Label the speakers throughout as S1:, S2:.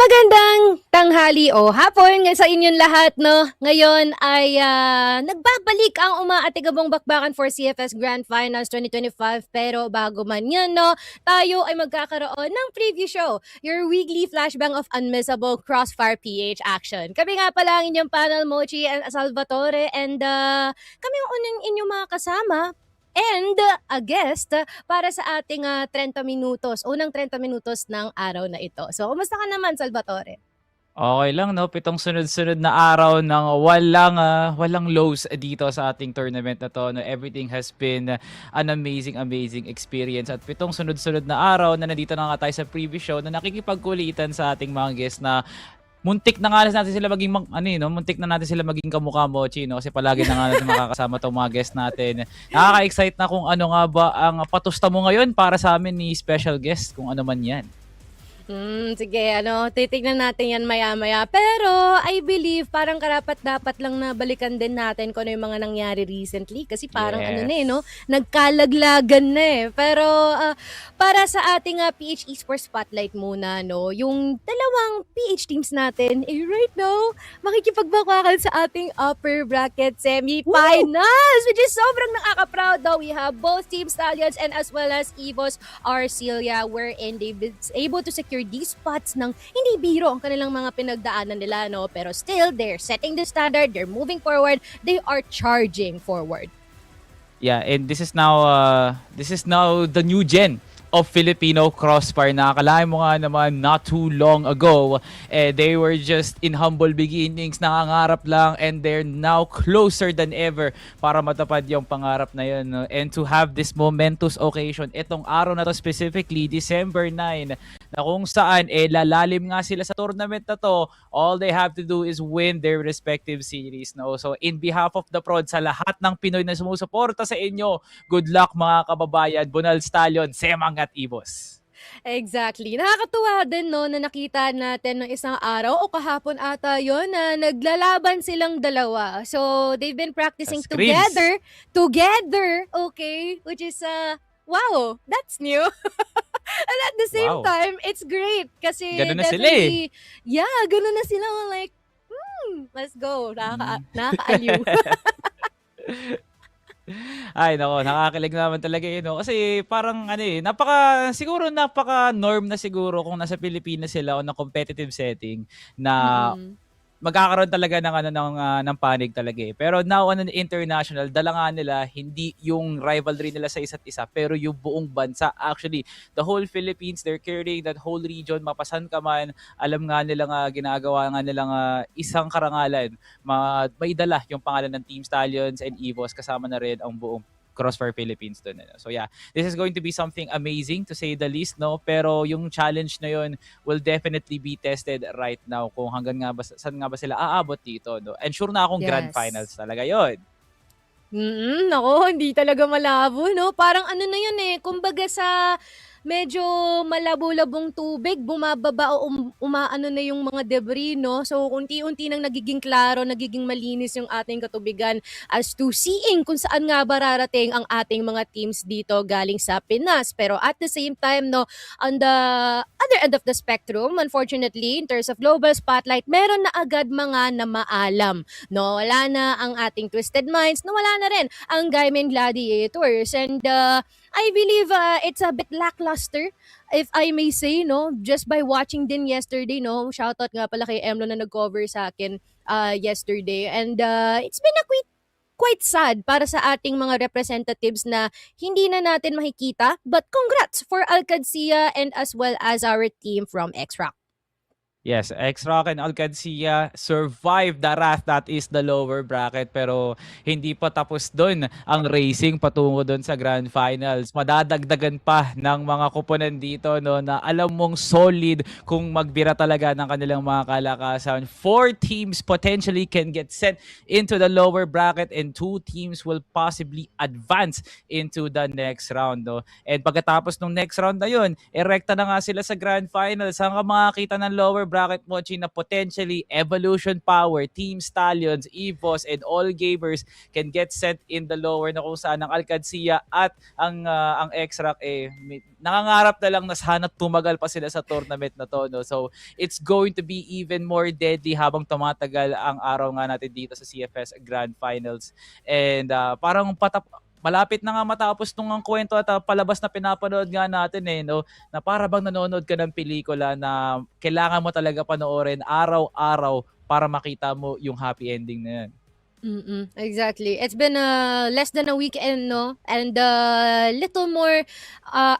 S1: Magandang tanghali o hapon sa inyong lahat, no? Ngayon ay nagbabalik ang umaatigabong bakbakan for CFS Grand Finals 2025. Pero bago man yun, no, tayo ay magkakaroon ng preview show, your weekly flashbang of unmissable Crossfire PH action. Kami nga pala ang inyong panel, Mochi and Salvatore, and kami ang unang inyong mga kasama and a guest para sa ating 30 minutos, unang 30 minutos ng araw na ito. So, kumusta ka naman, Salvatore?
S2: Okay lang, no? 7 sunod-sunod na araw ng walang lows dito sa ating tournament na to. No? Everything has been an amazing experience. At 7 sunod-sunod na araw na nandito na nga tayo sa preview show na nakikipagkulitan sa ating mga guests na muntik na nga natin sila maging muntik na natin sila maging kamukha Mochi, no? Kasi palagi na nga natin makakasama tong mga guests natin. Nakaka-excite na kung ano nga ba ang patusta mo ngayon para sa amin ni special guest, kung ano man 'yan.
S1: Sige, titignan natin yan maya-maya. Pero I believe parang karapat-dapat lang na balikan din natin kung ano yung mga nangyari recently. Kasi parang nagkalaglagan na eh. Pero para sa ating PH Esports Spotlight muna, no, yung dalawang PH teams natin, right now, makikipagbakbakan sa ating Upper Bracket Semifinals, which is sobrang nakaka-proud though. We have both Team Stallions and as well as EVOS ARc, wherein they've been able to secure these spots ng hindi biro ang kanilang mga pinagdaanan nila, no? Pero still, they're setting the standard, they're moving forward, they are charging forward.
S2: Yeah, and this is now the new gen of Filipino Crossfire. Nakakalain mo nga naman not too long ago, they were just in humble beginnings, nangangarap lang, and they're now closer than ever para matapad yung pangarap na yun. No? And to have this momentous occasion, itong araw na to specifically, December 9, na kung saan lalalim nga sila sa tournament na to, all they have to do is win their respective series. No? So in behalf of the prod, sa lahat ng Pinoy na sumusuporta sa inyo, good luck mga kababayan, Bunal Stallion, Semang at EVOS.
S1: Exactly. Nakakatuwa din, no, na nakita natin ng isang araw o kahapon ata yun na naglalaban silang dalawa. So, they've been practicing together, okay? Which is, wow, that's new. And at the same time, it's great. Kasi
S2: ganun na sila eh.
S1: Yeah, ganun na sila. Like, let's go. Nakaka-aliw.
S2: Ay, nako, nakakilig naman talaga yun. No? Kasi parang napaka-norm na siguro kung nasa Pilipinas sila o ng competitive setting na magkakaroon talaga ng panig talaga eh. Pero now on an international, dala nga nila hindi yung rivalry nila sa isa't isa, pero yung buong bansa. Actually, the whole Philippines, they're carrying that whole region, mapasan ka man, alam nga nila ginagawa nga nilang isang karangalan. May dala yung pangalan ng Team Stallions and EVOS, kasama na rin ang buong Crossfire Philippines doon. So yeah, this is going to be something amazing to say the least, no? Pero yung challenge na yun will definitely be tested right now kung saan nga ba sila aabot dito, no? And sure na akong Grand Finals talaga yun.
S1: Nako, hindi talaga malabo, no? Parang na yun eh, kumbaga sa medyo malabo-labong tubig, bumababa o umaano na yung mga debris, no? So, unti-unti nang nagiging klaro, nagiging malinis yung ating katubigan as to seeing kung saan nga ba rarating ang ating mga teams dito galing sa Pinas. Pero at the same time, no, on the other end of the spectrum, unfortunately, in terms of global spotlight, meron na agad mga namaalam, no? Wala na ang ating Twisted Minds, no? Wala na rin ang Gaimin Gladiators. And I believe it's a bit lackluster, if I may say, no? Just by watching din yesterday, no? Shoutout nga pala kay Emlo na nag-cover sa akin yesterday. And it's been quite sad para sa ating mga representatives na hindi na natin makikita. But congrats for Qadsiah and as well as our team from XROCK.
S2: Yes, XROCK and Qadsiah survived the wrath that is the lower bracket, pero hindi pa tapos doon ang racing patungo doon sa Grand Finals. Madadagdagan pa ng mga kuponan dito, no, na alam mong solid kung magbira talaga ng kanilang mga kalakasan. 4 teams potentially can get sent into the lower bracket and 2 teams will possibly advance into the next round, no. And pagkatapos ng next round na yun, erekta na nga sila sa Grand Finals. Hanggang makakita ng lower bracket, Mochi, na potentially Evolution Power, Team Stallions, EVOS, and all gamers can get sent in the lower na kung saan ang Qadsiah at ang XROCK nangangarap na lang na sana tumagal pa sila sa tournament na to, no? So it's going to be even more deadly habang tumatagal ang araw nga natin dito sa CFS Grand Finals. And parang malapit na nga matapos nung ang kwento at palabas na pinapanood nga natin no, na para bang nanonood ka ng pelikula na kailangan mo talaga panoorin araw-araw para makita mo yung happy ending na yan.
S1: Exactly. It's been less than a weekend, no? And little more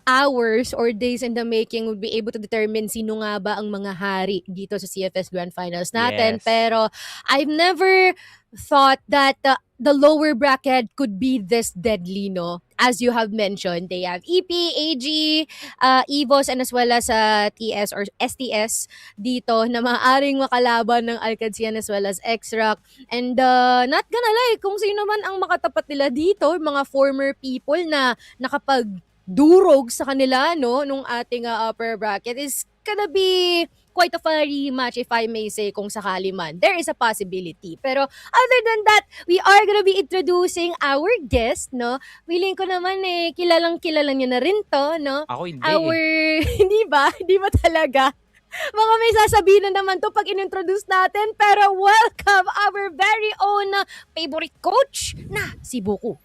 S1: hours or days in the making would be able to determine sino nga ba ang mga hari dito sa CFS Grand Finals natin.
S2: Yes.
S1: Pero I've never thought that the lower bracket could be this deadly, no? As you have mentioned, they have EP, AG, EVOS, and as well as TS or STS dito na maaaring makalaban ng Qadsiah as well as XROCK. And not gonna lie, kung sino man ang makatapat nila dito, mga former people na nakapagdurog sa kanila, no, nung ating upper bracket is gonna be quite a fiery match, if I may say, kung sakali man. There is a possibility. Pero other than that, we are gonna be introducing our guest, no? Feeling ko naman kilalang-kilala niyo na rin to, no?
S2: Ako hindi.
S1: Hindi ba? Hindi ba talaga? Mga may sasabihin na naman to pag in-introduce natin. Pero welcome our very own favorite coach na si Buko.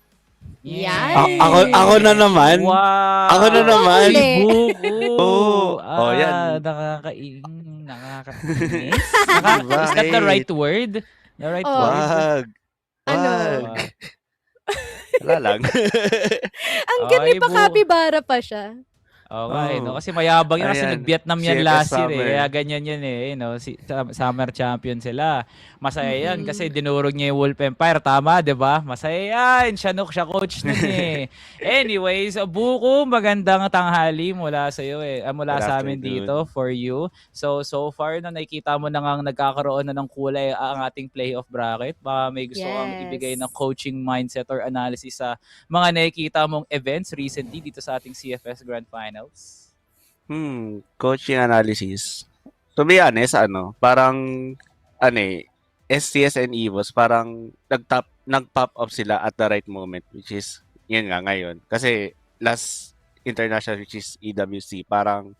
S1: Yan.
S3: Ako na naman.
S2: Wow.
S3: Ako na naman.
S2: Buko.
S3: Yan.
S2: Nakakainis. Is that the right word? The right word?
S1: Ano?
S3: Wala lang.
S1: Ang ganda pa, kapibara pa siya.
S2: Okay, no? Kasi mayabang yan kasi nag-Vietnam yan
S3: CFS
S2: last year
S3: summer.
S2: Kaya ganyan yan no? Summer champion sila. Masaya yan kasi dinurog niya yung Wolf Empire. Tama, di ba? Masaya yan. Siya coach nun Anyways, Buko, magandang tanghali mula sa iyo mula sa amin dito for you. So far no, nakikita mo na nga nagkakaroon na ng kulay ang ating playoff bracket. Baka may gusto kang ibigay ng coaching mindset or analysis sa mga nakikita mong events recently dito sa ating CFS Grand Finals.
S3: Coaching analysis. To be honest, parang STS and EVOS parang nag-pop up sila at the right moment, which is yun nga ngayon. Kasi last international, which is EWC, parang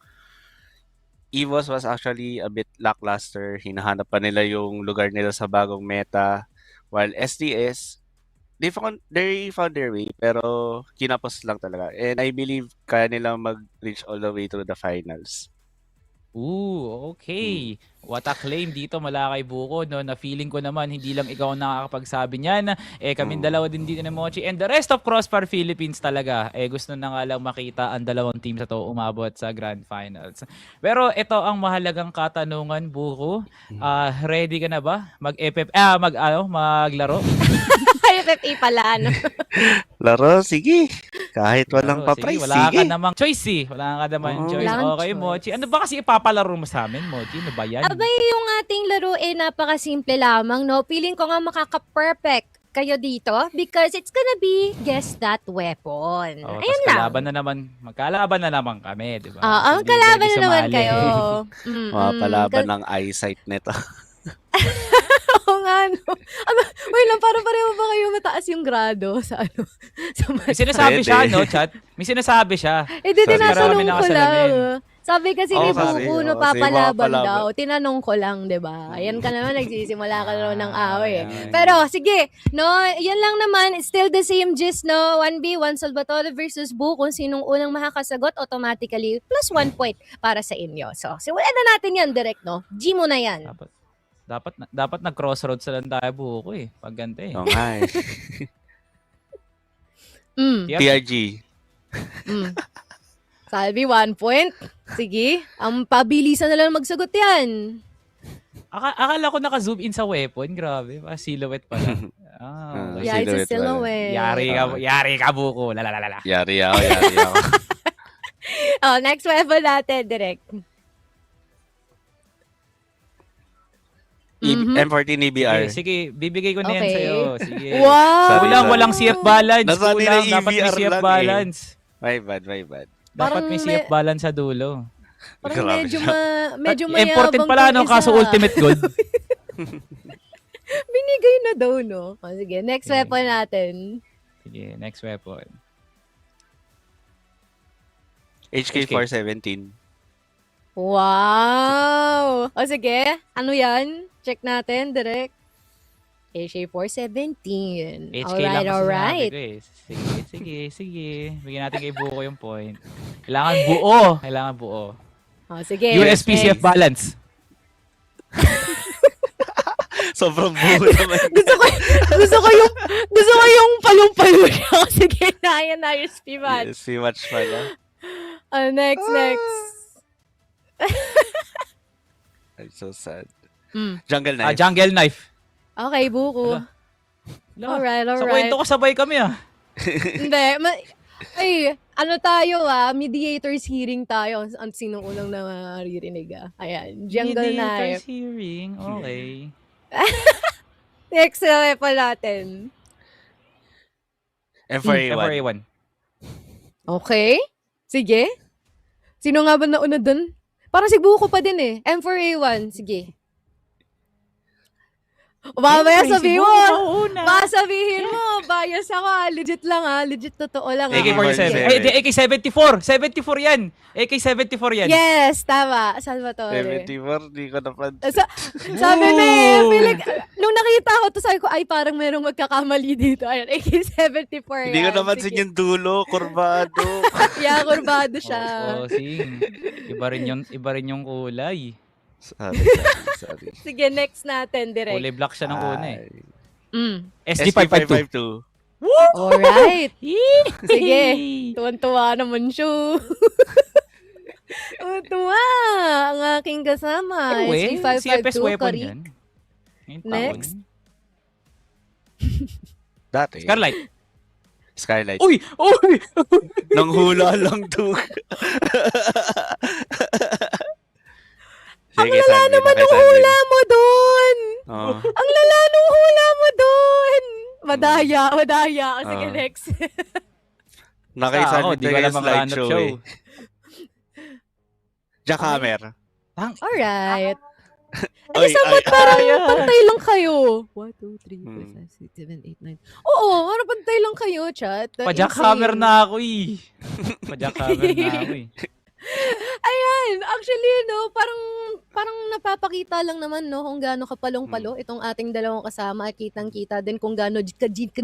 S3: EVOS was actually a bit lackluster. Hinahanap pa nila yung lugar nila sa bagong meta, while STS they found their way, pero kinapos lang talaga. And I believe kaya nilang mag-reach all the way to the finals.
S2: Ooh, okay. What a claim dito mula kay Buko, no? Na feeling ko naman hindi lang ikaw ang nakakapagsabi niyan. Kaming dalawa din dito ni Mochi and the rest of Crossfire Philippines talaga. Gusto na nga lang makita ang dalawang team sa to umabot sa Grand Finals. Pero ito ang mahalagang katanungan, Buko. Ready ka na ba? Maglaro?
S1: FFA pala, no?
S3: Laro, sige. Kahit walang pa-price, sige.
S2: Wala ka namang choice Wala ka namang choice. Okay,
S1: choice.
S2: Mochi. Ano ba kasi ipapalaro mo sa amin, Mochi? Ano ba yan?
S1: Abay, yung ating laro napakasimple lamang, no? Feeling ko nga makaka-perfect kayo dito because it's gonna be guess that weapon. Ayun lang.
S2: Magkalaban na naman kami, di ba?
S1: Magkalaban na naman kayo.
S3: Palaban ng eyesight nito.
S1: Oo nga, no? Wait lang, parang pareho ba kayo mataas yung grado sa
S2: May sinasabi siya, no, chat? May sinasabi siya.
S1: Tinatanong ko lang. Sabi kasi ni Buko, no, papalaban
S3: sige,
S1: daw. Tinanong ko lang, di ba? Ayan ka naman, nagsisimula ka naman ng away. Pero, sige, no, yan lang naman, still the same gist, no? 1v1 Salvatore versus Buko. Kung sinong unang makakasagot, automatically, plus 1 point para sa inyo. So, simulan na natin yan, direct, no? G mo na yan.
S2: Dapat nag-crossroads na lang tayo, Buko pag ganito
S3: Oo nga TRG.
S1: Salvi, 1 point. Sige, ang pabilisan na lang magsagot yan.
S2: Akala ko naka-zoom in sa weapon. Grabe, silhouette pala.
S1: Yeah, it's a silhouette.
S2: Yari ka, Buko. Lalalala.
S3: Yari ako.
S1: Next weapon natin, direct.
S3: M14 EBR.
S2: Sige, bibigay ko na yan sa'yo. Sige.
S1: Wow!
S2: Walang CF balance.
S3: Nasa nila
S2: Dapat may
S3: EVR
S2: CF
S3: lang
S2: balance.
S3: My bad.
S2: Dapat may CF balance sa dulo.
S1: Parang
S3: Grabe
S1: medyo
S3: siya.
S1: medyo
S2: Imported
S1: mayabang
S2: pala,
S1: tong
S2: no? Kaso
S1: isa.
S2: ultimate gold.
S1: Binigay na daw, no? O, sige, next
S2: Okay.
S1: weapon natin.
S2: Sige, next weapon.
S3: HK417.
S1: Wow! O sige, ano yan? Check natin, direct. HA417.
S2: HK lang kasi
S1: Alright.
S2: sinabi ko eh. Sige. Bigyan natin kay Buko yung point. Kailangan buo.
S1: O, sige.
S2: USPCF
S1: next.
S2: balance.
S3: Sobrang buo naman.
S1: Gusto ko yung palong-palo siya. Sige na, yan na, USP match.
S3: USP match pala.
S1: Next.
S3: I'm so sad.
S1: Mm.
S3: Jungle Knife.
S2: Jungle knife.
S1: Okay, buko. Alright.
S2: Sa kwento ko sabay kami
S1: Hindi. Ano tayo mediators hearing tayo. Ang sinong unang naririnig Ayan, Jungle Knife.
S2: Mediators hearing, okay.
S1: Next level natin.
S3: M4A1.
S1: Okay. Sige. Sino nga ba nauna dun? Parang si Buko pa din M4A1. Sige. Mamaya sabihin mo. Baka sabihin mo, bias ako Legit lang Legit totoo lang
S2: AK-47. Ay, AK-74. 74 yan. AK-74 yan.
S1: Yes, tama. Salvatore.
S3: 74, di ko napansin.
S1: Sabi na feeling, nung nakita ko to, sabi ko, ay parang merong magkakamali dito. Ayan, AK-74 yan.
S3: Hindi ko napansin yung dulo, kurbado.
S1: Yeah, kurbado siya.
S2: Sing. Iba rin yung kulay.
S3: Sorry.
S1: Sige, next natin, direct.
S2: Kulay black siya ng una
S3: SG552.
S1: Alright. Sige. Tuwan-tuwa naman siya. Tuwa. Ang aking kasama.
S2: Anyway, CFS
S1: SG552.
S2: weapon yan.
S1: Next.
S3: Dati. Skylight.
S2: Uy!
S3: Nang hula lang to.
S1: Ang lala naman nung hula mo doon. Ang lala nung hula mo doon. Madaya. Sige, next.
S3: Nakaisali
S2: di ko alam ang
S3: slideshow
S2: show.
S3: Jackhammer.
S1: Alright.
S3: Oy,
S1: Sabat parang pantay lang kayo. 1, 2, 3, 4, 5, 6, 7, 8, 9. Oo, parang pantay lang kayo, chat.
S2: Pa-jackhammer na ako
S1: Ayan, actually, parang napapakita lang naman, kung gaano kapalong-palo itong ating dalawang kasama. Kitang-kita din kung gaano ka-G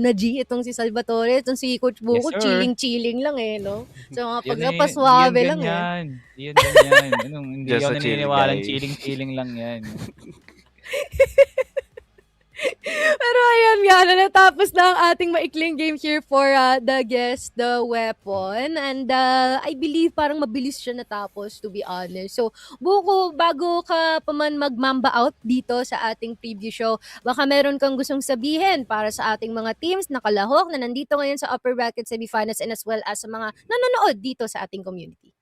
S1: itong si Salvatore, itong si Coach Buko,
S2: Yes, sir.
S1: chilling lang no? So, mga
S2: Yun
S1: pagkapaswabe lang
S2: Yun ganyan. Hindi
S3: Just
S2: ako
S3: a chill
S2: naniniwalang
S3: guy.
S2: chilling lang yan.
S1: Pero ayan nga, natapos na ang ating maikling game here for the guess the weapon. And I believe parang mabilis siya natapos, to be honest. So, Buko, bago ka pa man mag-mamba out dito sa ating preview show, baka meron kang gustong sabihin para sa ating mga teams na kalahok na nandito ngayon sa Upper Bracket Semifinals and as well as sa mga nanonood dito sa ating community.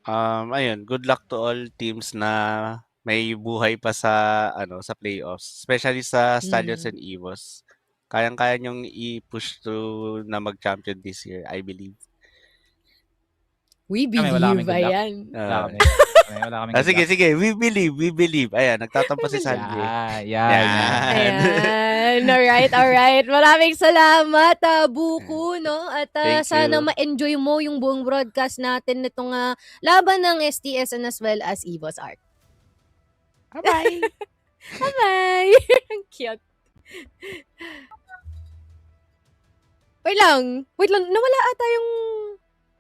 S3: Ayun, good luck to all teams na may buhay pa sa playoffs, especially sa Stallions and EVOS. Kayang-kaya nyong i-push to na mag-champion this year, I believe.
S1: We believe,
S2: wala kaming good luck.
S1: ayan.
S2: Wala kaming
S3: Sige, we believe. Ayan, nagtatampo si Sandy.
S2: Yan.
S1: Ayan. Alright. Maraming salamat, Buko, no? At
S3: Thank
S1: sana
S3: you.
S1: ma-enjoy mo yung buong broadcast natin nitong laban ng STS and as well as EVOS ARc.
S2: Bye-bye.
S1: Bye-bye. Ang cute. Wait lang. Nawala ata yung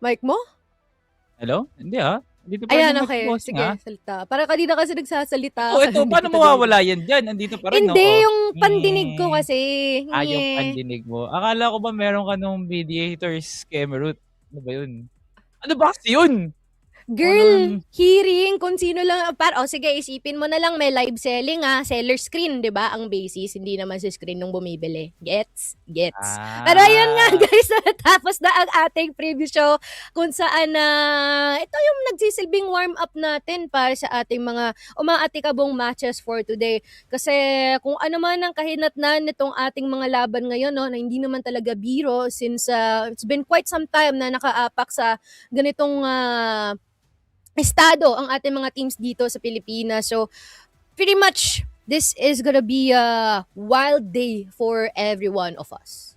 S1: mic mo?
S2: Hello? Hindi Dito pa
S1: Ayan,
S2: rin
S1: okay.
S2: mag-closing,
S1: Sige, salita. Parang kanina kasi nagsasalita.
S2: Ito, paano mawawala yan dyan? Nandito pa rin,
S1: Hindi, yung pandinig ko kasi.
S2: yung pandinig mo. Akala ko ba meron ka nung mediators Cameroon? Ano ba yun? Ano ba kasi yun?
S1: Girl, hearing kung sino lang. Sige, isipin mo na lang may live selling seller screen, 'di ba? Ang basis, hindi naman sa screen nung bumibili. Gets? Pero ayun nga guys, natapos na ang ating preview show kung saan ito yung nagsisilbing warm up natin para sa ating mga umaatikabong matches for today. Kasi kung ano man ang kahinatnan nitong ating mga laban ngayon, no, na hindi naman talaga biro since it's been quite some time na nakaapak sa ganitong estado ang ating mga teams dito sa Pilipinas. So, pretty much, this is gonna be a wild day for every one of us.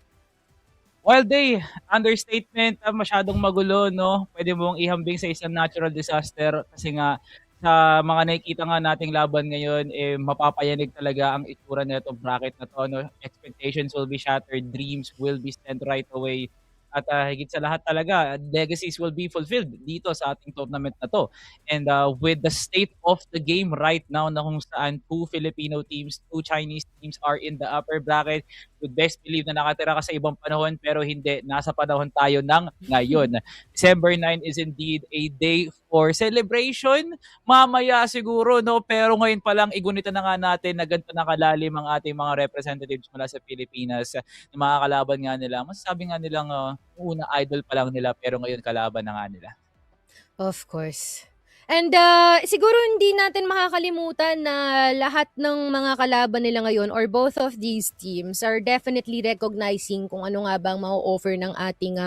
S2: Wild day, understatement, masyadong magulo, no? Pwede mong ihambing sa isang natural disaster kasi nga sa mga nakikita nga nating laban ngayon, mapapayanig talaga ang itsura nito bracket na to, no? Expectations will be shattered, dreams will be sent right away. At higit sa lahat talaga, legacies will be fulfilled dito sa ating tournament na to. And with the state of the game right now na kung saan 2 Filipino teams, 2 Chinese teams are in the upper bracket, would best believe na nakatira ka sa ibang panahon pero hindi, nasa panahon tayo ng ngayon. December 9 is indeed a day for celebration. Mamaya siguro, no? Pero ngayon pa lang, igunita na nga natin na ganito nakalalim ang ating mga representatives mula sa Pilipinas na mga kalaban nga nila. Masasabi nga nilang una idol pa lang nila pero ngayon kalaban na nga nila.
S1: Of course. And siguro hindi natin makakalimutan na lahat ng mga kalaban nila ngayon or both of these teams are definitely recognizing kung ano nga bang ma-offer ng ating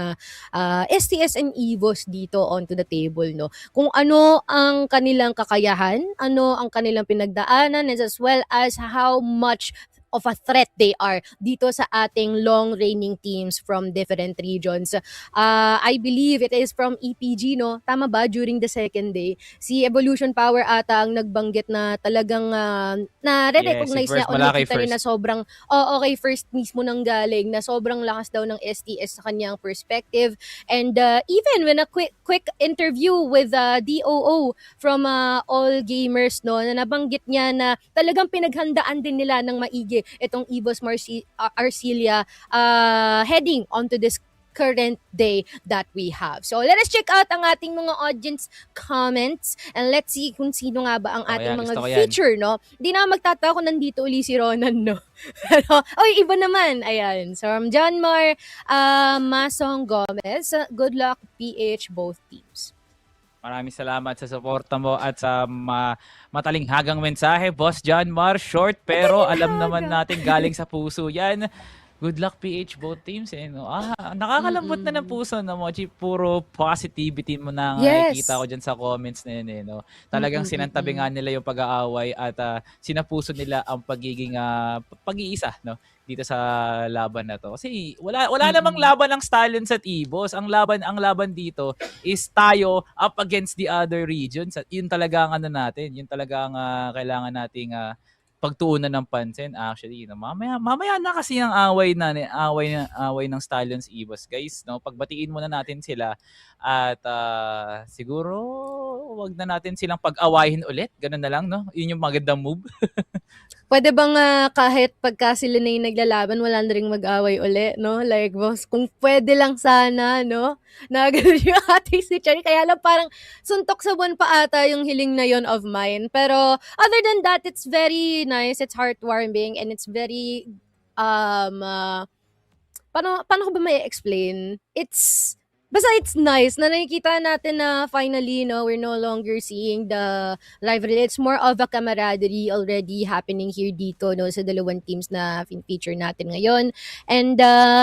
S1: STS and EVOS dito onto the table, no? Kung ano ang kanilang kakayahan, ano ang kanilang pinagdaanan, as well as how much of a threat they are dito sa ating long reigning teams from different regions. I believe it is from EPG, no? Tama ba? During the second day, si Evolution Power ata ang nagbanggit na talagang na-recognize niya o nakita rin na sobrang, okay, first mismo nang galing, na sobrang lakas daw ng STS sa kanyang perspective. And even when a quick interview with DOO from All Gamers, no, na nabanggit niya na talagang pinaghandaan din nila ng maigi itong EVOS Arcilia heading onto this current day that we have. So let us check out ang ating mga audience comments and let's see kung sino nga ba ang ating mga feature, no? Hindi na magtataka kung nandito uli si Ronan, no? Pero, iba naman. Ayan. So from John Mar, Masong Gomez, good luck PH both teams.
S2: Maraming salamat sa suporta mo at sa matalinghagang mensahe, Boss John Mar. Short pero alam naman natin galing sa puso yan. Good luck PH both teams. No? Nakakalambot na ng puso na mo. Puro positivity mo na nakikita ko dyan sa comments na yun. No? Talagang sinantabi nga nila yung pag-aaway at sinapuso nila ang pagiging pag-iisa, no? Dito sa laban na to. Kasi wala namang laban ng Stallions at EVOS. Ang laban dito is tayo up against the other regions. At yun talaga ang natin. Yun talaga ang kailangan nating pagtuunan ng pansin. Actually, no, mamaya na kasi ang away ng Stallions EVOS, guys, no. Pagbatiin muna natin sila at siguro wag na natin silang pag-awayin ulit. Ganun na lang, no. Yun yung magandang move.
S1: Pwede bang kahit pagka sila na yung naglalaban, wala na rin mag-away uli, no? Like, boss, kung pwede lang sana, no? Na gano'n yung ating si Cherry. Kaya lang parang suntok sa buwan pa ata yung hiling na yon of mine. Pero other than that, it's very nice, it's heartwarming, and it's very, paano ko ba may explain? Basta it's nice na nakikita natin na finally, no, we're no longer seeing the rivalry. It's more of a camaraderie already happening here dito, no, sa dalawang teams na feature natin ngayon. And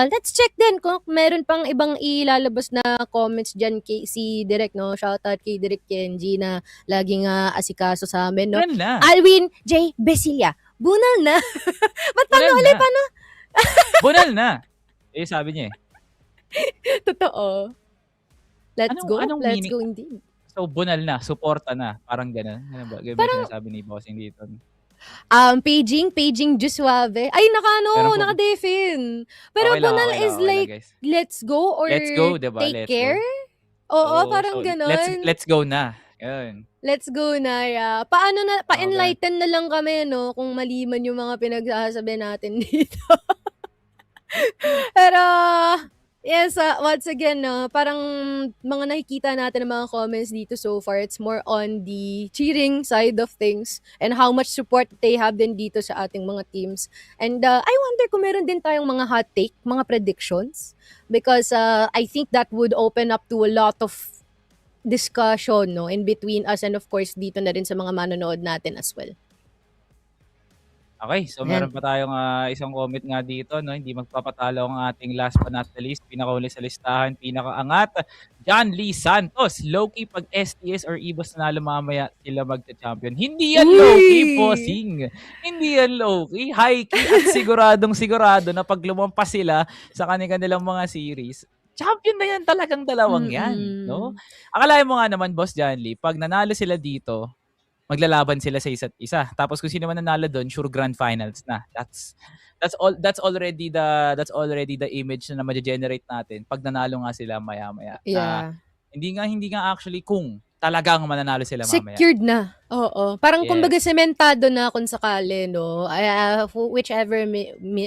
S1: let's check din kung meron pang ibang ilalabas na comments dyan kay si Direk, no. Shoutout kay Direk Kenji na laging asikaso sa amin, no. Alwin J. Besilia, bunal na. Ba't paano ulit? Paano?
S2: Bunal na. Sabi niya
S1: Totoo. Let's go indeed.
S2: So, bunal na, suporta na, parang gano'n. Ano ba? Parang sinasabi ni Bossing dito.
S1: Paging Jusuave. Ay, naka-defin. Pero okay bunal lang, is like, guys, let's go or let's go, diba? Take care. Oo, parang gano'n.
S2: Let's go na. Yun.
S1: Let's go na, yeah. Pa-enlighten na lang kami, no, kung maliman yung mga pinagsasabi natin dito. Pero yes, once again, no, parang mga nakikita natin ng mga comments dito so far, it's more on the cheering side of things and how much support they have din dito sa ating mga teams. And I wonder kung meron din tayong mga hot take, mga predictions, because I think that would open up to a lot of discussion, no, in between us and of course dito na rin sa mga manonood natin as well.
S2: Okay, so
S1: Ayan.
S2: meron pa tayong isang comment nga dito, no? Hindi magpapatalo ang ating last but not the least, pinakauli sa listahan, pinakaangat, John Lee Santos. Low-key pag STS or EVOS nanalo mamaya sila magta-champion. Hindi yan low-key,
S1: Uy!
S2: bossing. Hindi yan low-key, high-key at siguradong sigurado na pag lumampas sila sa kanilang mga series, champion na yan talagang dalawang yan, no? Akalain mo nga naman, Boss John Lee, pag nanalo sila dito, maglalaban sila sa isa't isa. Tapos kung sino man nanalo doon, sure grand finals na. That's already the image na ma-generate natin pag nanalo nga sila maya-maya.
S1: Yeah.
S2: Hindi nga actually kung talagang mananalo sila mamaya.
S1: Secured na. Oo. Parang
S2: Yes.
S1: kumbaga sementado na kung sakali, no? Whichever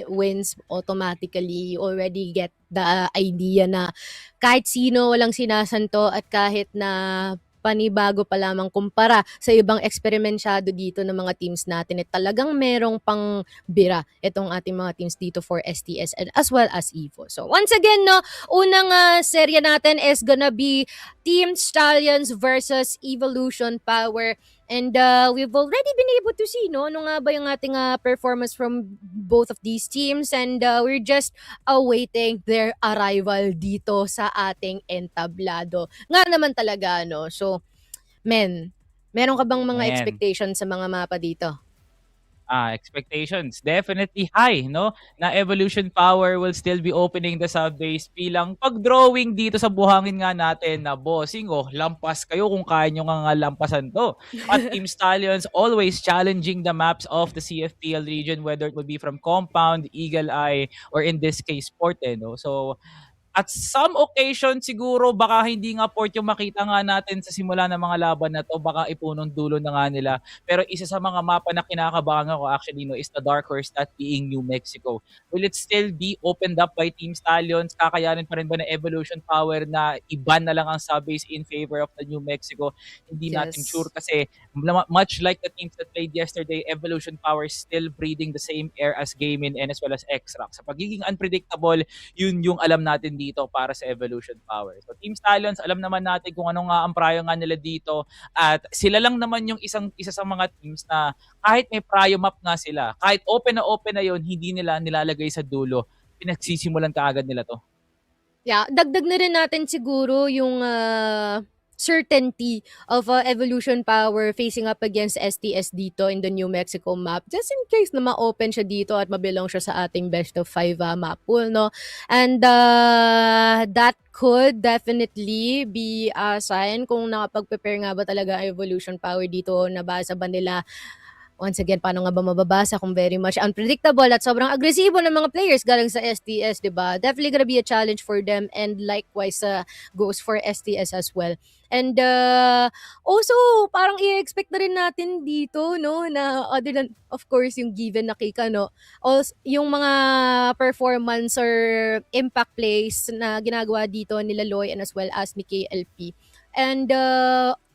S1: wins automatically, you already get the idea na kahit sino walang sinasanto at kahit na panibago pa lamang kumpara sa ibang eksperimensyado dito ng mga teams natin. Talagang merong pang bira itong ating mga teams dito for STS and as well as EVO. So once again, no, unang serya natin is gonna be Team Stallions versus Evolution Power. And we've already been able to see, no, ano nga ba yung ating performance from both of these teams, and we're just awaiting their arrival dito sa ating entablado. Nga naman talaga, no? So, meron ka bang mga expectations sa mga mapa dito?
S2: Expectations definitely high, no? Na Evolution Power will still be opening the subbase bilang pag-drawing dito sa buhangin nga natin na bossing, lampas kayo kung kaya nyo nga lampasan to. At Team Stallions always challenging the maps of the CFPL region, whether it would be from Compound, Eagle Eye, or in this case, Port, no? So, at some occasion siguro baka hindi nga port yung makita nga natin sa simula ng mga laban na to, baka ipunong dulo na nga nila. Pero isa sa mga mapa na kinakabahan ko actually, no, is the dark horse, that being New Mexico. Will it still be opened up by Team Stallions? Kakayanin pa rin ba na Evolution Power na iban na lang ang subbase in favor of the New Mexico? Hindi natin sure kasi much like the teams that played yesterday, Evolution Power is still breathing the same air as Gaimin and as well as XROCK. Sa pagiging unpredictable, yun yung alam natin dito para sa Evolution Power. So Team Stallions, alam naman natin kung ano nga ang prayo nga nila dito, at sila lang naman yung isa sa mga teams na kahit may prayo map nga sila, kahit open na yun, hindi nila nilalagay sa dulo. Pinagsisimulan kaagad nila to.
S1: Yeah, dagdag na rin natin siguro yung certainty of Evolution Power facing up against STS dito in the New Mexico map, just in case na ma-open siya dito at mabilong siya sa ating best of 5 map pool, no? And that could definitely be a sign kung nakapag-prepare nga ba talaga Evolution Power dito, nabasa ba nila. Once again, paano nga ba mababasa kung very much unpredictable at sobrang agresibo ng mga players galing sa STS, diba? Definitely gonna be a challenge for them, and likewise goes for STS as well. And also, parang i-expect na rin natin dito, no, na other than, of course, yung given na kika, no, also, yung mga performance or impact plays na ginagawa dito nila Loy and as well as ni KLP. And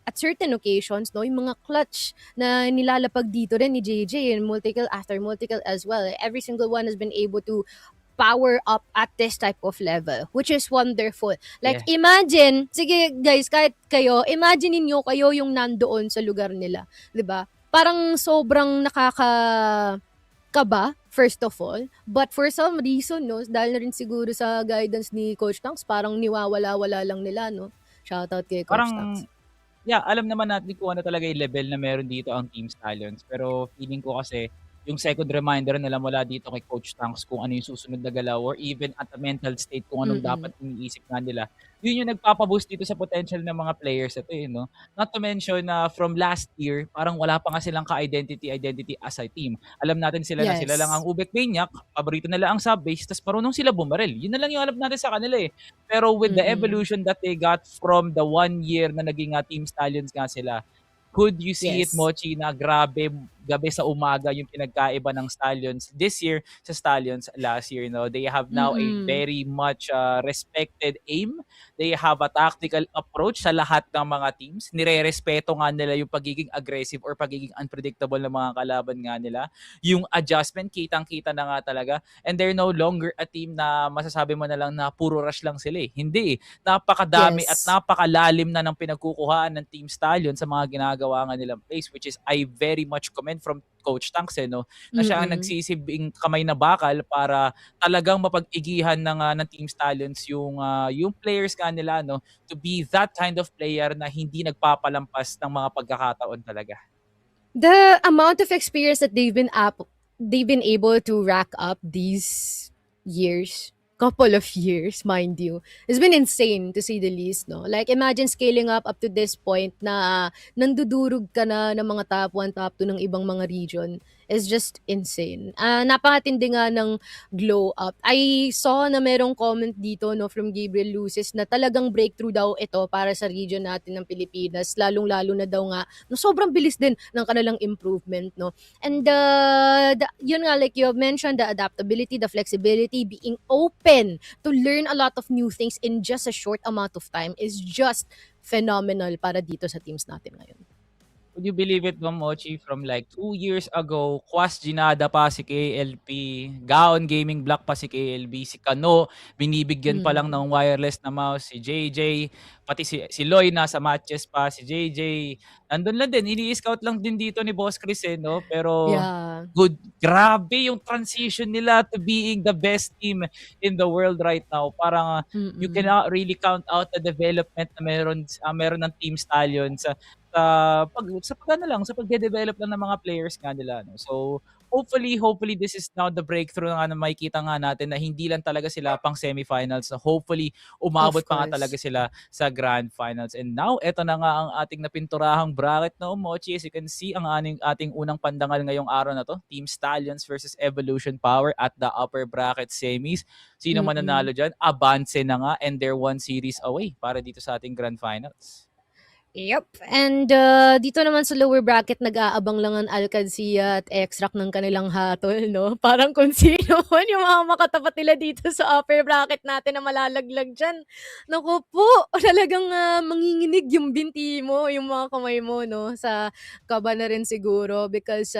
S1: at certain occasions, no, yung mga clutch na nilalapag dito rin ni JJ and multi-kill after multi-kill as well. Every single one has been able to power up at this type of level, which is wonderful. Like, imagine, sige guys, kahit kayo, imagine niyo kayo yung nandoon sa lugar nila. 'Di ba? Parang sobrang nakakakaba, first of all. But for some reason, no, dahil na rin siguro sa guidance ni Coach Tanks, parang niwawala-wala lang nila, no? Shoutout kay Coach Tanks.
S2: Yeah, alam naman natin kung ano talaga yung level na meron dito ang Team Stallions. Pero feeling ko kasi yung second reminder nila mula dito kay Coach Tanks kung ano yung susunod na galaw, or even at the mental state kung anong dapat iniisip nga nila. Yun yung nagpapaboost dito sa potential ng mga players ito, no? Not to mention na from last year, parang wala pa nga silang ka-identity as a team. Alam natin sila na sila lang ang Ubek Maniac, paborito nila ang subbase, tas marunong sila bumaril. Yun na lang yung alam natin sa kanila eh. Pero with the evolution that they got from the 1 year na naging Team Stallions nga sila, could you see it, Mochi, na grabe gabi sa umaga yung pinagkaiba ng Stallions this year sa Stallions last year, no? They have now a very much respected aim. They have a tactical approach sa lahat ng mga teams. Nire-respeto nga nila yung pagiging aggressive or pagiging unpredictable ng mga kalaban nga nila. Yung adjustment, kitang-kita na nga talaga. And they're no longer a team na masasabi mo na lang na puro rush lang sila eh. Hindi. Napakadami at napakalalim na ng pinagkukuhaan ng Team Stallions sa mga ginagawa nga nilang plays, which is I very much commend namin from Coach Tanks no, na siya ang nagsisibing kamay na bakal para talagang mapag-igihan ng Team Stallions yung players kanila no, to be that kind of player na hindi nagpapalampas ng mga pagkakataon talaga.
S1: The amount of experience that they've been able to rack up these couple of years, mind you, it's been insane to say the least, no? Like, imagine scaling up to this point na nandudurog ka na ng mga top 1, top 2 ng ibang mga region. Is just insane. Napakatindi nga ng glow up. I saw na merong comment dito no from Gabriel Luces na talagang breakthrough daw ito para sa region natin ng Pilipinas, lalong-lalo na daw nga no, sobrang bilis din ng kanilang improvement no. And yun nga, like you have mentioned, the adaptability, the flexibility, being open to learn a lot of new things in just a short amount of time is just phenomenal para dito sa teams natin ngayon.
S2: Would you believe it, Mochi, from like 2 years ago, Quas Ginada pa si KLP, Gaon Gaming Block pa si KLB, si Kano, binibigyan pa lang ng wireless na mouse, si JJ, pati si Loy nasa matches pa, si JJ, nandun lang din, ini-scout lang din dito ni Boss Chris no? Pero good, grabe yung transition nila to being the best team in the world right now. Parang you cannot really count out the development na meron ng Team Stallions sa pagde-develop lang ng mga players nga nila no. So hopefully this is now the breakthrough na makikita nga natin na hindi lang talaga sila pang semifinals, na hopefully umabot pa nga talaga sila sa grand finals. And now eto na nga ang ating napinturahang bracket no, Mochi. As you can see, ang ating unang pandangal ngayong araw na to, Team Stallions versus Evolution Power at the upper bracket semis. Sino man nanalo dyan, abance na nga, and they're 1 series away para dito sa ating grand finals.
S1: Yep. And dito naman sa lower bracket, nag-aabang lang ang Qadsiah at XROCK ng kanilang hatol, no? Parang kung sino man yung mga makatapat nila dito sa upper bracket natin na malalaglag dyan. Naku po, talagang manginginig yung binti mo, yung mga kamay mo, no? Sa kaba na rin siguro because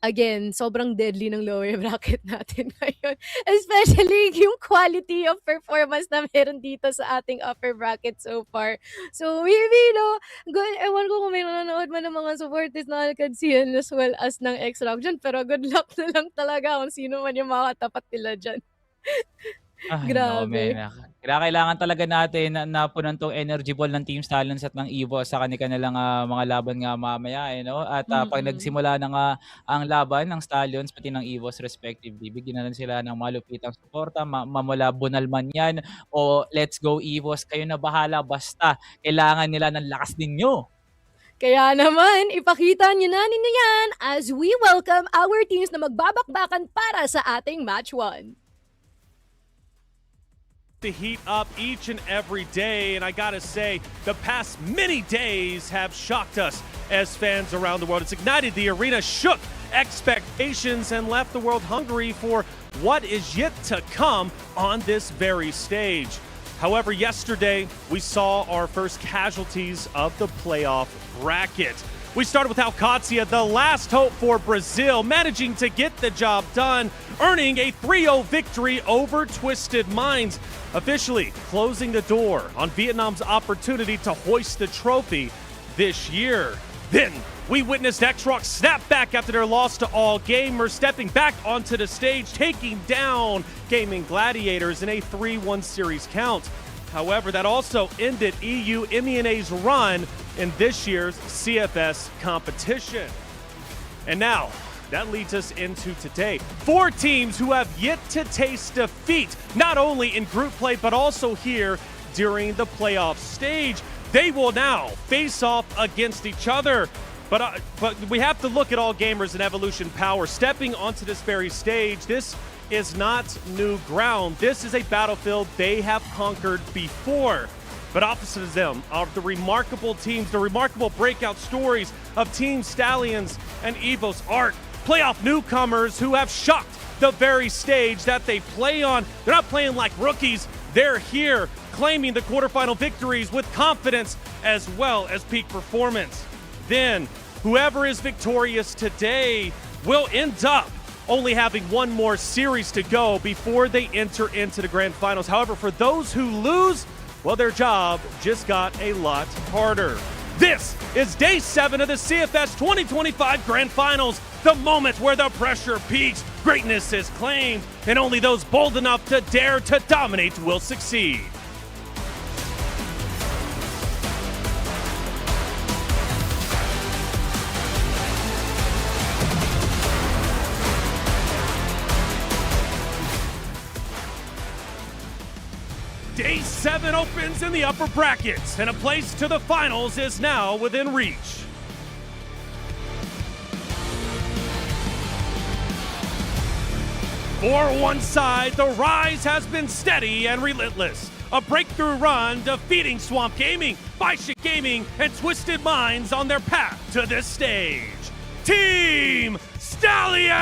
S1: again, sobrang deadly ng lower bracket natin ngayon. Especially yung quality of performance na meron dito sa ating upper bracket so far. So maybe, no, good, ewan ko kung may nanonood man ng mga supporters na Qadsiah as well as ng XROCK dyan. Pero good luck na lang talaga kung sino man yung makatapat nila dyan. Grabe.
S2: No, kailangan talaga natin na punan tong energy ball ng Team Stallions at ng EVOS sa kanilang mga laban nga mamaya no. At pag nagsimula na nga ang laban ng Stallions pati ng EVOS respectively, bigyan na rin sila ng malupitang suporta, mamula Bunal man yan o let's go EVOS, kayo na bahala, basta kailangan nila ng lakas ninyo.
S1: Kaya naman, ipakita nyo na ninyo yan as we welcome our teams na magbabakbakan para sa ating match 1.
S4: To heat up each and every day, and I gotta say, the past many days have shocked us as fans around the world. It's ignited the arena, shook expectations, and left the world hungry for what is yet to come on this very stage. However, yesterday we saw our first casualties of the playoff bracket. We started with Qadsiah, the last hope for Brazil, managing to get the job done, earning a 3-0 victory over Twisted Minds, officially closing the door on Vietnam's opportunity to hoist the trophy this year. Then we witnessed XROCK snap back after their loss to All Gamers, stepping back onto the stage, taking down Gaimin Gladiators in a 3-1 series count. However, that also ended EU MENA's run in this year's CFS competition. And now, that leads us into today. 4 teams who have yet to taste defeat, not only in group play, but also here during the playoff stage. They will now face off against each other. But we have to look at All Gamers and Evolution Power stepping onto this very stage. This is not new ground. This is a battlefield they have conquered before. But opposite of them are the remarkable teams, the remarkable breakout stories of Team Stallions and EVOS ARc, playoff newcomers who have shocked the very stage that they play on. They're not playing like rookies. They're here claiming the quarterfinal victories with confidence as well as peak performance. Then, whoever is victorious today will end up only having one more series to go before they enter into the grand finals. However, for those who lose, well, their job just got a lot harder. This is Day 7 of the CFS 2025 Grand Finals, the moment where the pressure peaks, greatness is claimed, and only those bold enough to dare to dominate will succeed. Day 7 opens in the upper brackets, and a place to the finals is now within reach. For one side, the rise has been steady and relentless. A breakthrough run defeating Swamp Gaming, BaiSha Gaming, and Twisted Minds on their path to this stage. Team Stallions!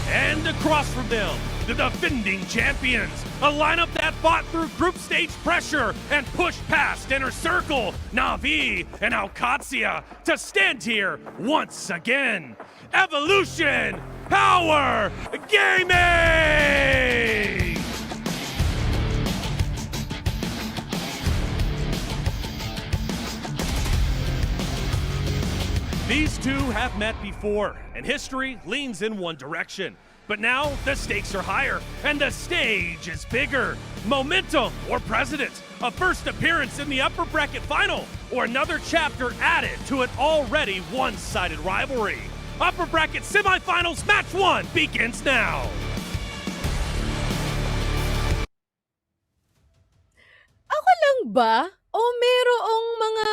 S4: And across from them, the defending champions. A lineup that fought through group stage pressure and pushed past Inner Circle, Na'Vi, and now Qadsiah to stand here once again. Evolution Power Gaming! These two have met before, and history leans in one direction. But now the stakes are higher, and the stage is bigger. Momentum or precedent, a first appearance in the upper bracket final, or another chapter added to an already one-sided rivalry. Upper Bracket Semifinals Match 1 begins now.
S1: Ako lang ba? O merong mga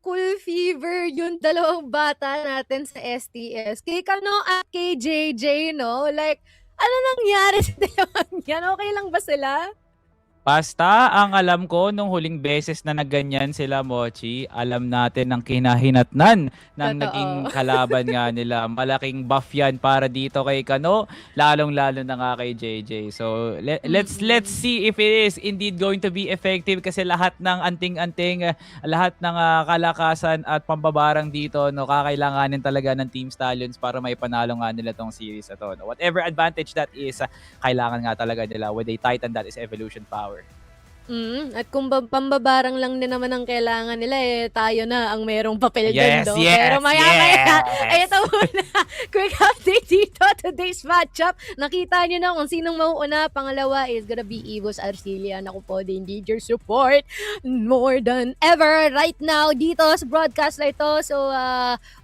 S1: cool fever yung dalawang bata natin sa STS? Kay Kano at kay JJ, no? Like, ano nangyari sa dalawang yan? Okay lang ba sila?
S2: Basta, ang alam ko, nung huling beses na nagganyan sila, Mochi, alam natin ang kinahinatnan ng
S1: Totoo.
S2: naging kalaban nga nila. Malaking buff yan para dito kay Kano, lalong-lalo na nga kay JJ. So, let's see if it is indeed going to be effective kasi lahat ng anting-anting, lahat ng kalakasan at pambabarang dito, no, kakailanganin talaga ng Team Stallions para may panalo nga nila tong series na to. No? Whatever advantage that is, kailangan nga talaga nila with a Titan that is evolution power.
S1: At kung pambabarang lang din naman ang kailangan nila, tayo na ang merong papel
S2: Yes,
S1: doon.
S2: yes,
S1: Pero maya-maya,
S2: yes.
S1: ito muna. Quick update dito, today's matchup. Nakita nyo na kung sinong mauuna. Pangalawa is gonna be EVOS ARc. Ako po din, need your support more than ever right now dito sa broadcast na ito. So,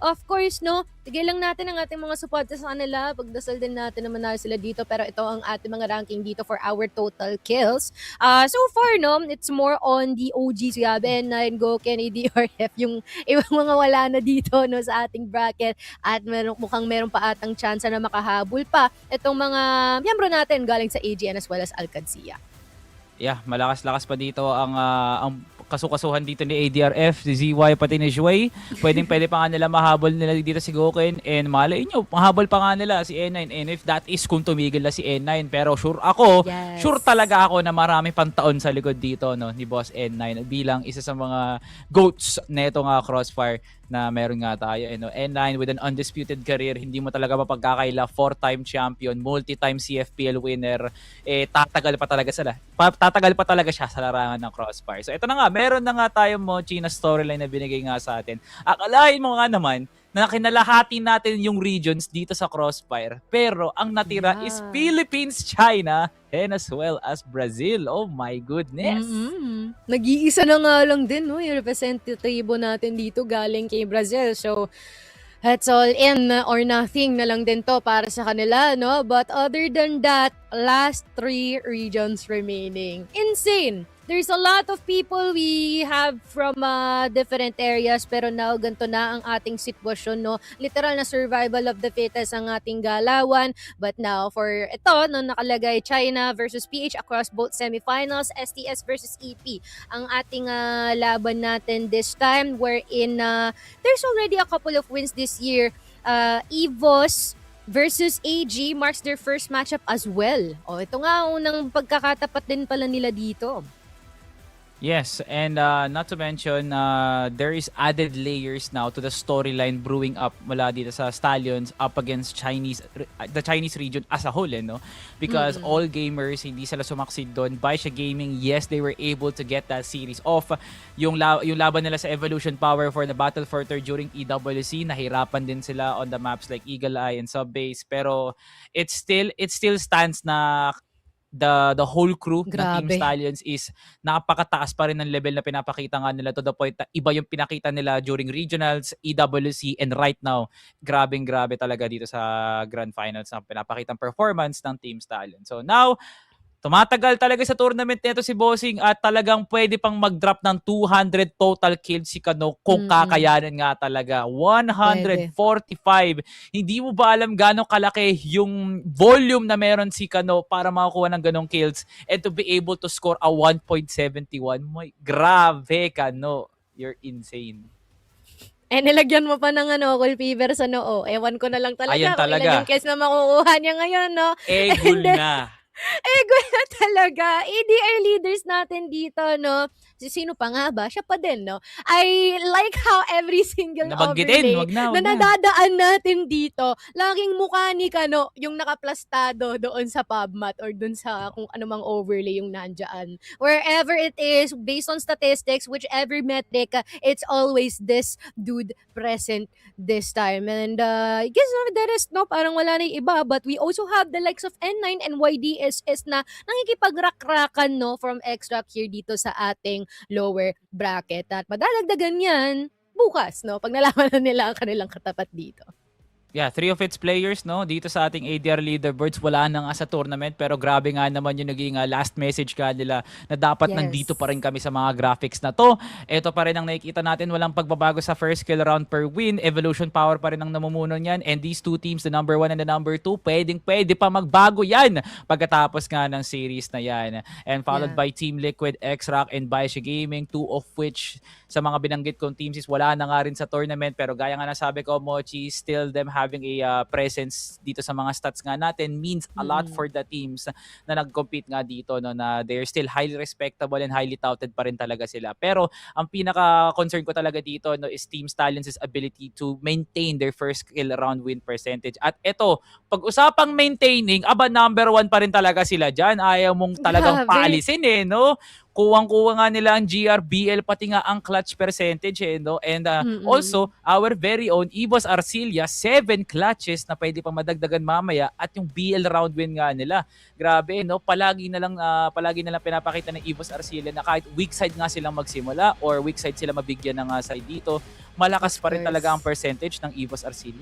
S1: of course, no, tigil lang natin ang ating mga support sa kanila. Pagdasal din natin na manalo sila dito. Pero ito ang ating mga ranking dito for our total kills. So far, no, it's more on the OGs, Gabin, Nine, Goken, EDRF, yung ibang mga wala na dito, no, sa ating bracket. At mukhang meron pa atang chance na makahabol pa itong mga miyembro natin galing sa AGN as well as Qadsiah.
S2: Yeah, malakas-lakas pa dito ang kasukasuhan dito ni ADRF, si ZY pati ni Shuey. Pwede pa nga nila mahabol nila dito si Goken, and malay nyo, mahabol pa nga nila si N9, and if that is kung tumigil na si N9, pero sure talaga ako na marami pang taon sa likod dito, no, ni Boss N9 bilang isa sa mga GOATs neto nga Crossfire na meron nga tayo. N9 with an undisputed career, hindi mo talaga mapagkakaila, 4-time champion, multi-time CFPL winner, tatagal pa talaga siya sa larangan ng Crossfire. So ito na nga, meron na nga tayong Mochi na storyline na binigay nga sa atin. Akalain mo nga naman na kinalahati natin yung regions dito sa Crossfire, pero ang natira is Philippines, China, and as well as Brazil. Oh my goodness!
S1: Nag-iisa na nga lang din, no, yung representative natin dito galing kay Brazil. So, that's all in or nothing na lang din to para sa kanila, no? But other than that, last 3 regions remaining. Insane! There's a lot of people we have from different areas, pero now ganito na ang ating sitwasyon, no? Literal na survival of the fittest ang ating galawan. But now for ito, no, nakalagay China versus PH across both semifinals, STS versus EP ang ating laban natin this time, wherein there's already a couple of wins this year. EVOS versus AG marks their first matchup as well. Ito nga unang pagkakatapat din pala nila dito.
S2: Yes, and not to mention, there is added layers now to the storyline brewing up mula dito sa Stallions up against the Chinese region as a whole, no? Because all gamers, hindi sila sumaksid doon. BaiSha Gaming, yes, they were able to get that series off. Yung laban nila sa Evolution Power for the Battle Further during EWC, nahirapan din sila on the maps like Eagle Eye and Subbase. Pero it still stands na the whole crew ng Team
S1: Grabe.
S2: Stallions is napakataas pa rin ng level na pinapakita nga nila to the point na iba yung pinakita nila during regionals, EWC, and right now, grabe talaga dito sa Grand Finals na pinapakitang performance ng Team Stallions. So now, tumatagal talaga sa tournament nito si Bossing at talagang pwede pang mag-drop ng 200 total kills si Kano kung kakayanin nga talaga. 145. Hindi mo ba alam gano'ng kalaki yung volume na meron si Kano para makakuha ng ganong kills and to be able to score a 1.71? Grabe, Kano. You're insane.
S1: Nilagyan mo pa ng cold fever sa noo. Ewan ko na lang talaga
S2: Ayan
S1: kung
S2: talaga.
S1: ilan yung kills na makukuha niya ngayon, no?
S2: Egul na.
S1: Ego na talaga. EDR leaders natin dito, no? Sino pa nga ba? Siya pa din, no? I like how every single
S2: Nabanggitin,
S1: overlay
S2: wag na.
S1: na nadadaan natin dito, laging mukha ni Kano yung nakaplastado doon sa pubmat or doon sa kung anumang overlay yung nandyan. Wherever it is, based on statistics, whichever metric, it's always this dude present this time. And I guess the rest, no, parang wala na yung iba. But we also have the likes of N9 and YDSS na nakikipag-rakrakan, no, from XROCK here dito sa ating lower bracket. At madadagdagan yan bukas, no, pag nalaman na nila ang kanilang katapat dito.
S2: Yeah, 3 of its players, no, dito sa ating ADR leaderboards, wala na nga sa tournament, pero grabe nga naman yung naging last message ka nila na dapat nandito pa rin kami sa mga graphics na to. Ito pa rin ang nakikita natin, walang pagbabago sa first kill round per win. Evolution Power pa rin ang namumuno niyan, and these two teams, the number 1 and the number 2, pwede pa magbago yan pagkatapos nga ng series na yan. And followed by Team Liquid, XROCK, and BaiSha Gaming, 2 of which sa mga binanggit kong teams is wala na nga rin sa tournament, pero gaya nga nasabi ko, Mochi, still them having a presence dito sa mga stats nga natin means a lot for the teams na nag-compete nga dito, no, na they're still highly respectable and highly touted pa rin talaga sila. Pero ang pinaka-concern ko talaga dito, no, is Team Stallions' ability to maintain their first kill round win percentage. At ito, pag-usapang maintaining, number 1 pa rin talaga sila dyan. Ayaw mong talagang paalisin, no? Kuwang-kuwa nga nila ang GRBL, pati nga ang clutch percentage, no? And also, our very own EVOS ARc, 7 clutches na pwede pa madagdagan mamaya, at yung BL round win nga nila. Grabe, no? Palagi na lang pinapakita ng EVOS ARc na kahit weak side nga silang magsimula or weak side sila mabigyan ng side dito, malakas pa rin talaga ang percentage ng EVOS ARc.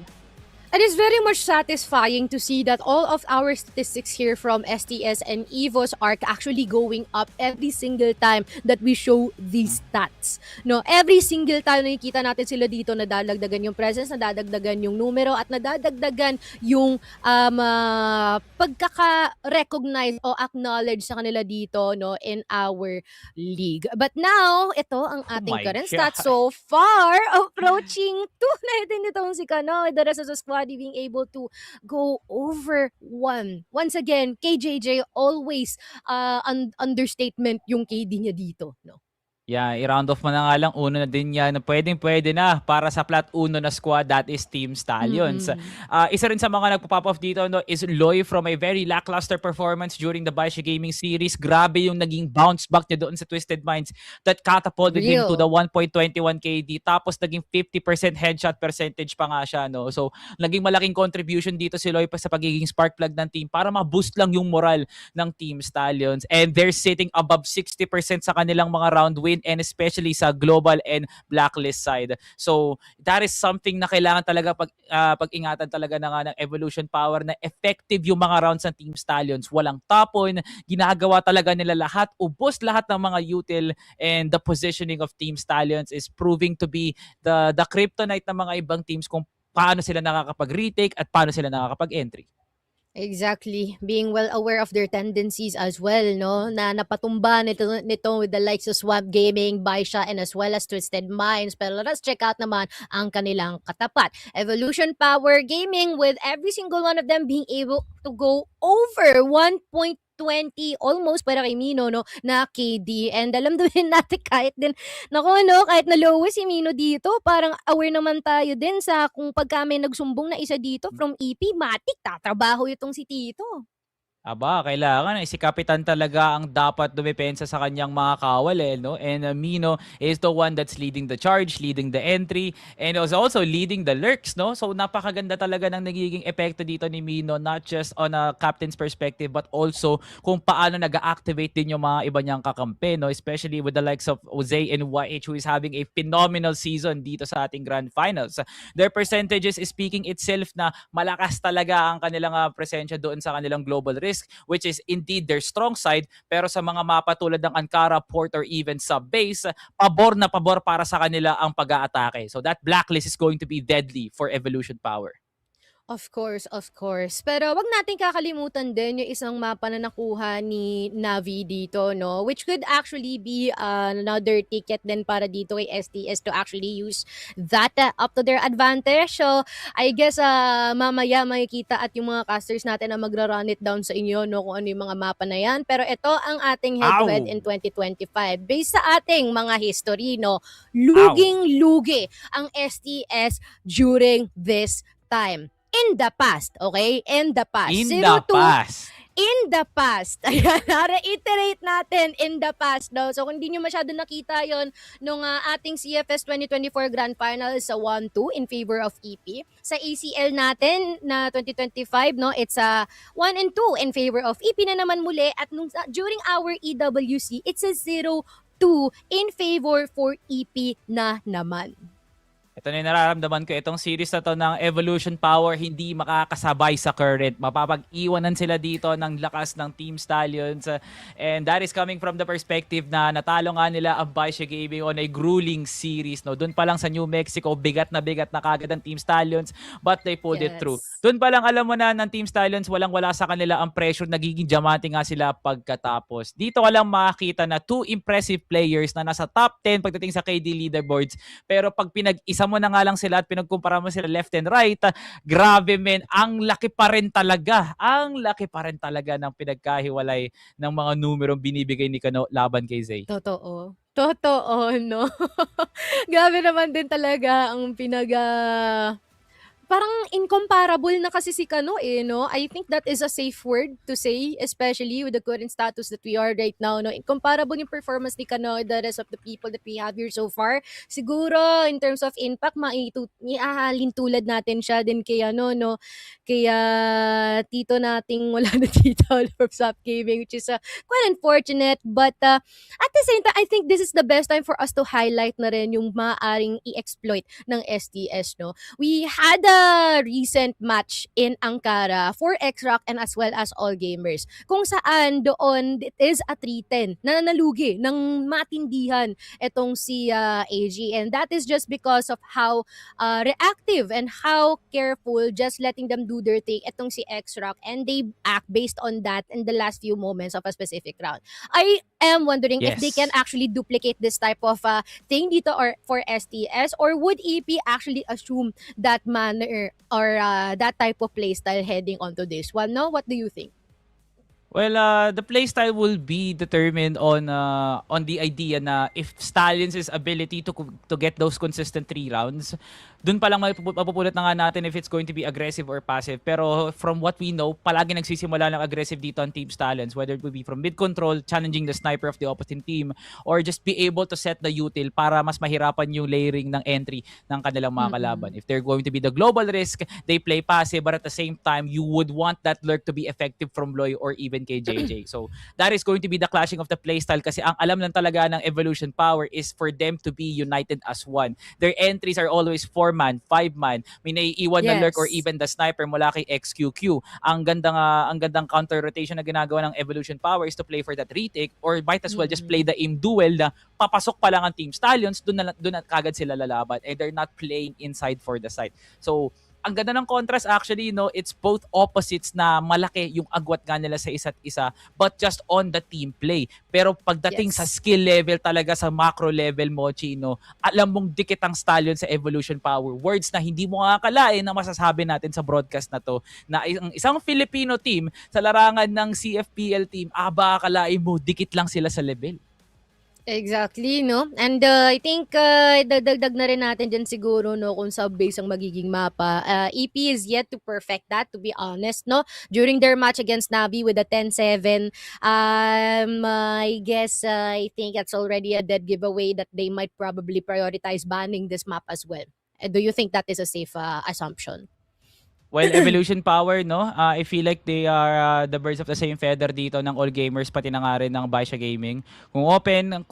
S1: It is very much satisfying to see that all of our statistics here from STS and EVOS ARc actually going up every single time that we show these stats. No, every single time nakikita natin sila dito, nadadagdagan yung presence, nadadagdagan yung numero, at nadadagdagan yung pagkaka-recognize o acknowledge sa kanila dito, no, in our league. But now, ito ang ating current stats so far, approaching 2 na itong si Kano, the rest of the squad being able to go over 1. Once again, KJJ always understatement yung KD niya dito, no?
S2: Yeah, i-round off mo na nga lang. Uno na din yan. Pwede na para sa plat uno na squad, that is Team Stallions. Isa rin sa mga nagpo-pop off dito, no, is Loy from a very lackluster performance during the BaiSha Gaming series. Grabe yung naging bounce back niya doon sa Twisted Minds that catapulted him to the 1.21 KD. Tapos naging 50% headshot percentage pa nga siya, no? So, naging malaking contribution dito si Loy pa sa pagiging spark plug ng team para ma-boost lang yung moral ng Team Stallions. And they're sitting above 60% sa kanilang mga round win, and especially sa global and blacklist side. So that is something na kailangan talaga pag-ingatan talaga ng Evolution Power, na effective yung mga rounds ng Team Stallions. Walang tapon, ginagawa talaga nila lahat, ubos lahat ng mga util, and the positioning of Team Stallions is proving to be the kryptonite ng mga ibang teams kung paano sila nakakapag-retake at paano sila nakakapag-entry.
S1: Exactly. Being well aware of their tendencies as well, no? Na napatumba nito with the likes of Swamp Gaming, BaiSha, and as well as Twisted Minds. Pero let's check out naman ang kanilang katapat. Evolution Power Gaming, with every single one of them being able to go over 1.2 20 almost para kay Mino, no, na KD. And alam din natin kahit din, nako, no, kahit na lowest si Mino dito, parang aware naman tayo din sa kung pagka may nagsumbong na isa dito from EP, matik, tatrabaho itong si Tito.
S2: Aba, kailangan si Kapitan talaga ang dapat dumepensa sa kanyang mga kawal, no? And Mino is the one that's leading the charge, leading the entry, and is also leading the lurks, no? So napakaganda talaga ng nagiging epekto dito ni Mino, not just on a captain's perspective but also kung paano nag-activate din yung mga iba niyang kakampi, no? Especially with the likes of Jose and YH, who is having a phenomenal season dito sa ating Grand Finals. Their percentages is speaking itself na malakas talaga ang kanilang presensya doon sa kanilang global risk, which is indeed their strong side, pero sa mga mapa tulad ng Ankara, Port, or even sub-base, pabor na pabor para sa kanila ang pag-aatake. So that blacklist is going to be deadly for Evolution Power.
S1: Of course, of course. Pero wag natin kakalimutan din yung isang mapa na nakuha ni Navi dito, no? Which could actually be another ticket din para dito kay STS to actually use that up to their advantage. So, I guess mamaya makikita at yung mga casters natin na magra-run it down sa inyo, no? Kung ano yung mga mapa na yan. Pero ito ang ating head-to-head in 2025. Based sa ating mga history, no? Luging-lugi ang STS during this time. In the past, okay? In the past.
S2: In the past.
S1: In the past. Ayan, reiterate natin, in the past, no? So, kung hindi nyo masyado nakita yon nung ating CFS 2024 Grand Final sa 1-2 in favor of EP. Sa ACL natin na 2025, no? It's 1-2 in favor of EP na naman muli. At during our EWC, it's a 0-2 in favor for EP na naman.
S2: Ito na yung nararamdaman ko. Itong series na to ng Evolution Power hindi makakasabay sa current. Mapapag-iwanan sila dito ng lakas ng Team Stallions. And that is coming from the perspective na natalo nga nila ang BaiSha Gaming on a grueling series. No? Doon pa lang sa New Mexico, bigat na kagad ang Team Stallions, but they pulled it through. Doon pa lang alam mo na ng Team Stallions, walang-wala sa kanila ang pressure. Nagiging diamante nga sila pagkatapos. Dito ka lang makakita na two impressive players na nasa top 10 pagdating sa KD leaderboards. Pero pag pinag-isa mo na nga lang sila at pinagkumpara mo sila left and right, grabe men, ang laki pa rin talaga ng pinagkahiwalay ng mga numerong binibigay ni Kano laban kay Zay.
S1: Totoo, no? Grabe naman din talaga ang parang incomparable na kasi si Kano no? I think that is a safe word to say, especially with the current status that we are right now, no? Incomparable yung performance ni Kano, the rest of the people that we have here so far. Siguro, in terms of impact, maihalin tulad natin siya din kay no? Kaya tito nating wala na dito from Stop Gaming, which is quite unfortunate. But at the same time, I think this is the best time for us to highlight na rin yung maaaring i-exploit ng STS, no? We had a recent match in Ankara for XROCK and as well as all gamers, kung saan doon it is a 3-10 na nalugi ng matindihan itong si AG, and that is just because of how reactive and how careful, just letting them do their thing itong si XROCK, and they act based on that in the last few moments of a specific round. I am wondering if they can actually duplicate this type of thing dito or for STS, or would EP actually assume that manner or that type of playstyle heading onto this one, no? What do you think?
S2: Well, the playstyle will be determined on the idea na if Stallions' ability to get those consistent 3 rounds, dun pa lang mapupulot na nga natin if it's going to be aggressive or passive. Pero from what we know, palagi nagsisimula ng aggressive dito ang Team Stallions, whether it will be from mid-control, challenging the sniper of the opposing team, or just be able to set the util para mas mahirapan yung layering ng entry ng kanilang mga kalaban. If they're going to be the global risk, they play passive, but at the same time, you would want that lurk to be effective from Loy or even kay JJ. So that is going to be the clashing of the playstyle, kasi ang alam lang talaga ng Evolution Power is for them to be united as one. Their entries are always 4-man, 5-man. May naiiwan na lurk or even the sniper mula kay XQQ. Ang gandang counter rotation na ginagawa ng Evolution Power is to play for that retake, or might as well just play the aim duel na papasok pa lang ang Team Stallions, doon na kagad sila lalaban, and they're not playing inside for the side. So ang ganda ng contrast actually, it's both opposites na malaki yung agwat nga nila sa isa't isa, but just on the team play. Pero pagdating sa skill level talaga, sa macro level mo, Chino, alam mong dikit ang Stallion sa Evolution Power. Words na hindi mo akalain na masasabi natin sa broadcast na to, na ang isang Filipino team sa larangan ng CFPL team, akalain mo, dikit lang sila sa level.
S1: Exactly, no? And I think dagdag na rin natin dyan siguro, no, kung sub-base ang magiging mapa. EP is yet to perfect that, to be honest, no? During their match against Navi with a 10-7, I guess, I think it's already a dead giveaway that they might probably prioritize banning this map as well. Do you think that is a safe assumption?
S2: Well, Evolution Power, no? I feel like they are the birds of the same feather dito ng all gamers, pati na nga rin ng BaiSha Gaming. Kung open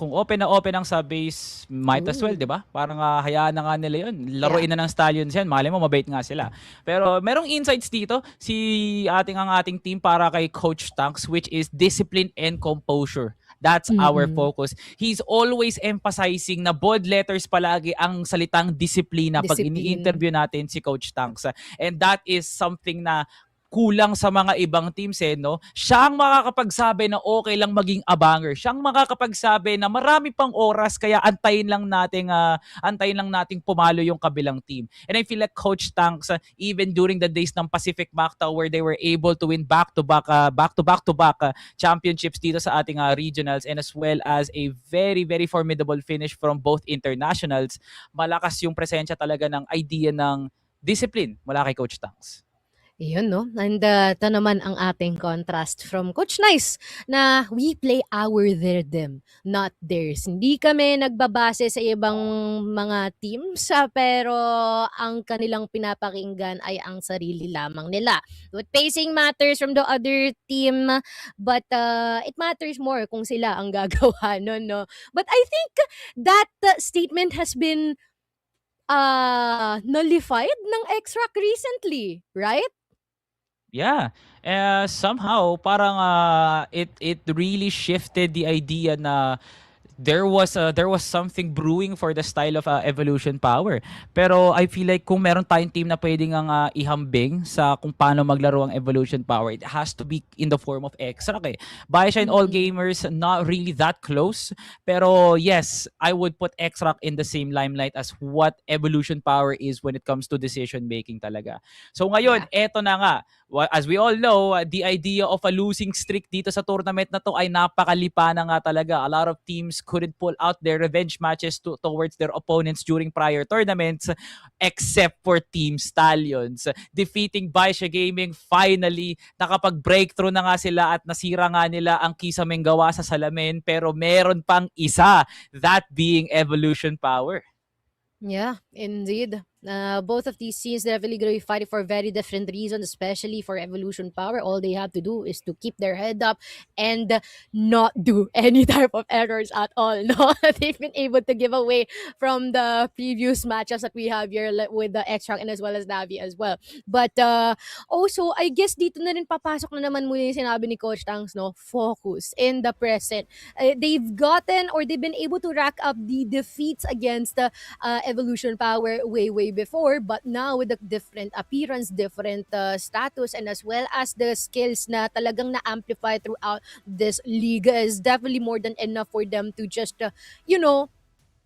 S2: ang sub-base, might as well, di ba? Parang hayaan na nga nila yun. Laruin na ng Stallions yan. Malay mo, mabait nga sila. Pero merong insights dito ang ating team para kay Coach Tanks, which is discipline and composure. That's our focus. He's always emphasizing na bold letters palagi ang salitang disiplina pag ini-interview natin si Coach Tanks. And that is something na kulang sa mga ibang teams, no? Siya ang makakapagsabi na okay lang maging abanger. Siya ang makakapagsabi na marami pang oras, kaya antayin lang nating pumalo yung kabilang team. And I feel like Coach Tanks, even during the days ng Pacific Macta where they were able to win back-to-back championships dito sa ating regionals, and as well as a very, very formidable finish from both internationals, malakas yung presensya talaga ng idea ng discipline mula kay Coach Tanks.
S1: Yun, no? And ito naman ang ating contrast from Coach Nice na we play our rhythm, not theirs. Hindi kami nagbabase sa ibang mga teams, pero ang kanilang pinapakinggan ay ang sarili lamang nila. But pacing matters from the other team, but it matters more kung sila ang gagawa, no? But I think that statement has been nullified ng XROCK recently, right?
S2: Yeah. Somehow parang it really shifted the idea na there was something brewing for the style of Evolution Power. Pero I feel like kung meron tayong team na pwedeng ihambing sa kung paano maglaro ang Evolution Power, it has to be in the form of XROCK. BaiSha and all gamers, not really that close. Pero yes, I would put XROCK in the same limelight as what Evolution Power is when it comes to decision making talaga. So ngayon, eto na nga. As we all know, the idea of a losing streak dito sa tournament na to ay napakalipa na nga talaga. A lot of teams couldn't pull out their revenge matches towards their opponents during prior tournaments, except for Team Stallions. Defeating BaiSha Gaming, finally, nakapag-breakthrough na nga sila at nasira nga nila ang kisameng gawa sa salamin, pero meron pang isa, that being Evolution Power.
S1: Yeah, indeed. Both of these scenes definitely going to be fighting for very different reasons, especially for Evolution Power. All they have to do is to keep their head up and not do any type of errors at all. No, they've been able to give away from the previous matches that we have here with the XROCK and as well as Navi as well. But also, I guess dito na rin papasok na naman muna yung sinabi ni Coach Tangs, no? Focus in the present. They've been able to rack up the defeats against Evolution Power way before, but now with the different appearance, different status, and as well as the skills na talagang na-amplify throughout this league is definitely more than enough for them to just,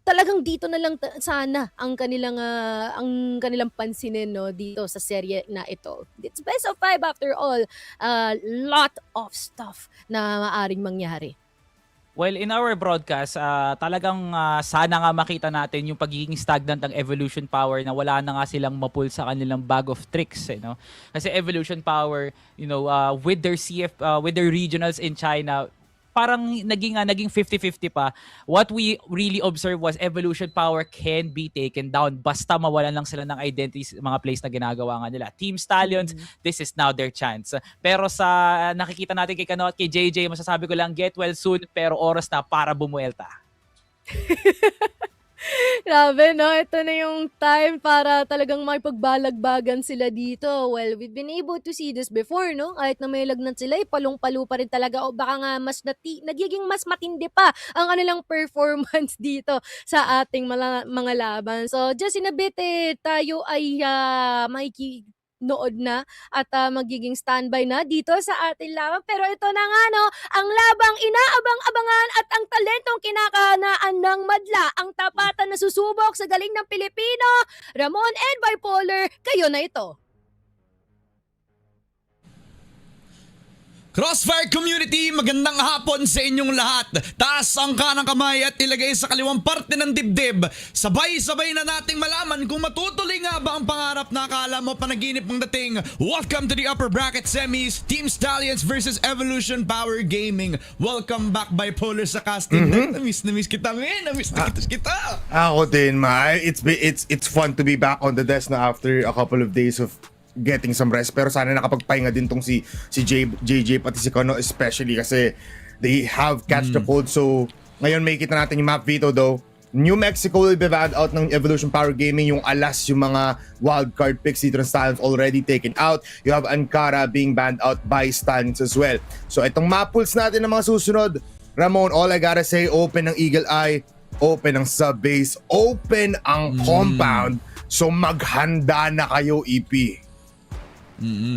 S1: talagang dito na lang sana ang kanilang pansinin, no, dito sa serye na ito. It's best of 5 after all. Lot of stuff na maaring mangyari.
S2: Well, in our broadcast, talagang sana nga makita natin yung pagiging stagnant ng Evolution Power na wala na nga silang mapul sa kanilang bag of tricks, no? Kasi Evolution Power, with their regionals in China, parang naging 50-50 pa. What we really observed was Evolution Power can be taken down basta mawalan lang sila ng identity sa mga plays na ginagawa nga nila. Team Stallions, this is now their chance. Pero sa nakikita natin kay Kano at kay JJ, masasabi ko lang, get well soon, pero oras na para bumuelta.
S1: Grabe 'no, ito na yung time para talagang makipagbalagbagan sila dito. Well, we've been able to see this before 'no, kahit na may lagnat sila, palong-palo pa rin talaga o baka nga mas nagiging mas matindi pa ang kanilang performance dito sa ating mga laban. So, just in a bit, tayo ay, makikinood na at, magiging standby na dito sa ating laban. Pero ito na nga 'no, ang labang inaabang-abangan at ang talentong kinakahanaan ng madla, ang tapatan na susubok sa galing ng Pilipino, Ramon and Bipolar, kayo na ito.
S5: Crossfire community, magandang hapon sa inyong lahat. Taas ang kanang kamay at ilagay sa kaliwang parte ng dibdib. Sabay-sabay na nating malaman kung matutuloy nga ba ang pangarap na akala mo panaginip ang dating. Welcome to the Upper Bracket Semis, Team Stallions versus Evolution Power Gaming. Welcome back Bipolar sa casting. Namiss kita, man. Namiss kita.
S6: Ako din, ma. It's fun to be back on the desk na after a couple of days of getting some rest. Pero sana nakapagpahinga din tong si JJ pati si Kono, especially kasi they have catch the cold. So ngayon may kita natin yung map veto though. New Mexico will be banned out ng Evolution Power Gaming. Yung alas, yung mga wildcard picks dito ng Stallions already taken out. You have Ankara being banned out by Stallions as well. So itong map pools natin ng mga susunod, Ramon, all I gotta say, open ng Eagle Eye, open ang sub-base, open ang compound. So maghanda na kayo, EP.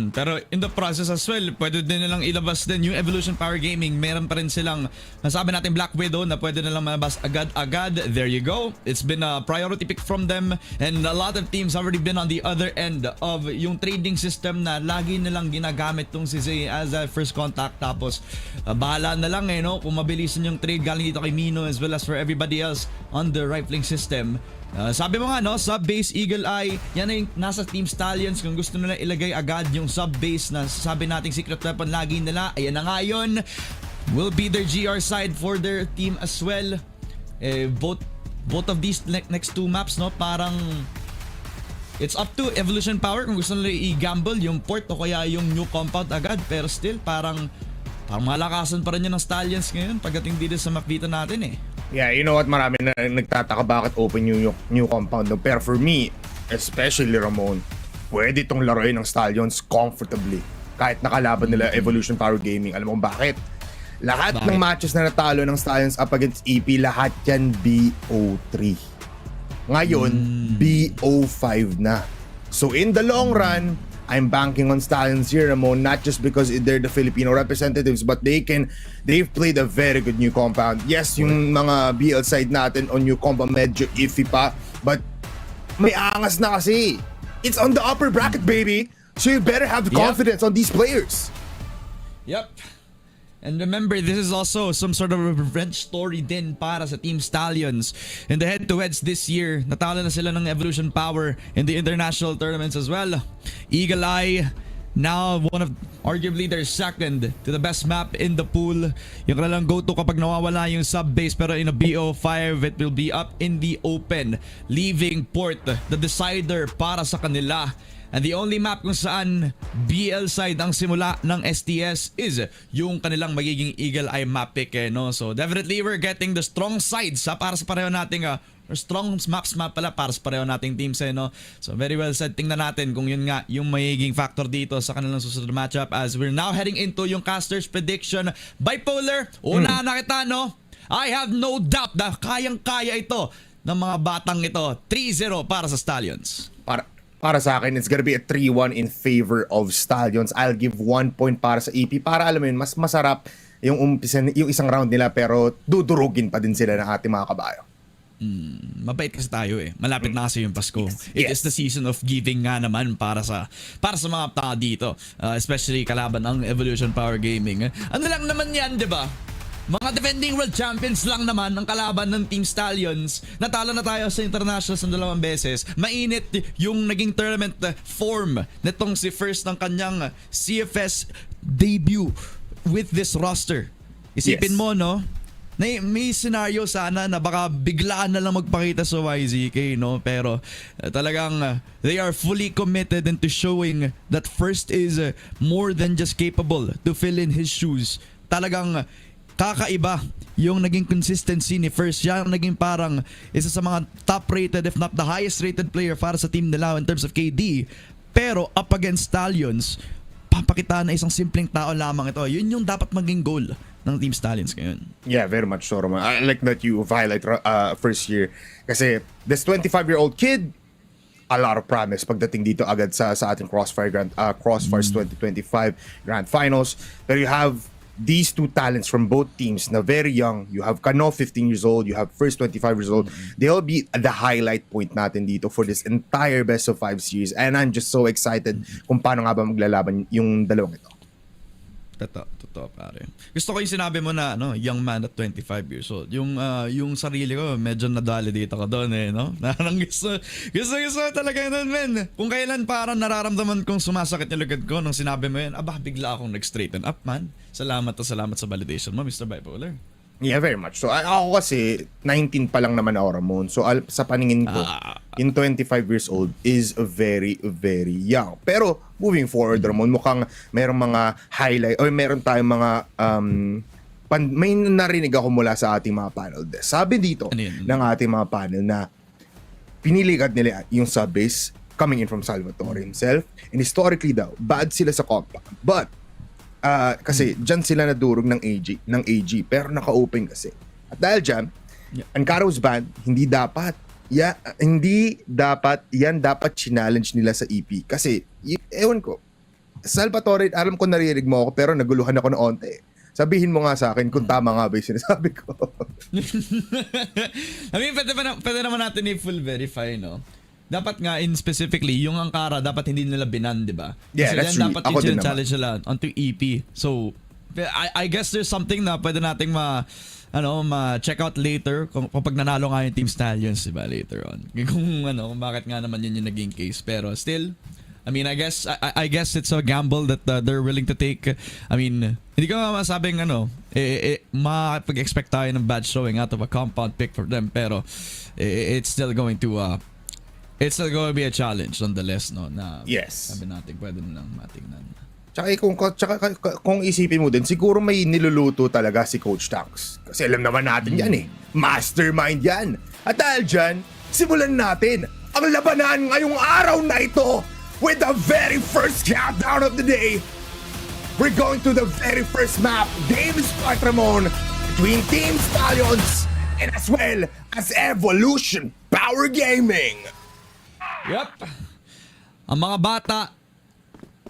S5: Pero in the process as well, pwede din nilang ilabas din yung Evolution Power Gaming. Meron pa rin silang, nasabi natin Black Widow na pwede nilang malabas agad-agad. There you go. It's been a priority pick from them and a lot of teams have already been on the other end of yung trading system na lagi nilang ginagamit tong si Zay as a first contact. Tapos bahala na lang no, kung mabilisan yung trade galing dito kay Mino as well as for everybody else on the rifling system. Sabi mo nga no, sub-base Eagle Eye, yan ay nasa Team Stallions. Kung gusto nila ilagay agad yung sub-base na sabi nating secret weapon lagi nila, ayan na nga yun. Will be their GR side for their team as well. Both of these next two maps no, parang it's up to Evolution Power kung gusto nila i-gamble yung port o kaya yung new compound agad. Pero still parang malakasan pa rin yun ng Stallions ngayon pagdating dito sa map dito natin eh.
S6: Yeah, you know what, marami na nagtataka bakit open yung new compound. No? Pero for me, especially Ramon, pwede itong laruin ng Stallions comfortably. Kahit nakalaban nila Evolution Power Gaming. Alam mo bakit? Lahat ng matches na natalo ng Stallions up against EP, lahat yan BO3. Ngayon, BO5 na. So in the long run, I'm banking on Stallions here, Ramon, not just because they're the Filipino representatives, but they've played a very good new compound. Yes, yung mga BL side natin on new compound medyo iffy pa, but may angas na kasi. It's on the upper bracket, baby. So you better have the confidence on these players.
S5: Yep. And remember, this is also some sort of a revenge story din para sa Team Stallions. In the head-to-heads this year, natalo na sila ng Evolution Power in the international tournaments as well. Eagle Eye, now one of arguably their second to the best map in the pool. Yung kanilang go-to kapag nawawala yung sub-base, pero in a BO5, it will be up in the open, leaving port the decider para sa kanila. And the only map kung saan BL side ang simula ng STS is yung kanilang magiging Eagle Eye map pick no? So definitely we're getting the strong sides para sa pareho nating or strong maps pala para sa pareho nating teams no? So very well said. Tingnan natin kung yun nga yung magiging factor dito sa kanilang susunod matchup as we're now heading into yung caster's prediction. Bipolar, una na kita no? I have no doubt na kayang-kaya ito ng mga batang ito. 3-0 para sa Stallions.
S6: Para sa akin, it's gonna be a 3-1 in favor of Stallions. I'll give 1 point para sa EP. Para alam mo yun, mas masarap yung isang round nila pero dudurugin pa din sila ng ating mga kabayo.
S5: Mabait kasi tayo eh. Malapit na kasi yung Pasko. It is the season of giving nga naman para sa mga tao dito. Especially kalaban ng Evolution Power Gaming. Ano lang naman yan, di ba? Mga defending world champions lang naman ang kalaban ng Team Stallions. Natalo na tayo sa internationals ng 2 beses. Mainit yung naging tournament form nitong si First ng kanyang CFS debut with this roster. Isipin mo no, may scenario sana na baka biglaan na lang magpakita sa YZK no, pero talagang they are fully committed into showing that First is more than just capable to fill in his shoes. Talagang kakaiba yung naging consistency ni First. Siya naging parang isa sa mga top rated if not the highest rated player para sa team nila in terms of KD. Pero up against Stallions, papakita na isang simpleng tao lamang ito. Yun yung dapat maging goal ng Team Stallions ngayon.
S6: Yeah, very much so, Roman. I like that you highlight First year. Kasi this 25-year-old kid, a lot of promise pagdating dito agad sa ating Crossfire's 2025 Grand Finals. Pero you have these two talents from both teams na very young. You have Kano, 15 years old. You have First, 25 years old. They'll be the highlight point natin dito for this entire best of 5 series. And I'm just so excited kung paano nga ba maglalaban yung dalawang ito.
S5: Totoo pare. Gusto ko yung sinabi mo na young man at 25 years old. Yung sarili ko medyo na-validate ako doon no. Parang gusto talaga yun, man. Kung kailan parang nararamdaman kong sumasakit yung likod ko nung sinabi mo yun, bigla akong nag-straighten up, man. Salamat sa validation mo, Mr. Bipolar.
S6: Yeah, very much. So ako kasi 19 pa lang naman ako, Ramon. So sa paningin ko, yung 25 years old is very, very young. Pero moving forward, Ramon, mukhang merong mga highlight or meron tayong mga may narinig ako mula sa ating mga panel. Sabi dito ng ating mga panel na pinilikat nila yung sub-base coming in from Salvatore himself. And historically daw, bad sila sa compound. But kasi dyan sila nadurog ng AG pero naka-open kasi. At dahil dyan, Ancaro's ban, hindi dapat yan dapat challenge nila sa EP. Kasi, ewan ko, Salvatore, alam ko naririnig mo ako pero naguluhan ako na onte. Sabihin mo nga sa akin kung tama nga ba yung sinasabi ko.
S5: I mean, pwede naman natin i-full verify, no? Dapat nga specifically yung Ankara dapat hindi nila binan, di ba?
S6: Yeah,
S5: kasi
S6: that's true.
S5: dapat
S6: Ako din naman.
S5: challenge nila onto EP. So I guess there's something na pwede nating ma-check out later kapag nanalo nga yung Team Stallions, di ba, later on. Kung bakit nga naman yun yung naging case. Pero still, I mean, I guess it's a gamble that they're willing to take. I mean, hindi ko masabing makapag-expect tayo ng bad showing out of a compound pick for them, pero it's still going to be a challenge nonetheless, no? Na
S6: Yes.
S5: sabi natin, pwede na lang matingnan.
S6: Tsaka kung isipin mo din, siguro may niluluto talaga si Coach Tanks. Kasi alam naman natin yan eh. Mastermind yan. At dahil dyan, simulan natin ang labanan ngayong araw na ito with the very first countdown of the day. We're going to the very first map, Davis Patramon, between Team Stallions and as well as Evolution Power Gaming.
S5: Yep. Ang mga bata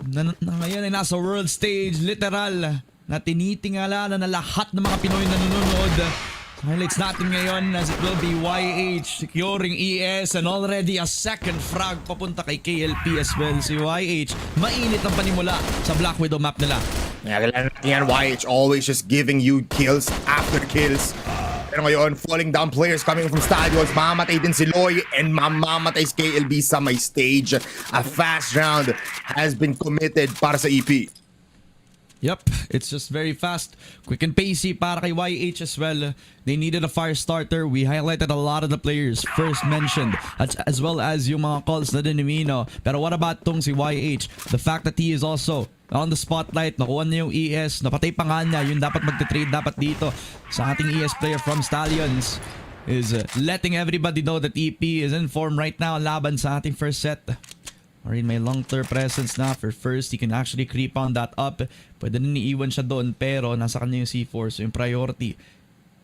S5: na ngayon ay nasa world stage, literal, na tinitingala na lahat ng mga Pinoy na nanonood. Highlights natin ngayon as it will be YH securing ES and already a second frag papunta kay KLP as well. Si YH, mainit ang panimula sa Black Widow map nila.
S6: Yan, YH always just giving you kills after kills. Pero ngayon, falling down players coming from Stallions. Mamamatay din si Loy and mamamatay si KLB sa may stage. A fast round has been committed para sa EP.
S5: Yep, it's just very fast. Quick and pacey para kay YH as well. They needed a fire starter. We highlighted a lot of the players first mentioned as well as yung mga calls na din ni Mino. Pero what about tong si YH? The fact that he is also on the spotlight, nakuha niya yung ES, napatay pa nga niya, yung dapat magte-trade dapat dito sa ating ES player from Stallions is letting everybody know that EP is in form right now laban sa ating first set. Marin may long-term presence na for first. He can actually creep on that up. Pwede na iiwan siya doon pero nasa kanya yung C4. So yung priority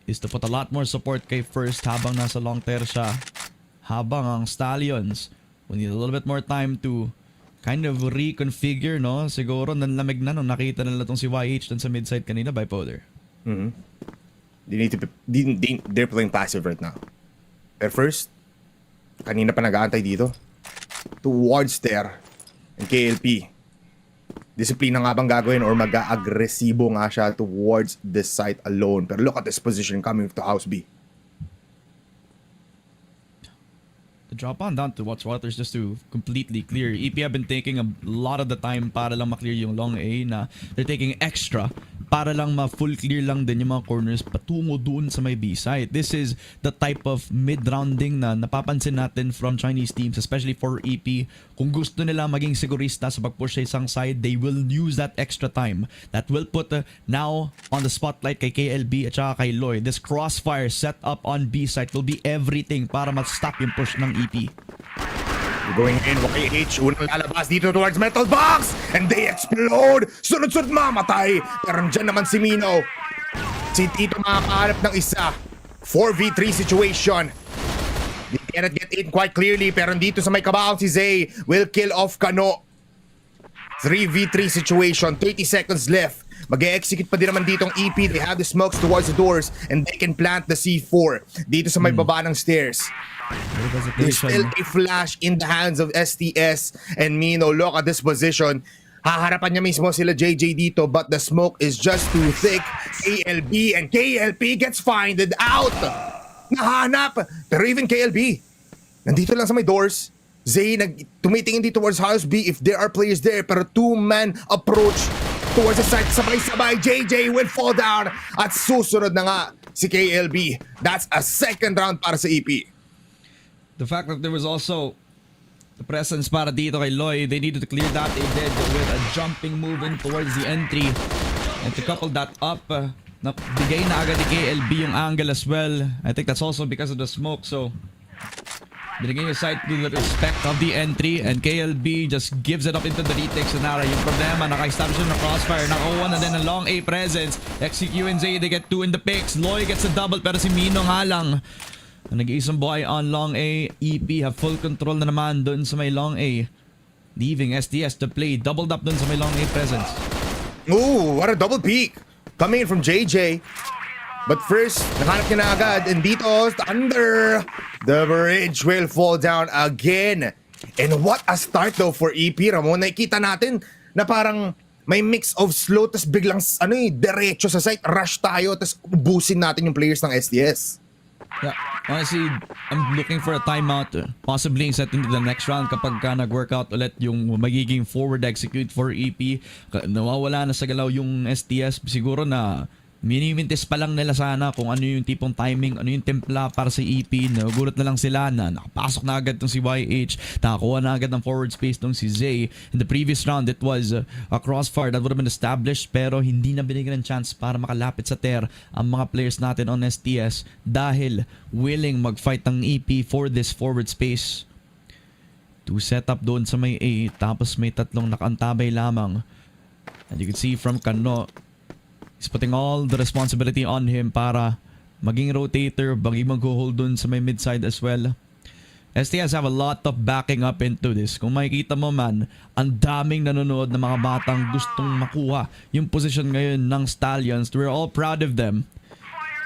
S5: is to put a lot more support kay first habang nasa long-term siya. Habang ang Stallions will need a little bit more time to kind of reconfigure, no? Siguro nanlamig na nung nakita nila tong si YH dun sa midside kanina, Bipolar.
S6: Mm-hmm. They're playing passive right now. At first, kanina pa nag-aantay dito. Towards there, and KLP. Disiplina nga bang gagawin or mag-agresibo nga siya towards this site alone. Pero look at this position coming to House B.
S5: The drop on down to Watchwaters just to completely clear. EP have been taking a lot of the time para lang maklear yung long A na they're taking extra para lang ma-full clear lang din yung mga corners patungo doon sa may B side. This is the type of mid-rounding na napapansin natin from Chinese teams, especially for EP. Kung gusto nila maging sigurista sa pag-push sa isang side, they will use that extra time. That will put now on the spotlight kay KLB at saka kay Lloyd. This crossfire set up on B side will be everything para ma-stop yung push ng EP.
S6: Going in, YH, unang lalabas dito towards metal box, and they explode! Sunod-sunod mamatay! Pero dyan naman si Mino. Si Tito makakahanap ng isa. 4v3 situation. They cannot get in quite clearly, pero dito sa may kabaong si Zay will kill off Kano. 3v3 situation, 30 seconds left. Mag-e-execute pa din naman ditong EP. They have the smokes towards the doors, and they can plant the C4 dito sa may baba ng stairs. There's still a flash in the hands of STS and Mino. Look at this position. Haharapan niya mismo sila JJ dito, but the smoke is just too thick. KLB, and KLB gets finded out. Nahanap. Pero even KLB, nandito lang sa may doors. Zay tumitingin dito towards House B if there are players there, pero two-man approach towards the side. Sabay-sabay, JJ will fall down. At susunod na nga si KLB. That's a second round para sa EP.
S5: The fact that there was also the presence para dito kay Lloyd, they needed to clear that. They did with a jumping move in towards the entry. And to couple that up, nabigay na agad ni KLB yung angle as well. I think that's also because of the smoke. So, binigay yung sight to the respect of the entry, and KLB just gives it up into the retake scenario. Yung problema, naka-establish yung crossfire, naka-1 and then a long A presence. XQ and Zay, they get 2 in the picks. Lloyd gets a double, pero si Mino nga lang. Nag-iisang buhay on long A. EP have full control na naman dun sa may long A, leaving STS to play doubled up dun sa may long A presence.
S6: Ooh, what a double peek coming in from JJ. But first, nakahanap niya na agad, and dito, under the bridge will fall down again. And what a start though for EP, Ramon. Nakikita natin na parang may mix of slow, tas biglang diretso sa site, rush tayo, tas ubusin natin yung players ng STS.
S5: Yeah, honestly, I'm looking for a timeout, possibly set into the next round kapag nag-workout ulit yung magiging forward execute for EP. Nawawala na sa galaw yung STS, siguro na minimintis pa lang nila sana kung ano yung tipong timing, ano yung templa para sa EP. Nagulat na lang sila na nakapasok na agad tong si YH, nakakuha na agad ng forward space tong si Zay. In the previous round, it was a crossfire that would have been established, pero hindi na binigyan ng chance para makalapit sa ter ang mga players natin on STS dahil willing mag-fight ng EP for this forward space. To set up doon sa may A, tapos may tatlong nakaantabay lamang. And you can see from Kano, he's putting all the responsibility on him para maging rotator, maging mag-hold dun sa may mid-side as well. STS have a lot of backing up into this. Kung makikita mo man, ang daming nanonood na mga batang gustong makuha yung position ngayon ng Stallions. We're all proud of them.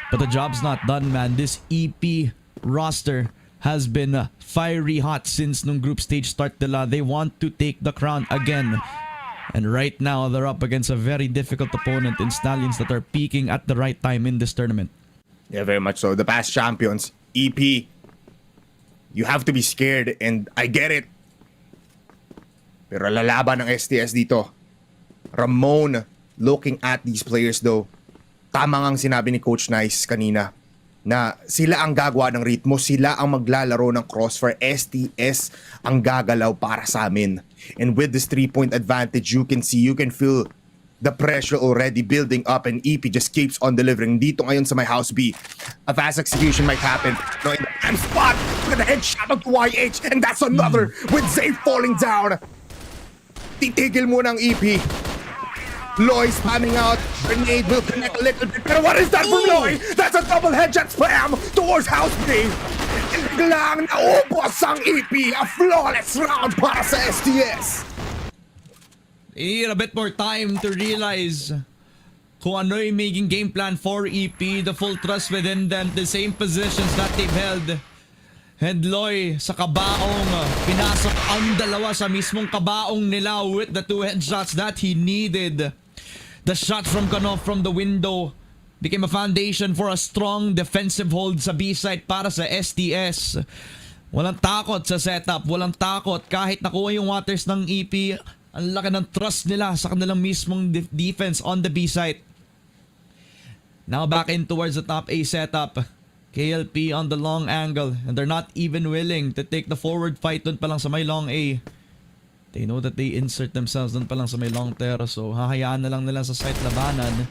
S5: But the job's not done, man. This EP roster has been fiery hot since nung group stage start nila. They want to take the crown again. And right now, they're up against a very difficult opponent in Stallions that are peaking at the right time in this tournament.
S6: Yeah, very much so. The past champions, EP, you have to be scared, and I get it. Pero lalaban ng STS dito. Ramon, looking at these players though, tama ngang sinabi ni Coach Nice kanina na sila ang gagawa ng ritmo, sila ang maglalaro ng crossfire, STS ang gagalaw para sa amin. And with this 3-point advantage, you can feel the pressure already building up, and EP just keeps on delivering. Dito ngayon sa my house B, a fast execution might happen. No, in the prime spot, look at the headshot of YH, and that's another with Zay falling down. Titigil muna ang EP. Loy spamming out. Grenade will connect a little bit. Pero what is that from Loy? That's a double headshot spam towards House B. And biglang naubos ang EP. A flawless round para sa STS.
S5: They need a bit more time to realize kung ano yung making game plan for EP. The full trust within them. The same positions that they've held. And Loy sa kabaong, pinasok ang dalawa sa mismong kabaong nila with the 2 headshots that he needed. The shot from Kano from the window became a foundation for a strong defensive hold sa B-side para sa STS. Walang takot sa setup, walang takot kahit nakuha yung waters ng EP. Ang laki ng trust nila sa kanilang mismong defense on the B-side. Now back in towards the top A setup. KLP on the long angle, and they're not even willing to take the forward fight dun pa lang sa may long A. They know that they insert themselves dun pa lang sa may long terra, so hahayaan na lang nila sa site labanan.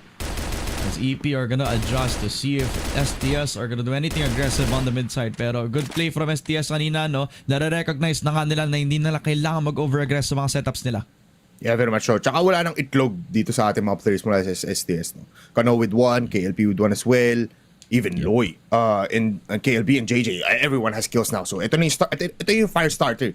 S5: As EP are gonna adjust to see if STS are gonna do anything aggressive on the mid side. Pero good play from STS kanina, no? Nare-recognize na nga nila na hindi nila kailangan mag-over-aggress sa mga setups nila.
S6: Yeah, very much so. Tsaka wala nang itlog dito sa ating mga players mula sa STS. No? Kano with one, KLP with one as well. Even Loy, and KLB and JJ, everyone has kills now. So ito na yung, ito yung fire starter.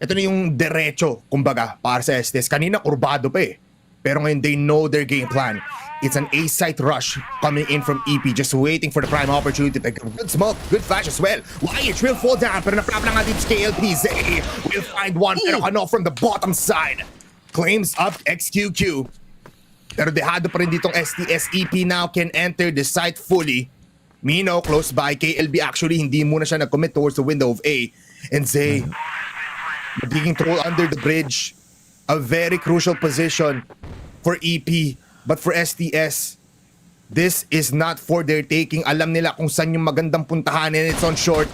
S6: Ito na yung derecho, kumbaga, para sa STS. Kanina, kurbado pa eh. Pero ngayon, they know their game plan. It's an A-site rush coming in from EP, just waiting for the prime opportunity. Good smoke, good flash as well. YH will fall down, pero na-flap lang natin sa KLP. Zay will find one, pero ano from the bottom side. Claims up XQQ. Pero dehado pa rin ditong STS. EP now can enter the site fully. Mino close by. KLB actually hindi muna siya nag-commit towards the window of A. And Zay magiging thrown under the bridge. A very crucial position for EP. But for STS, this is not for their taking. Alam nila kung saan yung magandang puntahan, and it's on short.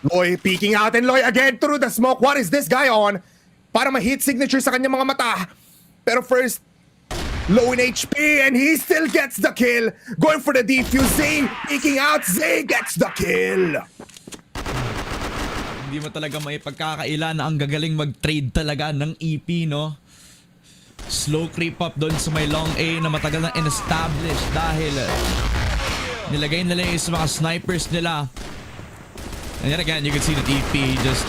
S6: Loy peeking out, and Loy again through the smoke. What is this guy on? Para ma-hit signature sa kanyang mga mata. Pero first, low in HP, and he still gets the kill. Going for the defuse. Zay peeking out. Zay gets the kill.
S5: Hindi mo talaga may pagkakaila na ang gagaling mag-trade talaga ng EP, no? Slow creep up doon sa may long A na matagal na in-establish dahil nilagay nila yung mga snipers nila. And yet again, you can see that EP just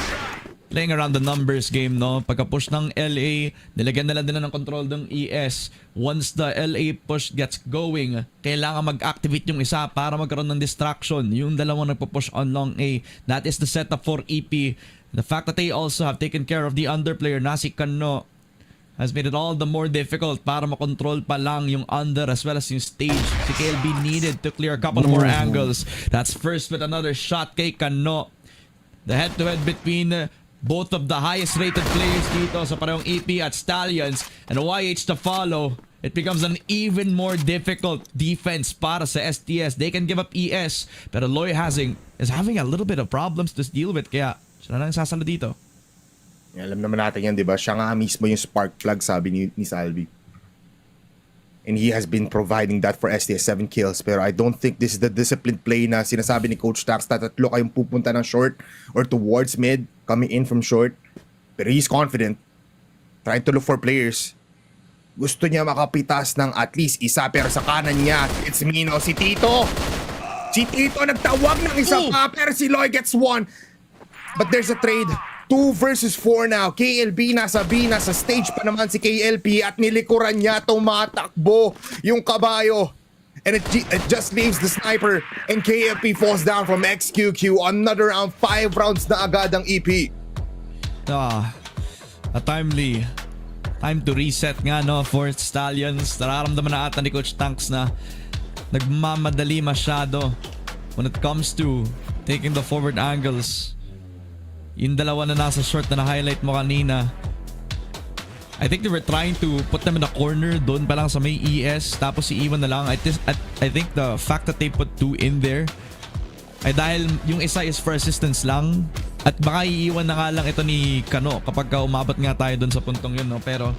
S5: playing around the numbers game, no? Pagka-push ng LA, nilagyan nila din ng control ng ES. Once the LA push gets going, kailangan mag-activate yung isa para magkaroon ng distraction. Yung dalawang nagpo-push on long A. That is the setup for EP. The fact that they also have taken care of the underplayer na si Kano has made it all the more difficult para makontrol pa lang yung under as well as yung stage. Si KLB needed to clear a couple more angles. That's first with another shot kay Kano. The head-to-head between both of the highest rated players dito sa parehong EP at Stallions, and YH to follow. It becomes an even more difficult defense para sa STS. They can give up ES, pero Loy is having a little bit of problems to deal with, kaya siya na lang sasalo dito.
S6: Alam naman natin yan, di ba? Siya nga mismo yung spark plug, sabi ni Salvi. And he has been providing that for STS, 7 kills. Pero I don't think this is the disciplined play na sinasabi ni Coach Tax na tatlo kayong pupunta ng short or towards mid, coming in from short. Pero he's confident, trying to look for players. Gusto niya makapitas ng at least isa, pero sa kanan niya, it's Mino, si Tito. Si Tito nagtawag ng isa pa, pero si Loy gets one. But there's a trade. 2 versus 4 now. KLB nasa B, nasa stage pa naman si KLP at nilikuran niya tumatakbo yung kabayo. And it just leaves the sniper, and KLP falls down from XQQ. Another round, 5 rounds na agad ang EP.
S5: A timely time to reset nga, no, for Stallions. Nararamdaman na ata ni Coach Tanks na nagmamadali masyado when it comes to taking the forward angles. Yung dalawa na nasa short na na-highlight mo kanina, I think they were trying to put them in the corner doon pa lang sa may ES, tapos si Iwan na lang. I think the fact that they put 2 in there ay dahil yung isa is for assistance lang, at baka iiwan na nga lang ito ni Kano kapag umabot nga tayo doon sa puntong yun, no? Pero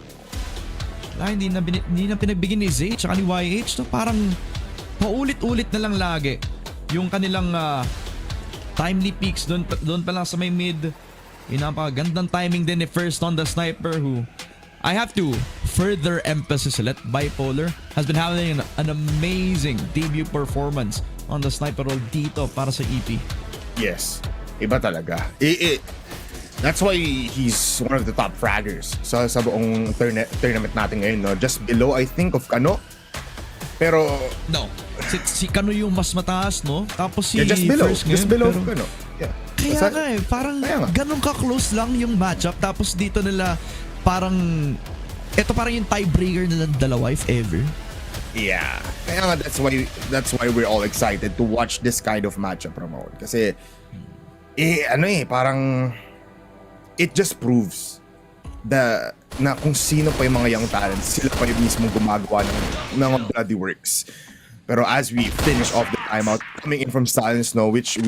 S5: hindi na pinagbigyan ni Zay tsaka ni YH, no? Parang paulit-ulit na lang lagi yung kanilang timely peaks doon pa lang sa may mid. Napakagandang timing din ni First on the sniper, who I have to further emphasize let Bipolar has been having an amazing debut performance on the sniper role dito para sa EP.
S6: Yes, iba talaga. That's why he's one of the top fraggers sa buong tournament natin ngayon, no? Just below, I think, of Kano. Pero
S5: no, si Kano yung mas mataas, no? Tapos si
S6: just below,
S5: First
S6: just below of Kano. Yeah.
S5: Kaya nga eh, parang ganun ka-close lang yung matchup. Tapos dito nila parang ito parang yung tiebreaker nila dalawa, if ever.
S6: Yeah. Kaya nga, that's why we're all excited to watch this kind of matchup, Ramon. Kasi parang it just proves na kung sino pa yung mga young talents, sila pa yung mismo gumagawa ng bloody works. Pero as we finish off the timeout, coming in from Stallions, no, which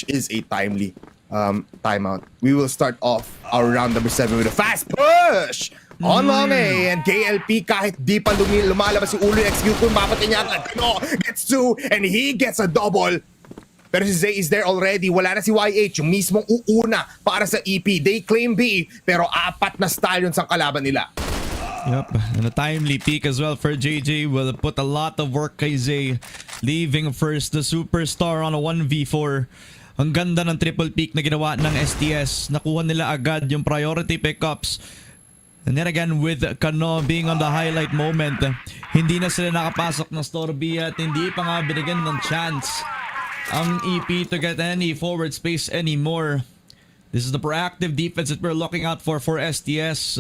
S6: is a timely timeout, we will start off our round number 7 with a fast push on long A, and KLP kahit di pa lumalabas si Ulo execute kung mapatay niya agad. No, gets 2 and he gets a double. Pero si Zay is there already. Wala na si YH, yung mismong uuna para sa EP. They claim B, pero 4 na Stallions ang kalaban nila.
S5: Yep, and a timely peak as well for JJ will put a lot of work kay Zay, leaving first the superstar on a 1v4. Ang ganda ng triple peak na ginawa ng STS. Nakuha nila agad yung priority pickups. And then again with Kano being on the highlight moment, hindi na sila nakapasok ng Storby at hindi pa nga binigyan ng chance ang EP to get any forward space anymore. This is the proactive defense that we're looking out for STS.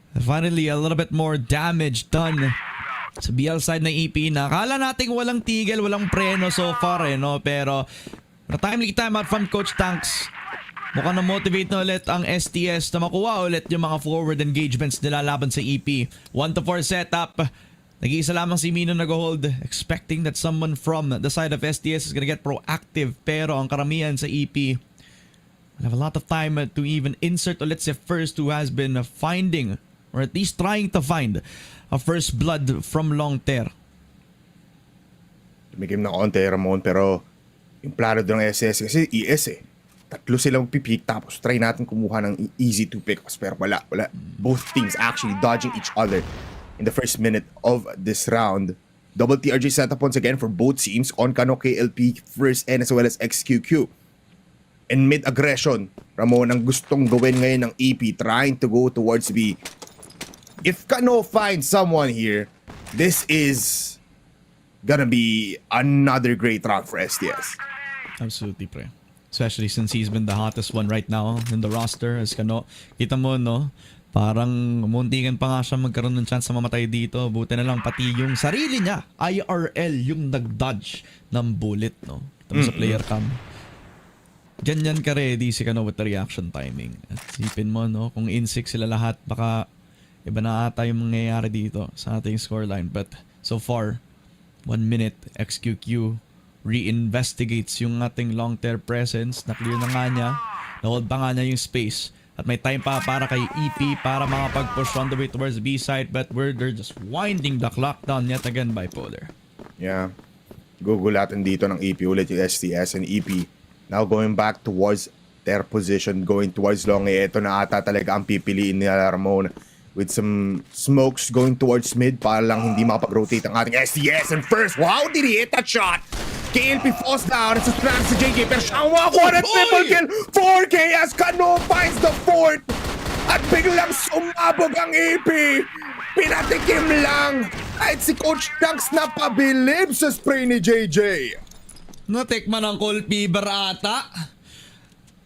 S5: Finally, a little bit more damage done sa BL side ng EP na akala nating walang tigil, walang preno so far no? Pero timely timeout from Coach Tanks. Mukhang na-motivate na ulit ang STS na makuha ulit yung mga forward engagements nila laban sa EP. 1-4 setup. Nag-iisa lamang si Mino nag-hold, expecting that someone from the side of STS is gonna get proactive. Pero ang karamihan sa EP will have a lot of time to even insert ulit si First, who has been finding, or at least trying to find, a first blood from long ter.
S6: Tumigim na konti Ramon, pero yung plano doon ng SS kasi ES tatlo silang pipik tapos try natin kumuha ng easy 2 picks pero wala. Both teams actually dodging each other in the first minute of this round. Double TRG setup once again for both teams on Kano KLP first and as well as XQQ. And mid-aggression, Ramon, ang gustong gawin ngayon ng EP, trying to go towards B. If Kano finds someone here, this is gonna be another great round for STS.
S5: Absolutely, pre. Especially since he's been the hottest one right now in the roster as Kano. Kita mo, no? Parang muntikan pa nga siya magkaroon ng chance na mamatay dito. Buti na lang pati yung sarili niya, IRL, yung nag-dodge ng bullet, no? Kita mo sa player cam. Ganyan ka ready si Kano with the reaction timing. At sipin mo, no? Kung in-6 sila lahat, baka iba na ata yung mangyayari dito sa ating scoreline. But so far, 1 minute, XQQ reinvestigates yung ating long-term presence. Na-clear na nga niya. Na-hold pa nga niya yung space. At may time pa para kay EP para makapag-push on the way towards the B side. But they're just winding the clock down yet again, Bipolar.
S6: Yeah. Gugulatin dito ng EP ulit yung STS and EP. Now going back towards their position, going towards long A. Ito na ata talaga ang pipiliin nila Ramon. With some smokes going towards mid para lang hindi makapag-rotate ang ating STS. And first, wow, did he hit that shot? KLP falls down. It's a trap si JJ. Pero siya ang makakuha ng triple kill. 4K as Kano finds the 4th. At biglang sumabog ang EP. Pinatikim lang. Kahit si Coach Tanks napabilib sa spray ni JJ.
S5: Natikman ang cold fever ata.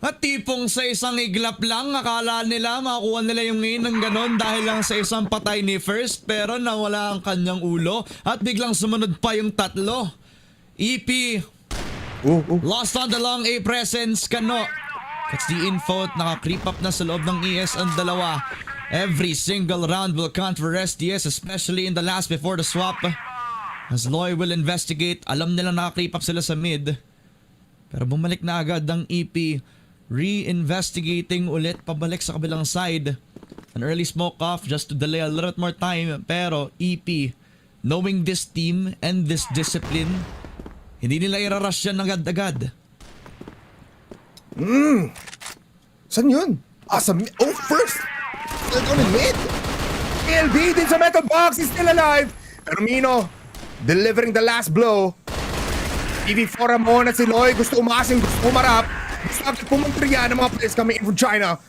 S5: At tipong sa isang iglap lang, akala nila makuha nila yung ngayon ng ganon dahil lang sa isang patay ni First, pero nawala ang kanyang ulo at biglang sumunod pa yung tatlo. EP lost on the long A presence. Kano gets the info at naka-creep up na sa loob ng ES ang dalawa. Every single round will count for STS, especially in the last before the swap. As Loy will investigate, alam nilang naka-creep up sila sa mid. Pero bumalik na agad ang EP, re-investigating ulit pabalik sa kabilang side. An early smoke off just to delay a little bit more time. Pero EP, knowing this team and this discipline, hindi nila irarush yan agad-agad.
S6: Saan yun? First! Still on the mid! LB din sa metal box, he's still alive! Pero Mino, delivering the last blow. EV4 Ramon at si Loy, gusto umasin, gusto umarap. Gusto agad pumuntriya ng mga players coming in from China.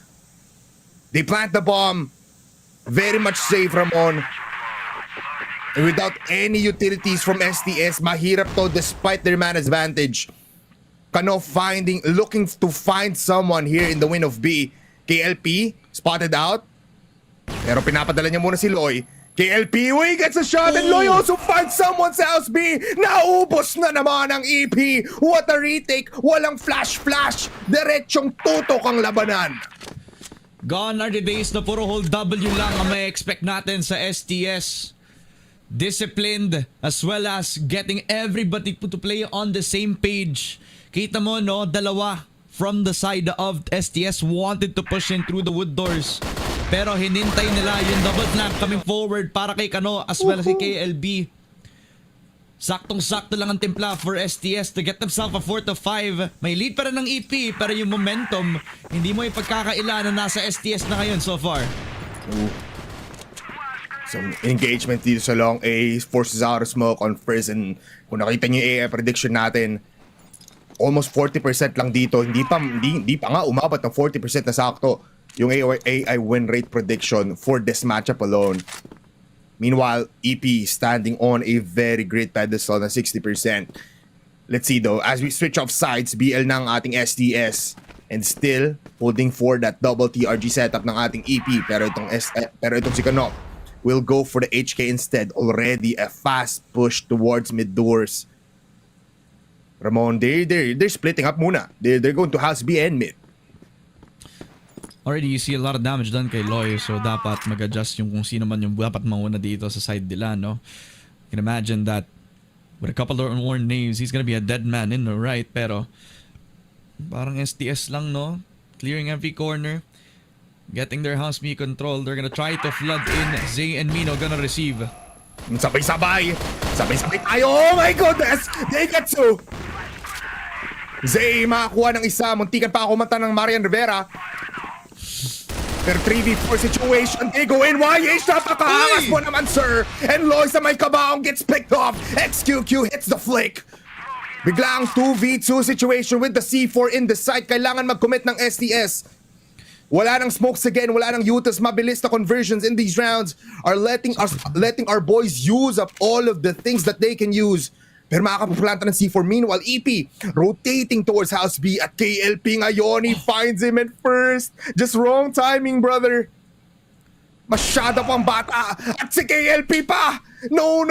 S6: They plant the bomb. Very much safe, Ramon. And without any utilities from STS, mahirap to despite their man advantage. Kano looking to find someone here in the win of B. KLP, spotted out. Pero pinapadala niya muna si Loy. KLP, gets a shot and Loy also finds someone sa house B. Naubos na naman ang EP. What a retake. Walang flash. Diretsong tutok ang labanan.
S5: Gone are the days na puro hold W lang ang may expect natin sa STS. disciplined, as well as getting everybody to play on the same page. Kita mo, no, dalawa from the side of STS wanted to push in through the wood doors. Pero hinintay nila yung double flank coming forward para kay Kano as well as kay KLB. Saktong-sakto lang ang timpla for STS to get themselves a 4-5. May lead pa rin ng EP, pero yung momentum, hindi mo ipagkakaila na nasa STS na ngayon so far.
S6: Some engagement dito sa long A, forces out of smoke on first, and kung nakita niyo yung AI prediction natin, almost 40% lang dito. Hindi pa nga umabot ng 40% na sakto yung AI win rate prediction for this matchup alone. Meanwhile, EP standing on a very great pedestal na 60%. Let's see though, as we switch off sides, BL ng ating STS and still holding for that double TRG setup ng ating EP, pero itong si Kano will go for the HK instead. Already a fast push towards mid doors. Ramon, they're splitting up muna. They're going to house B and mid.
S5: Already you see a lot of damage done kay Loy, so dapat mag-adjust yung kung sino man yung dapat mauna dito sa side nila, no? You can imagine that with a couple of more names, he's gonna be a dead man in the right, pero parang STS lang, no? Clearing every corner, getting their house B control. They're gonna try to flood in. Zay and Mino gonna receive.
S6: Sabay-sabay tayo. Oh my goodness! They get to! Zay makakuha ng isa. Muntikan pa ako mata ng Marian Rivera. Pero 3v4 situation, they go in. YH, napakaangas mo naman, sir. And Loy sa may kabaong gets picked off. XQQ hits the flick. Biglang 2v2 situation with the C4 in the site. Kailangan mag-commit ng STS. Wala nang smokes again, wala nang utas. Mabilis na conversions in these rounds are letting our boys use up all of the things that they can use. Pero makakaplanta ng C4. Meanwhile, EP rotating towards House B at KLP ngayon. He finds him at first. Just wrong timing, brother. Masyado pang bata. At si KLP pa. No.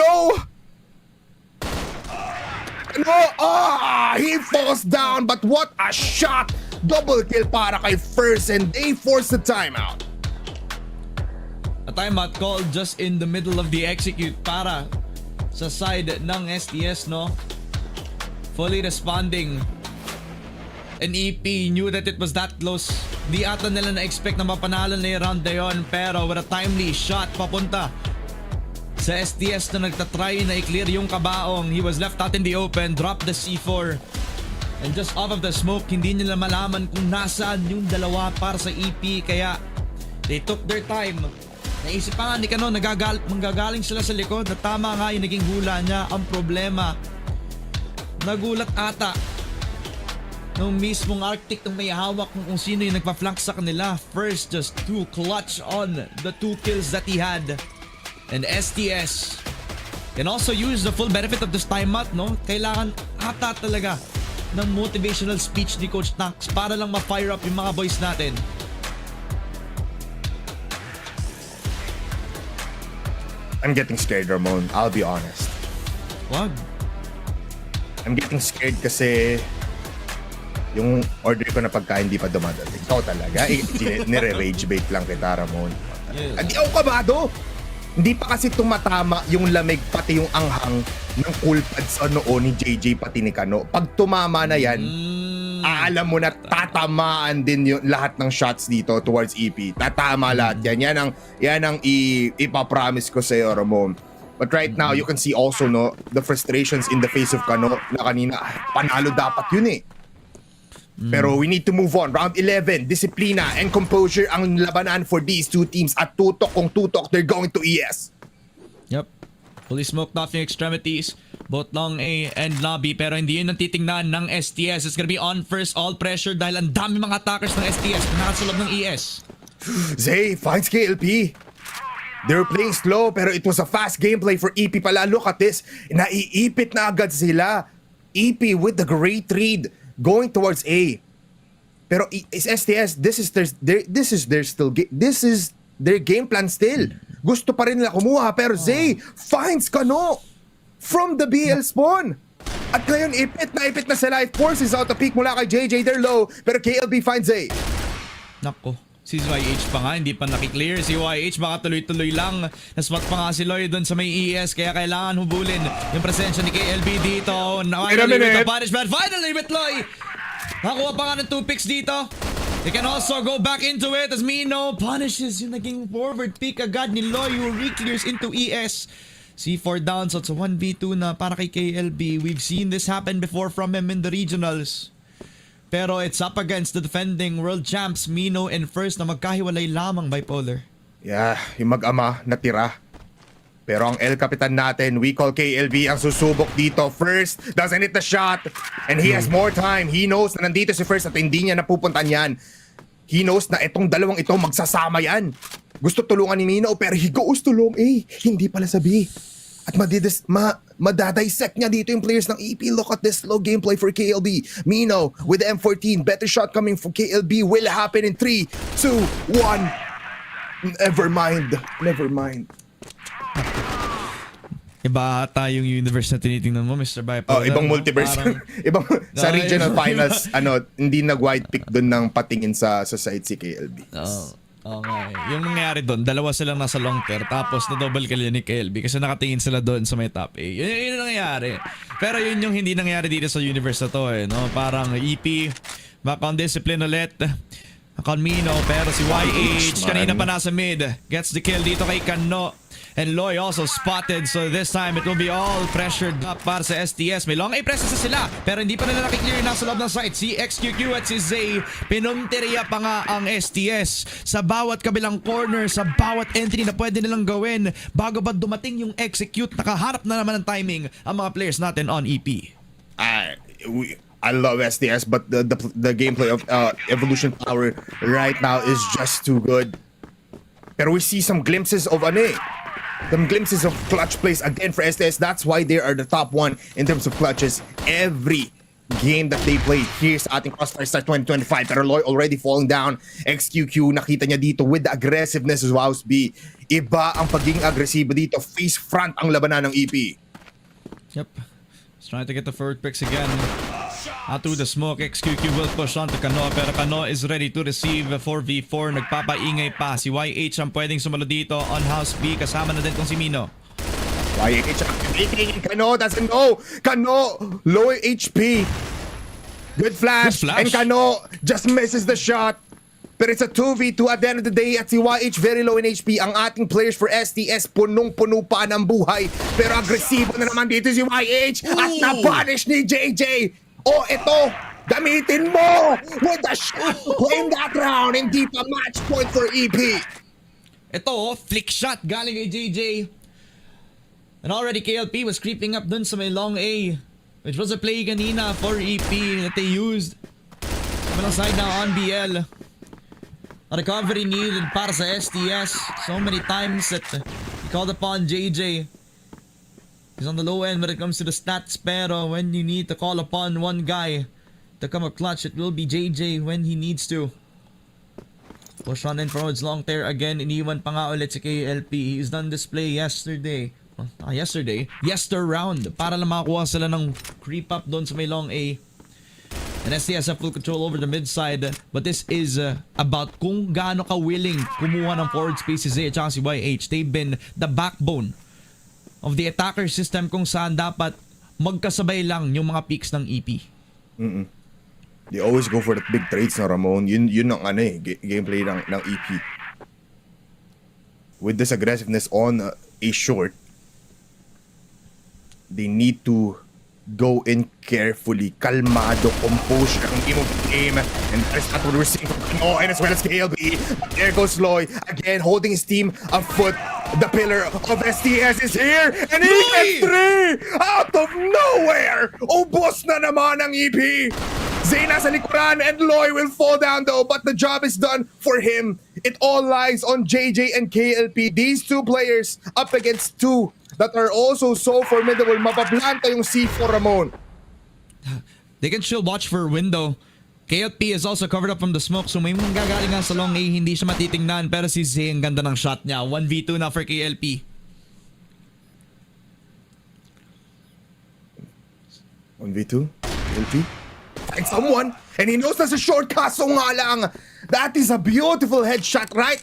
S6: He falls down. But what a shot. Double kill para kay First, and they force the timeout.
S5: A timeout called just in the middle of the execute para sa side ng STS, no? Fully responding. And EP knew that it was that close. Di ata nila na-expect na mapanalo na yung round na yun, pero with a timely shot papunta sa STS na nagtatry na i-clear yung kabaong. He was left out in the open, dropped the C4. And just off of the smoke, hindi nila malaman kung nasaan yung dalawa para sa EP, kaya they took their time. Naisip pa nga ni Kano, manggagaling sila sa likod, na tama nga yung naging hula niya. Ang problema, nagulat ata nung mismong Arctic nung may hawak kung sino yung nagpa-flank sa kanila. First, just too clutch on the 2 kills that he had. And STS can also use the full benefit of this timeout, no? Kailangan ata talaga ng motivational speech ni Coach Nax para lang ma-fire up yung mga boys natin.
S6: I'm getting scared, Ramon. I'll be honest.
S5: Wag.
S6: I'm getting scared kasi yung order ko na pagkain di pa dumadating. Ikaw talaga. Nire-rage bait lang kita, Ramon.
S5: Yeah.
S6: Hindi ako kabado. Hindi pa kasi tumatama yung lamig pati yung anghang ng cool pads noon ni JJ pati ni Kano. Pag tumama na yan, alam mo na tatamaan din yung lahat ng shots dito towards EP. Tatama lahat yan. Yan ang ipapromise ko sa iyo, Ramon. But right now, you can see also no the frustrations in the face of Kano na kanina, panalo dapat yun eh. Pero we need to move on. Round 11, disiplina and composure ang labanan for these two teams. At tutok kung tutok, they're going to ES.
S5: Yep. Fully smoked off yung extremities, both long A and lobby, pero hindi yun ang titingnan ng STS. It's gonna be on first, all pressure dahil ang dami mga attackers ng STS na nakasulog ng ES.
S6: Zay finds KLP. They were playing slow pero it was a fast gameplay for EP pala. Look at this. Naiipit na agad sila. EP with the great read going towards A. Pero is STS, this is their game plan still. Gusto pa rin nila kumuha pero Zay finds Kano from the BL spawn. At ngayon ipit na sila. It forces out a peek mula kay JJ. They're low pero KLB finds Zay.
S5: Nako. Si YH pa nga, hindi pa nakiklear. Si YH baka tuloy-tuloy lang. Nasmat pa nga si Loy doon sa may ES, kaya kailangan hubulin yung presensya ni KLB dito.
S6: Wait a minute.
S5: With the punishment. Finally with Loy! Nakakuha pa nga ng 2 picks dito. They can also go back into it as Mino punishes yung naging forward pick agad ni Loy who re-clears into ES. C4 down, so it's a 1v2 na para kay KLB. We've seen this happen before from him in the regionals. Pero it's up against the defending world champs Mino and First na magkahiwalay lamang bipolar.
S6: Yeah, yung mag-ama natira. Pero ang El Capitan natin, we call KLB ang susubok dito. First doesn't hit the shot and he has more time. He knows na nandito si First at hindi niya napupuntan yan. He knows na itong dalawang ito magsasama yan. Gusto tulungan ni Mino pero he goes to long A. Hindi pala sa B. At madadissect niya dito yung players ng EP. Look at this slow gameplay for KLB. Mino with the M14. Better shot coming from KLB. Will happen in 3, 2, 1. Never mind. Never mind.
S5: Iba ata yung universe na tinitingnan mo, Mr. Bipolar.
S6: Ibang multiverse.
S5: Parang,
S6: ibang sa regional finals, hindi nag-wide pick doon ng patingin sa side si KLB.
S5: Okay. Yung nangyari doon, dalawa silang nasa long pair tapos na-double kill ni KLB kasi nakatingin sila doon sa may top A. Yun yung nangyari. Pero yun yung hindi nangyari dito sa universe na to no? Parang EP, back on discipline ulit. Mino, pero si YH kanina pa nasa mid. Gets the kill dito kay Kano. And Loy also spotted, so this time it will be all pressured up para sa STS. May long A presence na sila, pero hindi pa nila nakiklear na sa loob ng site. Si XQQ at si Zay, pinunteriya pa nga ang STS sa bawat kabilang corner, sa bawat entry na pwede nilang gawin. Bago ba dumating yung execute, nakaharap na naman ng timing ang mga players natin on EP.
S6: I love STS, but the gameplay of Evolution Power right now is just too good. Pero we see some glimpses of some glimpses of clutch plays again for STS. That's why they are the top one in terms of clutches every game that they play here sa ating Crossfire Start 2025. Pero Loy already falling down. XQQ, nakita niya dito with the aggressiveness of House B. Iba ang pagiging agresibo dito. Face front ang labanan ng EP.
S5: Yep. He's trying to get the forward picks again. Out through the smoke, XQQ will push on to Kano, pero Kano is ready to receive 4v4. Nagpapaingay pa. Si YH ang pwedeng sumalo dito on House B. Kasama na din kung si Mino.
S6: YH activating. Kano doesn't know. Kano, low HP. Good flash. And Kano just misses the shot. Pero it's a 2v2 at the end of the day at si YH very low in HP. Ang ating players for STS punong-puno pa ng buhay. Pero agresibo na naman dito si YH at na-punish ni JJ. Ito, gamitin mo with the shot in that round. Hindi pa match point for EP.
S5: Ito, flick shot galing kay JJ. And already KLP was creeping up dun sa may long A, which was a play kanina for EP that they used. Kabilang side now on BL. A recovery needed para sa STS. So many times that he called upon JJ. He's on the low end when it comes to the stats, pero when you need to call upon one guy to come up clutch, it will be JJ when he needs to. Push on in forwards long tear again. Iniwan pa nga ulit si KLP. He's done this play yesterday. Yester round. Para lang makakuha sila ng creep up doon sa may long A. And STS have full control over the mid side. But this is about kung gaano ka willing kumuha ng forward space si Zay at si YH. They've been the backbone of the attacker system kung saan dapat magkasabay lang yung mga peaks ng EP.
S6: They always go for the big trades na Ramon. Yun ang gameplay ng EP. With this aggressiveness on a short, they need to go in carefully, kalmado, composure ang game. And that's not what we're seeing from Kano and as well as KLB. There goes Loy, again holding his team afoot. The pillar of STS is here, and he gets 3 out of nowhere! Ubos na naman ang EP! Zay nasa likuran, and Loy will fall down though, but the job is done for him. It all lies on JJ and KLP. These two players up against 2 that are also so formidable. Mapaplanta yung C4 Ramon.
S5: They can still watch for a window. KLP is also covered up from the smoke, so may mga gagaling nga sa long A, hindi siya matitingnan, pero si Zay ang ganda ng shot niya. 1v2 na for KLP.
S6: 1v2? KLP? Find someone, and he knows that's a short, kaso nga lang That is a beautiful headshot right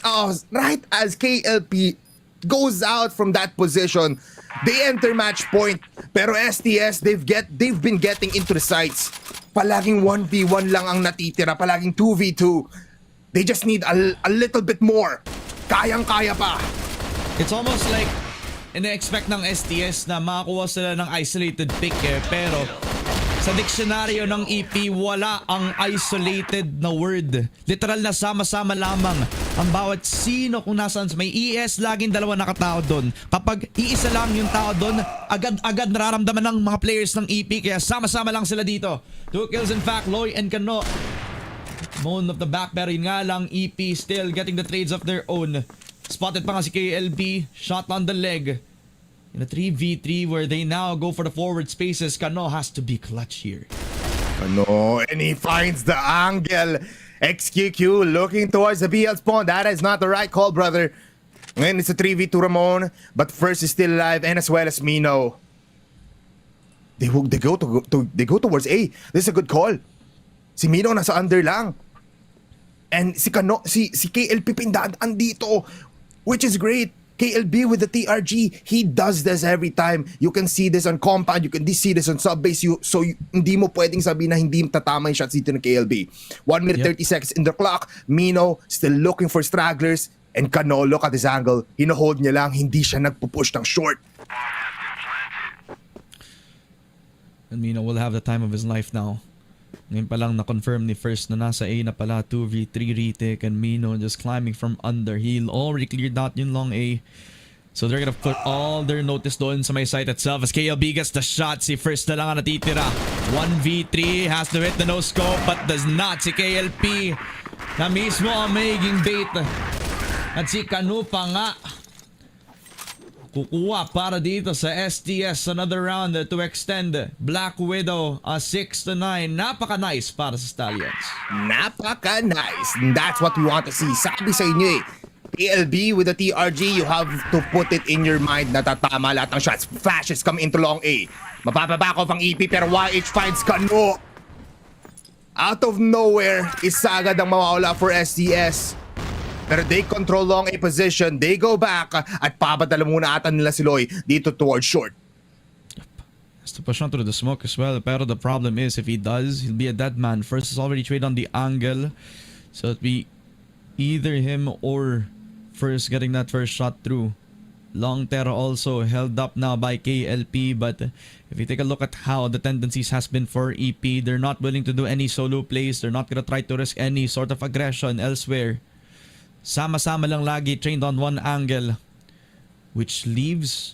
S6: as KLP goes out from that position. They enter match point. Pero STS, they've been getting into the sights. Palaging 1v1 lang ang natitira. Palaging 2v2. They just need a little bit more. Kayang-kaya pa.
S5: It's almost like ina-expect ng STS na makakuha sila ng isolated pick pero sa diksyonaryo ng EP, wala ang isolated na word. Literal na sama-sama lamang ang bawat sino kung nasaan. May ES, laging dalawa nakatao doon. Kapag iisa lang yung tao doon, agad-agad nararamdaman ng mga players ng EP. Kaya sama-sama lang sila dito. 2 kills in fact, Loy and Kano. Moan of the back, pero yun nga lang, EP still getting the trades of their own. Spotted pa nga si KLB, shot on the leg. In a 3v3 where they now go for the forward spaces, Kano has to be clutch here.
S6: Kano, and he finds the angle. XQQ looking towards the BL spawn. That is not the right call, brother. Ngayon it's a 3v2 Ramon, but first is still alive, and as well as Mino. They go towards A. This is a good call. Si Mino nasa under lang. And si Kano, si KLP pindaan dito, which is great. KLB with the TRG, he does this every time. You can see this on compound, you can see this on sub-base, hindi mo pwedeng sabihin na hindi tatama yung shots dito ng KLB. 1 minute 30 seconds in the clock. Mino still looking for stragglers, and Kano, look at this angle. Hino-hold niya lang, hindi siya nagpupush ng short.
S5: And Mino will have the time of his life now. Ngayon pa lang na-confirm ni First na nasa A na pala, 2v3 retake, and Mino just climbing from under. He already cleared out yung long A. So they're gonna put all their notice doon sa may site itself as KLB gets the shot. Si First na lang ang natitira. 1v3, has to hit the no scope but does not. Si KLP na mismo ang magiging bait. At si Kanu pa nga kukuha para dito sa STS. Another round to extend Black Widow a 6-9. Napaka-nice para sa Stallions.
S6: Napaka-nice. That's what we want to see. Sabi sa inyo PLB with the TRG, you have to put it in your mind na tatama lahat ng shots. Flashes come into long A. Mapapaback off ang EP pero YH finds Kano. Out of nowhere, isa agad ang mawawala for STS. Pero they control long A position. They go back at papadala muna ata nila si Loy dito towards short.
S5: Has to push on through the smoke as well. Pero the problem is if he does, he'll be a dead man. First is already trade on the angle. So it'll be either him or First getting that first shot through. Long Terra also held up now by KLP. But if you take a look at how the tendencies has been for EP, they're not willing to do any solo plays. They're not gonna try to risk any sort of aggression elsewhere. Sama-sama lang lagi, trained on one angle, which leaves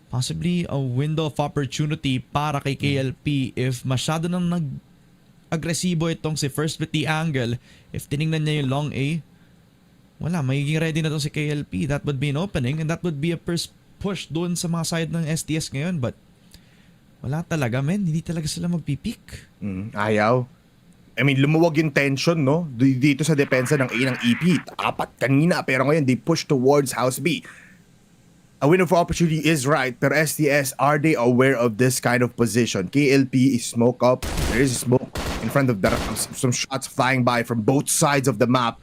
S5: possibly a window of opportunity para kay KLP if masyado nang nag-agresibo itong si First with the angle. If tiningnan niya yung long A, wala, magiging ready na itong si KLP. That would be an opening and that would be a first push doon sa mga side ng STS ngayon, but wala talaga, men. Hindi talaga sila magpipik.
S6: Ayaw. I mean, lumuwag yung tension, no? Dito sa depensa ng A ng EP. Apat kanina, pero ngayon they push towards House B. A window for opportunity is right, pero STS, are they aware of this kind of position? KLP is smoke up. There is smoke in front of the some shots flying by from both sides of the map.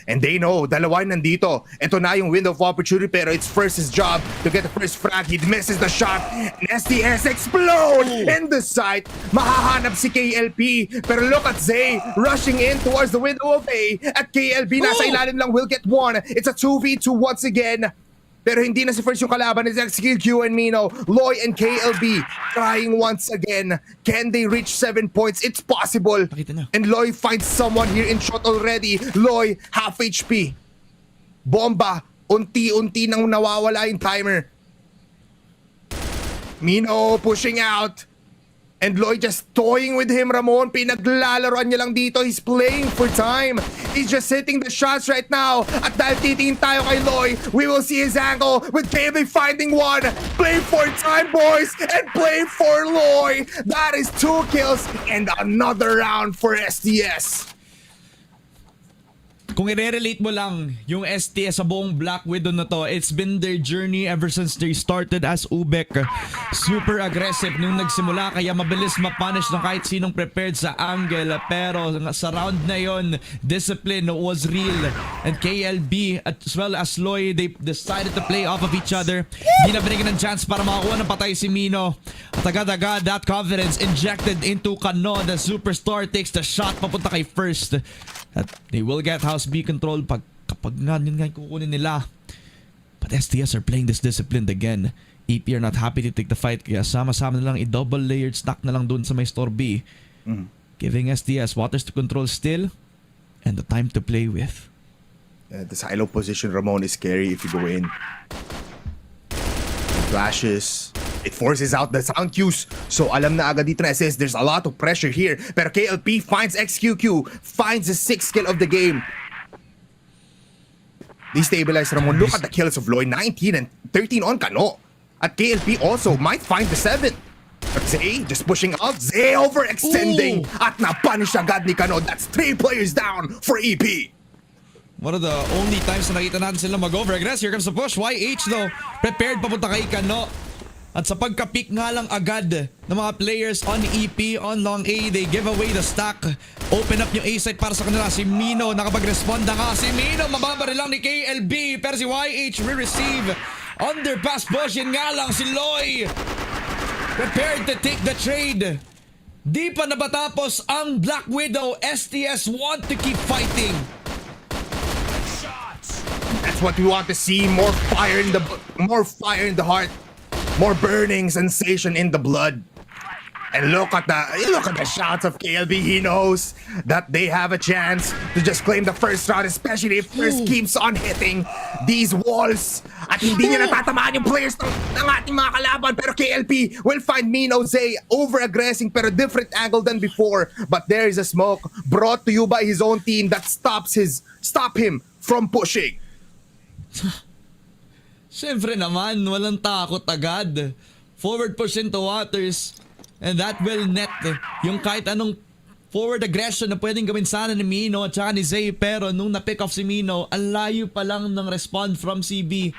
S6: And they know, dalawa nandito. Ito na yung window of opportunity, pero it's First's job to get the first frag. He misses the shot. And STS explode in the site. Mahahanap si KLP. Pero look at Zay rushing in towards the window of A. At KLP nasa ilalim lang will get one. It's a 2v2 once again. Pero hindi na si First yung kalaban. It's XQQ and Mino. Loy and KLB trying once again. Can they reach 7 points? It's possible. And Loy finds someone here in shot already. Loy, half HP. Bomba. Unti-unti nang nawawala yung timer. Mino pushing out. And Loy just toying with him, Ramon. Pinaglalaroan niya lang dito. He's playing for time. He's just hitting the shots right now. At dahil titingin tayo kay Loy, we will see his angle with KB finding one. Play for time, boys. And play for Loy. That is 2 kills and another round for STS.
S5: Kung i-relate mo lang yung STS sa buong Black Widow na to, it's been their journey ever since they started as Ubek. Super aggressive nung nagsimula, kaya mabilis ma-punish ng kahit sinong prepared sa angle. Pero sa round na yon, discipline was real. And KLB as well as Loy, they decided to play off of each other. Hindi na binigyan ng chance para makakuha ng patay si Mino. At agad-agad, that confidence injected into Kano. The superstar takes the shot papunta kay First. At they will get House B control kapag nga yun nga kukunin nila. But STS are playing this disciplined again. EP are not happy to take the fight, kaya sama-sama na lang i-double layered stack na lang dun sa may store B. Giving STS waters to control still and the time to play with.
S6: The silo position, Ramon, is scary if you go in. Flashes. It forces out the sound cues. So alam na agad dito na SS, there's a lot of pressure here. Pero KLP finds XQQ, finds the 6th kill of the game. Destabilize Ramon. Look at the kills of Loy, 19 and 13 on Kano. At KLP also might find the 7th. But Zay just pushing out. Zay overextending. At napunish agad ni Kano. That's 3 players down for EP.
S5: One of the only times na nakita natin sila mag-over-aggress. Here comes the push. YH though, prepared papunta kay Kano. At sa pagka-pick nga lang agad ng mga players on EP, on long A, they give away the stack. Open up yung A site para sa kanila. Si Mino, nakapag-respond na nga. Si Mino, mababari lang ni KLB. Pero si YH re-receive. Underpass push, yun nga lang si Loy. Prepared to take the trade. Di pa nabatapos ang Black Widow. STS want to keep fighting.
S6: That's what we want to see. More fire in the heart. More burning sensation in the blood. And look at the shots of KLB. He knows that they have a chance to just claim the first round, especially if First keeps on hitting these walls. At hindi niya natatamaan yung players ng ating mga kalaban. Pero KLP will find Mino Zay over-aggressing pero different angle than before. But there is a smoke brought to you by his own team that stop him from pushing.
S5: Siyempre naman, walang takot agad. Forward push into waters. And that will net yung kahit anong forward aggression na pwedeng gawin sana ni Mino at saka ni Zay. Pero nung na-pick off si Mino, ang layo pa lang ng respond from CB.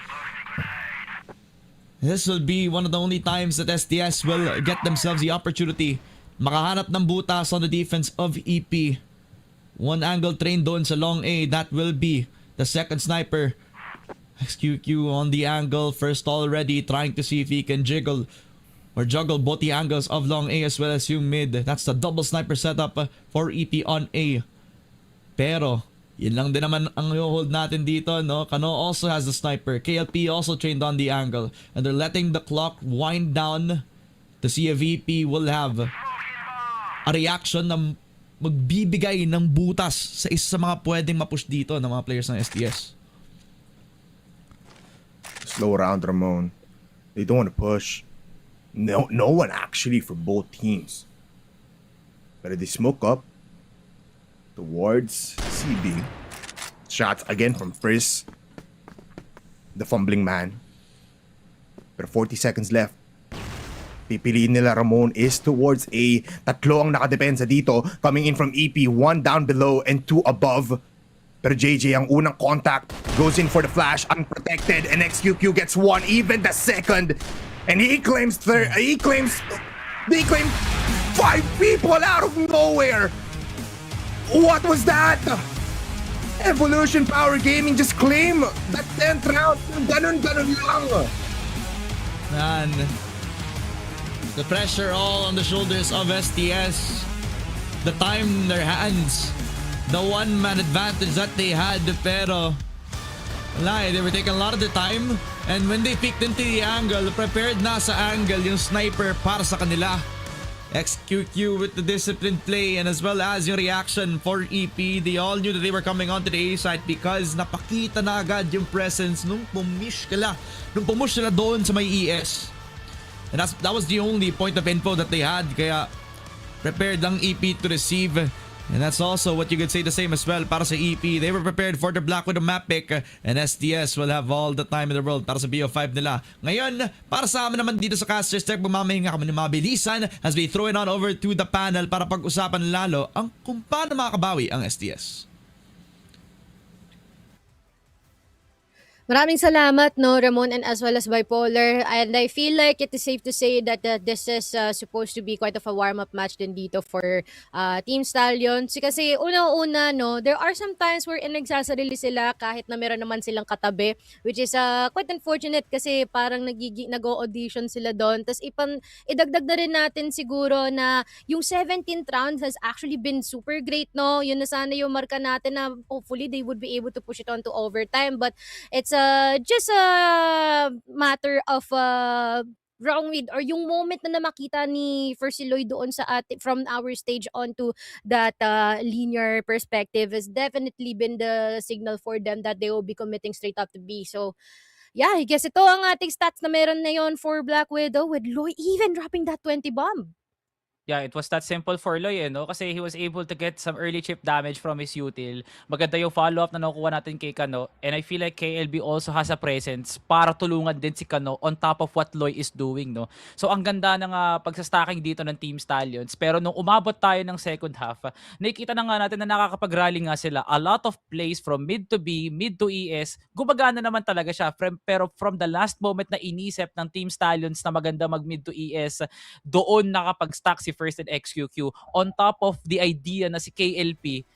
S5: This will be one of the only times that STS will get themselves the opportunity makahanap ng butas on the defense of EP. One angle train doon sa long A. That will be the second sniper. XQQ on the angle, first already trying to see if he can juggle both the angles of long A as well as yung mid. That's the double sniper setup for EP on A. Pero yun lang din naman ang hold natin dito, no? Kano also has the sniper. KLP also trained on the angle, and they're letting the clock wind down to see if EP will have a reaction na magbibigay ng butas sa isa sa mga pwedeng mapush dito ng mga players ng STS.
S6: Slow round, Ramon. They don't want to push. No one actually for both teams. But they smoke up towards CB. Shots again from First. The fumbling man. But 40 seconds left. Pipiliin nila Ramon is towards A. Tatlo ang nakadepensa dito. Coming in from EP. 1 down below and 2 above. Pero JJ ang unang contact goes in for the flash unprotected and XQQ gets 1, even the second, and he claims 5 people out of nowhere. What was that? Evolution Power Gaming just claim that 10th round. Ganun lang.
S5: Man, the pressure all on the shoulders of STS. The time in their hands. The one-man advantage that they had, pero they were taking a lot of the time, and when they peeked into the angle, prepared na sa angle yung sniper para sa kanila. XQQ with the disciplined play and as well as yung reaction for EP. They all knew that they were coming onto the A site because napakita na agad yung presence nung pumush sila doon sa may ES. And that was the only point of info that they had, kaya prepared ang EP to receive. And that's also what you could say the same as well para sa EP. They were prepared for the Black Widow map pick, and STS will have all the time in the world para sa BO5 nila. Ngayon, para sa amin naman dito sa Casters Tech, mamamahinga kami ng mabilisan as we throw it on over to the panel para pag-usapan lalo ang kung paano makakabawi ang STS.
S1: Maraming salamat, no, Ramon, and as well as Bipolar. And I feel like it is safe to say that this is supposed to be quite of a warm-up match din dito for Team Stallions. Kasi una-una, no, there are some times where nagsasarili sila kahit na meron naman silang katabi, which is quite unfortunate kasi parang nag-audition sila doon. Tapos idagdag na rin natin siguro na yung 17th round has actually been super great, no? Yun na sana yung marka natin na hopefully they would be able to push it on to overtime. But it's just a matter of wrong read or yung moment na makita ni First Lloyd doon sa from our stage onto that linear perspective has definitely been the signal for them that they will be committing straight up to B. So yeah, I guess ito ang ating stats na meron na yon for Black Widow with Loy even dropping that 20 bomb.
S2: Yeah, it was that simple for Loy, no? Kasi he was able to get some early chip damage from his util. Maganda yung follow-up na nakuha natin kay Kano. And I feel like KLB also has a presence para tulungan din si Kano on top of what Loy is doing, no? So ang ganda ng pagsastacking dito ng Team Stallions. Pero nung umabot tayo ng second half, nakikita na nga natin na nakakapag-rally nga sila. A lot of plays from mid to B, mid to ES, gumagana naman talaga siya. Pero from the last moment na inisip ng Team Stallions na maganda mag-mid to ES, doon nakapag-stack si First and XQQ on top of the idea na si KLP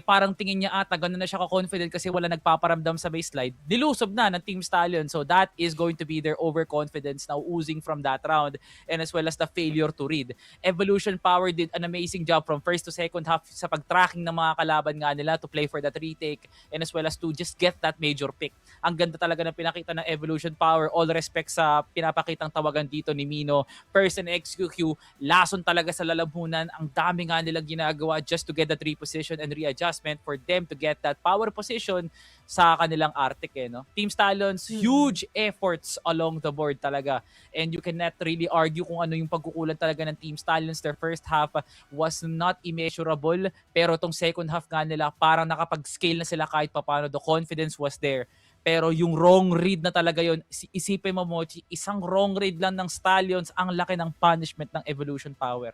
S2: parang tingin niya gano'n na siya ka-confident kasi wala nagpaparamdam sa baseline, nilusob na ng Team Stallion. So that is going to be their overconfidence now oozing from that round, and as well as the failure to read. Evolution Power did an amazing job from first to second half sa pag-tracking ng mga kalaban nga nila to play for that retake, and as well as to just get that major pick. Ang ganda talaga ng pinakita ng Evolution Power. All respect sa pinapakitang tawagan dito ni Mino. First and XQQ, lason talaga sa lalamunan. Ang dami nga nilang ginagawa just to get that reposition and adjustment for them to get that power position sa kanilang Arctic, no? Team Stallions, huge efforts along the board talaga. And you cannot really argue kung ano yung pagkukulan talaga ng Team Stallions. Their first half was not immeasurable, pero tong second half nga nila, parang nakapag-scale na sila kahit papano. The confidence was there. Pero yung wrong read na talaga yun, isipin mo, Mochi, isang wrong read lang ng Stallions, ang laki ng punishment ng Evolution Power.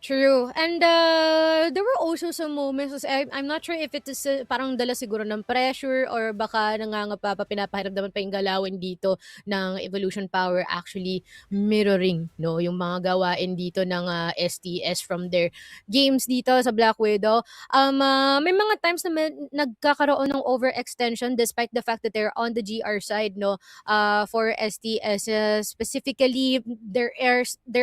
S1: True. And there were also some moments, I'm not sure if it is parang dala siguro ng pressure or baka pinapahiramdaman pa yung galawin dito ng Evolution Power actually mirroring, no, yung mga gawain dito ng STS from their games dito sa Black Widow. May mga times na nagkakaroon ng overextension despite the fact that they're on the GR side, no, for STS. Specifically, there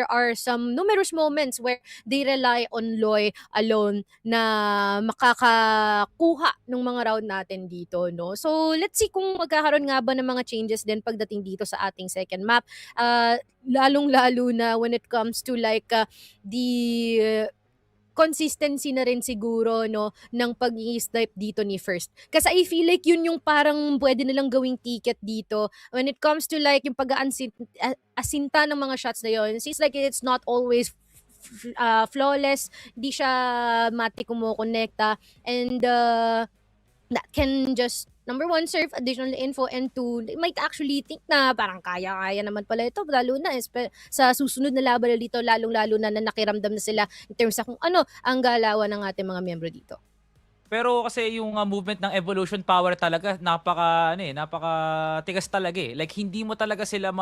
S1: are some numerous moments where they rely on Loy alone na makakakuha ng mga round natin dito, no? So, let's see kung magkakaroon nga ba ng mga changes din pagdating dito sa ating second map. Lalong-lalo na when it comes to like the consistency na rin siguro, no, ng pag-i-snipe dito ni First. Kasi I feel like yun yung parang pwede nilang gawing ticket dito when it comes to like yung pag-aasinta ng mga shots na yun. It seems like it's not always flawless, di siya matik kumukonekta, and that can just number one, serve additional info, and two, they might actually think na parang kaya naman pala ito, lalo na sa susunod na laban dito, lalong-lalo na nakiramdam na sila in terms sa kung ano ang galawan ng ating mga miyembro dito.
S2: Pero kasi yung movement ng Evolution Power talaga napaka tigas talaga eh. Like hindi mo talaga sila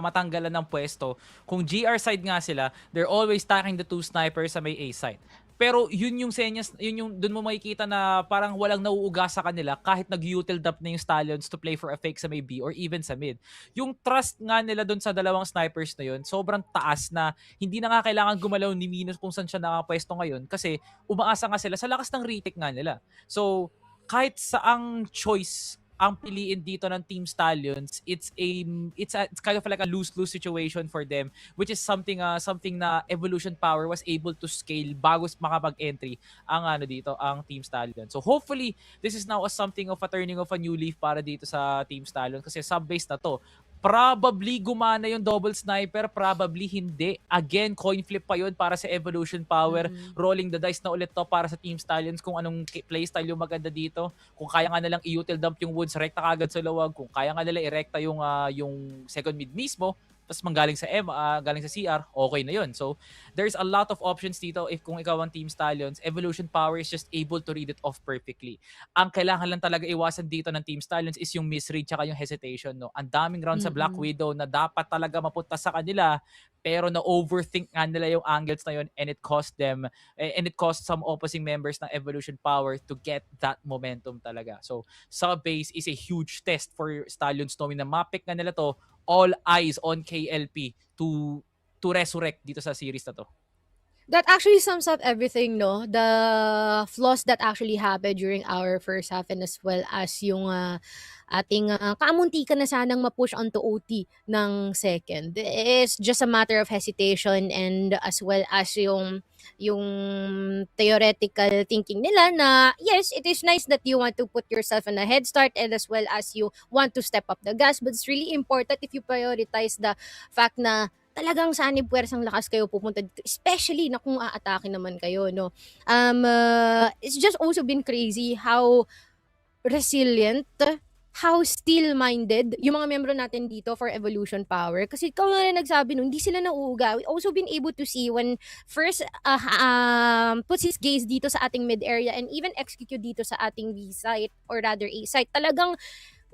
S2: matanggalan ng pwesto. Kung GR side nga sila, they're always stacking the two snipers sa may A side. Pero yun yung senyas, yun yung doon mo makikita na parang walang nauuga sa kanila kahit nag-util dump na yung Stallions to play for a fake sa may B or even sa mid. Yung trust nga nila doon sa dalawang snipers na yun, sobrang taas na hindi na nga kailangan gumalaw ni Minus kung saan siya nakapwesto ngayon kasi umaasa nga sila sa lakas ng retake nga nila. So, kahit saang choice ang piliin dito ng Team Stallions, it's kind of like a lose-lose situation for them, which is something na Evolution Power was able to scale bago makapag-entry ang Team Stallions. So hopefully this is now something of a turning of a new leaf para dito sa Team Stallions kasi sub-base na to. Probably gumana yung double sniper, probably hindi. Again, coin flip pa yun para sa Evolution Power. Rolling the dice na ulit to para sa Team Stallions kung anong playstyle yung maganda dito. Kung kaya nga nilang i-util dump yung woods, rekta kagad sa lawag. Kung kaya nga nila i-rekta yung second mid mismo, tas manggaling sa galing sa CR, okay na yun. So, there's a lot of options dito if kung ikaw ang Team Stallions, Evolution Power is just able to read it off perfectly. Ang kailangan lang talaga iwasan dito ng Team Stallions is yung misread tsaka yung hesitation, no. Ang daming round sa Black Widow na dapat talaga mapunta sa kanila, pero na-overthink nga nila yung angles na yun, and it cost some opposing members ng Evolution Power to get that momentum talaga. So, sub-base is a huge test for Stallions, knowing na mapick nga nila to, all eyes on KLP to resurrect dito sa series na to.
S1: That actually sums up everything, no? The flaws that actually happened during our first half, and as well as yung ating kaamuntikan na sanang ma-push onto OT ng second. It's just a matter of hesitation, and as well as yung theoretical thinking nila na yes, it is nice that you want to put yourself in a head start, and as well as you want to step up the gas, but it's really important if you prioritize the fact na talagang sanib puwersang lakas kayo pupunta dito, especially na kung aatake naman kayo, no. It's just also been crazy how resilient, how still-minded yung mga membro natin dito for Evolution Power. Kasi ikaw na rin nagsabi nun, hindi sila nauuga. We also been able to see when first puts his gaze dito sa ating mid area and even execute dito sa ating B site, or rather A site, talagang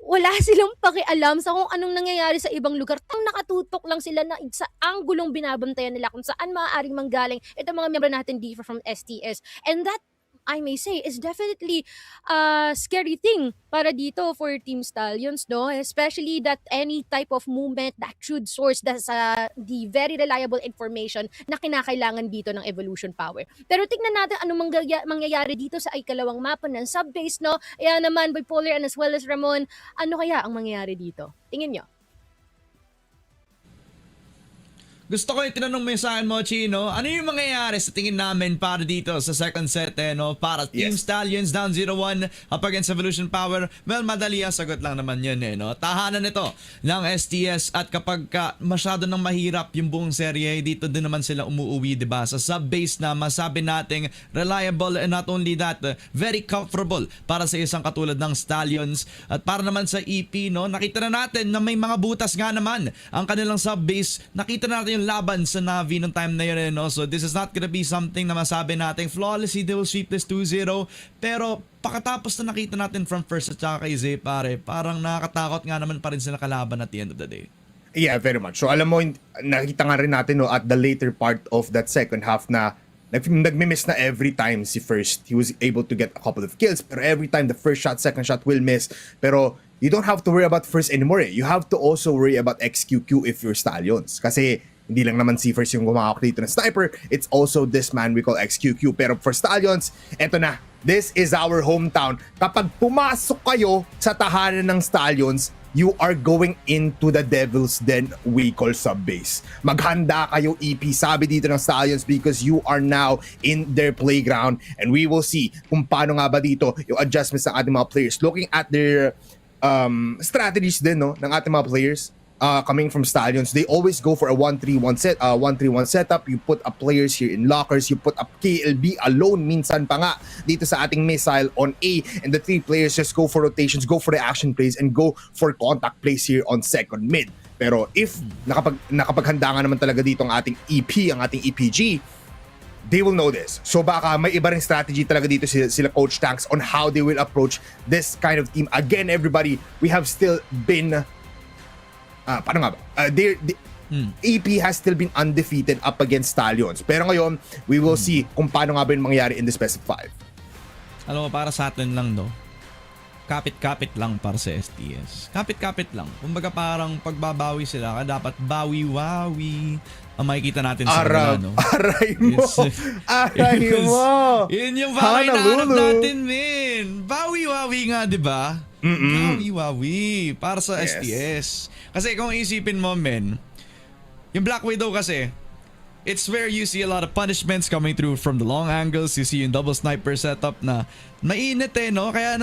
S1: wala silang pakialam sa kung anong nangyayari sa ibang lugar. Nakatutok lang sila na sa anggulong binabantayan nila kung saan maaaring manggaling itong mga member natin dito from STS. And that, I may say, is definitely a scary thing para dito for Team Stallions, no? Especially that any type of movement that should source the very reliable information na kinakailangan dito ng Evolution Power. Pero tignan natin anong mangyayari dito sa ikalawang mapa ng sub-base, no? Ayan naman, Bipolar and as well as Ramon, ano kaya ang mangyayari dito? Tingin nyo?
S5: Gusto ko yung tinanong mo yung sa akin, Mochi, no? Ano yung mangyayari sa tingin namin para dito sa second set, no? Para Team Stallions down 0-1 up against Evolution Power. Well, madali ang sagot lang naman yun, no? Tahanan ito ng STS, at kapag masyado nang mahirap yung buong serye, dito din naman sila umuuwi, diba? Sa sub-base na masabi nating reliable, and not only that, very comfortable para sa isang katulad ng Stallions. At para naman sa EP, no? Nakita na natin na may mga butas nga naman ang kanilang sub-base. Nakita natin yung laban sa Navi nung time na yun, no? So this is not gonna be something na masabi natin flawlessly they will sweep this 2-0, pero pakatapos na nakita natin from first at saka kay Zay, pare, parang nakakatakot nga naman pa rin sila kalaban at the end of the day.
S6: Yeah, very much. So alam mo, nakita nga rin natin, no, at the later part of that second half na nagmi-miss na every time si First. He was able to get a couple of kills, pero every time the first shot, second shot will miss. Pero you don't have to worry about First anymore. You have to also worry about XQQ if you're Stallions. Kasi hindi lang naman si First yung gumawak dito ng sniper, it's also this man we call XQQ. Pero for Stallions, eto na, this is our hometown. Kapag pumasok kayo sa tahanan ng Stallions, you are going into the Devil's Den we call sub-base. Maghanda kayo, EP, sabi dito ng Stallions, because you are now in their playground, and we will see kung paano nga ba dito yung adjustments ng ating mga players. Looking at their strategies din, no, ng ating mga players. Coming from Stallions, they always go for a 1-3-1 setup. You put up players here in lockers, you put up KLB alone minsan pa nga dito sa ating missile on A, and the three players just go for rotations, go for the action plays, and go for contact plays here on second mid. Pero if nakapaghanda nga naman talaga dito ang ating EP, ang ating EPG, they will know this. So baka may iba ring strategy talaga dito sila Coach Tanks on how they will approach this kind of team. Again, everybody, we have still been paano nga ba? EP has still been undefeated up against Stallions. Pero ngayon, we will see kung paano nga ba yung mangyayari in the best of 5.
S5: Alam mo, para sa atin lang, no? Kapit-kapit lang para sa STS. Kapit-kapit lang. Kumbaga parang pagbabawi sila, dapat bawi-wawi ang makikita natin sa kanila, no?
S6: Aray mo! Aray mo!
S5: Yun yung bawi na hanap natin, men! Bawi-wawi nga, di ba? Bawi-wawi para sa STS. Kasi kung isipin mo, men, yung Black Widow kasi, it's where you see a lot of punishments coming through from the long angles. You see yung double sniper setup na mainit, no? Kaya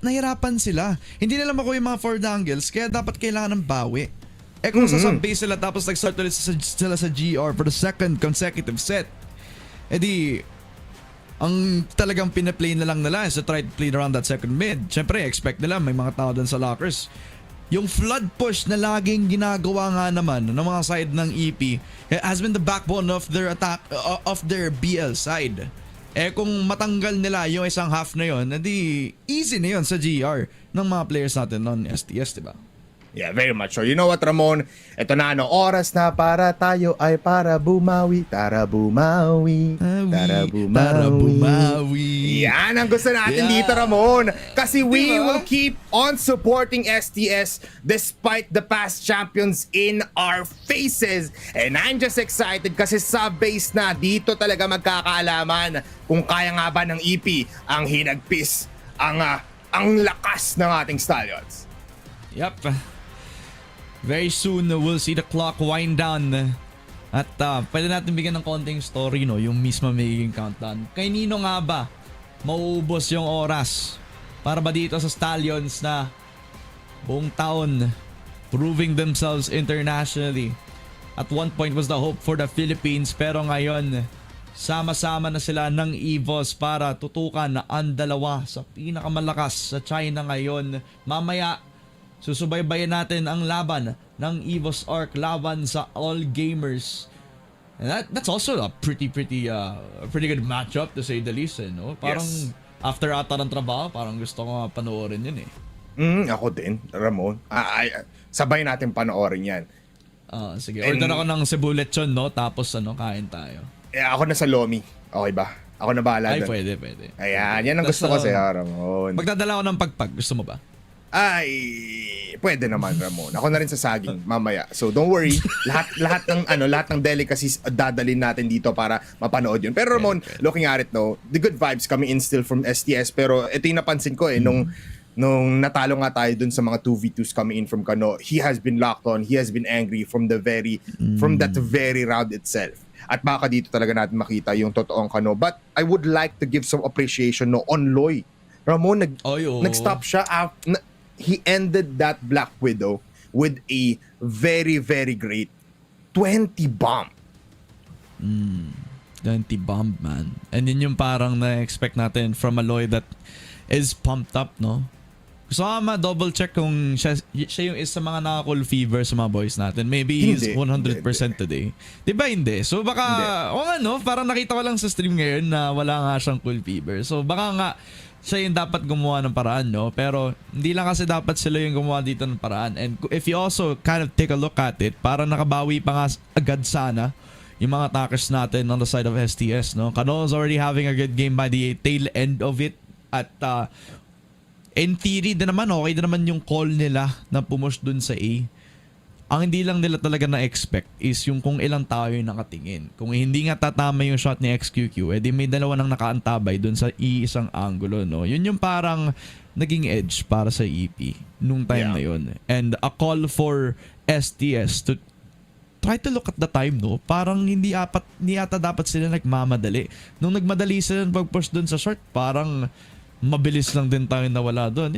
S5: nahirapan sila. Hindi nila makuha yung mga forward angles, kaya dapat kailangan ng bawi. Kung sa sub-base sila tapos nag-start ulit sila sa GR for the second consecutive set, edi ang talagang pinaplay na lang nila is to try to play around that second mid. Siyempre, expect nila may mga tao dun sa lockers. yung flood push na laging ginagawa nga naman ng mga side ng EP has been the backbone of their attack, of their BL side. Kung matanggal nila yung isang half na yon, edi easy na yon sa GR ng mga players natin on STS, diba?
S6: Yeah, very much so. You know what, Ramon? Ito na, oras na para tayo ay para bumawi. Tara bumawi. Tara bumawi. Yan ang gusto natin dito, Ramon. Kasi we will keep on supporting STS despite the past champions in our faces. And I'm just excited kasi sa base na dito talaga magkakaalaman kung kaya nga ba ng EP ang hinagpis, ang lakas ng ating Stallions.
S5: Yep. Very soon, we'll see the clock wind down. At pwede natin bigyan ng konting story, no? Yung mismo magiging countdown. Kay Nino nga ba, mauubos yung oras para ba dito sa Stallions na buong taon proving themselves internationally. At one point was the hope for the Philippines, pero ngayon, sama-sama na sila ng EVOS para tutukan ang dalawa sa pinakamalakas sa China ngayon. Mamaya, susubaybayan natin ang laban ng EVOS ARc laban sa All Gamers. And that's also a pretty good matchup to say the least, no? Parang after ata ng trabaho, parang gusto ko panoorin yun
S6: Ako din, Ramon. Sabay natin panoorin yan.
S5: Sige, order ako ng Cebu lechon, no? Tapos kain tayo.
S6: Ako na sa Lomi. Okay ba? Ako na bahala
S5: Ay,
S6: doon.
S5: pwede.
S6: Ayan, yan ang gusto ko sa'yo, Ramon.
S5: Magdadala ako ng pagpag. Gusto mo ba?
S6: Ay, pwede naman, Ramon. Ako na rin sa saging mamaya. So don't worry, lahat ng delicacies dadalhin natin dito para mapanood yun. Pero Ramon, looking at it, no, the good vibes coming in still from STS. Pero ito yung napansin ko nung natalo nga tayo dun sa mga 2v2s coming in from Kano, he has been locked on, he has been angry from that very round itself. At baka dito talaga natin makita yung totoong Kano. But I would like to give some appreciation on Loy. Ramon, nag-stop siya. He ended that Black Widow with a very, very great 20 bomb.
S5: 20 bomb, man. And yun yung parang na-expect natin from Aloy that is pumped up, no? Gusto ko ma-double check kung siya yung isa mga naka-cool fever sa mga boys natin. Maybe he's 100% today. Diba hindi? So baka, parang nakita ko lang sa stream ngayon na wala nga siyang cool fever. So baka nga, siya yung dapat gumawa ng paraan, no? Pero hindi lang kasi dapat sila yung gumawa dito ng paraan. And if you also kind of take a look at it, parang nakabawi pa nga agad sana yung mga attackers natin on the side of STS, no? Kano is already having a good game by the tail end of it. At in theory din naman, okay din naman yung call nila na pumush dun sa A. Ang hindi lang nila talaga na-expect is yung kung ilang tao yung nakatingin. Kung hindi nga tatama yung shot ni XQQ, edi may dalawa nang nakaantabay dun sa isang angulo, no? Yun yung parang naging edge para sa EP nung time na yun. And a call for STS to try to look at the time, no? Parang hindi yata dapat sila nagmamadali. Nung nagmadali sila pag-push dun sa short, parang mabilis lang din tayo nawala dun.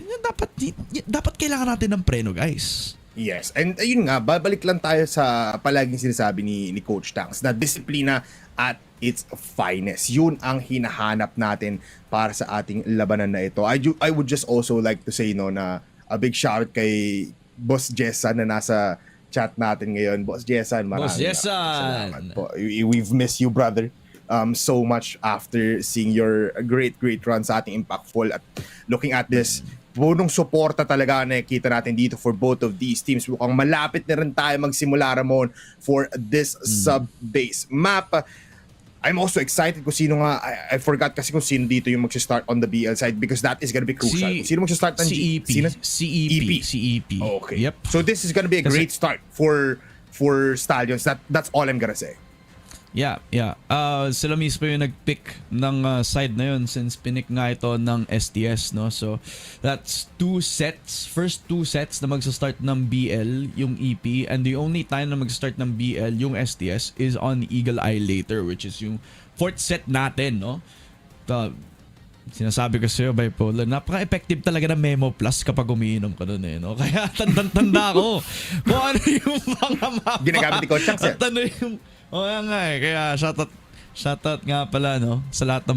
S5: Dapat kailangan natin ng preno, guys.
S6: Yes, and ayun nga, babalik lang tayo sa palaging sinasabi ni Coach Tanks na disiplina at its finest. Yun ang hinahanap natin para sa ating labanan na ito. I would just also like to say na a big shout kay Boss Jessan na nasa chat natin ngayon. Boss Jessan, maraming salamat po. We've missed you, brother. So much after seeing your great run sa ating Impactful at looking at this punong suporta talaga na nakikita natin dito for both of these teams. Mukhang malapit na rin tayo magsimula, Ramon, for this sub-base map. I'm also excited kung sino nga, I forgot kasi kung sino dito yung mag-start on the BL side because that is gonna be crucial. Sino mag-start ng
S5: CEP. CEP.
S6: Okay.
S5: Yep.
S6: So this is gonna be a great start for Stallions. That's all I'm gonna say.
S5: Yeah. Sila mismo yung nag-pick ng side na yun since pinik nga ito ng STS, no? So, that's first two sets na magsa-start ng BL, yung EP, and the only time na magsa-start ng BL, yung STS, is on Eagle Eye later, which is yung fourth set natin, no? Sinasabi ko sa'yo, Bipolar, napaka-effective talaga ng Memo Plus kapag umiinom ka dun, no? Kaya tanda ko kung ano yung mga mapa.
S6: Ginagamit ni Coach Tanks,
S5: at ano yung kaya shoutout nga pala, no, sa lahat ng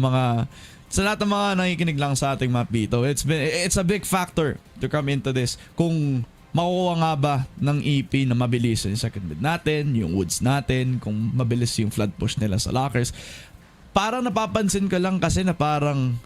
S5: mga nakikinig lang sa ating map dito. It's a big factor to come into this. Kung makukuha nga ba ng EP na mabilis yung second mid natin, yung woods natin, kung mabilis yung flood push nila sa lockers. Parang napapansin ko lang kasi na parang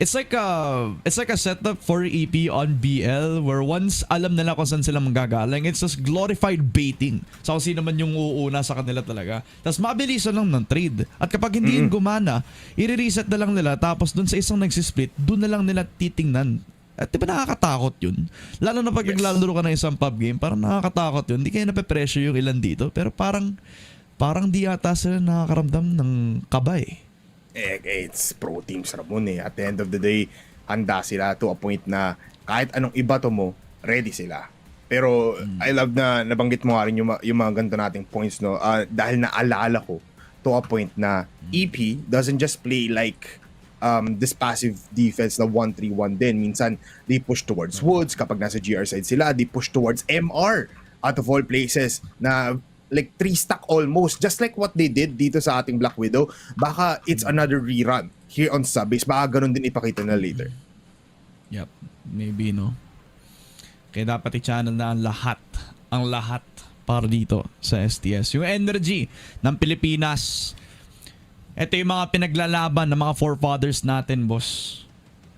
S5: it's like a setup for EP on BL where once alam nila kung saan sila manggagaling, it's just glorified baiting. So kung sino man yung uuna sa kanila talaga. Tapos mabilisan lang ng trade. At kapag hindi yun gumana, i-reset na lang nila tapos dun sa isang nagsisplit, dun na lang nila titingnan. At di ba nakakatakot yun? Lalo na pag naglalaro ka ng isang pub game, parang nakakatakot yun. Hindi kayo nape-pressure yung ilan dito, pero parang di ata sila nakakaramdam ng kabay.
S6: It's pro teams Ramon eh. At the end of the day, handa sila to a point na kahit anong ibato mo, ready sila. Pero I love na nabanggit mo nga rin yung mga ganito nating points, no? Dahil naalala ko to a point na EP doesn't just play like this passive defense na 1-3-1 din. Minsan, they push towards woods. Kapag nasa GR side sila, they push towards MR out of all places na like 3-stack almost. Just like what they did dito sa ating Black Widow. Baka it's another rerun here on Subbase. Baka ganun din ipakita na later.
S5: Yep, maybe no. Kaya dapat i-channel na ang lahat para dito sa STS. Yung energy ng Pilipinas. Ito yung mga pinaglalaban ng mga forefathers natin, boss.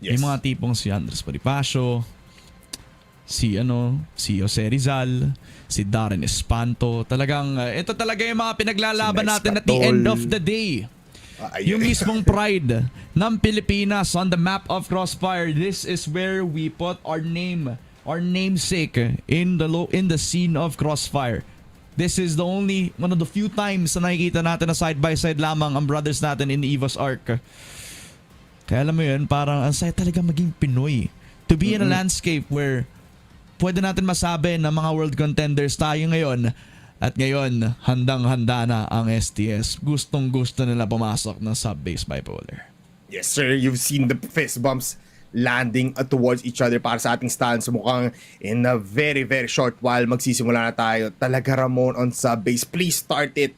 S6: Yes.
S5: Yung mga tipong si Andres Bonifacio, si Jose Rizal, si Darren Espanto. Talagang, ito talaga yung mga pinaglalaban
S6: Si
S5: natin
S6: Nice
S5: at the
S6: Katol.
S5: end of the day. Yung mismong pride ng Pilipinas on the map of Crossfire. This is where we put our namesake in the scene of Crossfire. This is one of the few times na nakikita natin na side by side lamang ang brothers natin in the EVOS ARc. Kaya alam mo yun, parang ang saya talaga maging Pinoy. To be in a landscape where pwede natin masabi na mga world contenders tayo ngayon. At ngayon, handang-handa na ang STS. Gustong-gusto nila pumasok ng Subbase Bipolar.
S6: Yes, sir. You've seen the fist bumps landing towards each other para sa ating Stallions. Mukhang in a very, very short while magsisimula na tayo. Talaga, Ramon, on Subbase. Please start it.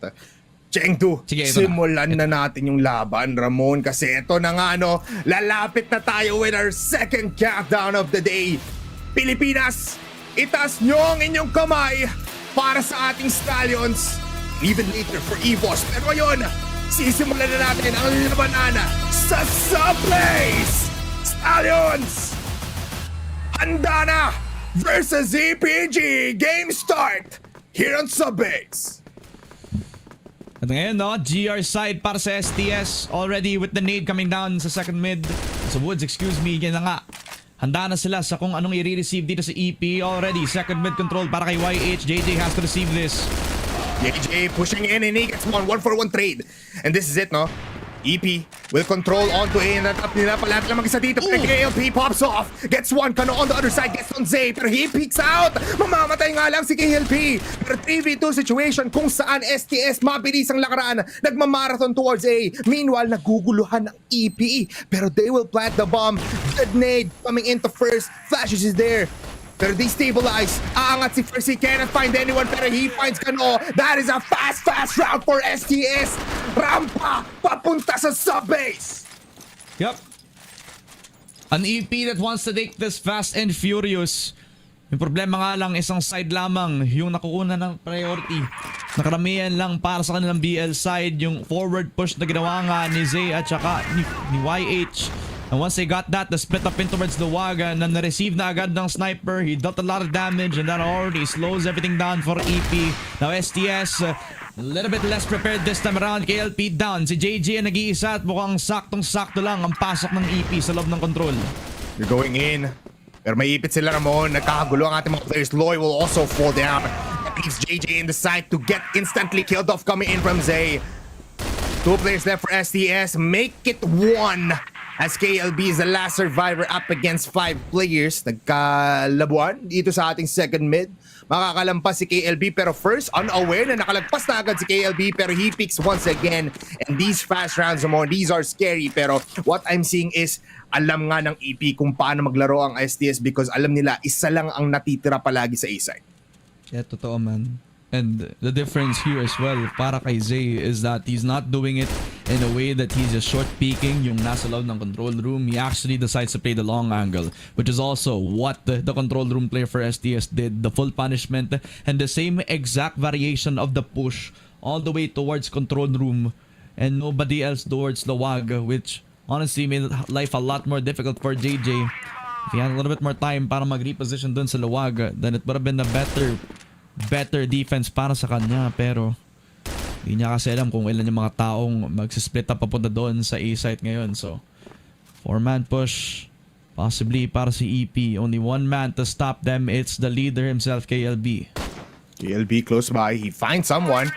S6: Chengdu,
S5: Sige, ito
S6: simulan na natin yung laban, Ramon. Kasi ito na nga, lalapit na tayo with our second countdown of the day. Pilipinas, itaas nyo ang inyong kamay para sa ating Stallions. Even later for EVOS. Pero ngayon, sisimulan na natin ang labanan sa Subbase! Stallions! Handa na versus EPG! Game start here on Subbase!
S5: At ngayon, GR side para sa STS. Already with the nade coming down sa second mid. Sa woods, excuse me. Yan na nga. Handa na sila sa kung anong i-receive dito sa EP. Already, second mid control para kay YH. JJ has to receive this.
S6: JJ pushing in and he gets one for one trade. And this is it, no? EP will control onto A and natap nila pala lang mag-isa dito. Pero KLP pops off. Gets one. Kano on the other side. Gets on Zay. Pero he peeks out. Mamamatay nga lang si KLP. Pero 3v2 situation kung saan STS mabilis ang lakaran. Nagmamarathon towards A. Meanwhile, naguguluhan ng EP. Pero they will plant the bomb. Good nade coming into first. Flashes is there. Pero they stabilize. Aangat si First. He cannot find anyone. Pero he finds Kano. That is a fast round for STS. Rampa papunta sa Subbase.
S5: Yep. An EP that wants to take this fast and furious. Yung problema nga lang, isang side lamang yung nakukuha ng priority. Nakaramihan lang para sa kanilang BL side. Yung forward push na ginawa nga ni Zay at saka ni YH. And once they got that, the split up in towards the Wagan and na-receive na agad ng sniper. He dealt a lot of damage and that already slows everything down for EP. Now STS, a little bit less prepared this time around. KLP down. Si JJ ang nag-iisa at mukhang saktong-sakto lang ang pasok ng EP sa loob ng control.
S6: They're going in. Pero may ipit sila, Ramon. Nagkakagulo ang ating mga players. Loy will also fall down. That leaves JJ in the side to get instantly killed off coming in from Zay. 2 players left for STS. Make it 1. As KLB is the last survivor up against 5 players. Nagkalabuan dito sa ating second mid. Makakalampas si KLB pero first, unaware na nakalagpas na agad si KLB pero he picks once again. And these fast rounds more, these are scary pero what I'm seeing is alam nga ng EP kung paano maglaro ang STS because alam nila isa lang ang natitira palagi sa A-side.
S5: Yeah, totoo man. And the difference here as well para kay Zay is that he's not doing it in a way that he's just short peeking yung nasa loob ng control room. He actually decides to play the long angle, which is also what the control room player for STS did. The full punishment and the same exact variation of the push all the way towards control room and nobody else towards Lawag, which honestly made life a lot more difficult for JJ. If he had a little bit more time para mag-reposition dun sa Lawag, then it would have been a better defense para sa kanya. Pero hindi niya kasi alam kung ilan yung mga taong magsisplit up papunta doon sa A site ngayon. So 4-man push possibly para si EP. Only one man to stop them. It's the leader himself, KLB.
S6: KLB close by. He finds someone.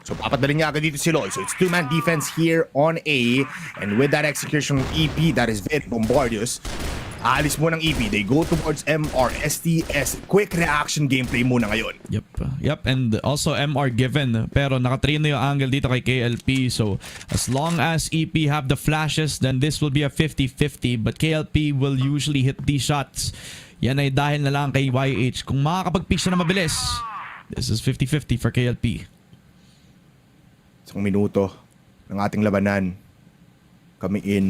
S6: So papadalin niya agad dito si Loy. So it's 2-man defense here on A. And with that execution of EP, that is very bombardious. Alis mo ng EP. They go towards MR, STS. Quick reaction gameplay muna ngayon.
S5: Yep. And also MR given. Pero naka-3 na yung angle dito kay KLP. So as long as EP have the flashes, then this will be a 50-50. But KLP will usually hit these shots. Yan ay dahil na lang kay YH. Kung makakapag-pick siya na mabilis, this is 50-50 for KLP.
S6: Isang minuto ng ating labanan. Coming in.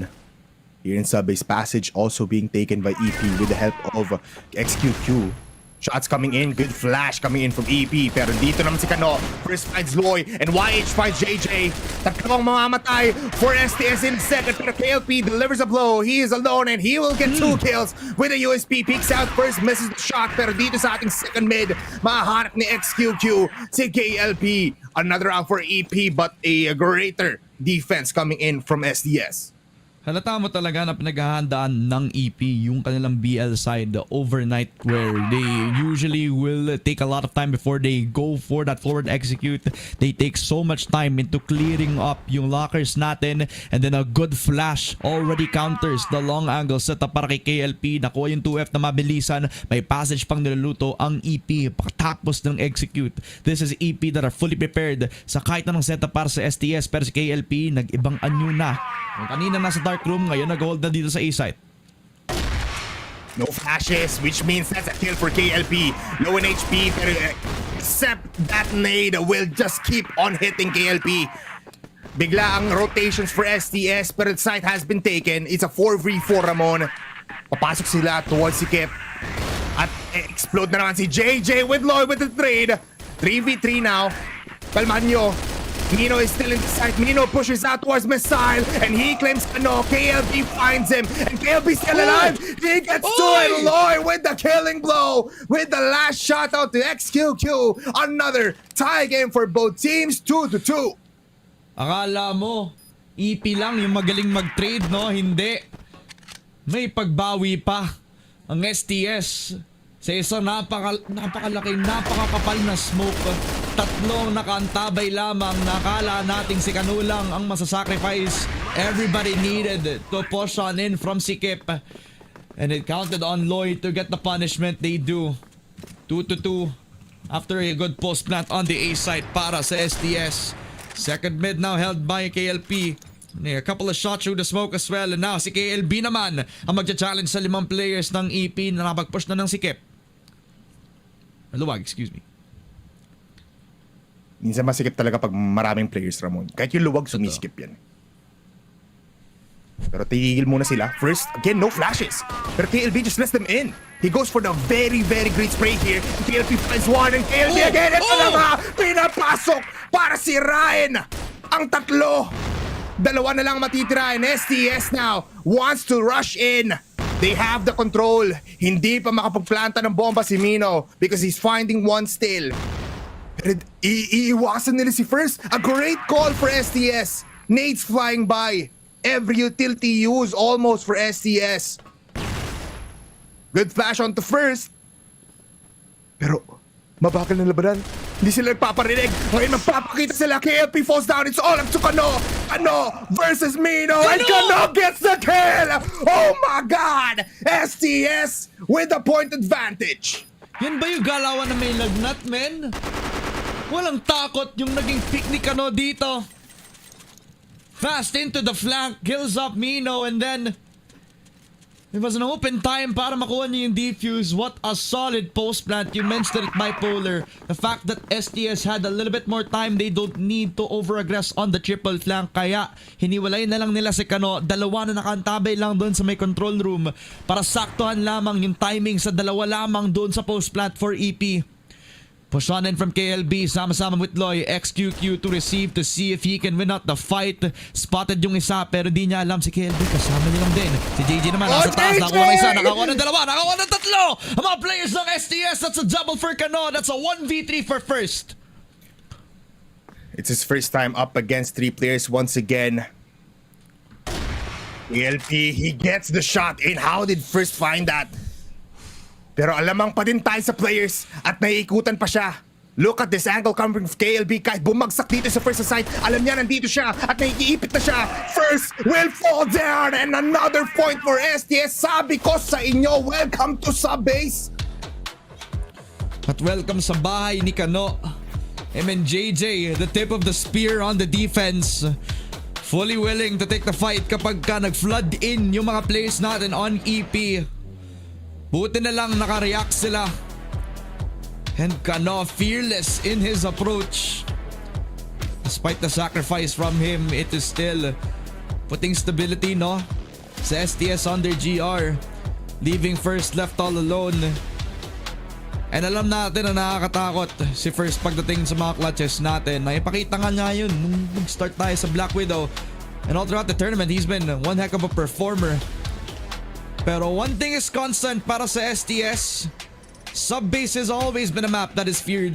S6: Here in Subbase passage also being taken by EP with the help of XQQ. Shots coming in, good flash coming in from EP. Pero dito naman si Kano. First finds Loy and YH finds JJ. Tatlong mamamatay for STS in second. Pero KLP delivers a blow. He is alone and he will get 2 kills with a USP. Peeks out first, misses the shot. Pero dito sa ating second mid, mahanap ni XQQ si KLP. Another round for EP but a greater defense coming in from SDS.
S5: Halata mo talaga na pinaghahandaan ng EP yung kanilang BL side overnight, where they usually will take a lot of time before they go for that forward execute. They take so much time into clearing up yung lockers natin, and then a good flash already counters the long angle setup para kay KLP. Nakuha yung 2F na mabilisan, may passage pang niluluto ang EP pagkatapos ng execute. This is EP that are fully prepared sa kahit anong setup para sa STS, pero si KLP nag-ibang anyo na. Kung kanina nasa dark room, ngayon nag-hold na dito sa A-site.
S6: No flashes, which means that's a kill for KLP. Low in HP, pero except that nade will just keep on hitting KLP. Bigla ang rotations for STS, pero the site has been taken. It's a 4v4, Ramon. Papasok sila towards si Kip. At explode na naman si JJ with Loy with the trade. 3v3 now. Kalmahan nyo. Mino is still in the site. Mino pushes out towards Missile and he claims no. KLB finds him and KLB still alive. He gets to it. Loy with the killing blow with the last shot out to XQQ. Another tie game for both teams, 2-2.
S5: Akala mo, EP lang yung magaling mag-trade, no? Hindi. May pagbawi pa ang STS sa isang napakalaking, napakakapal na smoke. Tatlong nakaantabay lamang. Nakala nating si Kanulang ang masasacrifice. Everybody needed to push on in from Sikip. And it counted on Lloyd to get the punishment. They do. 2-2 after a good post plant on the A side para sa STS. Second mid now held by KLP. A couple of shots through the smoke as well. And now si KLB naman ang magcha-challenge sa 5 players ng EP na nakapag-push na ng Sikip. Luwag, excuse me.
S6: Minsan masikip talaga pag maraming players, Ramon. Kahit yung luwag, sumisikip yan. Pero tigil muna sila. First, again, no flashes. Pero KLB just lets them in. He goes for the very, very great spray here. KLB finds one and KLB again. Ito na nga, pinapasok para si Ryan. Ang tatlo. Dalawa na lang matitira and STS now wants to rush in. They have the control. Hindi pa makapagplanta ng bomba si Mino because he's finding one still. Pero iiwasan nila si First. A great call for STS. Nades flying by. Every utility used almost for STS. Good flash on to First. Pero mabagal na labanan. Hindi sila nagpaparinig. Ngayon magpapakita sila. KLP falls down. It's all up to Kano. Kano versus Mino. And Kano gets the kill. Oh my God. STS with the point advantage.
S5: Yan ba yung galawan na may lagnat, men? Walang takot yung naging pick ni Kano dito. Fast into the flank, kills up Mino, and then It was an open time para makuha niya yung defuse. What a solid post plant. You mentioned it, bipolar. The fact that STS had a little bit more time, they don't need to over-aggress on the triple flank. Kaya hiniwalay na lang nila si Kano. Dalawa na nakantabay lang doon sa may control room para saktuhan lamang yung timing sa dalawa lamang doon sa post plant for EP. Push on in from KLB, sama-sama with Loy. XQQ to receive to see if he can win out the fight. Spotted yung isa pero di niya alam si KLB. Kasama niya lang din. Si JJ naman nasa taas. Nakakuha ng isa, nakakuha ng dalawa, nakakuha ng tatlo. Ang mga players ng STS, that's a double for Kano. That's a 1v3 for first.
S6: It's his first time up against 3 players once again. KLP, he gets the shot in. How did first find that? Pero alamang pa din tayo sa players at naiikutan pa siya. Look at this angle coming from KLB. Kahit bumagsak dito sa first side, alam niya nandito siya at naiiipit na siya. First will fall down and another point for STS. Sabi ko sa inyo, welcome to sub-base.
S5: At welcome sa bahay ni Kano. MNJJ, the tip of the spear on the defense. Fully willing to take the fight kapag ka nag-flood in yung mga players natin on EP. Buti na lang nakareact sila. And Kano fearless in his approach. Despite the sacrifice from him, it is still putting stability, no? Sa STS on their GR. Leaving first left all alone. And alam natin na nakakatakot si first pagdating sa mga clutches natin. Naipakita nga niya yun nung mag-start tayo sa Black Widow. And all throughout the tournament, he's been one heck of a performer. Pero one thing is constant para sa STS. Sub-base has always been a map that is feared.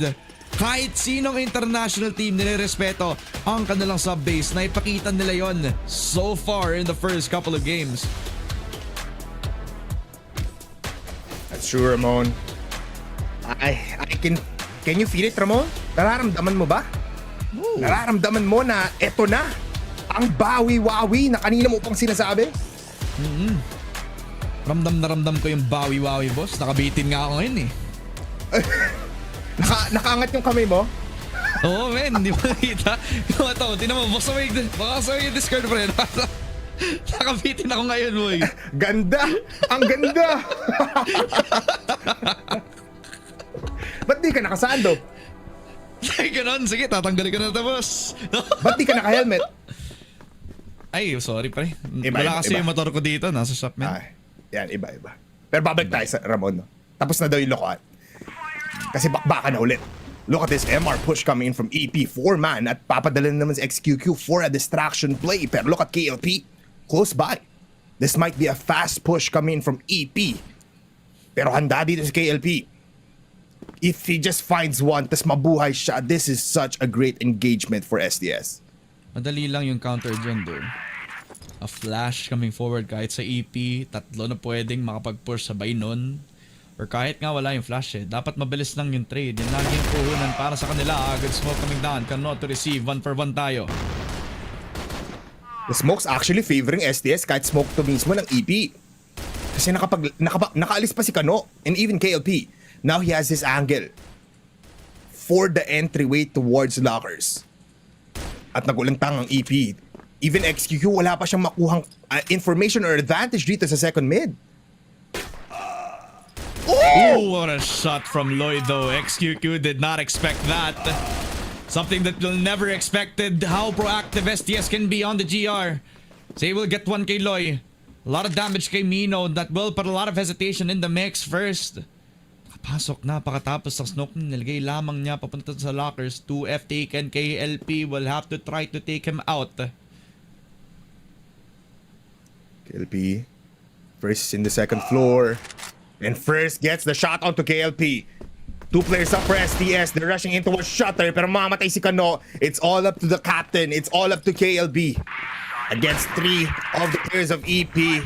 S5: Kahit sinong international team nilerespeto ang kanilang sub-base. Naipakita nila yon so far in the first couple of games.
S6: That's true, Ramon. Can you feel it, Ramon? Nararamdaman mo ba? Ooh. Nararamdaman mo na eto na ang bawi-wawi na kanina mo pang sinasabi?
S5: Ramdam na ramdam ko yung bawi-wawi, boss. Nakabitin nga ako ngayon eh.
S6: Nakaangat yung kamay mo?
S5: Oo, men. Di ba nakita? Yung ito, tinan mo, baka sa may discard pa rin. Nakabitin ako ngayon, boy.
S6: Ganda! Ang ganda! Ba't di ka nakasando?
S5: Ay, ganun. Sige, tatanggalin ko na ito, boss.
S6: Ba't di ka naka-helmet?
S5: Ay, sorry pre.
S6: Iba,
S5: Wala kasi
S6: iba.
S5: yung motor ko dito. Nasa shop, man.
S6: Ay, yan, iba. Pero babalik tayo sa Ramon, no? Tapos na daw yung lokohan. Kasi bakbaka na ulit. Look at this MR push coming in from EP, 4-man, at papadala naman sa XQQ for a distraction play. Pero look at KLP, close by. This might be a fast push coming in from EP. Pero handa dito sa KLP. If he just finds one, tas mabuhay siya, this is such a great engagement for SDS.
S5: Madali lang yung counter dyan, dude. A flash coming forward kahit sa EP, tatlo na pwedeng makapag-push sabay nun. Or kahit nga wala yung flash eh, dapat mabilis lang yung trade. Yung laging puhunan para sa kanila. Good smoke coming down, Kano to receive, 1 for 1 tayo.
S6: The smoke's actually favoring SDS kahit smoke to mismo ng EP. Kasi nakaalis pa si Kano and even KLP. Now he has this angle for the entryway towards lockers. At nagulantang ang EP. Even XQQ, wala pa siyang makuhang information or advantage dito sa second mid.
S5: Oh, what a shot from Lloyd though. XQQ did not expect that. Something that you'll never expected. How proactive STS can be on the GR. They will get 1 kay Loy. A lot of damage kay Mino. That will put a lot of hesitation in the mix first. Nakapasok na pakatapos ng smoke. Nilagay lamang niya papunta sa lockers. 2F taken. KLP will have to try to take him out.
S6: KLP first in the second floor. And first gets the shot onto KLP. 2 players up for STS. They're rushing into a shutter. Pero mamatay si Kano. It's all up to the captain. It's all up to KLB. Against 3 of the players of EP.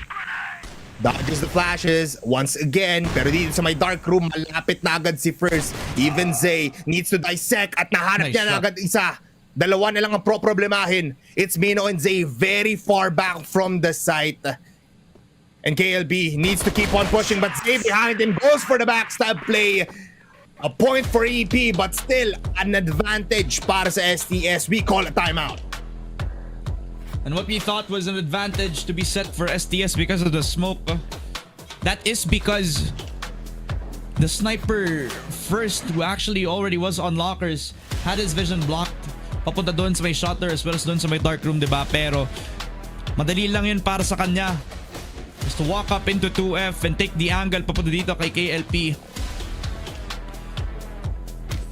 S6: Dodges the flashes once again. Pero dito sa may dark room, malapit na agad si First. Even Zay needs to dissect at nahanap
S5: Nice
S6: niya na
S5: shot.
S6: agad isa. Dalawa na lang ang problemahin. It's Mino and Zay very far back from the site. And KLB needs to keep on pushing, but Zay behind him goes for the backstab play. A point for EP, but still an advantage para sa STS. We call a timeout.
S5: And what we thought was an advantage to be set for STS because of the smoke That is because the sniper first, who actually already was on lockers, had his vision blocked. Papunta doon sa may shutter as well as doon sa may dark room, diba? Pero madali lang yun para sa kanya. Just to walk up into 2F and take the angle papunta dito kay KLP.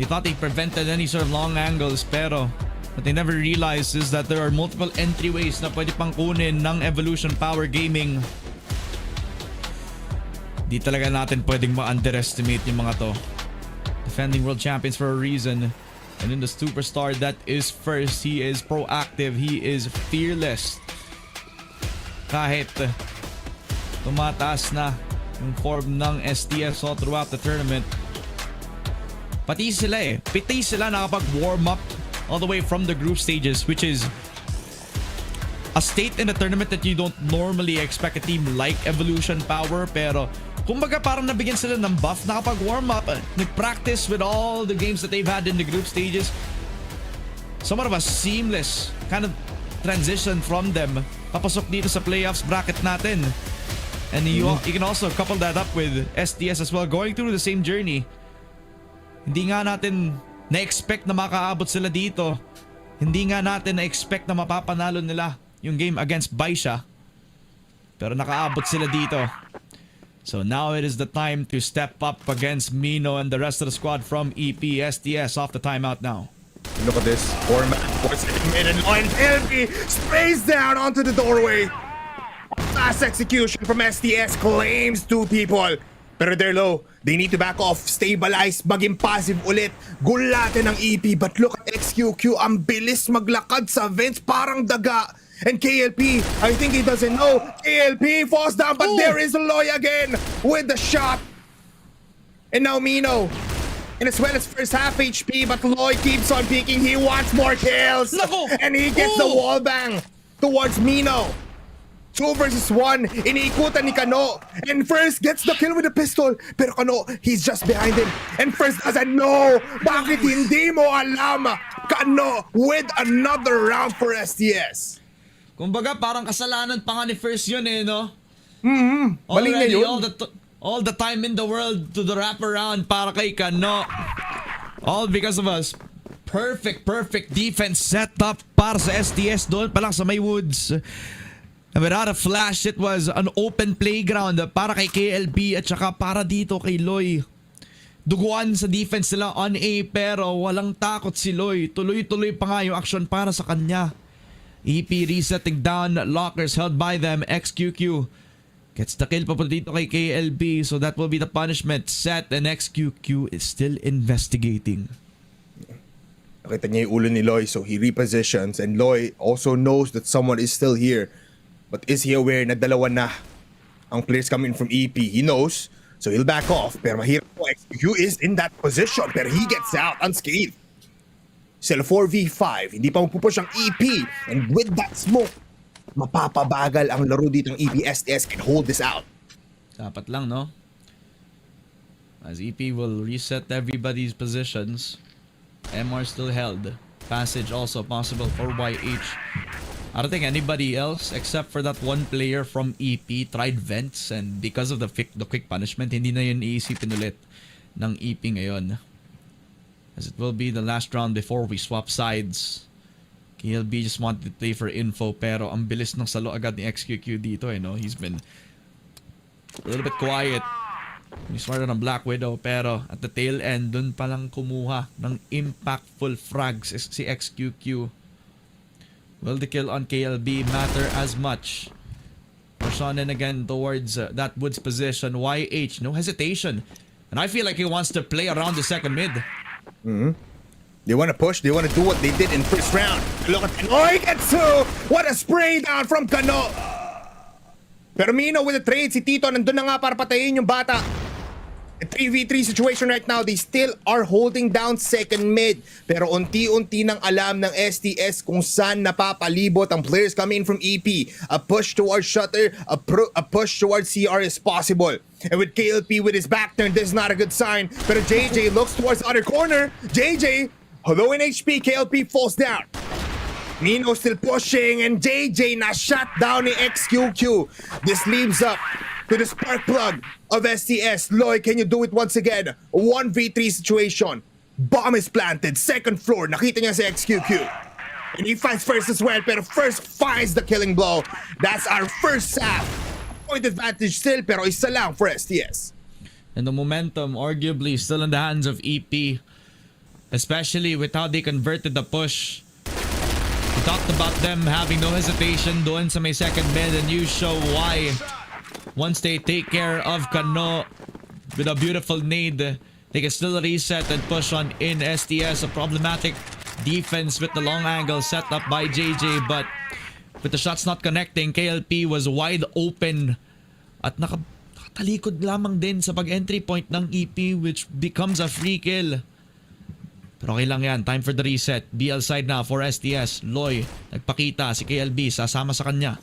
S5: They thought they prevented any sort of long angles, pero what they never realized is that there are multiple entryways na pwede pang kunin ng Evolution Power Gaming. Di talaga natin pwedeng ma-underestimate yung mga to. Defending world champions for a reason. And in the superstar that is first, he is proactive, he is fearless. Kahit tumataas na yung form ng STS all throughout the tournament. Pati sila nakapag-warm up all the way from the group stages, which is a state in the tournament that you don't normally expect a team like Evolution Power. Pero kumbaga parang nabigyan sila ng buff, nakapag-warm up, nag-practice with all the games that they've had in the group stages. Somewhat of a seamless kind of transition from them papasok dito sa playoffs bracket natin. And you can also couple that up with STS as well, going through the same journey. Hindi nga natin na-expect na makaabot sila dito. Hindi nga natin na-expect na mapapanalo nila yung game against BaiSha. Pero nakaabot sila dito. So now it is the time to step up against Mino and the rest of the squad from EP. STS off the timeout now.
S6: Look at this. Four-man force mid and LP sprays down onto the doorway. Fast execution from STS, claims 2 people. Pero they're low. They need to back off, stabilize, maging passive ulit. Gulatin ng EP, but look at XQQ. Ang bilis maglakad sa Vince, parang daga. And KLP, I think he doesn't know. KLP falls down, but there is Loy again with the shot. And now Mino. And as well as first half HP, but Loy keeps on peeking. He wants more kills. And he gets the wall bang towards Mino. 2 versus 1, iniikutan ni Kano. And first gets the kill with the pistol. Pero Kano, he's just behind him. And first doesn't know. Bakit hindi mo alam? Kano with another round for STS.
S5: Kumbaga parang kasalanan pa nga ni first yun no?
S6: Mali na yun.
S5: All the time in the world to the wraparound para kay Kano. All because of us. Perfect defense setup para sa STS doon pa lang sa may woods. And without a flash, it was an open playground para kay KLB at saka para dito kay Loy. Duguan sa defense nila on A, pero walang takot si Loy. Tuloy-tuloy pa nga yung action para sa kanya. EP resetting down, lockers held by them. XQQ gets the kill papunta dito kay KLB, so that will be the punishment set, and XQQ is still investigating.
S6: Nakita niya yung ulo ni Loy, so he repositions, and Loy also knows that someone is still here. But is he aware na dalawa na ang players coming from EP? He knows, so he'll back off. Pero mahirap po, XQ is in that position, pero he gets out unscathed. Sila 4v5, hindi pa magpupush ang EP. And with that smoke, mapapabagal ang laro dito ng EP. STS can hold this out.
S5: Dapat lang, no? As EP will reset everybody's positions. MR still held. Passage also possible for YH. I don't think anybody else except for that one player from EP tried vents, and because of the quick punishment, hindi na yun iisipin ulit ng EP ngayon. As it will be the last round before we swap sides. KLB just wanted to play for info, pero ang bilis ng salo agad ni XQQ dito no? He's been a little bit quiet. He started on Black Widow, pero at the tail end, dun palang kumuha ng impactful frags si XQQ. Will the kill on KLB matter as much? Roshanen again towards that Woods position. YH, no hesitation. And I feel like he wants to play around the second mid.
S6: They want to push. They want to do what they did in first round. Look at Kano. He gets two. What a spray down from Kano. Pero Mino with the trade. Si Tito nandun na nga para patayin yung bata. A 3v3 situation right now. They still are holding down second mid. Pero unti-unti nang alam ng STS kung saan napapalibot ang players coming from EP. A push towards Shutter, a push towards CR is possible. And with KLP with his back turn, this is not a good sign. Pero JJ looks towards the other corner. JJ, although in HP, KLP falls down. Mino still pushing, and JJ na shut down ni XQQ. This leaves up to the spark plug of STS. Loy, can you do it once again? 1v3 situation. Bomb is planted. Second floor. Nakita niya si XQQ. And he finds first as well, pero first finds the killing blow. That's our first half. Point advantage still, pero isa lang for STS.
S5: And the momentum arguably still in the hands of EP, especially with how they converted the push. We talked about them having no hesitation doon sa may second mid, and you show why. Once they take care of Kano with a beautiful nade, they can still reset and push on in STS. A problematic defense with the long angle set up by JJ, but with the shots not connecting, KLP was wide open at nakatalikod lamang din sa pag-entry point ng EP, which becomes a free kill. Pero okay lang yan. Time for the reset. BL side na for STS. Loy, nagpakita. Si KLB, sasama sa kanya.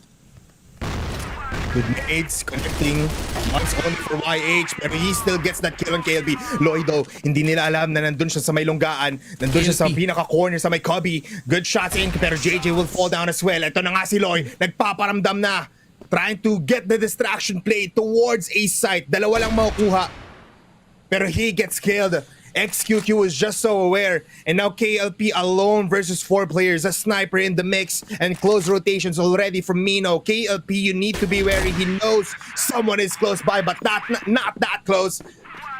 S6: Good nades, connecting once only for YH, pero he still gets that kill on KLB. Loy though, hindi nila alam na nandun siya sa may lunggaan, nandun siya sa pinaka-corner sa may cubby. Good shots in, pero JJ will fall down as well. Ito na nga si Loy, nagpaparamdam na. Trying to get the distraction play towards A site. Dalawa lang makukuha. Pero he gets killed. XQQ is just so aware, and now KLP alone versus 4 players, a sniper in the mix, and close rotations already from Mino. KLP, you need to be wary. He knows someone is close by, but not that close.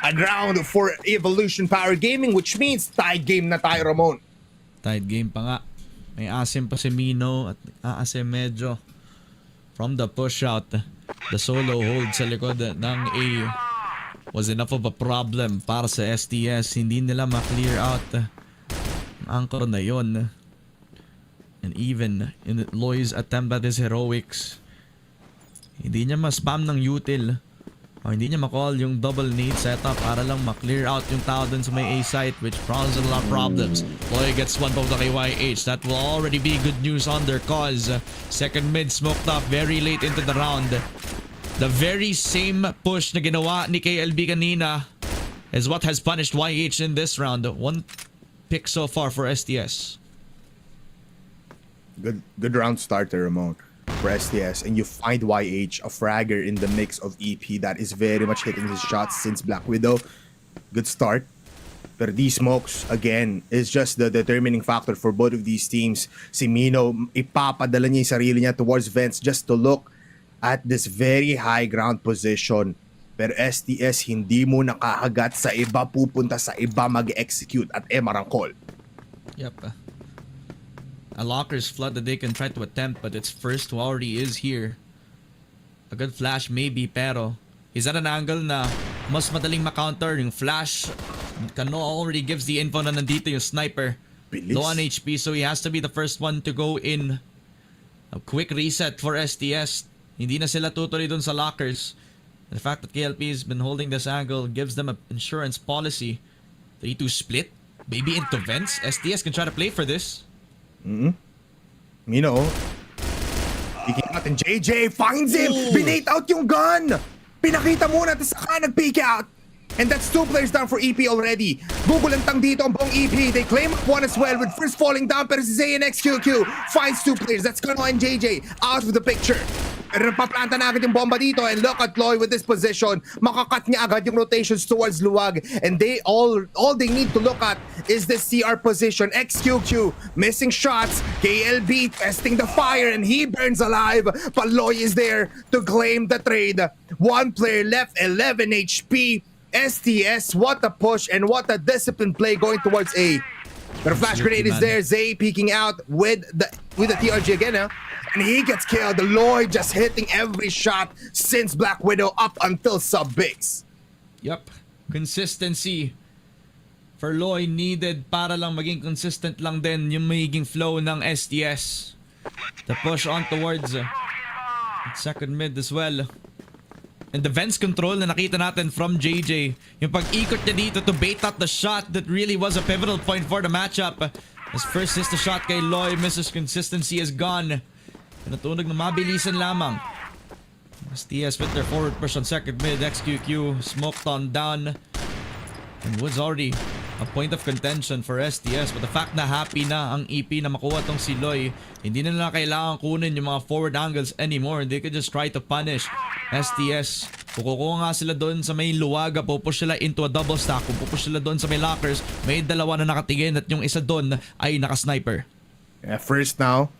S6: A round for Evolution Power Gaming, which means tied game na tayo, Ramon.
S5: Tied game pa nga. May asim pa si Mino at aasim medyo from the push out. The solo hold sa likod ng A was enough of a problem para sa STS. Hindi nila ma-clear out ang anchor na yon. And even in Loy's attempt at his heroics, hindi niya ma-spam ng util o hindi niya ma-call yung double need setup para lang ma-clear out yung tao dun sa may A site, which causes a lot of problems. Loy gets one from the KYH. That will already be good news on their cause. Second mid smoked up very late into the round. The very same push na ginawa ni KLB kanina is what has punished YH in this round. One pick so far for STS.
S6: Good round starter, Ramon, for STS. And you find YH, a fragger in the mix of EP that is very much hitting his shots since Black Widow. Good start. But these smokes, again, is just the determining factor for both of these teams. Si Mino, ipapadala niya yung sarili niya towards vents just to look at this very high ground position. Pero STS hindi mo nakakagat sa iba, pupunta sa iba, mag-execute at Emarang call.
S5: Yep. A locker's flood that they can try to attempt, but it's first who already is here. A good flash maybe, pero he's at an angle na mas madaling ma-counter. Yung flash, Kano already gives the info na nandito yung sniper.
S6: Bilis.
S5: Low on HP, so he has to be the first one to go in. A quick reset for STS. Hindi na sila tutuloy dun sa lockers. The fact that KLP has been holding this angle gives them an insurance policy. 3-2 split. Maybe into vents. STS can try to play for this.
S6: Mino, peeking out, and JJ finds him. Binate out yung gun. Pinakita muna, tapos saka nag-peek out. And that's 2 players down for EP already. Gugulantang dito ang buong EP. They claim up one as well with first falling down, pero si Zay and XQQ finds 2 players. That's Kano and JJ out of the picture. Pero napaplanta na agad yung bomba dito, and look at Loy with this position. Makakat niya agad yung rotations towards Luwag, and they all they need to look at is this CR position. XQQ missing shots. KLB testing the fire, and he burns alive. But Loy is there to claim the trade. 1 player left, 11 HP. STS, what a push and what a disciplined play going towards A. But a flash grenade is there. Zay peeking out with the TRG again, huh? And he gets killed. Lloyd just hitting every shot since Black Widow up until sub-base.
S5: Yep. Consistency for Loy needed para lang maging consistent lang din yung magiging flow ng STS. The push on towards second mid as well. And the vents control na nakita natin from JJ. Yung pag-ikot niya dito to bait out the shot that really was a pivotal point for the matchup. As first is the shot kay Loy, misses. Consistency is gone. Pinatunog na mabilisan lamang. STS with their forward push on second mid. XQQ smoked on down. And Woods already a point of contention for STS, but the fact na happy na ang EP na makuha tong si Loy, hindi na nila kailangan kunin yung mga forward angles anymore. They could just try to punish STS. Kung kukuha nga sila doon sa may luwaga, pupush sila into a double stack. Kung pupush sila doon sa may lockers, may dalawa na nakatingin at yung isa doon ay nakasniper.
S6: First now,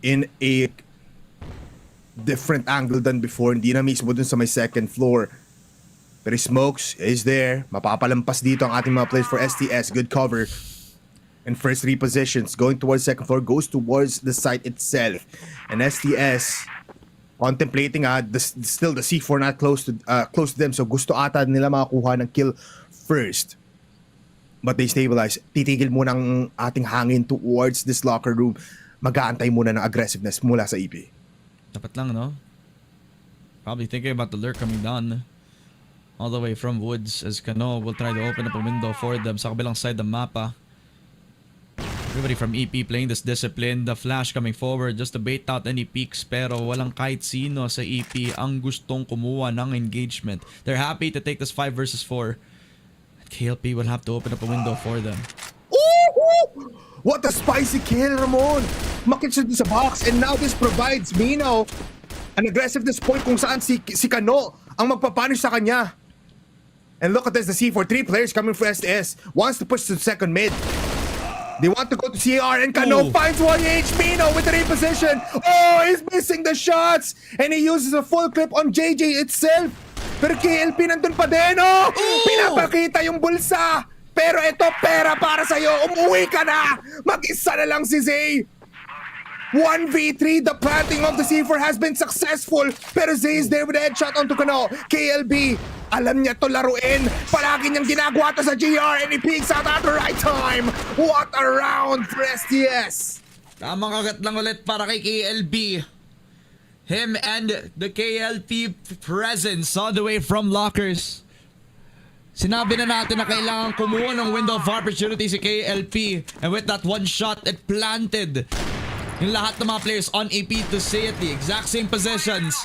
S6: in a different angle than before, hindi na mismo dun sa may second floor. Pero Smokes is there. Mapapalampas dito ang ating mga players for STS. Good cover. And first repositions. Going towards second floor. Goes towards the site itself. And STS contemplating still the C4 not close to them. So gusto ata nila makakuha ng kill first. But they stabilize. Titigil muna ang ating hangin towards this locker room. Mag-aantay muna ng aggressiveness mula sa EP.
S5: Dapat lang, no? Probably thinking about the lurk coming down all the way from woods as Kano will try to open up a window for them sa kabilang side ng mapa. Everybody from EP playing this discipline. The flash coming forward just to bait out any peaks, pero walang kahit sino sa EP ang gustong kumuha ng engagement. They're happy to take this 5 versus 4. KLP will have to open up a window for them.
S6: Ooh! What a spicy kill, Ramon! Makit siya sa box, and now this provides Mino an aggressiveness point kung saan si Kano ang magpapunish sa kanya. And look at this, the C4, 3 players coming for STS. Wants to push to the second mid. They want to go to CR, and Kano finds 1H Mino with the reposition. Oh, he's missing the shots! And he uses a full clip on JJ itself. Pero KLP nandun pa din, oh! Pinapakita yung bulsa! Pero ito, pera para sa'yo. Umuwi ka na! Mag-isa na lang si Zay. 1v3, the planting of the C4 has been successful. Pero Zay is there with a headshot onto Kano. KLB, alam niya to laruin. Palagi niyang ginagawa to sa GR, and he peeks out at the right time. What a round for STS.
S5: Tamang kagat lang ulit para kay KLB. Him and the KLP presence all the way from lockers. Sinabi na natin na kailangan kumuha ng window of opportunity si KLP. And with that one shot, it planted yung lahat ng mga players on EP to stay at the exact same positions.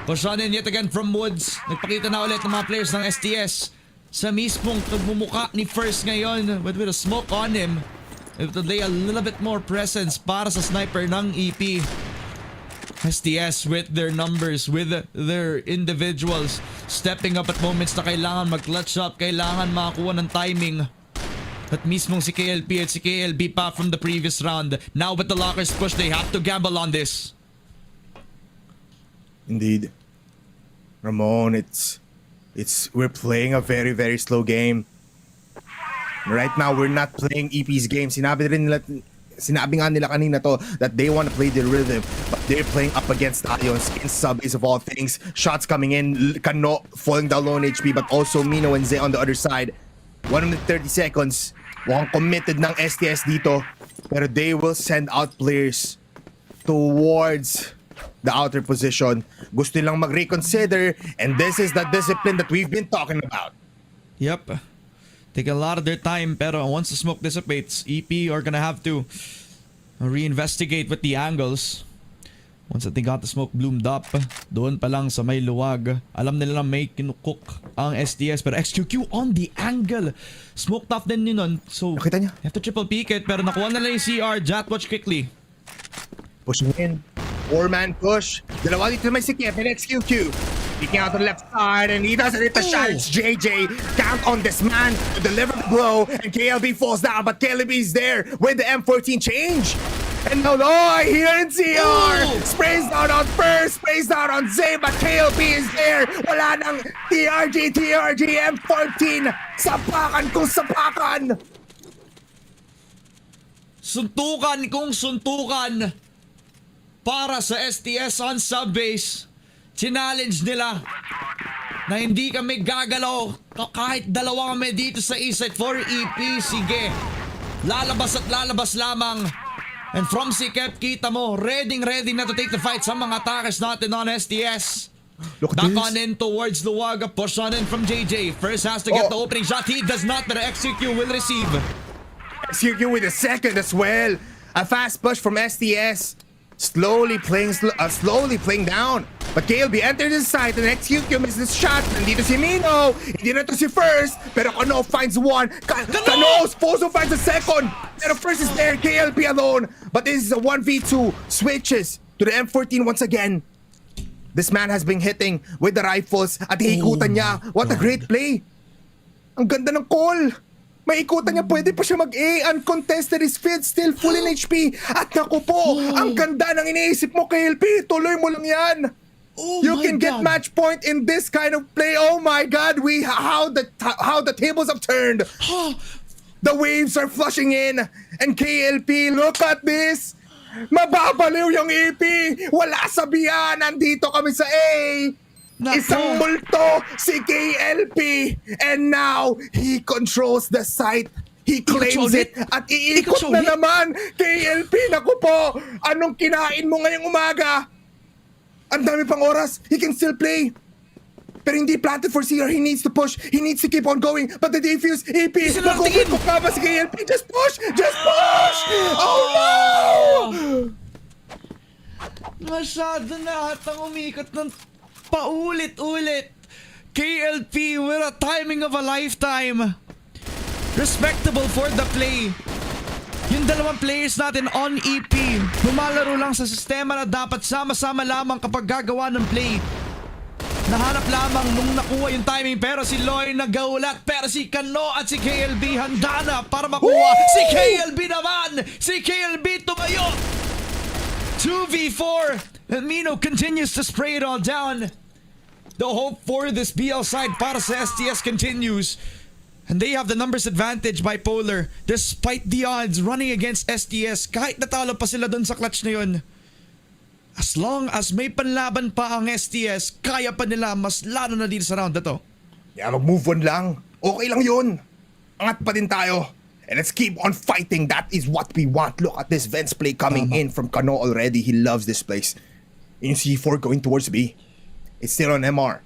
S5: Push on in yet again from Woods. Nagpakita na ulit ng mga players ng STS sa mismong pagmumuka ni First ngayon with a smoke on him. It will lay a little bit more presence para sa sniper ng EP. STS with their numbers, with their individuals stepping up at moments na kailangan mag-clutch up, kailangan makakuha ng timing. At mismong si KLP at si KLB pa from the previous round. Now with the lockers push, they have to gamble on this.
S6: Indeed. Ramon, we're playing a very, very slow game. Right now, we're not playing EP's game. Sinabi nga nila kanina to that they want to play the rhythm, but they're playing up against Stallions in subbase of all things. Shots coming in, Kano falling down low on HP, but also Mino and Zay on the other side. 1 minute 30 seconds. Mukhang committed ng STS dito, pero they will send out players towards the outer position. Gusto nilang mag-reconsider, and this is the discipline that we've been talking about.
S5: Yep. Take a lot of their time, pero once the smoke dissipates, EP are gonna have to reinvestigate with the angles. Once that they got the smoke bloomed up, doon pa lang sa may luwag, alam nila na may kinukook ang STS, pero XQQ on the angle. Smoked off din yun nun, so
S6: Nakita niya?
S5: you have to triple peek it, pero nakuha na lang yung CR. Jat, watch quickly.
S6: Pushing in. 4-man push. Dalawa dito may si Kevin, XQQ. Peeking out on the left side, and he doesn't hit the shot. It's JJ. Count on this man to deliver the blow, and KLB falls down, but KLB is there with the M14 change. And no, I hear in CR. Sprays down on First, sprays down on Zay, but KLB is there. Wala nang TRG, M14. Sapakan kung sapakan.
S5: Suntukan kung suntukan para sa STS on subbase. Challenge nila na hindi kami gagalaw kahit dalawa kami dito sa Eastside for EP. Sige, lalabas at lalabas lamang. And from si Kep, kita mo, ready na to take the fight sa mga attackers natin on STS.
S6: Look at
S5: Back
S6: this.
S5: on in towards Luwaga, push on in from JJ. First has to get the opening shot, he does not, but XQQ will receive.
S6: XQQ with a second as well. A fast push from STS. Slowly playing down. But KLB enters his side and execute misses shot. Nandito si Mino. Hindi na to si First. Pero Kano finds one. Kano also finds a second. Pero First is there. KLB alone. But this is a 1v2. Switches to the M14 once again. This man has been hitting with the rifles at hikutan niya. What a great play. Ang ganda ng call. May ikutan niya, pwede pa siya mag-A. Uncontested is fed, still full in HP. At naku po, ang ganda ng iniisip mo, KLP. Tuloy mo lang yan. You can get match point in this kind of play. Oh my God, how the tables have turned. The waves are flushing in. And KLP, look at this. Mababaliw yung EP. Wala sabihan. Nandito kami sa A. Isang multo si KLP. And now, he controls the site. He claims it. At iikot na naman. KLP, naku po. Anong kinain mo ngayong umaga? Ang dami pang oras. He can still play. Pero hindi planted for CR. He needs to push. He needs to keep on going. But the defuse, EP, nagkukwit ka ba si KLP? Just push! Just push! Oh no!
S5: Masyado na atang umikot ng paulit-ulit. KLP with a timing of a lifetime. Respectable for the play. Yung dalawang players natin on EP, lumalaro lang sa sistema na dapat sama-sama lamang kapag gagawa ng play. Nahanap lamang nung nakuha yung timing, pero si Loy nagaulat, pero si Kano at si KLB handa na para makuha. Si KLB naman! Si KLB tumayo! 2v4 and Mino continues to spray it all down. The hope for this BL side para sa STS continues. And they have the numbers advantage, Bipolar. Despite the odds running against STS, kahit natalo pa sila dun sa clutch na yun. As long as may panlaban pa ang STS, kaya pa nila mas lalo na dito sa round na to.
S6: Yeah, mag-move on lang. Okay lang yun. Angat pa din tayo. And let's keep on fighting. That is what we want. Look at this Vents play coming in from Kano already. He loves this place. Yung C4 going towards B. It's still on MR.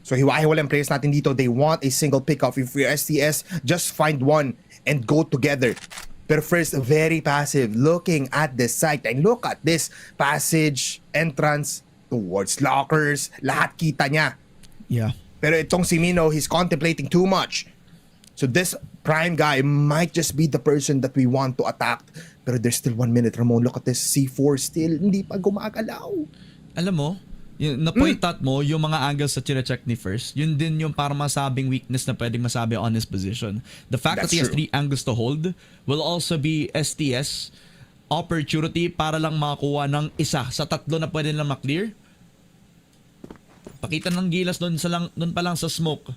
S6: So hiwa-hiwalang players natin dito. They want a single pickoff. If you're STS, just find one and go together. Pero first, very passive. Looking at the site. And look at this passage, entrance towards lockers. Lahat kita niya.
S5: Yeah.
S6: Pero itong si Mino, he's contemplating too much. So this prime guy might just be the person that we want to attack. Pero there's still 1 minute, Ramon. Look at this. C4 still hindi pa gumagalaw.
S5: Alam mo, na-point out mo yung mga angles sa chine-check ni First. Yun din yung parang masabing weakness na pwedeng masabi on his position. The fact that he has 3 angles to hold will also be STS opportunity para lang makakuha ng isa sa 3 na pwede lang maklear. Pakita ng gilas doon pa lang sa smoke.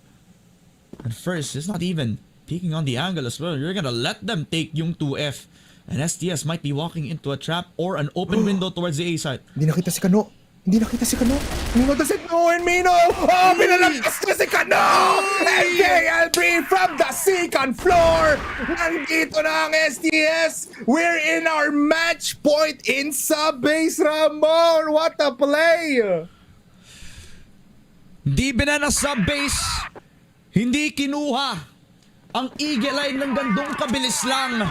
S5: And First is not even peeking on the angle as well. You're gonna let them take yung 2F. And STS might be walking into a trap or an open window towards the A side.
S6: Hindi nakita si Kano. Mino doesn't know and Mino! Oh, pinalagpas na si Kano! And KLB from the second floor! Nandito na ang STS! We're in our match point in sub-base, Ramon! What a play!
S5: Di binana sub-base. Hindi kinuha ang Eagle Eye ng gandong kabilis lang.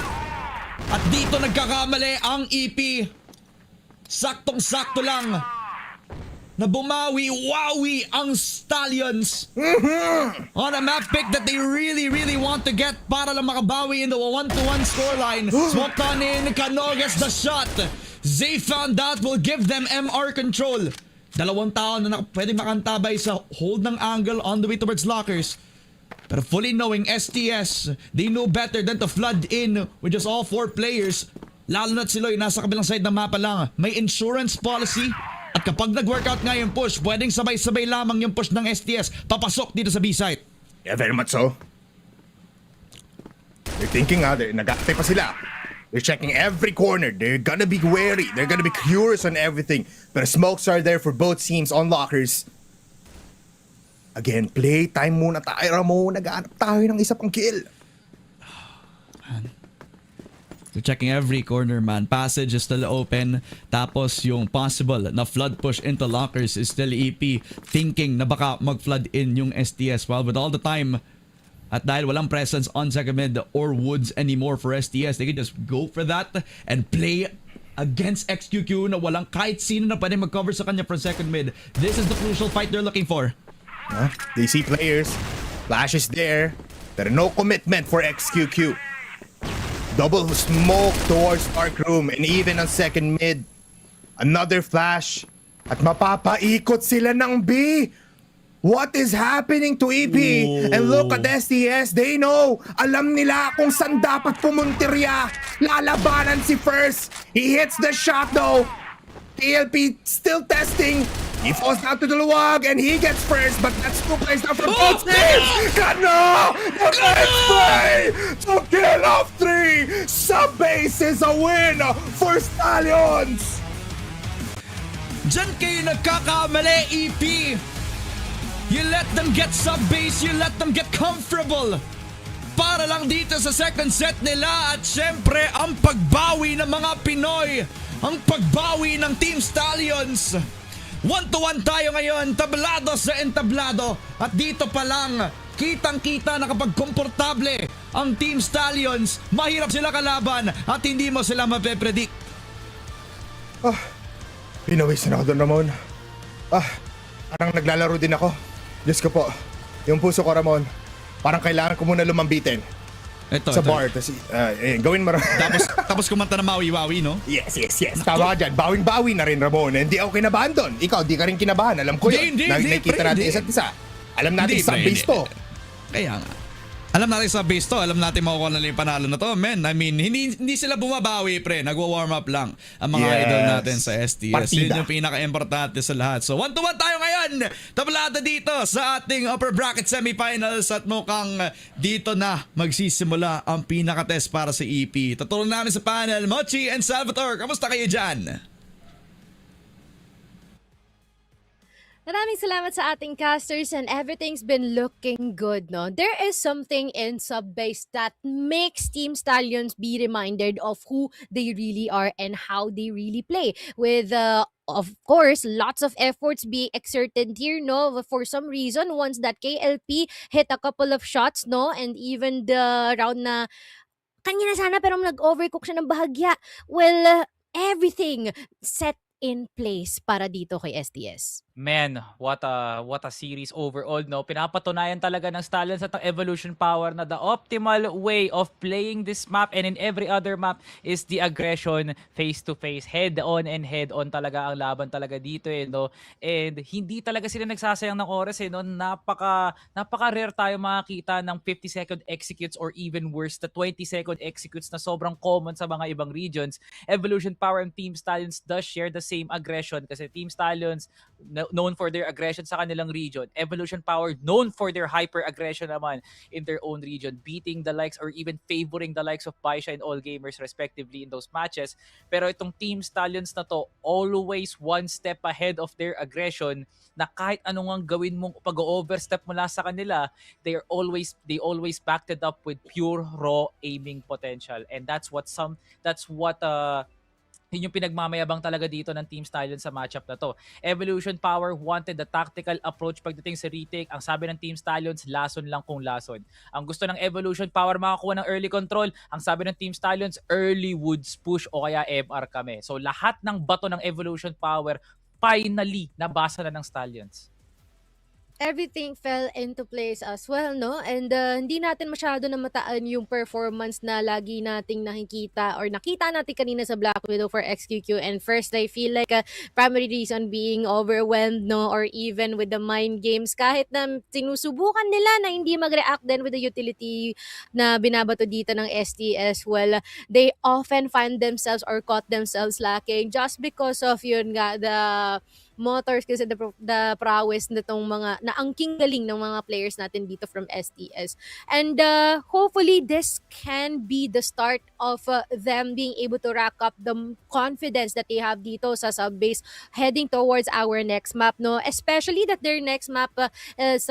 S5: At dito nagkakamali ang EP. Saktong-sakto lang na bumawi-wawi ang Stallions on a map pick that they really want to get para lang makabawi in the 1-1 scoreline. Smoked on in, Kano gets the shot. They found out will give them MR control. 2 tao na pwede makantabay sa hold ng angle on the way towards lockers. Pero fully knowing STS, they know better than to flood in with just all 4 players. Lalo na't si Loy nasa kabilang side ng mapa lang. May insurance policy. At kapag nag-workout nga yung push, pwedeng sabay-sabay lamang yung push ng STS papasok dito sa B-site.
S6: Yeah, very much so. They're thinking nag-aatay pa sila. They're checking every corner. They're gonna be wary. They're gonna be curious on everything. But smokes are there for both teams on lockers. Again, play time muna tayo, Ramon. Nag-aanap tayo ng isa pang kill.
S5: So checking every corner, man. Passage is still open. Tapos yung possible na flood push into lockers is still EP. Thinking na baka mag-flood in yung STS. Well, with all the time at dahil walang presence on second mid or woods anymore for STS, they can just go for that and play against XQQ na walang kahit sino na pwede mag-cover sa kanya from second mid. This is the crucial fight they're looking for.
S6: They see players. Flash is there. Pero no commitment for XQQ. Double smoke towards Dark Room and even on second mid. Another flash. At mapapaikot sila ng B. What is happening to EP? And look at STS, they know. Alam nila kung saan dapat pumuntirya. Lalabanan si First. He hits the shot though. TLP still testing. He falls down to the luwag and he gets first, but that's two plays down from both teams. Kano! The next play to kill off 3. Sub-base is a win for Stallions.
S5: Diyan kayo nagkakamali, EP. You let them get sub-base, you let them get comfortable. Para lang dito sa second set nila at syempre ang pagbawi ng mga Pinoy. Ang pagbawi ng Team Stallions. 1-1 tayo ngayon, tablado sa entablado. At dito pa lang, kitang-kita na kapag komportable ang Team Stallions, mahirap sila kalaban at hindi mo sila mapepredict.
S6: Pinawisan ako doon, Ramon. Parang naglalaro din ako. Diyos ko po. Yung puso ko, Ramon. Parang kailangan ko muna lumambitin. Sa bar. Gawin mo.
S5: Tapos kumanta na Maui-Wawi, no?
S6: Yes. Tama ka dyan. Bawing-bawi na rin, Ramon. Hindi ako kinabahan doon. Ikaw, di ka rin kinabahan. Alam ko yun. Nakikita natin isa't isa. Alam natin sa base to.
S5: Kaya nga. Alam natin sa base to, alam natin makukuha na yung panalo na to. Man, I mean, hindi sila bumabawi, pre. Nagwa-warm up lang ang mga idol natin sa STS.
S6: Partida.
S5: Yun yung pinaka-importante sa lahat. So, 1-1 tayo ngayon. Tablada dito sa ating Upper Bracket Semifinals at mukhang dito na magsisimula ang pinaka-test para sa EP. Tutulong namin sa panel, Mochi and Salvatore. Kamusta kayo dyan?
S1: Maraming salamat sa ating casters and everything's been looking good, no? There is something in sub-base that makes Team Stallions be reminded of who they really are and how they really play. With, of course, lots of efforts being exerted here, no? For some reason, once that KLP hit a couple of shots, no? And even the round na kanya na sana pero nag-overcook siya ng bahagya. Well, everything set in place para dito kay STS.
S2: Man, what a series overall, no? Pinapatunayan talaga ng Stallions at ang Evolution Power na the optimal way of playing this map and in every other map is the aggression face-to-face, head-on and head-on talaga ang laban talaga dito, no? And hindi talaga sila nagsasayang ng oras, no? Napaka-rare tayo makakita ng 50-second executes or even worse, the 20-second executes na sobrang common sa mga ibang regions. Evolution Power and Team Stallions does share the same aggression kasi Team Stallions known for their aggression sa kanilang region. Evolution Power known for their hyper-aggression naman in their own region, beating the likes or even favoring the likes of BaiSha and All Gamers respectively in those matches. Pero itong Team Stallions na to, always one step ahead of their aggression na kahit anong gawin mong pag-overstep mula sa kanila, they always backed it up with pure raw aiming potential. And that's what yun yung pinagmamayabang talaga dito ng Team Stallions sa matchup na to. Evolution Power wanted the tactical approach pagdating sa retake. Ang sabi ng Team Stallions, lason lang kung lason. Ang gusto ng Evolution Power makakuha ng early control. Ang sabi ng Team Stallions, early woods push o kaya MR kami. So lahat ng bato ng Evolution Power finally nabasa na ng Stallions.
S1: Everything fell into place as well, no? And hindi natin masyado na mataan yung performance na lagi nating nakikita or nakita natin kanina sa Black Widow for XQQ. And first, I feel like a primary reason being overwhelmed, no? Or even with the mind games. Kahit na sinusubukan nila na hindi mag-react then with the utility na binabato dito ng STS, well, they often find themselves or caught themselves lacking just because of yun nga, the motors kasi the prowess nitong mga naangking galing ng mga players natin dito from STS. And hopefully this can be the start of them being able to rack up the confidence that they have dito sa sub-base heading towards our next map, no? Especially that their next map is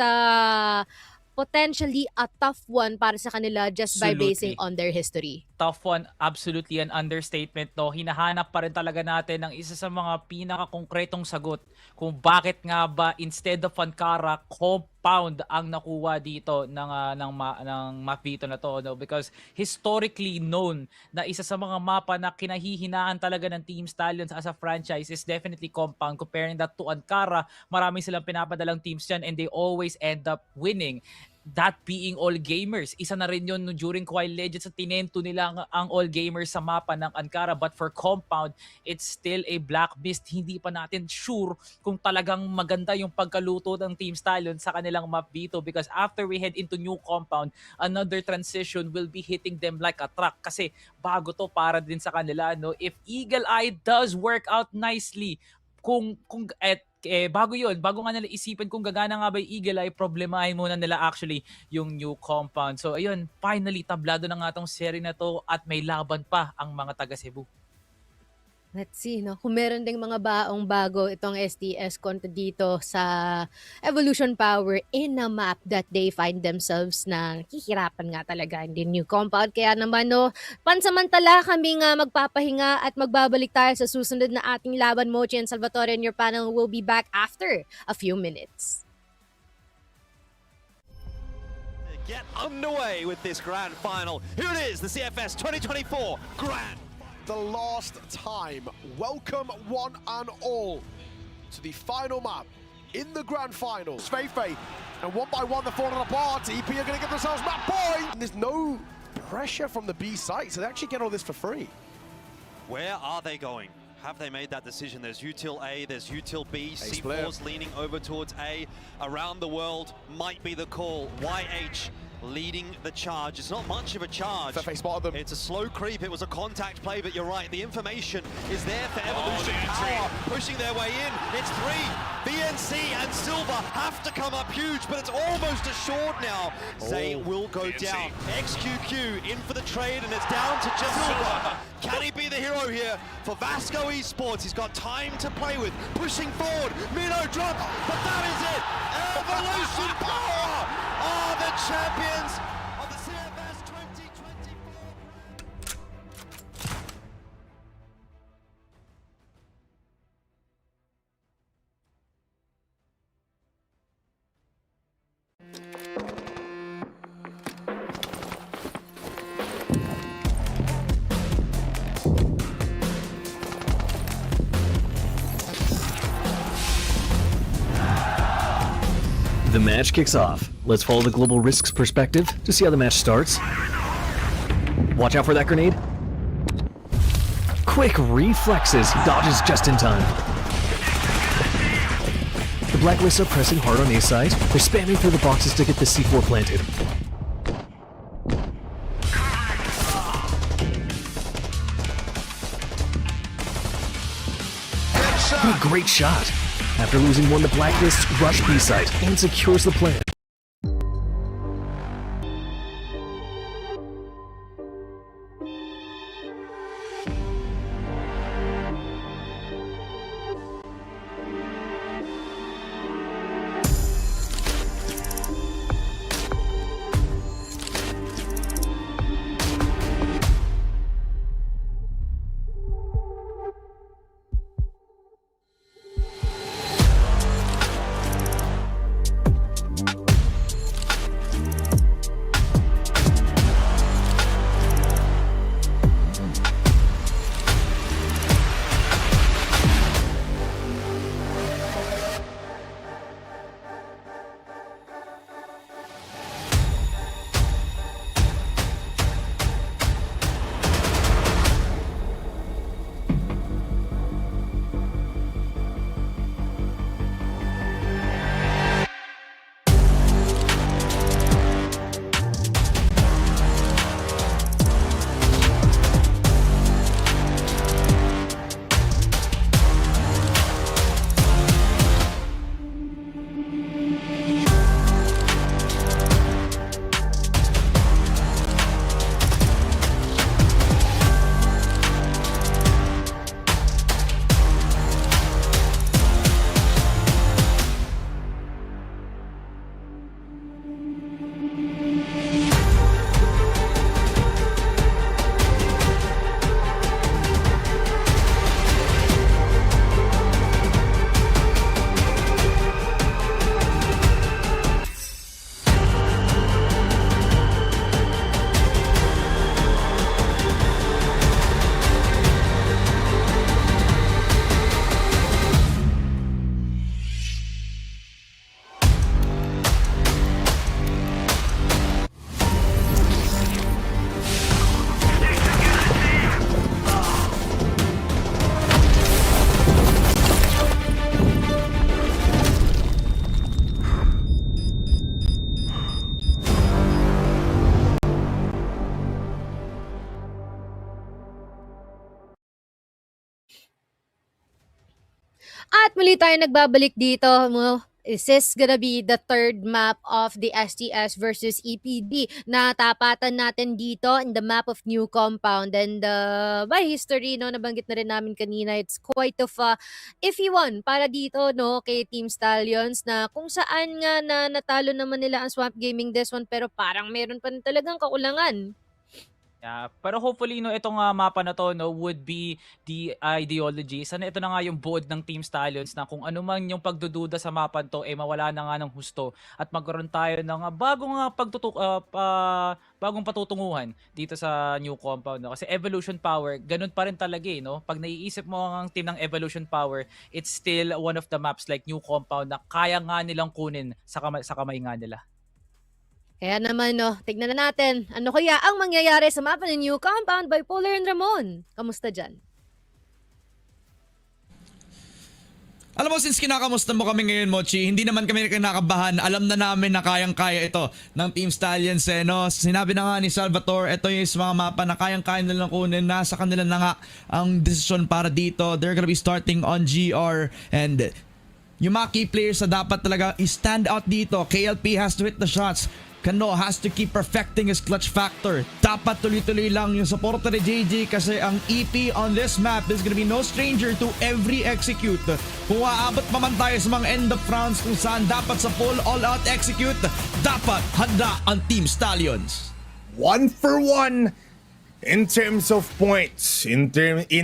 S1: potentially a tough one para sa kanila just by basing on their history.
S2: Tough one, absolutely an understatement, no? Hinahanap pa rin talaga natin ng isa sa mga pinaka-konkretong sagot kung bakit nga ba instead of Ankara, compound ang nakuha dito ng map dito na to, no? Because historically known na isa sa mga mapa na kinahihinaan talaga ng Team Stallions as a franchise is definitely compound. Comparing that to Ankara, marami silang pinapadalang teams dyan and they always end up winning. That being all gamers. Isa na rin yun during Wild Legends sa tinento nila ang all gamers sa mapa ng Ankara. But for compound, it's still a black mist. Hindi pa natin sure kung talagang maganda yung pagkaluto ng Team Stallion sa kanilang map dito, because after we head into new compound, another transition will be hitting them like a truck kasi bago to para din sa kanila, no? If Eagle Eye does work out nicely, bago nga nila isipin kung gagana nga ba yung Eagle Eye, problemahin muna nila actually yung new compound. So ayun, finally tablado na nga tong serie na to at may laban pa ang mga taga Cebu.
S1: Let's see, no? Kung meron ding mga baong bago itong STS kontra dito sa Evolution Power in a map that they find themselves na nakihirapan nga talaga in the new compound. Kaya naman, no, pansamantala kami nga magpapahinga at magbabalik tayo sa susunod na ating laban. Mochi and Salvatore and your panel will be back after a few minutes.
S7: Get underway with this grand final. Here it is, the CFS 2024 Grand.
S8: The last time. Welcome one and all to the final map in the grand finals. Feifei, and one by one they're falling apart. EP are going to give themselves map point. And there's no pressure from the B site, so they actually get all this for free.
S7: Where are they going? Have they made that decision? There's util A, there's util B, C4's leaning over towards A. Around the world might be the call. YH leading the charge. It's not much of a charge.
S8: Feifei spotted them.
S7: It's a slow creep. It was a contact play, but you're right. The information is there for Evolution Power pushing their way in. It's three. BNC and Silva have to come up huge, but it's almost assured now. Zay will go down. XQQ in for the trade, and it's down to just Silva. Can he be the hero here for Vasco Esports? He's got time to play with. Pushing forward. Mino drops, but that is it. Evolution Power are the champions of the CFS 2024.
S9: The match kicks off. Let's follow the global risks perspective to see how the match starts. Watch out for that grenade. Quick reflexes, dodges just in time. The Blacklists are pressing hard on A side. They're spamming through the boxes to get the C4 planted. What a great shot. After losing one, the Blacklists rush B side and secures the plant.
S1: At muli tayo nagbabalik dito. Is this gonna be the third map of the STS versus EPD na tapatan natin dito in the map of New Compound? And by history, no, nabanggit na rin namin kanina, it's quite of a iffy one para dito, no, kay Team Stallions, na kung saan nga na natalo naman nila ang Swamp Gaming this one, pero parang meron pa rin talagang kakulangan.
S2: Yeah, pero hopefully no itong mapa na to no would be the ideology. Sana ito na nga yung buod ng Team Stallions na kung ano man yung pagdududa sa mapa to mawala na nga ng husto at magkaroon tayo ng bagong patutunguhan dito sa New Compound, no? Kasi Evolution Power, ganun pa rin talaga no. Pag naiisip mo ang team ng Evolution Power, it's still one of the maps like New Compound na kaya nga nilang kunin sa kamay nga nila.
S1: Kaya naman, no, tignan na natin ano kaya ang mangyayari sa mapa ng New Compound. Bipolar and Ramon, kamusta dyan?
S5: Alam mo, since kinakamusta mo kami ngayon, Mochi, hindi naman kami kinakabahan. Alam na namin na kayang-kaya ito ng Team Stallions, no? Sinabi na nga ni Salvatore, ito yung mga mapa na kayang-kaya nilang kunin. Nasa kanila na nga ang desisyon para dito. They're gonna be starting on GR, and yung mga key players na dapat talaga i-stand out dito. KLP has to hit the shots. Kano has to keep perfecting his clutch factor. Dapat tuloy-tuloy lang yung suporta ni JJ kasi ang EP on this map is gonna be no stranger to every execute. Kung aabot pa man tayo sa mga end of rounds kung saan dapat sa full all-out execute, dapat handa ang Team Stallions.
S6: 1-for-1 in terms of points in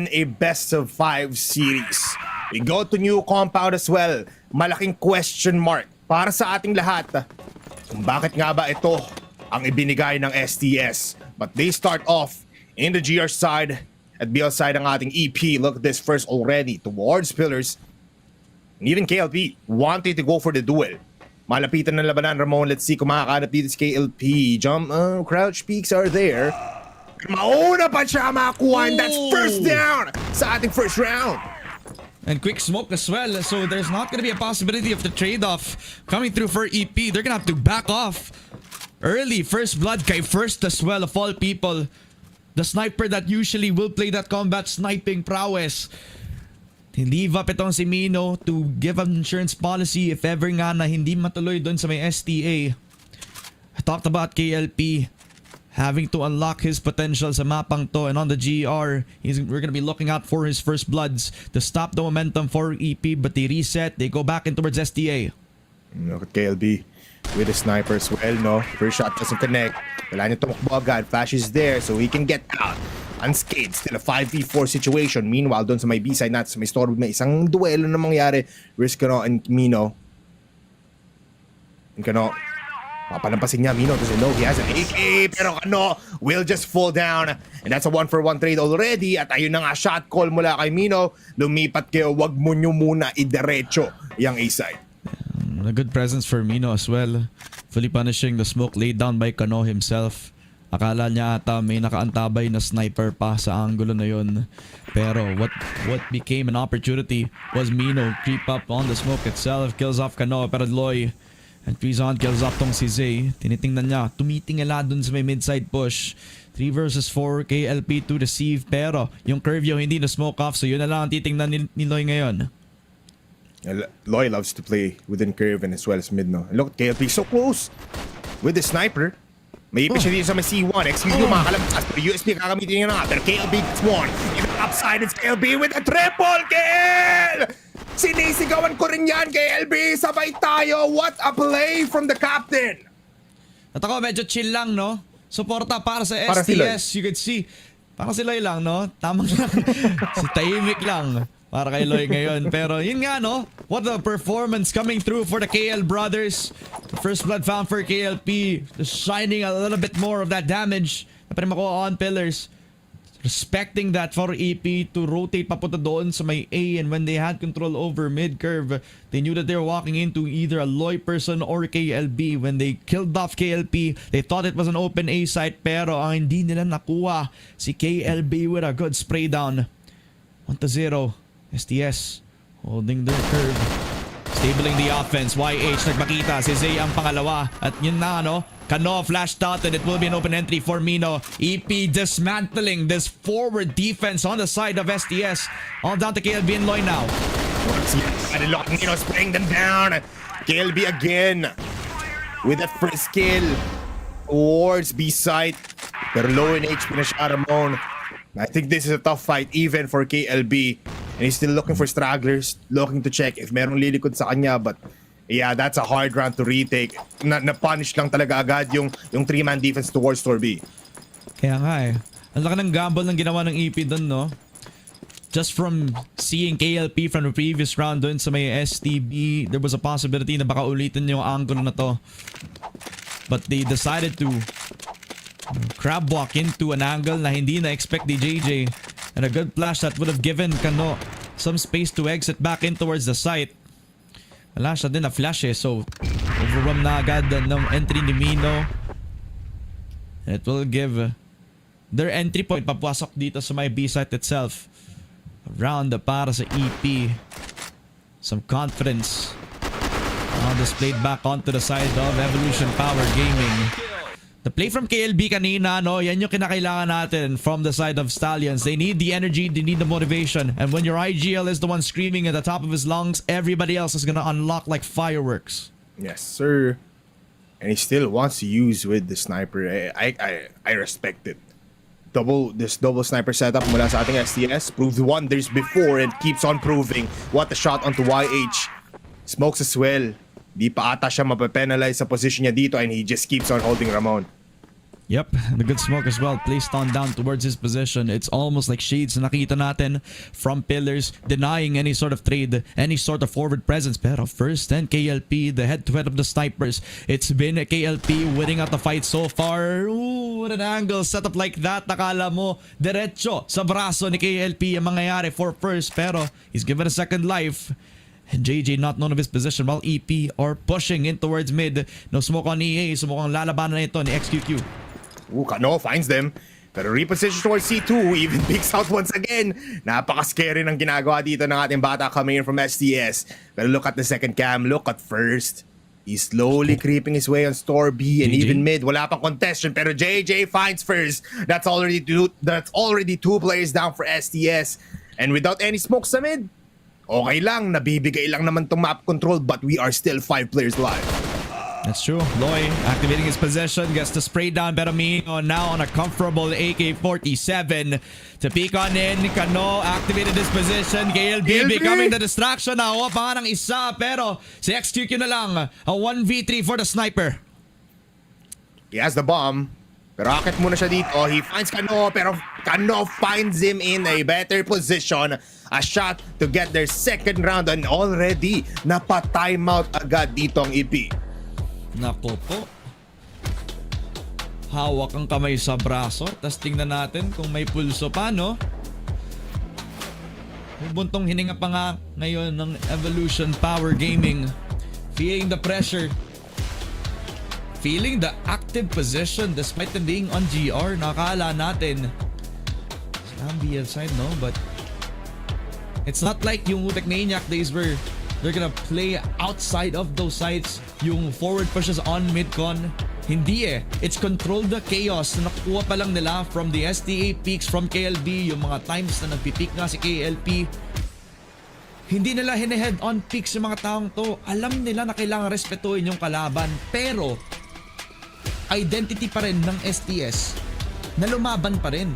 S6: a best of 5 series. We go to New Compound as well. Malaking question mark para sa ating lahat kung bakit nga ba ito ang ibinigay ng STS. But they start off in the GR side at BL side ng ating EP. Look at this first already towards pillars. And even KLP wanted to go for the duel. Malapitan ng labanan, Ramon. Let's see kung makakahanap dito si KLP. Crouch peaks are there. Mauna pa siya makakuha, and that's first down sa ating first round.
S5: And quick smoke as well, so there's not gonna be a possibility of the trade-off coming through for EP. They're gonna have to back off early. First blood kay First as well, of all people. The sniper that usually will play that combat sniping prowess. Leave up itong si Mino to give an insurance policy if ever nga na hindi matuloy doon sa may STA. I talked about KLP having to unlock his potential sa mapang to, and on the GR, we're gonna be looking out for his first bloods to stop the momentum for EP, but they reset, they go back in towards STA.
S6: Look at KLB with the sniper as well, no? First shot doesn't connect. Wala niya tumakbo agad. Flash is there so he can get out unscathed. Still a 5v4 situation. Meanwhile, doon sa may B-side natin, sa may store, may isang duelo na mangyari. Where's Kano and Mino? And Kano, papanampasin niya. Mino doesn't know he has an AK, pero Kano will just fall down. And that's a 1-for-1 trade already. At ayun na nga, shot call mula kay Mino. Lumipat kayo, wag mo nyo muna idiretso yung A-side.
S5: A good presence for Mino as well. Fully punishing the smoke laid down by Kano himself. Akala niya ata may nakaantabay na sniper pa sa angulo na yun. Pero what became an opportunity was Mino creep up on the smoke itself. Kills off Kano, pero Loy and Quizon kills off tong si Zay. Tinitingnan niya, tumitingala dun sa may mid-side push. 3 versus 4, KLP to deceive. Pero yung curve yung hindi na smoke off, so yun na lang ang titingnan ni Loy ngayon.
S6: Loy loves to play within curve and as well as mid, no? Look at KLP, so close with the sniper. May ipin siya dito sa may C1. Excuse me, mga kalabas. Pero USB kakamitin niya na nga. Pero KLB gets one. In the upside, it's KLB with a triple kill! Sinisigawan ko rin yan, KLB. Sabay tayo. What a play from the captain.
S5: At ako, medyo chill lang, no? Suporta para sa
S6: Para
S5: STS. You could see. Para si Loy lang, no? Tamang lang. Si tahimik lang para kay Loy ngayon. Pero yun nga, no? What a performance coming through for the KL brothers. The first blood found for KLP. Just shining a little bit more of that damage na pa rin makuha on pillars. Respecting that for EP to rotate papunta doon sa may A, and when they had control over mid-curve, they knew that they were walking into either a Loy person or KLB. When they killed off KLP, they thought it was an open A site, pero ang hindi nila nakuha si KLB with a good spray down. 1-0. STS holding their curve, stabling the offense. YH nagpakita, si Zay ang pangalawa. At yun na, no? Kano flashed out and it will be an open entry for Mino. EP dismantling this forward defense on the side of STS. All down to KLB and Loy now.
S6: Look at Mino spraying them down. KLB again with that first kill towards B site. Pero low in HP na siya, Ramon. I think this is a tough fight even for KLB. And he's still looking for stragglers, looking to check if merong lilikod sa kanya. But yeah, that's a hard round to retake. Na-punish lang talaga agad yung 3-man defense towards Tor B.
S5: Kaya nga eh. Ang laki ng gamble ng ginawa ng EP doon, no? Just from seeing KLP from the previous round doon sa may STB, there was a possibility na baka ulitin yung angle na to. But they decided to crab walk into an angle na hindi na-expect ni JJ. And a good flash that would have given Kano some space to exit back in towards the site. Wala siya din na flash eh. So, overwhelm na agad ng entry ni Mino. It will give their entry point papasok dito sa may B site itself. Round para sa EP. Some confidence displayed back onto the side of Evolution Power Gaming. The play from KLB kanina, no, yan yung kinakailangan natin from the side of Stallions. They need the energy, they need the motivation. And when your IGL is the one screaming at the top of his lungs, everybody else is gonna unlock like fireworks.
S6: Yes, sir. And he still wants to use with the sniper. I respect it. This double sniper setup mula sa ating STS proved wonders before and keeps on proving. What a shot onto YH. Smokes as well. Di pa ata siya mapapenalize sa position niya dito and he just keeps on holding Ramon.
S5: Yep, the good smoke as well placed on down towards his position. It's almost like shades na nakita natin from pillars, denying any sort of trade, any sort of forward presence. Pero first and KLP, the head-to-head of the snipers. It's been KLP winning out the fight so far. Ooh, what an angle set up like that. Nakala mo, diretso sa braso ni KLP ang mangyayari for first. Pero he's given a second life. And JJ not known of his position while EP are pushing in towards mid. No smoke on EA. So mukhang lalabanan na ito ni XQQ.
S6: Kano finds them. Pero reposition towards C2. Even peeks out once again. Napaka-scary ng ginagawa dito ng ating bata coming in from STS. Pero look at the second cam. Look at first. He's slowly creeping his way on Store B and even mid. Wala pang contestation. Pero JJ finds first. That's already two players down for STS. And without any smoke sa mid, okay lang, nabibigay lang naman tong map control but we are still 5 players live.
S5: That's true. Loy activating his possession, gets the spray down. Pero Mino now on a comfortable AK-47 to peek on in. Kano activated his position. KLB becoming the distraction. Nakuha pa nga ng isa pero si XQQ na lang. A 1v3 for the sniper.
S6: He has the bomb. Pero akit muna siya dito. He finds Kano pero Kano finds him in a better position. A shot to get their second round and already napa-timeout agad dito ang EP.
S5: Nako po. Hawak ang kamay sa braso. Tapos tingnan natin kung may pulso pa, no? Buntong hininga pa nga ngayon ng Evolution Power Gaming. Feeling the pressure. Feeling the active position despite them being on GR. Nakakala natin BL side, no? But it's not like yung Utek-Maniac days where they're gonna play outside of those sites. Yung forward pushes on mid-con. Hindi eh. It's control the chaos na nakukuha pa lang nila from the STA peaks from KLB. Yung mga times na nagpipeak nga si KLP. Hindi nila hine-head on peaks yung mga taong to. Alam nila na kailangan respetuhin yung kalaban. Pero identity pa rin ng STS na lumaban pa rin.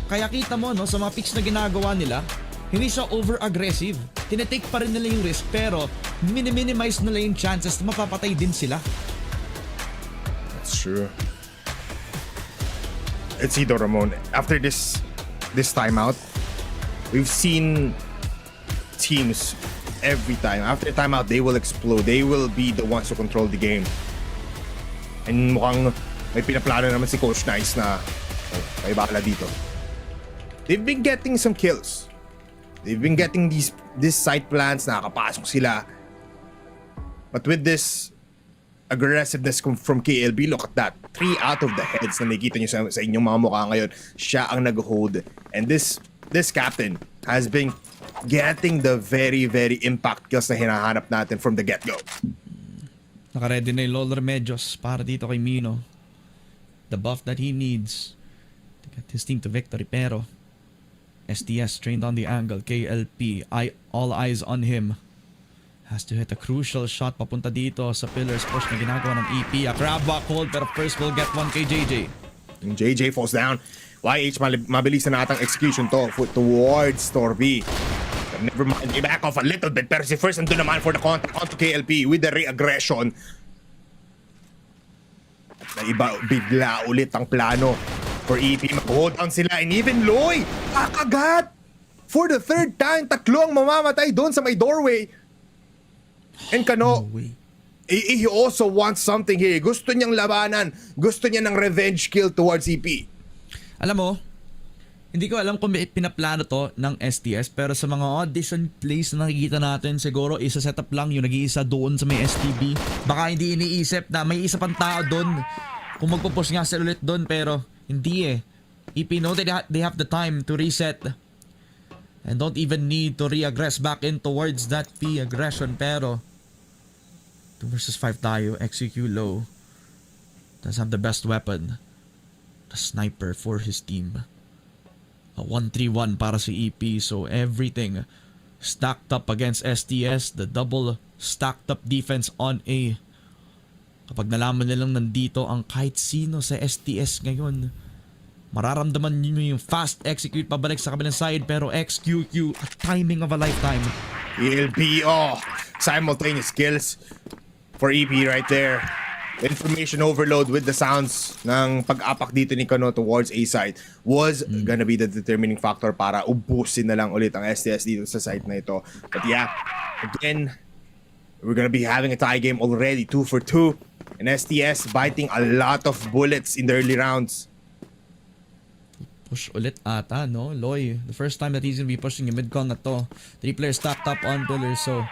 S5: Kaya kita mo, no, sa mga picks na ginagawa nila, hindi siya over-aggressive. Tinetake pa rin nila yung risk pero minimize nila yung chances na mapapatay din sila.
S6: That's true. It's either Ramon. After this timeout, we've seen teams every time. After timeout, they will explode. They will be the ones who control the game. And mukhang may pinaplano naman si Coach Nice na may bala dito. They've been getting some kills. They've been getting these side plans, nakakapasok sila. But with this aggressiveness from KLB, look at that. 3 out of the heads na nakikita nyo sa inyong mga mukha ngayon, siya ang nag-hold. And this captain has been getting the very, very impact kills na hinahanap natin from the get-go.
S5: Nakaready na yung Lolo Remedios para dito kay Mino. The buff that he needs to get his team to victory. Pero STS trained on the angle. KLP, all eyes on him. Has to hit a crucial shot papunta dito sa pillars push na ginagawa ng EP. A crab walk hold pero first will get one kay JJ.
S6: And JJ falls down. YH mabilis na natang execution to. Foot towards Torby. Never mind, they back off a little bit. Pero si First andun naman for the contact onto KLP with the re-aggression. Na iba, bigla ulit ang plano for EP. Mag-hold down sila and even Loy, kakagat! For the third time, tatlo ang mamamatay doon sa may doorway. And Kano, he also wants something here. Gusto niyang labanan. Gusto niya ng revenge kill towards EP.
S5: Alam mo, hindi ko alam kung pinaplano to ng STS, pero sa mga audition plays na nakikita natin, siguro isa setup lang yung nag-iisa doon sa may STB. Baka hindi iniisip na may isa pang tao doon kung magpupush nga sila ulit doon, pero hindi eh. EP know that they have the time to reset and don't even need to re-aggress back in towards that P aggression, pero 2 versus 5 tayo, XQ low. Does have the best weapon. The sniper for his team. A 1-3-1 para si EP, so everything stacked up against STS. The double stacked up defense on A. Kapag nalaman nilang nandito ang kahit sino sa STS ngayon, mararamdaman nyo yung fast execute pabalik sa kabilang side, pero XQQ, a timing of a lifetime.
S6: ELPO, simultaneous kills for EP right there. Information overload with the sounds ng pag-apak dito ni Kano towards A side was gonna be the determining factor para ubusin na lang ulit ang STS dito sa site na ito. But yeah, again, we're gonna be having a tie game already, 2 for 2. And STS biting a lot of bullets in the early rounds.
S5: Push ulit ata, no? Loy, the first time that he's gonna be pushing yung mid-con na to. 3 players stacked up on pillars, so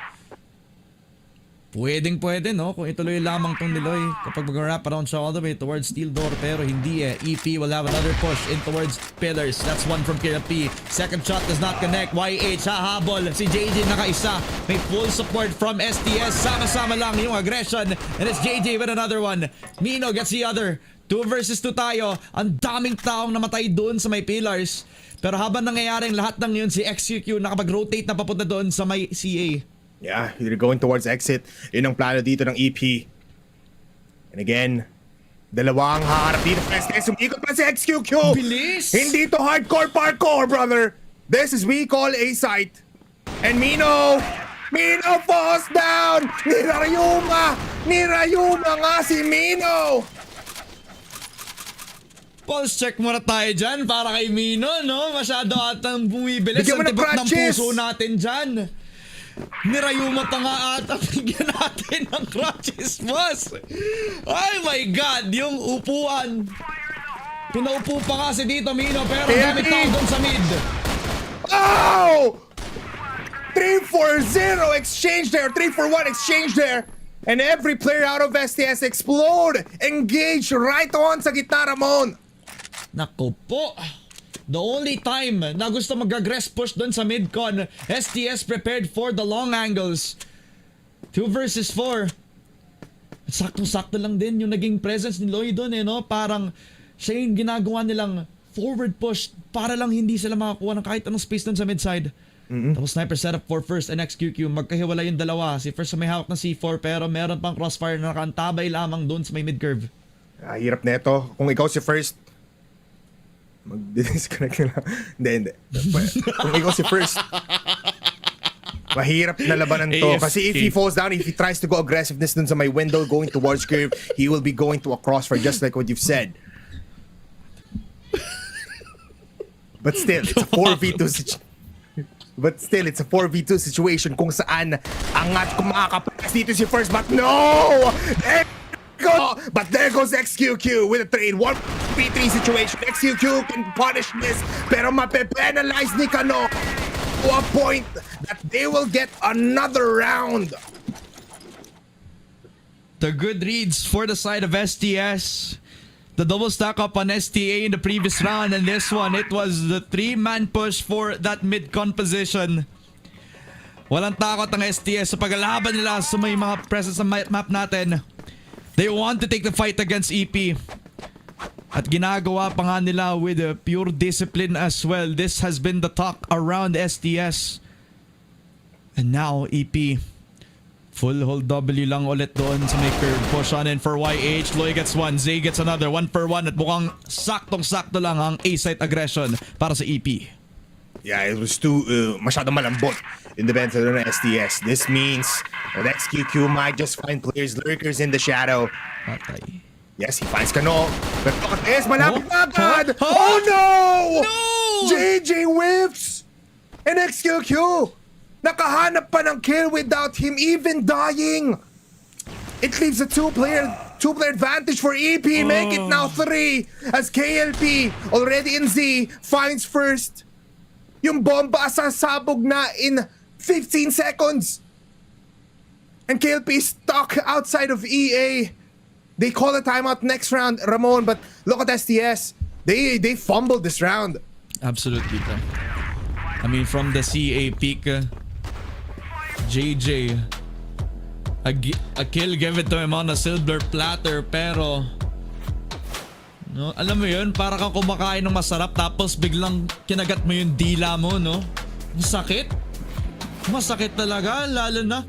S5: pwede, no? Kung ituloy lamang tong ni Loy kapag mag-wrap around siya all the way towards steel door, pero hindi eh. EP will have another push in towards pillars. That's one from KLP. Second shot does not connect. YH hahabol. Si JJ nakaisa. May full support from STS. Sama-sama lang yung aggression. And it's JJ with another one. Mino gets the other. 2 versus 2 tayo. Ang daming taong namatay doon sa may pillars. Pero habang nangyayaring lahat ng yun, si XQQ nakapag-rotate na papunta doon sa may CA.
S6: Yeah, they're going towards exit. Yun ang plano dito ng EP. And again, dalawang haharap dito sa STS. Umikot pa si XQQ.
S5: Bilis!
S6: Hindi to hardcore parkour, brother. This is we call A site. And Mino falls down. Nirayuma nga si Mino.
S5: Pulse check muna tayo dyan para kay Mino, no? Masyado atang bumibilis
S6: Bigyan mo
S5: ang
S6: ng
S5: tibok ng
S6: crutches.
S5: puso natin dyan. Nirayumat na nga ata. Bigyan natin ng crutches, boss. Oh my God, yung upuan. Pinaupo pa kasi dito, Mino, pero gamit tao doon sa mid.
S6: Oh! 3-4-0 exchange there. 3-for-1 exchange there. And every player out of STS explode. Engage right on sa gitna, Ramon.
S5: Nako po. The only time na gusto mag-aggress push doon sa mid-con, STS prepared for the long angles. 2 versus 4. Sakto-sakto lang din yung naging presence ni Loy doon, no? Parang siya yung ginagawa nilang forward push para lang hindi sila makakuha ng kahit anong space doon sa mid-side. Tapos sniper setup for First and XQQ. Magkahiwala yung dalawa. Si First may hawak ng C4 pero meron pang Crossfire na nakaantabay lamang doon sa may mid-curve.
S6: Hirap neto. Kung ikaw si First, mag-disconnect na lang. Hindi. Kung ikaw si First, mahirap na labanan to. Kasi if he falls down, if he tries to go aggressiveness dun sa may window going towards curve, he will be going to a Crossfire just like what you've said. But still, it's a 4v2 situation. But still, it's a 4v2 situation kung saan angat kung makakapalas dito si First, but no! But there goes XQQ with a trade. 1v3 situation. XQQ can punish this, pero mape-penalize ni Kano to a point that they will get another round.
S5: The good reads for the side of STS. The double stack up on STA in the previous round, and this one, it was the 3-man push for that mid-con position. Walang takot ang STS sa paglalaban nila sa may mga presence sa map natin. They want to take the fight against EP. At ginagawa pa nga nila with pure discipline as well. This has been the talk around STS. And now, EP. Full hold W lang ulit doon sa may curve. Push on in for YH. Loy gets one. Zay gets another. 1 for 1. At mukhang saktong-sakto lang ang A-site aggression para sa EP.
S6: Yeah, it was too masyadong malambot in the bench ng STS. This means that XQQ might just find players, lurkers in the shadow.
S5: Patay.
S6: Yes, he finds Kano. But look at this, malapit na agad!
S5: Huh?
S6: Oh no!
S5: No!
S6: JJ whiffs! And XQQ nakahanap pa ng kill without him even dying. It leaves a two-player advantage for EP. Make it now 3 as KLP already in Z finds first. Yung bomba sasabog na in 15 seconds. And KLP is stuck outside of EA. They call a timeout next round, Ramon, but look at STS. They fumbled this round.
S5: Absolutely. I mean, from the CA peak, JJ, a kill given to him on a silver platter, pero no, alam mo yun, para kang kumakain ng masarap tapos biglang kinagat mo yung dila mo, no? Masakit. Masakit talaga, lalo na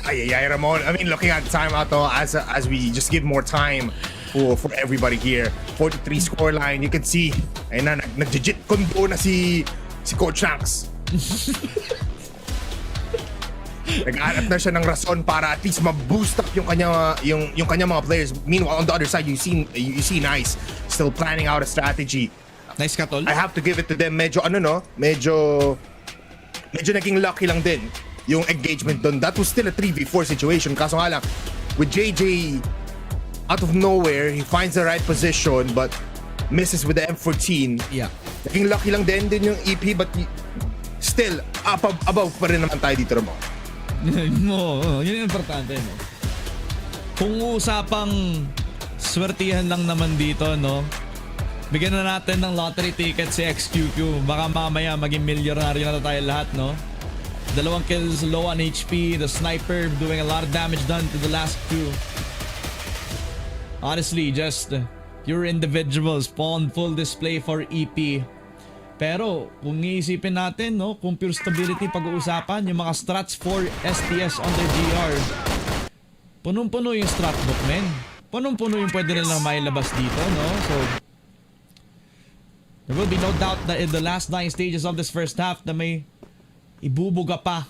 S6: Ay, Ramon. I mean, looking at timeout though, as we just give more time for everybody here. 43 scoreline. You can see, ayun na, nag-jit kundo na si Coach Shanks. Nag-aanap na siya ng rason para at least ma-boost up yung kanya mga players. Meanwhile, on the other side, you see Nice still planning out a strategy.
S5: Nice ka, tol.
S6: I have to give it to them. Medyo naging lucky lang din yung engagement doon. That was still a 3v4 situation. Kaso nga lang, with JJ out of nowhere, he finds the right position but misses with the M14.
S5: Yeah.
S6: Naging lucky lang din yung EP but still, above pa rin naman tayo dito, Ramon.
S5: Yun yung importante, no? Kung usapang swertihan lang naman dito, no? Bigyan na natin ng lottery ticket si XQQ. Baka mamaya maging milyonaryo na tayo lahat, no? 2 kills, low on HP. The sniper doing a lot of damage done to the last 2. Honestly, just pure individuals. Pawn full display for EP. Pero kung iisipin natin, no, kung pure stability pag-uusapan, yung mga strats for STS on their GR, punong-puno yung strat book, men. Punong-puno yung pwede nilang mailabas dito, no? So, there will be no doubt that in the last 9 stages of this first half na may ibubuga pa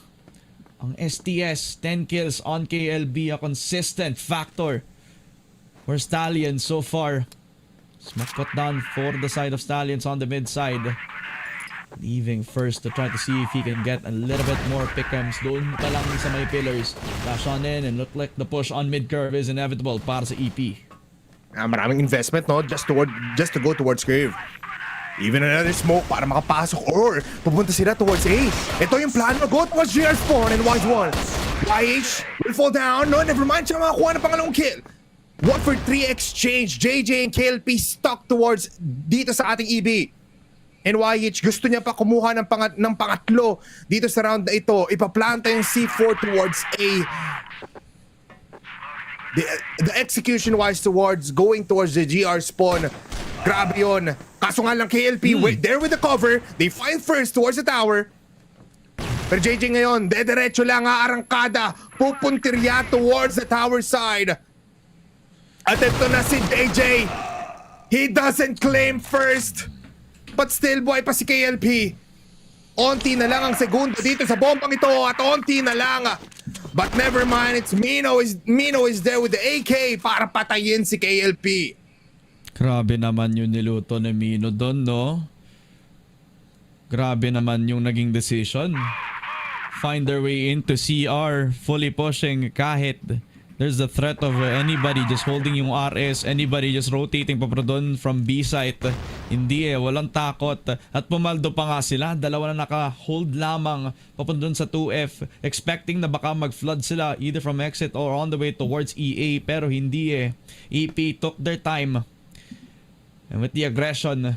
S5: ang STS. 10 kills on KLB, a consistent factor for Stallions so far. Smoke put down for the side of Stallions on the mid side. Leaving first to try to see if he can get a little bit more pick'ems. Doon pa lang sa may pillars. Dash on in and look like the push on mid curve is inevitable para sa EP.
S6: Maraming investment, no? Just to go towards curve. Even another smoke para makapasok or pupunta sila towards A. Ito yung plano. Go towards GR spawn and Wise 1. YH will fall down. No, never mind. Siya makakuha ng pangalawang kill. 1 for 3 exchange. JJ and KLP stuck towards dito sa ating EB. And YH gusto niya pa kumuha ng pangatlo dito sa round na ito. Ipaplanta yung C4 towards A. The execution wise going towards the GR spawn. Grabe yun. Kaso nga lang KLP, there with the cover. They find first towards the tower. Pero JJ ngayon, dediretso lang aarangkada. Pupuntirya towards the tower side. At ito na si JJ. He doesn't claim first. But still, buhay pa si KLP. Onti na lang ang segundo dito sa bombang ito. At onti na lang. But never mind, it's Mino is there with the AK para patayin si KLP.
S5: Grabe naman yung niluto ni Mino doon, no? Grabe naman yung naging decision. Find their way into CR, fully pushing kahit there's the threat of anybody just holding yung RS, anybody just rotating papunta doon from B site. Hindi walang takot. At pumaldo pa nga sila, dalawa na naka-hold lamang papunta doon sa 2F, expecting na baka mag-flood sila either from exit or on the way towards EA, pero hindi EP took their time. And with the aggression,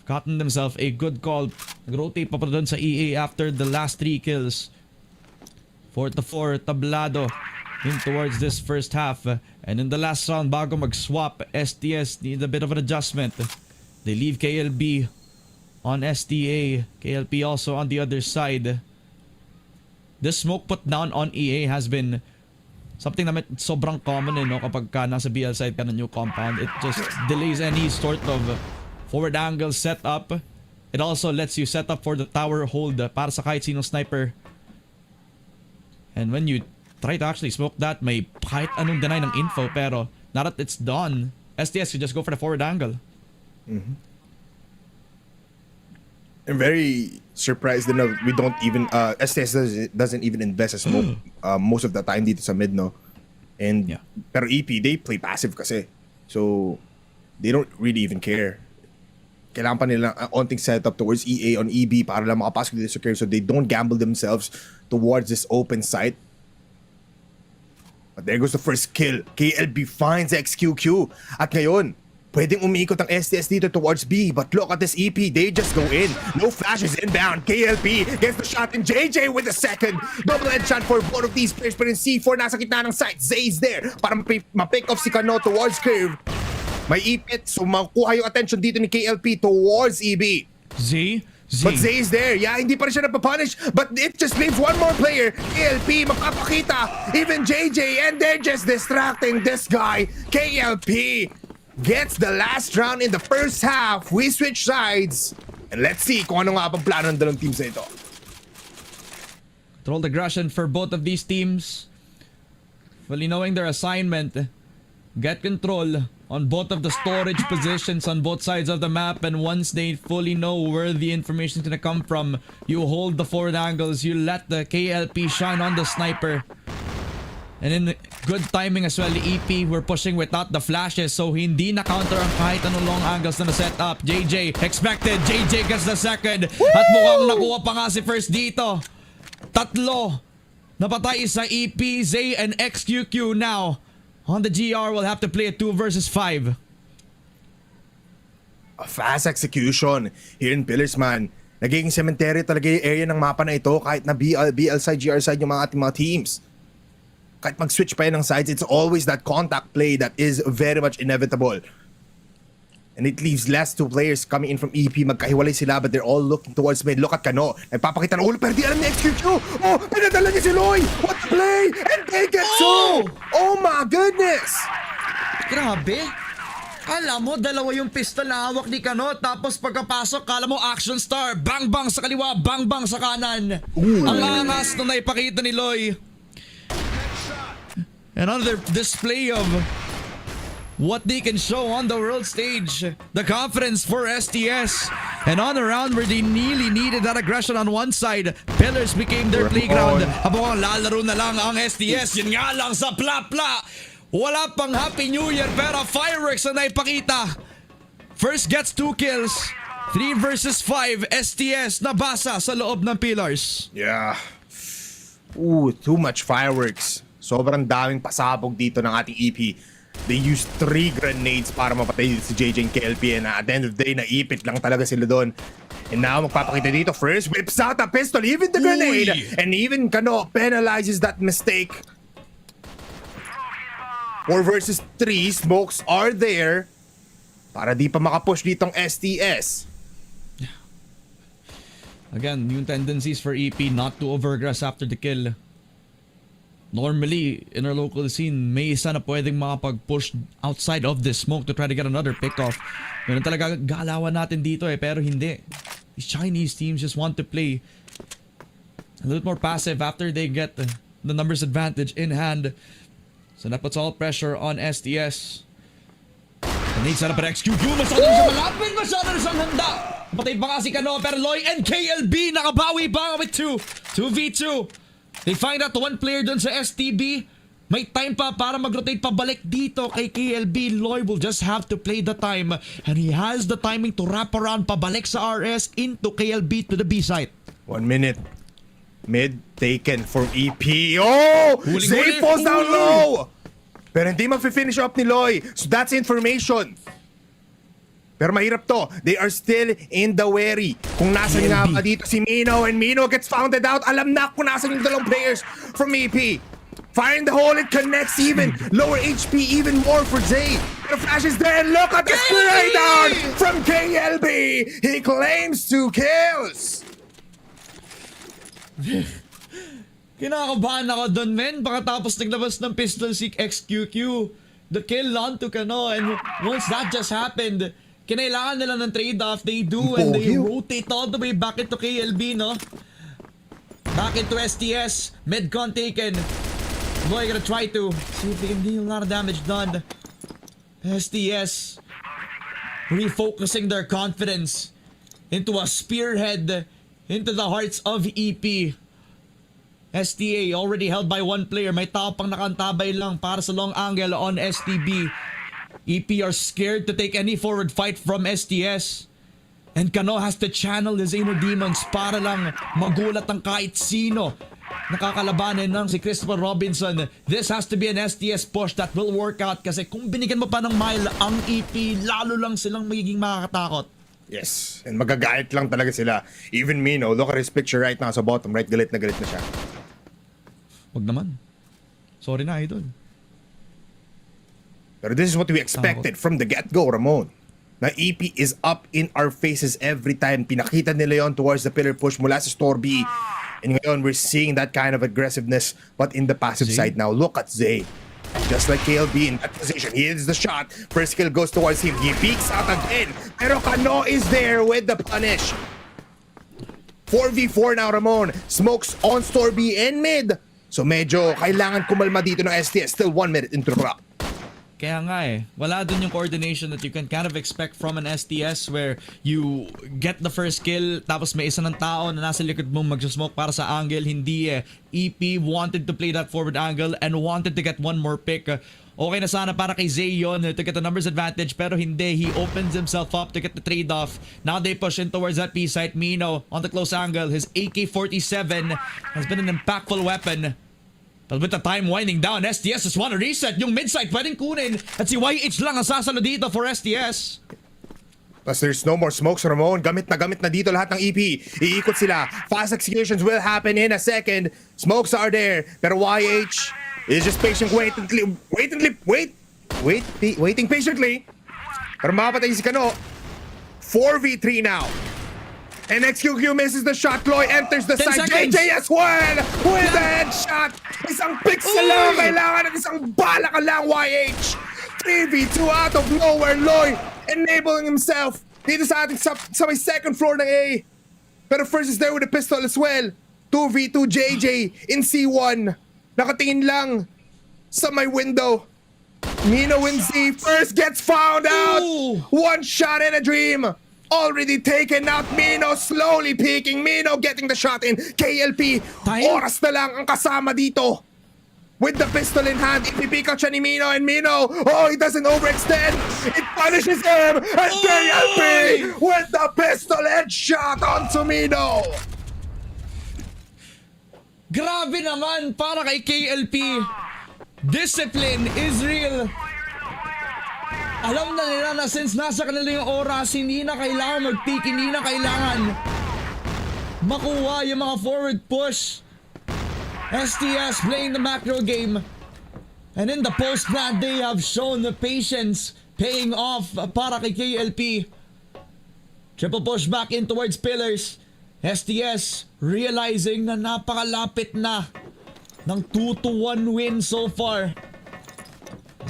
S5: gotten themselves a good call. Nag-rotate pa doon sa EA after the last 3 kills. 4-4 tablado in towards this first half. And in the last round, bago mag-swap, STS need a bit of an adjustment. They leave KLB on STA. KLP also on the other side. This smoke put down on EA has been something na sobrang common no, kapag ka nasa BL side ka ng new compound. It just delays any sort of forward angle setup. It also lets you set up for the tower hold para sa kahit sinong sniper. And when you try to actually smoke that, may kahit anong deny ng info, pero now that it's done, STS you just go for the forward angle.
S6: Mm-hmm. I'm very surprised that we don't even STS doesn't even invest a smoke most of the time dito sa mid, no? And
S5: yeah.
S6: Pero EP they play passive kasi. So they don't really even care. Kailangan pa nila ang onting setup towards EA on EB para lang makapasok dito sa curve, so they don't gamble themselves towards this open site. But there goes the first kill. KLB finds XQQ. At ngayon, pwedeng umiikot ang STS dito towards B. But look at this EP. They just go in. No flashes inbound. KLP gets the shot, and JJ with the second. Double headshot for both of these players. Pero in C4, nasa gitna ng site. Zay's there para ma-pick off si Kano towards curve. May ipit. So makuha yung attention dito ni KLP towards EB.
S5: Z?
S6: But Zay is there. Yeah, hindi pa rin siya napapunish. But it just leaves one more player. KLP makapakita. Even JJ. And they're just distracting this guy. KLP gets the last round in the first half. We switch sides. And let's see kung ano nga bang plano ng dalawang teams na ito.
S5: Controlled aggression for both of these teams. Fully knowing their assignment. Get control on both of the storage positions on both sides of the map, and once they fully know where the information is gonna come from, you hold the forward angles, you let the KLP shine on the sniper. And in good timing as well, the EP were pushing without the flashes, so hindi na counter ang kahit anong long angles na set up. JJ expected, JJ gets the second. Woo! At mukhang nakuha pa nga si first dito. Tatlo napatay sa EP, Zay, and XQQ now. On the GR, we'll have to play a 2 versus 5.
S6: A fast execution here in Pillars, man. Nagiging cemetery talaga yung area ng mapa na ito kahit na BL side, GR side yung mga ating mga teams. Kahit mag-switch pa yan ng sides, it's always that contact play that is very much inevitable. And it leaves last two players coming in from EP. Magkahiwalay sila but they're all looking towards mid. Look at Kano. Nagpapakita ng ulo pero di alam ni XQQ. Oh, pinadala niya si Loy. What a play! And they get so! Oh my goodness!
S5: Grabe. Alam mo, dalawa yung pistol na hawak ni Kano. Tapos pagkapasok, kala mo action star. Bang bang sa kaliwa, bang bang sa kanan. Ang angas na naipakita ni Loy. Another display of what they can show on the world stage. The confidence for STS. And on a round where they really needed that aggression on one side, Pillars became their playground. Habang lalaro na lang ang STS. Yun nga lang sa pla-pla. Wala pang Happy New Year pero fireworks na naipakita. First gets 2 kills. 3 versus 5. STS nabasa sa loob ng Pillars.
S6: Yeah. Ooh, too much fireworks. Sobrang daming pasabog dito ng ating EP. They used 3 grenades para mapatay si JJ and KLP, and at the end of the day, naipit lang talaga sila doon. And now, magpapakita dito, first whips out a pistol, even the grenade, and even Kano penalizes that mistake. 4 versus 3, smokes are there para di pa makapush ditong STS.
S5: Again, yung tendencies for EP not to overaggress after the kill. Normally, in our local scene, may isa na pwedeng makapag-push outside of this smoke to try to get another pick-off. Ganun talaga galawan natin dito pero hindi. These Chinese teams just want to play a little more passive after they get the numbers advantage in hand. So that puts all pressure on STS. And they set up an XQQ. Masyado na siya malapit! Masyado na siyang handa! Patay pa nga si Kano pero Loy and KLB nakabawi pa with 2v2. They find out one player dun sa STB. May time pa para mag-rotate pabalik dito kay KLB. Loy will just have to play the time. And he has the timing to wrap around pabalik sa RS into KLB to the B site.
S6: 1 minute. Mid taken from EP. Oh! Zay falls down low! Pero hindi ma-finish up ni Loy. So that's information. Pero mahirap to. They are still in the wary. Kung nasan nga ba dito si Mino, and Mino gets founded out. Alam na kung nasan yung dalawang players from EP. Firing the hole, it connects even. Lower HP even more for Zay. The flash is there. Look at the spray down from KLB. He claims 2 kills.
S5: Kinakabahan ako doon, men. Pagkatapos naglabas ng pistol si XQQ. The kill onto Kano, and once that just happened, kinailangan nila ng trade-off. They do, and they rotate all the way back into KLB, no? Back into STS. Mid-con taken. Boy, gonna try to see if they can deal a lot of damage done. STS refocusing their confidence into a spearhead into the hearts of EP. STA already held by 1 player. May tao pang nakantabay lang para sa long angle on STB. EP are scared to take any forward fight from STS. And Kano has to channel his inner demons para lang magulat ang kahit sino. Nakakalabanin ng si Christopher Robinson. This has to be an STS push that will work out kasi kung binigyan mo pa ng mile ang EP, lalo lang silang magiging makakatakot.
S6: Yes, and magagalit lang talaga sila. Even Mino, look at his picture right now sa bottom right. Galit na siya.
S5: Wag naman. Sorry na, idol.
S6: Pero this is what we expected from the get-go, Ramon. Na EP is up in our faces every time. Pinakita nila yon towards the pillar push mula sa Store B. And ngayon, we're seeing that kind of aggressiveness but in the passive side now. Look at Zay. Just like KLB in that position. He hits the shot. First kill goes towards him. He peeks out again. Pero Kano is there with the punish. 4v4 now, Ramon. Smokes on Store B and mid. So medyo kailangan kumalma dito ng STS. Still 1 minute into the rock.
S5: Kaya nga wala dun yung coordination that you can kind of expect from an STS where you get the first kill tapos may isa ng tao na nasa likod mo mag-smoke para sa angle. Hindi EP wanted to play that forward angle and wanted to get one more pick. Okay na sana para kay Zay yun to get the numbers advantage pero hindi. He opens himself up to get the trade-off. Now they push in towards that B site. Mino on the close angle. His AK-47 has been an impactful weapon. But with the time winding down, STS just want to reset. Yung mid-site pwedeng kunin. At si YH lang ang sasalo dito for STS.
S6: Plus there's no more smokes, Ramon. Gamit na dito lahat ng EP. Iikot sila. Fast executions will happen in a second. Smokes are there. Pero YH is just waiting patiently. Pero mapatay si Kano. 4v3 now. And XQQ misses the shot. Chloe enters the side. JJ as well with a headshot. Isang pixel lang kailangan at isang bala ka lang, YH. 3v2 out of nowhere. Loy enabling himself dito sa ating sa may second floor ng A. Pero first is there with a pistol as well. 2v2 JJ in C1. Nakatingin lang sa may window. Mino wins Z. First gets found out. One shot in a dream. Already taken out. Mino slowly peeking. Mino getting the shot in. KLP. Oras na lang ang kasama dito. With the pistol in hand, ipipick out siya ni Mino, and Mino, he doesn't overextend. It punishes him. And KLP with the pistol headshot onto Mino.
S5: Grabe naman para kay KLP. Discipline is real. Alam na nila na since nasa kanila yung oras, hindi na kailangan mag-peak, hindi na kailangan makuha yung mga forward push. STS playing the macro game. And in the post-plan, they have shown the patience paying off para kay KLP. Triple push back in towards pillars. STS realizing na napakalapit na ng 2-1 win so far.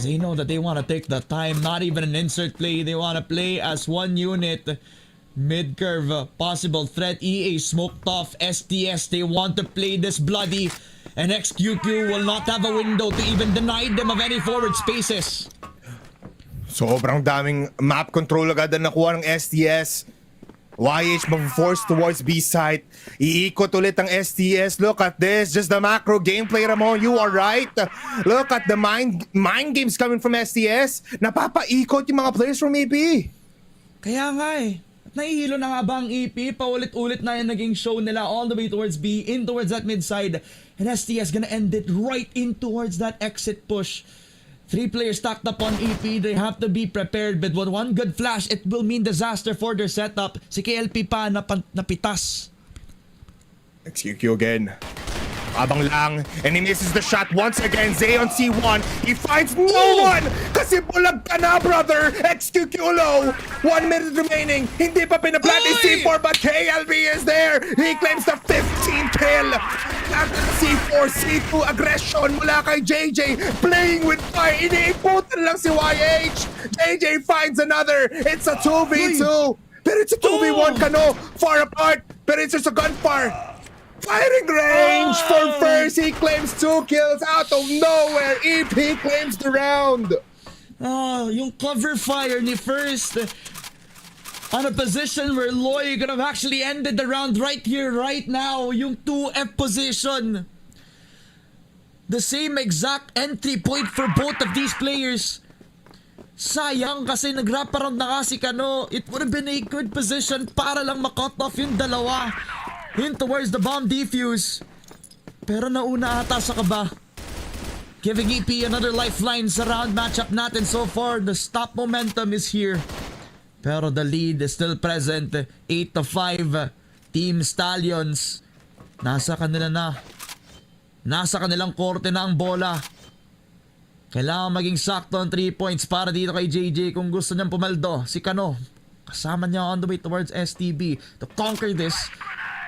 S5: They know that they want to take the time, not even an insert play. They want to play as one unit. Mid-curve, possible threat. EA smoked off STS. They want to play this bloody. And XQQ will not have a window to even deny them of any forward spaces.
S6: Sobrang daming map control agad na nakuha ng STS. YH mag-force towards B site. Iikot ulit ang STS. Look at this. Just the macro gameplay, Ramon. You are right. Look at the mind games coming from STS. Napapaikot yung mga players from EP.
S5: Kaya nga At nahihilo na nga ba ang EP? Paulit-ulit na yung naging show nila all the way towards B, in towards that mid side. And STS gonna end it right in towards that exit push. 3 players stacked up on EP. They have to be prepared. But with one good flash, it will mean disaster for their setup. Si KLP pa napitas.
S6: XQQ again. Abang lang, and he misses the shot once again. Zay on C1, he finds no one! Kasi bulag ka na, brother! XQQ low! 1 minute remaining, hindi pa pinaplant yung C4, but KLB is there! He claims the 15 kill! At C4, C2 aggression mula kay JJ, playing with fire, iniiputan lang si YH! JJ finds another, it's a 2v2! Pero it's a 2v1 kano, far apart, pero it's just a gunfire! Firing range for first. He claims 2 kills out of nowhere. EP claims the round.
S5: Yung cover fire ni First on a position where Loy could have actually ended the round right here, right now. Yung 2F position. The same exact entry point for both of these players. Sayang kasi nag-wraparound na kasi Kano. It would have been a good position para lang makot off yung dalawa. In towards the bomb defuse. Pero nauna ata sa kaba. Giving EP another lifeline sa round matchup natin so far. The stop momentum is here. Pero the lead is still present. 8-5. Team Stallions. Nasa kanila na. Nasa kanilang korte na ang bola. Kailangan maging sakto ang 3 points para dito kay JJ kung gusto niyang pumaldo. Si Kano. Kasama niya on the way towards STB. To conquer this,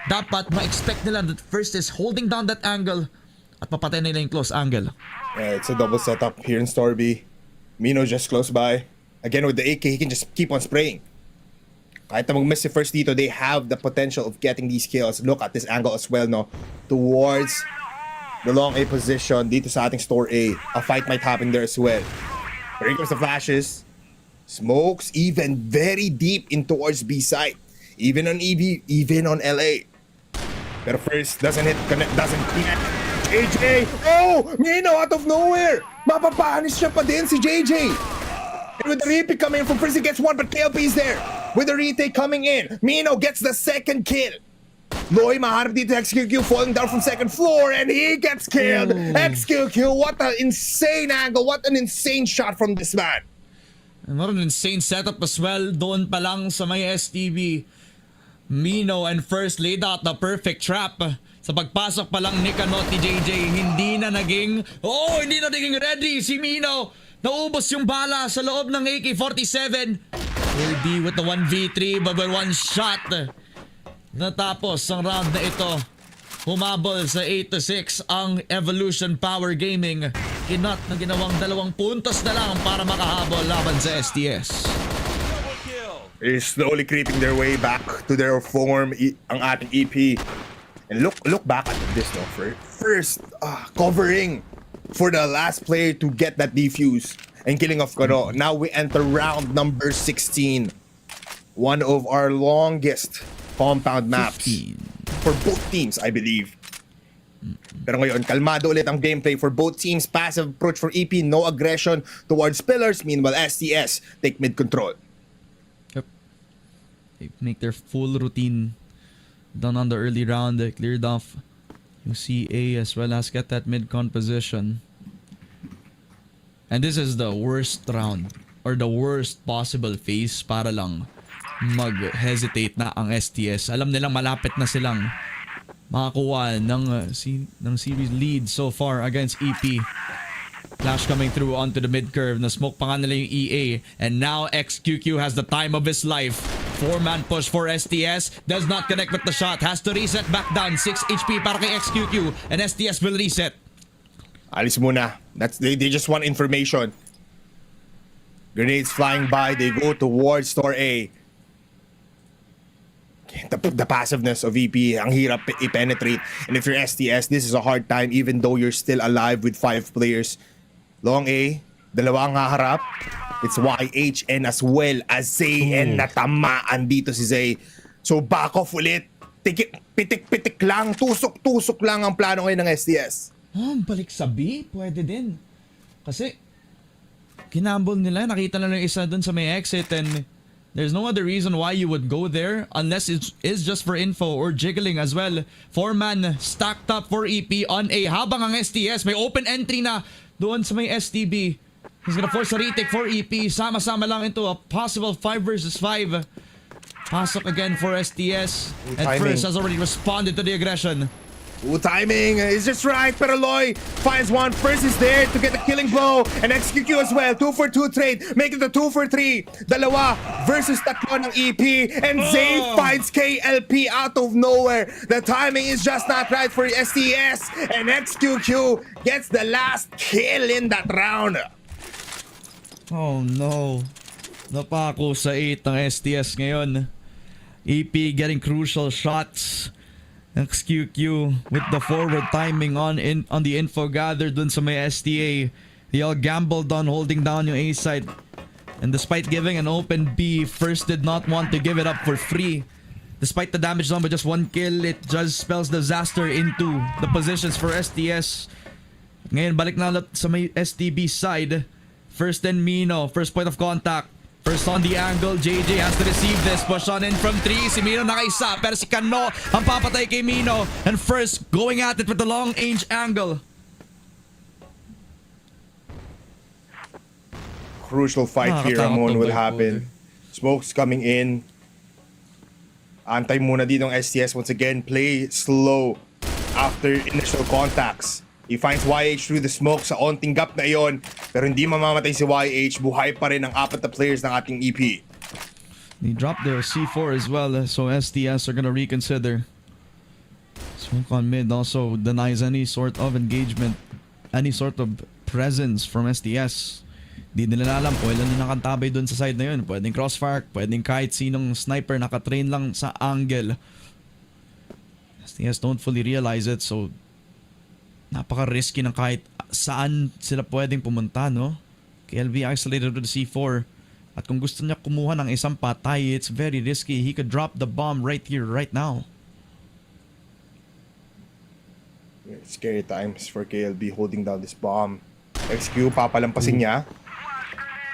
S5: dapat ma-expect nila that First is holding down that angle at papatay nila yung close angle.
S6: Yeah, it's a double setup here in Star B. Mino just close by. Again, with the AK, he can just keep on spraying. Kahit na mag-miss si First dito, they have the potential of getting these kills. Look at this angle as well, no? Towards the long A position dito sa ating Store A. A fight might happen there as well. Here comes the flashes. Smokes even very deep in towards B side. Even on EV, even on LA. Pero First doesn't connect. JJ! Oh! Mino out of nowhere! Mapapanish siya pa din si JJ! And with the retake coming in from First, he gets one, but KLP is there! With the retake coming in, Mino gets the second kill! Loy maharap dito XQQ falling down from second floor, and he gets killed! XQQ, what an insane angle! What an insane shot from this man!
S5: And what an insane setup as well. Doon pa lang sa may STB. Mino and First laid out the perfect trap. Sa pagpasok pa lang ni Kanot ni JJ, hindi na naging ready si Mino. Naubos yung bala sa loob ng AK-47. Will be with the 1v3 but with one shot. Natapos ang round na ito. Humabol sa 8-6 ang Evolution Power Gaming. Kinot na ginawang 2 puntos na lang para makahabol laban sa STS.
S6: They're slowly creeping their way back to their form, ang ating EP. And look back at this, no? First, covering for the last player to get that defuse and killing off Kano. Now we enter round number 16. One of our longest compound maps
S5: 15.
S6: for both teams, I believe. Pero ngayon, kalmado ulit ang gameplay for both teams. Passive approach for EP, no aggression towards pillars. Meanwhile, STS take mid control.
S5: They make their full routine done on the early round. They cleared off yung CA as well as get that mid-con position. And this is the worst round or the worst possible phase para lang mag-hesitate na ang STS. Alam nilang malapit na silang makakuha ng series lead so far against EP. Flash coming through onto the mid-curve. Na-smoke pa nga nila yung EA. And now XQQ has the time of his life. 4-man push for STS. Does not connect with the shot. Has to reset back down. 6 HP para kay XQQ. And STS will reset.
S6: Alis muna. They just want information. Grenades flying by. They go towards Store A. The passiveness of EP, ang hirap i-penetrate. And if you're STS, this is a hard time even though you're still alive with 5 players. Long A, dalawa ang haharap. It's YH and as well as Zay and natamaan dito si Zay. So back off ulit. Pitik-pitik lang, tusok-tusok lang ang plano ngayon ng STS.
S5: Balik sa B? Pwede din. Kasi kinambol nila, nakita na lang isa dun sa may exit and there's no other reason why you would go there unless it's just for info or jiggling as well. 4-man stacked up for EP on A habang ang STS may open entry na doon sa may STB. He's gonna force a retake for EP. Sama-sama lang into a possible 5 versus 5. Pasok again for STS. And
S6: timing.
S5: First has already responded to the aggression.
S6: Ooh, timing is just right, pero Loy finds one. First is there to get the killing blow, and XQQ as well. 2 for 2 trade, make it a 2 for 3. Dalawa versus tatlo ng EP, and Zay finds KLP out of nowhere. The timing is just not right for STS, and XQQ gets the last kill in that round.
S5: Oh no. Napako sa 8 ng STS ngayon. EP getting crucial shots. XQQ with the forward timing on the info gathered dun sa may STA. They all gambled on holding down yung A side. And despite giving an open B, First did not want to give it up for free. Despite the damage done by just 1 kill, it just spells disaster into the positions for STS. Ngayon, balik na ulit sa may STB side. First and Mino, first point of contact. First on the angle, JJ has to receive this. Push on in from 3. Si Mino nakaisa, pero si Kano ang papatay kay Mino. And First going at it with the long range angle.
S6: Crucial fight here, Ramon, will happen. Smoke's coming in. Antay muna dito ng STS once again. Play slow after initial contacts. He finds YH through the smoke sa onting gap na iyon, pero hindi mamamatay si YH. Buhay pa rin ang 4 na players ng ating EP.
S5: They dropped their C4 as well, so STS are gonna reconsider. Smoke on mid also denies any sort of engagement, any sort of presence from STS. Di nila alam kung ilan na nakantabay dun sa side na yun. Pwedeng Crossfire, pwedeng kahit sinong sniper nakatrain lang sa angle. STS don't fully realize it, so napaka-risky ng kahit saan sila pwedeng pumunta, no? KLB isolated with the C4. At kung gusto niya kumuha ng isang patay, it's very risky. He could drop the bomb right here, right now.
S6: Scary times for KLB holding down this bomb. XQ, papalampasin niya.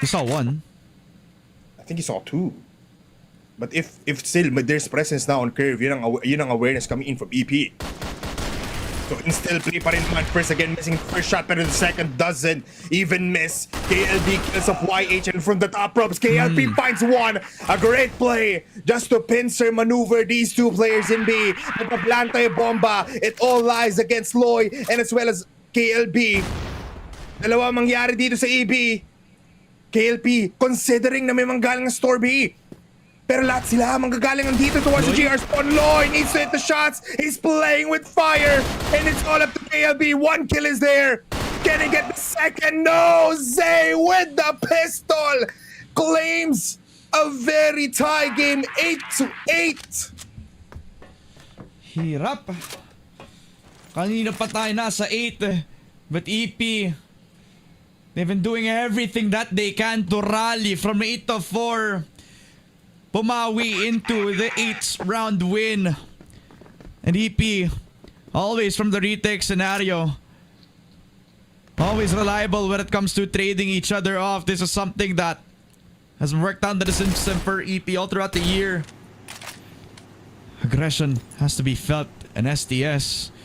S5: He saw 1.
S6: I think he saw 2. But if still there's presence now on curve, yun ang awareness coming in from EP. So instill play pa rin naman. First again missing first shot, pero the second doesn't even miss. KLB kills off YH, and from the top ropes, KLB finds one. A great play just to pincer maneuver these 2 players in B. Napaplanta yung bomba. It all lies against Loy and as well as KLB. Dalawa mangyari dito sa EB. KLP considering na may manggaling ng store B. Pero lahat sila manggagaling ang dito towards the GR spawn. Loy needs to hit the shots. He's playing with fire. And it's all up to KLB. 1 kill is there. Can he get the second? No! Zay with the pistol claims a very tie game. 8-8.
S5: Hirap. Kanina pa tayo nasa 8. But EP, they've been doing everything that they can to rally from 8-4. Pumawi into the 8th round win. And EP, always from the retake scenario, always reliable when it comes to trading each other off. This is something that has worked out the system for EP all throughout the year. Aggression has to be felt, and STS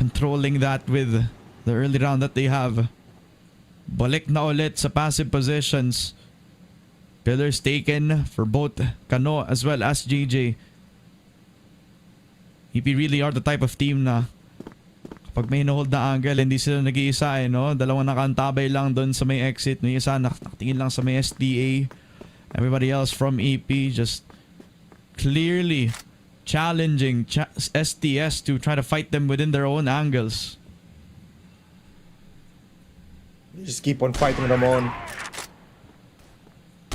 S5: controlling that with the early round that they have. Balik na ulit sa passive positions. Pillars taken for both Kano as well as JJ. EP really are the type of team na kapag may hold na angle, hindi sila nag-iisa, no? Dalawang nakantabay lang doon sa may exit. May isa nakatingin lang sa may SDA. Everybody else from EP just clearly challenging STS to try to fight them within their own angles.
S6: Just keep on fighting, Ramon.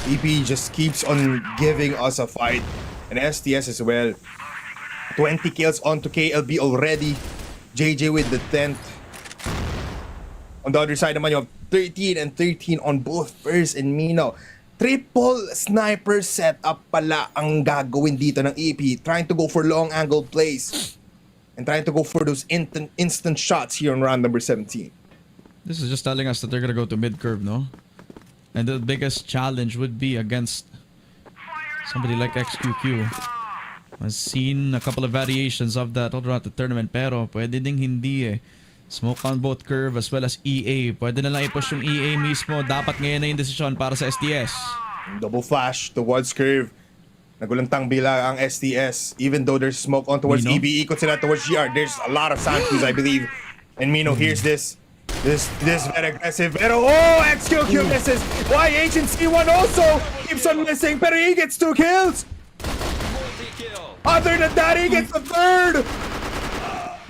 S6: EP just keeps on giving us a fight. And STS as well. 20 kills onto KLB already. JJ with the 10th. On the other side naman, you have 13 and 13 on both First and Mino. Triple sniper setup pala ang gagawin dito ng EP. Trying to go for long angle plays. And trying to go for those instant shots here on round number 17.
S5: This is just telling us that they're gonna go to mid-curve, no? And the biggest challenge would be against somebody like XQQ. I've seen a couple of variations of that all throughout the tournament, pero pwede ding hindi eh. Smoke on both Curve as well as EA. Pwede na lang i-push yung EA mismo. Dapat ngayon na yung desisyon para sa STS.
S6: Double flash towards Curve. Nagulantang bila ang STS. Even though there's smoke on towards
S5: Mino?
S6: EB, ikot sila towards GR. There's a lot of sand crews, I believe. And Mino hears this. This very aggressive. Pero XQQ misses. YH and C1 also keeps on missing. Pero he gets 2 kills. Other than that, he gets the 3rd.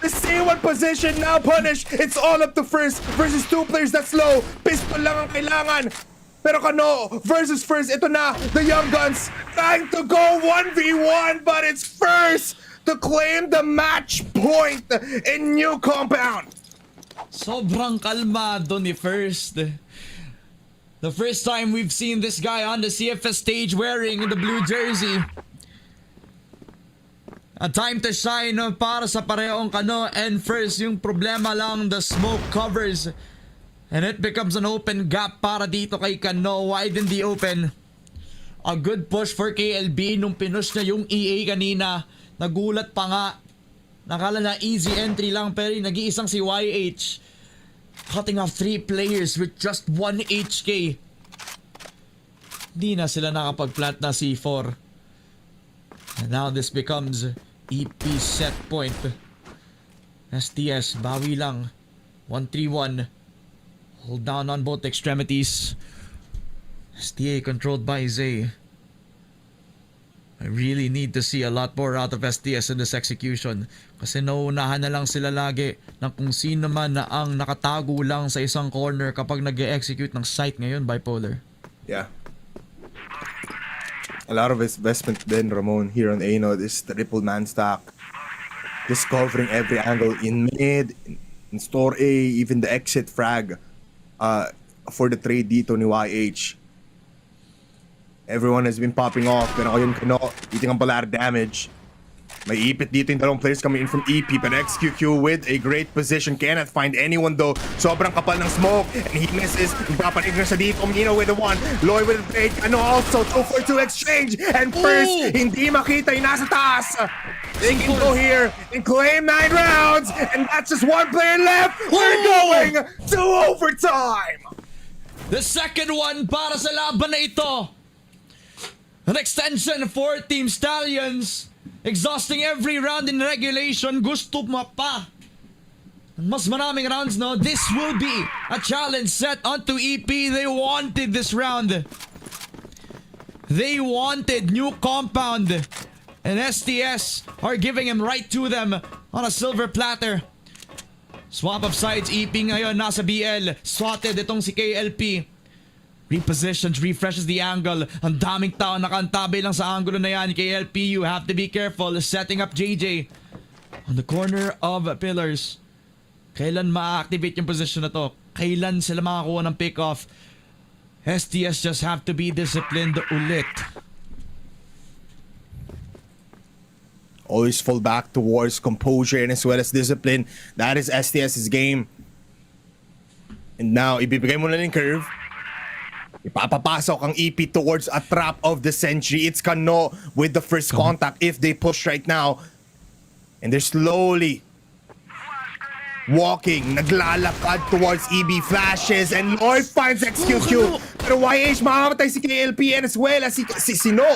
S6: The C1 position now punished. It's all up to First versus 2 players that's low. Pistol lang ang kailangan. Pero Kano versus First. Ito na, the Young Guns trying to go 1v1, but it's First to claim the match point in new compound.
S5: Sobrang kalmado ni First. The first time we've seen this guy on the CFS stage wearing the blue jersey. A time to shine para sa parehong Kano and First. Yung problema lang, the smoke covers. And it becomes an open gap para dito kay Kano. Wide in the open. A good push for KLB nung pinush niya yung EA kanina. Nagulat pa nga. Nakala na easy entry lang pero nag-iisang si YH. Cutting off 3 players with just 1 HK. Di na sila nakapag-plant na C4. And now this becomes EP set point. STS, bawi lang. 1-3-1. Hold down on both extremities. STA controlled by Zay. I really need to see a lot more out of STS in this execution. Kasi nauunahan na lang sila lagi ng kung sino man na ang nakatago lang sa isang corner kapag nag-execute ng site ngayon, Bipolar.
S6: Yeah. A lot of investment then, Ramon, here on A-Node is triple man stack. Just covering every angle in mid, in store A, even the exit frag for the trade dito ni YH. Everyone has been popping off, pero ngayon Kano, eating ang balar damage. May ipit dito yung dalawang players coming in from EP, but XQQ with a great position. Cannot find anyone though. Sobrang kapal ng smoke, and he misses. Papanig na siya dito. Mino with the 1. Loy with the trade. Kano also 2-for-2 exchange. And First, hindi makita yung nasa taas. They can go here and claim 9 rounds, and that's just 1 player left. We're going to overtime.
S5: The second one para sa laban na ito. An extension for Team Stallions. Exhausting every round in regulation. Gusto mo pa mas maraming rounds, no? This will be a challenge set onto EP. They wanted this round. They wanted new compound. And STS are giving him right to them on a silver platter. Swap of sides. EP ngayon nasa BL. Swatted itong si KLP. Repositions, refreshes the angle. Ang daming tao nakantabay lang sa angulo na yan. KLP, you have to be careful. Setting up JJ on the corner of pillars. Kailan ma-activate yung position na to? Kailan sila makakuha ng pick-off? STS just have to be disciplined ulit.
S6: Always fall back towards composure and as well as discipline. That is STS's game. And now, ibibigay mo na yung curve. Ipapapasok ang EP towards a trap of the century. It's Kano with the first contact if they push right now. And they're slowly walking, naglalakad towards EB flashes, and Lloyd finds XQQ. Pero YH makamatay si KLP and as well as si Sino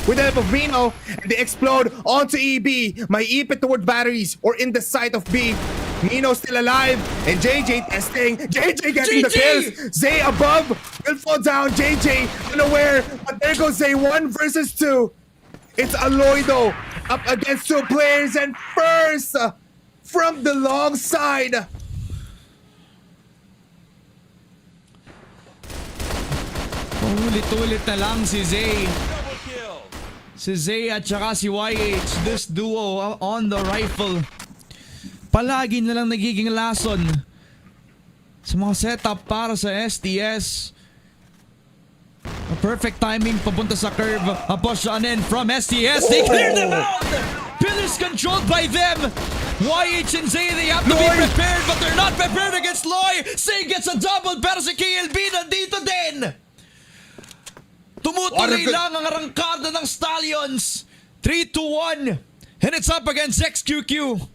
S6: with the help of Reno, and they explode onto EB. May ipit towards batteries or in the sight of B. Nino still alive, and JJ testing. JJ getting the kills. Zay above will fall down. JJ unaware, but there goes Zay 1 versus 2. It's Aloydo up against 2 players, and First from the long side.
S5: Ulit-ulit na lang si Zay. Si Zay at saka si YH. This duo on the rifle. Palagi na lang nagiging lason sa mga setup para sa STS. A perfect timing papunta sa curve. A push on in from STS. They clear them out! Pillars controlled by them. YH and Zay, they have to be prepared, but they're not prepared against Loy. Zay gets a double, pero si KLB nandito din. Tumutuloy lang ang arangkada ng Stallions. 3-1. And it's up against XQQ.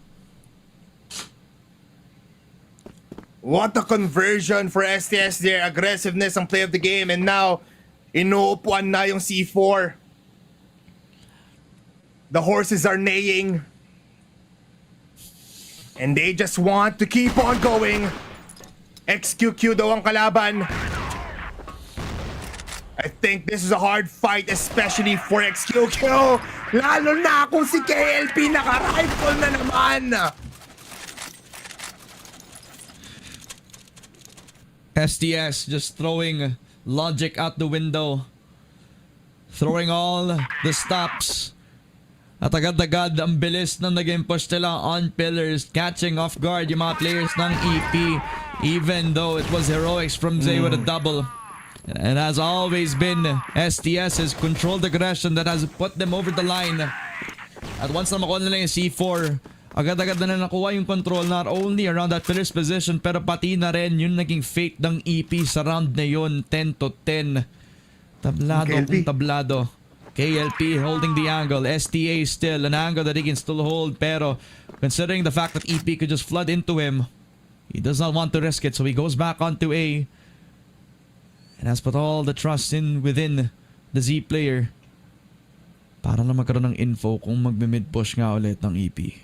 S6: What a conversion for STS there. Aggressiveness ang play of the game. And now, inuupuan na yung C4. The horses are neighing. And they just want to keep on going. XQQ daw ang kalaban. I think this is a hard fight, especially for XQQ. Lalo na kung si KLP naka-rifle na naman.
S5: STS just throwing logic out the window. Throwing all the stops. At agad-agad ang bilis ng naging push nila on pillars. Catching off guard yung mga players ng EP. Even though it was heroics from Zay with a double. And has always been STS's controlled aggression that has put them over the line. At once na makuha nila yung C4, agad-agad na nakuha yung control not only around that pillars position pero pati na rin yung naging fate ng EP sa round na yun, 10-10. Tablado kung tablado. KLP holding the angle. STA still an angle that he can still hold pero considering the fact that EP could just flood into him, he does not want to risk it so he goes back onto A. And has put all the trust in within the Z player para na magkaroon ng info kung magbe-mid push nga ulit ng EP.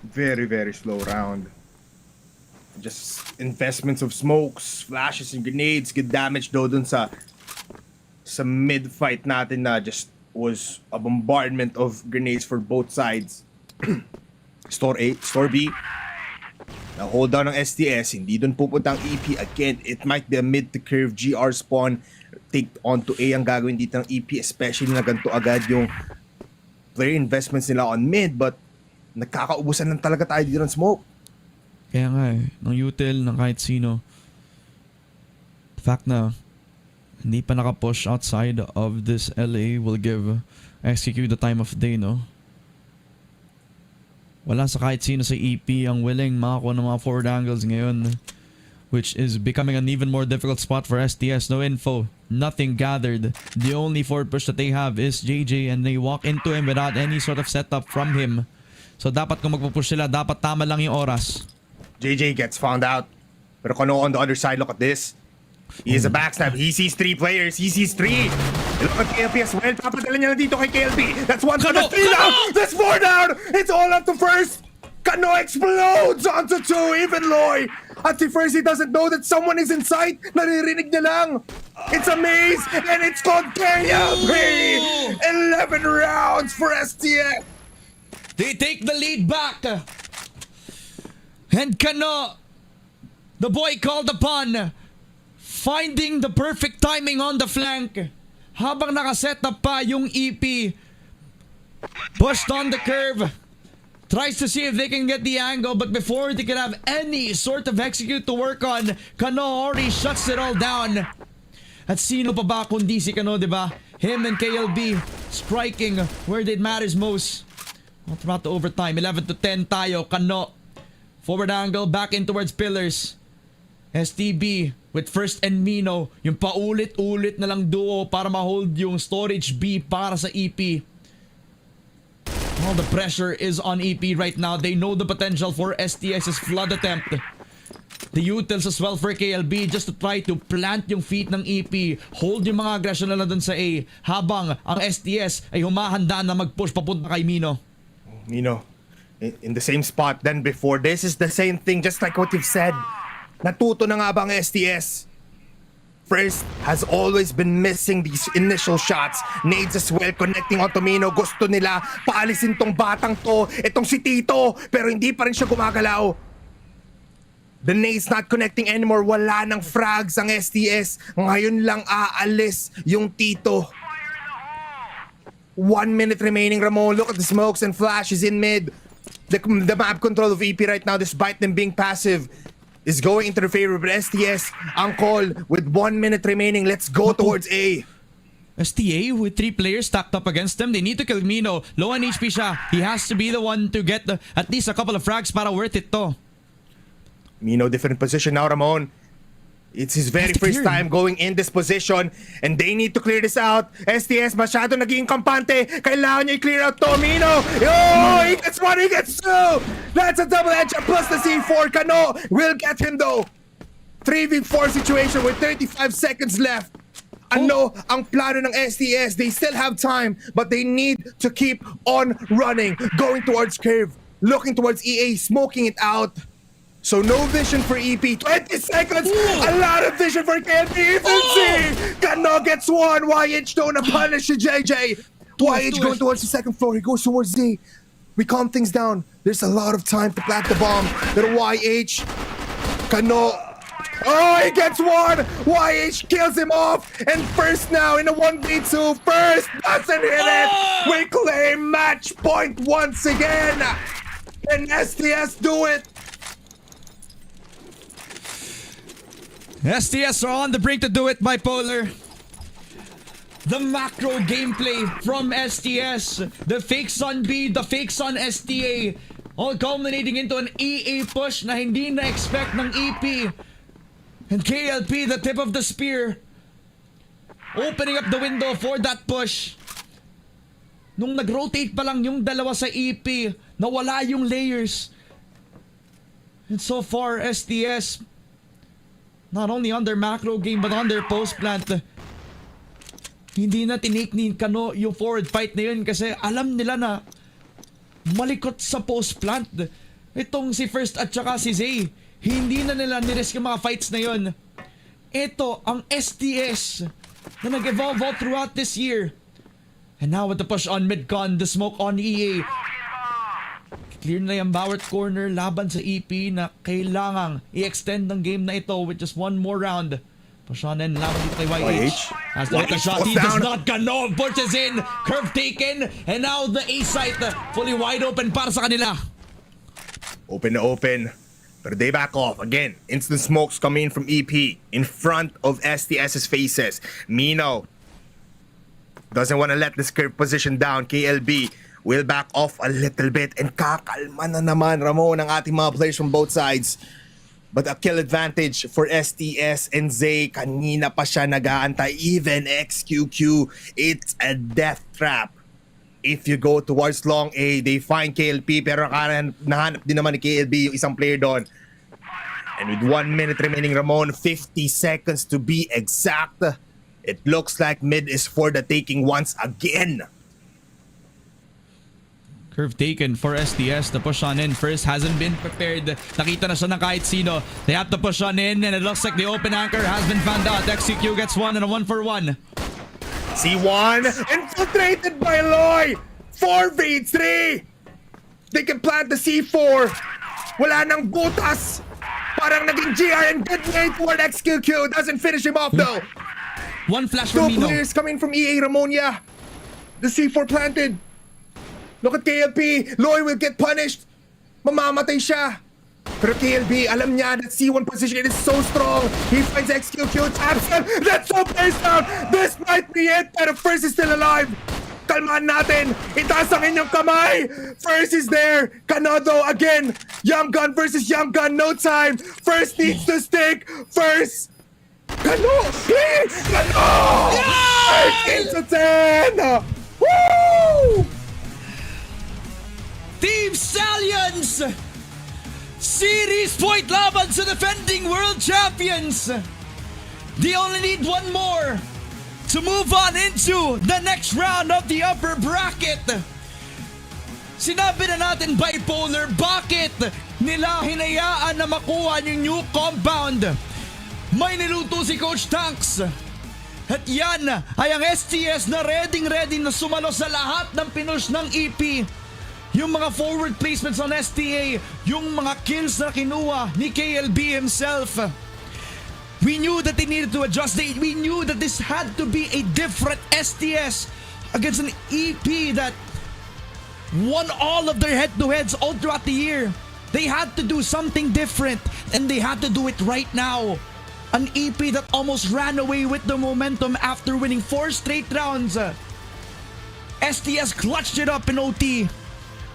S6: Very, very slow round. Just investments of smokes, flashes and grenades. Good damage though dun sa mid-fight natin na just was a bombardment of grenades for both sides. Store A, Store B. Na hold down ng STS, hindi dun pupunta ang EP. Again, it might be a mid to curve GR spawn. Take on to A ang gagawin dito ng EP, especially na ganito agad yung player investments nila on mid, but nagkakaubusan lang talaga tayo dito ng smoke.
S5: Kaya nga ng util ng kahit sino. The fact na hindi pa nakapush outside of this LA will give XQQ the time of day, no? Wala sa kahit sino sa EP ang willing makakuha ng mga forward angles ngayon, which is becoming an even more difficult spot for STS. No info, nothing gathered. The only forward push that they have is JJ and they walk into him without any sort of setup from him. So dapat kung magpupush sila, dapat tama lang yung oras.
S6: JJ gets found out. Pero Kano on the other side, look at this. He is a backstab. He sees 3 players. He sees 3. Look at KLP as well. Papadala niya na dito kay KLP. That's 1 down. That's 3 down. That's 4 down. It's all up to first. Kano explodes onto 2. Even Loy. At si first, he doesn't know that someone is in sight. Naririnig niya lang. It's a maze. And it's called KLP. 11 rounds for STS.
S5: They take the lead back. And Kano, the boy called upon, finding the perfect timing on the flank. Habang nakaset up pa yung EP. Pushed on the curve. Tries to see if they can get the angle, but before they can have any sort of execute to work on, Kano already shuts it all down. At sino pa ba kundi si Kano, diba? Him and KLB striking where it matters most. Throughout the overtime, 11-10 tayo. Kano, forward angle, back in towards pillars. STB with first and Mino, yung paulit-ulit na lang duo para ma-hold yung storage B para sa EP. All the pressure is on EP right now. They know the potential for STS's flood attempt. The utils as well for KLB just to try to plant yung feet ng EP. Hold yung mga aggression nila dun sa A habang ang STS ay humahanda na mag-push papunta kay Mino.
S6: Mino, in the same spot than before. This is the same thing, just like what you've said. Natuto na nga ba ang STS? First has always been missing these initial shots. Nades as well connecting on Mino. Gusto nila paalisin tong batang to, itong si Tito, pero hindi pa rin siya gumagalaw. The nades not connecting anymore. Wala nang frags ang STS. Ngayon lang aalis yung Tito. 1 minute remaining, Ramon. Look at the smokes and flashes in mid. The map control of EP right now, despite them being passive, is going into the favor of STS. Ang call with 1 minute remaining. Let's go towards A.
S5: STA with 3 players stacked up against them. They need to kill Mino. Low on HP siya. He has to be the one to get at least a couple of frags para worth it to.
S6: Mino, different position now, Ramon. It's his very first time going in this position and they need to clear this out. STS masyado naging kampante. Kailangan niya i-clear out Tomino. Oh, he gets one, he gets two. That's a double headshot plus the C4. Kano will get him though. 3v4 situation with 35 seconds left. Ano ang plano ng STS? They still have time, but they need to keep on running. Going towards curve. Looking towards EA, smoking it out. So no vision for EP. 20 seconds. A lot of vision for KLP. Vincere. Kano gets one. YH don't punish JJ. YH going towards the second floor. He goes towards Z. We calm things down. There's a lot of time to plant the bomb. But YH. Kano. Oh, he gets one. YH kills him off. And first now in a 1v2. First doesn't hit it. We claim match point once again. And STS do it.
S5: STS are on the brink to do it, Bipolar. The macro gameplay from STS. The fakes on B, the fakes on STA. All culminating into an EA push na hindi na-expect ng EP. And KLP, the tip of the spear. Opening up the window for that push. Nung nag-rotate pa lang yung dalawa sa EP, nawala yung layers. And so far, STS, not only on their macro game but on their post plant, hindi na tinake ni Kano yung forward fight na yun kasi alam nila na malikot sa post plant. Itong si First at saka si Zay, hindi na nila nirisk yung mga fights na yun. Ito ang STS na nag-evolve all throughout this year. And now with the push on mid-con, the smoke on EA. Clear na yung bawat corner laban sa EP na kailangang i-extend ng game na ito with just one more round. Push on in, laban dito kay YH. Has to hit the shot, he does not. Kano pushes in, curve taken, and now the A site fully wide open para sa kanila.
S6: Open na open. But they back off. Again, instant smokes coming in from EP in front of STS's faces. Mino doesn't want to let this curve position down. KLB will back off a little bit and kakalma na naman, Ramon, ang ating mga players from both sides. But a kill advantage for STS and Zay. Kanina pa siya nag-aantay. Even XQQ, it's a death trap. If you go towards long A, they find KLP pero nahanap din naman ni KLB yung isang player doon. And with 1 minute remaining, Ramon, 50 seconds to be exact. It looks like mid is for the taking once again.
S5: Curve taken for STS. The push on in first hasn't been prepared. Nakita na siya ng kahit sino. They have to push on in and it looks like the open anchor has been found out. XCQ gets one and a 1-for-1.
S6: C1 infiltrated by Loy. 4v3. They can plant the C4. Wala nang butas. Parang naging GR and good mate for XQQ. Doesn't finish him off though.
S5: One flash from
S6: Two
S5: Mino.
S6: players coming from EA Ramonia. The C4 planted. Look at KLP. Loy will get punished. Mamamatay siya. Pero KLB, alam niya that C1 position is so strong. He finds XQQ, taps him. Let's go place down. This might be it. Pero First is still alive. Kalmaan natin. Itaas ang inyong kamay. First is there. Kanado again. Young Gun versus Young Gun. No time. First needs to stick. First. Kano! Please! Kano! 13 to 10! Woo!
S5: Team Stallions! Series point laban sa defending world champions! They only need one more to move on into the next round of the upper bracket. Sinabi na natin, Bipolar, bakit nila hinayaan na makuha yung new compound? May niluto si Coach Tanks. At yan ay ang STS na ready na sumalo sa lahat ng pinush ng EP. Yung mga forward placements on STA, yung mga kills na kinuha ni KLB himself. We knew that they needed to adjust. We knew that this had to be a different STS against an EP that won all of their head-to-heads all throughout the year. They had to do something different, and they had to do it right now. An EP that almost ran away with the momentum after winning 4 straight rounds. STS clutched it up in OT.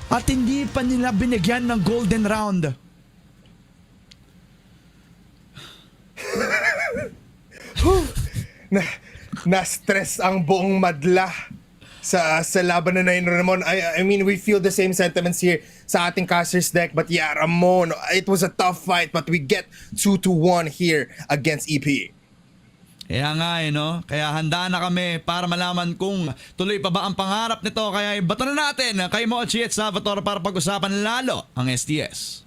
S5: At hindi pa nila binigyan ng golden round.
S6: Na-stress ang buong madla sa laban na yun, Ramon. I mean, we feel the same sentiments here sa ating casters deck. But yeah, Ramon, it was a tough fight, but we get 2-1 here against EP.
S5: Kaya nga no? Kaya handa na kami para malaman kung tuloy pa ba ang pangarap nito. Kaya ibato na natin kay Mochi at Salvatore para pag-usapan lalo ang STS.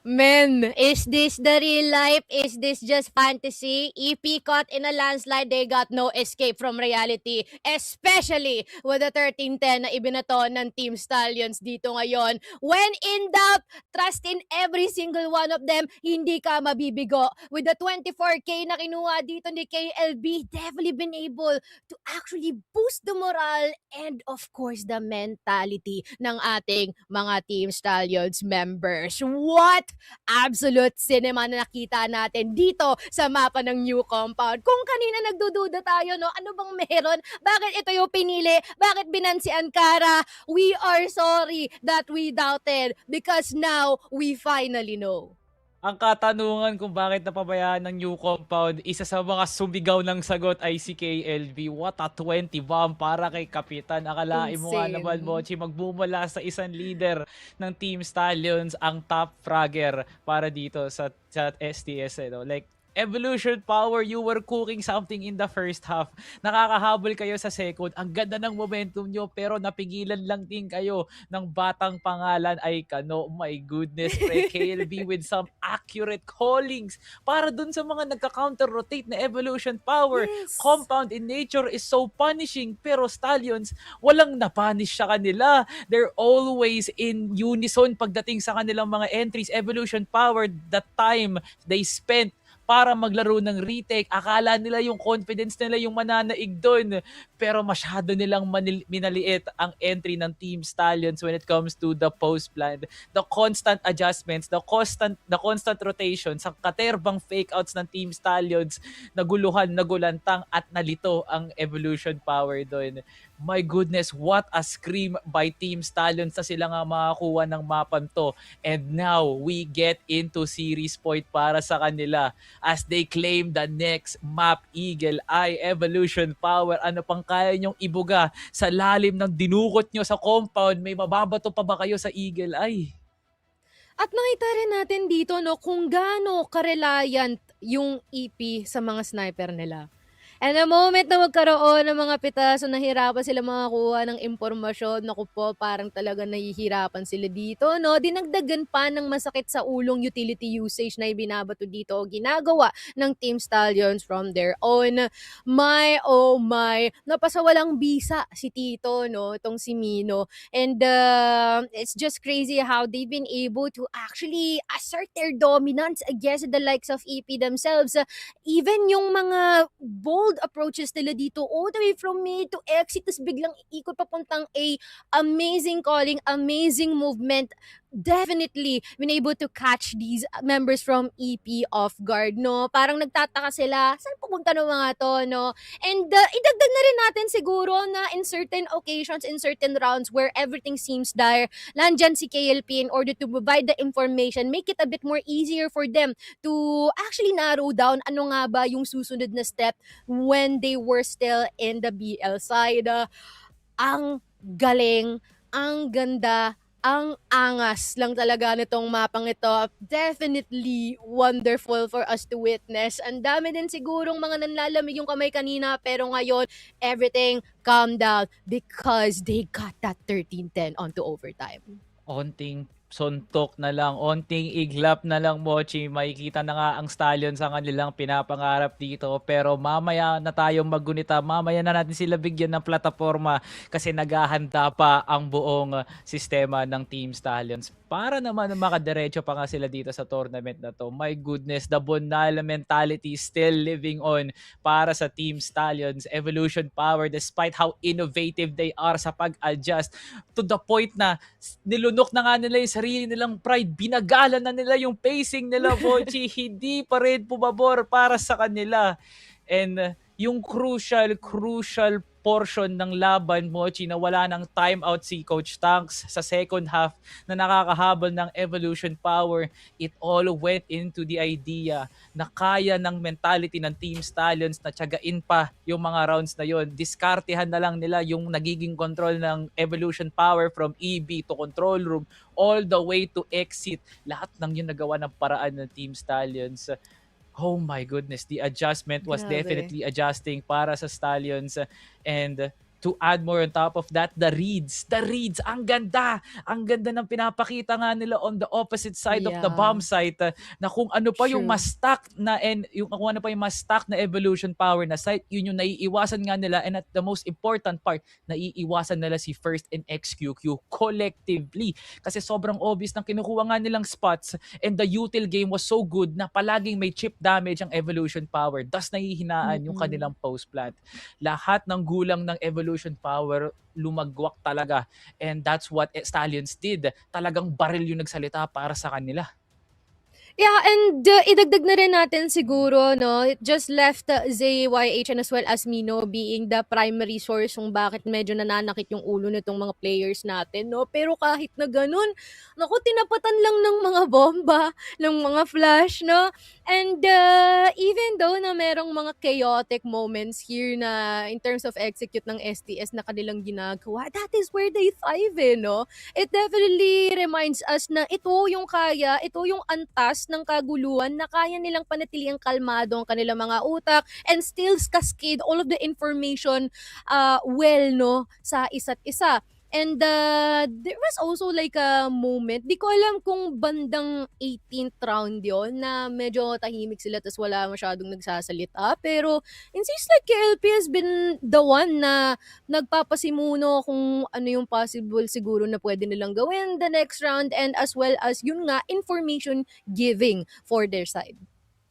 S1: Men, is this the real life? Is this just fantasy? EP caught in a landslide, they got no escape from reality. Especially with the 13-10 na ibinato ng Team Stallions dito ngayon. When in doubt, trust in every single one of them, hindi ka mabibigo. With the 24K na kinuha dito ni KLB, definitely been able to actually boost the morale and of course the mentality ng ating mga Team Stallions members. What absolute cinema na nakita natin dito sa mapa ng new compound. Kung kanina nagdududa tayo, no, ano bang meron? Bakit ito yung pinili? Bakit binansi Ankara? We are sorry that we doubted because now we finally know.
S2: Ang katanungan kung bakit napabayaan ng new compound, isa sa mga sumigaw ng sagot ay si KLB. What a 20 bomb para kay Kapitan. Akalain mo nga naman, Mochi, magbumula sa isang leader ng Team Stallions ang top fragger para dito sa STS. Like, Evolution Power, you were cooking something in the first half. Nakakahabol kayo sa second. Ang ganda ng momentum nyo, pero napigilan lang din kayo ng batang pangalan ay Kano. Oh my goodness, pre, KLB with some accurate callings para dun sa mga nagka-counter-rotate na Evolution Power.
S1: Yes.
S2: Compound in nature is so punishing, pero Stallions, walang napunish sa kanila. They're always in unison pagdating sa kanilang mga entries. Evolution Power, the time they spent para maglaro ng retake. Akala nila yung confidence nila yung mananaig doon. Pero masyado nilang minaliit ang entry ng Team Stallions when it comes to the post plan. The constant adjustments, the constant rotation sa katerbang fake outs ng Team Stallions, naguluhan, nagulantang at nalito ang Evolution Power doon. My goodness, what a scream by Team Stallions na sila nga makakuha ng mapan to. And now, we get into series point para sa kanila as they claim the next map, Eagle Eye, Evolution Power. Ano pang kaya nyong ibuga sa lalim ng dinukot nyo sa compound? May mababato pa ba kayo sa Eagle Eye?
S1: At nakita rin natin dito, no, kung gaano ka-reliant yung EP sa mga sniper nila. And the moment na magkaroon ng mga pitaso, nahirapan sila makakuha ng impormasyon, naku po, parang talaga nahihirapan sila dito, no? Dinagdagan pa ng masakit sa ulong utility usage na ibinabato dito o ginagawa ng Team Stallions from their own. My, oh my, napasawalang bisa si Tito, no? Itong si Mino. And it's just crazy how they've been able to actually assert their dominance against the likes of EP themselves. Even yung mga bold approaches nila dito all the way from mid to exit, tapos biglang ikot papuntang A, amazing calling, amazing movement. Definitely been able to catch these members from EP off guard, no? Parang nagtataka sila, saan pupunta ng mga to, no? And idagdag na rin natin siguro na in certain occasions, in certain rounds where everything seems dire, nandyan si KLP in order to provide the information, make it a bit more easier for them to actually narrow down ano nga ba yung susunod na step when they were still in the BL side. Ang galing, ang ganda, ang angas lang talaga nitong mapang ito. Definitely wonderful for us to witness. Ang dami din sigurong mga nanlalamig yung kamay kanina, pero ngayon, everything calm down because they got that 13-10 onto overtime.
S2: Onting suntok na lang, onting iglap na lang, Mochi. Makikita na nga ang Stallions sa kanilang pinapangarap dito. Pero mamaya na tayong maggunita. Mamaya na natin sila bigyan ng plataforma kasi naghahanda pa ang buong sistema ng Team Stallions para naman makadiretso pa nga sila dito sa tournament na to. My goodness, the Bonal mentality still living on para sa Team Stallions. Evolution Power, despite how innovative they are sa pag-adjust to the point na nilunok na nga nila yung sarili nilang pride, binagalan na nila yung pacing nila, Bochi. Hindi pa rin pumabor para sa kanila. And yung crucial portion ng laban, Mochi, na wala ng timeout si Coach Tanks sa second half na nakakahabol ng Evolution Power. It all went into the idea na kaya ng mentality ng Team Stallions na tiyagain pa yung mga rounds na yon. Diskartehan na lang nila yung nagiging control ng Evolution Power from EB to control room all the way to exit. Lahat ng yun nagawa ng paraan ng Team Stallions. Oh my goodness, the adjustment was definitely adjusting para sa Stallions. And to add more on top of that, the reads, ang ganda ng pinapakita nga nila on the opposite side of the bomb site, na kung ano pa yung mas stack na Evolution Power na site, yun yung naiiwasan nga nila. And at the most important part, naiiwasan nila si First and XQQ collectively, kasi sobrang obvious ng kinukuha nga nilang spots, and the util game was so good na palaging may chip damage ang Evolution Power, thus nahihinaan yung kanilang post plant. Lahat ng gulang ng Evolution Power lumagwak talaga, and that's what Stallions did. Talagang baril yung nagsalita para sa kanila.
S1: Yeah, and idagdag na rin natin siguro, no, it just left ZYH and as well as Mino being the primary source kung bakit medyo nananakit yung ulo nitong mga players natin, no. Pero kahit na ganun, naku, tinapatan lang ng mga bomba, ng mga flash, no. And even though na merong mga chaotic moments here na in terms of execute ng STS na kanilang ginagawa, that is where they thrive, no. It definitely reminds us na ito yung kaya, ito yung antas ng kaguluhan na kaya nilang panatiliang kalmado ang kanilang mga utak and still cascade all of the information well, no, sa isa't isa. And there was also like a moment, di ko alam kung bandang 18th round yon, na medyo tahimik sila tas wala masyadong nagsasalita. Pero it seems like KLP has been the one na nagpapasimuno kung ano yung possible siguro na pwede nilang gawin the next round, and as well as yun nga, information giving for their side.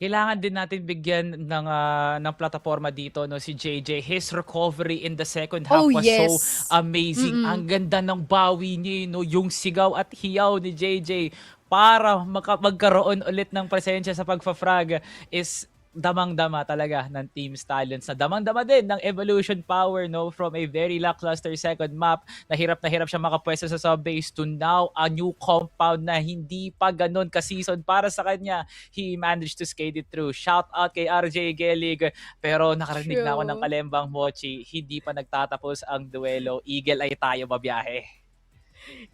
S2: Kailangan din natin bigyan ng plataforma dito, no, si JJ. His recovery in the second half was so amazing. Ang ganda ng bawi niya, no, yung sigaw at hiyaw ni JJ para magkaroon ulit ng presensya sa pagfa-frag is damang-dama talaga ng Team Stallions, na damang-dama din ng Evolution Power, no, from a very lackluster second map, na hirap siya makapwesto sa sub-base, to now a new compound na hindi pa ganun ka-season para sa kanya. He managed to skate it through. Shout out kay RJ Gelig. Pero nakarinig na ako ng kalembang, Mochi, hindi pa nagtatapos ang duelo. Eagle ay tayo mabiyahe.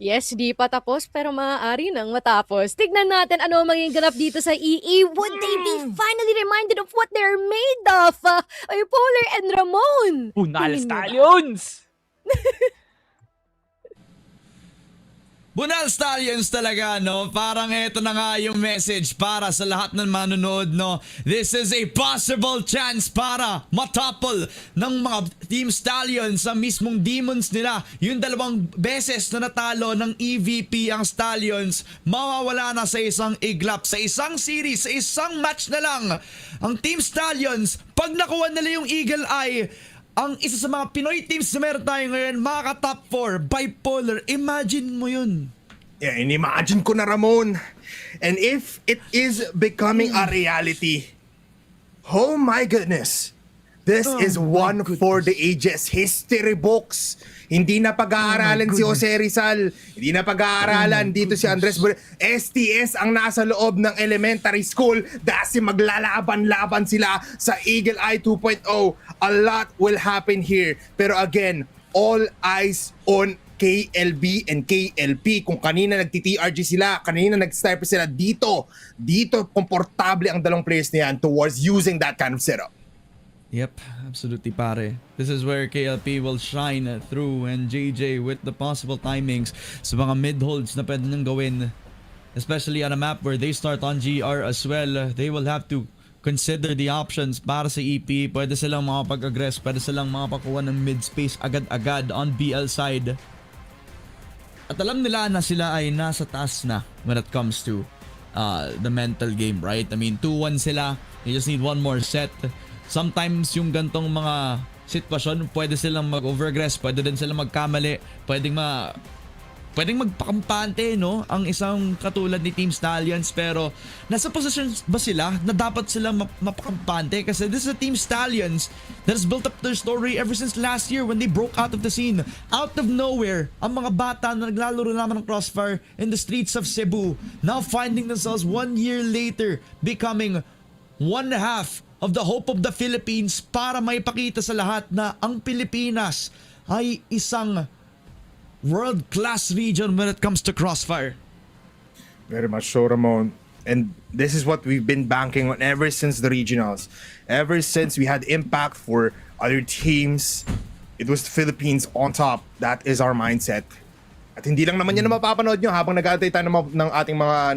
S1: Yes, di pa tapos pero maaari nang matapos. Tignan natin ano maging ganap dito sa EE. Would they be finally reminded of what they're made of? Polar and Ramon.
S2: Bunal Stallions!
S5: Bunal Stallions talaga, no? Parang eto na nga yung message para sa lahat ng manonood, no? This is a possible chance para matopple ng mga Team Stallions sa mismong demons nila. Yung dalawang beses na natalo ng EVP ang Stallions, mawawala na sa isang iglap, sa isang series, sa isang match na lang. Ang Team Stallions, pag nakuha nila yung Eagle Eye, ang isa sa mga Pinoy teams na meron tayo ngayon, makaka-top 4, bipolar. Imagine mo yun.
S6: Yeah, inimagine ko na, Ramon. And if it is becoming a reality, oh my goodness, this is one for the ages. History books. Hindi na pag-aaralan si Jose Rizal. Hindi na pag-aaralan dito si Andres STS ang nasa loob ng elementary school dahil maglalaban-laban sila sa Eagle Eye 2.0. A lot will happen here. Pero again, all eyes on KLB and KLP. Kung kanina nagti-TRG sila, kanina nag-sniper sila dito komportable ang dalawang players na yan towards using that kind of setup.
S5: Yep, absolutely, pare. This is where KLP will shine through, and JJ with the possible timings sa mga mid-holds na pwede nang gawin. Especially on a map where they start on GR as well. They will have to consider the options para sa EP. Pwede silang makapag-aggress, pwede silang makapakuha ng mid-space agad-agad on BL side. At alam nila na sila ay nasa taas na when it comes to the mental game, right? I mean, 2-1 sila. You just need one more set. Sometimes yung gantong mga sitwasyon, pwede silang mag-overaggress, pwede din silang magkamali, pwedeng pwedeng magpakampante, no, ang isang katulad ni Team Stallions, pero nasa position ba sila na dapat sila mapakampante? Kasi this is a Team Stallions that has built up their story ever since last year when they broke out of the scene. Out of nowhere, ang mga bata na naglalaro naman ng Crossfire in the streets of Cebu now finding themselves 1 year later becoming one half of the hope of the Philippines para maipakita sa lahat na ang Pilipinas ay isang world-class region when it comes to Crossfire.
S6: Very much so, Ramon. And this is what we've been banking on ever since the regionals. Ever since we had impact for other teams, it was the Philippines on top. That is our mindset. At hindi lang naman yan na mapapanood nyo habang nag-aantay tayo ng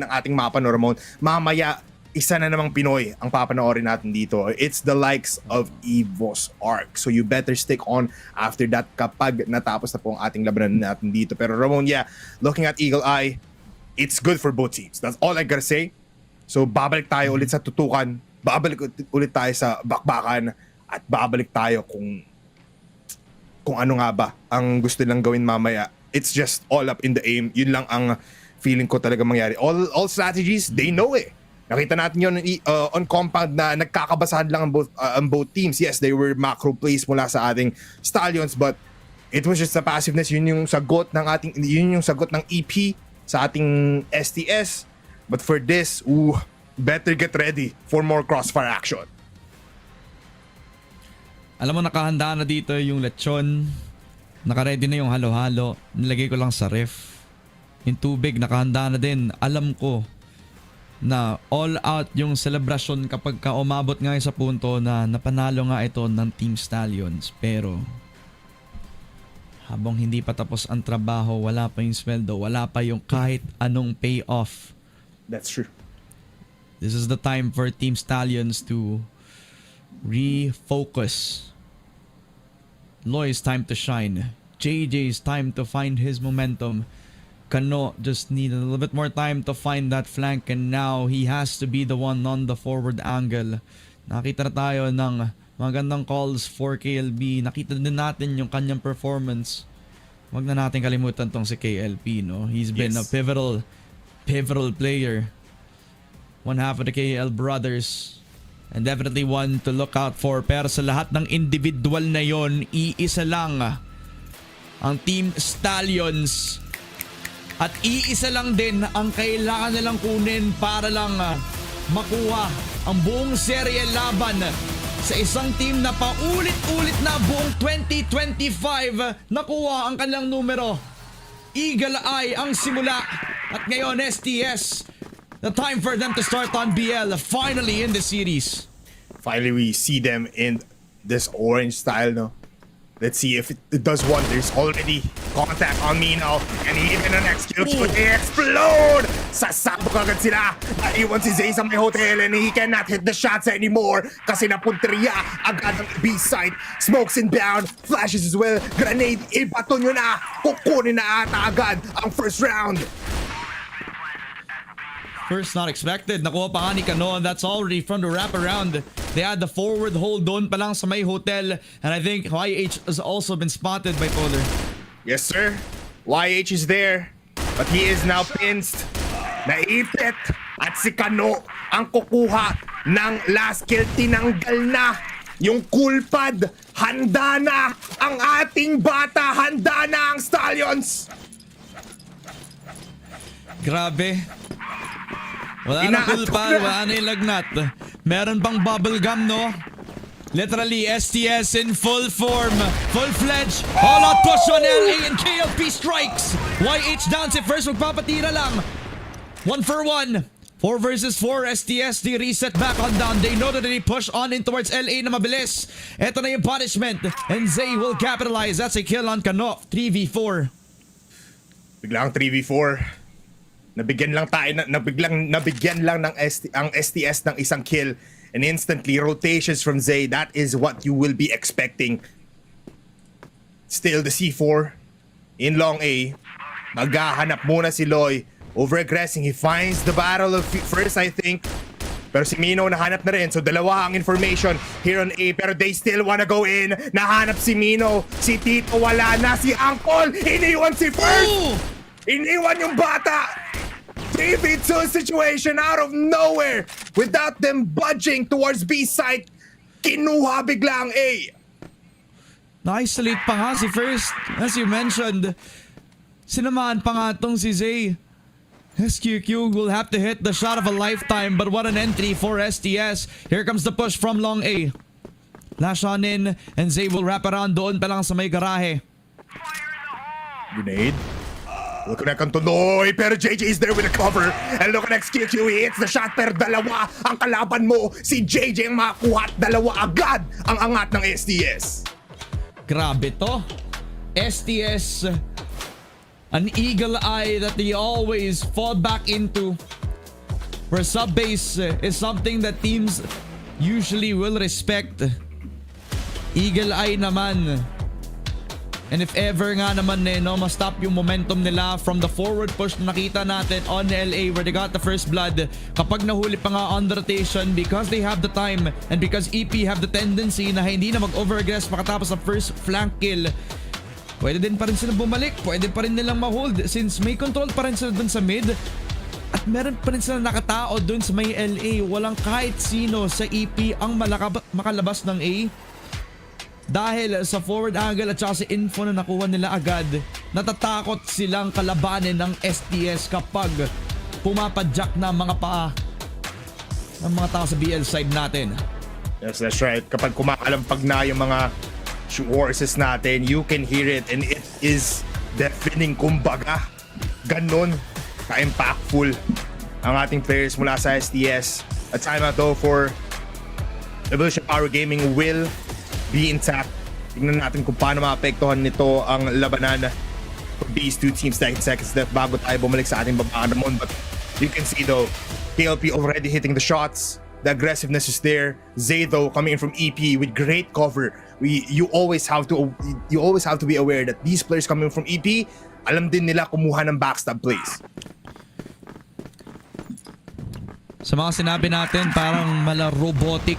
S6: ating mapa, no, Ramon. Mamaya, isa na namang Pinoy ang papanoorin natin dito. It's the likes of EVOS ARc. So you better stick on after that kapag natapos na po ang ating labanan natin dito. Pero Ramon, yeah, looking at Eagle Eye, it's good for both teams. That's all I gotta say. So babalik tayo ulit sa tutukan, babalik ulit tayo sa bakbakan, at babalik tayo kung ano nga ba ang gusto nilang gawin mamaya. It's just all up in the aim. Yun lang ang feeling ko talaga mangyari. All strategies, they know it. Nakita natin yun on compound na nagkakabasahan lang ang both teams. Yes, they were macro plays mula sa ating Stallions, but it was just the passiveness. Yun yung sagot ng EP sa ating STS. But for this, better get ready for more Crossfire action.
S5: Alam mo, nakahanda na dito yung lechon. Naka-ready na yung halo-halo. Nilagay ko lang sa ref. Yung tubig, nakahanda na din. Alam ko na all out yung celebration kapag ka umabot nga sa punto na napanalo nga ito ng Team Stallions. Pero habang hindi pa tapos ang trabaho, wala pa yung sweldo, wala pa yung kahit anong payoff.
S6: That's true.
S5: This is the time for Team Stallions to refocus. Loy's time to shine. JJ's time to find his momentum. Kano just needed a little bit more time to find that flank, and now he has to be the one on the forward angle. Nakita na tayo ng magandang calls for KLB. Nakita din natin yung kanyang performance. Wag na natin kalimutan tong si KLP, no? He's been a pivotal player. One half of the KL brothers. And definitely one to look out for. Pero sa lahat ng individual na yon, iisa lang ang Team Stallions. At iisa lang din ang kailangan nilang kunin para lang makuha ang buong serye laban sa isang team na paulit-ulit na buong 2025 nakuha ang kanilang numero. Eagle Eye ang simula at ngayon STS. The time for them to start on BL finally in the series.
S6: Finally, we see them in this orange style, no? Let's see if it does wonders. Already contact on Mino, and even an skill shoot, they explode! Sasabog agad sila. Naiwan si Zay sa may hotel, and he cannot hit the shots anymore kasi napunteriya agad ang B site. Smokes inbound, flashes as well. Grenade, ibato nyo na. Kukunin na ata agad ang first round.
S5: First not expected. Nakuha pa ni Kano, and that's already from the wraparound. They had the forward hold doon pa lang sa may hotel, and I think YH has also been spotted by Polar.
S6: Yes, sir. YH is there, but he is now pinched. Naipit, at si Kano ang kukuha ng last kill. Tinanggal na yung kulpad. Handa na ang ating bata. Handa na ang Stallions.
S5: Grabe. Wala na kulpal, wala na yung lagnat. Meron pang bubblegum, no? Literally, STS in full form. Full-fledged. All-out push on LA and KLP strikes. YH down si first, magpapatira lang. 1-for-1. 4 versus 4. STS, they reset back on down. They know that they push on in towards LA na mabilis. Ito na yung punishment. And Zay will capitalize. That's a kill on Kano. 3v4.
S6: Biglang 3v4. Nabigyan lang ng ang STS ng isang kill, and instantly rotations from Zay. That is what you will be expecting. Still the C4 in long A. Maghahanap muna si Loy. Over-aggressing. He finds the barrel of first, I think. Pero si Mino nahanap na rin. So dalawa ang information here on A. Pero they still wanna go in. Nahanap si Mino. Si Tito wala na. Si Uncle iniwan si first. Iniwan yung bata! 3v2 situation out of nowhere! Without them budging towards B side, kinuha bigla ang A.
S5: Na-isolate pa nga si First. As you mentioned, sinamaan pa nga tong si Zay. SQQ will have to hit the shot of a lifetime, but what an entry for STS. Here comes the push from long A. Lash on in, and Zay will wrap around doon pa lang sa may garahe.
S6: Grenade. Look at Tuloy, pero JJ is there with a cover. And look at XQQ, he hits the shot, pero dalawa ang kalaban mo. Si JJ ang makakuha at dalawa agad ang angat ng STS.
S5: Grabe to. STS, an eagle eye that they always fall back into. Where sub-base is something that teams usually will respect. Eagle eye naman. And if ever nga naman ma-stop yung momentum nila from the forward push na nakita natin on LA where they got the first blood, kapag nahuli pa nga on the rotation, because they have the time and because EP have the tendency na hindi na mag-overaggress makatapos sa first flank kill, pwede din pa rin sila bumalik, pwede pa rin nilang ma-hold since may control pa rin sila dun sa mid at meron pa rin sila nakatao dun sa may LA. Walang kahit sino sa EP ang makalabas ng A. Dahil sa forward angle at saka sa info na nakuha nila agad, natatakot silang kalabanin ng STS kapag pumapadyak na mga paa ng mga tao sa BL side natin.
S6: Yes, that's right. Kapag kumakalampag na yung mga horses natin, you can hear it and it is deafening, kumbaga. Ganon ka-impactful ang ating players mula sa STS. A timeout though for Evolution Power Gaming will be intact. Tingnan natin kung paano maapektuhan nito ang labanan for these two teams. 10 seconds left bago tayo bumalik sa ating babaan naman. But you can see though, KLP already hitting the shots. The aggressiveness is there. Zay though coming in from EP with great cover. You always have to be aware that these players coming from EP, alam din nila kumuha ng backstab plays.
S5: Sa mga sinabi natin, parang mala robotic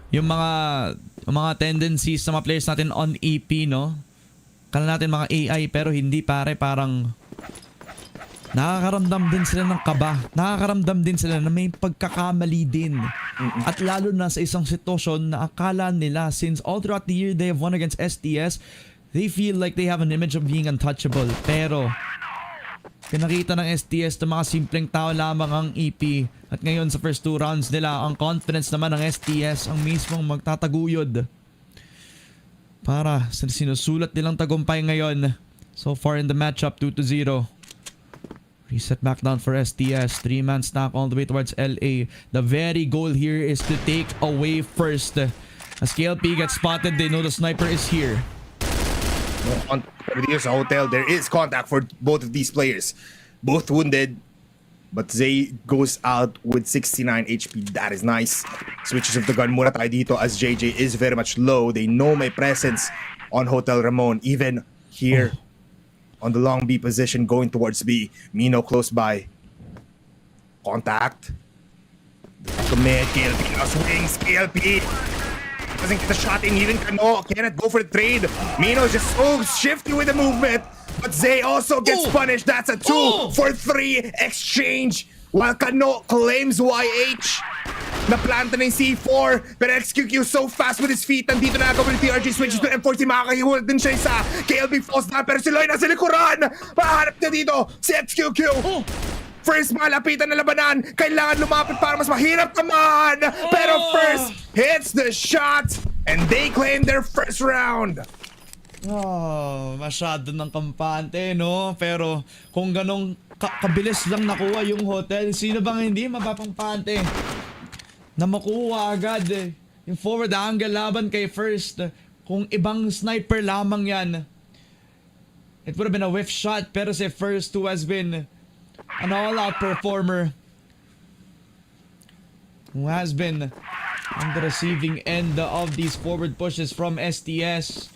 S5: yung mga tendencies sa mga players natin on EP, no? Kala natin mga AI pero hindi pare, parang nakakaramdam din sila ng kaba. Nakakaramdam din sila na may pagkakamali din. At lalo na sa isang sitwasyon na akala nila since all throughout the year they have won against STS, they feel like they have an image of being untouchable. Pero pinakita ng STS na mga simpleng tao lamang ang EP. At ngayon sa first 2 rounds nila, ang confidence naman ng STS ang mismong magtataguyod para sa sinusulat nilang tagumpay ngayon. So far in the matchup, 2-0. Reset back down for STS. 3-man stack all the way towards LA. The very goal here is to take away first. As KLP gets spotted, they know the sniper is here.
S6: No contact for the hotel. There is contact for both of these players. Both wounded. But Zay goes out with 69 HP. That is nice. Switches of the gun muna tayo dito as JJ is very much low. They know my presence on Hotel Ramon. Even here on the long B position going towards B. Mino close by. Contact. Commit. KLP now swings. KLP doesn't get the shot in. Even Kano cannot go for the trade. Mino is just so shifty with the movement. But Zay also gets punished. That's a 2 for 3 exchange. While Kano claims YH. Naplanta na yung C4. Pero XQQ so fast with his feet. Nandito na agawin ng TRG. Switches to M40. Makakahiwalad din siya isa. KLB falls down. Pero si Loy nasa likuran. Mahanap na dito si XQQ. First malapitan na labanan. Kailangan lumapit para mas mahirap naman. Pero first hits the shot. And they claim their first round.
S5: Oh, masyado ng kampante, no? Pero kung ganong kabilis lang nakuha yung hotel, sino bang hindi mapapampante na makuha agad yung forward angle laban kay First? Kung ibang sniper lamang yan, it would have been a whiff shot. Pero si First, who has been an all-out performer, who has been on the receiving end of these forward pushes from STS,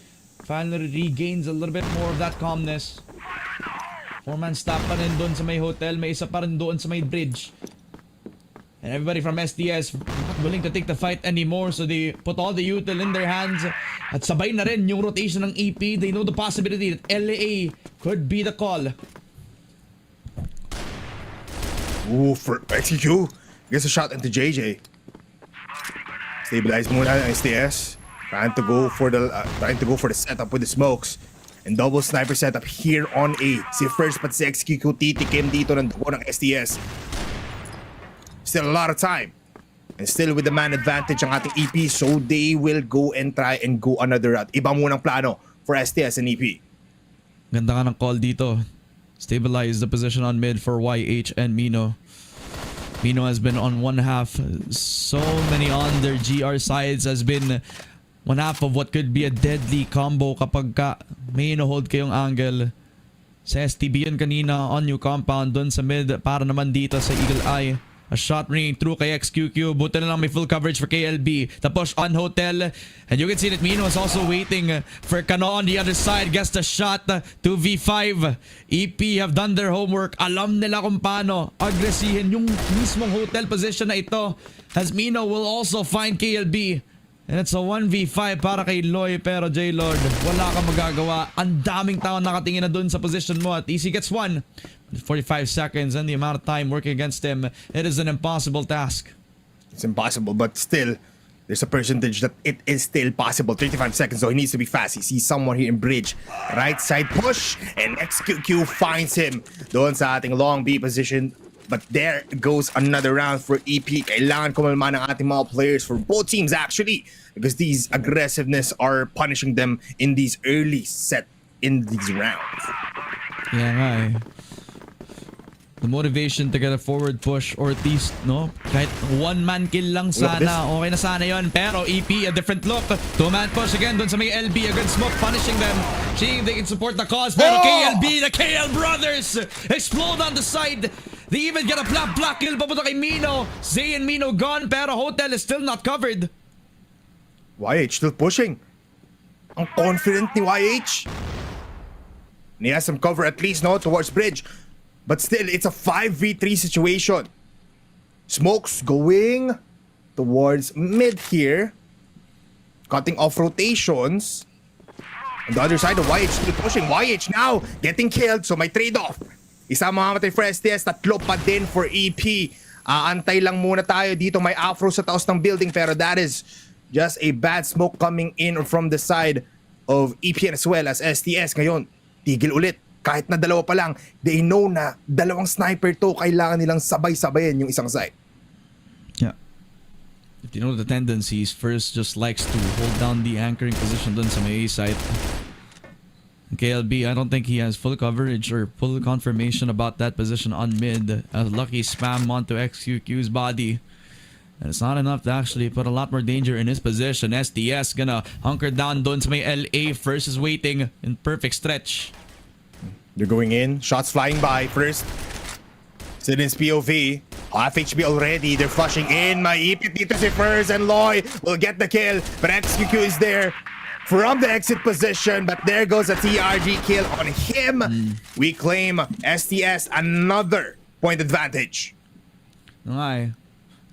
S5: finally regains a little bit more of that calmness. 4-man stop pa rin doon sa may hotel. May isa pa rin doon sa may bridge. And everybody from STS not willing to take the fight anymore. So they put all the util in their hands. At sabay na rin yung rotation ng EP. They know the possibility that LA could be the call.
S6: Ooh, for XQ. Gets a shot into JJ. Stabilize muna ang STS. Trying to go for the setup with the smokes. And double sniper setup here on A. Si First pati si XQ titikim dito ng dugo ng STS. Still a lot of time. And still with the man advantage ang ating EP, so they will go and try and go another route. Iba munang plano for STS and EP.
S5: Ganda nga ng call dito. Stabilize the position on mid for YH and Mino. Mino has been on one half. So many on their GR sides has been one half of what could be a deadly combo kapag ka may ino-hold kayong angle. Sa STB yun kanina on new compound dun sa mid para naman dito sa Eagle Eye. A shot ringing through kay XQQ. Buti na lang may full coverage for KLB. The push on Hotel. And you can see that Mino is also waiting for Kano on the other side. Gets the shot. 2v5. EP have done their homework. Alam nila kung paano agresihin yung mismong Hotel position na ito. As Mino will also find KLB. And it's a 1v5 para kay Loy. Pero J-Lord, wala kang magagawa. Ang daming tao nakatingin na dun sa position mo. At easy gets one. 45 seconds and the amount of time working against him, it is an impossible task.
S6: It's impossible, but still, there's a percentage that it is still possible. 35 seconds, so he needs to be fast. He sees someone here in bridge. Right side push, and XQQ finds him. Doon sa ating long B position. But there goes another round for EP. Kailangan kumalma ng ating mga players for both teams actually. Because these aggressiveness are punishing them in these early set in these rounds.
S5: Yeah nga eh. The motivation to get a forward push or at least, no? Kahit one-man kill lang sana. Okay na sana yon. Pero EP, a different look. Two-man push again dun sa may LB against Smoke, punishing them. Seeing they can support the cause. Pero KLB, the KL brothers explode on the side. They even get a black kill papunta kay Mino. Zay and Mino gone, pero Hotel is still not covered.
S6: YH still pushing. Ang confident ni YH. And he has some cover at least, no? Towards bridge. But still, it's a 5v3 situation. Smokes going towards mid here. Cutting off rotations. On the other side, the YH still pushing. YH now getting killed, so may trade-off. Isa mamamatay for STS, tatlo pa din for EP. Antay lang muna tayo dito. May afro sa taos ng building, pero that is just a bad smoke coming in from the side of EP as well as STS. Ngayon, tigil ulit. Kahit na dalawa pa lang, they know na dalawang sniper to, kailangan nilang sabay-sabayan yung isang side.
S5: Yeah. If you know the tendencies, First just likes to hold down the anchoring position dun sa may A side. KLB, I don't think he has full coverage or full confirmation about that position on mid. A lucky spam onto XQQ's body. And it's not enough to actually put a lot more danger in his position. STS gonna hunker down dun sa may LA. First is waiting in perfect stretch.
S6: They're going in. Shots flying by. First, Sidin's POV. Half HP already. They're flushing in. Maipit dito si Furs and Loy will get the kill. But XQQ is there from the exit position. But there goes a TRG kill on him. We claim STS another point advantage.
S5: Okay.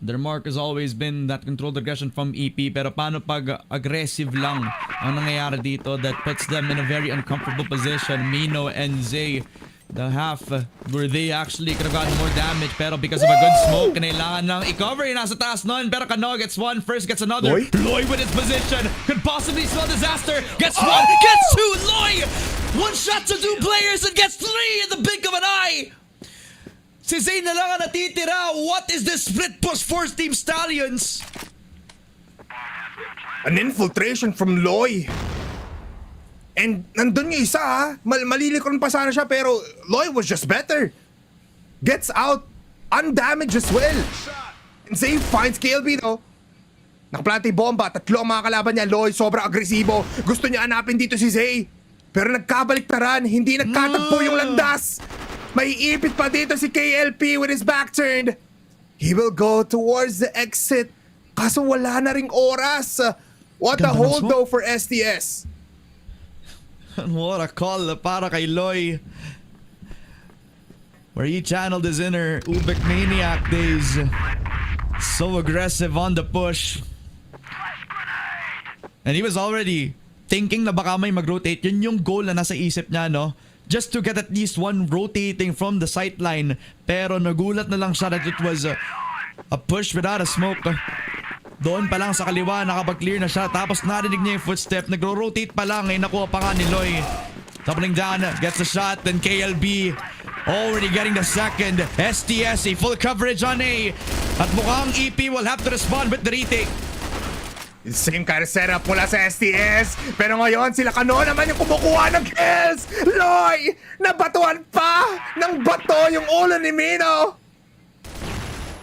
S5: Their mark has always been that controlled aggression from EP, pero paano pag aggressive lang ang nangyayari dito that puts them in a very uncomfortable position. Mino and Zay, the half where they actually could have gotten more damage, pero because of a good smoke, kailangan lang i-cover yung nasa taas nun. Pero Kano gets one, First gets another. Loy with his position could possibly spell disaster. Gets one, gets two. Loy, one shot to two players and gets three in the blink of an eye. Si Zay na lang ang natitira. What is this split push for Team Stallions?
S6: An infiltration from Loy. And nandun yung isa ha. Malilikon pa sana siya pero Loy was just better. Gets out undamaged as well. And Zay finds KLB though. Nakaplante bomba. Tatlo ang mga kalaban niya. Loy sobrang agresibo. Gusto niya hanapin dito si Zay. Pero nagkabaliktaran. Hindi nagkatagpo yung landas. May ipit pa dito si KLP with his back turned. He will go towards the exit. Kaso wala na ring oras. What a hold though for STS.
S5: And what a call para kay Loy. Where he channeled his inner Ubek Maniac days. So aggressive on the push. And he was already thinking na baka may mag-rotate. Yun yung goal na nasa isip niya, no? just to get at least one rotating from the sightline. Pero nagulat na lang siya that it was a push without a smoke. Doon pa lang sa kaliwa, nakapag-clear na siya. Tapos narinig niya yung footstep. Nagro-rotate pa lang. Nakuha pa nga ni Loy. Doubling down, gets a shot. Then KLB already getting the second. STS, a full coverage on A. At mukhang EP will have to respond with the retake.
S6: Same kind of setup mula sa STS. Pero ngayon, sila Kano naman yung kumukuha ng kills. Loy! Nabatuan pa ng bato yung ulo ni Mino.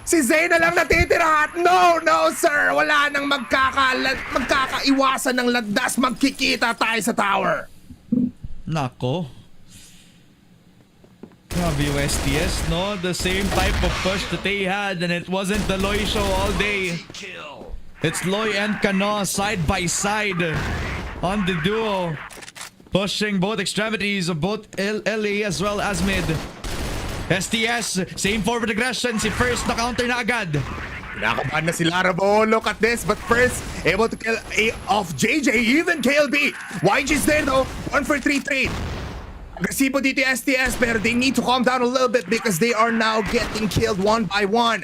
S6: Si Zay na lang natitira at no, sir. Wala nang magkakaiwasan ng landas. Magkikita tayo sa tower.
S5: Nako. Grabe yung STS, no? The same type of push that they had, and it wasn't the Loy show all day. It's Loy and Kano side by side on the duo, pushing both extremities of both LA as well as mid. STS, same forward aggression. Si First na counter na agad.
S6: Kinakabahan na si Larabo. Look at this. But First, able to kill off JJ, even KLB. YG's there though. 1 for 3 trade. Agresibo dito yung STS, pero they need to calm down a little bit because they are now getting killed one by one.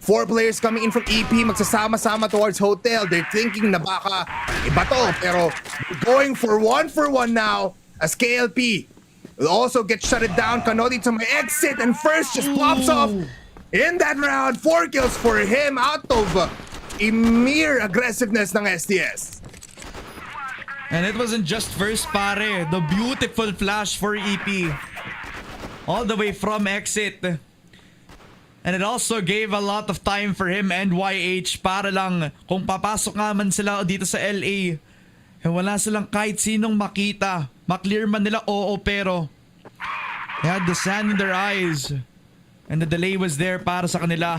S6: 4 players coming in from EP, magsasama-sama towards Hotel. They're thinking na baka iba to, pero going for one now as KLP will also get shutted down. Kano dito may exit and First just pops off in that round. 4 kills for him out of a mere aggressiveness ng STS.
S5: And it wasn't just First, pare. The beautiful flash for EP. All the way from exit. And it also gave a lot of time for him and YH para lang kung papasok nga man sila dito sa LA, wala silang kahit sinong makita. Maklear man nila, oo, pero they had the sand in their eyes. And the delay was there para sa kanila.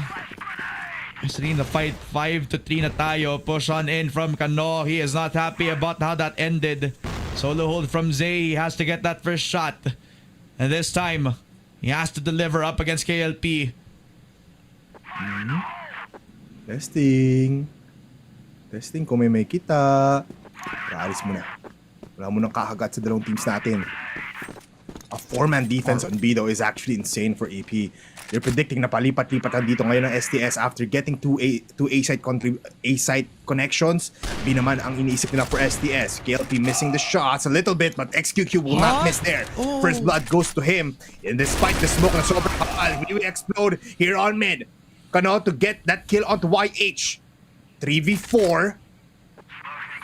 S5: Actually, in the fight, 5-3 na tayo. Push on in from Kano. He is not happy about how that ended. Solo hold from Zay. He has to get that first shot. And this time, he has to deliver up against KLP.
S6: Testing kung may kita. Alis mo na. Wala mo nang kakagat sa dalawang teams natin. A 4-man defense on B though is actually insane for EP. They're predicting na palipat-lipatan dito ngayon ng STS after getting two A-site connections. B naman ang iniisip nila for STS. KLP missing the shots a little bit, but XQQ will not miss there. First blood goes to him. And despite the smoke na sobrang kapal, he will explode here on mid. Kano to get that kill onto YH. 3v4.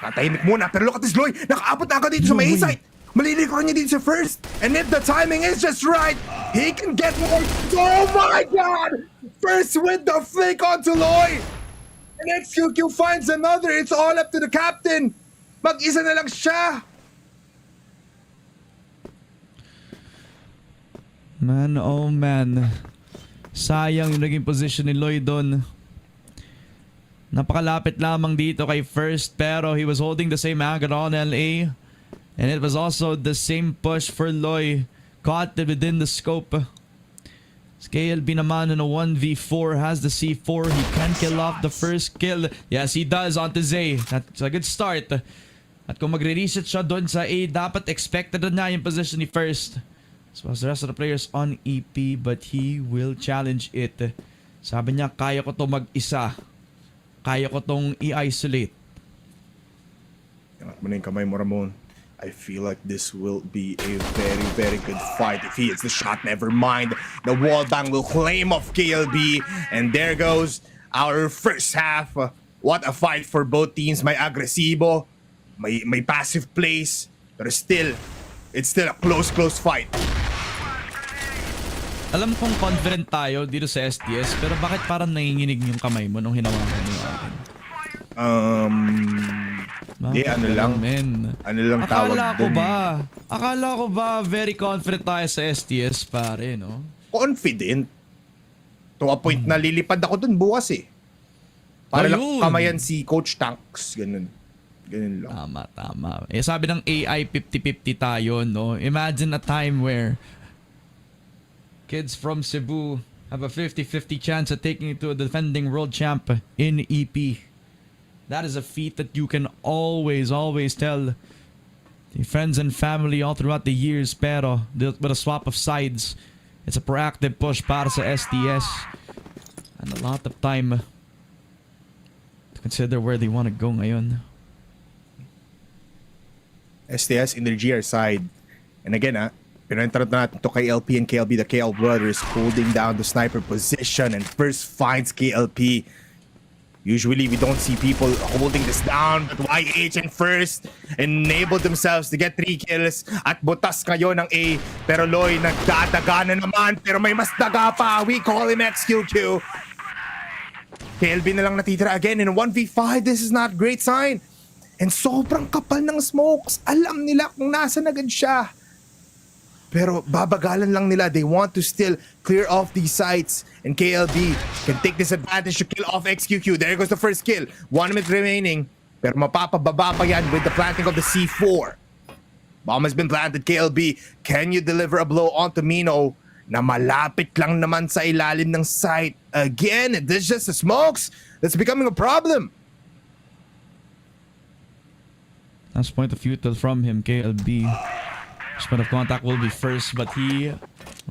S6: Natahimik muna, pero look at this Loy. Nakaabot na agad dito sa may A-site. Malilikon niya dito sa First. And if the timing is just right, he can get more. Oh my God! First with the flick onto Loy. And XQQ finds another. It's all up to the captain. Mag-isa na lang siya.
S5: Man, oh man. Sayang yung naging position ni Loy doon. Napakalapit lamang dito kay First, pero he was holding the same angle on LA. And it was also the same push for Loy. Caught within the scope. KLB naman in a 1v4 has the C4. He can kill off the first kill. Yes, he does onto Zay. That's a good start. At kung magre-reset siya doon sa A, dapat expected na yung position ni First. As well as the rest of the players on EP, but he will challenge it. Sabi niya, kaya ko to mag-isa. Kaya ko tong i-isolate.
S6: Angat mo na yung kamay mo, Ramon. I feel like this will be a very, very good fight. If he hits the shot, never mind. The wall bang will claim off KLB. And there goes our first half. What a fight for both teams. May agresibo, may passive plays. But still, it's still a close fight.
S5: Alam kong confident tayo dito sa STS, pero bakit parang nanginginig yung kamay mo nung hinawakan mo yung akin?
S6: Ano lang tawag dun.
S5: Akala ko ba very confident tayo sa STS, pare, no?
S6: Confident? To a point na lilipad ako dun bukas eh. Para lang kamayan si Coach Tanks, ganun lang.
S5: Tama. Eh, sabi ng AI 50-50 tayo, no? Imagine a time where kids from Cebu have a 50-50 chance at taking it to a defending world champ in EP. That is a feat that you can always tell the friends and family all throughout the years, pero with a swap of sides, it's a proactive push para sa STS. And a lot of time to consider where they want to go ngayon.
S6: STS in their GR side. And again, pinantarot natin to KLP and KLB, the KL brothers holding down the sniper position and first finds KLP. Usually we don't see people holding this down, but YH and first enabled themselves to get 3 kills at butas ngayon ng A. Pero Loy nagdadaga na naman, pero may mas daga pa. We call him XQQ. KLB na lang natitira again in 1v5. This is not great sign. And sobrang kapal ng smokes. Alam nila kung nasa agad siya. Pero babagalan lang nila. They want to still clear off these sites. And KLB can take this advantage to kill off XQQ. There goes the first kill. 1 minute remaining. Pero mapapababa pa yan with the planting of the C4. Bomb has been planted, KLB. Can you deliver a blow onto Mino na malapit lang naman sa ilalim ng site? Again, this is just the smokes. That's becoming a problem.
S5: Last point of util from him, KLB. Point of contact will be first, but he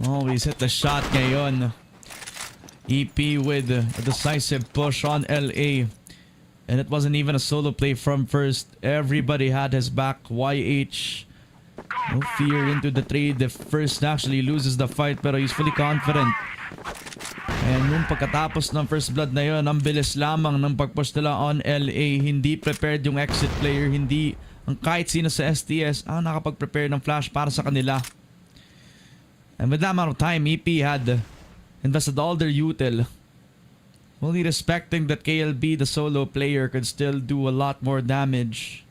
S5: always hit the shot ngayon. EP with a decisive push on LA. And it wasn't even a solo play from first. Everybody had his back. YH, no fear into the trade. The first actually loses the fight, pero he's fully confident. And yung pagkatapos ng first blood na yun, ang bilis lamang ng pagpush nila on LA. Hindi prepared yung exit player. Hindi ang kahit sino sa STS nakapag-prepare ng flash para sa kanila. And with that amount of time, EP had invested all their util. Only respecting that KLB, the solo player, could still do a lot more damage.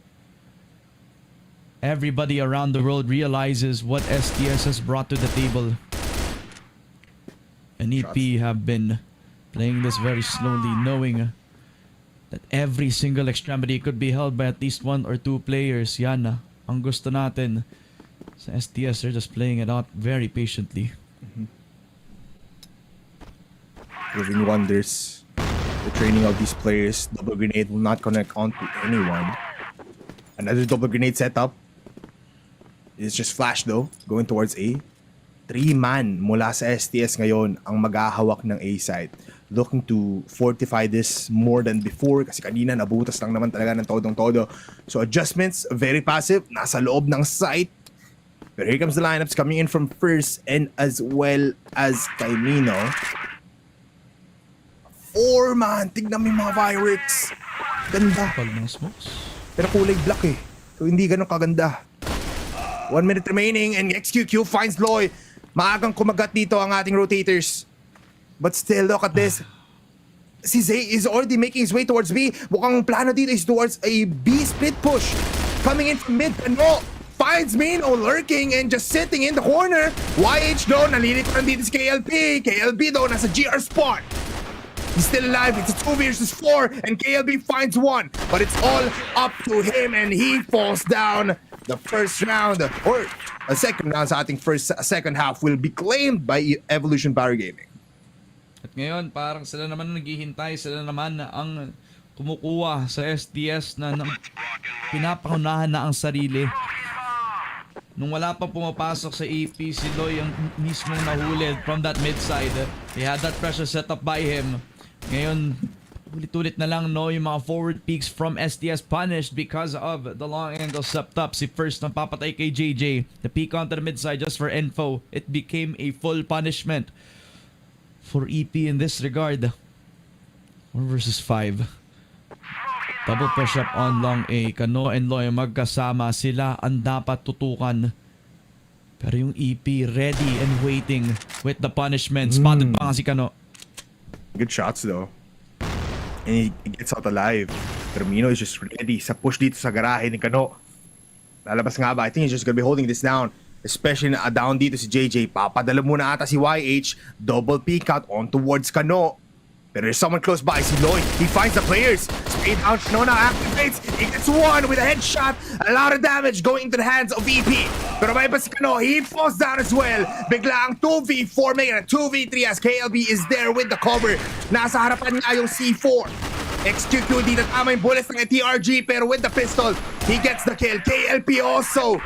S5: Everybody around the world realizes what STS has brought to the table. And EP have been playing this very slowly, knowing that every single extremity could be held by at least 1 or 2 players. Yan ang gusto natin sa STS. They're just playing it out very patiently.
S6: Proving wonders. The training of these players. Double grenade will not connect onto anyone. Another double grenade setup. It's just flash though, going towards A. 3-man mula sa STS ngayon ang maghahawak ng A side. Looking to fortify this more than before kasi kanina nabutas lang naman talaga ng todong-todo. So adjustments, very passive, nasa loob ng site. But here comes the lineups coming in from first and as well as Gaimino. 4-man, tignan mo yung mga fireworks. Ganda.
S5: Pal ng smokes.
S6: Pero kulay black eh. So hindi ganun kaganda. 1 minute remaining and XQQ finds Loy. Maagang kumagat dito ang ating rotators. But still, look at this. Si Zay is already making his way towards B. Mukhang plano dito is towards a B split push. Coming in from mid. No, finds Mino lurking and just sitting in the corner. YH though, nalilito rin dito si KLP. KLB though, nasa GR spot. He's still alive. It's a 2 versus 4 and KLB finds 1. But it's all up to him and he falls down. The first round or a second round sa ating second half will be claimed by Evolution Power Gaming.
S5: At ngayon, parang sila naman naghihintay. Sila naman ang kumukuha sa STS na pinapangunahan na ang sarili. Nung wala pa pumapasok sa AP, si Loy ang mismong nahulid from that mid side. He had that pressure set up by him. Ngayon, ulit-ulit na lang yung mga forward peaks from STS punished because of the long angle swept up. Si first nang papatay kay JJ. The peak onto the mid side just for info. It became a full punishment for EP in this regard. 1 versus 5. Double push up on long A. Kano and Loy magkasama. Sila ang dapat tutukan. Pero yung EP ready and waiting with the punishment. Spotted pa nga si Kano.
S6: Good shots though. And he gets out alive. Pero Mino is just ready sa push dito sa garahe ni Kano. Lalabas nga ba? I think he's just gonna be holding this down. Especially na down dito si JJ. Papadala muna ata si YH. Double peek out on towards Kano. Pero there's someone close by. Si Lloyd. He finds the players. Straight down. Kano now activates. He gets one with a headshot. A lot of damage going into the hands of EP. Pero may pa si Kano. He falls down as well. Bigla ang 2v4 making a 2v3 as KLB is there with the cover. Nasa harapan niya yung C4. XQQ dito tama yung bullets ng TRG pero with the pistol, he gets the kill. KLP also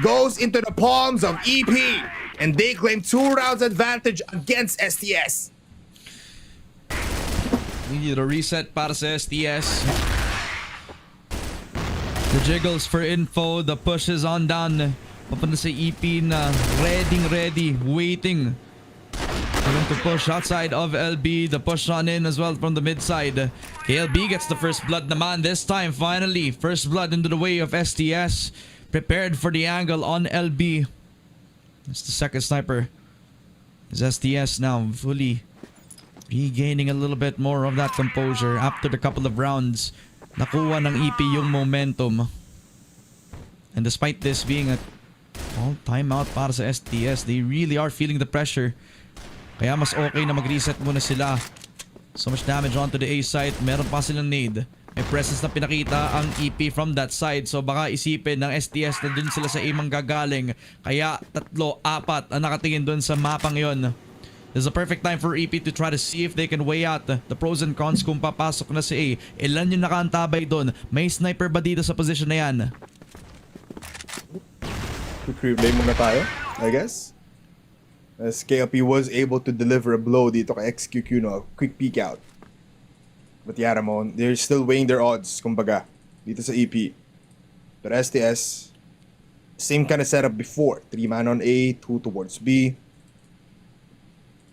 S6: goes into the palms of EP and they claim 2 rounds advantage against STS.
S5: Need a reset para sa STS. The jiggles for info, the push is on down. Papunta sa EP na ready, waiting. Going to push outside of LB. The push on in as well from the mid side. KLB gets the first blood naman this time. Finally, first blood into the way of STS. Prepared for the angle on LB. It's the second sniper. Is STS now fully regaining a little bit more of that composure after the couple of rounds. Nakuha ng EP yung momentum. And despite this being a timeout para sa STS, they really are feeling the pressure. Kaya mas okay na mag-reset muna sila. So much damage onto the A site. Meron pa silang nade. May presence na pinakita ang EP from that side. So baka isipin ng STS na dun sila sa A manggagaling. Kaya 3, 4 ang nakatingin dun sa mapang yon. This is a perfect time for EP to try to see if they can weigh out the pros and cons kung papasok na si A. Ilan yung nakaantabay dun? May sniper ba dito sa position na yan?
S6: Quick replay muna tayo, I guess. As KLP was able to deliver a blow dito kay XQQ, no? Quick peek out. But yeah, Ramon, they're still weighing their odds, kumbaga, dito sa EP. But STS, same kind of setup before. 3-man on A, 2 towards B.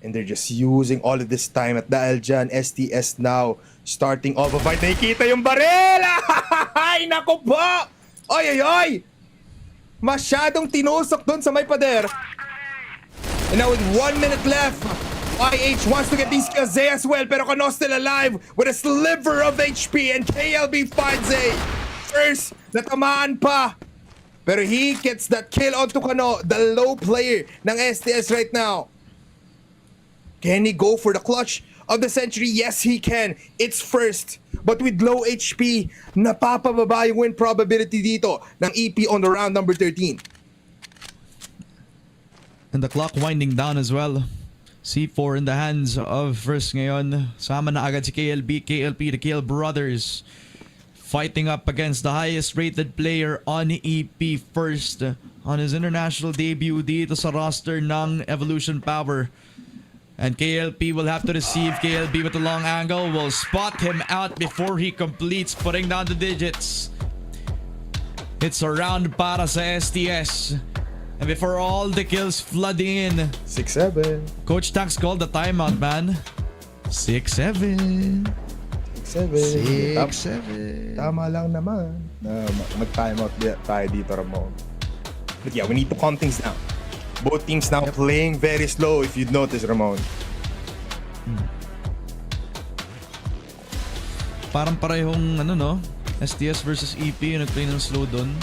S6: And they're just using all of this time at dahil dyan, STS now starting off a fight. Nakikita yung baril! Ay, naku po! Oy, oy, oy! Masyadong tinusok dun sa may pader. And now with 1 minute left, YH wants to get these kills as well, pero Kano still alive with a sliver of HP and KLB finds A. First, natamaan pa. Pero he gets that kill onto Kano, the low player ng STS right now. Can he go for the clutch of the century? Yes, he can. It's first. But with low HP, napapababa yung win probability dito ng EP on the round number 13.
S5: And the clock winding down as well. C4 in the hands of First ngayon. Sama na agad si KLP, the KL Brothers. Fighting up against the highest rated player on EP First. On his international debut dito sa roster ng Evolution Power. And KLP will have to receive. KLP with a long angle will spot him out before he completes putting down the digits. It's a round para sa STS. And before all the kills flooding in,
S6: 6-7.
S5: Coach Tax called the timeout, man. 6-7. 6-7.
S6: Tama lang naman na mag-timeout tayo dito, Ramon. But yeah, we need to calm things down. Both teams now playing very slow, if you'd notice, Ramon.
S5: Parang parehong STS versus EP yung nag-play ng slow dun.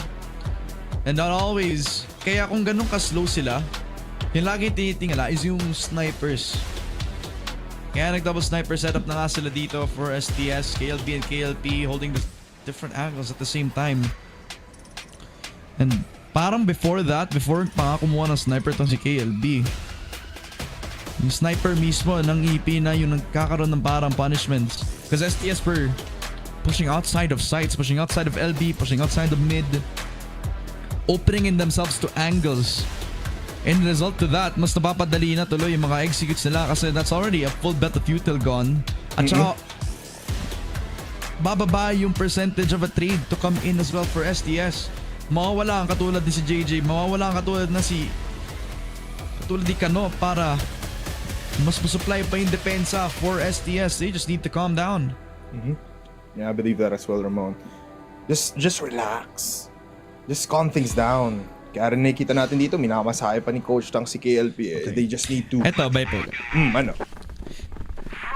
S5: And not always. Kaya kung ganun ka-slow sila, yung lagi tinitingala is yung snipers. Kaya nag-double sniper setup na nga sila dito for STS, KLB and KLP holding the different angles at the same time. And parang before pa nga kumuha ng sniper tong si KLB. Yung sniper mismo ng EP na yung nagkakaroon ng parang punishments. Because STS were pushing outside of sights, pushing outside of LB, pushing outside of mid. Opening in themselves to angles. In result to that, mas napapadali na tuloy yung mga executes nila kasi that's already a full bet of util gone. At saka, bababa yung percentage of a trade to come in as well for STS. Mawawala ang katulad ni si JJ, mawawala ang katulad ni Kano para mas masupply pa yung depensa for STS. They just need to calm down.
S6: Yeah, I believe that as well, Ramon. Just relax. Just calm things down. Kaya rin nakikita natin dito, minamasahe pa ni Coach Tang si KLP. Okay. They just need to...
S5: Eto, bipolar.
S6: Ano?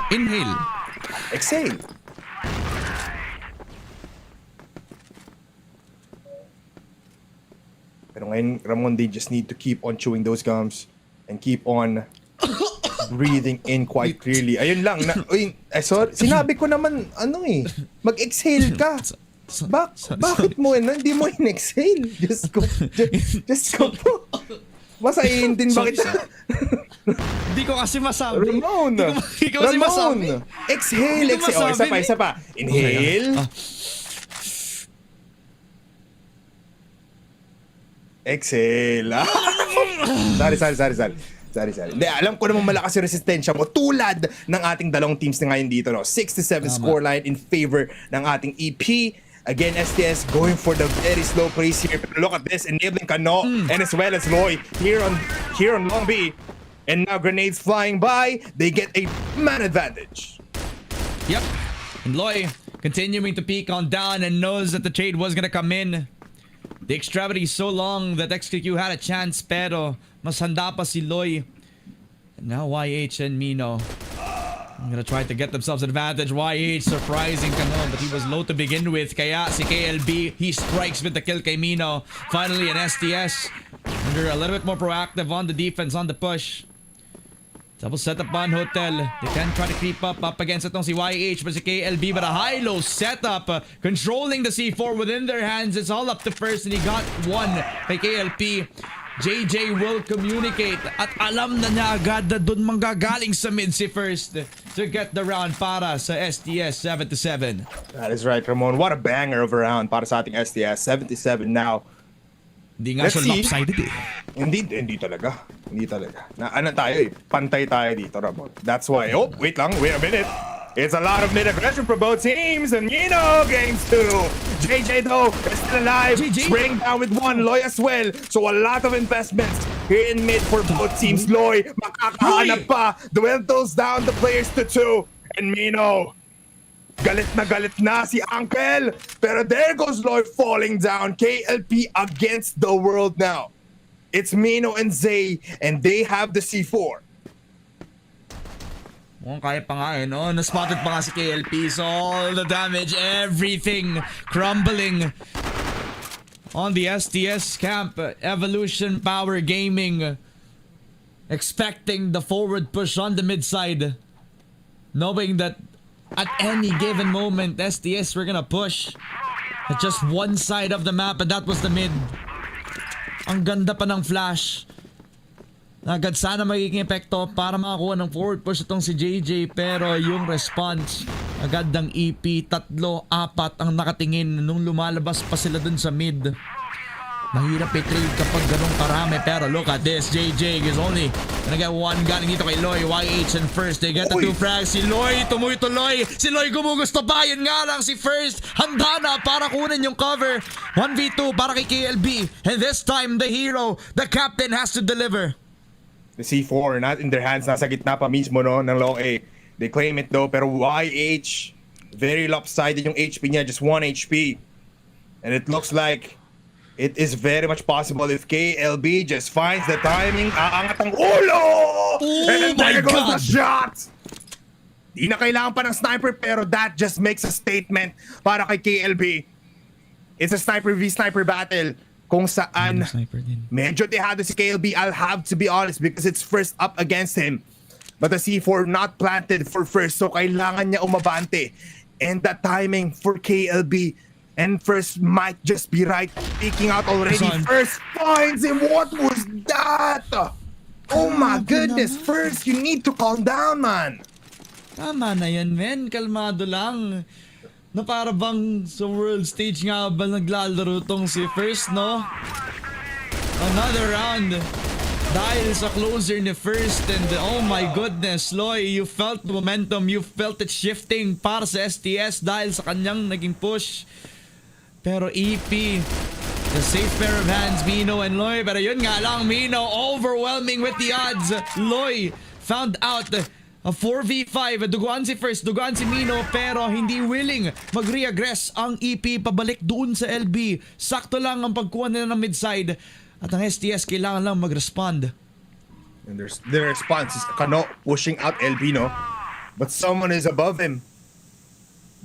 S5: Inhale.
S6: Exhale. Pero ngayon, Ramon, they just need to keep on chewing those gums and keep on breathing in quite clearly. Ayun lang. Sorry. Sinabi ko naman, mag-exhale ka. Bakit mo hindi mo in-exhale? Just go po. Masahin din ba kita?
S5: Hindi ko kasi masabi.
S6: Ramon!
S5: Hindi ko kasi masabi.
S6: Exhale,
S5: Hindi ko
S6: exhale. Oh,
S5: masabi.
S6: isa pa. Inhale. Exhale. Sorry. Hindi, alam ko naman malakas yung resistensya mo tulad ng ating dalawang teams na ngayon dito. No? 6-7 scoreline in favor ng ating EP. Again, STS going for the very slow pace here. But look at this, enabling Kano and as well as Loy here on Long B. And now grenades flying by. They get a man advantage.
S5: Yep. And Loy continuing to peek on down and knows that the trade was gonna come in. The extremity is so long that XQQ had a chance, pero mas handa pa si Loy. And now YH and Mino I'm gonna try to get themselves an advantage. YH surprising Kano, but he was low to begin with. Kaya si KLB, he strikes with the kill kay Mino. Finally an STS. They're a little bit more proactive on the defense, on the push. Double setup on Hotel. They can try to creep up against itong si YH, but si KLB, but a high-low setup. Controlling the C4 within their hands. It's all up to first, and he got one kay KLP. JJ will communicate at alam na niya agad na dun manggagaling sa mid si first to get the round para sa STS 7-7.
S6: That is right, Ramon. What a banger of a round para sa ating STS 7-7 now.
S5: Hindi nga siya lopsided eh.
S6: Hindi talaga. Na ano tayo eh, pantay tayo dito, Ramon. That's why, wait a minute. It's a lot of mid-aggression for both teams, and games 2. JJ though is still alive, spraying down with one, Loy as well. So a lot of investments here in mid for both teams. Loy, makakahanap pa. Dueltos down the players to 2. And Mino, galit na si Uncle. Pero there goes Loy falling down. KLP against the world now. It's Mino and Zay, and they have the C4.
S5: Kaya pa nga eh, no? Naspotted pa nga si KLP. So all the damage, everything crumbling on the STS camp. Evolution Power Gaming expecting the forward push on the mid side, knowing that at any given moment STS were gonna push at just one side of the map, and that was the mid. Ang ganda pa ng flash. Agad sana magiging epekto para makakuha ng forward push itong si JJ, pero yung response agad ng EP 3-4 ang nakatingin nung lumalabas pa sila dun sa mid. Mahirap i-trade kapag ganun karami, pero look at this. JJ is only gonna get one galing dito kay Loy. YH and first, they get the 2 frags. Si Loy tumuloy. Si Loy gumugusto pa. Yun nga lang si first handa na para kunin yung cover. 1v2 para kay KLB, and this time the hero, the captain, has to deliver.
S6: The C4 not in their hands, nasa gitna pa mismo no ng long A. They claim it though, pero YH very lopsided yung HP niya, just 1 HP. And it looks like it is very much possible if KLB just finds the timing. Aangat ang ulo! And then there goes the shot! Di na kailangan pa ng sniper, pero that just makes a statement para kay KLB. It's a sniper v sniper battle kung saan medyo tihado si KLB, I'll have to be honest, because it's first up against him. But the C4 not planted for first, so kailangan niya umabante. And the timing for KLB and first might just be right. Peeking out already. First finds him. What was that? Oh my goodness. First, you need to calm down, man.
S5: Tama na yan, men. Kalmado lang. Na para bang sa world stage nga ba naglalaro tong si First, no? Another round dahil sa closer ni First, and oh my goodness, Loy, you felt the momentum, you felt it shifting para sa STS dahil sa kanyang naging push. Pero EP, the safe pair of hands, Mino and Loy. Pero yun nga lang, Mino overwhelming with the odds. Loy found out a 4v5, duguan si First, duguan si Mino, pero hindi willing mag-reaggress ang EP pabalik doon sa LB. Sakto lang ang pagkuha nila ng midside, at ang STS kailangan lang mag-respond.
S6: And their response is Kano pushing out LB, no? But someone is above him.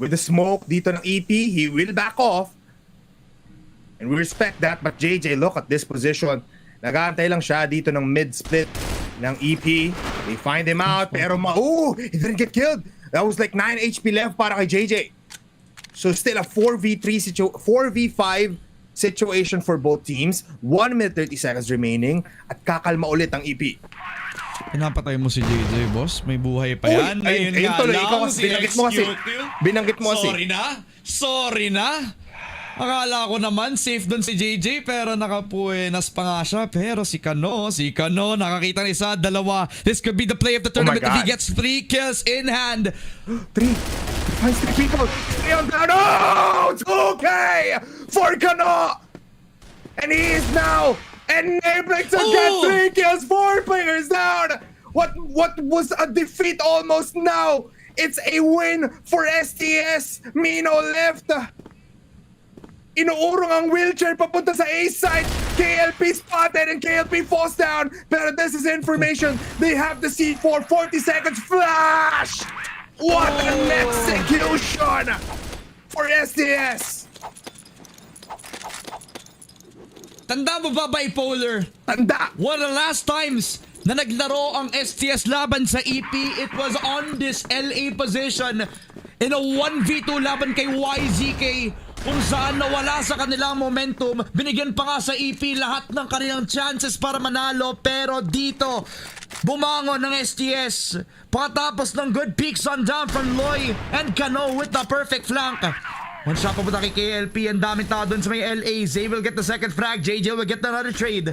S6: With the smoke dito ng EP, he will back off. And we respect that, but JJ, look at this position. Nag-aantay lang siya dito ng mid-split ng EP. They find him out, pero he didn't get killed. That was like 9 HP left para kay JJ. So still a 4v5 situation for both teams. 1 minute 30 seconds remaining, at kakalma ulit ang EP.
S5: Pinapatay mo si JJ, boss. May buhay pa yan.
S6: Ayun tuloy, ikaw kasi binanggit mo kasi.
S5: Sorry na. Akala ko naman safe dun si JJ pero nakapuenas pa nga siya. Pero si Kano nakakita ng isa, dalawa. This could be the play of the tournament if he gets 3 kills in hand.
S6: 3 finds 3 people. Stay on down. Oh, it's okay for Kano. And he is now enabling to get 3 kills. 4 players down. What was a defeat almost now? It's a win for STS. Mino left. Inuurong ang wheelchair papunta sa A side. KLP spotted and KLP falls down. Pero this is information. They have the C4. 40 seconds flash. What an execution for STS.
S5: Tanda mo ba, Bipolar?
S6: Tanda.
S5: One of the last times na naglaro ang STS laban sa EP, it was on this LA position in a 1v2 laban kay YZK, kung saan nawala sa kanilang momentum. Binigyan pa nga sa EP lahat ng kanilang chances para manalo, pero dito bumangon ng STS pagkatapos ng good peaks on down from Loy and Kano with the perfect flank. One shot papunta kay KLP. Ang daming tao dun sa may LA. Zay will get the second frag. JJ will get another trade.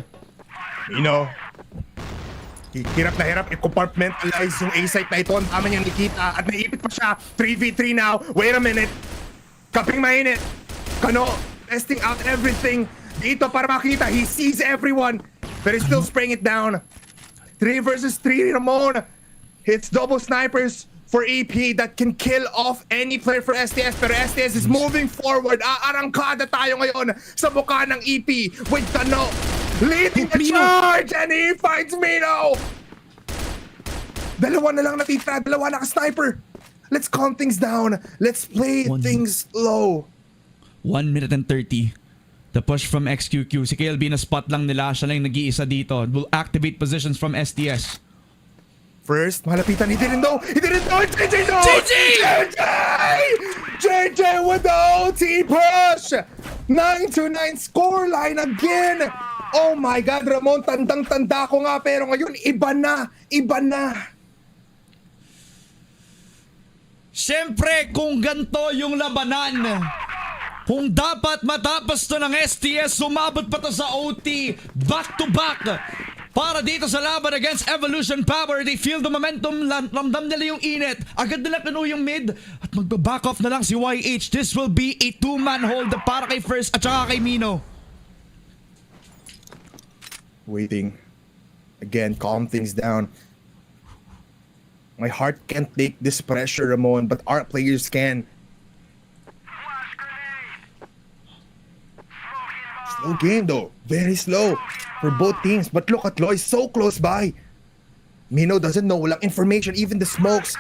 S6: Hirap na hirap i-compartmentalize yung A-site na ito. Ang dami niyang nakita at naipit pa siya. 3v3 now. Wait a minute. Kaping mainit. Kano testing out everything dito para makita. He sees everyone but he's still spraying it down. 3 versus 3 Ramon. Hits double snipers for EP that can kill off any player for STS, pero STS is moving forward. Aarangkada tayo ngayon sa mukha ng EP with Kano leading the charge and he finds Mino. Dalawa na lang natitira, dalawa naka-sniper. Let's calm things down. Let's play things low.
S5: 1 minute and 30. The push from XQQ. Si KLB na spot lang nila. Siya lang nag-iisa dito. Will activate positions from STS.
S6: First, malapitan. He didn't know. JJ knows. JJ with the OT push. 9-9 scoreline again. Oh my God, Ramon, tandang-tanda ko nga. Pero ngayon, iba na.
S5: Siyempre, kung ganito yung labanan, kung dapat matapos to ng STS, sumabot pa to sa OT, back-to-back. Para dito sa laban against Evolution Power, they feel the momentum, ramdam nila yung init. Agad nila kanu yung mid at magbaback off na lang si YH. This will be a 2-man hold para kay First at saka kay Mino.
S6: Waiting. Again, calm things down. My heart can't take this pressure, Ramon, but our players can. Slow game though. Very slow for both teams. But look at Loy, so close by. Mino doesn't know. Walang information. Even the smokes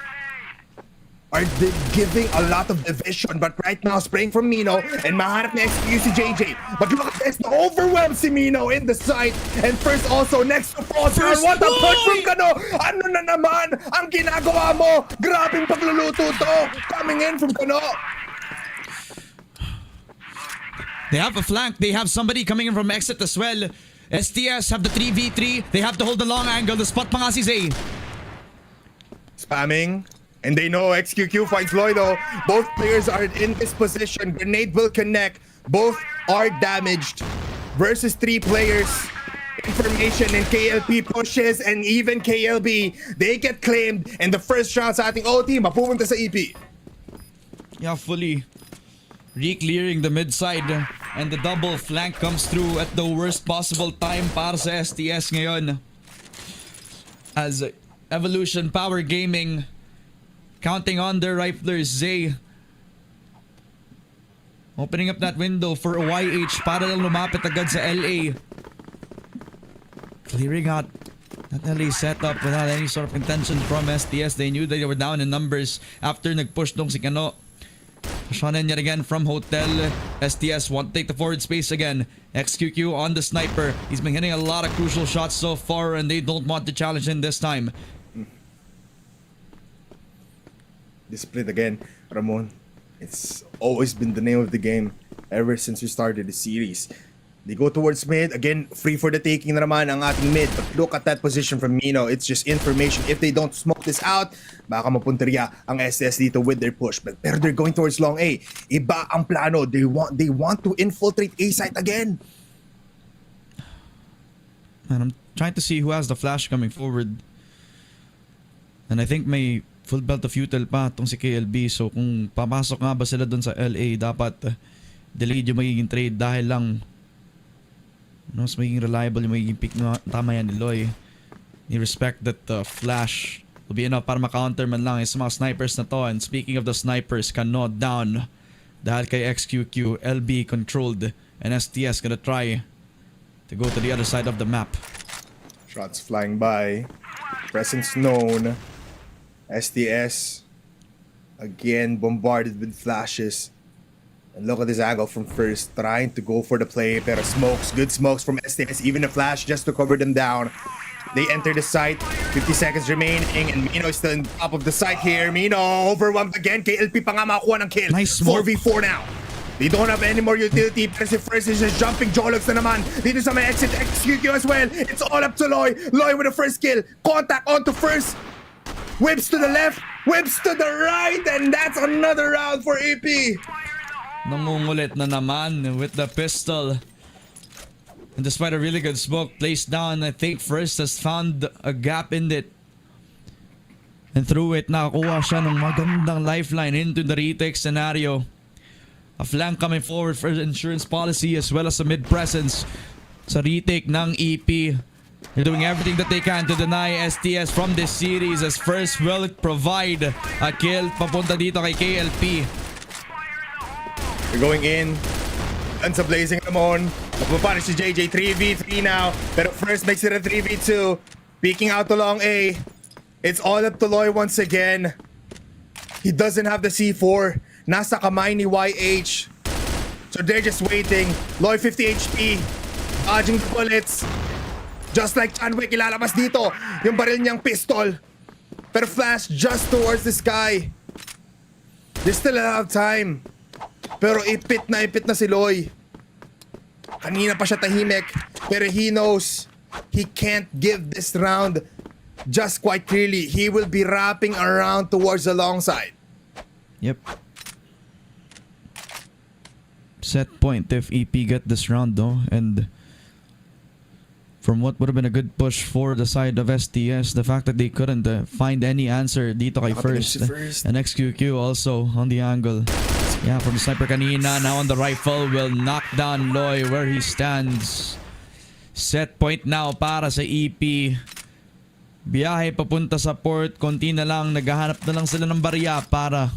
S6: are giving a lot of division. But right now, spraying from Mino. And maharap na excuse si JJ. But look at this. Na-overwhelm si Mino in the side. And First also next to Foster. What a push from Kano. Ano na naman ang ginagawa mo? Grabing pagluluto to. Coming in from Kano.
S5: They have a flank. They have somebody coming in from exit as well. STS have the 3v3. They have to hold the long angle. The spot pa nga si Zay.
S6: Spamming. And they know XQQ finds Loy though. Both players are in this position. Grenade will connect. Both are damaged. Versus 3 players. Information and KLP pushes and even KLB. They get claimed. And the first shot sa ating OT mapupunta sa EP.
S5: Yeah, fully re-clearing the mid side. And the double flank comes through at the worst possible time para sa STS ngayon. As Evolution Power Gaming counting on their riflers. Zay opening up that window for YH para lang lumapit agad sa LA. Clearing out that LA setup without any sort of intention from STS. They knew that they were down in numbers after nag-push dong si Kano. Shonen yet again from Hotel. STS want to take the forward space again. XQQ on the sniper. He's been hitting a lot of crucial shots so far and they don't want to challenge him this time.
S6: This split again, Ramon. It's always been the name of the game ever since we started the series. They go towards mid. Again, free for the taking na naman ang ating mid. But look at that position from Mino. It's just information. If they don't smoke this out, baka mapunteriya ang STS dito with their push. But they're going towards long A. Iba ang plano. They want to infiltrate A site again.
S5: Man, I'm trying to see who has the flash coming forward. And I think may full belt of util pa itong si KLB. So kung papasok nga ba sila dun sa LA, dapat delayed yung magiging trade dahil lang mas magiging reliable yung magiging pick na tama yan ni Loy. Ni respect that flash will be enough para ma-counter man lang yung mga snipers na to. And speaking of the snipers, cannot down dahil kay XQQ, LB controlled and STS gonna try to go to the other side of the map.
S6: Shots flying by. Presence known. STS again bombarded with flashes. And look at this angle from first, trying to go for the play. Pero smokes, good smokes from STS, even a flash just to cover them down. They enter the site, 50 seconds remaining, and Mino is still on top of the site here. Mino overwhelmed again. KLP pa nga makakuha ng kill.
S5: Nice smoke.
S6: 4v4 now. They don't have any more utility. Pero si first is just jumping Jologs na naman. Dito sa may exit, XQQ as well. It's all up to Loy. Loy with the first kill. Contact onto first. Whips to the left, whips to the right, and that's another round for EP.
S5: Nangungulit na naman with the pistol. And despite a really good smoke placed down, I think first has found a gap in it. And through it, nakakuha siya ng magandang lifeline into the retake scenario. A flank coming forward for insurance policy as well as a mid-presence sa retake ng EP. They're doing everything that they can to deny STS from this series as first will provide a kill papunta dito kay KLP.
S6: They're going in. Guns are blazing Ramon. Magpapunish si JJ. 3v3 now. Pero first makes it a 3v2. Peeking out along A. It's all up to Loy once again. He doesn't have the C4. Nasa kamay ni YH. So they're just waiting. Loy 50 HP. Dodging the bullets. Just like Chanwick, ilalabas dito yung baril niyang pistol. Pero flash just towards the sky. There's still a lot of time. Pero ipit na si Loy. Kanina pa siya tahimik. Pero he knows he can't give this round just quite clearly. He will be wrapping around towards the long side.
S5: Yep. Set point if EP get this round though. And from what would have been a good push for the side of STS, the fact that they couldn't find any answer dito kay first. And XQQ also on the angle. Yeah, from the sniper kanina, now on the rifle will knock down Loy where he stands. Set point now para sa EP. Biyahe papunta sa port, konti na lang, naghahanap na lang sila ng barya para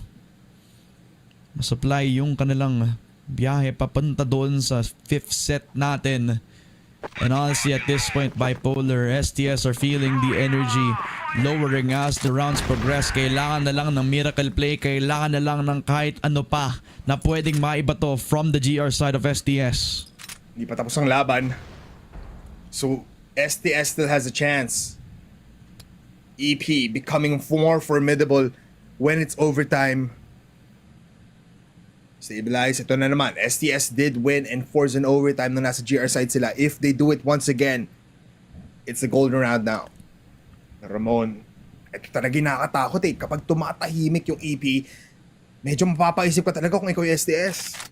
S5: ma-supply yung kanilang biyahe papunta doon sa 5th set natin. And honestly, at this point, Bipolar, STS are feeling the energy lowering as the rounds progress. Kailangan na lang ng miracle play. Kailangan na lang ng kahit ano pa na pwedeng maiba to from the GR side of STS.
S6: Hindi pa tapos ang laban. So, STS still has a chance. EP becoming more formidable when it's overtime. Stabilize. Ito na naman. STS did win and force an overtime na nasa GR side sila. If they do it once again, it's the golden round now. Ramon, ito talaga nakakatakot eh. Kapag tumatahimik yung EP, medyo mapapaisip ka talaga kung ikaw yung STS.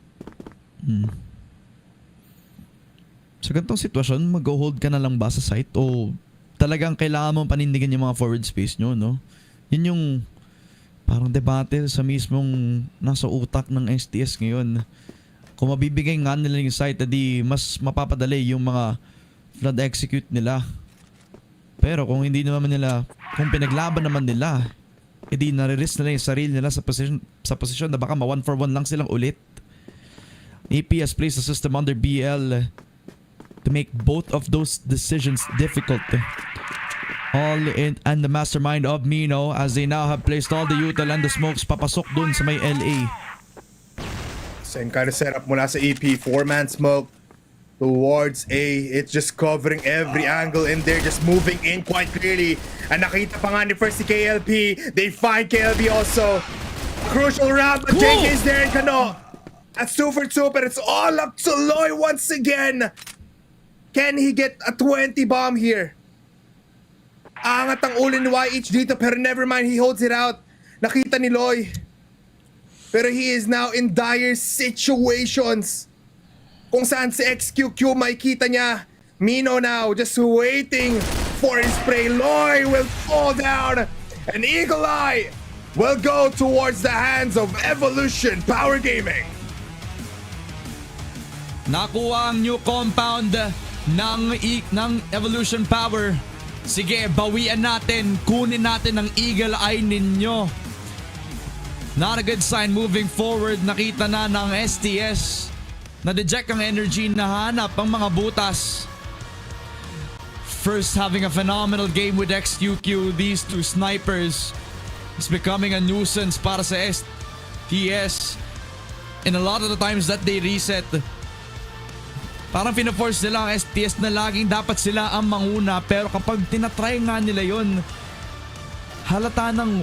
S5: Sa ganitong sitwasyon, mag-hold ka na lang ba sa site o talagang kailangan mong panindigan yung mga forward space nyo, no? Yun yung parang debate sa mismong nasa utak ng STS ngayon. Kung mabibigay nga nila yung site, edi mas mapapadali yung mga flood execute nila. Pero kung hindi naman nila, kung pinaglaban naman nila, edi nare-risk nila yung sarili nila sa posisyon na baka ma-1-for-1 lang silang ulit. EP has placed the system under BL to make both of those decisions difficult. All in and the mastermind of Mino as they now have placed all the util and the smokes papasok dun sa may LA.
S6: Same kind of setup mula sa EP. 4-man smoke towards A. It's just covering every angle in there, just moving in quite clearly. And nakita pa nga ni first si KLP. They find KLP also. Crucial round, but JK is there and Kano. At 2 for 2, but it's all up to Loy once again. Can he get a 20 bomb here? Angat ang ulo ni YH dito, pero never mind, he holds it out. Nakita ni Loy. Pero he is now in dire situations. Kung saan si XQQ makikita niya. Mino now just waiting for his prey. Loy will fall down. And Eagle Eye will go towards the hands of Evolution Power Gaming.
S5: Nakuha ang new compound ng Evolution Power. Sige, bawian natin. Kunin natin ang Eagle Eye ninyo. Not a good sign moving forward. Nakita na ng STS. Na-deject ang energy na hanap ang mga butas. First having a phenomenal game with XQQ. These two snipers is becoming a nuisance para sa STS. And a lot of the times that they reset, parang pinaforce nila ang STS na laging dapat sila ang manguna. Pero kapag tinatry nga nila yon, halata ng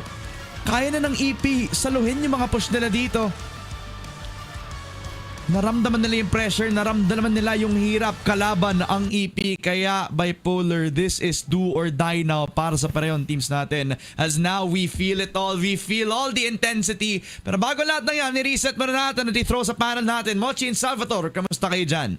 S5: kaya na ng EP saluhin yung mga push nila dito. Naramdaman nila yung pressure, naramdaman nila yung hirap kalaban ang EP. Kaya bipolar, this is do or die now para sa parehong teams natin. As now we feel it all, we feel all the intensity. Pero bago lahat ng yan, ni-reset muna natin at i-throw sa panel natin. Mochi and Salvatore, kamusta kayo dyan?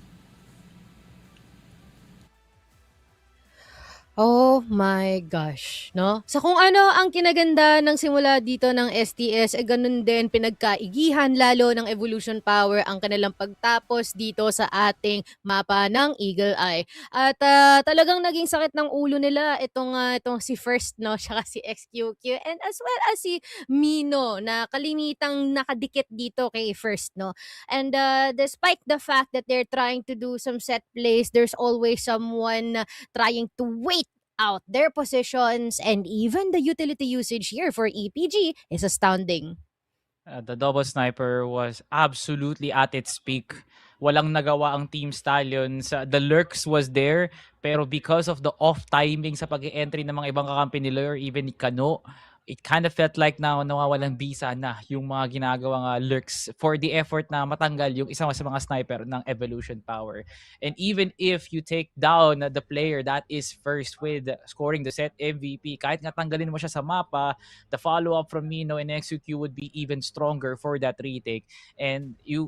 S1: Oh my gosh, no? So kung ano ang kinaganda ng simula dito ng STS, ganun din pinagkaigihan lalo ng Evolution Power ang kanilang pagtapos dito sa ating mapa ng Eagle Eye. At talagang naging sakit ng ulo nila itong si First, no? Tsaka si XQQ and as well as si Mino na kalimitang nakadikit dito kay First, no? And despite the fact that they're trying to do some set plays, there's always someone trying to wait out their positions, and even the utility usage here for EPG is astounding.
S2: The double sniper was absolutely at its peak. Walang nagawa ang Team Stallions. The lurks was there, pero because of the off timing sa pag-entry ng mga ibang kakampi nila or even ni Kano, it kind of felt like na nawawalang bisa na yung mga ginagawang lurks for the effort na matanggal yung isang sa mga sniper ng Evolution Power. And even if you take down the player that is first with scoring the set MVP, kahit nga tanggalin mo siya sa mapa, the follow-up from Mino and XQQ would be even stronger for that retake. And you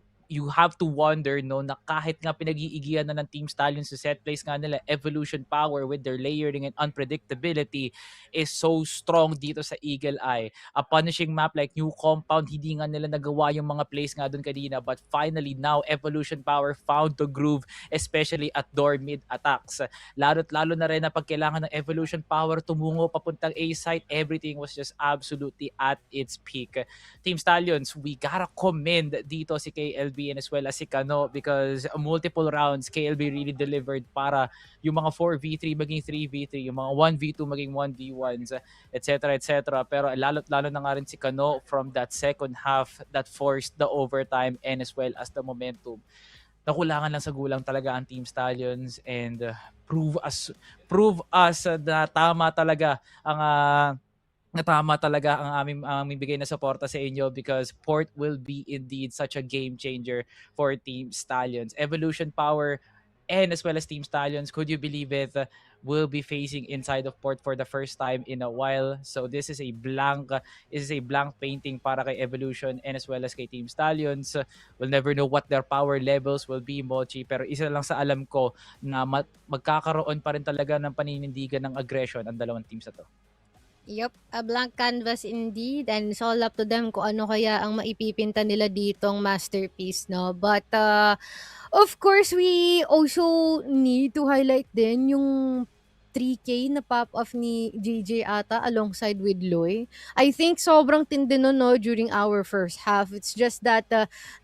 S2: have to wonder, no, na kahit nga pinag-iigihan na ng Team Stallions sa set plays nga nila, Evolution Power with their layering and unpredictability is so strong dito sa Eagle Eye. A punishing map like New Compound, hindi nga nila nagawa yung mga plays nga doon kanina, but finally now Evolution Power found the groove, especially at door mid attacks. Lalo na rin na pag kailangan ng Evolution Power tumungo papuntang A site, everything was just absolutely at its peak. Team Stallions, we gotta commend dito si KLB and as well as si Kano because multiple rounds KLB really delivered para yung mga 4v3 maging 3v3, yung mga 1v2 maging 1v1s, etc. Pero lalo na nga rin si Kano from that second half that forced the overtime and as well as the momentum. Nakulangan lang sa gulang talaga ang Team Stallions and prove us na tama talaga ang aming bigay na suporta sa inyo because Port will be indeed such a game changer for Team Stallions. Evolution Power and as well as Team Stallions, could you believe it, will be facing inside of Port for the first time in a while. So this is a blank painting para kay Evolution and as well as kay Team Stallions. We'll never know what their power levels will be, Mochi, pero isa lang sa alam ko na magkakaroon pa rin talaga ng paninindigan ng aggression ang dalawang teams na to.
S1: Yep, a blank canvas indeed, and it's all up to them kung ano kaya ang maipipinta nila ditong masterpiece, no? But of course, we also need to highlight din yung 3K na pop-off ni JJ ata alongside with Loy. I think sobrang tindi nun, no, during our first half. It's just that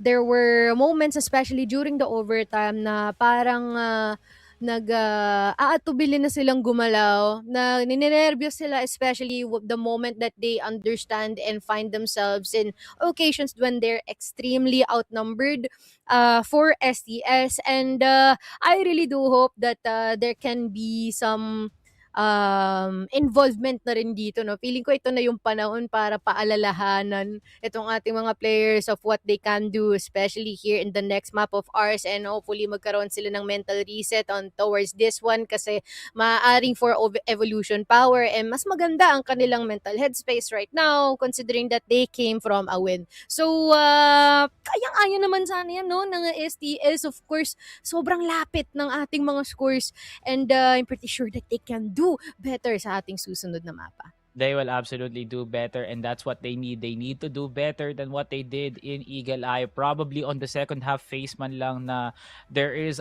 S1: there were moments, especially during the overtime, na parang aatubili na silang gumalaw, na ninenervyos sila, especially the moment that they understand and find themselves in occasions when they're extremely outnumbered for STS. And I really do hope that there can be some involvement na rin dito, no? Feeling ko ito na yung panahon para paalalahanan itong ating mga players of what they can do, especially here in the next map of ours, and hopefully magkaroon sila ng mental reset on towards this one kasi maaaring for evolution power and mas maganda ang kanilang mental headspace right now considering that they came from a win. So, kayang-aya naman sana yan, no? Ng STS, of course, sobrang lapit ng ating mga scores and I'm pretty sure that they can do better sa ating susunod na mapa.
S2: They will absolutely do better, and that's what they need. They need to do better than what they did in Eagle Eye. Probably on the second half phase man lang na there is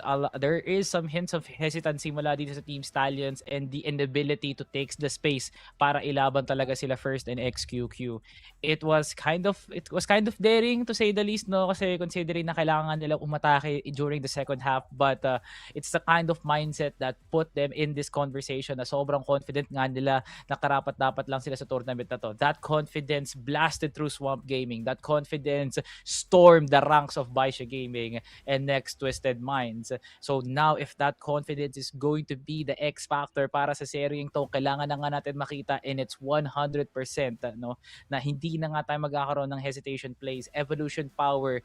S2: some hints of hesitancy mula dito sa Team Stallions and the inability to take the space para ilaban talaga sila first and XQQ. It was kind of daring to say the least, no, kasi considering na kailangan nilang umatake during the second half, but it's the kind of mindset that put them in this conversation na sobrang confident nga nila na karapat-dapat lang sila sa tournament na to. That confidence blasted through Swamp Gaming. That confidence stormed the ranks of BaiSha Gaming and Next Twisted Minds. So now, if that confidence is going to be the X factor para sa seryeng to, kailangan na nga natin makita, and it's 100% no, na hindi na nga tayo magkakaroon ng hesitation plays. Evolution power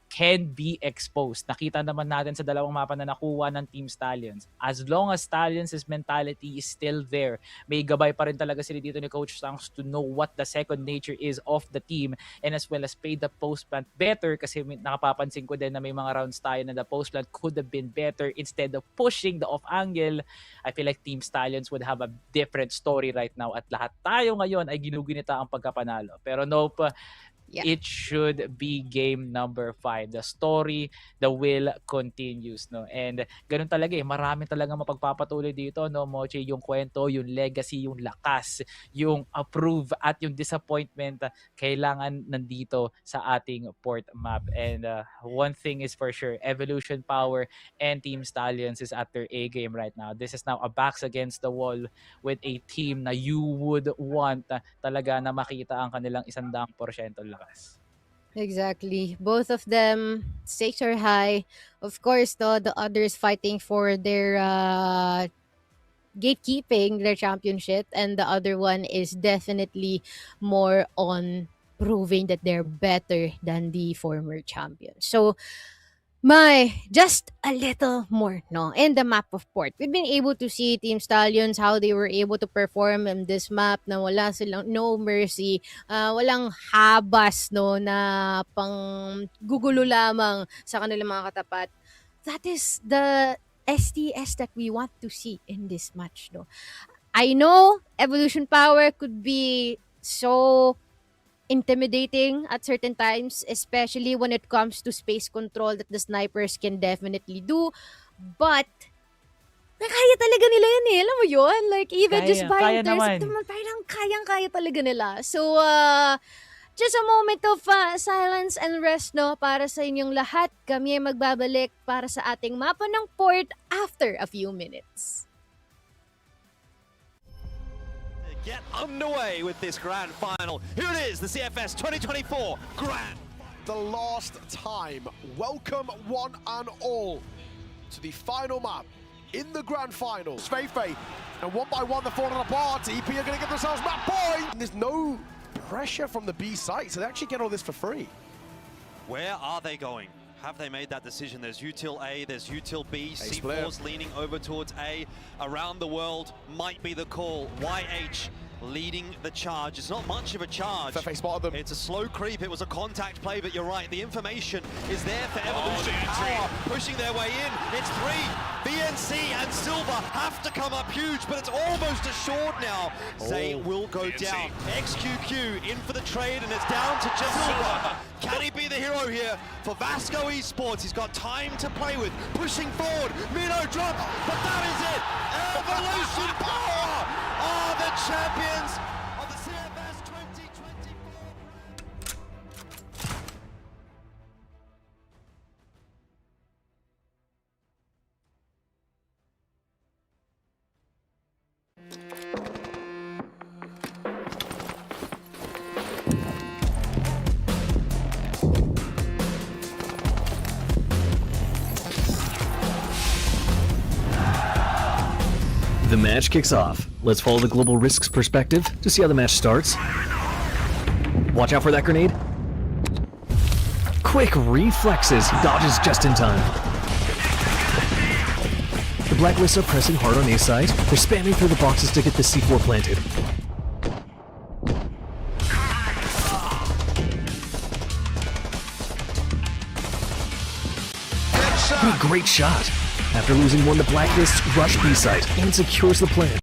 S2: can be exposed. Nakita naman natin sa dalawang mapa na nakuha ng Team Stallions. As long as Stallions' mentality is still there, may gabay pa rin talaga sila dito ni Coach Sangs to know what the second nature is of the team, and as well as play the post plant better, kasi nakapapansin ko din na may mga rounds tayo na the post plant could have been better instead of pushing the off angle. I feel like Team Stallions would have a different story right now at lahat tayo ngayon ay ginugunita ang pagkapanalo. Pero nope, it should be game number 5. The story, the will continues, no? And ganun talaga marami talaga mapagpapatuloy dito, no, Mochi, yung kwento, yung legacy, yung lakas, yung approve at yung disappointment kailangan nandito sa ating port map. And one thing is for sure, Evolution Power and Team Stallions is at their A game right now. This is now a backs against the wall with a team na you would want talaga na makita ang kanilang 100% lakas.
S1: Exactly. Both of them, stakes are high. Of course, the others fighting for their gatekeeping, their championship, and the other one is definitely more on proving that they're better than the former champions. So, just a little more, no, in the map of port. We've been able to see Team Stallions, how they were able to perform in this map na wala silang no mercy, walang habas, no, na pang gugulo lamang sa kanilang mga katapat. That is the STS that we want to see in this match, no. I know Evolution Power could be so intimidating at certain times, especially when it comes to space control that the snipers can definitely do. But, kaya talaga nila yan alam mo yun? Like, even just by themselves, parang kayang-kaya talaga nila. So, just a moment of silence and rest, no, para sa inyong lahat. Kami ay magbabalik para sa ating mapa ng port after a few minutes.
S7: Get underway with this grand final. Here it is, the CFS 2024 Grand.
S8: The last time. Welcome one and all to the final map in the grand final. Feifei, and one by one they're falling apart. EP are going to give themselves map point. There's no pressure from the B site, so they actually get all this for free.
S7: Where are they going? Have they made that decision? There's util A, there's util B, C4's leaning over towards A. Around the world might be the call. YH leading the charge. It's not much of a charge.
S8: Feifei spotted them.
S7: It's a slow creep. It was a contact play, but you're right. The information is there for Evolution Power pushing their way in. It's 3. VNC and Silver have to come up huge, but it's almost assured now. Zay will go down. XQQ in for the trade, and it's down to just Silver. Can he be the hero here for Vasco Esports? He's got time to play with. Pushing forward. Mino drops, but that is it. Evolution Power are the champions of the CFS 2024.
S9: The match kicks off. Let's follow the global risks perspective to see how the match starts. Watch out for that grenade. Quick reflexes. He dodges just in time. The Blacklists are pressing hard on A side. They're spamming through the boxes to get the C4 planted. What a great shot. After losing one, the Blacklists rush B side and secures the plant.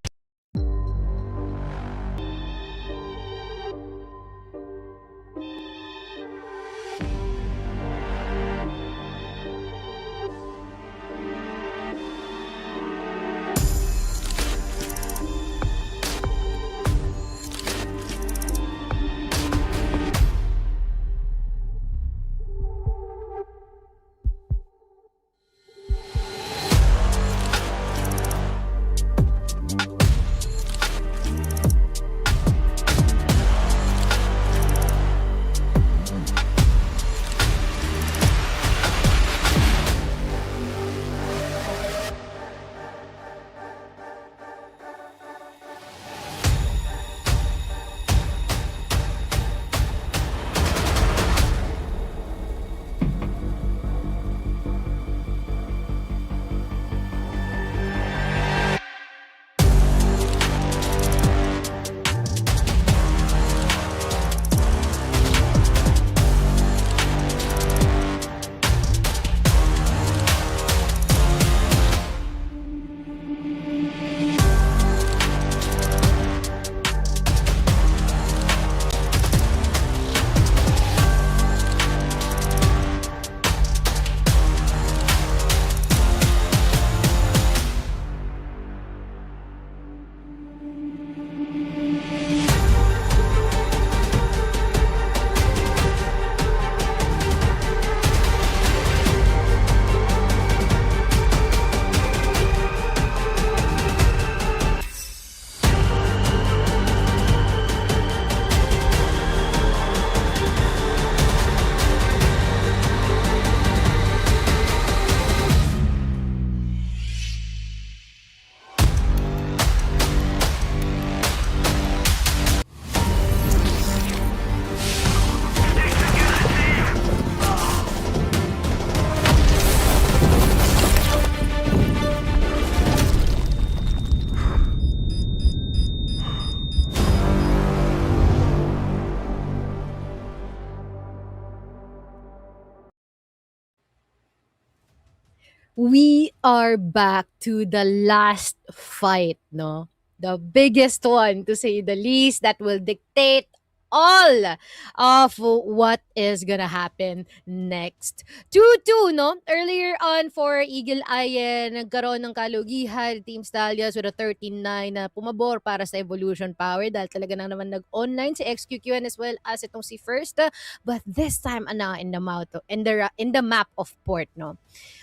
S1: We are back to the last fight, no? The biggest one, to say the least, that will dictate all of what is gonna happen next. 2-2, no? Earlier on for Eagle Eye, nagkaroon ng kalugihan, Team Stallions with a 13-9 na pumabor para sa Evolution Power dahil talaga nang naman nag-online si XQQN as well as itong si First. But this time, in the map of Port, no?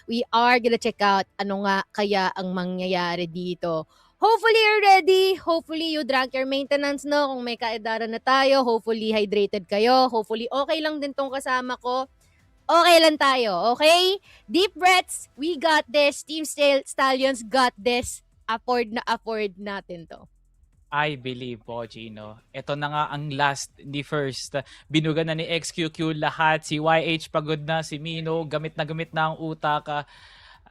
S1: We are gonna check out ano nga kaya ang mangyayari dito. Hopefully you're ready. Hopefully you drank your maintenance, no? Kung may kaedaran na tayo, hopefully hydrated kayo. Hopefully okay lang din tong kasama ko. Okay lang tayo, okay? Deep breaths. We got this. Team Stallions got this. Afford natin to.
S2: I believe po, Gino. Ito na nga ang last, ni First. Binuga na ni XQQ lahat. Si YH pagod na, si Mino gamit na ang utak.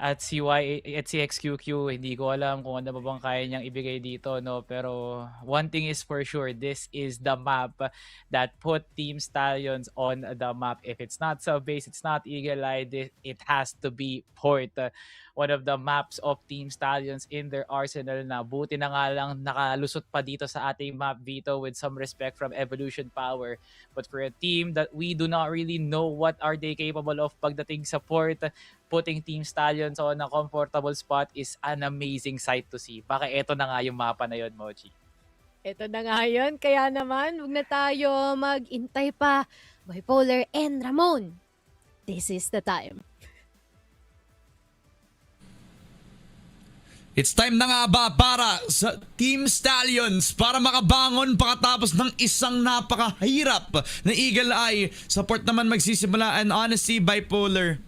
S2: At si XQQ, hindi ko alam kung ano ba bang kaya niyang ibigay dito, no? Pero one thing is for sure, this is the map that put Team Stallions on the map. If it's not Sub-Base, it's not Eagle Eye, it has to be Port. One of the maps of Team Stallions in their arsenal na buti na nga lang nakalusot pa dito sa ating map, Vito, with some respect from Evolution Power. But for a team that we do not really know what are they capable of pagdating sa Port, putting Team Stallions on a comfortable spot is an amazing sight to see. Baka eto na nga yung mapa na yun, Mochi.
S1: Ito na nga yun. Kaya naman, huwag na tayo mag-intay pa. Bipolar and Ramon, this is the time.
S5: It's time na nga ba para sa Team Stallions para makabangon pagkatapos ng isang napakahirap na Eagle Eye. Support naman magsisimula, and honestly, Bipolar,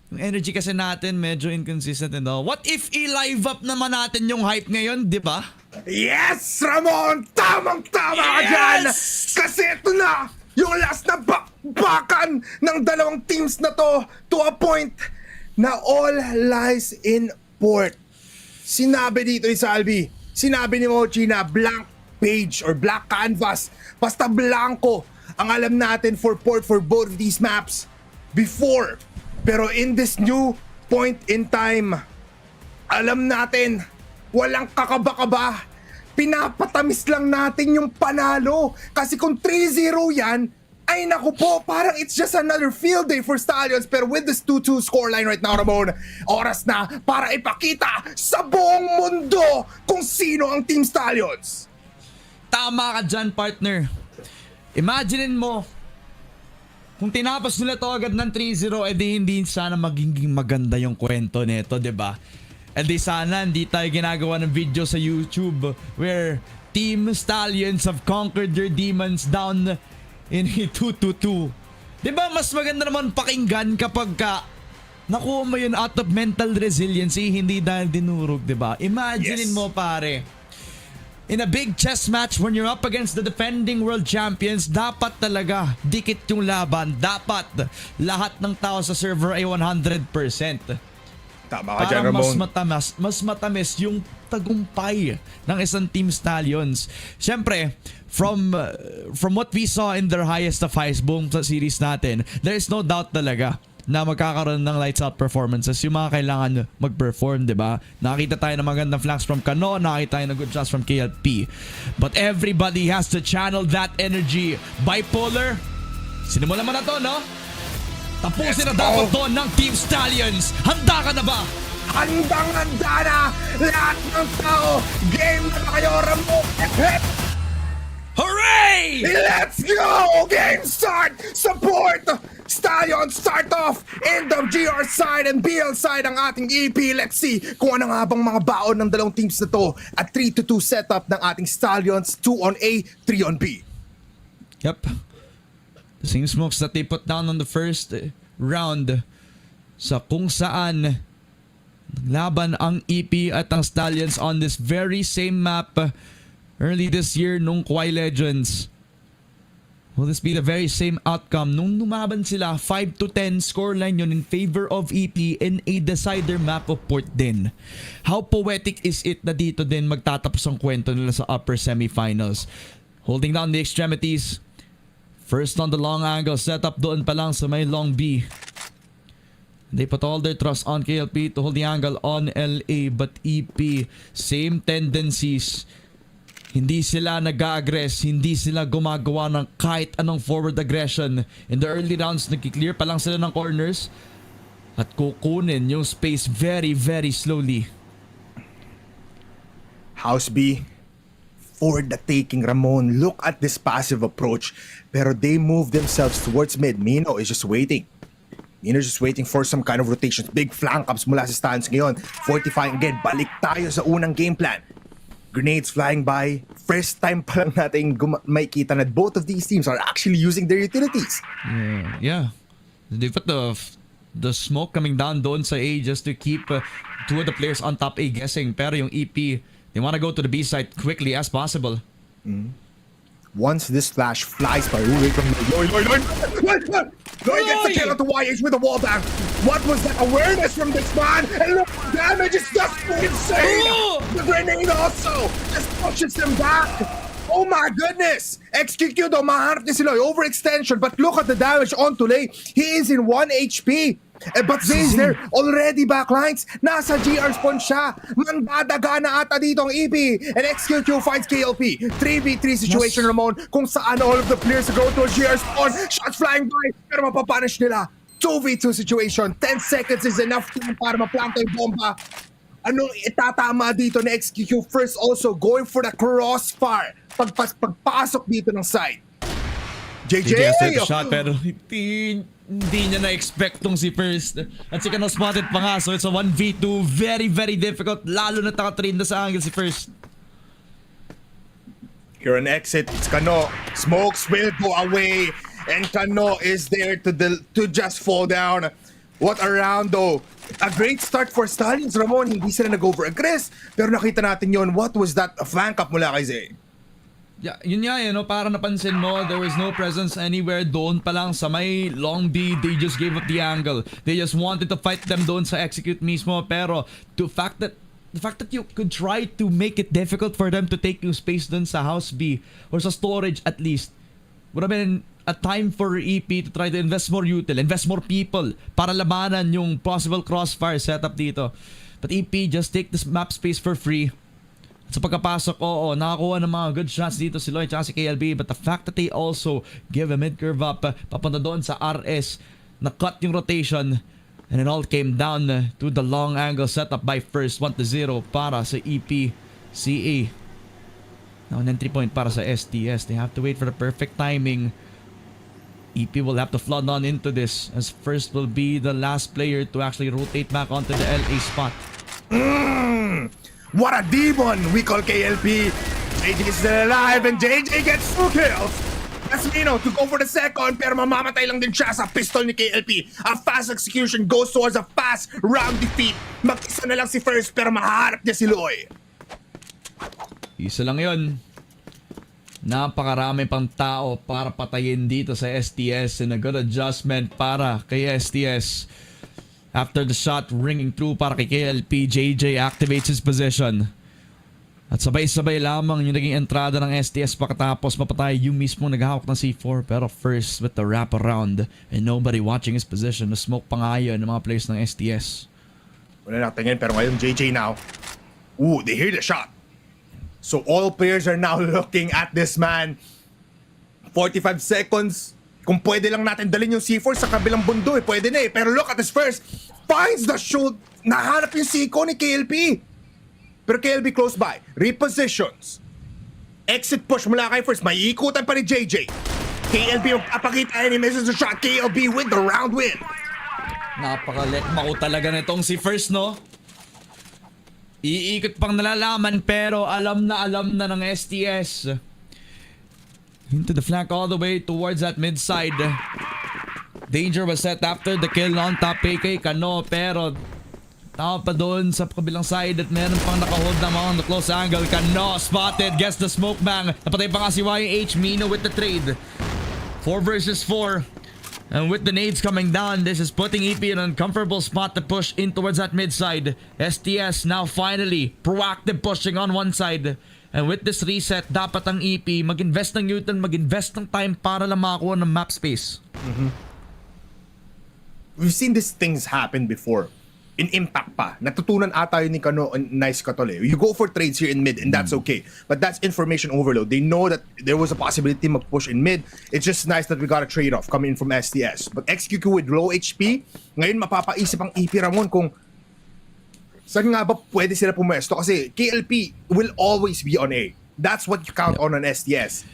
S5: yung energy kasi natin medyo inconsistent and all. What if i-live up naman natin yung hype ngayon, di ba?
S6: Yes, Ramon! Tamang-tama ka dyan! Kasi ito na yung last na bakbakan ng dalawang teams na to a point na all lies in port. Sinabi dito ni Salvi, sinabi ni Mochi na blank page or black canvas, basta blanco ang alam natin for port for both of these maps before. Pero in this new point in time, alam natin, walang kakaba-kaba. Pinapatamis lang natin yung panalo. Kasi kung 3-0 yan, ay naku po, parang it's just another field day for Stallions. Pero with this 2-2 scoreline right now, Ramon, oras na para ipakita sa buong mundo kung sino ang Team Stallions.
S5: Tama ka dyan, partner. Imaginein mo, kung tinapos nila to agad ng 3-0, edi hindi sana magiging maganda yung kwento nito, diba? Edi sana hindi tayo ginagawa ng video sa YouTube where Team Stallions have conquered their demons down in a 2-2-2. Diba mas maganda naman pakinggan kapag nakuha mo yun out of mental resiliency, hindi dahil dinurog, diba? Imaginein mo, pare, in a big chess match when you're up against the defending world champions, dapat talaga dikit yung laban. Dapat lahat ng tao sa server ay 100%.
S6: Tama ka dyan,
S5: Para
S6: Ramon.
S5: mas matamis yung tagumpay ng isang Team Stallions. Siyempre, from what we saw in their highest of highs buong sa series natin, there is no doubt talaga na magkakaroon ng lights out performances yung mga kailangan mag-perform, diba? Nakita tayo ng magandang flanks from Kano, nakita tayo ng good shots from KLP. But everybody has to channel that energy. Bipolar, sinimulan mo na to, no? Tapusin na dapat doon ng Team Stallions. Handa ka na ba?
S6: Handang-handa na lahat ng tao. Game na ba kayo, Ramon?
S5: Hooray!
S6: Let's go! Game start! Support! Stallions start off in the GR side and BL side ang ating EP. Let's see kung ano nga bang mga baon ng dalawang teams na to. At 3-2 setup ng ating Stallions. 2 on A, 3 on B.
S5: Yep. The same smokes that they put down on the first round sa kung saan laban ang EP at ang Stallions on this very same map early this year nung Kwai Legends. Will this be the very same outcome nung lumaban sila 5-10 scoreline yun in favor of EP in a decider map of port din? How poetic is it na dito din magtatapos ang kwento nila sa upper semifinals? Holding down the extremities. First on the long angle setup doon pa lang sa may long B. They put all their trust on KLP to hold the angle on LA, but EP, same tendencies. Hindi sila nag-aggress, hindi sila gumagawa ng kahit anong forward aggression. In the early rounds, nagki-clear pa lang sila ng corners at kukunin yung space very, very slowly.
S6: House B, for the taking, Ramon. Look at this passive approach. Pero they move themselves towards mid. Mino is just waiting. Mino just waiting for some kind of rotations. Big flank ups mula sa Stallions ngayon. Fortifying again. Balik tayo sa unang game plan. Grenades flying by. First time pa lang natin makikita na both of these teams are actually using their utilities.
S5: Yeah. They put the smoke coming down doon sa A just to keep two of the players on top A guessing. Pero yung EP, they want to go to the B side quickly as possible.
S6: Once this flash flies by, away from Lloyd gets the kill out to YH with a wall bang. What was that awareness from this man? And look, damage is just insane. The grenade also just pushes him back. Oh my goodness! XQQ though, maharap niya sila. Overextension, but look at the damage on Tulay. He is in 1 HP. But Zay's there, already backlines. Nasa GR spawn siya. Mandadaga na ata dito ang EP. And XQQ finds KLP. 3v3 situation, Ramon, kung saan all of the players go to a GR spawn. Shots flying by, pero mapapunish nila. 2v2 situation. 10 seconds is enough time para maplanta yung bomba. Anong itatama dito ni XQQ? First also, going for the crossfire. Pagpasok dito ng side. JJ!
S5: Shot, pero hindi niya na-expect tong si First. At si Kano spotted pa nga. So it's a 1v2. Very, very difficult. Lalo na naka-train na sa angle si First.
S6: Here an exit. It's Kano. Smokes will go away. And Kano is there to just fall down. What a round though A great start for Stallions, Ramon. Hindi sila nag-over-aggress. Pero nakita natin yon. What was that? A flank up mula kay Zay.
S5: Yeah, yun nga no, para napansin mo, there was no presence anywhere doon pa lang sa may long B. They just gave up the angle. They just wanted to fight them doon sa execute mismo. Pero the fact that you could try to make it difficult for them to take yung space doon sa house B or sa storage at least, would have been a time for EP to try to invest more util, invest more people para labanan yung possible crossfire setup dito. But EP just take this map space for free. At sa pagkapasok, nakakuha ng mga good shots dito si Lloyd at si KLB, but the fact that they also give a mid-curve up papunta doon sa RS, na-cut yung rotation, and it all came down to the long angle setup by first 1-0 para sa EP CA. Now an entry point para sa STS. They have to wait for the perfect timing. EP will have to flood on into this as first will be the last player to actually rotate back onto the LA spot.
S6: What a demon we call KLP. JJ is still alive and JJ gets 2 kills. Asmino to go for the second pero mamamatay lang din siya sa pistol ni KLP. A fast execution goes towards a fast round defeat. Mag-isa na lang si First pero maharap niya si Loy.
S5: Isa lang yun. Napakarami pang tao para patayin dito sa STS and a good adjustment para kay STS. After the shot ringing through para kay KLP, JJ activates his position. At sabay-sabay lamang yung naging entrada ng STS pagkatapos mapatay yung mismo naghahawak ng C4. Pero first with the wraparound and nobody watching his position. Na-smoke pa nga yun ng mga players ng STS.
S6: Wala natingin pero ngayon JJ now. Ooh, they hear the shot. So all players are now looking at this man. 45 seconds. Kung pwede lang natin dalhin yung C4 sa kabilang bundo pwede na Pero look at this first. Finds the shoot. Nahanap yung Siko ni KLP. Pero KLP close by. Repositions. Exit push mula kay first. May ikutan pa ni JJ. KLP yung papakita ni misses the shot. KLP with the round win.
S5: Napaka-lekma ko talaga nitong si First, no? Iikot pang nalalaman pero alam na ng STS. Into the flank all the way towards that mid side. Danger was set after the kill on top kay Kano pero tao pa doon sa kabilang side at meron pang nakahold na mga on the close angle. Kano spotted, gets the smoke bang. Napatay pa nga si YH Mino with the trade. 4 versus 4. And with the nades coming down, this is putting EP in an uncomfortable spot to push in towards that mid side. STS now finally proactive pushing on one side. And with this reset, dapat ang EP mag-invest ng util, mag-invest ng time para lang makakuha ng map space.
S6: We've seen these things happen before. In Impact pa. Natutunan ata yun ni Kano Nice Katole. You go for trades here in mid and that's okay. But that's information overload. They know that there was a possibility mag-push in mid. It's just nice that we got a trade-off coming in from STS. But XQQ with low HP, ngayon mapapaisip ang EP Ramon kung saan nga ba pwede sila pumwesto kasi KLP will always be on A. That's what you count on STS.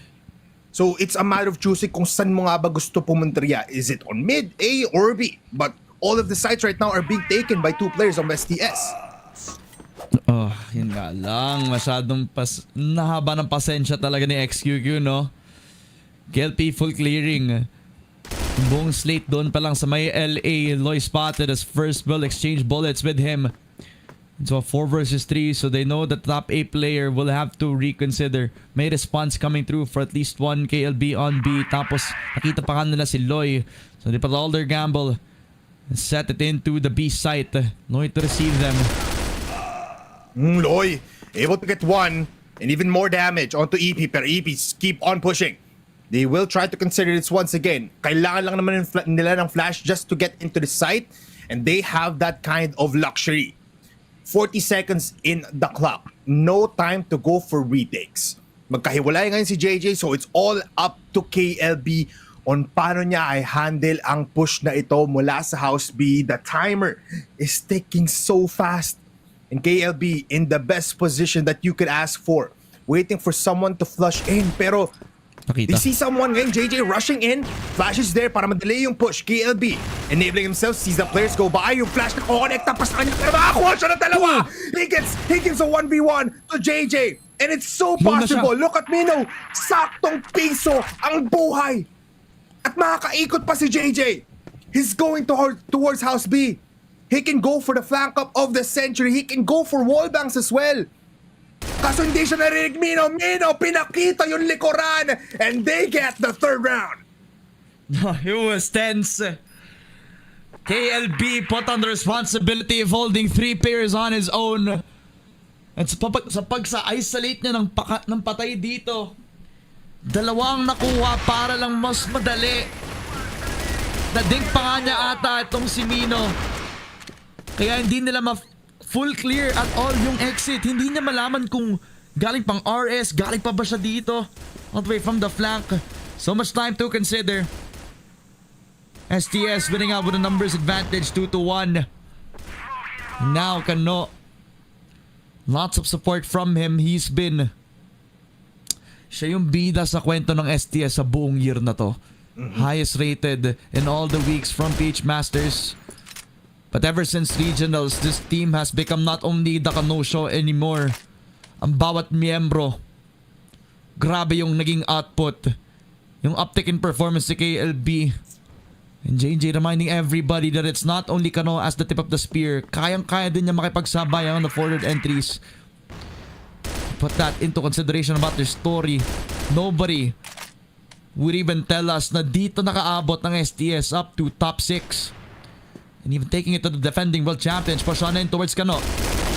S6: So it's a matter of choosing kung saan mo nga ba gusto pumuntriya. Is it on mid, A, or B? But all of the sites right now are being taken by 2 players on STS.
S5: Yun nga lang. Masyadong nahaba ng pasensya talaga ni XQQ, no? KLP full clearing. Buong slate doon pa lang sa may LA. Loy spotted as first will exchange bullets with him. So 4 versus 3, so they know the top A player will have to reconsider. May response coming through for at least one KLB on B. Tapos nakita pa kanila si Loy. So they put all their gamble and set it into the B site. Loy to receive them.
S6: Loy able to get 1 and even more damage onto EP, pero EP keep on pushing. They will try to consider this once again. Kailangan lang naman nila ng flash just to get into the site, and they have that kind of luxury. 40 seconds in the clock. No time to go for retakes. Magkahiwalay ngayon si JJ, so it's all up to KLB on paano niya ay handle ang push na ito mula sa House B. The timer is ticking so fast. And KLB in the best position that you could ask for. Waiting for someone to flush in. Pero they see someone ngayon, JJ rushing in. Flash is there para madali yung push. KLB enabling himself, sees the players go by. Yung flash na connect pa sa kanya. Pero makakuha siya ng dalawa. He gives a 1v1 to JJ. And it's so possible. Look at Mino. Saktong piso ang buhay. At makakaikot pa si JJ. He's going towards House B. He can go for the flank up of the century. He can go for wallbangs as well. Kaso hindi siya narinig Mino. Mino, pinakita yung likuran. And they get the third round.
S5: It was tense. KLB put on the responsibility of holding 3 players on his own. At sa pagsa-isolate niya ng patay dito, 2 nakuha para lang mas madali. Nadink pa nga niya ata itong si Mino. Kaya hindi nila full clear at all yung exit. Hindi niya malaman kung galing pang RS, galing pa ba siya dito all the way from the flank. So much time to consider. STS winning out with a numbers advantage 2-1. Now Kano, lots of support from him. Siya yung bida sa kwento ng STS sa buong year na to. Highest rated in all the weeks from PH Masters. But ever since regionals, this team has become not only the Kano show anymore. Ang bawat miyembro, grabe yung naging output. Yung uptick in performance ni KLB. And JJ reminding everybody that it's not only Kano as the tip of the spear. Kayang-kaya din niya makipagsabayan on the forward entries. Put that into consideration about their story. Nobody would even tell us na dito nakaabot ng STS up to top 6. And even taking it to the defending world champions. Push on in towards Kano.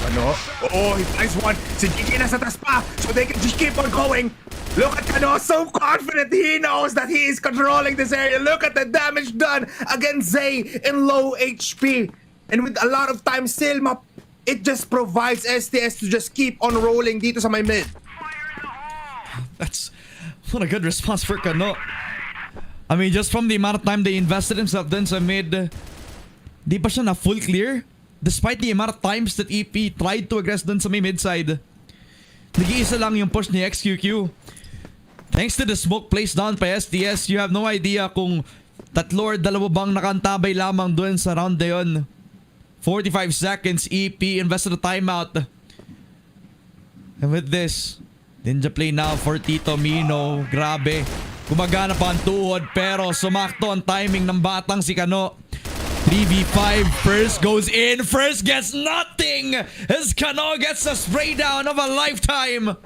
S6: Kano? Oh, he finds one. Si Gigi nasa taas pa. So they can just keep on going. Look at Kano. So confident. He knows that he is controlling this area. Look at the damage done against Zay in low HP. And with a lot of time still, it just provides STS to just keep on rolling dito sa may mid.
S5: That's what a good response for Kano. I mean, just from the amount of time they invested himself dun sa mid, di pa siya na full clear. Despite the amount of times that EP tried to aggress dun sa may mid side. Nag-iisa lang yung push ni XQQ. Thanks to the smoke placed down by STS, you have no idea kung 3 or 2 bang nakantabay lamang dun sa round na yun. 45 seconds, EP invested a timeout. And with this, ninja play now for Tito Mino. Grabe. Gumagana pa ang tuhod pero sumakto ang timing ng batang si Kano. 3v5, first goes in, first gets nothing as Kano gets a spray down of a lifetime.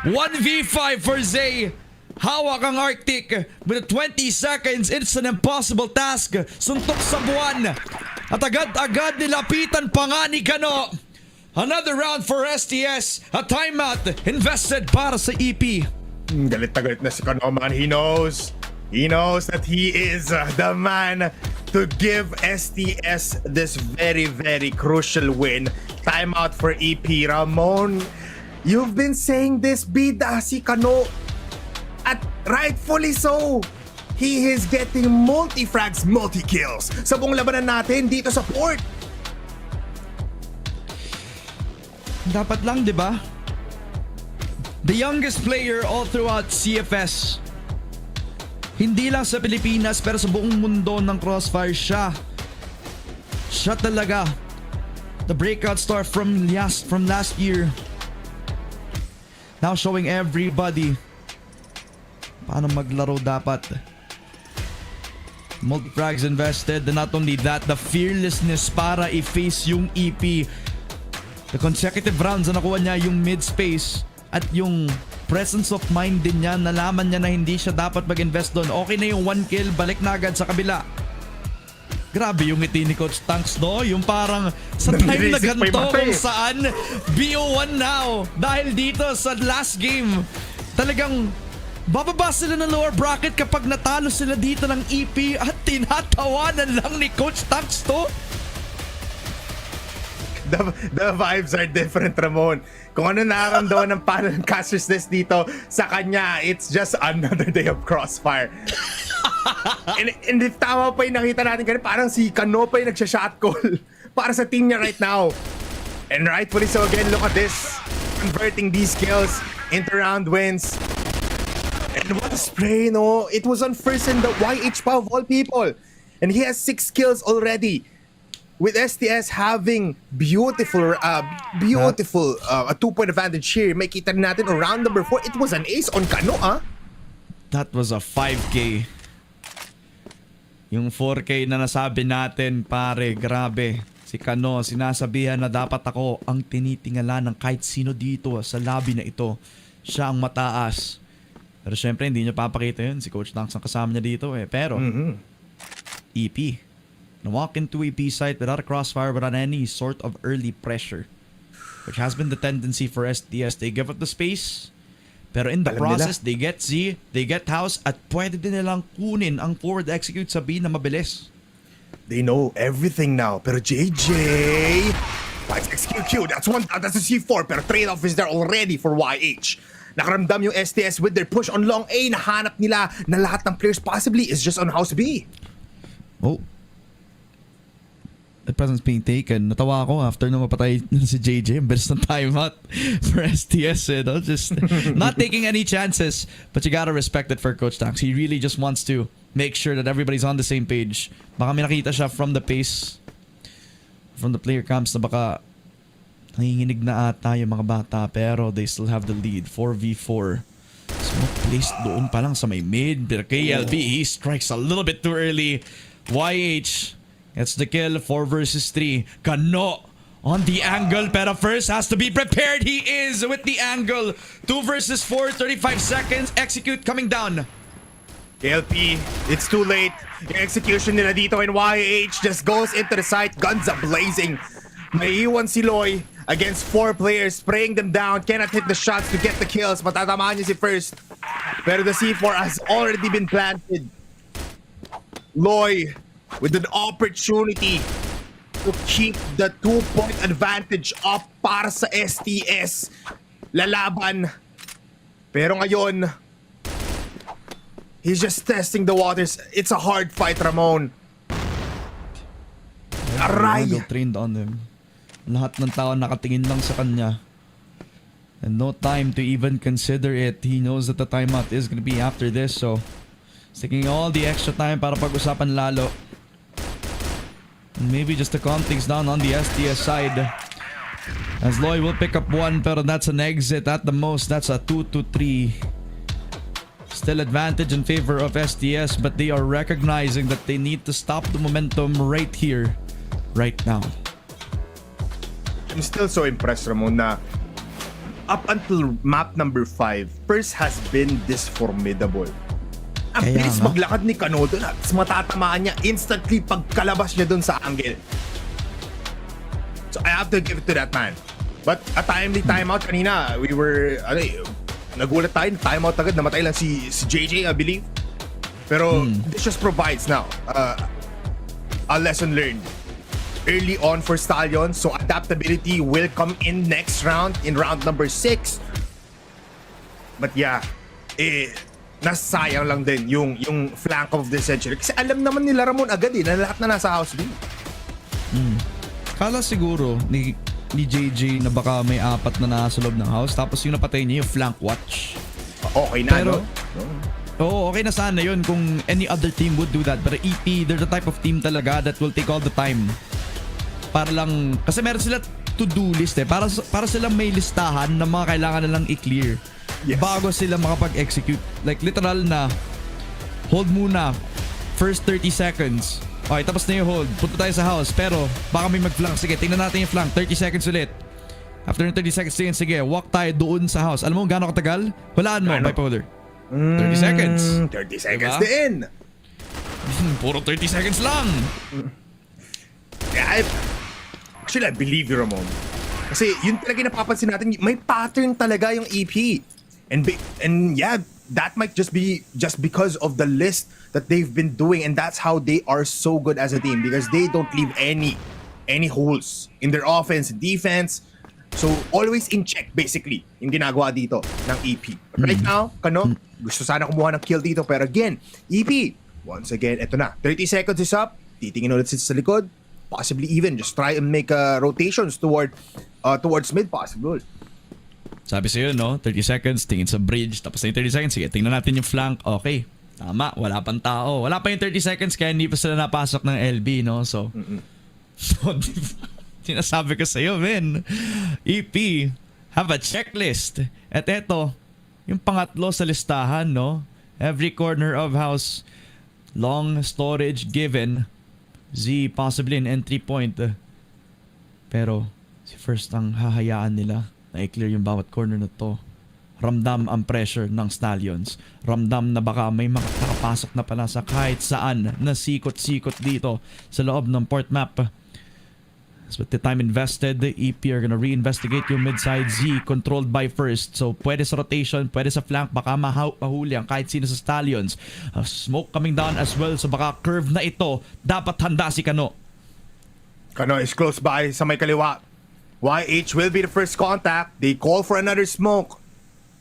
S5: 1v5 for Zay. Hawak ang Arctic with 20 seconds. It's an impossible task. Suntok sa buwan. At agad-agad nilapitan pa nga ni Kano. Another round for STS. A timeout invested para sa EP.
S6: Galit na galit na si Kano, man. He knows that he is the man to give STS this very, very crucial win. Timeout for EP. Ramon, you've been saying this, bida si Kano. At rightfully so. He is getting multi-frags, multi-kills sa buong labanan natin dito sa port.
S5: Dapat lang, di ba? The youngest player all throughout CFS. Hindi lang sa Pilipinas pero sa buong mundo ng Crossfire siya. Siya talaga. The breakout star from last year. Now showing everybody paano maglaro dapat. Multi-frags invested, and not only that, the fearlessness para i-face yung EP. The consecutive rounds na nakuha niya yung mid-space at yung presence of mind din niya, nalaman niya na hindi siya dapat mag-invest doon. Okay na yung 1 kill, balik na agad sa kabila. Grabe yung ngiti ni Coach Tanks, no? Yung parang sa time na ganito kung saan BO1 now. Dahil dito sa last game, talagang bababa sila ng lower bracket kapag natalo sila dito ng EP at tinatawanan lang ni Coach Tanks to.
S6: The vibes are different, Ramon. Kung ano nararamdaman ng panel ng casters list dito, sa kanya, it's just another day of Crossfire. and if tama pa yung nakita natin kanina, parang si Kano pa yung nagsha-shot call para sa team niya right now. And rightfully so again, look at this. Converting these kills into round wins. And what a spray, no? It was on first in the YH pa of all people. And he has 6 kills already. With STS having beautiful a 2-point advantage here. May kita natin on round number 4. It was an ace on Kano, ah.
S5: That was a 5K. Yung 4K na nasabi natin, pare, grabe. Si Kano, sinasabihan na dapat ako ang tinitingala ng kahit sino dito sa lobby na ito. Siya ang mataas. Pero syempre, hindi niya papakita yun. Si Coach Dunks ang kasama niya dito eh. Pero, EP. Na walk into a B site without a crossfire, without any sort of early pressure. Which has been the tendency for SDS. They give up the space. Pero in the process, they get Z, they get House, at pwede din nilang kunin ang forward execute sa B na mabilis.
S6: They know everything now. Pero JJ finds XQQ. That's a C4. Pero trade-off is there already for YH. Nakaramdam yung STS with their push on long A. Nahanap nila na lahat ng players possibly is just on house B.
S5: Oh. The presence being taken. Natawa ako after na mapatay si JJ. Ang bilis ng timeout for STS. Just not taking any chances. But you gotta respect it for Coach Dunks. He really just wants to make sure that everybody's on the same page. Baka may nakita siya from the pace, from the player camps na baka nanginginig na ata yung mga bata, pero they still have the lead. 4v4. Smoke placed doon pa lang sa may mid. Pero KLB, he strikes a little bit too early. YH gets the kill. 4 versus 3. Kano on the angle, pero first has to be prepared. He is with the angle. 2 versus 4, 35 seconds. Execute coming down.
S6: KLP, it's too late. Yung execution nila dito, and YH just goes into the site. Guns are blazing. May iwan si Loy against 4 players, spraying them down. Cannot hit the shots to get the kills. Matatamaan niya si First. Pero the C4 has already been planted. Loy with an opportunity to keep the 2-point advantage up para sa STS. Lalaban. Pero ngayon, he's just testing the waters. It's a hard fight, Ramon. Aray!
S5: Trained on him. Lahat ng tao nakatingin lang sa kanya. And no time to even consider it. He knows that the timeout is gonna be after this, so he's taking all the extra time para pag-usapan lalo. And maybe just to calm things down on the SDS side. As Loy will pick up 1, pero that's an exit at the most. That's a 2-3. Still advantage in favor of SDS, but they are recognizing that they need to stop the momentum right here, right now.
S6: I'm still so impressed, Ramon, na up until map number 5, First has been this formidable. Ang
S5: Kaya
S6: bilis
S5: nga.
S6: maglakad ni Kano doon at matatamaan niya instantly pagkalabas niya doon sa angle. So I have to give it to that man. But a timely timeout kanina, we were, nagulat tayo, timeout agad, namatay lang si JJ, I believe. Pero this just provides now a lesson learned early on for Stallions, so adaptability will come in next round, in round number 6. But yeah, nasayang lang din yung flank of the century. Kasi alam naman nila Ramon agad na lahat na nasa house B.
S5: Kala siguro ni JJ na baka may 4 na nasa loob ng house, tapos yung napatay niya yung flank watch.
S6: Okay na,
S5: Pero,
S6: no?
S5: Oo, okay na sana yun kung any other team would do that. But EP, they're the type of team talaga that will take all the time. Para lang, kasi meron sila to-do list para silang may listahan na mga kailangan nilang i-clear.
S6: Yes.
S5: Bago sila makapag-execute. Like literal na, hold muna, first 30 seconds. Okay, tapos na yung hold. Punta tayo sa house, pero baka may mag-flank. Sige, tingnan natin yung flank. 30 seconds ulit. After 30 seconds din, sige, walk tayo doon sa house. Alam mo gano'ng katagal? Walaan mo, bipolar. 30 seconds.
S6: 30 seconds
S5: Diba?
S6: din.
S5: Puro 30 seconds lang.
S6: Yeah, actually, I believe you, Ramon. Kasi yun talaga napapansin natin, may pattern talaga yung EP. And yeah, that might just be just because of the list that they've been doing, and that's how they are so good as a team, because they don't leave any holes in their offense and defense. So always in check basically yung ginagawa dito ng EP. Right now, Kano, gusto sana kumuha ng kill dito, pero again, EP, once again, eto na, 30 seconds is up, titingin ulit sa likod, possibly even just try and make rotations towards mid possible.
S5: Sabi sa'yo, no? 30 seconds, tingin sa bridge. Tapos na yung 30 seconds, sige, tingnan natin yung flank. Okay, tama, wala pang tao. Wala pa yung 30 seconds, kaya hindi pa sila napasok ng LB, no? So, sinasabi ko sa'yo, men. EP, have a checklist. At eto, yung pangatlo sa listahan, no? Every corner of house, long storage given. Z, possibly an entry point. Pero si First ang hahayaan nila na i-clear yung bawat corner na to. Ramdam ang pressure ng Stallions. Ramdam na baka may makakapasok na pala sa kahit saan na sikot-sikot dito sa loob ng port map. So with the time invested, the EP are gonna reinvestigate yung midside Z controlled by First. So pwede sa rotation, pwede sa flank, baka mahuli ang kahit sino sa Stallions. Smoke coming down as well, so baka curve na ito. Dapat handa si Kano.
S6: Kano is close by sa may kaliwa. YH will be the first contact. They call for another smoke.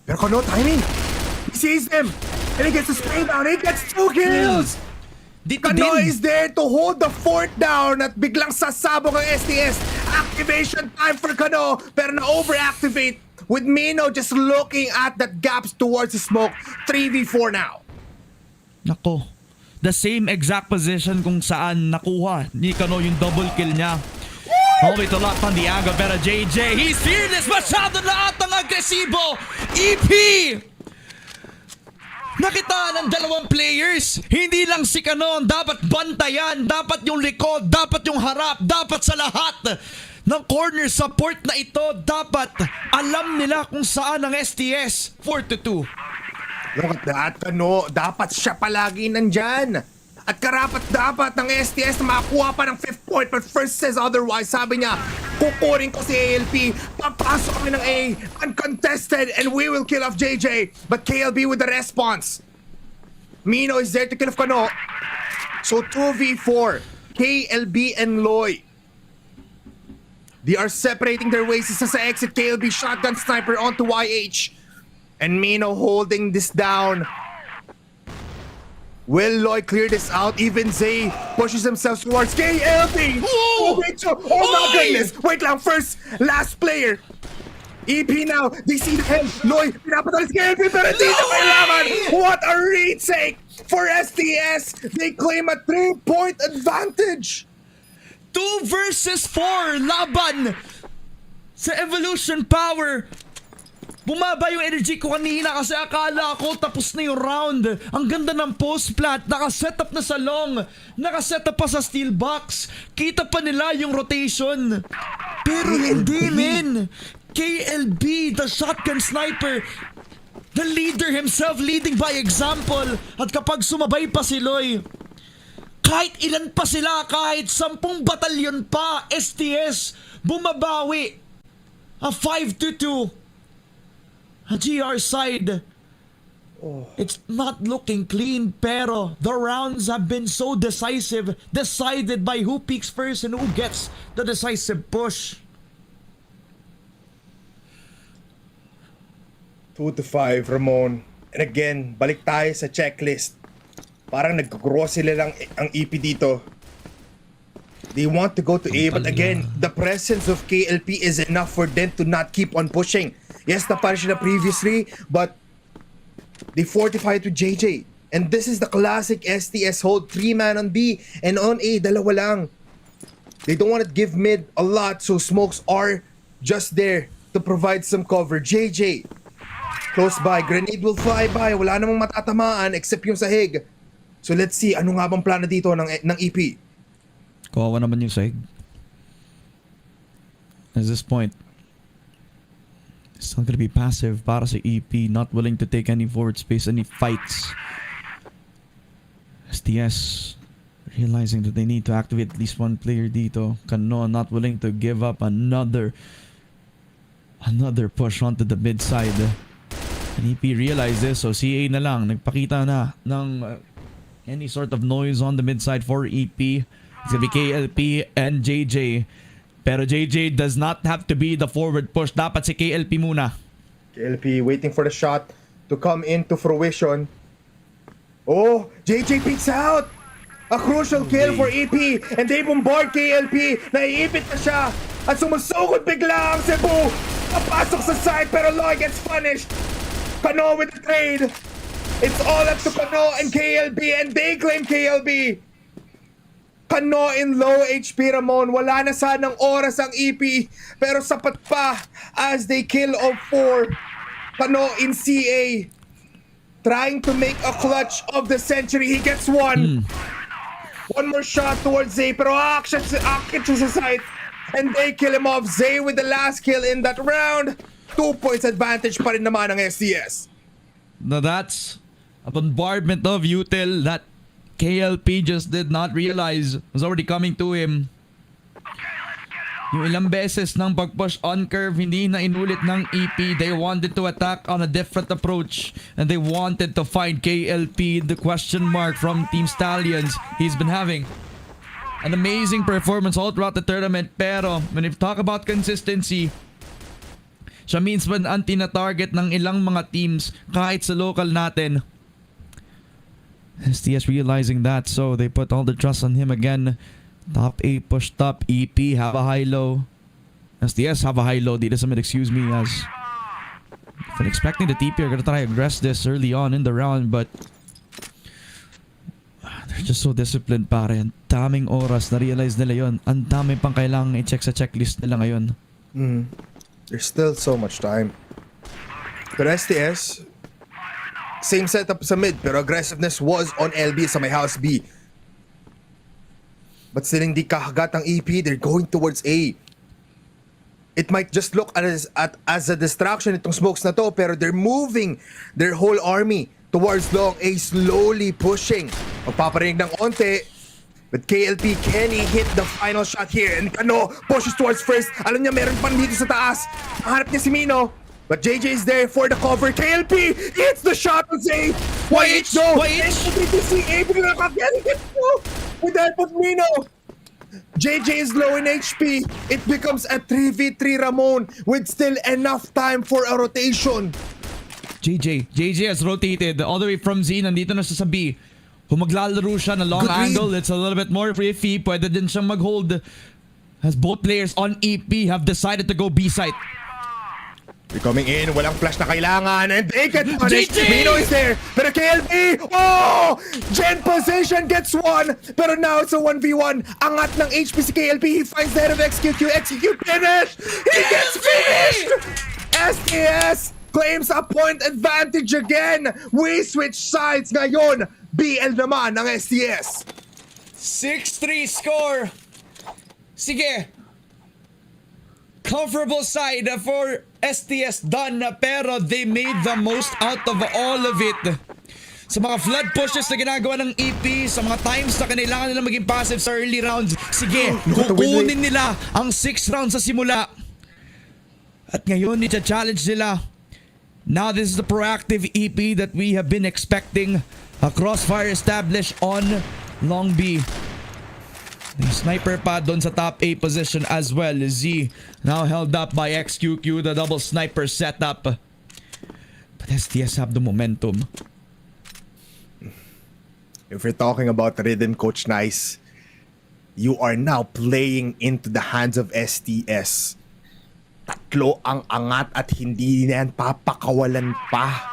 S6: Pero Kano timing. He sees them. And he gets the spray down. He gets 2 kills.
S5: Dito
S6: Kano
S5: din.
S6: is there to hold the fort down at biglang sasabog ang STS. Activation time for Kano. Pero na-overactivate with Mino just looking at that gaps towards the smoke. 3v4 now.
S5: Nako. The same exact position kung saan nakuha ni Kano yung double kill niya. Okay to lock on the angle, pero JJ, he's fearless! Masyado na atang agresibo! EP! Nakita ng dalawang players, hindi lang si Kano ang dapat bantayan, dapat yung likod, dapat yung harap, dapat sa lahat ng corner support na ito, dapat alam nila kung saan ang STS 4-2.
S6: Look at that, Kano. Dapat siya palagi nandyan. At karapat-dapat ng STS na makakuha pa ng 5th point, but First says otherwise. Sabi niya, kukurin ko si ALP, papasok kami ng A, uncontested, and we will kill off JJ. But KLB with the response. Mino is there to kill off Kano. So 2v4, KLB and Loy. They are separating their ways. Isa sa exit, KLB shotgun sniper onto YH. And Mino holding this down. Will Loy clear this out? Even Zay pushes himself towards KLB. Oh my goodness. Wait lang. First, last player. EP now. They see the head. Loy, pinapatalis KLB pero hindi na kailangan. What a retake for STS. They claim a 3-point advantage.
S5: 2 versus 4 laban sa Evolution Power. Bumaba yung energy ko kanina kasi akala ko tapos na yung round. Ang ganda ng post plant, nakaset up na sa long, nakaset up pa sa steel box. Kita pa nila yung rotation. Pero hindi, men. KLB, the shotgun sniper, the leader himself, leading by example. At kapag sumabay pa si Loy, kahit ilan pa sila, kahit 10 batalyon pa, STS, bumabawi. A 5-2. A GR side. It's not looking clean, pero the rounds have been so decisive, decided by who peaks first and who gets the decisive push.
S6: 2-5, Ramon. And again, balik tayo sa checklist. Parang nag-grow sila lang ang EP dito. They want to go to A, but again, the presence of KLP is enough for them to not keep on pushing. Yes, napunish na previously, but they fortified with JJ. And this is the classic STS hold. 3-man on B, and on A, dalawa lang. They don't want to give mid a lot, so smokes are just there to provide some cover. JJ, close by. Grenade will fly by. Wala namang matatamaan except yung sahig. So let's see, ano nga bang plano dito ng EP?
S5: Kawawa naman yung sahig. At this point, it's not gonna be passive para sa EP, not willing to take any forward space, any fights. STS realizing that they need to activate at least one player dito. Kano not willing to give up another push onto the mid side. And EP realized this, so CA na lang nagpakita na ng any sort of noise on the mid side for EP. It's gonna be KLP and JJ. Pero JJ does not have to be the forward push. Dapat si KLP muna.
S6: KLP waiting for the shot to come into fruition. Oh, JJ peeks out! A crucial kill for EP, and they bombard KLP. Naiipit na siya at sumusugod bigla ang Cebu. Papasok sa side pero Loy gets punished. Kano with the trade. It's all up to Kano and KLB, and they claim KLB. Kano in low HP, Ramon. Wala na sanang oras ang EP, pero sapat pa as they kill of 4. Kano in CA, trying to make a clutch of the century. He gets one. One more shot towards A, pero action sa side. And they kill him off. Zay with the last kill in that round. 2 points advantage pa rin naman ng STS.
S5: Now that's a bombardment of Util that KLP just did not realize was already coming to him. Yung ilang beses ng pag-push on curve, hindi na inulit ng EP. They wanted to attack on a different approach. And they wanted to find KLP, the question mark from Team Stallions. He's been having an amazing performance all throughout the tournament. Pero when you talk about consistency, siya means when anti na target ng ilang mga teams kahit sa local natin. STS realizing that, so they put all the trust on him again. Top 8 pushed up. EP have a high-low. STS have a high-low. Dito sa mid, excuse me, as I've been expecting the TP are gonna try to aggress this early on in the round, but they're just so disciplined, pare. Ang daming oras. Na-realize nila yon. Ang dami pang kailangan i-check sa checklist nila ngayon.
S6: There's still so much time. Pero STS, same setup sa mid, pero aggressiveness was on LB sa may house B. But still hindi kakagat ang EP. They're going towards A. It might just look as a distraction itong smokes na to, pero they're moving their whole army towards long A, slowly pushing. Magpaparinig ng onte. But KLP, can he hit the final shot here? And Kano pushes towards first. Alam niya meron pa dito sa taas. Hanap niya si Mino. But JJ is there for the cover. KLP hits the shot on Zay. YH no! YH! Getting it with that with Mino. JJ is low in HP. It becomes a 3v3 Ramon with still enough time for a rotation.
S5: JJ has rotated all the way from Z. Nandito na siya sa B. Kung maglalaro siya na long angle, it's a little bit more iffy. Pwede din siyang mag-hold. As both players on EP have decided to go B site.
S6: They're coming in, walang flash na kailangan, and they get punished. Mino is there, pero KLB, oh! Gen position gets one, pero now it's a 1v1. Angat ng HP si KLB, he finds the head of XQQ, finish! He gets finished! STS claims a point advantage again. We switch sides ngayon. BL naman ng STS.
S5: 6-3 score. Sige. Comfortable side for STS done, pero they made the most out of all of it. Sa mga flood pushes na ginagawa ng EP, sa mga times na kailangan nila maging passive sa early rounds, sige, kukunin nila ang 6 rounds sa simula. At ngayon, i-challenge nila. Now this is the proactive EP that we have been expecting. A Crossfire established on Long B. May sniper pa doon sa top A position as well. Z now held up by XQQ, the double sniper setup. But STS have the momentum.
S6: If we're talking about rhythm, Coach Nice, you are now playing into the hands of STS. Tatlo ang angat at hindi na yan papakawalan pa.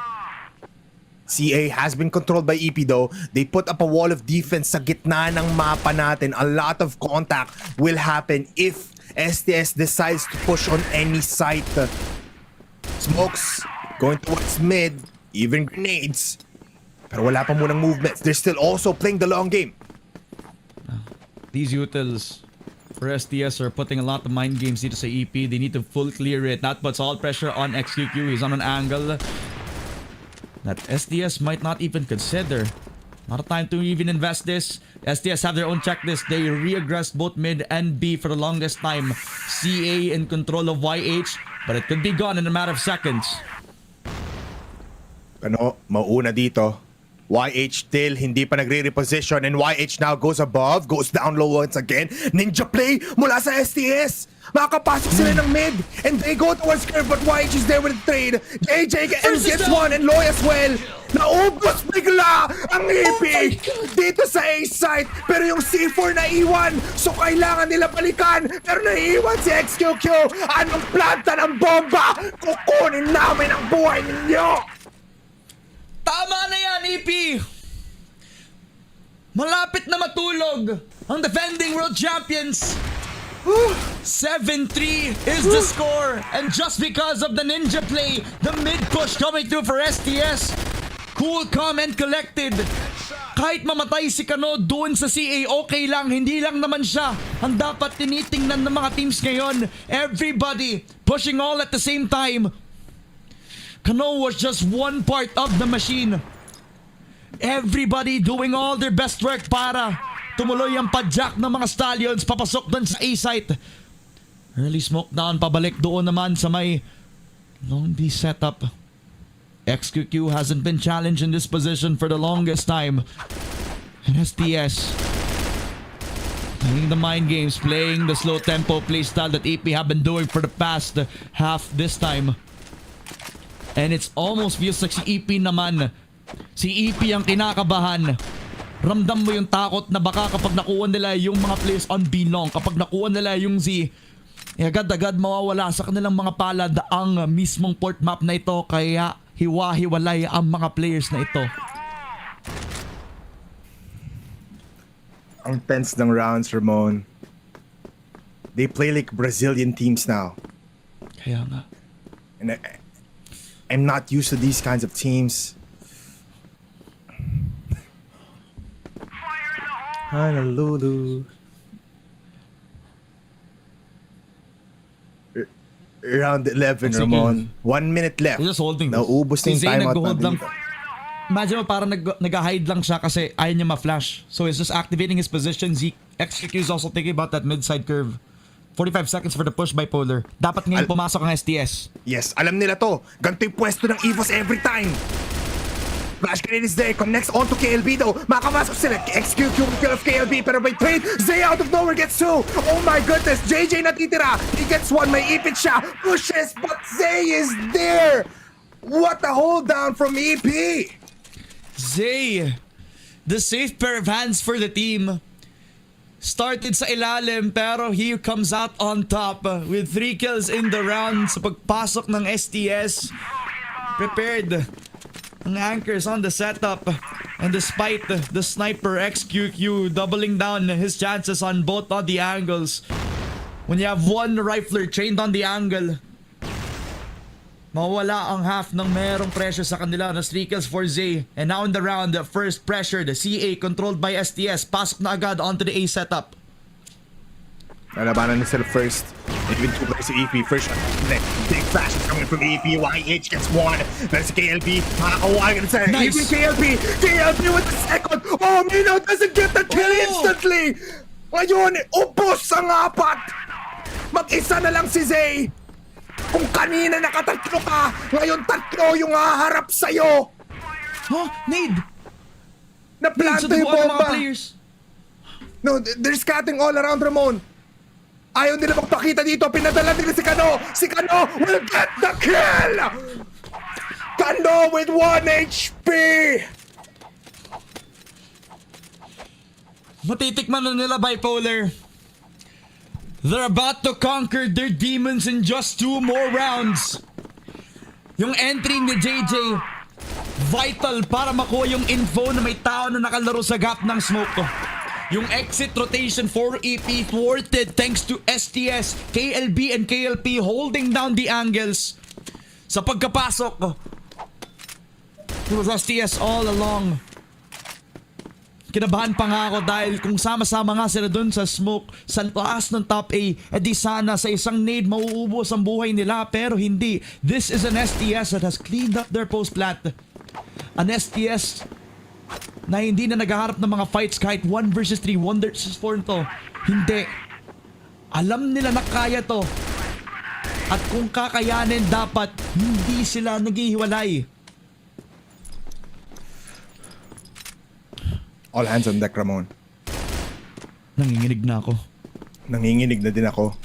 S6: CA has been controlled by EP though. They put up a wall of defense sa gitna ng mapa natin. A lot of contact will happen if STS decides to push on any site. Smokes going towards mid, even grenades. Pero wala pa munang movements. They're still also playing the long game.
S5: These utils for STS are putting a lot of mind games dito sa EP. They need to full clear it. That puts all pressure on XQQ. He's on an angle that STS might not even consider. Not a time to even invest this. STS have their own checklist. They re-aggressed both mid and B for the longest time. CA in control of YH, but it could be gone in a matter of seconds.
S6: Ano, mauna dito. YH still hindi pa nagre-reposition, and YH now goes above, goes down low once again. Ninja play mula sa STS. Makakapasok sila ng mid, and they go towards curve, but YH is there with the trade. JJ gets one, and Loy as well. Naubos bigla ang EP dito sa A site, pero yung C4 na iwan, so kailangan nila balikan, pero naiiwan si XQQ. Anong planta ng bomba? Kukunin namin ang buhay ninyo!
S5: Tama na yan, EP! Malapit na matulog ang defending world champions. 7-3 is the score, and just because of the ninja play, the mid push coming through for STS, cool, calm, and collected. Kahit mamatay si Kano doon sa CA, okay lang. Hindi lang naman siya ang dapat tinitingnan ng mga teams ngayon. Everybody pushing all at the same time. Kano was just one part of the machine. Everybody doing all their best work para tumuloy ang padjak ng mga Stallions papasok doon sa A-site. Early smoke down, pabalik doon naman sa may long B setup. XQQ hasn't been challenged in this position for the longest time. And STS playing the mind games, playing the slow tempo playstyle that EP have been doing for the past half this time. And it's almost feels like si EP naman. Si EP ang kinakabahan. Ramdam mo yung takot na baka kapag nakuha nila yung mga players on B long, kapag nakuha nila yung Z, agad-agad mawawala sa kanilang mga palad ang mismong port map na ito, kaya hiwa-hiwalay ang mga players na ito.
S6: Ang tense ng rounds, Ramon. They play like Brazilian teams now.
S5: Kaya nga.
S6: And I'm not used to these kinds of teams. Honolulu. Round 11,
S5: Sige.
S6: Ramon. 1 minute left.
S5: He's just holding this.
S6: Naubos na yung
S5: Si Zay
S6: timeout
S5: nag-hold lang.
S6: natin.
S5: Imagine mo parang nag-hide lang siya kasi ayaw niya ma-flash. So he's just activating his position. XQQ is also thinking about that mid-side curve. 45 seconds for the push by Polar. Dapat ngayon pumasok ang STS.
S6: Yes, alam nila to. Ganito yung pwesto ng EVOS every time. Flash grenade is there, connects onto KLB though. Makamasok sila. XQQ kill of KLB, pero by trade, Zay out of nowhere gets 2. Oh my goodness, JJ natitira. He gets 1, may ipit siya. Pushes, but Zay is there. What a hold down from EP.
S5: Zay, the safe pair of hands for the team. Started sa ilalim pero he comes out on top with 3 kills in the round sa pagpasok ng STS. Prepared ang anchors on the setup, and despite the sniper XQQ doubling down his chances on both of the angles, when you have one rifler trained on the angle, mawala ang half ng merong pressure sa kanila na 3 kills for Zay. And now in the round, the first pressure, the CA controlled by STS, pasok na agad onto the A setup.
S6: Lalabanan na sila first. Even 2 players sa EP. First shot. Big flash is coming from EP. YH gets 1. Pero si KLB, makakawa agad sa
S5: Nice.
S6: EP. KLB with the second. Oh, Mino doesn't get the kill instantly. Ngayon, ubos ang 4. Mag-isa na lang si Zay. Kung kanina nakatatlo ka, ngayon 3 yung haharap sa'yo.
S5: Huh? Nade!
S6: Naplanta yung bomba. No, they're scatting all around Ramon. Ayaw nila magpakita dito. Pinadala nila si Kano. Si Kano will get the kill! Kano with 1 HP!
S5: Matitikman na nila bipolar. They're about to conquer their demons in just 2 more rounds. Yung entry ni JJ, vital para makuha yung info na may tao na nakalaro sa gap ng smoke. Yung exit rotation for EP thwarted thanks to STS, KLB and KLP holding down the angles. Sa pagkapasok, it was STS all along. Kinabahan pa nga ako dahil kung sama-sama nga sila dun sa smoke sa taas ng top A, edi sana sa isang nade mauubos ang buhay nila, pero hindi. This is an STS that has cleaned up their post plant. An STS na hindi na naghaharap ng mga fights kahit 1 versus 3, 1 versus 4 to. Hindi. Alam nila na kaya to. At kung kakayanin, dapat hindi sila naghihiwalay.
S6: All hands on deck, Ramon.
S5: Nanginginig na ako.
S6: Nanginginig na din ako.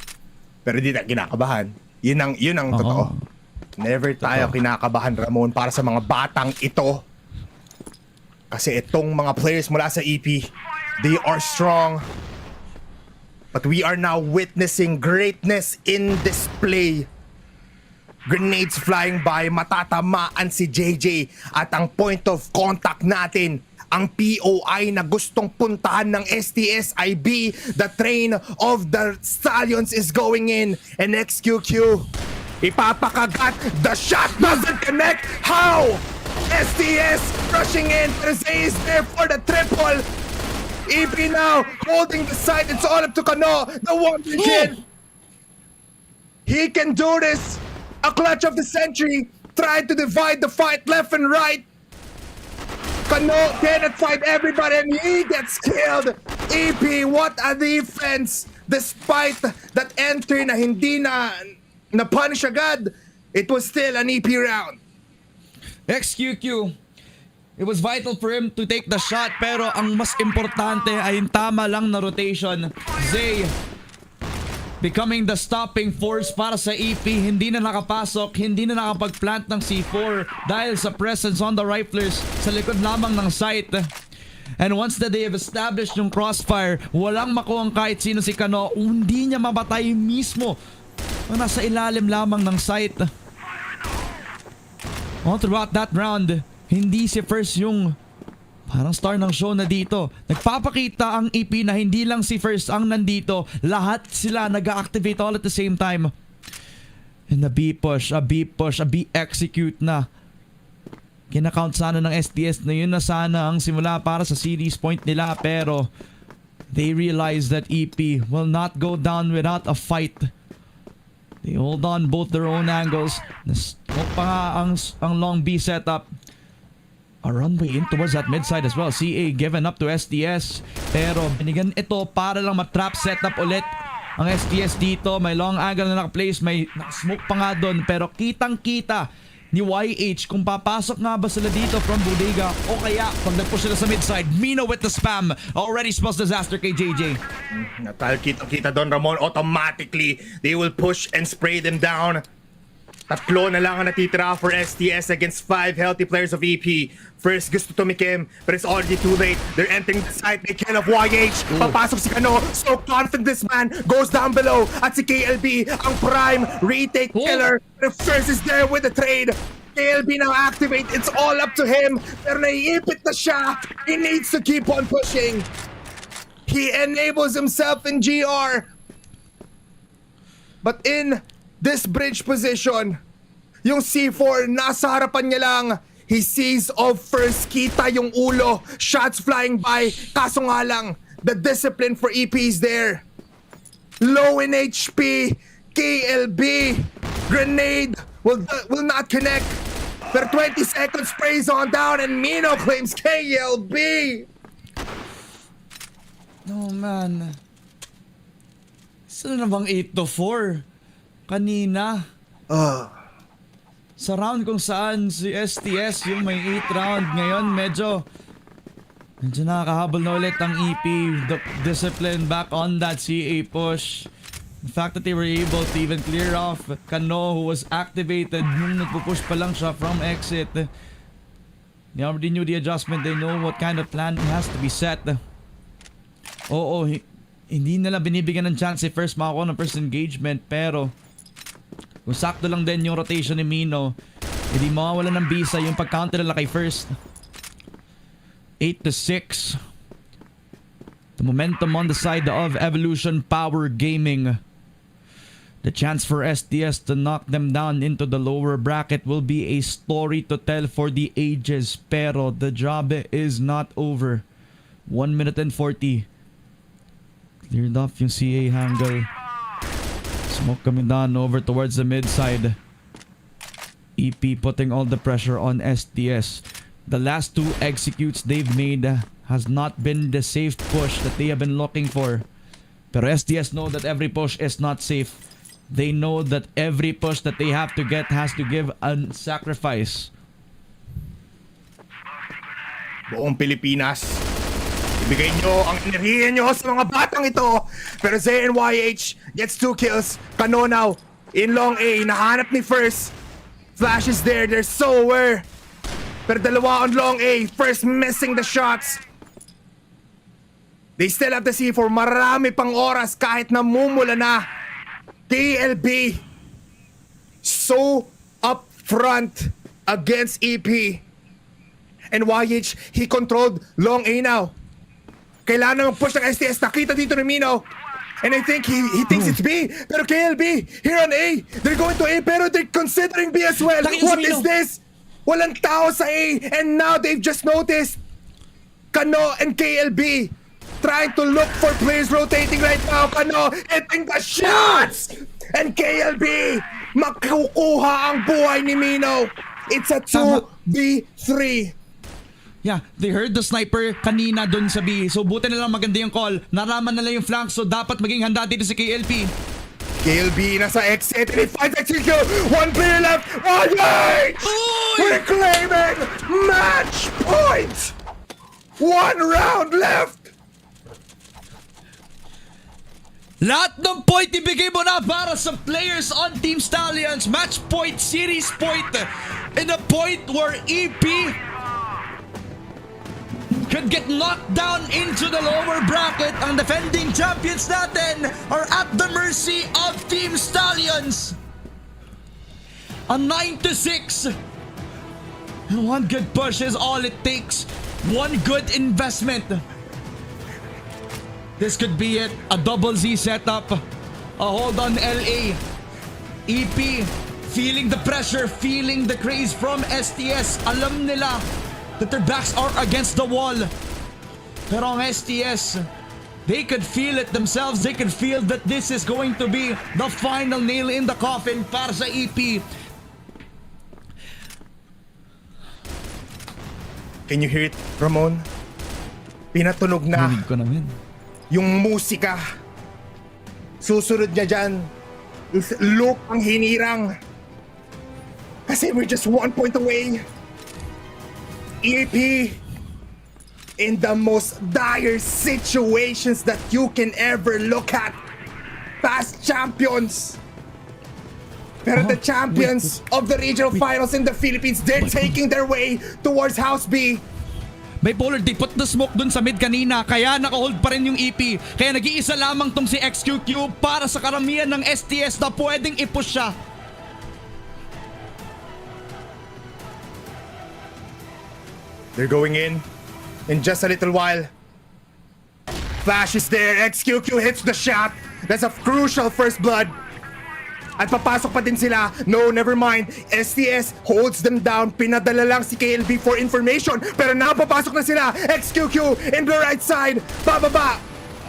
S6: Pero di na kinakabahan. Yun ang totoo. Never tayo kinakabahan, Ramon, para sa mga batang ito. Kasi itong mga players mula sa EP, they are strong. But we are now witnessing greatness in display. Grenades flying by, matatamaan si JJ. At ang point of contact natin, ang POI na gustong puntahan ng STS ay B. The train of the Stallions is going in. And XQQ, ipapakagat. The shot doesn't connect. How? STS rushing in. Pero Zay is there for the triple. EP now holding the side. It's all up to Kano. The Wonder Kid. He can do this. A clutch of the century. Tried to divide the fight left and right. Kano cannot fight everybody and he gets killed. EP, what a defense. Despite that entry na hindi na punish agad, it was still an EP round.
S5: XQQ, it was vital for him to take the shot, pero ang mas importante ay yung tama lang na rotation. Zay becoming the stopping force para sa EP. Hindi na nakapasok, hindi na nakapag-plant ng C4 dahil sa presence on the riflers sa likod lamang ng site. And once that they have established yung crossfire, walang makuhang kahit sino si Kano. Hindi niya mabatay mismo ang nasa ilalim lamang ng site. All throughout that round, hindi si First yung parang star ng show na dito. Nagpapakita ang EP na hindi lang si First ang nandito. Lahat sila nag-activate all at the same time. And a B push, a B execute na. Kinakount sana ng STS na yun na sana ang simula para sa series point nila. Pero they realize that EP will not go down without a fight. They hold on both their own angles. Smoke pa nga ang long B setup. A runway in towards that mid side as well. CA given up to STS. Pero binigan ito para lang matrap setup ulit ang STS dito. May long angle na nakaplace. May smoke pa nga doon. Pero kitang kita ni YH kung papasok nga ba sila dito from Bodega o kaya pag nag-push sila sa mid side. Mino with the spam. Already spells disaster kay JJ.
S6: Natal kita doon, Ramon. Automatically, they will push and spray them down. Tatlo na lang ang natitira for STS against 5 healthy players of EP. First gusto tumikim, but it's already too late. They're entering the site, they kill of YH. Papasok si Kano, so confident this man goes down below. At si KLB, ang prime retake killer. The First is there with the trade. KLB now activate, it's all up to him. Pero naiipit na siya. He needs to keep on pushing. He enables himself in GR. But in this bridge position, yung C4 nasa harapan niya lang. He sees of First, kita yung ulo, shots flying by. Kaso nga lang, the discipline for EP is there. Low in HP, KLB, grenade will not connect. Pero 20 seconds sprays on down and Mino claims KLB.
S5: No man. Saan na bang 8-4? Kanina. Sa round kung saan si STS yung may 8 round, ngayon medyo nakakahabol na ulit ang EP. The discipline back on that CA push. The fact that they were able to even clear off Kano who was activated nung nagpupush pa lang siya from exit. They already knew the adjustment. They know what kind of plan has to be set. Oo, hindi nila binibigyan ng chance si First makakuha ng first engagement, pero kung sakto lang din yung rotation ni Mino, hindi mawawala ng bisa yung pag-counter nila kay First. 8-6. The momentum on the side of Evolution Power Gaming. The chance for STS to knock them down into the lower bracket will be a story to tell for the ages. Pero the job is not over. 1 minute and 40. Cleared off yung CA angle. Smoke coming down over towards the mid side. EP putting all the pressure on STS. The last 2 executes they've made has not been the safe push that they have been looking for. Pero STS know that every push is not safe. They know that every push that they have to get has to give a sacrifice.
S6: Buong Pilipinas, ibigay nyo ang enerhiya nyo sa mga batang ito. Pero Zay and YH gets 2 kills. Kano now in long A, nahanap ni First. Flash is there, they're so aware. Pero dalawa on long A, First missing the shots. They still have the C4, marami pang oras kahit namumula na. KLB so up front against EP. And YH, he controlled long A now. Kailangan na mag-push ng STS. Nakita dito ni Mino. And I think he thinks it's B. Pero KLB, here on A. They're going to A, pero they're considering B as well. What is this? Walang tao sa A, and now they've just noticed Kano and KLB trying to look for players rotating right now. Kano hitting the shots! And KLB makukuha ang buhay ni Mino. It's a 2v3.
S5: Yeah, they heard the sniper kanina dun sa B. So buti na lang maganda yung call. Naraman nila yung flank, so dapat maging handa dito si KLP.
S6: KLB nasa exit and he finds execution. One player left. Alright! We're claiming match point! 1 round left!
S5: Lahat ng point ibigay mo na para sa players on Team Stallions. Match point, series point, and a point where EP could get knocked down into the lower bracket. Ang defending champions natin are at the mercy of Team Stallions. A 9-6. And one good push is all it takes. One good investment. This could be it. A double Z setup. A hold on LA. EP feeling the pressure, feeling the craze from STS. Alam nila that their backs are against the wall. Pero ang STS, they could feel it themselves. They could feel that this is going to be the final nail in the coffin para sa EP.
S6: Can you hear it, Ramon? Pinatunog na
S5: Rinig ko naman.
S6: yung musika. Susunod niya dyan is Luke ang hinirang. Kasi we're just 1 point away. EP in the most dire situations that you can ever look at. Past champions. Pero the champions of the regional finals in the Philippines, they're taking their way towards House B.
S5: Bipolar, they put the smoke dun sa mid kanina, kaya naka-hold pa rin yung EP. Kaya nag-iisa lamang tong si XQQ para sa karamihan ng STS na pwedeng i-push siya.
S6: They're going in just a little while. Flash is there, XQQ hits the shot. That's a crucial first blood. At papasok pa din sila. No, never mind. STS holds them down. Pinadala lang si KLB for information. Pero napapasok na sila. XQQ in the right side. Bababa.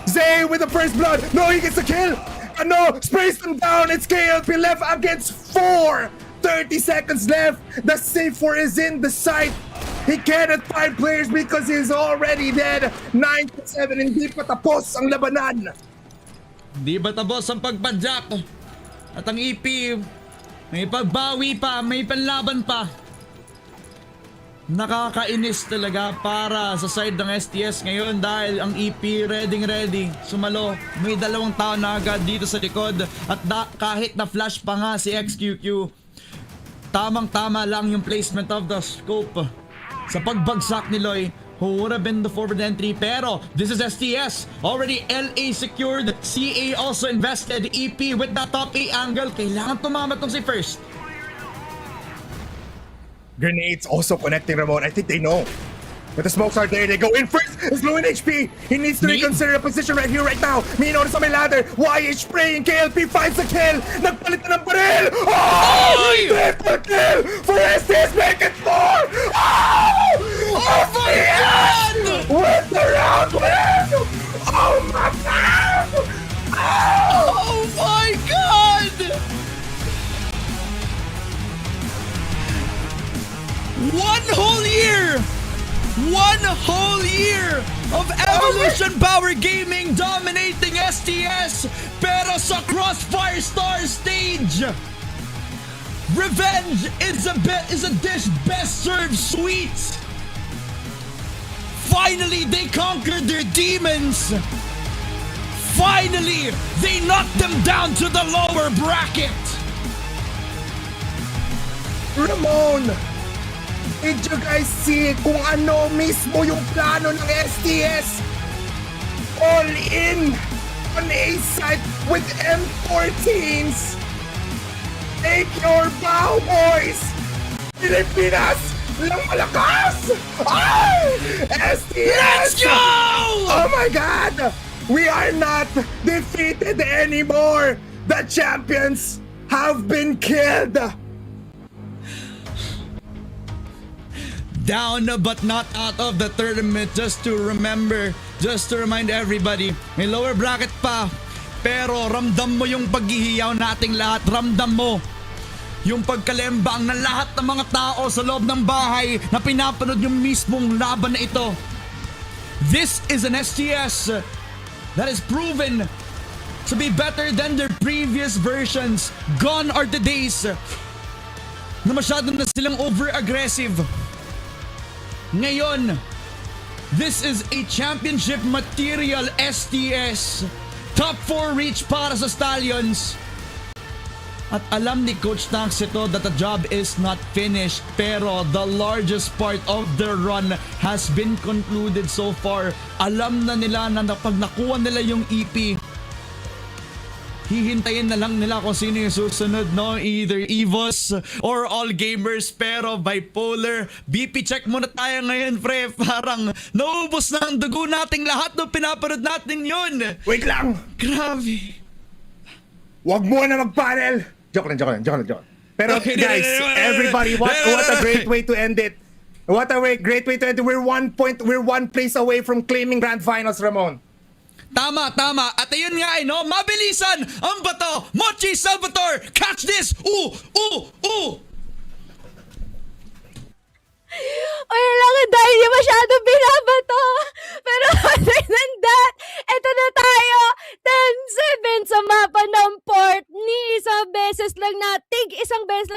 S6: Zay with the first blood. No, he gets the kill. No, sprays them down. It's KLB left against 4. 30 seconds left. The safe for is in the site. He cannot find players because he's already dead. 9-7. Hindi pa tapos ang labanan.
S5: Di ba tapos ang pagpadyak? At ang EP, may pagbawi pa, may panlaban pa. Nakakainis talaga para sa side ng STS ngayon dahil ang EP ready sumalo. May 2 tao na agad dito sa likod at kahit na flash pa nga si XQQ, tamang-tama lang yung placement of the scope sa pagbagsak ni Loy, who would have been the forward entry. Pero this is STS. Already LA secured. CA also invested. EP with that top A angle. Kailangan tumama tong si First.
S6: Grenades also connecting Ramon. I think they know. But the smokes are there. They go in first. It's low in HP. He needs to reconsider a position right here, right now. Mino sa may ladder. YH spraying. KLP finds the kill. Nagpalit na ng baril. Oh! Triple kill for STS. Make it 4. Oh my God! With the round win! Oh my God!
S5: Oh my God! One whole year of Evolution Power Gaming dominating STS, pero sa Crossfire Star stage, revenge is a dish best served sweet. Finally, they conquered their demons. Finally, they knocked them down to the lower bracket.
S6: Ramon, did you guys see kung ano mismo yung plano ng STS? All in on a side with M14s. Take your bow, boys! Pilipinas lang malakas! STS!
S5: Let's go!
S6: Oh my God! We are not defeated anymore! The champions have been killed!
S5: down but not out of the tournament. Just to remind everybody, may lower bracket pa. Pero ramdam mo yung paghihiyaw nating lahat. Ramdam mo yung pagkalembang ng lahat ng mga tao sa loob ng bahay na pinapanood yung mismong laban na ito. This is an STS that is proven to be better than their previous versions. Gone are the days na masyado na silang over-aggressive. Ngayon, this is a championship material STS. Top 4 reach para sa Stallions. At alam ni Coach Tanks ito that the job is not finished, pero the largest part of the run has been concluded so far. Alam na nila na pag nakuha nila yung EP, hihintayin na lang nila kung sino yung susunod, no? Either EVOS or All Gamers. Pero bipolar, BP check muna tayo ngayon, pre. Parang naubos na ang dugo nating lahat nung pinapanood natin yun.
S6: Wait lang!
S5: Grabe.
S6: Wag mo na mag-panel! Joke lang. Pero
S5: Okay,
S6: guys, everybody, what a great way to end it. What a great way to end it. We're 1 place away from claiming Grand Finals, Ramon.
S5: Tama. At ayun nga, no? Mabilisan ang bato. Mochi Salvatore, catch this! Ooh!
S1: Or lang, dahil niya masyadong binabato. Pero other than that, eto na tayo. 10-7 sa mapa ng port. Isang beses lang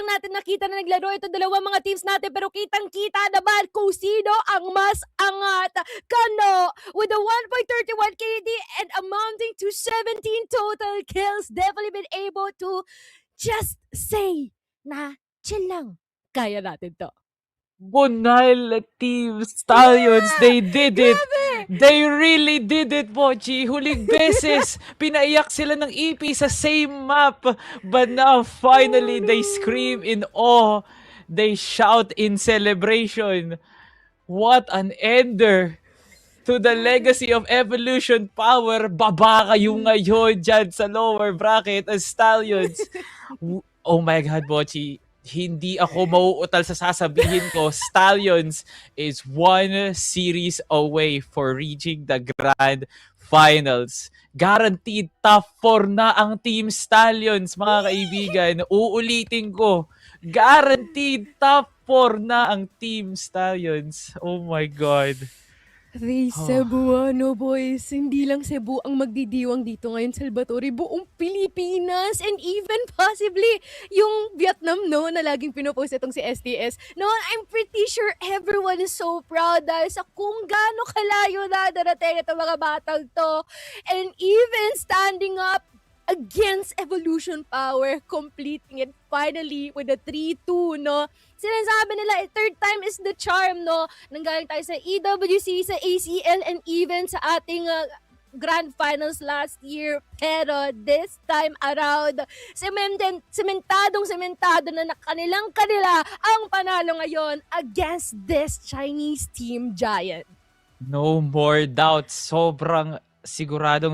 S1: natin nakita na naglaro ito dalawang mga teams natin. Pero kitang-kita naman kung sino ang mas angat. Kano, with a 1.31 KD and amounting to 17 total kills, definitely been able to just say na chill lang. Kaya natin to.
S2: Bonal Team Stallions, they did it.
S1: Grabe!
S2: They really did it, Mochi. Huling beses, pinaiyak sila ng EP sa same map. But now, finally, they scream in awe. They shout in celebration. What an ender to the legacy of Evolution Power. Baba kayo ngayon dyan sa lower bracket as Stallions. Oh my God, Mochi. Hindi ako mauutal sa sasabihin ko. Stallions is 1 series away for reaching the Grand Finals. Guaranteed top 4 na ang Team Stallions, mga kaibigan. Uulitin ko. Guaranteed top 4 na ang Team Stallions. Oh my God.
S1: Cebuano boys, hindi lang Cebu ang magdidiwang dito ngayon, Salvatore, buong Pilipinas and even possibly yung Vietnam, no, na laging pinopost itong si STS. No, I'm pretty sure everyone is so proud dahil sa kung gaano kalayo na darating itong mga batang to, and even standing up against Evolution Power, completing it finally with a 3-2, no? Sinasabi nila, third time is the charm, no? Nanggaling tayo sa EWC, sa ACL, and even sa ating Grand Finals last year. Pero this time around, sementado na kanila ang panalo ngayon against this Chinese team giant.
S2: No more doubt. Sobrang sigurado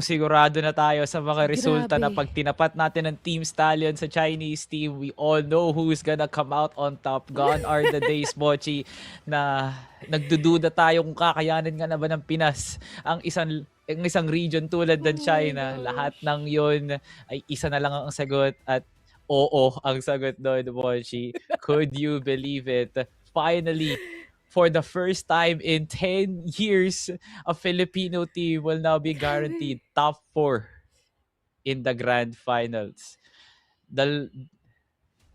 S2: na tayo sa mga resulta na pag tinapat natin ng Team Stallion sa Chinese team, we all know who's gonna come out on top. Gone are the days, Mochi, na nagdududa tayo kung kakayanin nga na ba ng Pinas ang isang region tulad ng China. Lahat ng yun ay isa na lang ang sagot at oo ang sagot doon, Mochi. Could you believe it? Finally, for the first time in 10 years, a Filipino team will now be guaranteed top 4 in the Grand Finals.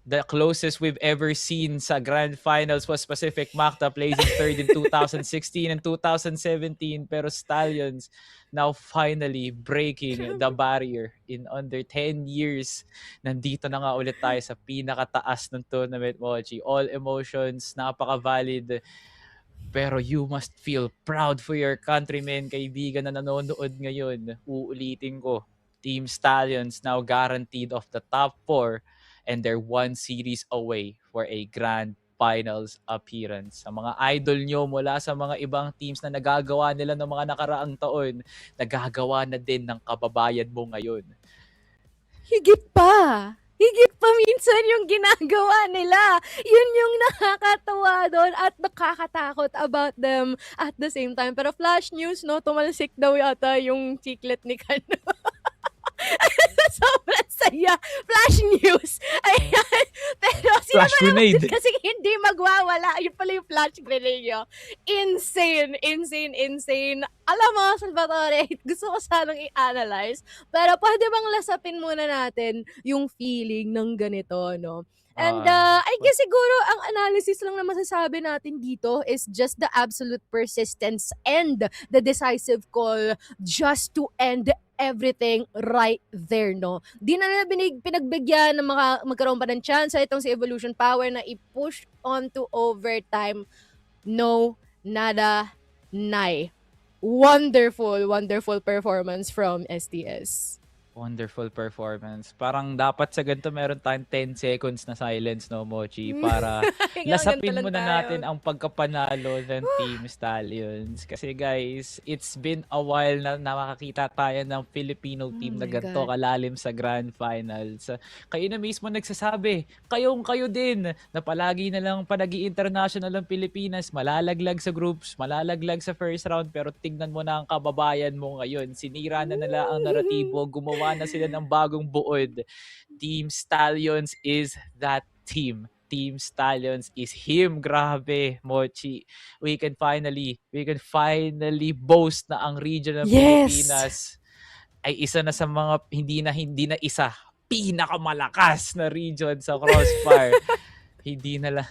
S2: The closest we've ever seen sa Grand Finals was Pacific Macta, placing third in 2016 and 2017. Pero Stallions now finally breaking the barrier in under 10 years. Nandito na nga ulit tayo sa pinakataas ng tournament, Mochi. All emotions, napaka-valid. Pero you must feel proud for your countrymen, kaibigan na nanonood ngayon. Uulitin ko, Team Stallions now guaranteed of the top 4 and they're 1 series away for a Grand Finals appearance. Sa mga idol nyo mula sa mga ibang teams na nagagawa nila ng mga nakaraang taon, nagagawa na din ng kababayan mo ngayon.
S1: Higit pa! higit pa minsan yung ginagawa nila. Yun yung nakakatawa doon at nakakatakot about them at the same time. Pero flash news, no? Tumalsik daw yata yung chiclet ni Kano. Sobrang saya. Flash news. Ayan. Pero sila
S2: Flash grenade.
S1: kasi hindi magwawala. Yun pala yung flash grenade nyo. Insane. Alam mo, Salvatore, gusto ko sanang i-analyze. Pero pwede bang lasapin muna natin yung feeling ng ganito, no? And I guess siguro ang analysis lang na masasabi natin dito is just the absolute persistence and the decisive call just to end everything right there, no? Di na nila pinagbigyan na magkaroon pa ng chance itong si Evolution Power na i-push on to overtime. No, nada, nay. Wonderful performance from STS.
S2: Wonderful performance. Parang dapat sa ganito meron tayong 10 seconds na silence, no, Mochi? Para lasapin
S1: ganito lang
S2: muna
S1: tayo.
S2: natin ang pagkapanalo ng Team Stallions. Kasi guys, it's been a while na makakita tayo ng Filipino team na
S1: my
S2: ganito
S1: God.
S2: kalalim sa Grand Finals. Kayo na mismo nagsasabi, kayo din, na palagi na lang panag-i-international ng Pilipinas, malalaglag sa groups, malalaglag sa first round, pero tignan mo na ang kababayan mo ngayon. Sinira na nila ang naratibo, gumawa na sila ng bagong buod. Team Stallions is that team. Team Stallions is him. Grabe, Mochi. We can finally boast na ang region ng
S1: Yes!
S2: Pilipinas ay isa na sa mga hindi na isa, pinakamalakas na region sa Crossfire. Hindi na lang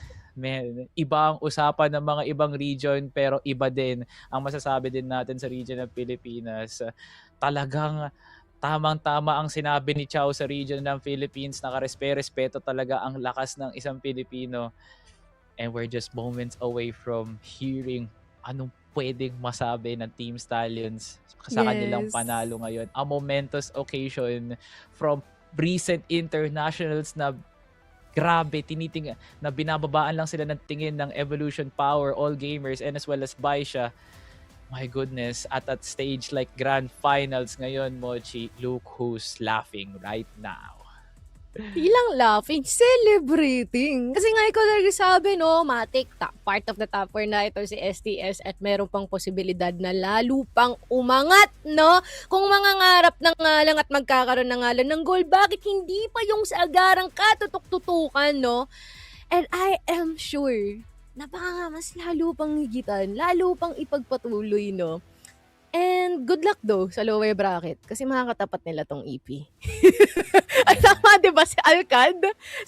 S2: iba ang usapan ng mga ibang region, pero iba din ang masasabi din natin sa region ng Pilipinas. Talagang tamang-tama ang sinabi ni Chow sa region ng Philippines. Nakarespeto talaga ang lakas ng isang Pilipino. And we're just moments away from hearing anong pwedeng masabi ng Team Stallions sa kanilang panalo ngayon. A momentous occasion from recent internationals na grabe, na binababaan lang sila ng tingin ng Evolution Power, All Gamers, and as well as BaiSha. My goodness, at that stage like Grand Finals ngayon, Mochi, look who's laughing right now.
S1: Ilang laughing, celebrating. Kasi nga ikaw talaga sabi, no, matik, part of the top 4 na ito si STS at meron pang posibilidad na lalo pang umangat, no? Kung mangangarap na nga lang at magkakaroon na nga lang ng goal, bakit hindi pa yung sa agarang katutok-tutukan, no? And I am sure na baka nga mas lalo pang higitan, lalo pang ipagpatuloy, no? And good luck though sa lower bracket kasi makakatapat nila tong EP. Ay tama, diba? Si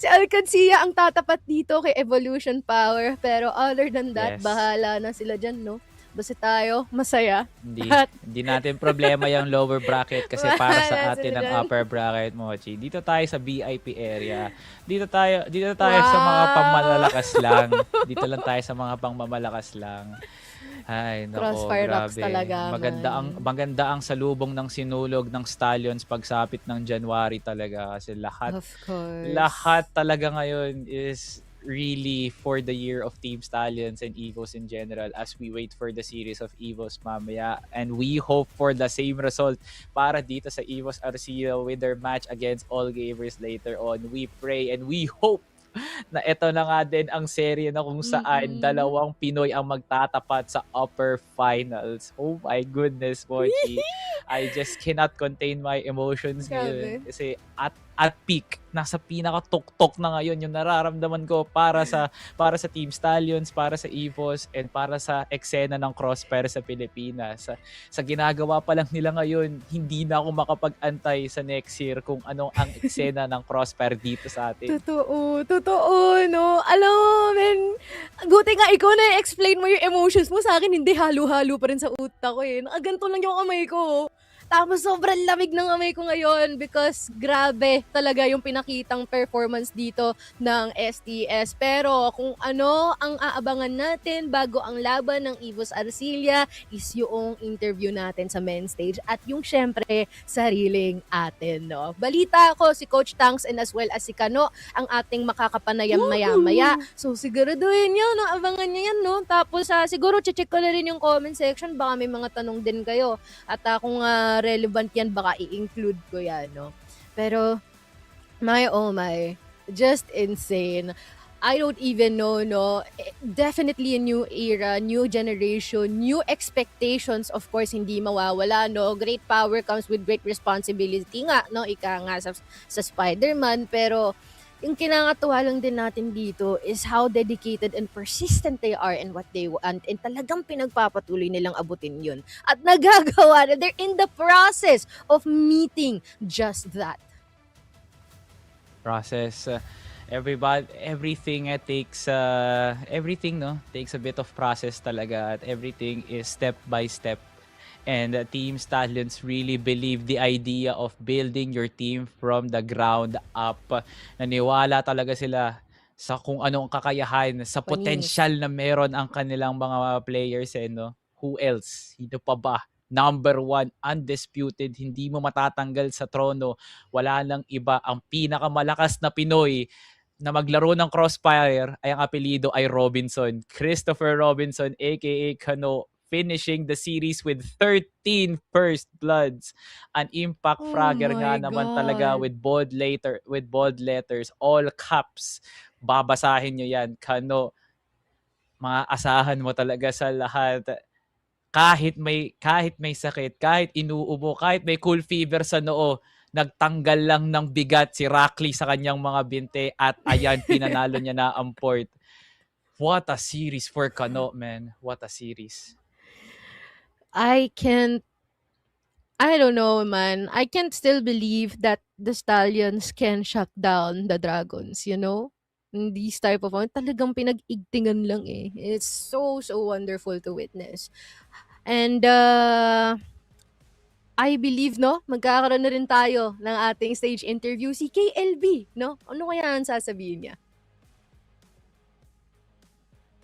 S1: Qadsiah ang tatapat dito kay Evolution Power. Pero other than that,
S2: Yes.
S1: bahala na sila dyan, no? Basta tayo, masaya.
S2: Hindi natin problema yung lower bracket kasi para sa
S1: Wala
S2: atin
S1: sila
S2: ang
S1: dyan.
S2: upper bracket, Mochi. Dito tayo sa VIP area. Dito tayo sa mga
S1: Wow.
S2: pangmalalakas lang. Dito lang tayo sa mga pangmamalakas lang. Ay, nako,
S1: Crossfire rocks
S2: grabe.
S1: talaga,
S2: Maganda ang salubong ng sinulog ng Stallions pagsapit ng January talaga kasi
S1: Of course.
S2: lahat talaga ngayon is really for the year of Team Stallions and EVOS in general as we wait for the series of EVOS mamaya, and we hope for the same result para dito sa EVOS ARc with their match against All Gamers later on. We pray and we hope na ito na nga din ang serye na kung saan dalawang Pinoy ang magtatapat sa upper finals. Oh my goodness, Mochi. I just cannot contain my emotions ngayon. Kasi at peak, nasa pinaka-tuktok na ngayon yung nararamdaman ko para sa Team Stallions, para sa EVOS, and para sa eksena ng Crossfire sa Pilipinas. Sa ginagawa pa lang nila ngayon, hindi na ako makapag-antay sa next year kung anong ang eksena ng Crossfire dito sa atin.
S1: Totoo, no? Alam mo, men, buti nga ikaw na explain mo yung emotions mo sa akin, hindi halo-halo pa rin sa utak ko eh. Nakaganto lang yung kamay ko. Tapos sobrang lamig ng kamay ko ngayon because grabe talaga yung pinakitang performance dito ng STS. Pero kung ano ang aabangan natin bago ang laban ng EVOS Arcilla is yung interview natin sa main stage at yung syempre sariling atin, no? Balita ko si Coach Tanks and as well as si Kano ang ating makakapanayam maya-maya. So siguraduhin nyo, no? Abangan nyo yan, no? Tapos siguro check ko na rin yung comment section, baka may mga tanong din kayo. At kung relevant yan, baka i-include ko yan, no? Pero Oh my. Just insane. I don't even know, no. Definitely a new era, new generation, new expectations. Of course, hindi mawawala, no. Great power comes with great responsibility nga, no. Ika nga sa Spider-Man. Pero yung kinakatuwa lang din natin dito is how dedicated and persistent they are in what they want. And talagang pinagpapatuloy nilang abutin yun. At nagagawa na. They're in the process of meeting just that.
S2: Process. Everything takes takes a bit of process talaga, at everything is step by step. And Team Stallions really believe the idea of building your team from the ground up. Naniwala talaga sila sa kung anong kakayahan, sa
S1: Panis.
S2: potential na meron ang kanilang mga players, no? Who else? Sino pa ba? Number 1, undisputed, hindi mo matatanggal sa trono. Wala nang iba. Ang pinakamalakas na Pinoy na maglaro ng Crossfire ay ang apelido ay Robinson. Christopher Robinson, aka Kano, finishing the series with 13 first bloods. An impact fragger nga naman talaga with bold letters, all caps. Babasahin nyo yan, Kano. Maasahan mo talaga sa lahat. Kahit may sakit, kahit inuubo, kahit may cool fever sa noo, nagtanggal lang ng bigat si Rockley sa kanyang mga binte, at ayan, pinanalo niya na ang port. What a series for Kano, man. What a series.
S1: I don't know, man. I can't still believe that the Stallions can shut down the Dragons, you know? In these type of talagang pinag-igtingan lang eh. It's so wonderful to witness. And I believe, no, magkakaroon na rin tayo ng ating stage interview si KLB, no? Ano kaya ang sasabihin niya?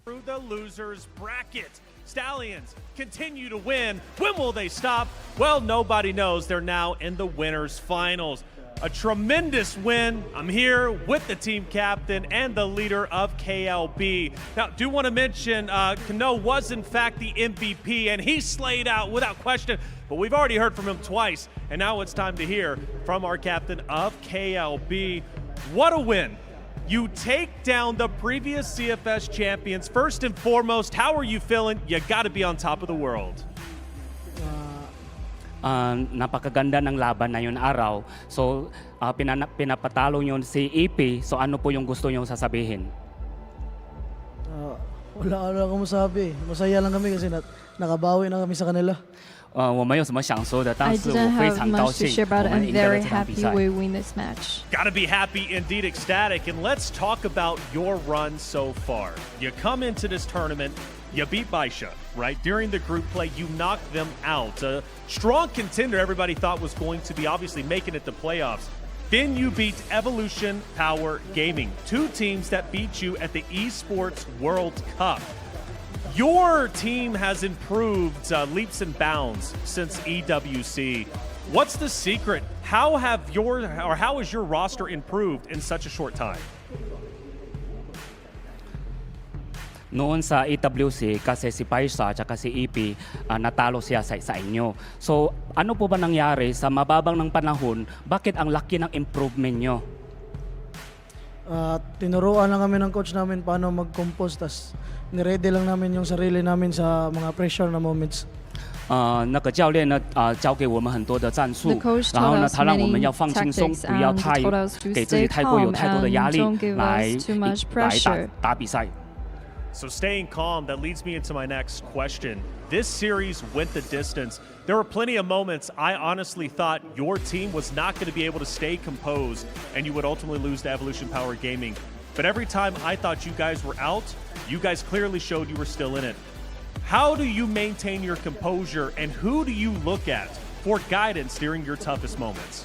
S4: Through the losers bracket, Stallions continue to win. When will they stop? Well, nobody knows. They're now in the winners finals. A tremendous win. I'm here with the team captain and the leader of KLB. Now, do want to mention Kano was in fact the MVP, and he slayed out without question, but we've already heard from him twice, and now it's time to hear from our captain of KLB. What a win. You take down the previous CFS champions. First and foremost, how are you feeling? You got to be on top of the world.
S10: Napakaganda ng laban na yun araw. So, pinapatalo yun si EP. So, ano po yung gusto nyo sasabihin?
S11: Wala akong masabi. Masaya lang kami kasi nakabawi na kami sa kanila.
S10: 我没有什么想说的，但
S12: I
S10: 是我
S12: didn't
S10: 非
S12: have
S10: 常高
S12: much to
S10: 兴
S12: share
S10: 我
S12: about it.
S10: 们
S12: I'm
S10: 赢得了
S12: very
S10: 这场比
S12: happy
S10: 赛。
S12: we win this match.
S4: Gotta be happy, indeed ecstatic. And let's talk about your run so far. You come into this tournament, you beat BaiSha, right? During the group play, you knocked them out. A strong contender everybody thought was going to be obviously making it to playoffs. Then you beat Evolution Power Gaming, two teams that beat you at the Esports World Cup. Your team has improved leaps and bounds since EWC. What's the secret? How has your roster improved in such a short time?
S10: Noon sa EWC, kasi si BaiSha at si EP, natalo siya sa inyo. So, ano po ba nangyari sa mababang ng panahon? Bakit ang laki ng improvement nyo?
S11: Tinuruan lang kami ng coach namin paano mag-compose, tas niready lang namin yung sarili namin sa mga pressure na moments.
S10: 那个教练呢，教给我们很多的战术
S12: The coach，
S10: 然后
S12: taught
S10: 呢，
S12: us
S10: 他让我们
S12: many
S10: 要放轻松，
S12: tactics
S10: 不要
S12: and
S10: 太
S12: told us to
S10: 给自己
S12: stay
S10: 太过有
S12: calm
S10: 太多的压
S12: and
S10: 力
S12: don't give
S10: 来
S12: us too much
S10: 来
S12: pressure.
S10: 打比赛。
S4: So staying calm, that leads me into my next question. This series went the distance. There were plenty of moments I honestly thought your team was not going to be able to stay composed and you would ultimately lose to Evolution Power Gaming. But every time I thought you guys were out, you guys clearly showed you were still in it. How do you maintain your composure, and who do you look at for guidance during your toughest moments?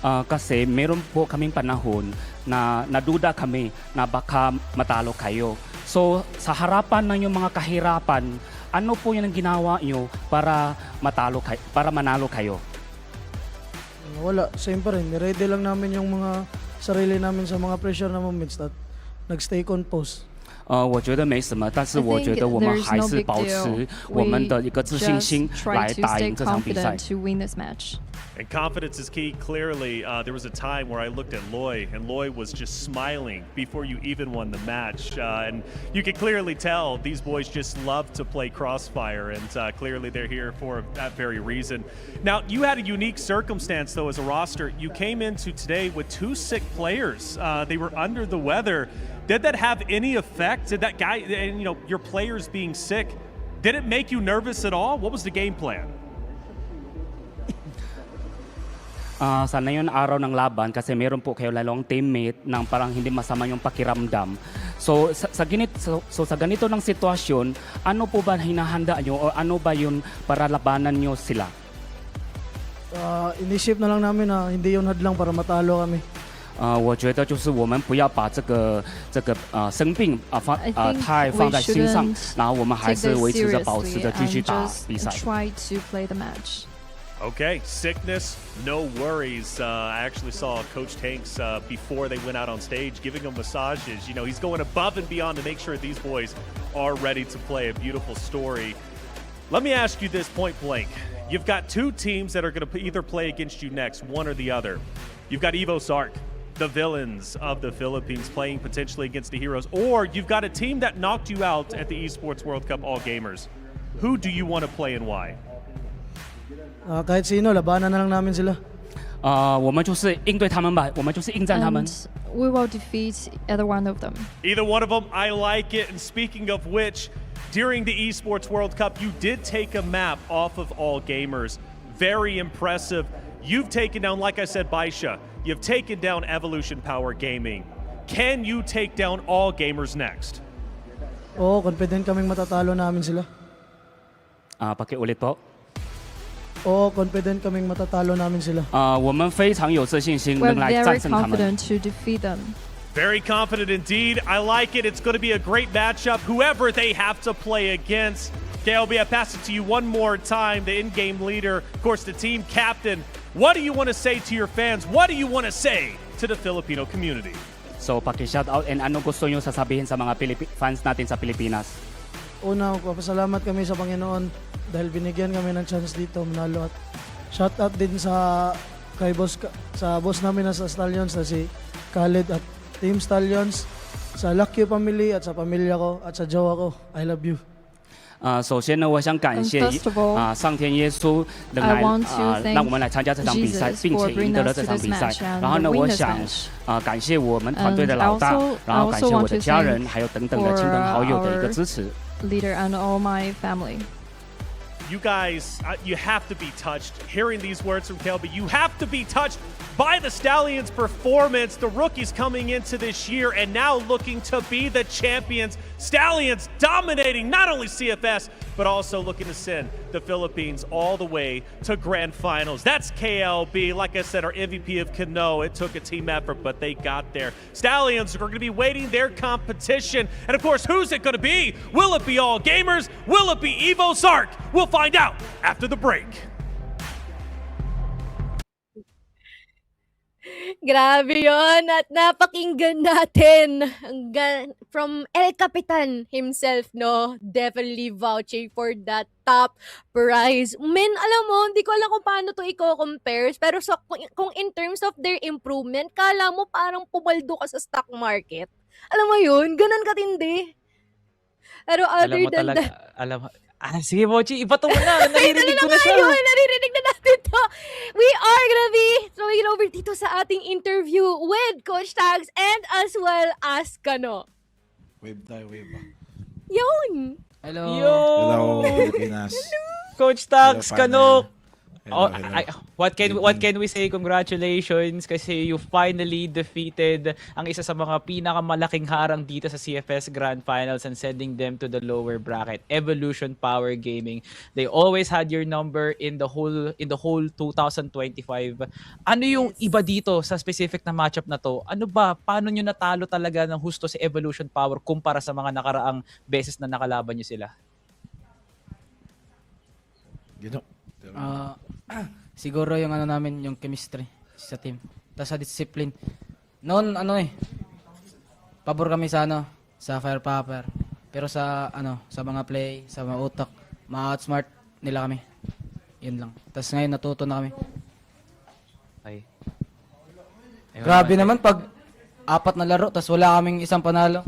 S10: Kasi meron po kaming panahon na naduda kami na baka matalo kayo. So, sa harapan ng yung mga kahirapan, ano po yung ginawa nyo para manalo kayo?
S11: Wala, same pa rin. Niready lang namin yung mga sarili namin sa mga pressure na moments at nag-stay composed.
S10: 我觉得没什么，但是
S12: I
S10: 我觉得我们
S12: think
S10: 还
S12: there's
S10: 是
S12: no big
S10: 保持
S12: deal.
S10: 我们的一个自信
S12: We
S10: 心
S12: just try
S10: 来
S12: to
S10: 打
S12: stay
S10: 赢这场比赛。
S12: confident to win this match.
S4: And confidence is key. Clearly, there was a time where I looked at Loy, and Loy was just smiling before you even won the match. And you could clearly tell these boys just love to play Crossfire, and clearly they're here for that very reason. Now, you had a unique circumstance, though, as a roster. You came into today with 2 sick players. They were under the weather. Did that have any effect? Did that guy, and your players being sick, did it make you nervous at all? What was the game plan?
S10: Sana yun araw ng laban kasi meron po kayo lalong teammate nang parang hindi masama yung pakiramdam. So sa ganito ng sitwasyon, ano po ba hinahanda nyo o ano ba yun para labanan nyo sila?
S11: Inisip na lang namin na hindi yun hadlang para matalo kami.
S10: 我觉得就是我们不要把这个生病太放在心上，然后我们还是维持着保持着继续打比赛。
S12: Try to play the match.
S4: Okay, sickness, no worries. I actually saw Coach Tanks before they went out on stage giving them massages. He's going above and beyond to make sure these boys are ready to play. A beautiful story. Let me ask you this point blank. You've got 2 teams that are going to either play against you next, one or the other. You've got EVOS ARc, the villains of the Philippines, playing potentially against the heroes, or you've got a team that knocked you out at the Esports World Cup All Gamers. Who do you want to play and why?
S11: Kahit sino, labanan na lang namin sila.
S10: 我们就是应对他们吧，我们就是应战他们。
S12: And we will defeat either one of them.
S4: Either one of them, I like it. And speaking of which, during the Esports World Cup, you did take a map off of All Gamers. Very impressive. You've taken down, like I said, BaiSha. You've taken down Evolution Power Gaming. Can you take down All Gamers next?
S11: Oo, confident kaming matatalo namin sila.
S10: Pakiulit po.
S11: Oo, confident kaming matatalo namin sila.
S10: 我们非常有自信心
S12: We're
S10: 能来
S12: very
S10: 战胜他们。
S12: confident to defeat them.
S4: Very confident indeed. I like it. It's going to be a great matchup, whoever they have to play against. KLB, I pass it to you one more time, the in-game leader, of course, the team captain. What do you want to say to your fans? What do you want to say to the Filipino community?
S10: So, paki-shout out and ano gusto nyo sasabihin sa mga fans natin sa Pilipinas?
S11: Una, papasalamat kami sa Panginoon dahil binigyan kami ng chance dito manalo, at shout out din sa boss namin na sa Stallions na si Khaled at Team Stallions, sa Lucky family at sa pamilya ko at sa jowa ko. I love you.
S10: 首先呢，我想感谢
S12: First of all,
S10: 上天耶稣能来
S12: I want to thank
S10: 让我们来参加这场比赛，
S12: Jesus
S10: 并
S12: for
S10: 且赢
S12: bringing
S10: 得了
S12: us
S10: 这
S12: to
S10: 场
S12: this
S10: 比赛
S12: match。and
S10: 然后呢，
S12: win
S10: 我
S12: this
S10: 想
S12: match.
S10: 感谢我们团队的老大
S12: And，
S10: 然后感谢
S12: I also
S10: 我的
S12: want to
S10: 家人，
S12: thank
S10: 还有等等的亲朋好友的一个支持。
S12: Leader and all my family.
S4: You guys, you have to be touched. Hearing these words from KLB, you have to be touched by the Stallions' performance. The rookies coming into this year and now looking to be the champions. Stallions dominating not only CFS, but also looking to send the Philippines all the way to grand finals. That's KLB. Like I said, our MVP of Kano. It took a team effort, but they got there. Stallions are going to be waiting their competition. And of course, who's it going to be? Will it be All Gamers? Will it be EVOS ARc? We'll find out after the break.
S1: Grabe yon, at napakinggan natin from El Capitan himself, no? Definitely vouching for that top prize. Men, alam mo, hindi ko alam kung paano to i-compare, pero kung in terms of their improvement, kala mo parang pumaldo ka sa stock market. Alam mo yun, ganun katindi. Pero other than that,
S2: sige, Mochi, iba to na. Naririnig ko na siya.
S1: Naririnig na natin to. We are gonna be throwing over dito sa ating interview with Coach Tags and as well as Kano.
S13: Wave tayo, wave.
S1: Yun!
S13: Hello.
S2: Hello,
S13: Pilipinas.
S2: Coach Tags,
S13: Hello,
S2: Kano.
S13: Hello, hello.
S2: What can we say? Congratulations kasi you finally defeated ang isa sa mga pinakamalaking harang dito sa CFS Grand Finals and sending them to the lower bracket, Evolution Power Gaming. They always had your number in the whole 2025. Ano yung iba dito sa specific na matchup na to? Ano ba, paano nyo natalo talaga ng husto si Evolution Power kumpara sa mga nakaraang beses na nakalaban nyo sila?
S14: Siguro yung ano namin, yung chemistry sa team. Tapos sa discipline. Noon pabor kami sa sa firepower. Pero sa sa mga play, sa mga utak, ma-outsmart nila kami. Yun lang. Tapos ngayon natuto na kami.
S2: Okay.
S14: Grabe naman pag 4 na laro tapos wala kaming isang panalo.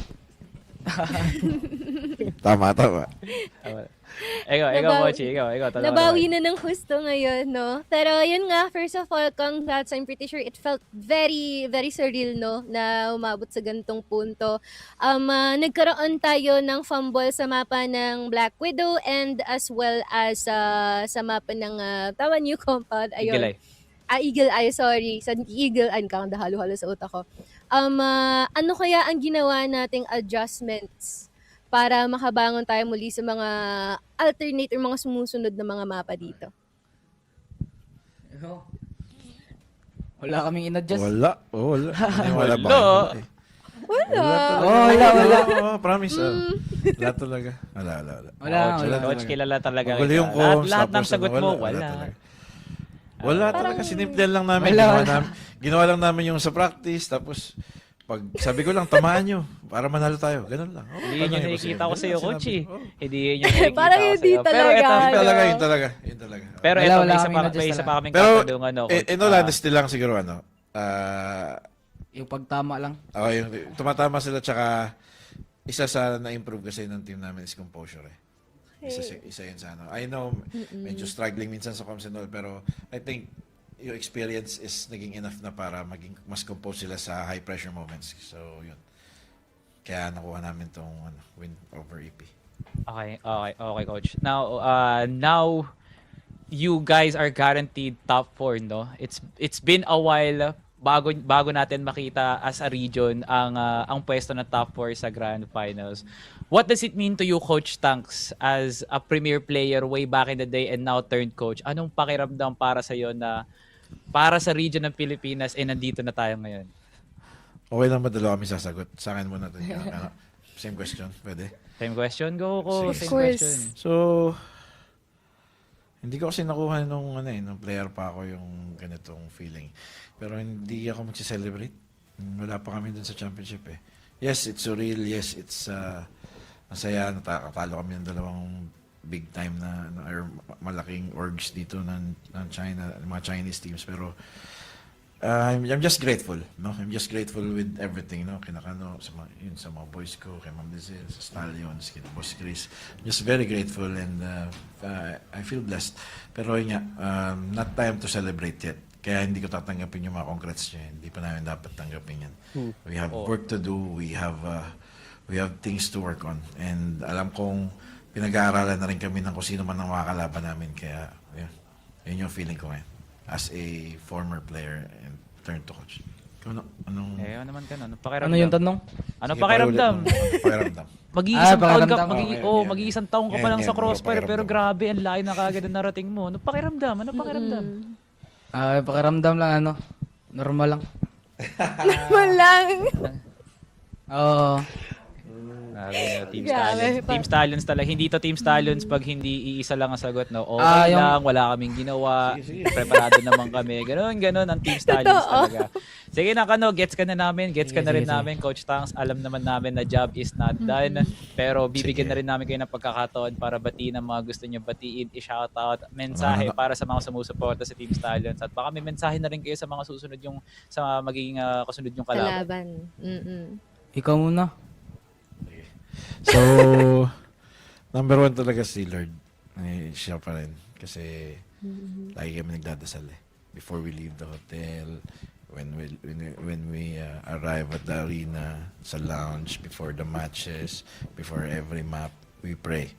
S13: Tama.
S2: Ikaw, Mochi, ikaw.
S1: Nabawi na ng husto ngayon, no? Pero yun nga, first of all, congrats. I'm pretty sure it felt very, very surreal, no? Na umabot sa gantong punto. Nagkaroon tayo ng fumble sa mapa ng Black Widow and as well as sa mapa ng New Compound. Ayun.
S2: Eagle Eye.
S1: Eagle Eye, sorry. Sa Eagle Eye, halo-halo sa utak ko. Ano kaya ang ginawa nating adjustments para makabangon tayo muli sa mga alternate or mga sumusunod na mga mapa dito?
S14: Wala kaming in-adjust.
S13: Wala. Wala
S2: Wala.
S13: ba?
S14: Wala.
S13: Promise. Wala talaga. Wala.
S2: Coach, kilala talaga.
S13: Magulo yung
S2: Lahat
S13: comms,
S2: ng
S13: tapos
S2: sagot mo, wala.
S13: Wala talaga. Sinimple lang namin. Ginawa lang namin yung sa practice. Tapos, pag sabi ko lang, tamaan nyo para manalo tayo. Ganun lang.
S2: Hindi yun yung nakikita ko sa'yo, Coach. Hindi yun yung nakikita
S1: Parang
S2: ko
S1: hindi
S2: sa'yo.
S1: talaga.
S13: Yun talaga.
S2: Pero ito, may isa pa kaming katanungan.
S13: In all honesty lang siguro,
S14: Yung pagtama lang.
S13: yung tumatama sila, tsaka isa sa na-improve kasi ng team namin is composure Isa yun sa I know, medyo struggling minsan sa comms and all, pero I think yung experience is naging enough na para maging mas compose sila sa high pressure moments. So, yun. Kaya nakuha namin tong win over EP.
S2: Okay, Coach. Now you guys are guaranteed top 4, no? It's been a while bago natin makita as a region ang pwesto ng top 4 sa Grand Finals. What does it mean to you, Coach Tanks, as a premier player way back in the day and now turned coach? Anong pakiramdam para sa iyo na para sa region ng Pilipinas nandito na tayo ngayon?
S13: Okay lang ba dalawa kami sasagot? Sa akin muna ito. Same question, pwede?
S2: Same question? Go, Same
S1: Of course.
S2: question.
S13: So, hindi ko kasi nakuha nung player pa ako yung ganitong feeling. Pero hindi ako mag-celebrate. Wala pa kami dun sa championship eh. Yes, it's surreal. Yes, it's masaya. Natakatalo kami ng dalawang big time na or malaking orgs dito ng China, mga Chinese teams. Pero I'm just grateful, no? I'm just grateful with everything, no? Kinakano sa mga boys ko, kay Ma'am Lizelle, sa Stallions, kay Boss Chris. Just very grateful and I feel blessed. Pero yun nga, not time to celebrate yet. Kaya hindi ko tatanggapin yung mga congrats niya. Hindi pa namin dapat tanggapin yan. We have work to do. We have things to work on. And alam kong pinag-aaralan na rin kami ng kung sino man ang makakalaban namin. Kaya yun yung feeling ko ngayon. As a former player and turned to coach. Ano
S2: naman ka na? Pakiramdam?
S14: Ano yung tanong?
S2: Ano pakiramdam?
S13: Pakiramdam.
S2: Mag-iisang taon ka pa lang sa Crossfire, pero grabe, ang layo na kagad ang narating mo. Ano pakiramdam?
S14: Pakiramdam lang normal lang.
S1: Normal lang.
S14: Oo.
S2: Team Stallions talaga. Hindi to Team Stallions pag hindi iisa lang ang sagot, no? Okay lang, wala kaming ginawa. Preparado naman kami. Ganon ang Team Stallions talaga. Sige na, gets ka na namin. Gets ka na rin namin, Coach Tanks. Alam naman namin na job is not done. Pero bibigyan na rin namin kayo ng pagkakataon para batiin ang mga gusto nyo batiin, i-shoutout, mensahe para sa mga sumusuporta sa Team Stallions. At baka may mensahe na rin kayo sa mga susunod sa magiging kasunod yung kalaban.
S14: Ikaw muna.
S13: So, number 1 talaga si Lord. Siya pa rin. Kasi lagi kami nagdadasal before we leave the hotel, when we arrive at the arena, sa lounge, before the matches, before every map, we pray.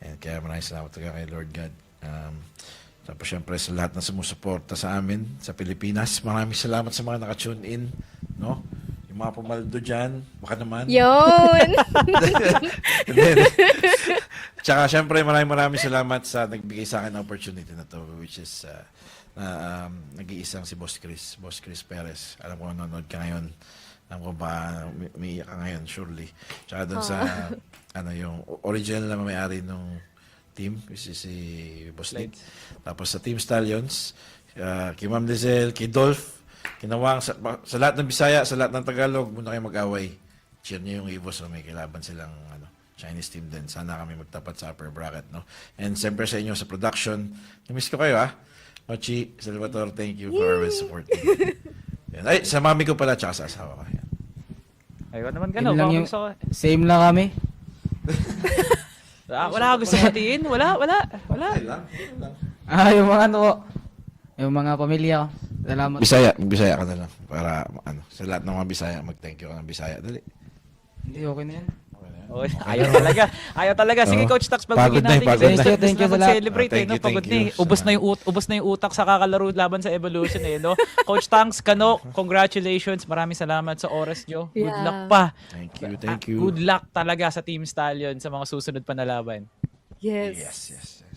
S13: And kaya maraming salamat talaga kay Lord God. Tapos syempre sa lahat na sumusuporta sa amin sa Pilipinas, maraming salamat sa mga naka-tune in, no? Mga pumaldo dyan, baka naman.
S1: Yun!
S13: Tsaka syempre maraming salamat sa nagbigay sa akin ng opportunity na to, which is nag-iisang si Boss Chris Perez. Alam ko nanonood ka ngayon. Alam ko ba umiiyak ka ngayon, surely. Tsaka doon sa yung original na may-ari ng team, which is si Boss Lid. Tapos sa Team Stallions, kay Ma'am Lizelle, kay Dolph, Kinawang sa lahat ng Bisaya, sa lahat ng Tagalog, muna kayo mag-away. cheer niyo yung EVOS na may kilaban silang Chinese team din. Sana kami magtapat sa upper bracket, no? And siyempre sa inyo sa production, namiss ko kayo, Ochi, Salvatore, thank you for always supporting. Yan. Ay, sa mami ko pala, tsaka sa asawa ko. Yan.
S2: Ayun naman
S14: Yun lang yung,
S2: gusto ko.
S14: same lang kami.
S2: Wala ka gusto batiin? Wala.
S14: Yung mga yung mga pamilya ko. Salamat.
S13: Bisaya ka na lang. Para, sa lahat ng mga Bisaya, mag-thank you ka ng Bisaya. Dali.
S14: Hindi, okay na yan.
S2: Oh, ayaw talaga. Sige, Coach Tax,
S13: Pagod
S2: pagbigyan
S13: na,
S2: natin.
S13: pagod na.
S14: Thank you sa lahat.
S2: Celebrate,
S13: Thank you,
S2: Pagod
S13: thank
S2: na.
S13: you.
S2: Ubos na yung utak sa kakalaro laban sa Evolution, no? Coach Tanks, Kano, congratulations. Maraming salamat sa oras nyo. Good
S1: Yeah.
S2: luck pa.
S13: Thank you.
S2: Good luck talaga sa Team Stallion sa mga susunod pa na laban.
S1: Yes.
S13: Yes.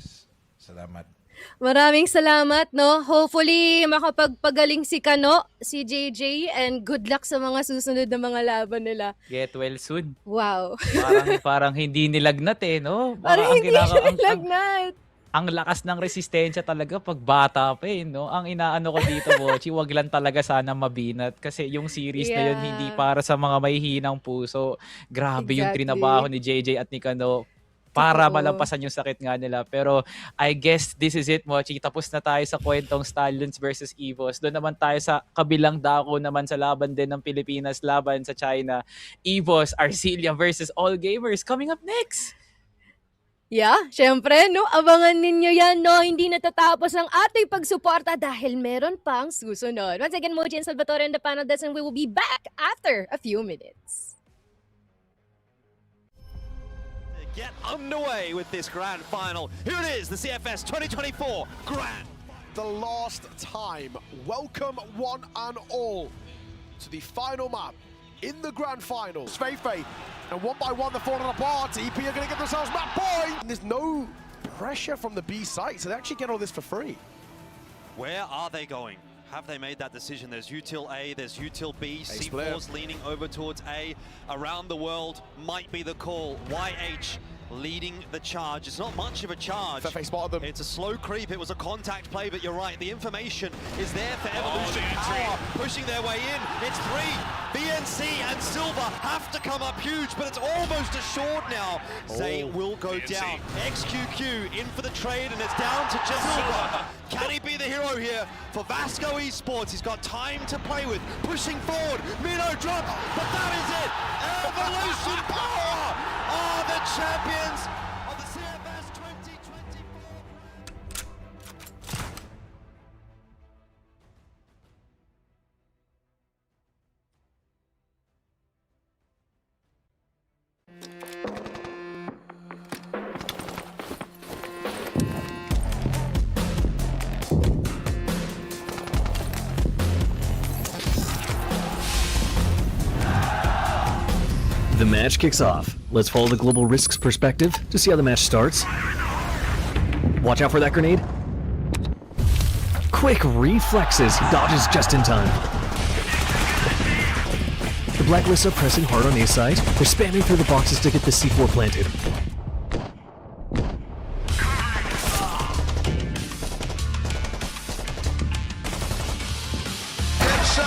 S13: Salamat.
S1: Maraming salamat, no? Hopefully, makapagpagaling si Kano, si JJ, and good luck sa mga susunod na mga laban nila.
S2: Get well soon.
S1: Wow.
S2: Parang hindi nilagnat, no?
S1: Parang hindi siya nilagnat.
S2: Ang lakas ng resistensya talaga pag bata pa, no? Ang inaano ko dito, Bochi, wag lang talaga sana mabinat kasi yung series na yun
S1: Yeah.
S2: hindi para sa mga may hinang puso. Grabe yung
S1: Exactly.
S2: trinabaho ni JJ at ni Kano para
S1: Totoo.
S2: malampasan yung sakit nga nila. Pero I guess this is it, Mochi. Tapos na tayo sa kwentong Stallions versus EVOS. Doon naman tayo sa kabilang dako naman sa laban din ng Pilipinas, laban sa China. EVOS, Arcelia versus All Gamers. Coming up next!
S1: Yeah, syempre, no? Abangan ninyo yan, no? Hindi natatapos ang ating pagsuporta dahil meron pang susunod. Once again, Moji and Salvatore and the panel desk, and we will be back after a few minutes.
S7: Get underway with this grand final. Here it is, the CFS 2024 Grand.
S8: The last time. Welcome one and all to the final map in the grand finals. Feifei, and one by one they're falling apart. EP are going to get themselves map point. There's no pressure from the B site, so they actually get all this for free.
S7: Where are they going? Have they made that decision? There's util A, there's util B, C4's leaning over towards A. Around the world might be the call. YH leading the charge. It's not much of a charge.
S8: Feifei spotted them.
S7: It's a slow creep. It was a contact play, but you're right. The information is there for Evolution Power pushing their way in. It's three. BNC and Silver have to come up huge, but it's almost assured now. Zay will go down. XQQ in for the trade, and it's down to just Silver. Can he be the hero here for Vasco Esports? He's got time to play with. Pushing forward. Mino drops, but that is it. Evolution Power are the champions of the CFS 2024.
S9: The match kicks off. Let's follow the global risks perspective to see how the match starts. Watch out for that grenade. Quick reflexes, dodges just in time. The Blacklists are pressing hard on A side. They're spamming through the boxes to get the C4 planted.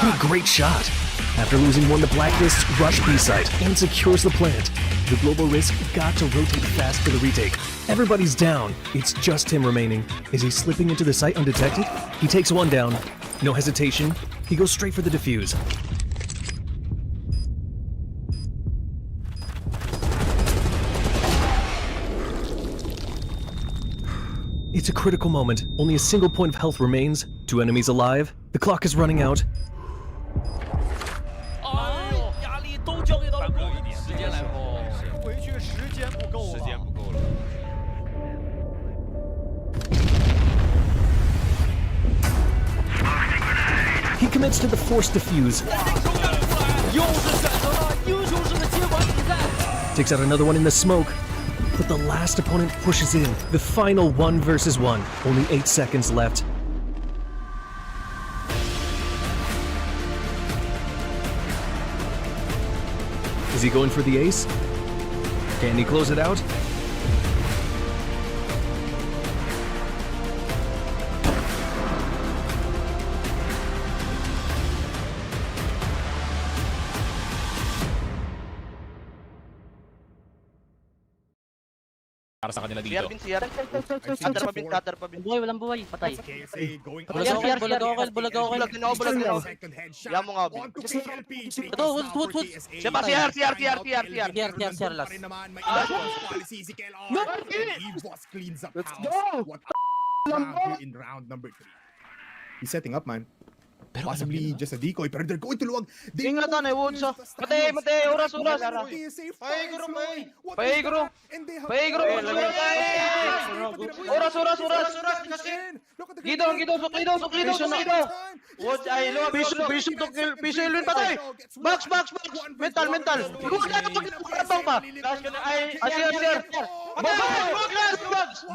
S9: What a great shot! After losing one, the Blacklists rush B side and secures the plant. The global risk got to rotate fast for the retake. Everybody's down. It's just him remaining. Is he slipping into the site undetected? He takes one down. No hesitation. He goes straight for the defuse. It's a critical moment. Only a single point of health remains. 2 enemies alive. The clock is running out. He commits to the forced defuse. Takes out another one in the smoke. But the last opponent pushes in. The final 1 versus 1. Only 8 seconds left. Is he going for the ace? Can he close it out?
S2: para sa kanila dito.
S15: CR Vincere. Cutter pa bin.
S14: Buhay, walang buhay. Patay.
S15: Bulag din ako. Yan mo nga.
S14: Ito, hood.
S15: Siya pa, CR last.
S6: Let's go! In round number 3. He's setting up, man. Pero possibly just a decoy, pero they're going to luwag.
S15: Ingatan eh, wood sa. Mate, oras. Paigro. Gido. Wood ay lo, piso ilwin patay. Box. Mental. Good na pagkabang pa. Last ka na ay sir. Box.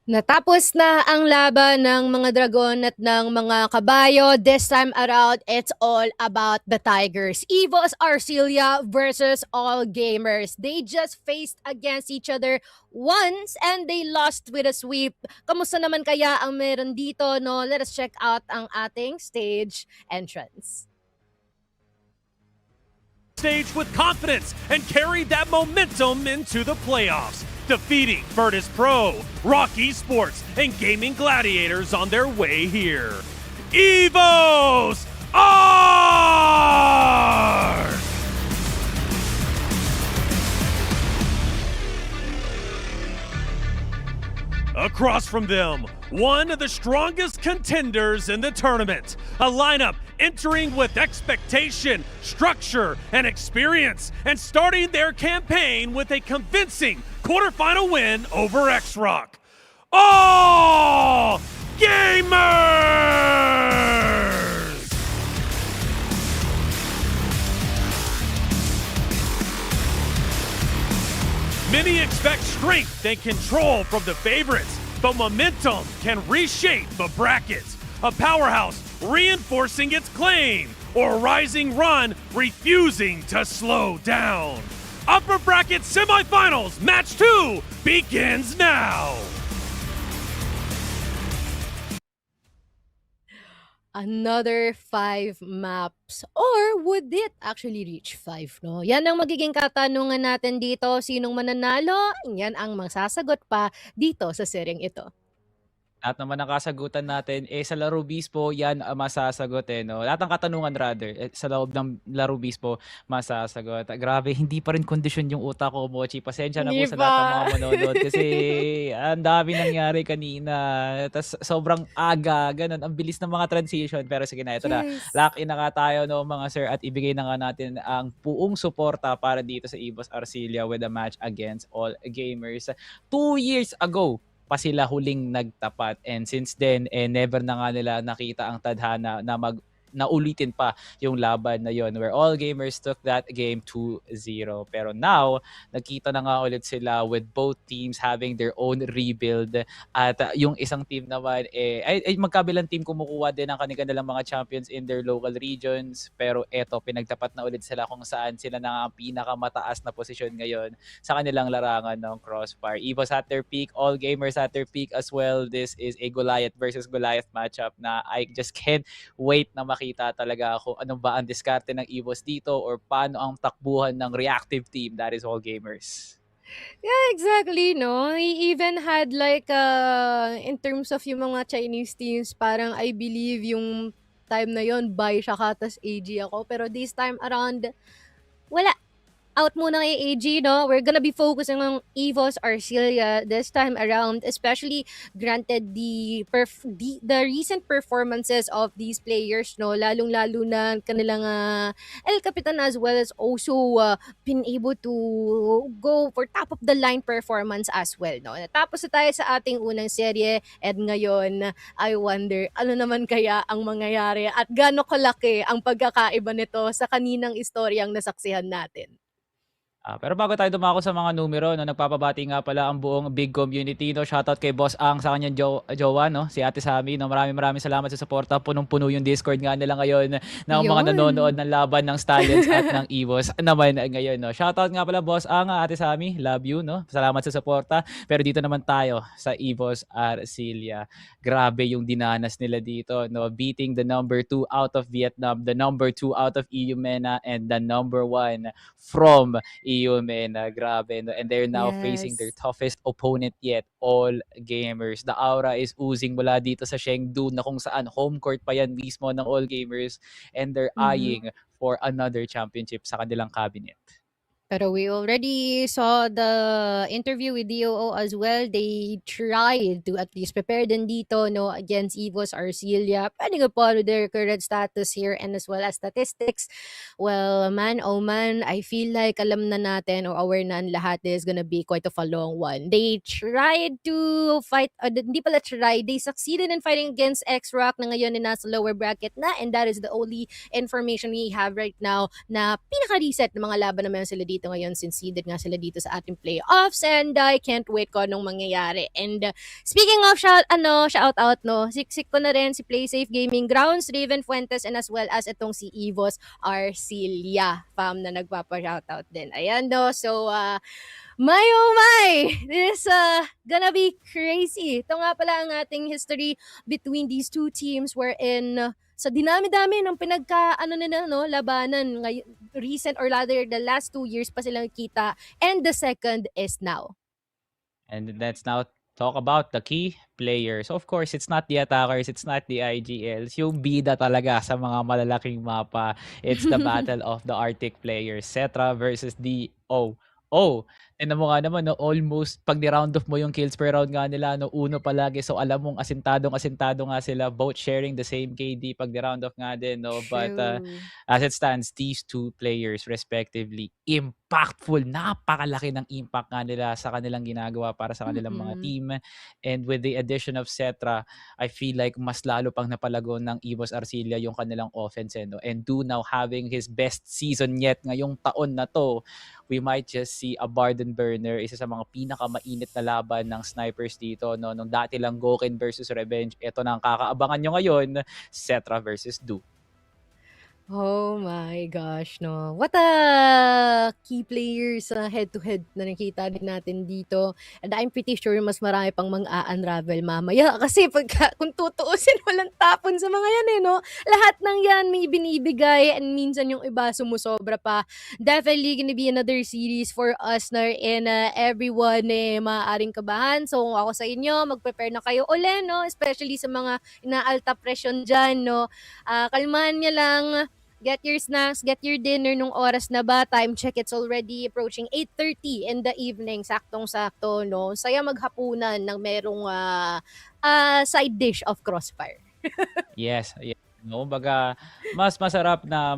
S1: Natapos na ang laban ng mga dragon at ng mga kabayo. This time around, it's all about the Tigers. EVOS ARc versus all gamers. They just faced against each other once and they lost with a sweep. Kamusta naman kaya ang meron dito, no? Let us check out ang ating stage entrance.
S4: Stage with confidence and carried that momentum into the playoffs, defeating Virtus.pro, ROC Esports, and Gaimin Gladiators on their way here. EVOS ARc! Across from them, one of the strongest contenders in the tournament. A lineup entering with expectation, structure, and experience, and starting their campaign with a convincing quarterfinal win over XROCK. All Gamers! Many expect strength and control from the favorites, but momentum can reshape the brackets. A powerhouse reinforcing its claim, or a rising run refusing to slow down. Upper Bracket Semifinals Match 2 begins now!
S1: Another 5 maps, or would it actually reach 5, no? Yan ang magiging katanungan natin dito. Sinong mananalo? Yan ang masasagot pa dito sa seryeng ito.
S2: Lahat naman ng kasagutan natin, sa laro mismo, yan ang masasagot no? Lahat ng katanungan rather, sa loob ng laro mismo, masasagot. Grabe, hindi pa rin kondisyon yung utak ko, Mochi. Pasensya na po sa lahat ng mga manonood kasi ang dami nangyari kanina. Tapos sobrang aga, ganun. Ang bilis ng mga transition. Pero sige na, ito na. Lock in na nga tayo, no, mga sir, at ibigay na nga natin ang buong suporta para dito sa EVOS Arcilia with a match against all gamers. 2 years ago, pa sila huling nagtapat, and since then never na nga nila nakita ang tadhana na naulitin pa yung laban na yon where all gamers took that game 2-0. Pero now, nagkita na nga ulit sila with both teams having their own rebuild, at yung isang team naman ay magkabilang team kumukuha din ng kanilang mga champions in their local regions, pero eto pinagtapat na ulit sila kung saan sila na ang pinakamataas na posisyon ngayon sa kanilang larangan ng Crossfire. EVOS at their peak, all gamers at their peak as well. This is a Goliath versus Goliath matchup na I just can't wait na makita talaga kung ano ba ang diskarte ng EVOS dito or paano ang takbuhan ng reactive team that is all gamers.
S1: Yeah, exactly, no? He even had like, in terms of yung mga Chinese teams, parang I believe yung time na yon BaiSha tas AG ako. Pero this time around, wala. Out muna kay AG, no? We're gonna be focusing on EVOS Arcilia this time around, especially granted the recent performances of these players, no? Lalong-lalo na kanilang El Capitan as well as also been able to go for top of the line performance as well, no? Natapos na tayo sa ating unang serye, and ngayon, I wonder, ano naman kaya ang mangyayari at gaano kalaki ang pagkakaiba nito sa kaninang istoryang nasaksihan natin.
S2: Pero bago tayo dumako sa mga numero, no, nagpapabati nga pala ang buong big community, no. Shoutout kay Boss Ang sa kanyang jowa, no, si Ate Sammy, no. Maraming salamat sa suporta. Punong-puno yung Discord nga nila ngayon ng mga nanonood ng laban ng Stallions at ng EVOS naman ngayon, no. Shoutout nga pala Boss Ang, Ate Sammy, love you, no. Salamat sa suporta. Pero dito naman tayo sa EVOS Arcilia. Grabe yung dinanas nila dito, no. Beating the number 2 out of Vietnam, the number 2 out of EU MENA, and the number 1 from EU MENA. Grabe, no? And they're now facing their toughest opponent yet, all gamers. The aura is oozing mula dito sa Chengdu, na kung saan home court pa yan mismo ng all gamers, and they're eyeing for another championship sa kanilang cabinet.
S1: Pero we already saw the interview with DOO as well. They tried to at least prepare din dito, no, against EVOS Arcilia, depending upon their current status here and as well as statistics. Well, man, oh man, I feel like alam na natin or aware na ang lahat is gonna be quite of a long one. They tried to fight, hindi pala try, they succeeded in fighting against XROCK na ngayon na nasa lower bracket na, and that is the only information we have right now na pinaka-reset ng mga laban naman sila dito ngayon, since seeded nga sila dito sa ating playoffs, and I can't wait ko anong mangyayari. And speaking of shout out, no, siksik ko na rin si PlaySafe Gaming Grounds, Raven Fuentes, and as well as itong si EVOS Arcilia fam na nagpapa-shoutout din. Ayan, no, so my oh my, this is gonna be crazy. Ito nga pala ang ating history between these two teams, wherein sa dinami-dami ng nila, no, labanan recent or rather the last 2 years pa silang kita, and the second is now.
S2: And let's now talk about the key players. Of course, it's not the attackers, it's not the IGLs. Yung bida talaga sa mga malalaking mapa. It's the battle of the Arctic players. Cetra versus DOO. Tignan mo nga naman, no, almost pag ni-round off mo yung kills per round nga nila, no, 1 palagi. So alam mong asintado nga sila, both sharing the same KD pag ni-round off nga din, no. But
S1: True.
S2: as it stands, these two players respectively, impactful, napakalaki ng impact nga nila sa kanilang ginagawa para sa kanilang mga team. And with the addition of Cetra, I feel like mas lalo pang napalago ng EVOS Arcilla yung kanilang offense, no. And Do now having his best season yet ngayong taon na to, we might just see a Barden Burner, isa sa mga pinakamainit na laban ng snipers dito, no. Nung dati lang Goken versus Revenge, ito na ang kakaabangan nyo ngayon, Cetra versus Do.
S1: Oh my gosh, no. What a key players sa head-to-head na nakita din natin dito. And I'm pretty sure mas marami pang mang-a-unravel mamaya. Kasi kung tutuusin, walang tapon sa mga yan, no? Lahat ng yan may binibigay and minsan yung iba sumusobra pa. Definitely gonna be another series for us na and everyone maaaring kabahan. So ako sa inyo, mag-prepare na kayo uli, no? Especially sa mga ina-alta presyon dyan, no? Kalmahan niya lang. Get your snacks, get your dinner nung oras na ba. Time check, it's already approaching 8:30 in the evening. Saktong-sakto, no? Saya maghapunan ng merong side dish of Crossfire.
S2: Yes, yes. No, baga mas masarap na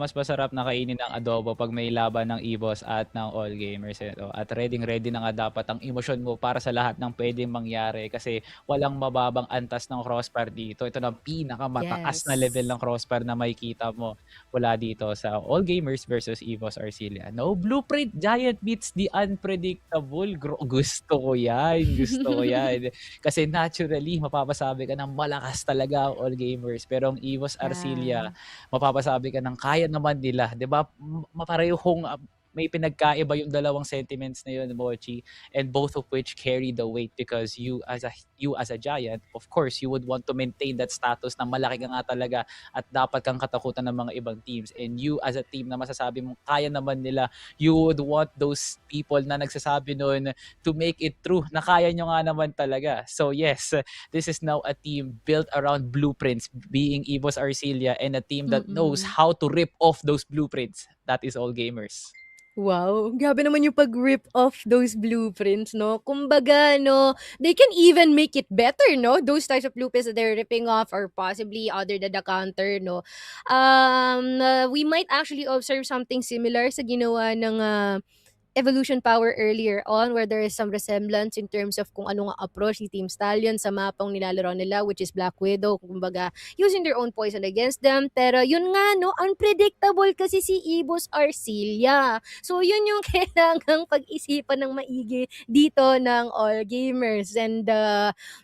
S2: kainin ng adobo pag may laban ng EVOS at ng All Gamers, ito. At ready na nga dapat ang emosyon mo para sa lahat ng pwedeng mangyari kasi walang mababang antas ng Crossfire dito. Ito na ang pinakamataas na level ng Crossfire na makikita mo wala dito sa All Gamers versus EVOS Arcilla. No, Blueprint Giant beats the unpredictable. Gusto ko yan. Kasi naturally, mapapasabi ka ng malakas talaga ang All Gamers. Pero ang EVOS Arcilla, mapapasabi ka ng kaya naman nila. 'Di ba? Maparehong may pinagkaiba yung dalawang sentiments na yun, Mochi, and both of which carry the weight because you as a giant, of course, you would want to maintain that status na malaki ka nga talaga at dapat kang katakutan ng mga ibang teams. And you as a team na masasabi mong kaya naman nila, you would want those people na nagsasabi nun to make it true na kaya nyo nga naman talaga. So yes, this is now a team built around blueprints, being EVOS Arcilla, and a team that knows how to rip off those blueprints. That is All Gamers.
S1: Wow, grabe naman yung pag-rip off those blueprints, no? Kumbaga, no, they can even make it better, no? Those types of blueprints that they're ripping off or possibly other than the counter, no? We might actually observe something similar sa ginawa ng Evolution Power earlier on where there is some resemblance in terms of kung ano nga approach ni Team Stallions sa mapang nilalaro nila, which is Black Widow, kumbaga using their own poison against them. Pero yun nga, no, unpredictable kasi si EVOS Arcilla. So yun yung kailangang pag-isipan ng maigi dito ng All Gamers. And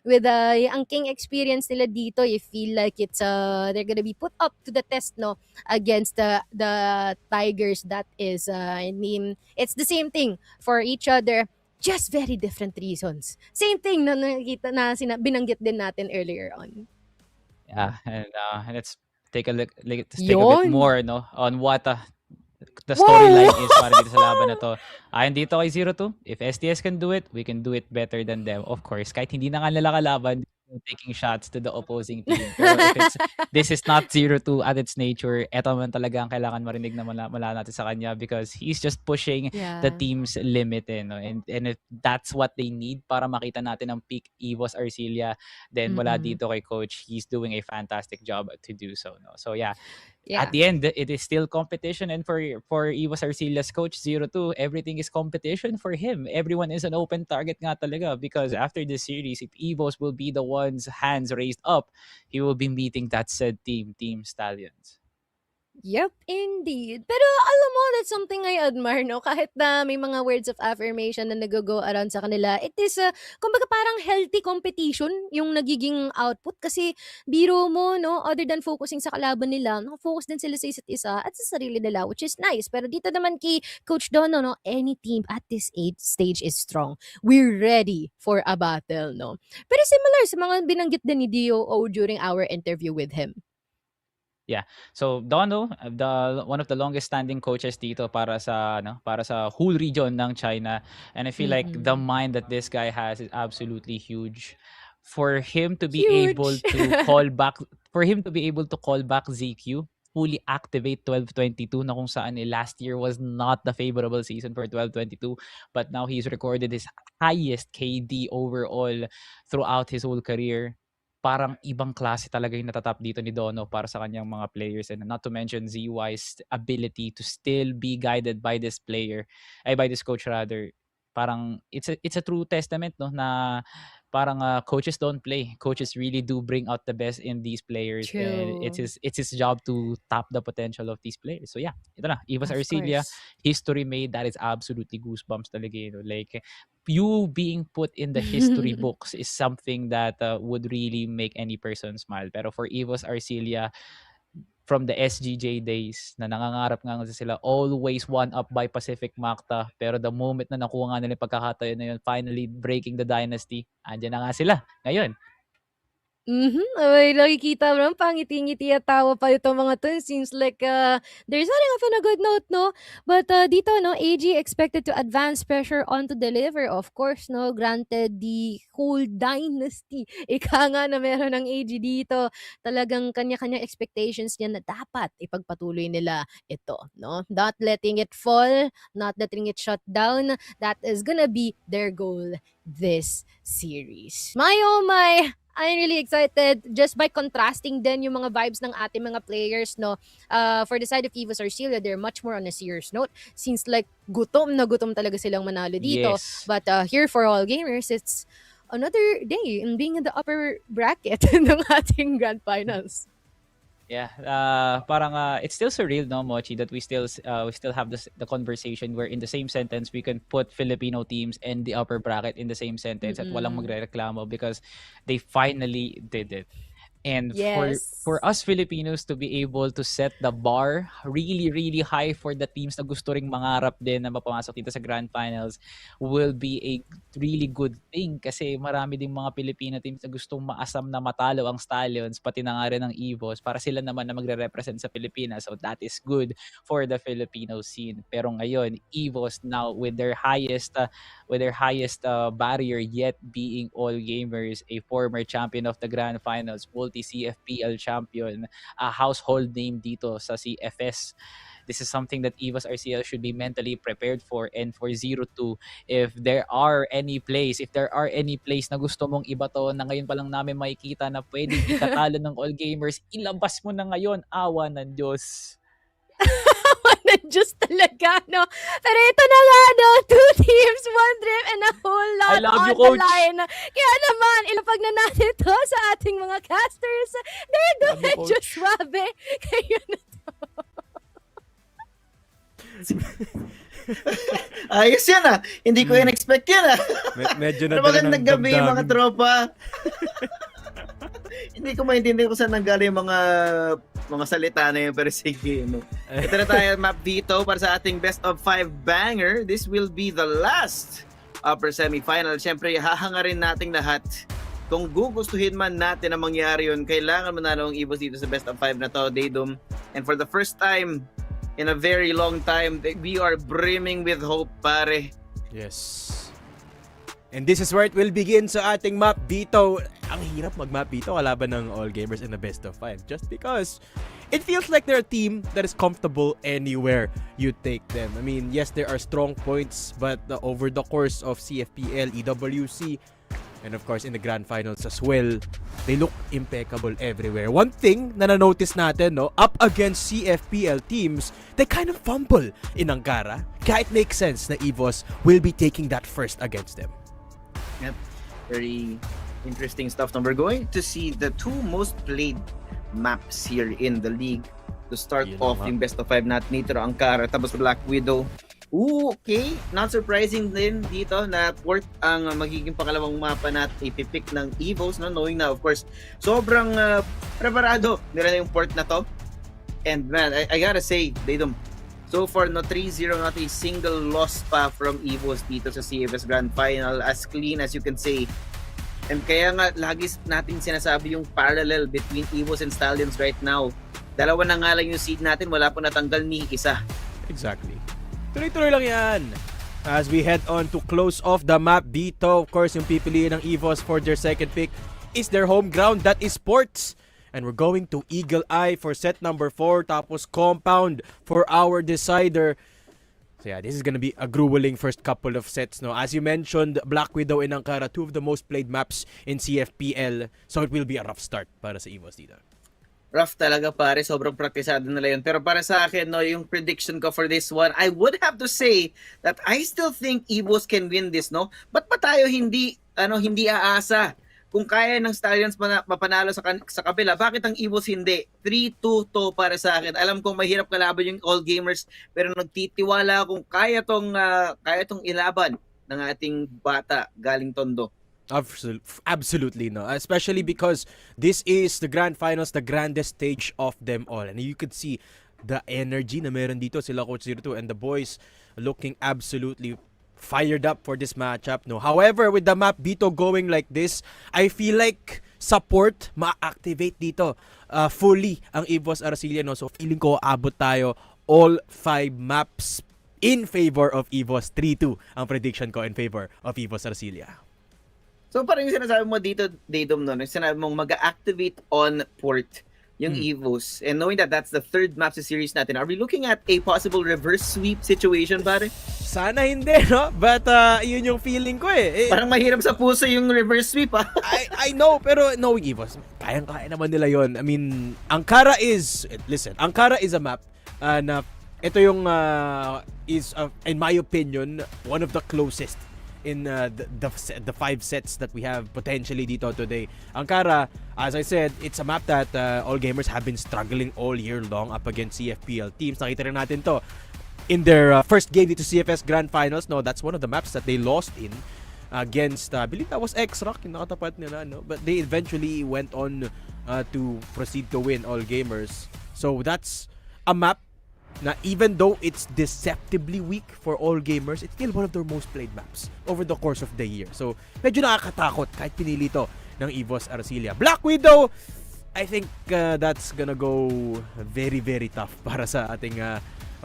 S1: with ang king experience nila dito, you feel like it's they're gonna be put up to the test, no, against the Tigers. That is I mean, it's the same thing for each other, just very different reasons. Same thing na nakita na binanggit din natin earlier on.
S2: Yeah, and let's take a look. Let's take a bit more, no, on what the storyline is para dito sa laban na to. Ayon dito kay 0-2, if STS can do it, we can do it better than them. Of course, kahit hindi na nga nila kalaban, taking shots to the opposing team. Pero if this is not 0-2 at its nature, eto man talaga ang kailangan marinig na mula natin sa kanya because he's just pushing the team's limit. No? And if that's what they need para makita natin ang peak EVOS Arcilla, then wala dito kay Coach, he's doing a fantastic job to do so. No? So yeah. At the end, it is still competition, and for EVOS Arcilla's coach 0-2, everything is competition for him. Everyone is an open target nga talaga because after this series, if EVOS will be the one's hands raised up, he will be meeting that said team Stallions.
S1: Yep, indeed. Pero alam mo, that's something I admire, no? Kahit na may mga words of affirmation na nag-go around sa kanila, it is, kumbaga parang healthy competition yung nagiging output. Kasi biro mo, no? Other than focusing sa kalaban nila, focus din sila sa isa't isa at sa sarili nila, which is nice. Pero dito naman kay Coach Dono, no? Any team at this stage is strong. We're ready for a battle, no? Pero similar sa mga binanggit din ni DOO during our interview with him.
S2: Yeah. So Dono, one of the longest standing coaches dito para sa whole region ng China, and I feel like the mind that this guy has is absolutely huge. For him to be able to call back ZQ fully activate 12-22 na kung saan last year was not the favorable season for 12-22, but now he's recorded his highest KD overall throughout his whole career. Parang ibang klase talaga yung natatap dito ni Dono para sa kanyang mga players, and not to mention ZY's ability to still be guided by this by this coach rather. Parang it's a true testament, no, na parang coaches don't play. Coaches really do bring out the best in these players.
S1: True.
S2: And it's his job to tap the potential of these players. So yeah, ito na, EVOS
S1: Of
S2: Arcelia,
S1: course.
S2: history made. That is absolutely goosebumps talaga, you know? Like, you being put in the history books is something that would really make any person smile. Pero for EVOS Arcelia, from the SGJ days na nangangarap nga sila, always one up by Pacific Macta, pero the moment na nakuha nga nila yung pagkakataon na yun, finally breaking the dynasty, andyan na nga sila ngayon.
S1: Ay, nakikita mo naman, pangiti-ngiti at tawa pa itong mga to. It seems like they're starting off on a good note, no? But dito, no, AG expected to advance pressure on to deliver. Of course, no, granted the whole dynasty. Ika nga na meron ng AG dito. Talagang kanya-kanyang expectations niya na dapat ipagpatuloy nila ito, no? Not letting it fall, not letting it shut down. That is gonna be their goal this series. My oh my! I'm really excited just by contrasting din yung mga vibes ng ating mga players, no? For the side of EVOS Arcelia, they're much more on a serious note. Seems like gutom na gutom talaga silang manalo dito.
S2: Yes.
S1: But here for all gamers, it's another day in being in the upper bracket ng ating grand finals.
S2: Yeah, parang it's still surreal, no, Mochi, that we still have the conversation where in the same sentence we can put Filipino teams and the upper bracket in the same sentence at walang magrereklamo because they finally did it. And
S1: Yes.
S2: for us Filipinos to be able to set the bar really, really high for the teams na gusto ring mangarap din na mapamasok dito sa Grand Finals will be a really good thing kasi marami ding mga Filipino teams na gustong maasam na matalo ang Stallions, pati na nga rin ng EVOS para sila naman na magre-represent sa Pilipinas. So that is good for the Filipino scene. Pero ngayon, EVOS now with their highest barrier yet being all gamers, a former champion of the Grand Finals, CFPL champion, a household name dito sa CFS. This is something that EVOS Arcelia should be mentally prepared for. And for 0-2, if there are any place na gusto mong ibato na ngayon pa lang namin makikita na pwede ikatalo ng all gamers, ilabas mo na ngayon, awa ng Diyos.
S1: Just talaga, no? Pero ito na nga, no? 2 teams, 1 dream, and a whole lot
S2: I love
S1: on
S2: you,
S1: the
S2: Coach.
S1: line. Kaya naman, ilapag na natin ito sa ating mga casters. They're doing medyo swabe. Kaya na to.
S16: Ayos yan ah. Hindi ko in-expect yan ah.
S17: Medyo
S16: Pero magandang gabi mga tropa. Hindi ko maintindihan kung saan nanggaling yung mga salita na yun, pero sige, no. Ito na tayo map dito para sa ating best of 5 banger. This will be the last upper semifinal. Siyempre, hahangarin nating lahat. Kung gugustuhin man natin na mangyari yun, kailangan manalo ang EVOS dito sa best of 5 na to, Daydom. And for the first time in a very long time, we are brimming with hope, pare.
S17: Yes. And this is where it will begin sa ating map dito. Ang hirap mag-map dito kalaban ng all gamers in the best of 5 just because it feels like they're a team that is comfortable anywhere you take them. I mean, yes, there are strong points, but over the course of CFPL, EWC, and of course in the grand finals as well, they look impeccable everywhere. One thing na na-notice natin, no, up against CFPL teams, they kind of fumble in Angkara. Kaya it makes sense na EVOS will be taking that first against them.
S16: Yep. Very interesting stuff. Now we're going to see the 2 most played maps here in the league. To start off yung best of 5 natin, Nitro Angkara, tapos Black Widow. Okay, not surprising din dito na port ang magiging pangalawang mapa natin ipipick ng EVOS, no? Knowing na of course sobrang preparado nila yung port na to. And man, I gotta say, Daydom, so far, no 3-0, not a single loss pa from EVOS dito sa CFS Grand Final. As clean as you can say. And kaya nga, lagi natin sinasabi yung parallel between EVOS and Stallions right now. Dalawa na nga lang yung seed natin, wala po natanggal ni isa.
S17: Exactly. Tuloy-tuloy lang yan. As we head on to close off the map dito, of course, yung pipiliin ng EVOS for their second pick is their home ground, that is Sports. And we're going to Eagle Eye for set number 4, tapos Compound for our decider. So yeah, this is gonna be a grueling first couple of sets, no? As you mentioned, Black Widow and Ankara, 2 of the most played maps in CFPL. So it will be a rough start para sa EVOS dito.
S16: Rough talaga pare, sobrang praktisado nila yun. Pero para sa akin, no, yung prediction ko for this one, I would have to say that I still think EVOS can win this, no? Ba't pa tayo hindi aasa? Kung kaya ng Stallions mapanalo sa kabila, bakit ang EVOS hindi? 3-2 to para sa akin. Alam kong mahirap kalaban yung all gamers, pero nagtitiwala kung kaya tong ilaban ng ating bata galing Tondo.
S17: Absolutely no, especially because this is the grand finals, the grandest stage of them all, and you could see the energy na meron dito sila Coach 02 and the boys looking absolutely fired up for this matchup, no? However, with the map dito going like this, I feel like support ma-activate dito fully ang EVOS Arcilla, no? So feeling ko abot tayo all 5 maps in favor of EVOS. 3-2 ang prediction ko in favor of EVOS Arcilla.
S16: So parang yung sinasabi mo dito, Daydom, no? Sinabi mong mag-activate on port yung EVOS. And knowing that that's the 3rd map sa series natin, are we looking at a possible reverse sweep situation, pare?
S17: Sana hindi, no? But yun yung feeling ko eh.
S16: Parang mahirap sa puso yung reverse sweep, ha?
S17: I know, pero knowing EVOS, kayang-kaya naman nila yon. I mean, Ankara is a map na ito yung is in my opinion one of the closest in the 5 sets that we have potentially dito today. Ankara, as I said, it's a map that all gamers have been struggling all year long up against CFPL teams. Nakita rin natin to in their first game dito CFS Grand Finals. No, that's one of the maps that they lost in against, I believe that was XROCK, yung nakatapat nila, no? But they eventually went on to proceed to win all gamers. So that's a map na even though it's deceptively weak for all gamers, it's still one of their most played maps over the course of the year. So, medyo nakakatakot kahit pinili to ng EVOS Arcilla. Black Widow, I think that's gonna go very, very tough para sa ating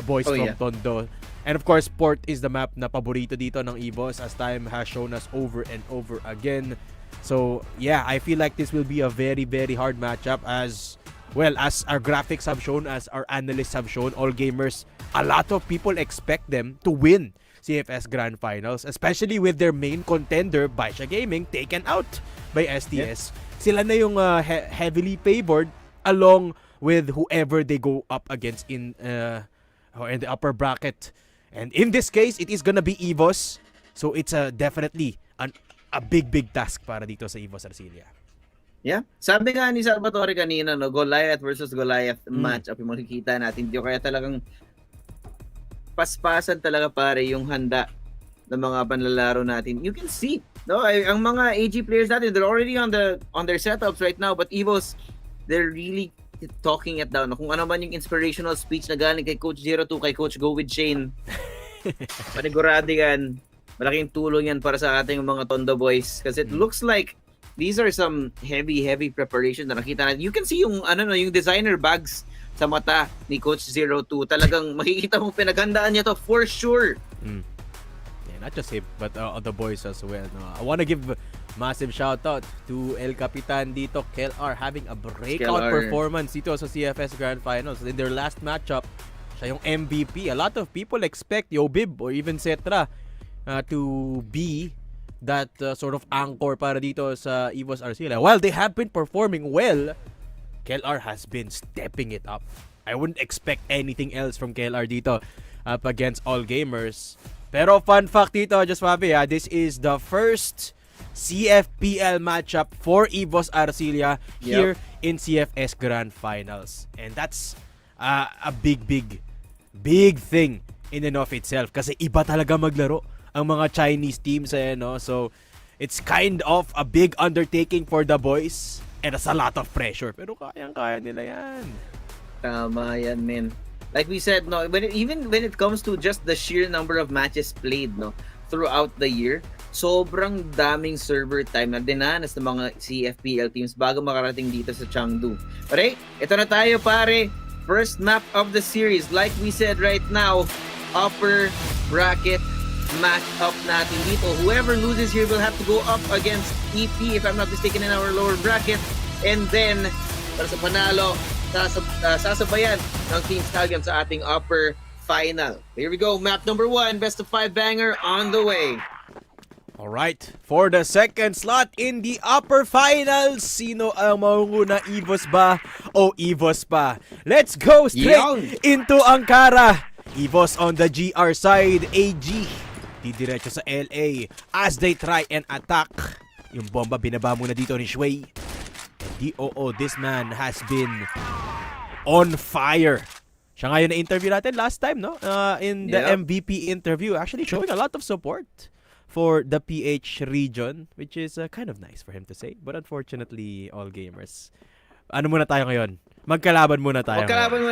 S17: boys from Tondo. And of course, Port is the map na paborito dito ng EVOS as time has shown us over and over again. So, yeah, I feel like this will be a very, very hard matchup as our graphics have shown, as our analysts have shown, all gamers, a lot of people expect them to win CFS Grand Finals, especially with their main contender, BaiSha Gaming, taken out by STS. Sila na yung heavily favored along with whoever they go up against in the upper bracket. And in this case, it is gonna be EVOS. So it's definitely a big task para dito sa EVOS Arcilla.
S16: Yeah. Sabi nga ni Salvatore kanina, no, Goliath versus Goliath matchup yung makikita natin. Dito kaya talagang paspasan talaga pare yung handa ng mga panlalaro natin. You can see, no, ang mga AG players natin, they're already on their setups right now, but EVOS, they're really talking it down. No? Kung ano man yung inspirational speech na galing kay Coach 02, kay Coach Go with Shane. Panigurado yan. Malaking tulong yan para sa ating mga Tondo boys kasi it looks like these are some heavy preparation na nakita natin. You can see yung yung designer bags sa mata ni Coach 02. Talagang makikita mo pinaghandaan niya to for sure.
S17: Yeah, not just him, but the boys as well. No? I want to give massive shout out to El Capitan dito, KLR, having a breakout performance dito sa CFS Grand Finals. In their last matchup, siya yung MVP. A lot of people expect Yobib or even Cetra to be that sort of anchor para dito sa EVOS Arcilla. While they have been performing well, KLR has been stepping it up. I wouldn't expect anything else from KLR dito up against all gamers. Pero fun fact dito, just Fabi, this is the first CFPL matchup for EVOS Arcilla here in CFS Grand Finals. And that's a big thing in and of itself kasi iba talaga maglaro ang mga Chinese teams, no? So, it's kind of a big undertaking for the boys and it's a lot of pressure. Pero kayang-kaya nila yan.
S16: Tama yan, men. Like we said, no, even when it comes to just the sheer number of matches played, no, throughout the year, sobrang daming server time na dinanas ng mga CFPL teams bago makarating dito sa Chengdu. Okay, ito na tayo pare. First map of the series. Like we said right now, upper bracket match up natin dito. Whoever loses here will have to go up against EP, if I'm not mistaken, in our lower bracket. And then, para sa panalo sasabayan ng Team Stallions sa ating upper final. Here we go, map number 1, best of 5 banger on the way.
S17: Alright, for the second slot in the upper finals, sino ang mauuna, EVOS ba o EVOS pa? Let's go straight into Ankara. EVOS on the GR side, AG didiretso sa LA as they try and attack. Yung bomba binaba muna dito ni Shui. And DOO, this man has been on fire. Siya ngayon na interview natin last time, no? In the MVP interview, actually showing a lot of support for the PH region, which is kind of nice for him to say. But unfortunately, all gamers. Ano muna tayo ngayon? Magkalaban muna tayo
S16: Magkalaban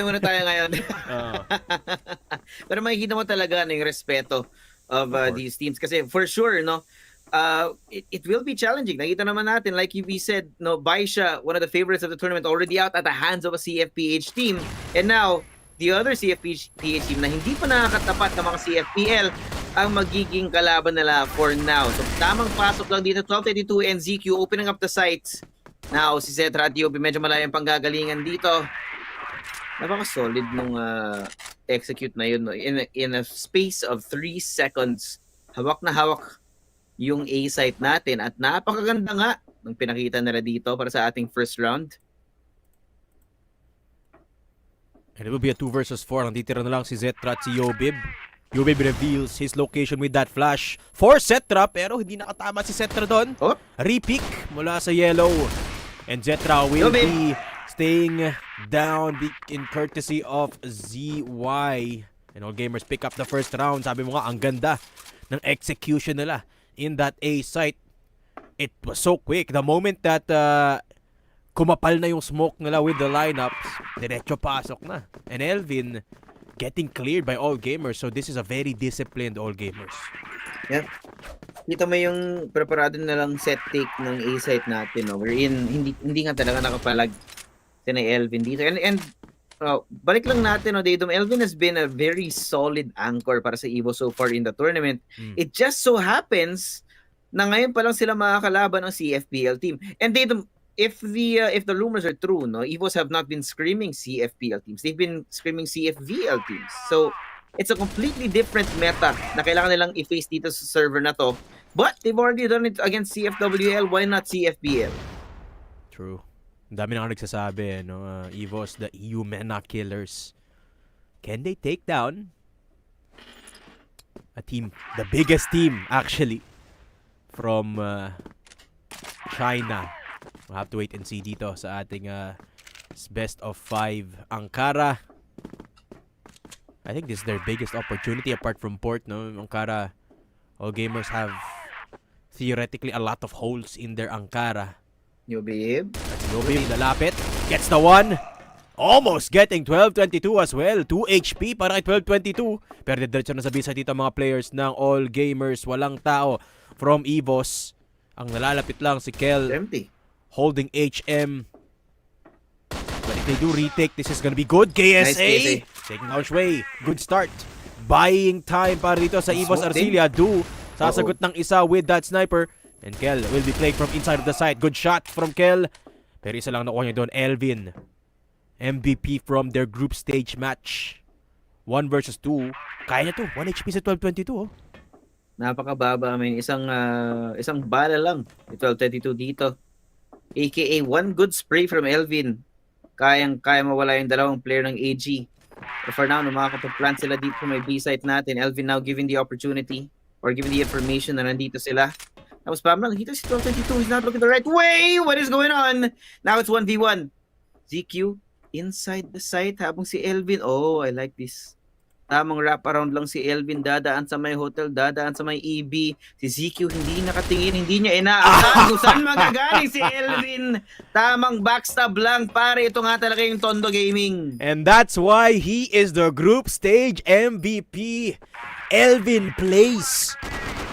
S16: muna tayo ngayon. Pero makikita mo talaga yung respeto of these teams. Kasi for sure, no? It will be challenging. Nakita naman natin, like we said, no, BaiSha, one of the favorites of the tournament, already out at the hands of a CFPH team. And now, the other CFPH team na hindi pa nakakatapat ng mga CFPL ang magiging kalaban nila for now. So, tamang pasok lang dito, 12:32 and ZQ opening up the sights. Now, si Zetra at Yobi, medyo malayang panggagalingan dito. Napaka-solid nung execute na yun. No? In a space of 3 seconds, hawak na hawak yung A site natin at napakaganda nga ng pinakita nila dito para sa ating first round.
S17: And it will be a 2 versus 4. Nanditira na lang si Zetra at si Yobib. Yobib reveals his location with that flash for Zetra, pero hindi nakatama si Zetra doon. Repick mula sa yellow. And Zetra will be staying down in courtesy of ZY. And all gamers pick up the first round. Sabi mo nga, ang ganda ng execution nila in that A site. It was so quick. The moment that kumapal na yung smoke nila with the lineups, diretso pasok na. And Elvin getting cleared by all gamers. So this is a very disciplined all gamers.
S16: Yeah. Kita mo yung preparado na lang set take ng A site natin, no? Wherein hindi nga talaga nakapalag si na Elvin dito. And balik lang natin, no, Daydom, Elvin has been a very solid anchor para sa EVO so far in the tournament. It just so happens na ngayon pa lang sila makakalaban ng CFPL team. And Daydom, if the rumors are true, no, EVOs have not been screaming CFPL teams. They've been screaming CFVL teams. So it's a completely different meta na kailangan nilang i-face dito sa server na to. But they've already done it against CFWL. Why not CFPL?
S17: True. Ang dami na nga nagsasabi, no? EVOS, the EU MENA killers. Can they take down a team, the biggest team, actually, from China? We'll have to wait and see dito sa ating best of 5 Ankara. I think this is their biggest opportunity apart from Port, no? Ankara, all gamers have theoretically a lot of holes in their Ankara.
S16: Yobib.
S17: Yobib, lalapit. Gets the one. Almost getting 12-22 as well. 2 HP para kay 12-22. Pero diretso na sa bisa dito mga players ng all gamers. Walang tao from EVOS. Ang nalalapit lang si Kel.
S16: Empty.
S17: Holding HM. But if they do retake, this is gonna be good. KSA.
S16: Nice,
S17: Taking out Shui. Good start. Buying time para dito sa EVOS Arcilia. Do sasagot ng isa with that sniper. And Kel will be playing from inside of the site. Good shot from Kel. Pero isa lang nakuha niya doon. Elvin. MVP from their group stage match. 1 versus 2. Kaya na to. 1 HP sa 12-22. Oh.
S16: Napakababa. I mean, isang bala lang. 12-22 dito. AKA one good spray from Elvin. Kaya mawala yung dalawang player ng AG. But for now, makakapag-plant sila dito may B-site natin. Elvin now given the opportunity or given the information na nandito sila. Tapos pa lang, dito si 12-22. He's not looking the right way. What is going on? Now it's 1v1. ZQ inside the site habang si Elvin. Oh, I like this. Tamang wrap around lang si Elvin. Dadaan sa may hotel, dadaan sa may EB. Si ZQ hindi nakatingin, hindi niya inaasahan kung saan magagaling si Elvin. Tamang backstab lang, pare. Ito nga talaga yung Tondo Gaming.
S17: And that's why he is the group stage MVP. Elvin plays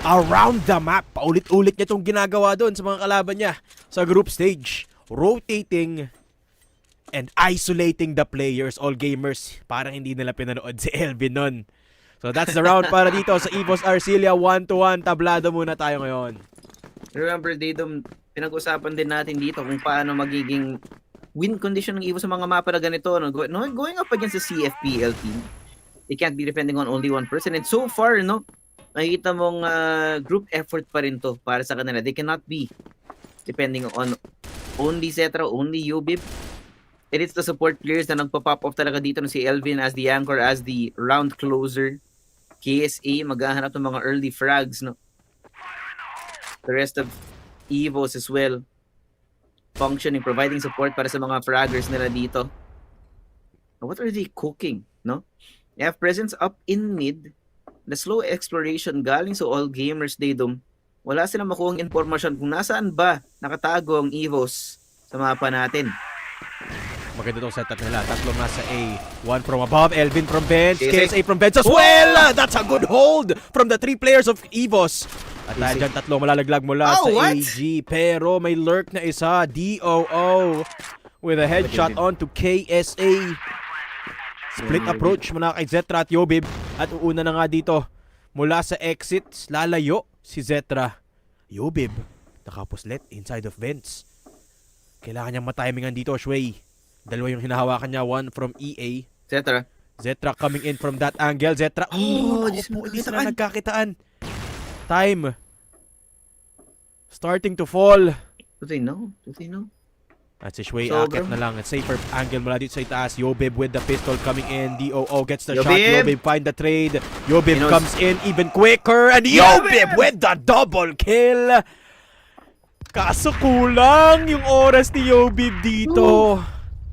S17: around the map. Paulit-ulit niya itong ginagawa doon sa mga kalaban niya sa group stage. Rotating and isolating the players, all gamers. Parang hindi nila pinanood si Elvin nun. So that's the round para dito sa EVOS Arcilia. 1-1. Tablado muna tayo ngayon.
S16: Remember, Daydom, pinag-usapan din natin dito kung paano magiging win condition ng EVOS sa mga mapa na ganito. No? Going up against the CFPL team, they can't be depending on only one person. And so far, no, nakikita mong group effort pa rin to para sa kanila. They cannot be depending on only Zetra, only Yobib. And it's the support players na nagpa-pop off talaga dito no, si Elvin as the anchor, as the round closer. KSA maghahanap ng mga early frags, no. The rest of EVOS as well functioning, providing support para sa mga fraggers nila dito. What are they cooking, no? They have presence up in mid. The slow exploration galing sa all gamers Daydom. Wala silang makuhang informasyon kung nasaan ba nakatago ang EVOS sa mapa natin.
S17: Maganda itong setup nila. Tatlong nasa A. One from above. Elvin from bench. KSA from bench as well. That's a good hold from the 3 players of EVOS. At dahil dyan, tatlo malalaglag mula sa AG. Pero may lurk na isa. DOO with a headshot on to KSA. Split approach muna kay Zetra at Yobib. At uuna na nga dito. Mula sa exit, lalayo si Zetra. Yobib, nakapuslet inside of vents. Kailangan niyang matimingan dito, Shui. Dalawa yung hinahawakan niya. One from EA. Zetra coming in from that angle. Zetra. Hindi sila nagkakitaan. Time. Starting to fall.
S16: Do they know?
S17: At si Shui akit na lang. At safer angle mula dito sa itaas. Yobib with the pistol coming in. DOO gets the shot. Yobib find the trade. Yobib comes in even quicker. And Yobib with the double kill. Kaso kulang yung oras ni Yobib dito.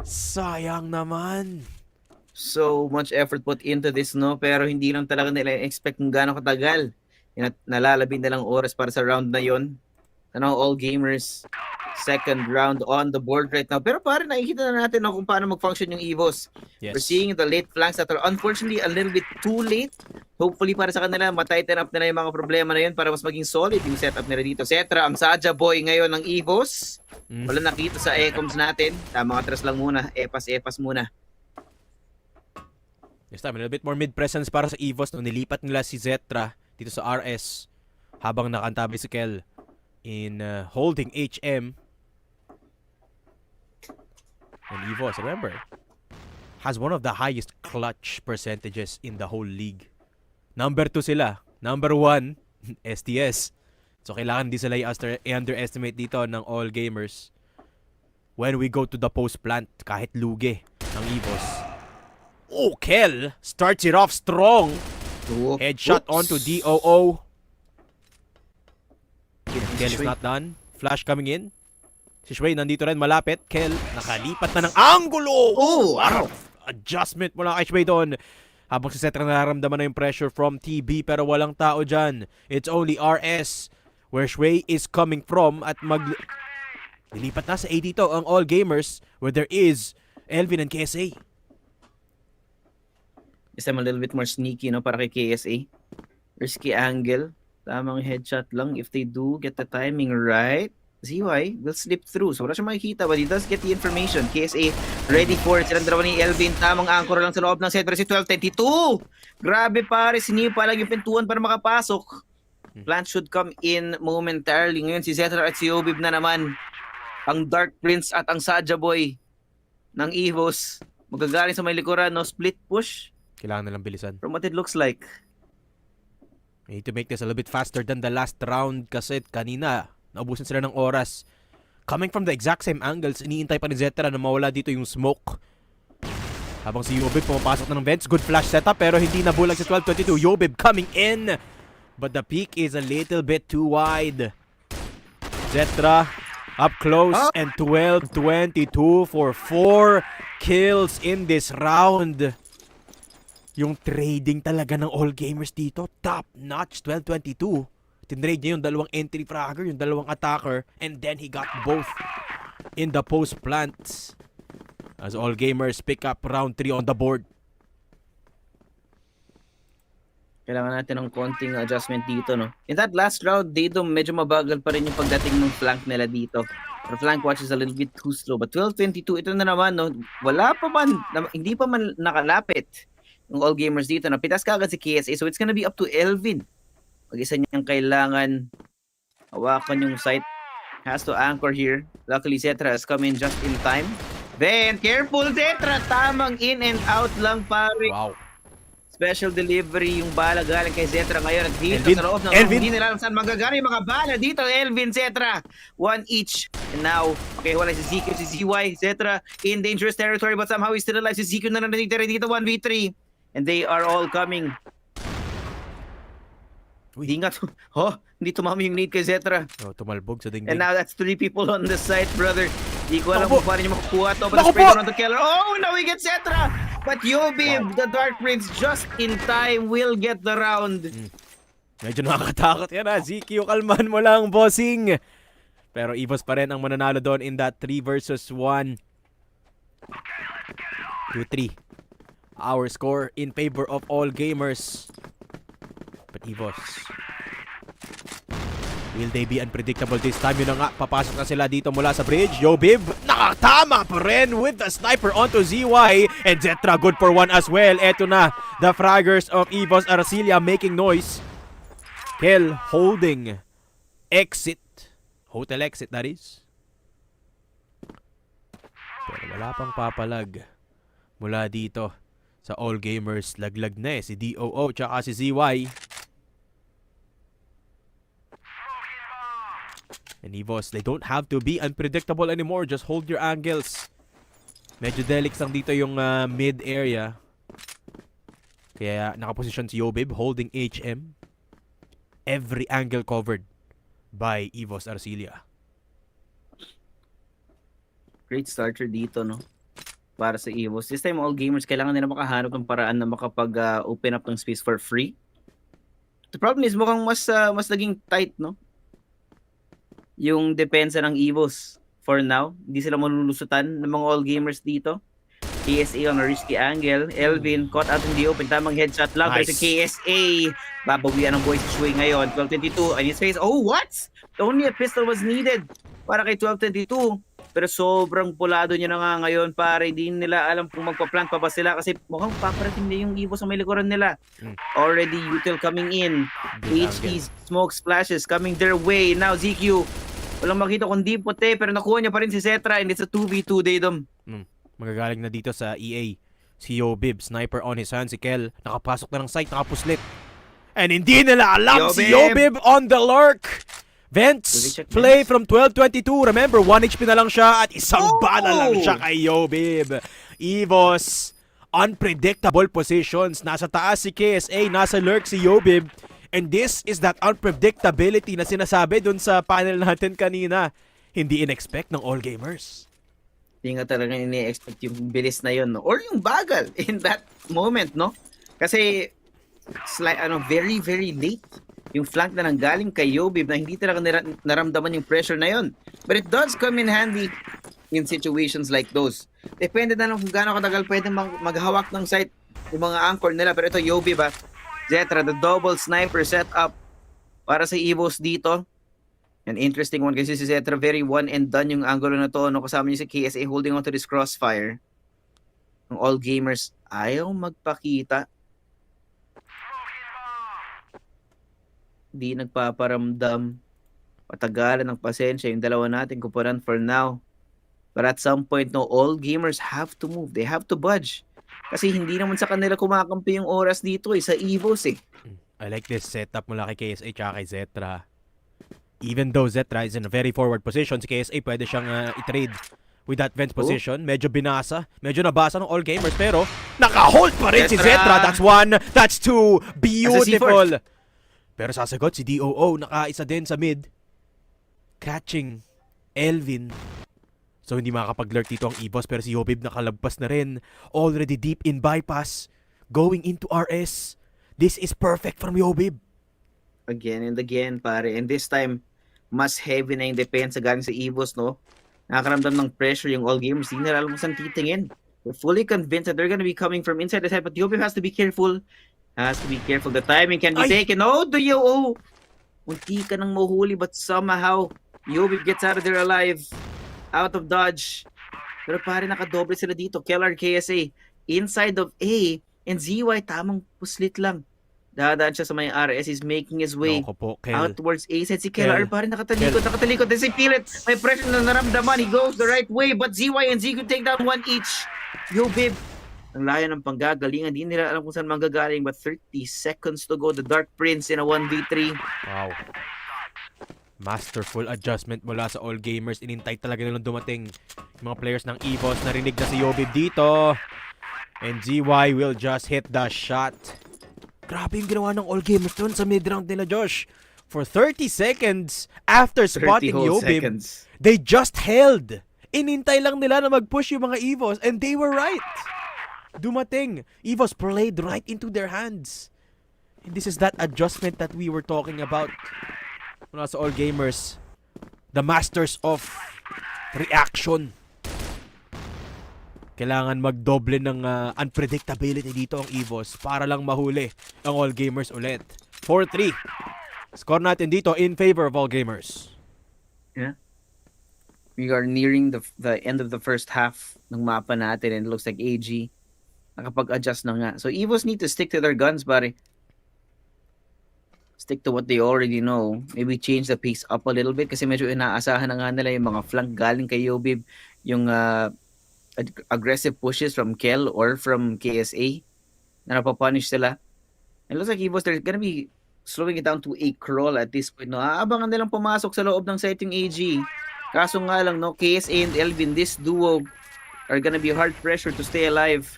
S17: Sayang naman.
S16: So much effort put into this, no? Pero hindi lang talaga nila expect kung gaano katagal. Nalalabing na lang oras para sa round na yon. Ano, all gamers, second round on the board right now. Pero pare, nakikita na natin no, kung paano mag-function yung EVOS.
S17: Yes.
S16: We're seeing the late flanks that are unfortunately a little bit too late. Hopefully para sa kanila, matighten up nila yung mga problema na yun para mas maging solid yung setup nila dito. Cetra, ang Saja Boy ngayon ng EVOS. Wala nakita sa ecoms natin. Tama, atras lang muna. Epas muna.
S17: This time, a little bit more mid-presence para sa EVOS nung nilipat nila si Zetra dito sa RS habang nakantabi si Kel in holding HM. And EVOS, remember, has one of the highest clutch percentages in the whole league. Number 2 sila. Number 1, STS. So, kailangan di sila i-underestimate dito ng all gamers when we go to the post plant kahit lugi ng EVOS. Oh, Kel starts it off strong. Headshot onto DOO. Kel is not done. Flash coming in. Si Shui nandito rin malapit. Kel nakalipat na ng angulo. Oh, wow. Adjustment mula kay Shui doon. Habang si Zetra nararamdaman na yung pressure from TB pero walang tao dyan. It's only RS where Shui is coming from at nilipat na sa A dito ang all gamers where there is Elvin and KSA.
S16: This time a little bit more sneaky, no, para kay KSA. Risky angle. Tamang headshot lang if they do get the timing right. ZY will slip through. So wala siya makikita but he does get the information. KSA ready for it. Silang dalawa ni Elvin. Tamang anchor lang sa loob ng set. Pero si 12-22. Grabe pare. Sinipa lang yung pintuan para makapasok. Plant should come in momentarily. Ngayon si Zetra at si Yobib na naman. Ang Dark Prince at ang Saja Boy ng EVOS. Magagaling sa may likuran, no? Split push.
S17: Kailangan nalang bilisan.
S16: From what it looks like.
S17: We need to make this a little bit faster than the last round kasi kanina naubusan sila ng oras. Coming from the exact same angles, iniintay pa ni Zetra na mawala dito yung smoke. Habang si Yobib pumapasok na ng vents. Good flash setup pero hindi nabulag si 12-22. Yobib coming in. But the peak is a little bit too wide. Zetra up close and 12-22 for 4 kills in this round. Yung trading talaga ng all gamers dito, top notch. 12-22. Tinrade niya yung dalawang entry fragger, yung dalawang attacker, and then he got both in the post plant. As all gamers pick up round 3 on the board.
S16: Kailangan natin ng konting adjustment dito, no? In that last round, dito medyo mabagal pa rin yung pagdating ng flank nila dito. The flank watch is a little bit too slow. But 12-22, ito na naman, no? Wala pa man, hindi pa man nakalapit yung all gamers dito. Napitas ka agad si KSA, so it's gonna be up to Elvin. Mag-isa niyang kailangan hawakan yung site. Has to anchor here. Luckily, Zetra has come in just in time. Then, careful Zetra. Tamang in and out lang pare.
S17: Wow.
S16: Special delivery yung bala galing kay Zetra ngayon. At dito
S17: Elvin,
S16: sa loob ng
S17: Elvin.
S16: hindi nila alam saan magagaling yung mga bala dito. Elvin, Zetra. One each. And now, okay, wala si ZQ, si ZY. Zetra in dangerous territory but somehow he's still alive. Si ZQ na natitira dito 1v3. And they are all coming. Hindi nga to. Oh, hindi tumami yung need kay Zetra.
S17: Oh, tumalbog sa dingding.
S16: And now that's 3 people on the site, brother. Di ko alam
S17: Naku
S16: kung paano niya makukuha to. But
S17: Naku
S16: the spray
S17: po!
S16: on the killer. Oh, now we get Zetra. But Yobib, the Dark Prince, just in time, will get the round.
S17: Medyo nakakatakot yan ha. ZQ, kalman mo lang, bossing. Pero EVOS pa rin ang mananalo doon in that 3 versus 1. 2-3. Our score in favor of all gamers. But EVOS, will they be unpredictable this time? Yun na nga, papasok na sila dito mula sa bridge. Yobib, nakatama pa rin with the sniper onto ZY. And Zetra, good for 1 as well. Eto na, the fraggers of EVOS Arcilia making noise. Kel holding exit. Hotel exit, that is. Pero wala pang papalag mula dito sa all gamers. Laglag na si DOO tsaka si ZY. And EVOS, they don't have to be unpredictable anymore. Just hold your angles. Medyo delix lang dito yung mid area. Kaya nakaposisyon si Yobib holding HM. Every angle covered by EVOS Arcilia.
S16: Great starter dito, no? Para sa EVOS. This time, all gamers, kailangan nila makahanap ng paraan na makapag-open up ng space for free. The problem is, mukhang mas naging tight, no? Yung depensa ng EVOS for now. Hindi sila malulusutan ng mga all gamers dito. KSA on a risky angle. Elvin caught out in the open. Tamang headshot lang.
S17: Nice.
S16: Pero si KSA, babawian ng boys swing ngayon. 12-22. And his face, oh what? Only a pistol was needed para kay 12-22. Pero sobrang pulado niya na nga ngayon. Pare, di nila alam kung magpa-plant pa ba sila. Kasi mukhang paparating na yung EVOS sa may likuran nila. Already util coming in. HE smoke splashes coming their way. Now ZQ. Walang makita kundi puti. Pero nakuha niya pa rin si Zetra. And it's a 2v2 Daydom.
S17: Magagaling na dito sa EA. Si Yobib, sniper on his hand. Si Kel, nakapasok na ng site, nakapuslit. And hindi nila alam si Yobib on the lurk. Vents, play from 12-22. Remember, 1 HP na lang siya at isang bala lang siya kay Yobib. EVOS, unpredictable positions. Nasa taas si KSA, nasa lurk si Yobib. And this is that unpredictability na sinasabi dun sa panel natin kanina. Hindi in-expect ng all gamers.
S16: Hindi nga talaga ini-expect yung bilis na yun, no? Or yung bagal in that moment, no? Kasi very, very late yung flank na nanggaling kay Yobib na hindi talaga naramdaman yung pressure na yun. But it does come in handy in situations like those. Depende na lang kung gaano katagal pwede maghawak ng sight yung mga anchor nila. Pero ito Yobib, Zetra, the double sniper setup para sa EVOS dito. An interesting one kasi si Zetra, very one and done yung angulo na to. No? Kasama niya si KSA holding on to this crossfire. Ang all gamers ayaw magpakita. Di nagpaparamdam. Patagalan ng pasensya yung dalawa natin kupunan for now. But at some point, no, all gamers have to move. They have to budge. Kasi hindi naman sa kanila kumakampi yung oras dito sa EVOS
S17: I like this setup mula kay KSA tsaka kay Zetra. Even though Zetra is in a very forward position, si KSA pwede siyang i-trade with that Vents position. Medyo binasa, medyo nabasa ng all gamers, pero naka-hold pa rin si Zetra. That's 1, that's 2, beautiful. Pero sasagot si DOO, naka-isa din sa mid. Catching Elvin. So hindi makakapag-lurk dito ang EVOS, pero si Yobib nakalagpas na rin. Already deep in bypass, going into RS. This is perfect from Yobib.
S16: Again and again, pare. And this time, mas heavy na yung depensa galing sa EVOS, no? Nakakaramdam ng pressure yung all gamers. Hindi nila alam kung saan titingin. They're fully convinced that they're gonna be coming from inside the side, but Yobib has to be careful. The timing can be taken. Oh, do you? Oh! Munti ka nang mahuhuli, but somehow, Yobib gets out of there alive. Out of dodge. Pero pare, nakadoble sila dito. Keller, KSA, inside of A, and ZY, tamang puslit lang. Dadaan siya sa may RS. He's making his way
S17: Loko po, Kel.
S16: out towards A side. Si KLR
S17: Kel.
S16: pa rin nakatalikod. Does he feel it? May pressure na naramdaman. He goes the right way, but ZY and ZQ take down one each. Yo, babe. Ang layo ng panggagalingan. Di nila alam kung saan manggagaling, but 30 seconds to go. The Dark Prince in a 1v3.
S17: Wow. Masterful adjustment mula sa All Gamers. Inintay talaga nilang dumating yung mga players ng EVOS. Narinig na si Yobib dito. And GY will just hit the shot. Grabe yung ginawa ng All Gamers dun sa mid-round nila, Josh. For 30 seconds after spotting
S16: 30 whole
S17: Yobib,
S16: seconds.
S17: they just held. Inintay lang nila na mag-push yung mga EVOS and they were right. Dumating. EVOS played right into their hands. And this is that adjustment that we were talking about. Mula sa All Gamers, the masters of reaction. Kailangan magdoble ng unpredictability dito ang EVOS para lang mahuli ang All Gamers ulit. 4-3. Score natin dito in favor of All Gamers.
S16: Yeah. We are nearing the end of the first half ng mapa natin and it looks like AG nakapag-adjust na nga. So EVOS need to stick to their guns, pare. Stick to what they already know. Maybe change the pace up a little bit kasi medyo inaasahan na nga nila yung mga flank galing kay Yobib, yung aggressive pushes from Kel or from KSA na napapunish sila. It looks like EVOS, they're gonna be slowing it down to a crawl at this point. No? Aabangan nilang pumasok sa loob ng site yung AG. Kaso nga lang, no, KSA and Elvin, this duo are gonna be hard pressure to stay alive.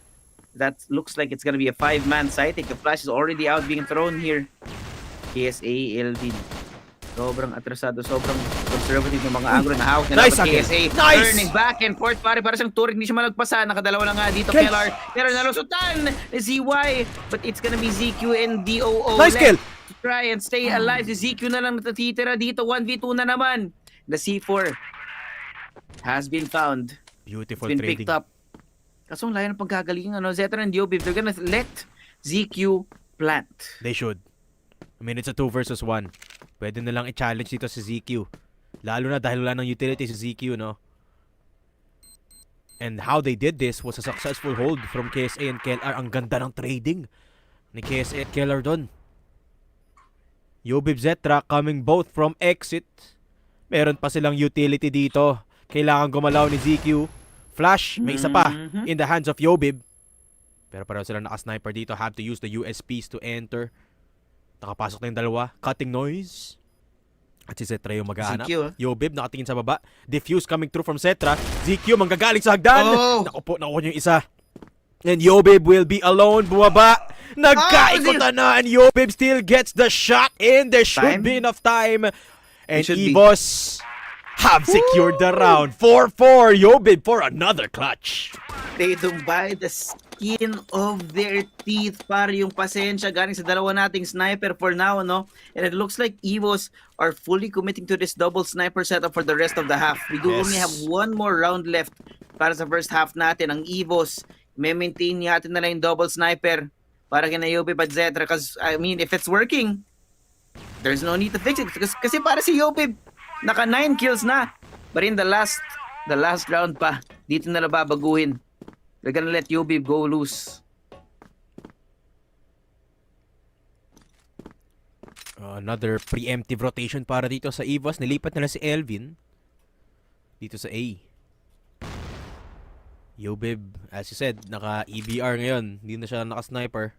S16: That looks like it's gonna be a 5-man site. The flash is already out being thrown here. KSA, Elvin. Sobrang atrasado, sobrang conservative ng mga anglo na hawak nila.
S17: Nice,
S16: KSA
S17: nice!
S16: turning back and forth, para siyang turret, hindi siya malagpasan. Nakadalawa na nga dito, Kellar. Pero nalusutan ni ZY, but it's gonna be ZQ and DOO.
S17: Nice kill!
S16: To try and stay alive. Si ZQ na lang natitira dito. 1v2 na naman. The C4 has been found.
S17: Beautiful
S16: It's been
S17: trading.
S16: picked up. Kaso ang layo ng pagkagaling, Zetra and Diobib, they're gonna let ZQ plant.
S17: They should. I mean, it's a 2 versus 1. Pwede na lang i-challenge dito si ZQ. Lalo na dahil wala ng utility si ZQ, no? And how they did this was a successful hold from KSA and KLR. Ang ganda ng trading ni KSA at KLR doon. Yobib Zetra coming both from exit. Meron pa silang utility dito. Kailangan gumalaw ni ZQ. Flash, may isa pa in the hands of Yobib. Pero pareho sila naka-sniper dito. Have to use the USPs to enter. Nakapasok na yung dalawa. Cutting noise. At si Zetra yung mag-aanap. Yobib nakatingin sa baba. Diffuse coming through from Zetra. ZQ manggagaling sa hagdan. Nakuha yung isa. And Yobib will be alone. Bumaba. Nagkaikutan na. And Yobib still gets the shot in. There should be enough time. And EVOS have secured the round. 4-4. Yobib for another clutch.
S16: They don't buy the skin of their teeth para yung pasensya galing sa dalawa nating sniper for now, no? And it looks like EVOS are fully committing to this double sniper setup for the rest of the half. We do only have one more round left para sa first half natin. Ang EVOS, may maintain natin na lang yung double sniper para kina Yobib at Zetra. Because, I mean, if it's working, there's no need to fix it. Kasi para si Yobib, naka 9 kills na. But in the last round pa, dito na babaguhin. They're gonna let Yobib go loose.
S17: Another preemptive rotation para dito sa EVOS. Nilipat nila si Elvin dito sa A. Yobib, as you said, naka EBR ngayon. Hindi na siya naka-sniper.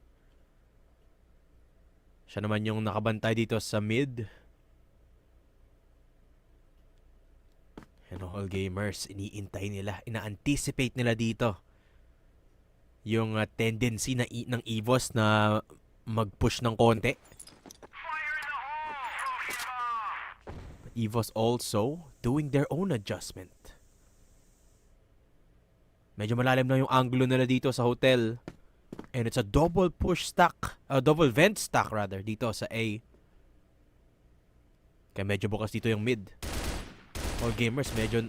S17: Siya naman yung nakabantay dito sa mid. And All Gamers, iniintay nila, ina-anticipate nila dito yung tendency ng EVOS na mag-push ng konti. EVOS also doing their own adjustment. Medyo malalim na yung angulo nila dito sa hotel. And it's a double push stack, double vent stack rather, dito sa A. Kaya medyo bukas dito yung mid. All Gamers medyo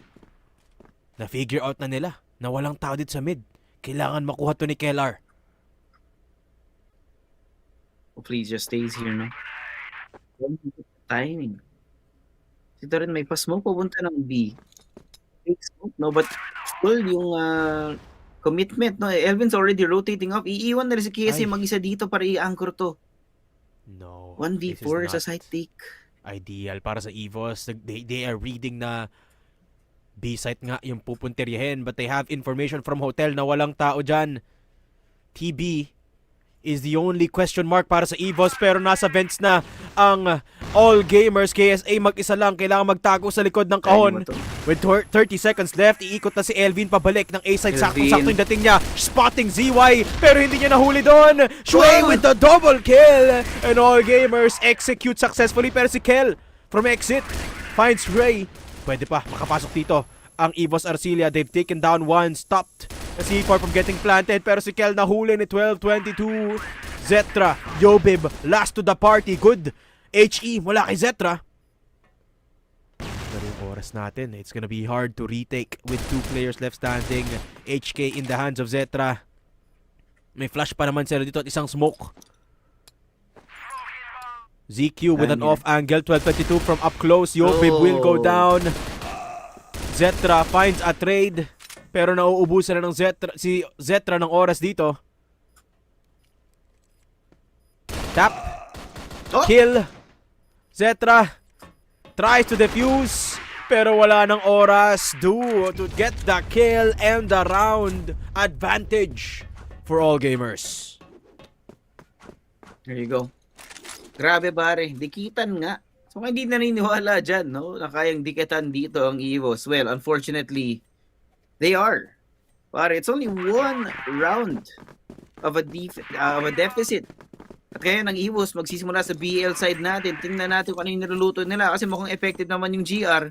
S17: na-figure out na nila na walang tao dito sa mid. Kailangan makuha to ni Kellar.
S16: Hopefully he just stays here, no? Timing. Dito rin may pa-smoke papunta ng B. Fake smoke, no? But full yung commitment, no? Elvin's already rotating up. Iiwan na rin si KSA mag-isa dito para i-anchor to.
S17: No.
S16: 1v4
S17: this is
S16: sa
S17: not
S16: side take.
S17: Ideal para sa EVOS. They are reading na B-site nga yung pupuntiryahin, but they have information from hotel na walang tao dyan. TB is the only question mark para sa EVOS, pero nasa vents na ang All Gamers. KSA mag-isa lang, kailangan magtago sa likod ng kahon. With 30 seconds left, iikot na si Elvin pabalik ng A-side. Sakto-sakto yung dating niya. Spotting ZY, pero hindi niya nahuli doon. Shui with the double kill. And All Gamers execute successfully, pero si Kel from exit finds Ray. Pwede pa makapasok dito ang EVOS Arcilia. They've taken down one, stopped the C4 from getting planted, pero si Kel nahuli ni 12-22. Zetra, Yobib, last to the party. Good HE mula kay Zetra. Pero yung oras natin, it's gonna be hard to retake with 2 players left standing. HK in the hands of Zetra. May flash pa naman sila dito at isang smoke. ZQ with an off angle, 12-22 from up close. Yobib will go down. Zetra finds a trade, pero nauubusan na ng si Zetra ng oras dito. Tap. Kill. Zetra tries to defuse, pero wala ng oras to get the kill and the round advantage for All Gamers.
S16: There you go. Grabe pare, dikitan nga. So hindi naniniwala dyan, no? Na kayang dikitan dito ang EVOS. Well, unfortunately, they are. Pare, it's only one round of a deficit. At kaya ng EVOS magsisimula sa BL side natin. Tingnan natin kung ano yung niluluto nila kasi mukhang effective naman yung GR.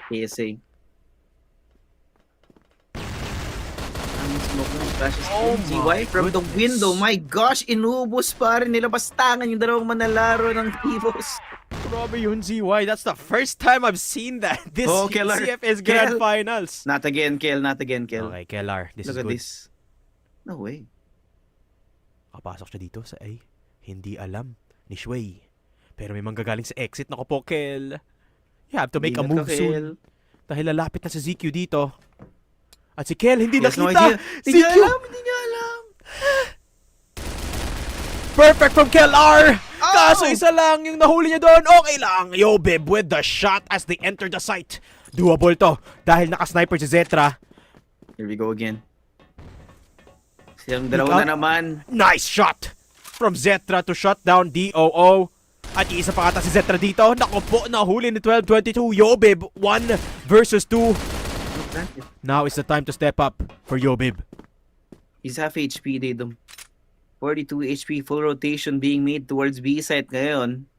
S16: PSA. ZY from the window. My gosh, inubos pa rin. Nilabastangan yung dalawang manlalaro ng EVOS.
S17: Grabe yun, ZY. That's the first time I've seen that. This CFS Grand Finals.
S16: Not again, Kel. Not again, Kel.
S17: Okay, Kelar. This
S16: Look
S17: is
S16: at
S17: good.
S16: this. No way.
S17: Kapasok siya dito sa A. Hindi alam ni Shui. Pero may manggagaling sa exit. Naku po, Kel. You have to make a move soon. Dahil lalapit na sa ZQ dito. At si Kel, hindi nakita.
S16: Hindi niya alam.
S17: Perfect from Kelar. Kaso isa lang yung nahuli niya doon. Okay lang. Yobib with the shot as they enter the site. Doable to. Dahil naka-sniper si Zetra.
S16: Here we go again. Silang dalawa na naman.
S17: Nice shot from Zetra to shut down DOO. At isa pa kata si Zetra dito. Naku po, nahuli ni 12-22. Yobib, 1 versus 2. Now is the time to step up for Yobib.
S16: He's half HP, Daydom. 42 HP, full rotation being made towards B site ngayon.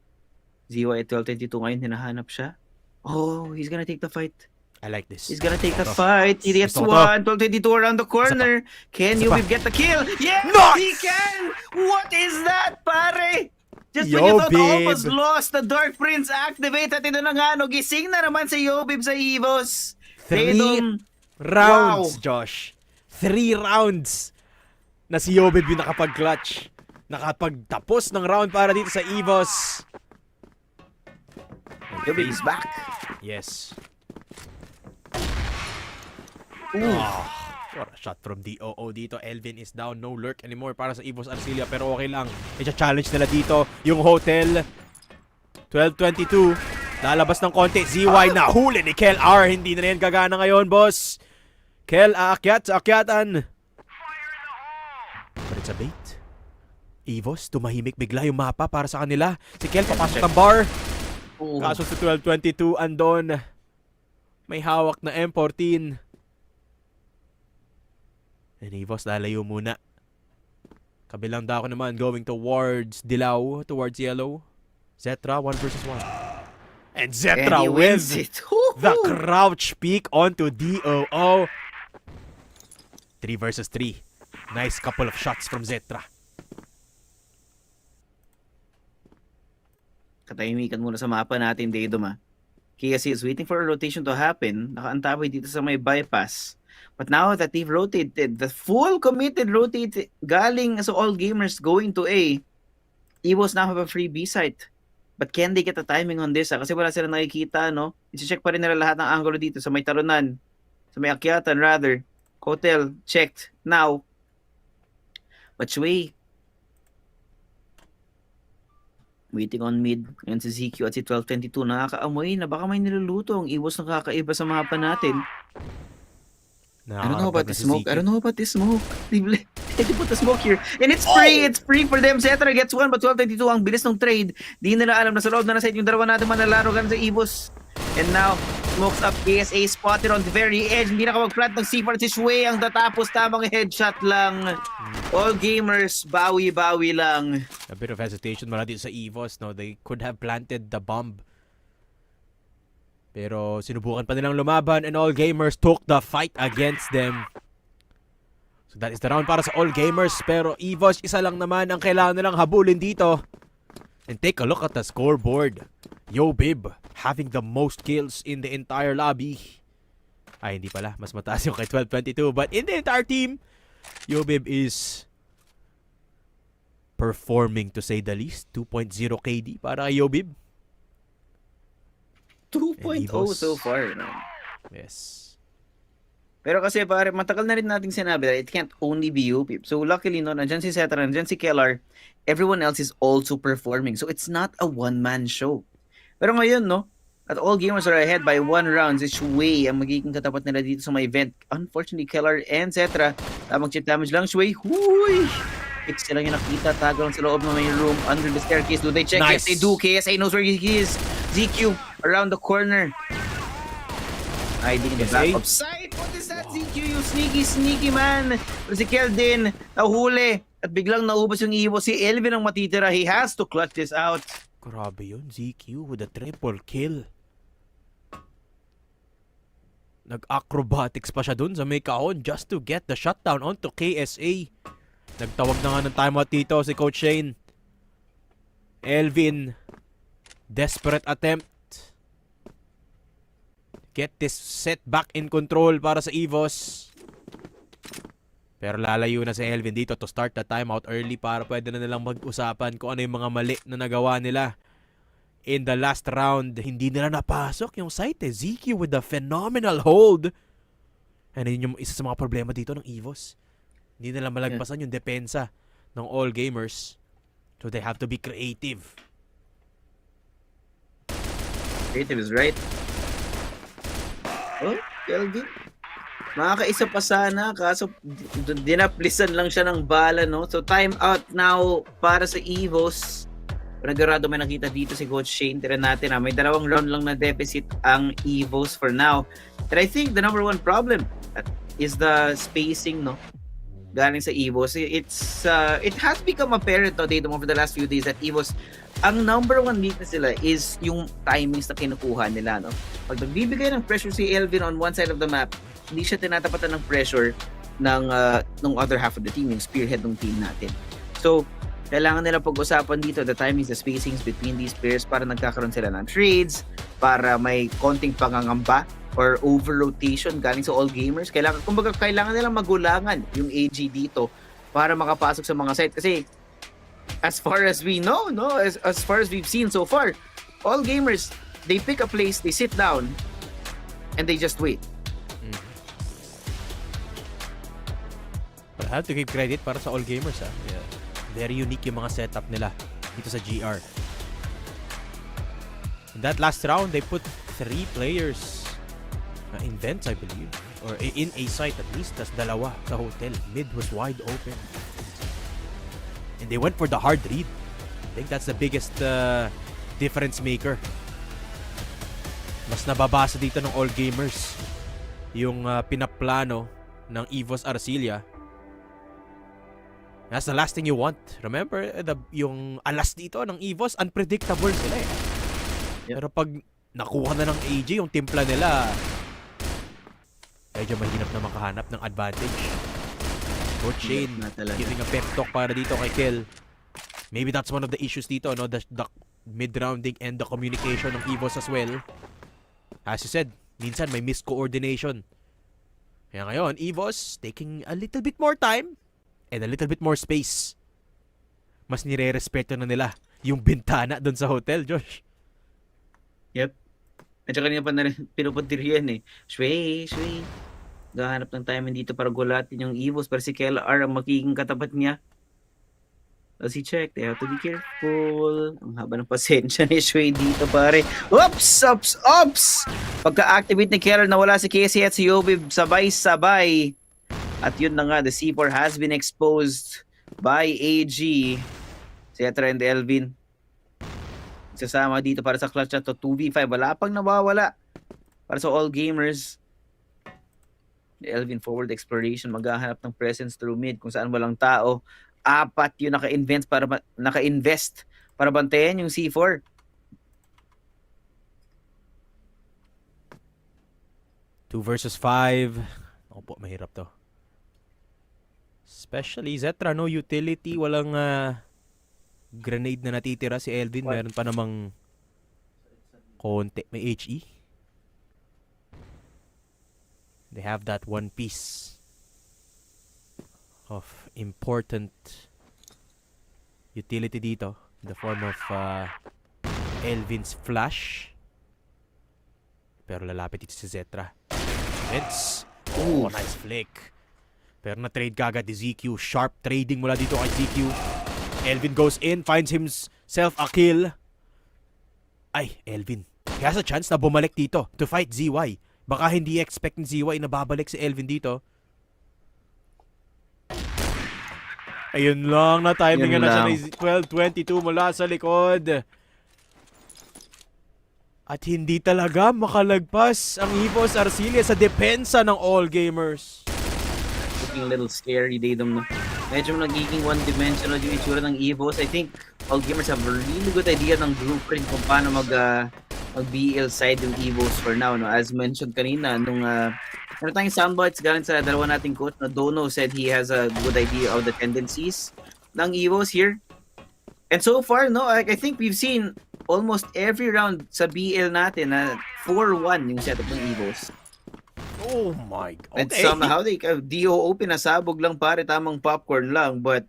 S16: ZY at 12-22 ngayon, hinahanap siya. Oh, he's gonna take the fight.
S17: I like this.
S16: He's gonna take the fight. He gets one. 12-22 around the corner. Can Yobib get the kill? Yes, he can! What is that, pare? Just when you thought almost lost, the Dark Prince activate at ito na nga, no, gising na naman si Yobib sa EVOS.
S17: 3 rounds, Josh. 3 rounds na si Yobib yung nakapag-clutch. Nakapagtapos ng round para dito sa EVOS.
S16: Yobib is back.
S17: Yes.
S16: Ooh.
S17: What a shot from DOO dito. Elvin is down. No lurk anymore para sa EVOS Arcilia. Pero okay lang. I-challenge nila dito yung hotel. 12-22. Lalabas ng konti. ZY nahuli ni Kel R. Hindi na yan gagana ngayon, boss. Kel aakyat sa akyatan. But it's a bait. EVOS, tumahimik bigla yung mapa para sa kanila. Si Kel papasok ng bar. Kaso sa 12-22 andon. May hawak na M14. And EVOS lalayo muna. Kabilang dako naman going towards Dilaw, towards yellow. Zetra 1 versus 1. And Zetra wins the crouch peek onto DOO. 3 versus 3. Nice couple of shots from Zetra.
S16: Katahimikan muna sa mapa natin, Daydom. KSC is waiting for a rotation to happen. Nakaantabay dito sa may bypass. But now that they've rotated, the full committed rotate galing sa All Gamers going to A, EVOS now have a free B site. But can they get the timing on this? Kasi wala sila nakikita, no? I-check pa rin nila lahat ng angulo dito sa may talunan. Sa may akyatan, rather. Hotel, checked. Now, But Shui, waiting on mid. Yan si ZQ at si 1222. Nakakaamoy na baka may niluluto ang EVOS na kakaiba sa mapa natin. I don't know about the smoke. I don't know about the smoke. They put the smoke here. And it's free! It's free for them. Cetra gets one, but 1222 ang bilis ng trade. Di nila alam na sa loob na nasa yung dalawa natin manlalaro gan sa EVOS. And now, smokes up. KSA spotted on the very edge. Hindi nakapag-plant ng C4 si Shui ang tatapos. Tamang headshot lang. All gamers, bawi-bawi lang.
S17: A bit of hesitation mula dito sa EVOS, no? They could have planted the bomb. Pero sinubukan pa nilang lumaban and All Gamers took the fight against them. So that is the round para sa All Gamers. Pero EVOS, isa lang naman ang kailangan nilang habulin dito. And take a look at the scoreboard. Yobib having the most kills in the entire lobby. Ay, hindi pala. Mas mataas yung kay 1222. But in the entire team, Yobib is performing to say the least. 2.0 KD para kay Yobib.
S16: 2.0 so far. No?
S17: Yes.
S16: Pero kasi pare, matagal na rin nating sinabi that it can't only be UPIP. So luckily, no, nandyan si Cetra, nandyan si Kellar, everyone else is also performing. So it's not a one-man show. Pero ngayon, no, at All Gamers are ahead by 1 round. Si Shui ang magiging katapat nila dito sa may event. Unfortunately, Kellar and Cetra, tamang chip damage lang. Shui, huy! Pix lang yung nakita, tago lang sa loob ng may room under the staircase. Do they check?
S17: Nice.
S16: Yes, they do. KSA knows where he is. ZQ around the corner. Hiding in the back of sight. What is that, ZQ? You sneaky man. Pero si Kel din, nahuli. At biglang naubos yung EVOS. Si Elvin ang matitira. He has to clutch this out.
S17: Grabe yun, ZQ with a triple kill. Nag-acrobatics pa siya dun sa may kahon just to get the shutdown onto KSA. Nagtawag na nga ng timeout dito si Coach Shane. Elvin, desperate attempt. Get this set back in control para sa EVOS. Pero lalayo na si Elvin dito to start the timeout early para pwede na nilang mag-usapan kung ano yung mga mali na nagawa nila. In the last round, hindi nila napasok yung site eh. ZQ with a phenomenal hold. And yun yung isa sa mga problema dito ng EVOS. Hindi nila malagpasan yung depensa ng All Gamers. So they have to be creative.
S16: Creative is right. Oh, Kelvin. Makakaisa pa sana, kaso dinaplisan lang siya ng bala, no? So time out now para sa EVOS. Panagurado may nakita dito si Coach Shane. Tira natin may 2 round lang na deficit ang EVOS for now. And I think the number one problem is the spacing, no? Galing sa EVOS. It has become apparent, no, dito mo for the last few days that EVOS, ang number one weakness nila is yung timings na kinukuha nila, no? Pag nagbibigay ng pressure si Elvin on one side of the map, hindi siya tinatapatan ng pressure ng other half of the team, yung spearhead ng team natin. So, kailangan nila pag-usapan dito the timings, the spacings between these players para nagkakaroon sila ng trades, para may konting pangangamba or over-rotation galing sa All Gamers. Kailangan nila magulangan yung AG dito para makapasok sa mga site. Kasi, as far as we know, no, as far as we've seen so far, All Gamers, they pick a place, they sit down, and they just wait.
S17: But I have to give credit para sa All Gamers, ha. Yeah. Very unique yung mga setup nila dito sa GR. In that last round, they put 3 players in vents, I believe. Or in a site at least. Tas 2 sa hotel. Mid was wide open. And they went for the hard read. I think that's the biggest difference maker. Mas nababasa dito ng All Gamers yung pinaplano ng EVOS Arcilia. That's the last thing you want. Remember, yung alas dito ng EVOS, unpredictable sila eh. Yep. Pero pag nakuha na ng AG yung timpla nila, medyo mahirap na makahanap ng advantage. Coach Shane giving a pep talk para dito kay Kel. Maybe that's one of the issues dito, no? The mid-rounding and the communication ng EVOS as well. As you said, minsan may miscoordination. Kaya ngayon, EVOS taking a little bit more time and a little bit more space. Mas nire-respeto na nila yung bintana doon sa hotel, Josh.
S16: Yep. At saka kanina pa na rin pinupuntir yan eh. Shway. Gahanap ng time dito para gulatin yung EVOS. Pero si KLR ang magiging katapat niya. Does he check? They have to be careful. Ang haba ng pasensya ni Shui dito, pare. Oops! Pagka-activate ni Keller, nawala si Casey at si Yobib sabay-sabay. At yun na nga, the C4 has been exposed by AG. Cetra and Elvin. Sasama dito para sa clutch na to. 2v5. Wala pang nawawala. Para sa all gamers. Elvin forward exploration. Maghahanap ng presence through mid kung saan walang tao. 4 yung naka-invest para bantayan yung C4.
S17: Two versus 5. Opo, mahirap to. Especially Zetra, no utility, walang grenade na natitira si Elvin. Meron pa namang konti. May HE. They have that one piece of important utility dito in the form of Elvin's flash. Pero lalapit dito si Zetra. Vince. Oh, nice flick. Pero na-trade kagad ni ZQ. Sharp trading mula dito kay ZQ. Elvin goes in, finds himself a kill. Ay, Elvin. He has a chance na bumalik dito to fight ZY. Baka hindi expect ni ZY na babalik si Elvin dito. Ayun lang, na-timingan na siya ni 12-22 mula sa likod. At hindi talaga makalagpas ang EVOS Arcilia sa depensa ng all gamers.
S16: Looking a little scary, Daydom. Medyo nagiging one-dimensional yung itsura ng EVOS. I think all gamers have a really good idea ng blueprint kung paano mag-BL side yung EVOS for now. No? As mentioned kanina, nung meron tayong soundbites galing sa dalawa nating coach na Dono said he has a good idea of the tendencies ng EVOS here. And so far, no, I think we've seen almost every round sa BL natin na 4-1 yung setup ng EVOS.
S17: Oh my God.
S16: And somehow they DOO pinasabog lang pare, tamang popcorn lang, but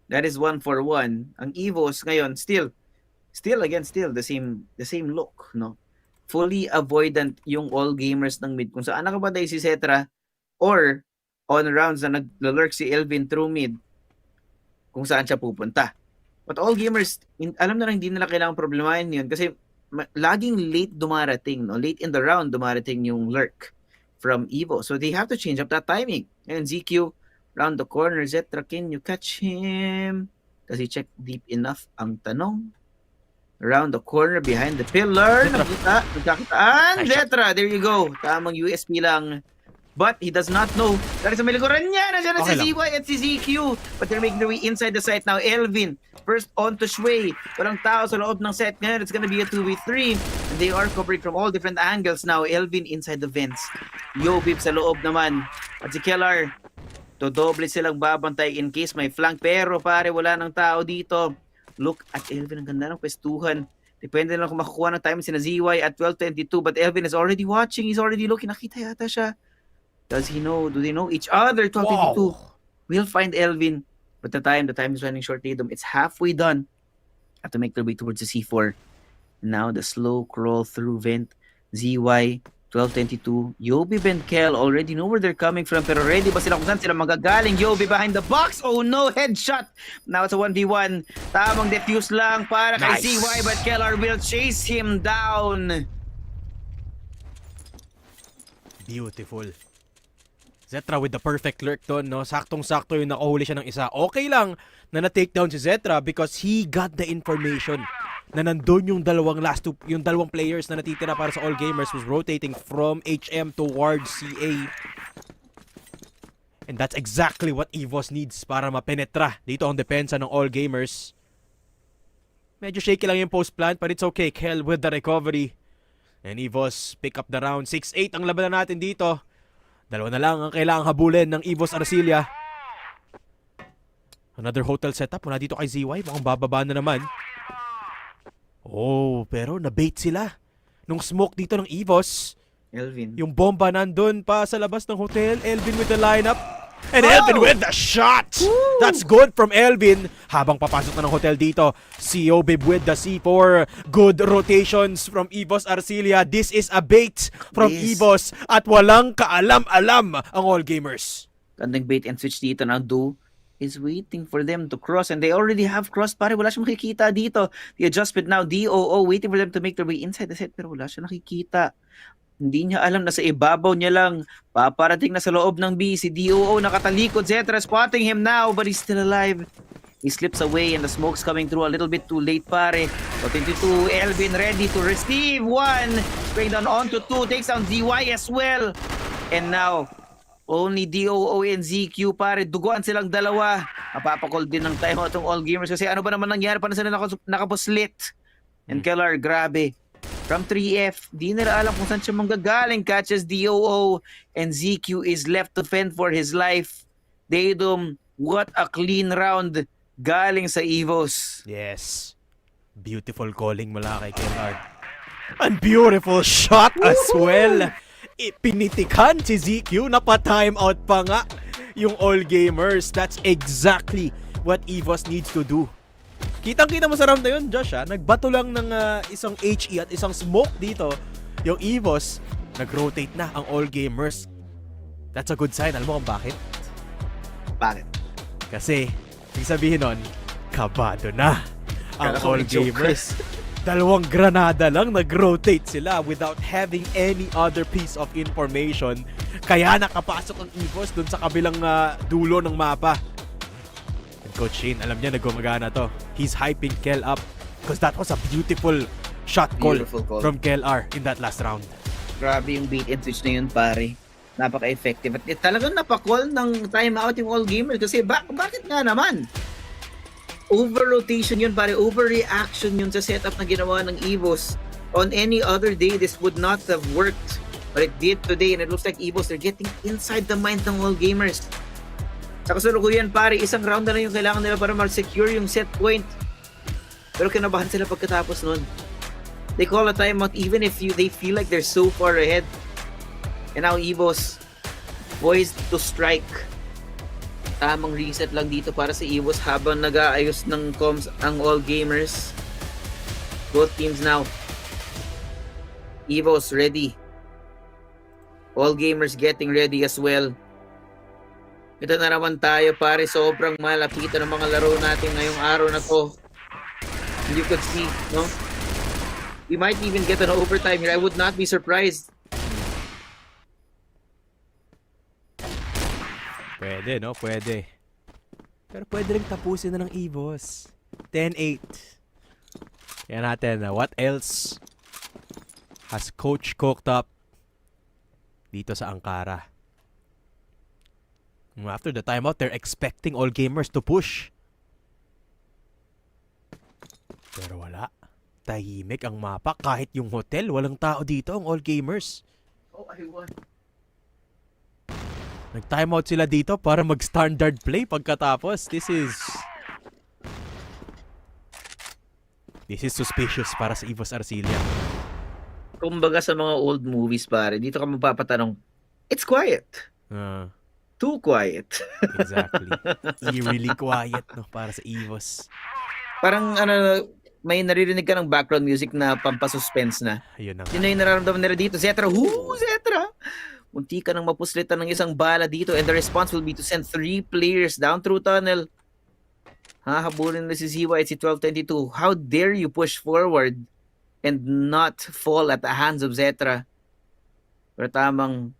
S16: that is 1-4-1. Ang EVOS ngayon still the same look, no? Fully avoidant yung all gamers ng mid. Kung saan nakabatay si Cetra or on rounds na nag-lurk si Elvin through mid, kung saan siya pupunta. But all gamers, alam na lang hindi nila kailangang problemahin yun kasi laging late dumarating, no? Late in the round dumarating yung lurk from Evo. So they have to change up that timing. And ZQ, round the corner, Zetra, can you catch him? Does he check deep enough? Ang tanong. Around the corner, behind the pillar. Nagkakitaan. Zetra, there you go. Tamang USP lang. But he does not know. Dahil sa malikuran niya, nandiyan na si ZY at si ZQ. But they're making their way inside the site now. Elvin, first on to Shui. Walang tao sa loob ng set ngayon. It's gonna be a 2v3. And they are covering from all different angles now. Elvin inside the vents. Yobib sa loob naman. At si Kellar, dodoble silang babantay in case may flank. Pero pare, wala ng tao dito. Look at Elvin, ang ganda ng pwestuhan. Depende na lang kung makukuha ng time si na ZY at 12:22. But Elvin is already watching. He's already looking. Nakita yata siya. Does he know? Do they know each other? 12:22. We'll find Elvin. But the time is running short. It's halfway done. Have to make their way towards the C4. Now the slow crawl through vent. ZY, 12:22. Yobi and Kel already know where they're coming from. Pero ready ba sila kung saan sila magagaling? Yobi behind the box. Oh no, headshot. Now it's a 1v1. Tamang defuse lang para kay ZY. But Kellar will chase him down.
S17: Beautiful. Zetra with the perfect lurk doon, no? Saktong-sakto yung nakahuli siya ng isa. Okay lang na na-takedown si Zetra because he got the information na nandun yung dalawang players na natitira para sa all gamers was rotating from HM towards CA. And that's exactly what EVOS needs para mapenetra dito ang depensa ng all gamers. Medyo shaky lang yung post plant but it's okay. Kel with the recovery. And EVOS pick up the round. 6-8 ang labanan natin dito. Dalawa na lang ang kailangang habulin ng EVOS Arcilia. Another hotel setup mula dito kay ZY. Mukhang bababa na naman. Oh, pero nabait sila. Nung smoke dito ng EVOS.
S16: Elvin.
S17: Yung bomba nandun pa sa labas ng hotel. Elvin with the lineup. And Elvin with the shot! Woo! That's good from Elvin. Habang papasok na ng hotel dito, si Obib with the C4. Good rotations from EVOS Arcilia. This is a bait from EVOS at walang kaalam-alam ang all gamers.
S16: Gandang bait and switch dito ng Do. is waiting for them to cross, and they already have crossed, pare. Wala siyang makikita dito. The adjustment now, DOO waiting for them to make their way inside the set, pero wala siya nakikita. Hindi niya alam na sa ibabaw niya lang. Paparating na sa loob ng B. Si DOO nakatalikod. Zetra spotting him now, but he's still alive. He slips away and the smoke's coming through a little bit too late, pare. But into 2, Elvin ready to receive 1. Spraying down onto 2, takes down DY as well. And now, only DOO and ZQ, pare. Duguan silang dalawa. Napapakol din ng timeout ng all gamers kasi ano ba naman nangyari? Paano sila nakapuslit? And Kellar, grabe. From 3F, di nila alam kung saan siya manggagaling. Catches DOO and ZQ is left to fend for his life. Daedom, what a clean round galing sa EVOS.
S17: Yes. Beautiful calling mula kay Kennard. And beautiful shot as well. Pinitikan si ZQ, napa-time out pa nga yung all gamers. That's exactly what EVOS needs to do. Kitang-kita mo sa round na yun, Josh, ha? Nagbato lang ng isang HE at isang smoke dito. Yung EVOS, nag-rotate na ang all gamers. That's a good sign. Alam mo kung bakit?
S16: Bakit?
S17: Kasi, ibig sabihin nun, kabado na ang all gamers. Dalawang granada lang, nag-rotate sila without having any other piece of information. Kaya nakapasok ang EVOS dun sa kabilang dulo ng mapa. And Coach Shane, alam niya nagumagana to. He's hyping Kel up because that was a beautiful shot call from Kel R in that last round.
S16: Grabe yung bait and switch na yun, pare. Napaka-effective. At talagang napakall ng timeout yung all gamers kasi bakit nga naman? Over-rotation yun, pare. Overreaction yun sa setup na ginawa ng EVOS. On any other day, this would not have worked. But it did today, and it looks like EVOS are getting inside the mind ng all gamers. Sa kasalukuyan, pare, isang round na lang yung kailangan nila para ma-secure yung set point. Pero kinabahan sila pagkatapos nun. They call a timeout even if they feel like they're so far ahead. And now EVOS poised to strike. Tamang reset lang dito para sa EVOS habang nag-aayos ng comms ang all gamers. Both teams now. EVOS ready. All gamers getting ready as well. Ito na naman tayo, pare. Sobrang malapitan ng mga laro natin ngayong araw na to. You could see, no? We might even get an overtime here. I would not be surprised.
S17: Pwede, no? Pwede. Pero pwede rin tapusin na ng EVOS. 10-8. Yan natin. What else has Coach cooked up dito sa Ankara? After the timeout, they're expecting all gamers to push. Pero wala. Tahimik ang mapa. Kahit yung hotel, walang tao dito ang all gamers.
S16: Oh, I won.
S17: Nag-timeout sila dito para mag-standard play pagkatapos. This is suspicious para sa EVOS Arcilia.
S16: Kumbaga sa mga old movies, pare, dito ka mapapatanong, it's quiet. Too quiet.
S17: Exactly. Eerily quiet, no, para sa EVOS.
S16: Parang may naririnig ka ng background music na pampasuspense na.
S17: Ayun na.
S16: Yun na yung nararamdaman nila dito. Zetra, Zetra! Munti ka nang mapuslitan ng isang bala dito and the response will be to send 3 players down through tunnel. Hahabulin na si ZY at si 1222. How dare you push forward and not fall at the hands of Zetra? Pero tamang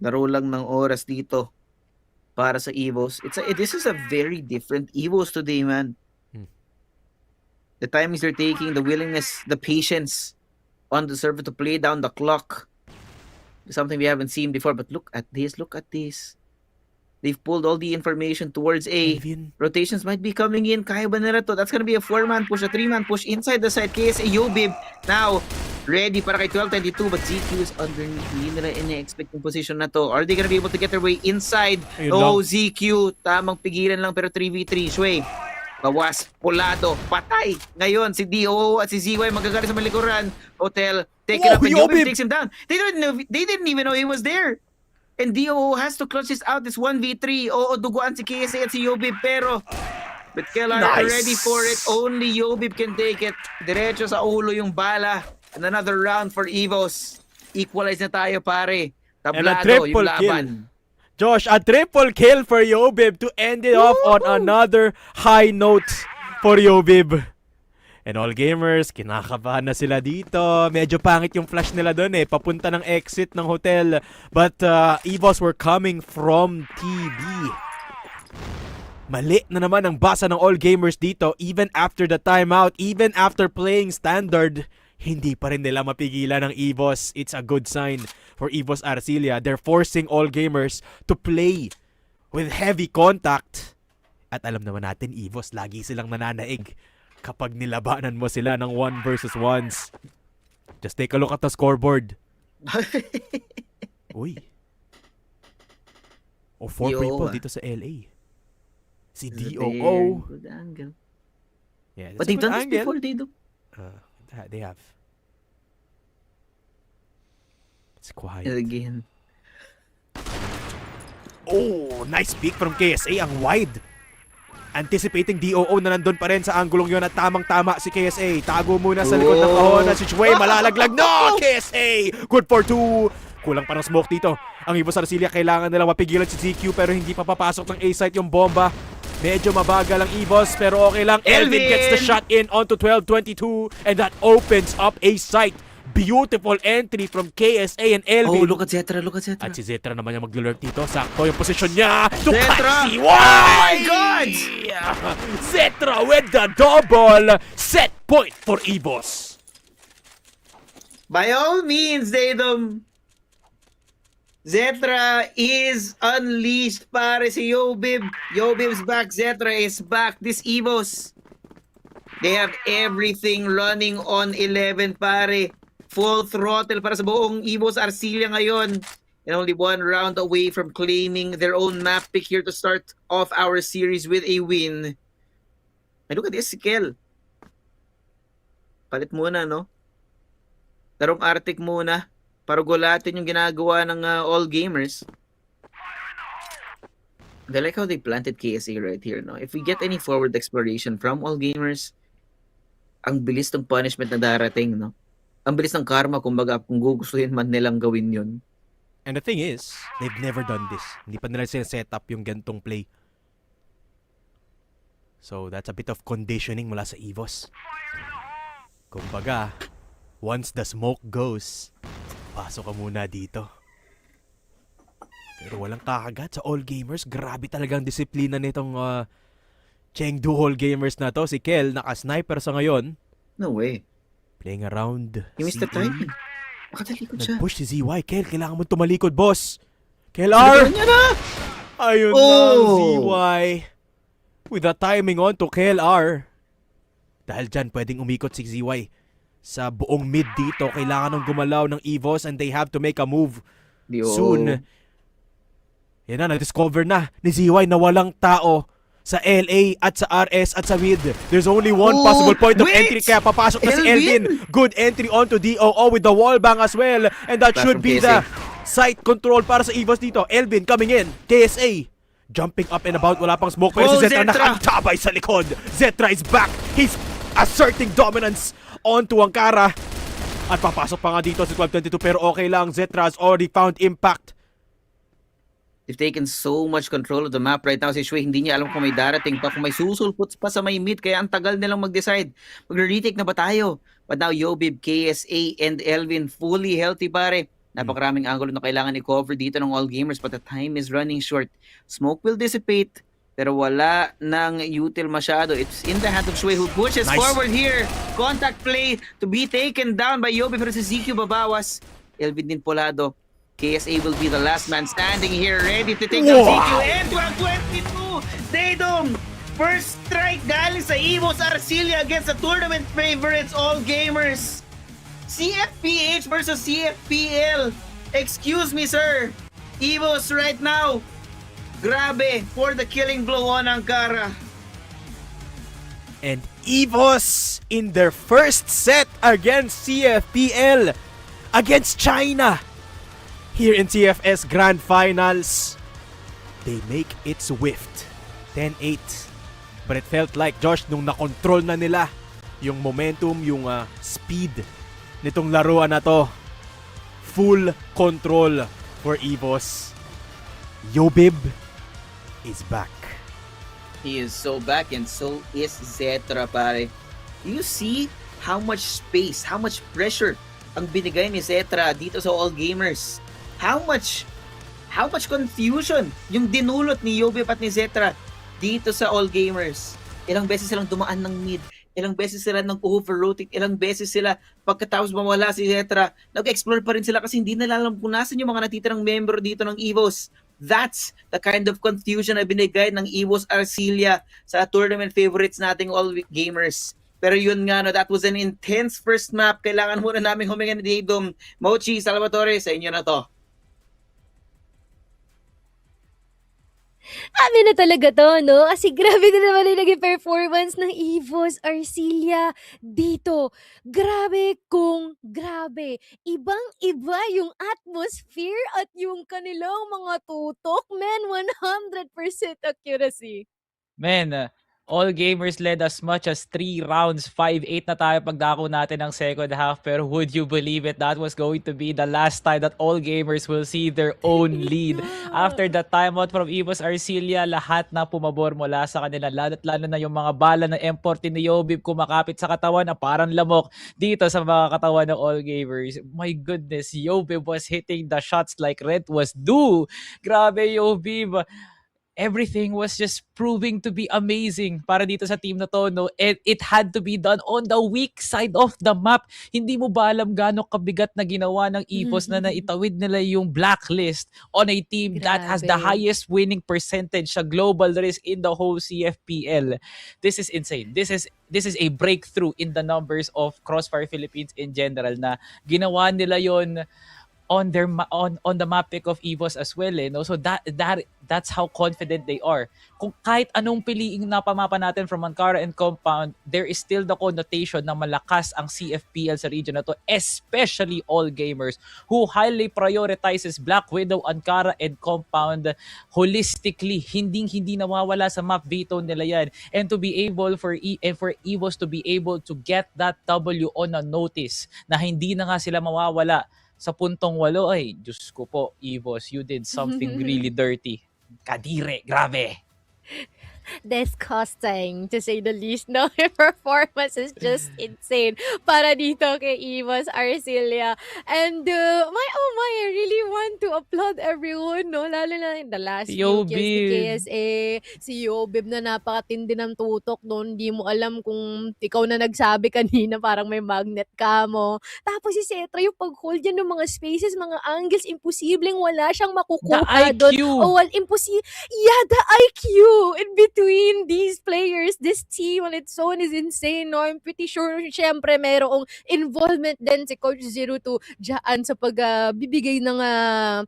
S16: laro lang ng oras dito para sa EVOS. This is a very different EVOS today, man. The timings they're taking, the willingness, the patience on the server to play down the clock. Something we haven't seen before, but look at this. They've pulled all the information towards A. Rotations might be coming in. Kaya ba nila to? That's gonna be a 4-man push, a 3-man push inside the side. KSA Yobib now ready para kay 1222, but ZQ is underneath. Hindi nila ina-expect yung position na to. Are they gonna be able to get their way inside? Oh, ZQ. Tamang pigilan lang pero 3v3. Shui. Bawas, pulado, patay. Ngayon, si DOO at si ZY magagaling sa malikuran. Hotel, take it up and Yobib takes him down. They didn't even know he was there. And DOO has to clutch this out, this 1v3. Oo, duguan si KSA at si Yobib, pero but Kellar ready for it. Only Yobib can take it. Diretso sa ulo yung bala. And another round for EVOS. Equalize na tayo, pare. Tablado yung laban.
S17: Josh, a triple kill for Yobib to end it off on another high note for Yobib. And all gamers, kinakabahan na sila dito. Medyo pangit yung flash nila doon papunta ng exit ng hotel. But EVOS were coming from TV. Mali na naman ang basa ng all gamers dito. Even after the timeout, even after playing standard, hindi pa rin nila mapigilan ng EVOS. It's a good sign for EVOS Arcilia. They're forcing all gamers to play with heavy contact. At alam naman natin, EVOS, lagi silang nananaig kapag nilabanan mo sila ng 1 versus 1s. Just take a look at the scoreboard. Uy. O 4 people dito sa LA. Si DOO.
S16: Good angle.
S17: Yeah,
S16: but they've done this before, they do.
S17: They have. It's quiet.
S16: Again.
S17: Oh, nice peek from KSA. Ang wide. Anticipating DOO na nandun pa rin sa anggulong yon at tamang-tama si KSA. Tago muna sa likod ng kahon at si Chue malalaglag. No! KSA! Good for 2. Kulang pa ng smoke dito. Ang EVOS Arcilia kailangan nilang mapigilan si ZQ pero hindi pa papasok ng A-site yung bomba. Medyo mabagal ang EVOS pero okay lang. Elvin gets the shot in onto 12-22 and that opens up A-site. Beautiful entry from KSA and Elvin.
S16: Oh, look at Zetra, look at Zetra.
S17: At si Zetra naman yung mag-lurk dito. Sakto yung posisyon niya.
S16: Zetra!
S17: Oh
S16: my God!
S17: Zetra with the double. Set point for EVOS.
S16: By all means, Daydom. Zetra is unleashed, pare, si Yobib. Yobib's back, Zetra is back. This EVOS, they have everything running on 11, pare. Full throttle para sa buong EVOS Arcilia ngayon. And only one round away from claiming their own map pick here to start off our series with a win. And look at this, Kel. Palit muna, no? Larong Arctic muna. Para gulatin yung ginagawa ng all gamers. I like how they planted KSA right here, no? If we get any forward exploration from all gamers, ang bilis ng punishment na darating, no? Ang bilis ng karma, kumbaga, kung gugustuhin man nilang gawin yun.
S17: And the thing is, they've never done this. Hindi pa nila set up yung gantong play. So, that's a bit of conditioning mula sa EVOS. Kumbaga, once the smoke goes, pasok ka muna dito. Pero walang kakagat sa all gamers. Grabe talagang disiplina nitong Chengdu all gamers na to. Si Kel, naka-sniper sa ngayon.
S16: No way.
S17: Playing around.
S16: Yung Mr. Timing. Makatalikod siya.
S17: Nag-push si ZY. Kel, kailangan mo tumalikod, boss. KLR! Ayun lang, ZY. With the timing on to KLR. Dahil dyan, pwedeng umikot si ZY. Sa buong mid dito, kailangan ng gumalaw ng EVOS and they have to make a move soon. Yan na, na-discover na ni ZY na walang tao sa LA at sa RS at sa mid. There's only one possible point of entry kaya papasok na si Elvin. Good entry onto DOO with the wall bang as well. And that should be the site control para sa EVOS dito. Elvin coming in. KSA jumping up and about. Wala pang smoke pero si Zetra nakatabay sa likod. Zetra is back. He's asserting dominance onto Ankara. At papasok pa nga dito si 12-22 pero okay lang. Zetra has already found impact.
S16: They've taken so much control of the map right now. Si Shui, hindi niya alam kung may darating pa, kung may susulpot pa sa may mid. Kaya ang tagal nilang mag-decide. Mag-retake na ba tayo? But now Yobib, KSA, and Elvin fully healthy, pare. Napakaraming angulo na kailangan i-cover dito ng all gamers but the time is running short. Smoke will dissipate pero wala nang util masyado. It's in the hand of Shui who pushes forward here. Contact play to be taken down by Yobib pero si ZQ babawas. Elvin din polado. KSA will be the last man standing here, ready to take the ZQ. And 12-22, Daydom! First strike galing sa EVOS Arcilia against the tournament favorites, all gamers. CFPH versus CFPL. Excuse me, sir. EVOS right now. Grabe for the killing blow on Ankara.
S17: And EVOS in their first set against CFPL against China. Here in CFS Grand Finals, they make it swift. 10-8. But it felt like, Josh, nung na-control na nila yung momentum, yung speed nitong laruan na to, full control for EVOS. Yobib is back.
S16: He is so back and so is Zetra, pare. You see how much space, how much pressure ang binigay ni Zetra dito sa All Gamers. How much confusion yung dinulot ni Yobib at ni Zetra dito sa All Gamers. Ilang beses silang dumaan ng mid, ilang beses sila nag-overrotate, ilang beses sila pagkatapos mawala si Zetra, nag-explore pa rin sila kasi hindi nila alam kung nasan yung mga natitirang member dito ng EVOS. That's the kind of confusion na binigay ng EVOS Arcilia sa tournament favorites nating All Gamers. Pero yun nga, no, that was an intense first map. Kailangan muna namin huminga ni Daydom. Mochi, Salvatore, sa inyo na to.
S1: Amin na talaga to, no? Kasi grabe na naman yung naging performance ng EVOS Arcilia dito. Grabe kung grabe. Ibang-iba yung atmosphere at yung kanilang mga tutok. Man, 100% accuracy.
S2: Man, All Gamers led as much as 3 rounds. 5-8 na tayo pagdako natin ng second half. Pero would you believe it? That was going to be the last time that All Gamers will see their own lead. After the timeout from EVOS Arcilia, lahat na pumabor mula sa kanila. Lalo na yung mga bala ng M14 ni Yobib kumakapit sa katawan na parang lamok dito sa mga katawan ng All Gamers. My goodness, Yobib was hitting the shots like rent was due. Grabe, Yobib. Everything was just proving to be amazing para dito sa team na to, no? And it had to be done on the weak side of the map. Hindi mo ba alam gaano kabigat na ginawa ng EVOS na naitawid nila yung blacklist on a team that has the highest winning percentage sa global risk in the whole CFPL. This is insane. This is a breakthrough in the numbers of Crossfire Philippines in general na ginawa nila yon on their on the map pick of EVOS as well, eh, no? So that's how confident they are. Kung kahit anong piliing napamapa natin from Ankara and Compound, there is still the connotation na malakas ang CFPL sa region na to, especially All Gamers who highly prioritizes Black Widow, Ankara and Compound holistically. Hindi nawawala sa map veto nila yan. And to be able for EVOS to be able to get that W on a notice na hindi na nga sila mawawala sa puntong 8, ay, Diyos ko po, EVOS, you did something really dirty. Kadire, grabe.
S1: Disgusting, to say the least. No, your performance is just insane para dito kay EVOS Arcilia. And I really want to applaud everyone, no? Lalo na in the last few kills ni KSA. Si Yobib na napakatindi ng tutok doon. Hindi mo alam kung ikaw na nagsabi kanina parang may magnet ka mo. Tapos si Zetra, yung pag-hold yan ng mga spaces, mga angles, imposibleng wala siyang makukuha doon. Yeah, the IQ in between these players, this team on its own is insane, no? I'm pretty sure, syempre, merong involvement din si Coach 02 dyan sa pagbibigay ng mga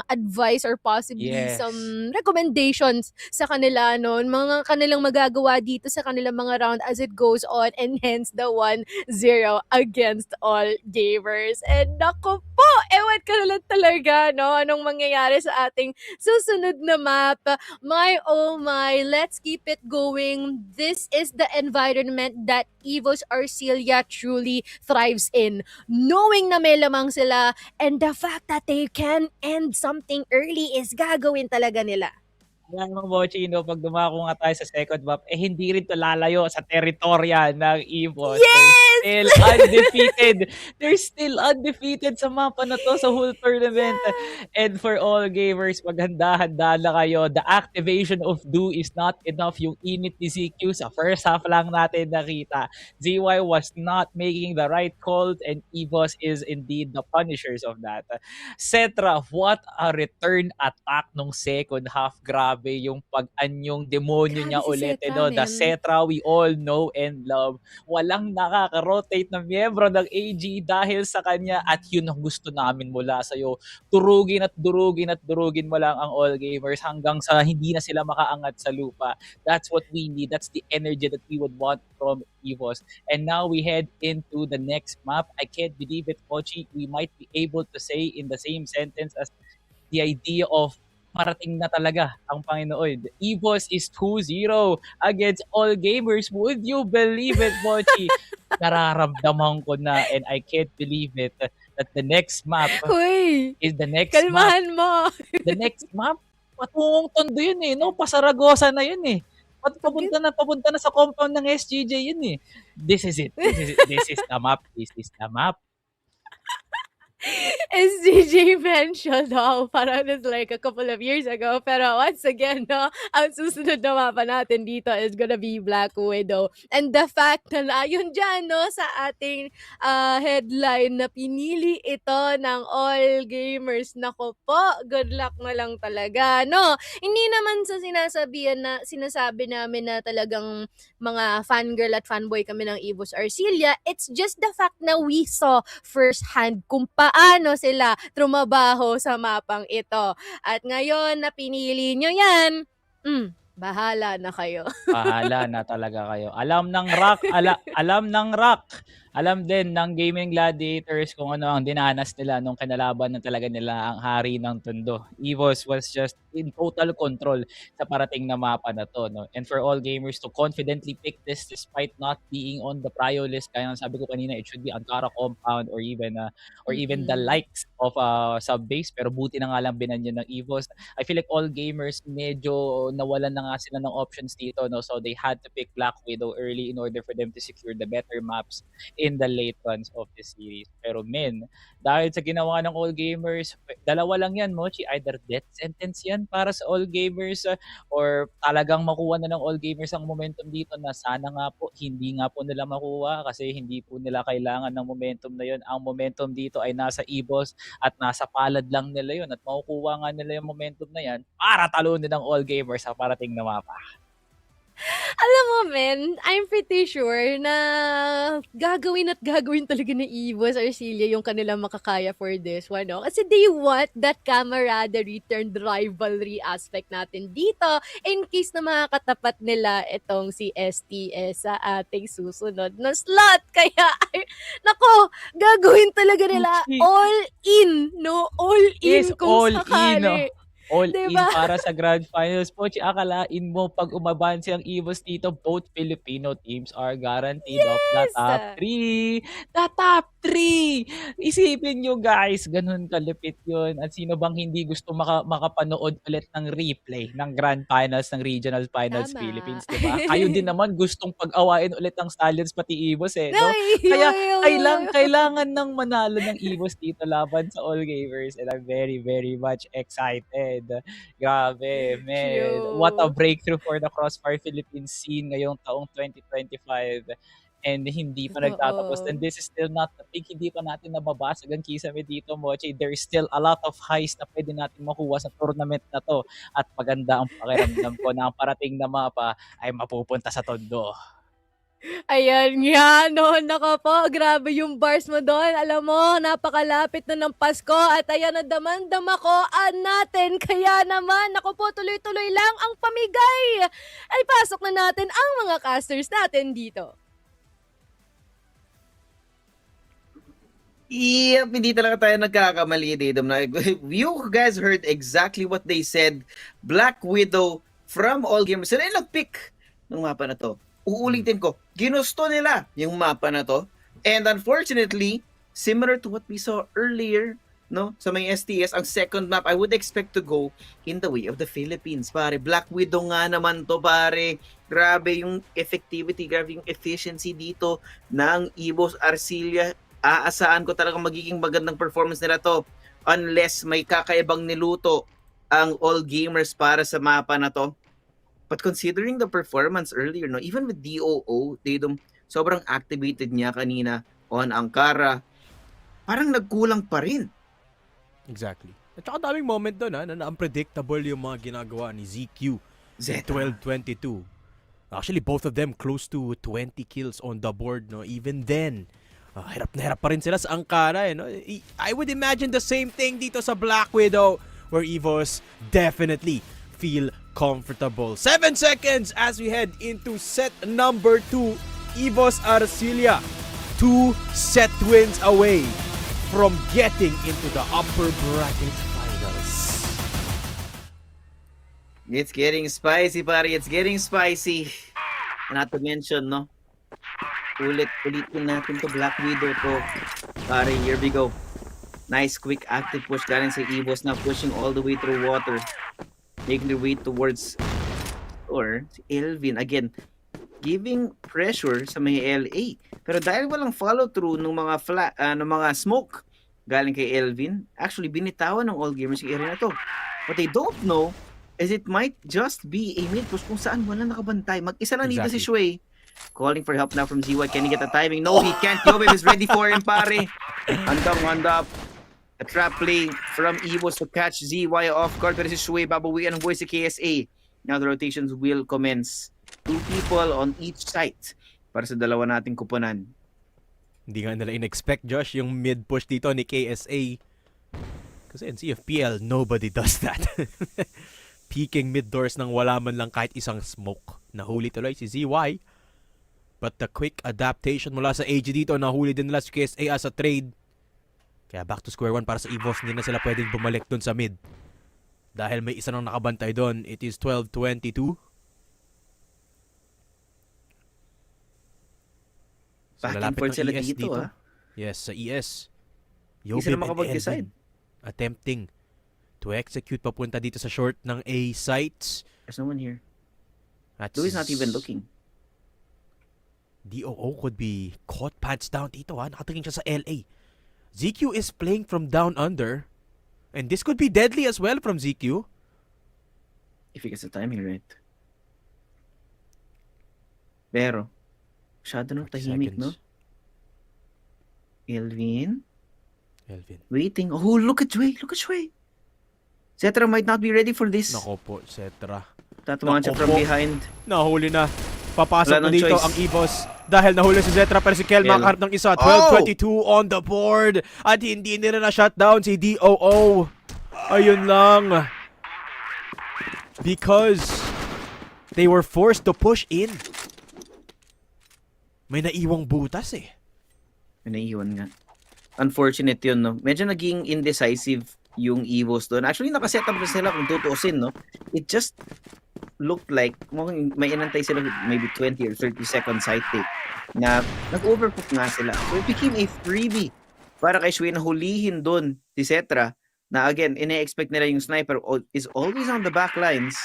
S1: advice or possibly some recommendations sa kanila, no? Mga kanilang magagawa dito sa kanilang mga round as it goes on, and hence the 1-0 against All Gamers. And nako po, ewan ka na lang talaga, no? Anong mangyayari sa ating susunod na map. My oh my, let's keep it going. This is the environment that EVOS Arcilia truly thrives in. Knowing na may lamang sila, and the fact that they can end something early is gagawin talaga nila.
S2: Alam mo, Bochino, pag dumako nga tayo sa second map, hindi rin to lalayo sa teritorya ng EVOS. Yes! They're still undefeated sa mapa na to sa whole tournament. And for All Gamers, maghanda-handa na kayo. The activation of Do is not enough. Yung init ni ZQ sa first half lang natin nakita. ZY was not making the right calls, and EVOS is indeed the punishers of that. Zetra, what a return attack nung second half. Grabe yung pag-anyong demonyo niya ulit. The Zetra we all know and love. Walang nakaka-rotate na miyembro ng AG dahil sa kanya, at yun ang gusto namin mula sa'yo. Durugin mo lang ang All Gamers hanggang sa hindi na sila makaangat sa lupa. That's what we need. That's the energy that we would want from EVOS. And now we head into the next map. I can't believe it, Pochi. We might be able to say in the same sentence as the idea of parating na talaga ang Panginoon. EVOS is 2-0 against All Gamers. Would you believe it, Mochi? Nararamdaman ko na, and I can't believe it. that the next map
S1: Hoy!
S2: is the next
S1: Kalmahan mo!
S2: The next map, patungong Tondo yun eh, no? Pasaragosa na yun eh. Papunta na sa compound ng SGJ yun eh. This is it. This is the map. This is the map.
S1: SGJ mentioned parang it's like a couple of years ago. Pero once again, no, ang susunod na mapa natin dito is gonna be Black Widow. And the fact na yun dyan, no, sa ating headline na pinili ito ng all gamers. Nako po, good luck na lang talaga, no? Hindi naman sa sinasabi namin na talagang mga fangirl at fanboy kami ng EVOS Arcilia. It's just the fact na we saw firsthand kung paano sila trumabaho sa mapang ito. At ngayon na pinili nyo yan, bahala na kayo.
S2: Bahala na talaga kayo. Alam ng ROC, alam ng ROC. Alam din ng Gaimin Gladiators kung ano ang dinanas nila nung kinalaban na talaga nila ang hari ng Tondo. EVOS was just in total control sa parating na mapa na to, no? And for all gamers to confidently pick this despite not being on the prio list, kaya sabi ko kanina, it should be Ankara compound or even the likes of sub-base, pero buti na nga lang binanyan ng EVOS. I feel like all gamers medyo nawalan na nga sila ng options dito, no? So they had to pick Black Widow early in order for them to secure the better maps in the late runs of the series. Pero dahil sa ginawa ng all gamers, dalawa lang yan, Mochi, either death sentence yan para sa all gamers or talagang makuha na ng all gamers ang momentum dito na sana nga po, hindi nga po nila makuha kasi hindi po nila kailangan ng momentum na yun. Ang momentum dito ay nasa EVOS at nasa palad lang nila yun at makukuha nga nila yung momentum na yan para talunin ng all gamers sa parating na mapa.
S1: Alam mo, men, I'm pretty sure na gagawin talaga ng EVOS Arcilia yung kanilang makakaya for this one, no? Kasi they want that camaraderie turned rivalry aspect natin dito in case na makakatapat nila itong si STS sa ating susunod na slot. Kaya, nako, gagawin talaga nila all in, no? All in
S2: Yes,
S1: kung
S2: all
S1: sakali.
S2: in, no? All
S1: Diba?
S2: in para sa Grand Finals. Pochi, akalain mo pag umabansi ang EVOS dito, both Filipino teams are guaranteed of the top 3. The top 3! Isipin nyo guys, ganun kalupit yun. At sino bang hindi gusto makapanood ulit ng replay ng Grand Finals, ng Regional Finals Philippines, diba? Kayo din naman gustong pag-awain ulit ang Stallions pati EVOS eh, no? Kaya kailangan ng manalo ng EVOS dito laban sa all gamers and I'm very, very much excited. Grabe, man. What a breakthrough for the Crossfire Philippines scene ngayong taong 2025. And hindi pa nagtatapos. And this is still not the peak. Hindi pa natin nababasag ang kisame dito, Mochi. There is still a lot of highs na pwede natin makuha sa tournament na to. At maganda ang pakiramdam ko na ang parating na mapa ay mapupunta sa Tondo.
S1: Ayan nga, no, nako po, grabe yung bars mo doon. Alam mo, napakalapit na ng Pasko at ayan na damandama ko natin. Kaya naman, nako po, tuloy-tuloy lang ang pamigay. Ay pasok na natin ang mga casters natin dito.
S16: Yep, hindi talaga tayo nagkakamali dito. You guys heard exactly what they said. Black Widow from all gamers. Sila yung nag-pick ng mapa na to. Uulitin ko, ginusto nila yung mapa na to. And unfortunately, similar to what we saw earlier, no, sa may STS, ang second map, I would expect to go in the way of the Philippines, pare. Black Widow nga naman to, pare. Grabe yung effectivity, grabe yung efficiency dito ng EVOS Arcilia. Aasaan ko talagang magiging magandang performance nila to unless may kakaibang niluto ang all gamers para sa mapa na to. But considering the performance earlier, no, even with DOO, sobrang activated niya kanina on Ankara, parang nagkulang pa rin.
S17: Exactly. At saka daming moment doon na unpredictable yung mga ginagawa ni ZQ.
S16: Zeta.
S17: 12-22. Actually, both of them close to 20 kills on the board, no? Even then, hirap na hirap pa rin sila sa Ankara, no? I would imagine the same thing dito sa Black Widow, where EVOS definitely feel comfortable. 7 seconds as we head into set number 2. EVOS Arcilia, 2 set wins away from getting into the Upper Bracket Finals.
S16: It's getting spicy, pare. It's getting spicy. Not to mention, no? Ulitin natin to Black Widow to. Pare, here we go. Nice quick active push galing sa EVOS na pushing all the way through water. Making their way towards or si Elvin again giving pressure sa may LA. Pero dahil walang follow through ng mga mga smoke galing kay Elvin, actually binitawan ng all gamers yung area na to. What they don't know is it might just be a mid push kung saan wala nakabantay. Mag-isa lang dito si Shui. Calling for help now from ZY. Can he get the timing? No, he can't. Yobib is ready for him, pare. Handang-handa. A trap play from EVOS to catch ZY off guard. Pero si Shui, babawian ang boy si KSA. Now the rotations will commence. 2 people on each site para sa dalawa nating kuponan.
S17: Hindi nga nila in-expect, Josh, yung mid-push dito ni KSA. Kasi in CFPL, nobody does that. Peeking mid-doors nang wala man lang kahit isang smoke. Nahuli tuloy si ZY. But the quick adaptation mula sa AG dito, nahuli din nila si KSA as a trade. Kaya back to square one para sa EVOS, hindi na sila pwedeng bumalik dun sa mid. Dahil may isa nang nakabantay doon, it is 12-22. So, lalapit ng
S16: sila
S17: ES
S16: dito.
S17: Yes, sa ES.
S16: Hindi sila makapag-decide.
S17: Attempting to execute papunta dito sa short ng A sites.
S16: There's no one here. Louis not even looking.
S17: DOO could be caught pants down dito Nakatingin siya sa LA. ZQ is playing from down under. And this could be deadly as well from ZQ.
S16: If he gets the timing right. Pero, masyado nang tahimik, no? Elvin. Waiting. Oh, look at Shui. Look at Shui. Cetra might not be ready for this.
S17: Nako po, Cetra.
S16: Tatamaan siya from behind.
S17: Nahuli na. Papasok na dito
S16: choice.
S17: ang EVOS. Dahil nahuli si Zetra pero si Kel makaharap ng isa. 12-22 on the board. At hindi nila na-shutdown si DOO. Ayun lang. Because they were forced to push in. May naiwang butas
S16: May naiwan nga. Unfortunate yun, no? Medyo naging indecisive yung EVOS doon. Actually, nakasetup na sila kung tutuusin, no? It just looked like may inantay sila maybe 20 or 30 second side take na nag-overcook nga sila. So it became a freebie para kay Shui na hulihin doon si Cetra na again, ina-expect nila yung sniper is always on the back lines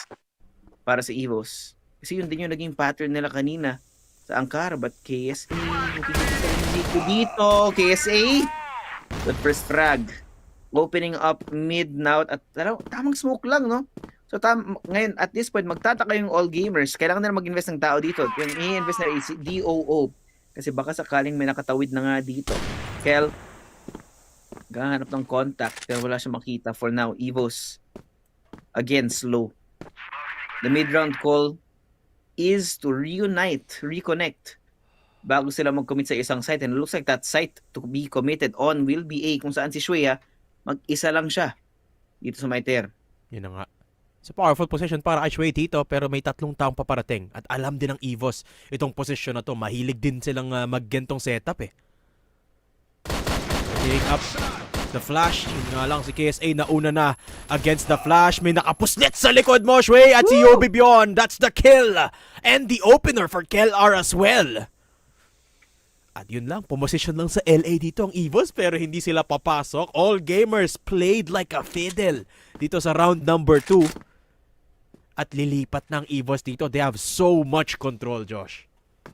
S16: para sa EVOS. Kasi yun din yung naging pattern nila kanina sa Ankara. But KSA, dito, KSA, the first frag. Opening up mid now at tamang smoke lang, no? So ngayon, at this point, magtataka yung all gamers. Kailangan nila mag-invest ng tao dito. Yung i-invest na is DOO. Kasi baka sakaling may nakatawid na nga dito. Kel, gahanap ng contact pero wala siya makita for now. EVOS, again, slow. The mid-round call is to reconnect bago sila mag-commit sa isang site. And it looks like that site to be committed on will be A, kung saan si Shui, mag-isa lang siya dito sa Maiter.
S17: Yun na nga. It's a powerful position para kay Shui dito pero may 3 taong paparating. At alam din ng EVOS itong position na to. Mahilig din silang maggentong setup Take up the flash. Yun nga lang si KSA nauna na against the flash. May nakapuslit sa likod mo, Shui. At si Yobib yun. That's the kill. And the opener for KLR as well. At yun lang, pumosisyon lang sa LA dito ang EVOS pero hindi sila papasok. All gamers played like a fiddle dito sa round number 2. At lilipat ng EVOS dito. They have so much control, Josh.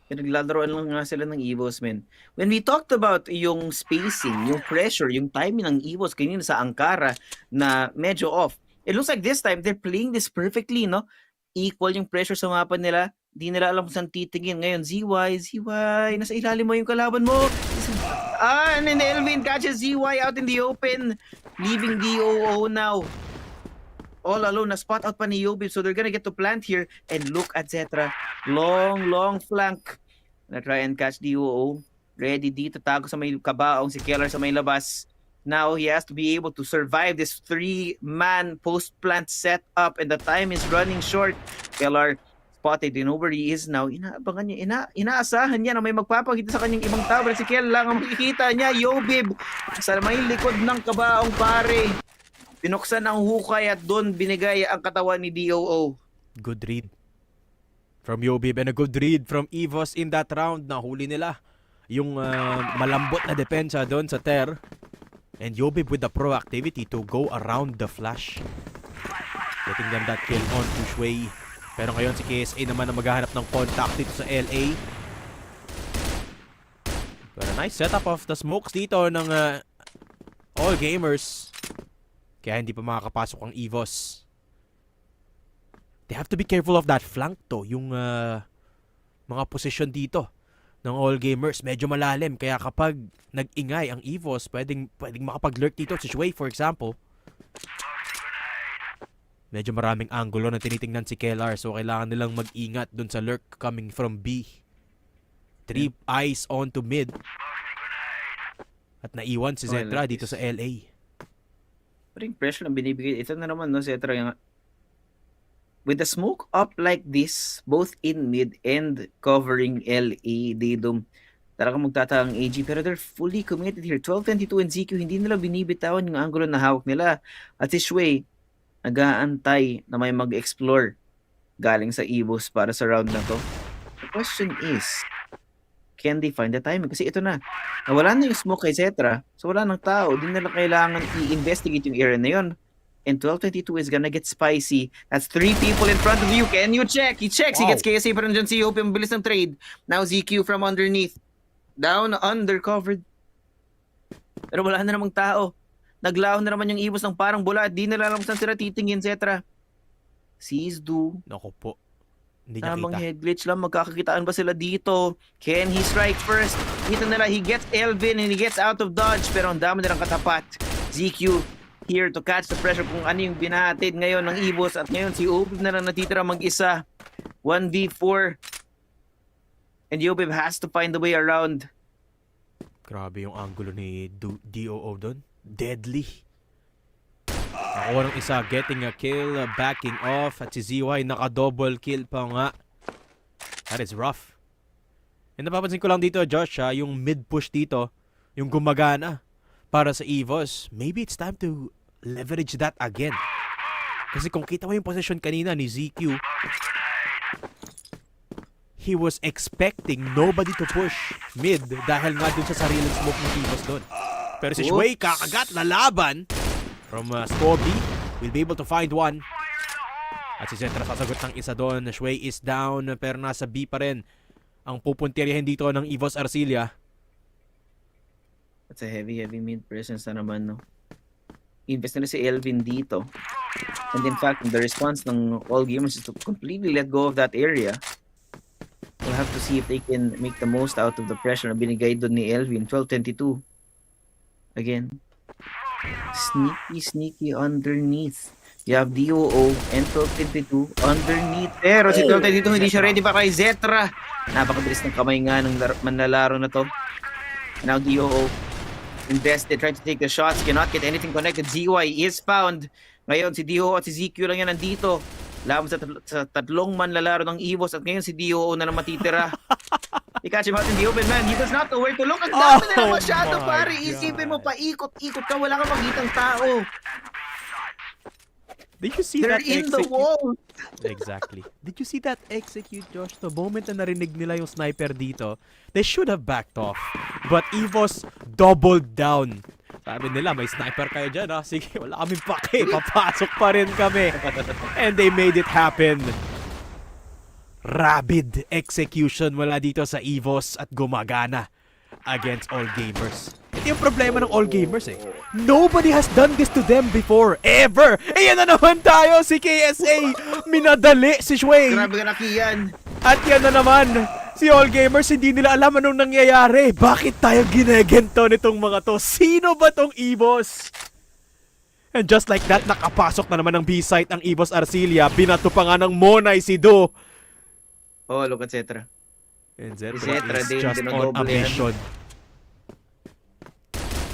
S16: Naglalaroan lang nga sila ng EVOS, men. When we talked about yung spacing, yung pressure, yung timing ng EVOS kanina sa Ankara na medyo off, it looks like this time they're playing this perfectly, no? Equal yung pressure sa mapa nila. Di nila alam kung saan titingin. Ngayon, ZY, nasa ilalim mo yung kalaban mo. And then Elvin catches ZY out in the open, leaving DOO now all alone. Na-spot out pa ni Yobib, so they're gonna get to plant here. And look at Zetra. Long flank. Na try and catch DOO. Ready dito, tago sa may kabaong si Keller sa may labas. Now he has to be able to survive this 3-man post-plant setup and the time is running short. Keller spotted, you know where he is now. Inaabangan niya, inaasahan niya na may magpapakita sa kanyang ibang tao. Si Kel lang ang makikita niya. Yobib sa may likod ng kabaong, pare. Binuksan ang hukay at doon binigay ang katawan ni DOO.
S17: Good read from Yobib and a good read from EVOS in that round. Nahuli nila yung malambot na depensa doon sa Ter. And Yobib with the proactivity to go around the flash. Getting them that kill on to Shui. Pero ngayon si KSA naman ang maghahanap ng contact dito sa LA. But a nice setup of the smokes dito ng all gamers. Kaya hindi pa makakapasok ang EVOS. They have to be careful of that flank to. Yung mga position dito ng all gamers medyo malalim. Kaya kapag nag-ingay ang EVOS, pwedeng makapag-lurk dito. Si Shui, for example. Medyo maraming angulo na tinitingnan si Kellar. So kailangan nilang mag-ingat dun sa lurk coming from B. 3 eyes on to mid. At naiwan si Zetra dito sa LA.
S16: Pero yung pressure na binibigay, ito na naman, no, Zetra, yung with the smoke up like this, both in mid and covering LA, Daydom, talagang magtataang AG, pero they're fully committed here. 12-22 and ZQ, hindi nila binibitawan yung angulo na hawak nila. At si Shui, nag-aantay na may mag-explore galing sa EVOS para sa round na to. The question is, can they find the timing? Kasi ito na, nawala na yung smoke kay Zetra, so wala nang tao. Di nila kailangan i-investigate yung area na yun. And 12-22 is gonna get spicy. That's 3 people in front of you. Can you check? He checks. Wow. He gets KSA pa rin dyan si Hope. Yung bilis ng trade. Now ZQ from underneath. Down, undercovered. Pero wala na namang tao. Naglaho na naman yung EVOS ng parang bula at di nila alam saan sila titingin, Zetra. Sees do.
S17: Naku po. Hindi niya
S16: tamang
S17: kita.
S16: head glitch lang. Magkakakitaan ba sila dito? Can he strike first? Kita nila, he gets Elvin and he gets out of dodge. Pero ang dami nilang katapat. ZQ here to catch the pressure kung ano yung binahatid ngayon ng EVOS. At ngayon si Yobib na lang natitira mag-isa. 1v4. And Yobib has to find a way around.
S17: Grabe yung angulo ni DOO doon. Deadly. Ako ng isa getting a kill, backing off. At si ZY naka-double kill pa nga. That is rough. And napapansin ko lang dito, Josh, yung mid-push dito, yung gumagana para sa EVOS. Maybe it's time to leverage that again. Kasi kung kita mo yung position kanina ni ZQ, he was expecting nobody to push mid dahil nga dun sa sariling smoke ng EVOS doon. Pero si Shui kakagat, lalaban from Scorby. Will be able to find one. At si Zetra sasagot ng isa doon. Shui is down pero nasa B pa rin ang pupuntiryahin dito ng EVOS Arcilia.
S16: That's a heavy mid presence na naman, no? Invest na si Elvin dito. And in fact, the response ng all gamers is to completely let go of that area. We'll have to see if they can make the most out of the pressure na binigay doon ni Elvin. 12-22. Again. Sneaky underneath. You have DOO and 12-22 underneath. Pero si 12-22 hindi siya ready pa kay Zetra. Napakabilis ng kamay nga ng manlalaro na to. Now DOO invested, trying to take the shots, cannot get anything connected. ZY is found. Ngayon si DOO at si ZQ lang yan nandito. Laban sa tatlong manlalaro ng EVOS at ngayon si DOO na lang matitira. He catch him out in the open, man. He does not know where to look. Ang dami nila masyado, pare. Isipin mo, paikot-ikot ka, wala kang makitang tao.
S17: Did you see
S16: They're
S17: that
S16: in the wall.
S17: Exactly. Did you see that execute, Josh? The moment na narinig nila yung sniper dito, they should have backed off. But EVOS doubled down. Sabi nila, may sniper kayo dyan, ha? Sige, wala kaming pake. Papasok pa rin kami. And they made it happen. Rabid execution mula dito sa EVOS at gumagana against all gamers. Ito yung problema ng all gamers, eh. Nobody has done this to them before, ever. Ayan na naman tayo, si KSA. Minadali si Shui.
S16: Grabe ka na, Kian.
S17: At yan na naman, si all gamers, hindi nila alam anong nangyayari. Bakit tayo ginegento nitong mga to? Sino ba tong EVOS? And just like that, nakapasok na naman ng B-site ang EVOS Arcilia. Binato pa nga ng Monay si Do.
S16: Oh, look at Zetra.
S17: And Zetra
S16: Si
S17: is just on a mission.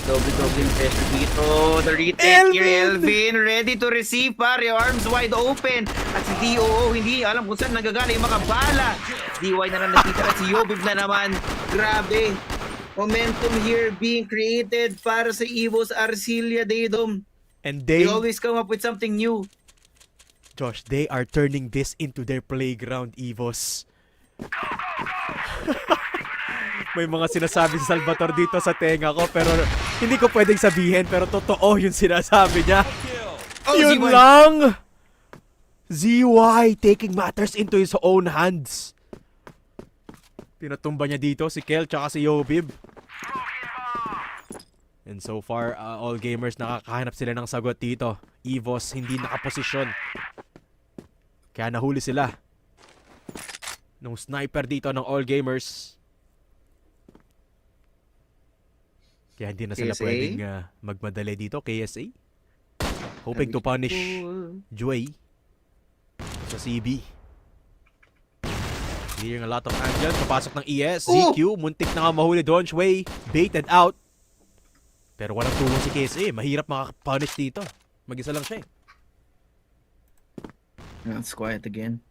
S16: Double pressure dito. The retake here, Elvin. Ready to receive, pare. Arms wide open. At si DOO, hindi alam kung saan nagagala yung mga bala. DY na lang nakita at si Yobib na naman. Grabe. Momentum here being created para sa EVOS Arcilia, Daydom.
S17: And
S16: they always come up with something new.
S17: Josh, they are turning this into their playground, EVOS. May mga sinasabi si Salvatore dito sa tenga ko pero hindi ko pwedeng sabihin pero totoo yung sinasabi niya. Yun
S16: ZY.
S17: lang! ZY taking matters into his own hands. Pinatumba niya dito si Kel tsaka si Yobib. And so far, all gamers nakakahanap sila ng sagot dito. EVOS hindi nakaposisyon. Kaya nahuli sila. Nung sniper dito ng all gamers. Kaya hindi na sila
S16: KSA?
S17: pwedeng magmadali dito. KSA. Hoping to punish Joy sa CB. Clearing a lot of angles. Papasok ng ES. ZQ. Muntik na nga mahuli doon. Shui baited out. Pero walang tulong si KSA. Mahirap makapunish dito. Mag-isa lang siya eh.
S16: That's quiet again.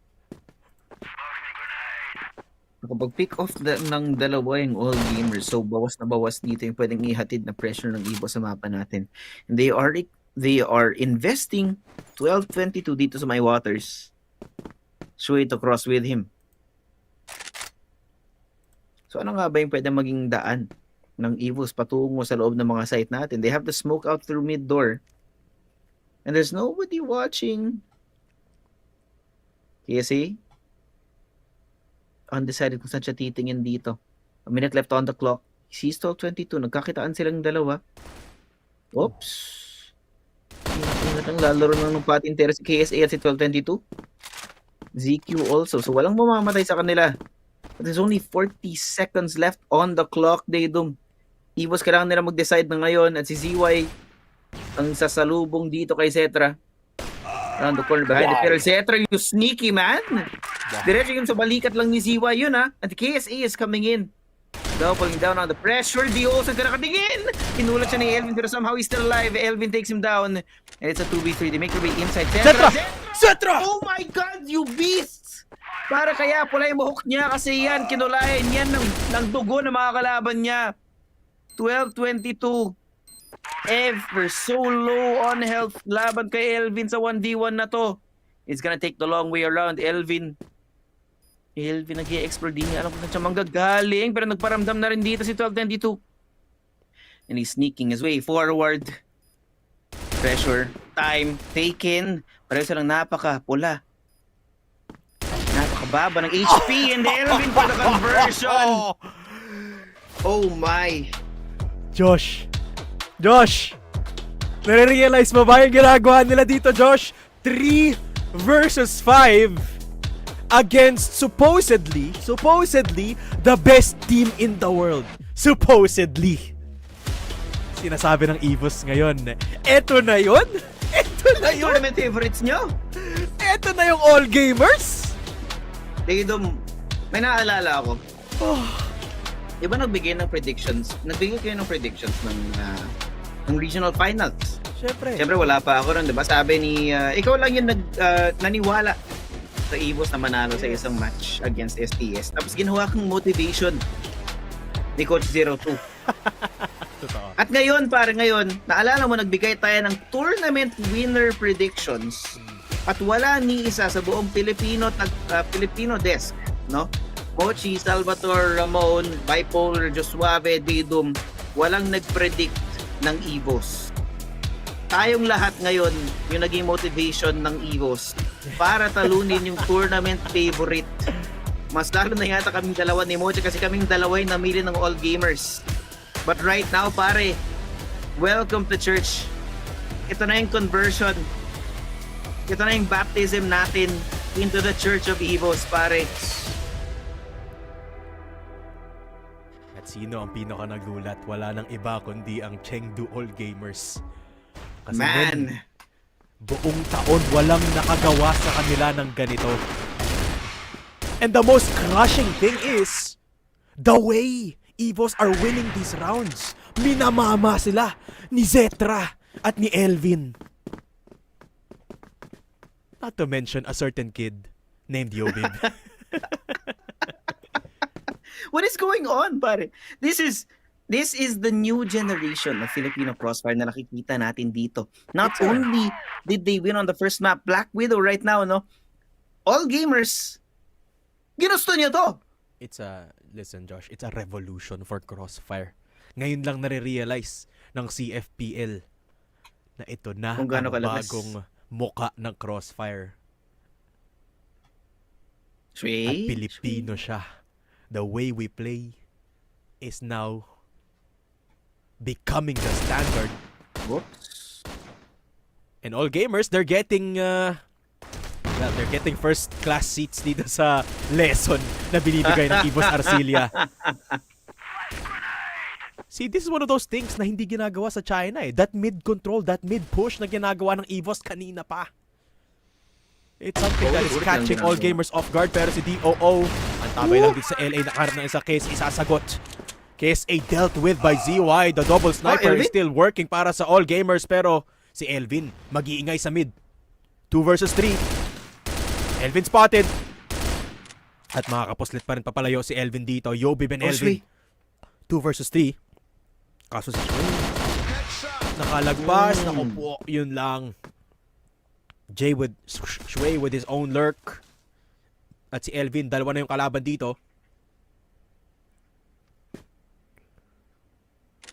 S16: Kapag pick off ng dalawa yung all gamers, so bawas na bawas dito yung pwedeng ihatid na pressure ng EVOS sa mapa natin. And they are investing 12-22 dito sa my waters. Shui to cross with him. So ano nga ba yung pwedeng maging daan ng EVOS patungo sa loob ng mga site natin? They have the smoke out through mid door. And there's nobody watching. KSA? Undecided kung saan siya titingin dito. A minute left on the clock. Sees 12-22. Nagkakitaan silang dalawa. Oops. Ingat ang lalaro ng patin si KSA at si 12-22. ZQ also. So walang mamamatay sa kanila. But there's only 40 seconds left on the clock, Daydum. EVOS kailangan nila mag-decide na ngayon at si ZY ang sasalubong dito kay Zetra. Around the corner behind it. Pero Zetra, you sneaky man. Diretso yun sa balikat lang ni ZY yun ha. And the KSA is coming in. Doubling down on the pressure. Dios ang kinakatingin. Kinulat siya ni Elvin pero somehow he's still alive. Elvin takes him down. And it's a 2v3. They make their way inside.
S17: Zetra!
S16: Oh my God, you beasts! Para kaya pula yung buhok niya kasi yan, kinulayan yan ng dugo ng mga kalaban niya. 12-22. Ever so low on health laban kay Elvin sa 1v1 na to. It's gonna take the long way around. Elvin nag-i-explore din niya. Alam ko na siya manggagaling pero nagparamdam na rin dito si 12-22. And he's sneaking his way forward. Pressure. Time taken. Pareho silang napaka-pula. Napakababa ng HP and Elvin for the conversion. Oh my.
S17: Josh! Nare-realize mo ba yung ginagawa nila dito, Josh? 3 versus 5 against supposedly the best team in the world. Supposedly. Sinasabi ng EVOS ngayon, eto na yun?
S16: Tournament favorites nyo?
S17: Eto na yung all gamers?
S16: Daydom, may naalala ako. Iba nagbigay ng predictions. Nagbigay kayo ng predictions ng regional finals. Siyempre wala pa ako ron, 'di ba? Sabi ni ikaw lang yung naniwala sa EVOS na manalo sa isang match against STS. Tapos ginawa kang motivation ni Coach 02. At ngayon, naalala mo nagbigay tayo ng tournament winner predictions. At wala ni isa sa buong Filipino desk, no? Mochi, Salvatore, Ramon, Bipolar, Josuave, Didum, walang nag-predict ng EVOS. Tayong lahat ngayon, yung naging motivation ng EVOS para talunin yung tournament favorite. Mas lalo na yata kaming dalawa ni Mochi kasi kaming dalawa yung namili ng all gamers. But right now, pare, welcome to church. Ito na yung conversion. Ito na yung baptism natin into the Church of EVOS, pare.
S17: At sino ang pinaka nagulat? Wala nang iba kundi ang Chengdu All Gamers. Kasi
S16: Man!
S17: Buong taon walang nakagawa sa kanila ng ganito. And the most crushing thing is the way EVOS are winning these rounds. Minamama sila ni Zetra at ni Elvin. Not to mention a certain kid named Yobib.
S16: What is going on, pare? This is the new generation of Filipino Crossfire na nakikita natin dito. Not only did they win on the first map, Black Widow right now, no? All gamers, ginusto niyo to.
S17: It's a Listen, Josh, it's a revolution for Crossfire. Ngayon lang nare-realize ng CFPL na ito na
S16: Kung gaano
S17: ang
S16: kalakas.
S17: bagong muka ng Crossfire. At
S16: Sweet.
S17: Pilipino siya. The way we play is now becoming the standard.
S16: Whoops.
S17: And all gamers, they're getting first class seats dito sa lesson na binibigay ng EVOS Arcilia. See, this is one of those things na hindi ginagawa sa China eh. That mid control, that mid push na ginagawa ng EVOS kanina pa. It's something that is catching all gamers off guard. Pero si DOO, ang tabay lang dito sa LA, nakaharap ng isa case, isasagot. KSA dealt with by ZY. The double sniper is still working para sa all gamers. Pero si Elvin, mag-iingay sa mid. 2 versus 3. Elvin spotted. At makakapuslit pa rin papalayo si Elvin dito. Yobib and Elvin. 2 versus 3. Kaso si Shway nakalagpas. Naku po, yun lang. Shway with his own lurk. At si Elvin, dalawa na yung kalaban dito.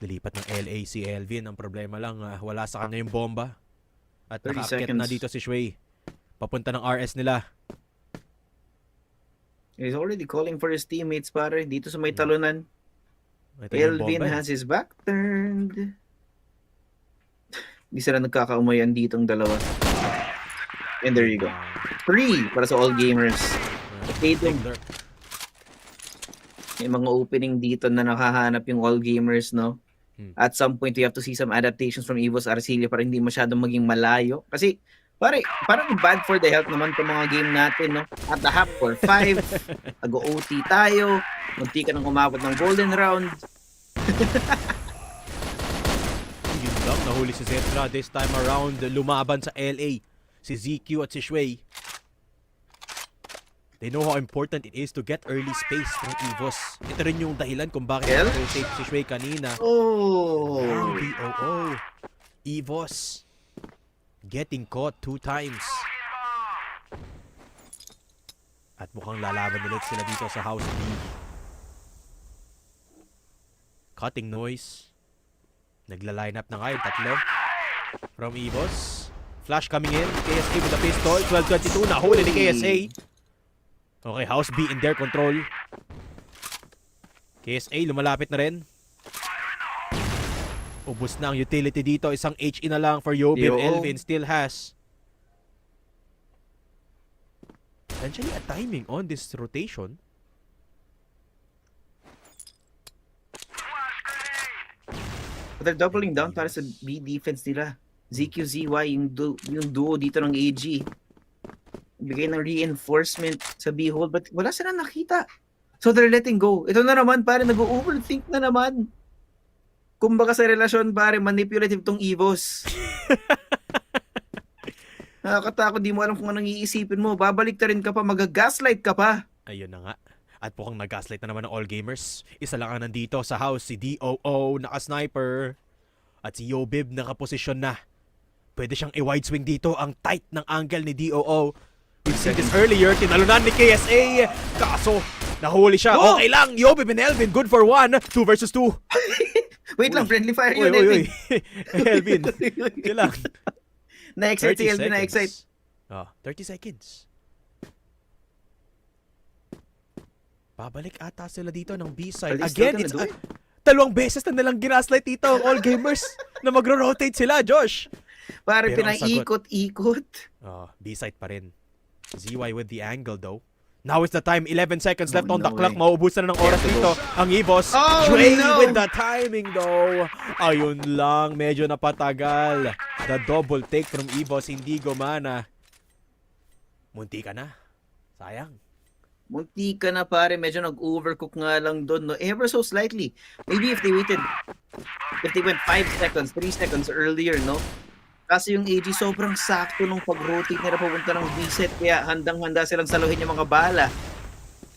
S17: Nilipat ng LA si Elvin. Ang problema lang, wala sa kanya yung bomba. At nakaakyat na dito si Shway. Papunta ng RS nila.
S16: He's already calling for his teammates, pare. Dito sa may talunan. Elvin has his back turned. Hindi sila nagkakaumayan ditong dalawa. And there you go. 3 para sa all gamers. May mga opening dito na nakahanap yung all gamers, no? At some point, you have to see some adaptations from EVOS Arcilia para hindi masyadong maging malayo. Kasi, pare, parang bad for the health naman itong mga game natin, no? At the half for 5, nag-OT tayo, munti ka nang umabot ng golden round.
S17: Yun lang, nahuli si Zetra this time around. Lumaban sa LA. Si ZQ at si Shway. They know how important it is to get early space from EVOS. Ito rin yung dahilan kung bakit na-rotate si Shway kanina.
S16: Oh!
S17: BOO. EVOS. Getting caught 2 times. At mukhang lalaban ulit sila dito sa House B. Cutting noise. Nagla-line up na nga yung tatlo. From EVOS. Flash coming in. KSA with the pistol. 12-22. Nahuli ni KSA. Okay, House B in their control. KSA lumalapit na rin. Ubus na ang utility dito. Isang HE na lang for Yobib. Elvin still has. Essentially a timing on this rotation.
S16: But they're doubling down para sa B defense nila. ZQZY, yung duo dito ng AG. Bigay ng reinforcement sa B-hold, but wala silang nakita. So they're letting go. Ito na naman, pare, nag-overthink na naman. Kumbaga sa relasyon, pare, manipulative tong EVOS. Nakakatakot, di mo alam kung anong iisipin mo. Babalik ka rin ka pa, mag-gaslight ka pa.
S17: Ayun na nga. At mukhang nag-gaslight na naman ng all gamers. Isa lang ang nandito sa house, si DOO, naka-sniper. At si Yobib, naka-posisyon na. Pwede siyang i-wide swing dito. Ang tight ng angle ni DOO. We've seen this earlier. Tinalunan ni KSA. Kaso, nahuli siya.
S16: Oh!
S17: Okay lang. Yobib and Elvin, good for 1. 2 versus 2.
S16: Wait lang, friendly fire yun, Elvin.
S17: Elvin, yun lang.
S16: Na-excite si Elvin, na-excite.
S17: 30 seconds. Babalik ata sila dito ng B-side. Again, it's dalawang beses na nilang ginaslight dito ang all gamers na magro-rotate sila, Josh.
S16: Pare, pinaikot-ikot.
S17: B-side pa rin. ZY with the angle though. Now is the time. 11 seconds left on the clock. Mauubusan na ng oras dito ang EVOS. Shway with the timing though. Ayun lang. Medyo napatagal. The double take from EVOS hindi gumana. Munti ka na. Sayang.
S16: Munti ka na, pare. Medyo nag-overcook nga lang doon, no? Ever so slightly. Maybe if they went 5 seconds, 3 seconds earlier, no? Kasi yung AG sobrang sakto nung pag-rotate nila papunta ng B-set. Kaya handang-handa silang saluhin yung mga bala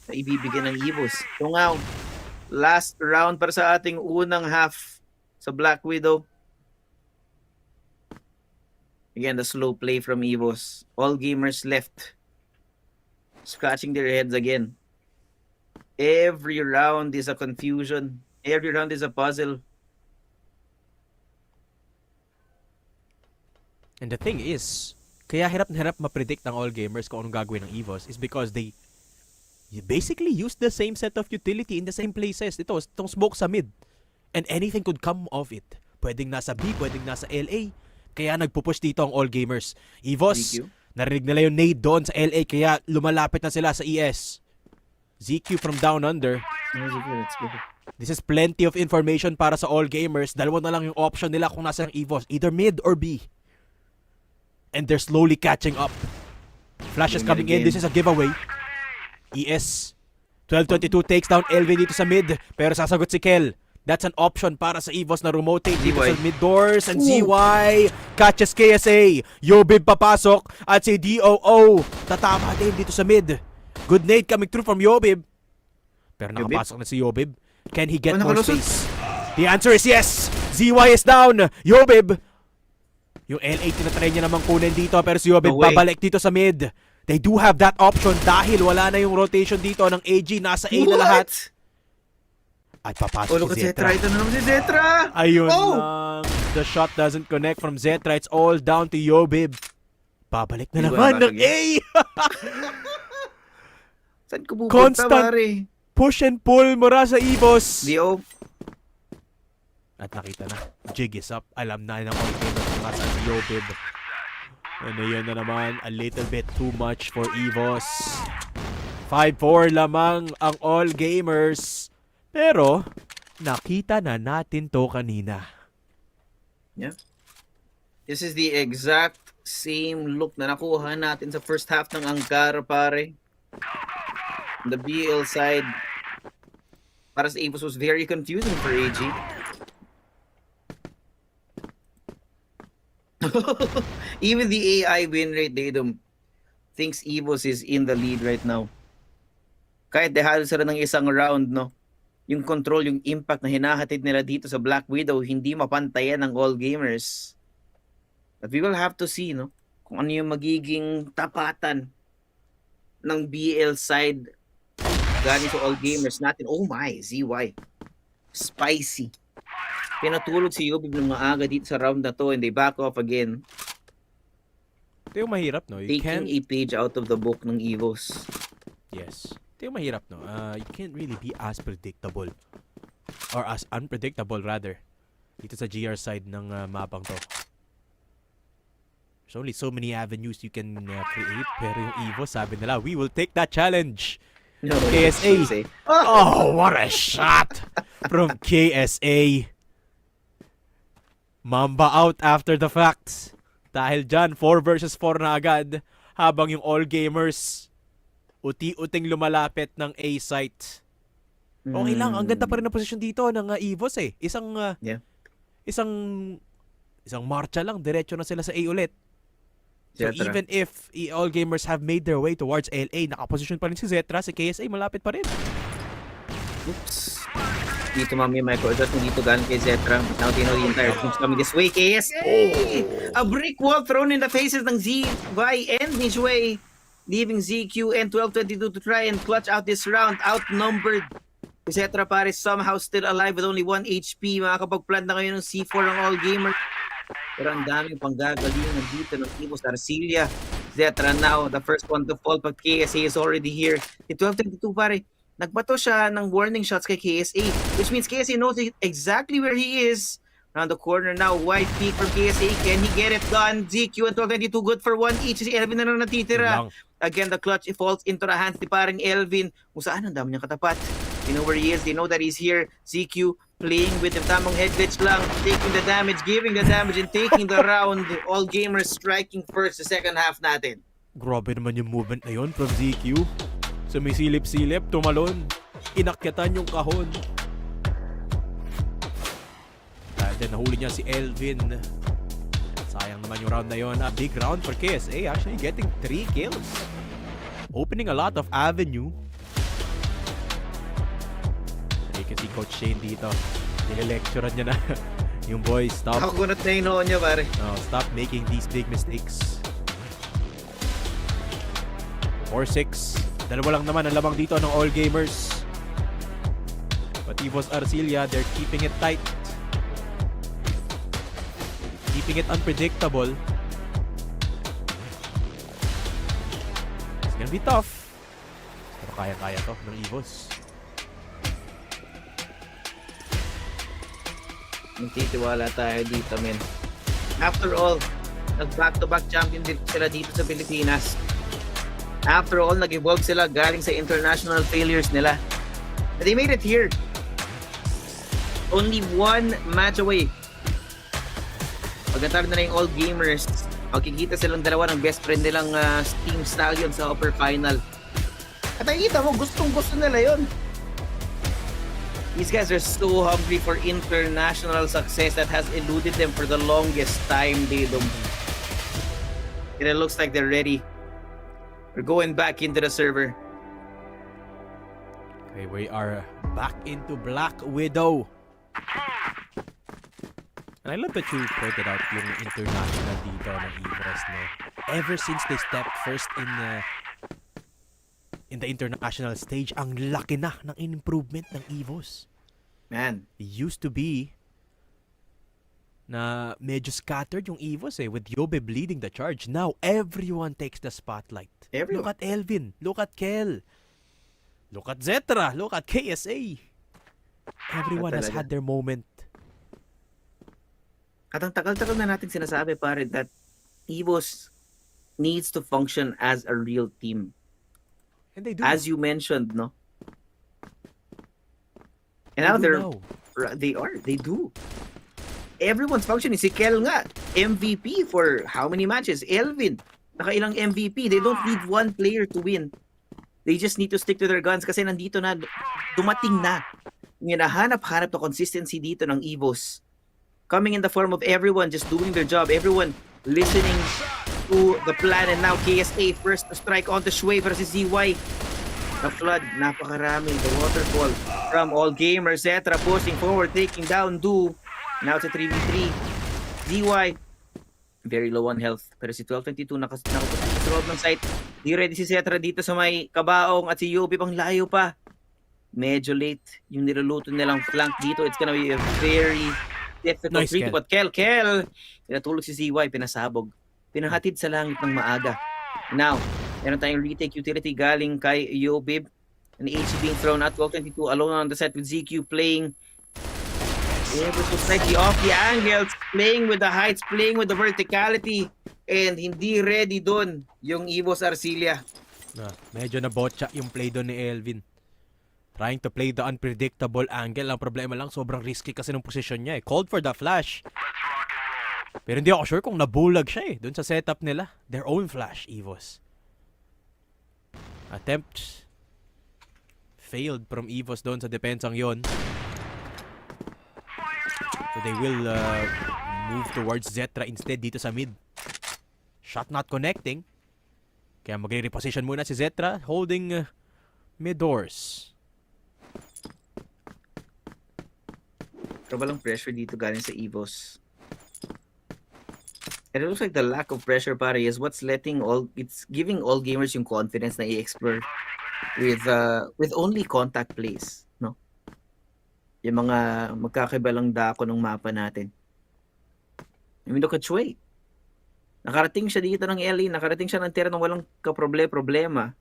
S16: na ibibigay ng EVOS. So nga, last round para sa ating unang half sa Black Widow. Again, the slow play from EVOS. All gamers left. Scratching their heads again. Every round is a confusion. Every round is a puzzle.
S17: And the thing is, kaya hirap na hirap ma-predict ng all gamers kung anong gagawin ng EVOS is because they basically use the same set of utility in the same places. Itong smoke sa mid. And anything could come of it. Pwedeng nasa B, pwedeng nasa LA. Kaya nagpupush dito ang all gamers. EVOS, narinig nila yung nade doon sa LA kaya lumalapit na sila sa ES. ZQ from down under. This is plenty of information para sa all gamers. Dalawa na lang yung option nila kung nasa ng EVOS. Either mid or B. And they're slowly catching up. Flash is coming in. This is a giveaway. ES. 12-22 takes down Elvin dito sa mid. Pero sasagot si Kel. That's an option para sa EVOS na rotate dito sa mid doors. And ZY catches KSA. Yobib papasok. At si DOO tatama din dito sa mid. Good nade coming through from Yobib. Pero nakapasok na si Yobib. Can he get more space? The answer is yes. ZY is down. Yobib. Yung LA tinatry niya namang kunin dito pero si Yobib babalik dito sa mid. They do have that option dahil wala na yung rotation dito ng AG. Nasa A na lahat. At papasok si Zetra.
S16: Ito na naman si Zetra.
S17: Ayun lang. The shot doesn't connect from Zetra. It's all down to Yobib. Babalik na naman ng A.
S16: Saan ko pupunta, pare?
S17: Push and pull mura sa EVOS. At nakita na. Jig is up. Alam na ng all gamers kung nasa si Yobib. And ayun na naman. A little bit too much for EVOS. 5-4 lamang ang all gamers. Pero, nakita na natin to kanina.
S16: Yeah. This is the exact same look na nakuha natin sa first half ng Angkara, pare. The BL side, para sa EVOS, was very confusing for AG. Even the AI win rate data thinks EVOS is in the lead right now. Kahit dehado sila ng isang round, no? Yung control, yung impact na hinahatid nila dito sa Black Widow, hindi mapantayan ng all gamers. But we will have to see, no? Kung ano yung magiging tapatan ng BL side galing sa all gamers natin. Oh my, ZY. Spicy. Pinatulog si Yobib ng maaga dito sa round na to and they back off again.
S17: Ito yung mahirap, no?
S16: Taking a page out of the book ng EVOS.
S17: Yes. Ito yung mahirap, no? You can't really be as predictable. Or as unpredictable, rather. Dito sa GR side ng mapang to. There's only so many avenues you can create. Pero yung EVOS, sabi nila, we will take that challenge.
S16: No,
S17: KSA. Oh, what a shot from KSA. Mamba out after the fact. Dahil dyan, 4 versus 4 na agad. Habang yung all gamers, uti-uting lumalapit ng A site. Okay lang, ang ganda pa rin ng posisyon dito ng EVOS eh. Isang marcha lang, diretso na sila sa A ulit. So
S16: Zetra.
S17: Even if all gamers have made their way towards LA, nakaposisyon pa rin si Zetra, si KSA malapit pa rin.
S16: Oops. Dito mami may coordinate dito galing kay Zetra. Now they know the entire team's coming this way. KSA! A brick wall thrown in the faces ng ZY and Nijue, leaving ZQ and 12-22 to try and clutch out this round. Outnumbered. Zetra Paris somehow still alive with only 1 HP. Makakapag-plant na ngayon ng C4 ng all gamers. Pero ang daming panggagalingan dito ng EVOS Arcilia. Zetra now, the first one to fall, but KSA is already here. Di 12-22 pare, nagbato siya ng warning shots kay KSA, which means KSA knows exactly where he is. Around the corner now, wide peek from KSA. Can he get it done? ZQ and 12-22 good for 1 each. Si Elvin na lang natitira. Again, the clutch falls into the hands ni paring Elvin. Kung saan ang dami niyang katapat. They know where he is. They know that he's here. ZQ playing with him. Tamang head glitch lang. Taking the damage, giving the damage, and taking the round. All gamers striking first the second half natin.
S17: Grabe naman yung movement na yun from ZQ. Sumisilip-silip, tumalon. Inakyatan yung kahon. And then nahuli niya si Elvin. Sayang naman yung round na yun. A big round for KSA. Actually getting 3 kills. Opening a lot of avenue. You can see Coach Shane dito. Nile-lecturean niya na yung boys. Stop.
S16: Nakakunat na yung noon niya, pare.
S17: No, stop making these big mistakes. 4-6. Dalawa lang naman ang lamang dito ng all gamers. But EVOS Arcilia, they're keeping it tight. Keeping it unpredictable. It's gonna be tough. Pero kaya-kaya to ng EVOS.
S16: Magtitiwala tayo dito, men. After all, nag-back-to-back champion din sila dito sa Pilipinas. After all, nag-evolve sila galing sa international failures nila. And they made it here. Only one match away. Pagkatapos na yung all gamers, magkikita silang dalawa ng best friend nilang Team Stallions sa upper final. At nakikita mo, gustong-gusto nila yon. These guys are so hungry for international success that has eluded them for the longest time, Dedom. And it looks like they're ready. We're going back into the server.
S17: Okay, we are back into Black Widow. And I love that you pointed out yung international dito ng EVOS, no? Ever since they stepped first in the international stage, ang laki na ng improvement ng EVOS.
S16: Man.
S17: It used to be na medyo scattered yung EVOS with Yobeb leading the charge. Now, everyone takes the spotlight.
S16: Everyone.
S17: Look at Elvin. Look at Kel. Look at Zetra. Look at KSA. Everyone has had their moment.
S16: At ang tagal-tagal na natin sinasabi, pare, that EVOS needs to function as a real team.
S17: And they do.
S16: As you mentioned, no? And now they do. Everyone's functioning. Si Kel nga, MVP for how many matches? Elvin, nakailang MVP. They don't need one player to win. They just need to stick to their guns kasi nandito na, dumating na. Hinahanap-hanap na consistency dito ng EVOS. Coming in the form of everyone just doing their job. Everyone listening to the plan. And now KSA first to strike on the Shui versus ZY. The flood, napakarami. The waterfall from all gamers. Zetra pushing forward, taking down Du. Now it's a 3v3. ZY, very low on health. Pero si 1222 nakapunta sa loob ng site. Di ready si Zetra dito sa may kabaong at si Yobi pang layo pa. Medyo late yung niluluto nilang flank dito. It's gonna be a very difficult retake. But Kel, pinatulog si ZY, pinasabog. Pinahatid sa langit ng maaga. Now, meron tayong retake utility galing kay Yobib. An HC being thrown out. 1222 alone on the set with ZQ playing. Able to slightly off the angles, playing with the heights, playing with the verticality, and hindi ready doon yung EVOS Arcilia.
S17: Medyo nabotcha yung play doon ni Elvin. Trying to play the unpredictable angle. Ang problema lang, sobrang risky kasi ng position niya. Called for the flash. Pero hindi ako sure kung nabulag siya doon sa setup nila. Their own flash, EVOS. Attempt failed from EVOS doon sa depensang yon. So they will move towards Zetra instead dito sa mid. Shot not connecting. Kaya magre-reposition muna si Zetra holding mid doors.
S16: Kabalang pressure dito galing sa EVOS. And it looks like the lack of pressure, pare, is what's it's giving all gamers yung confidence na i-explore with only contact plays, no? Yung mga magkakabalang dako ng mapa natin. I mean, look at Shui. Nakarating siya dito ng LA, nakarating siya ng Terra nang walang problema.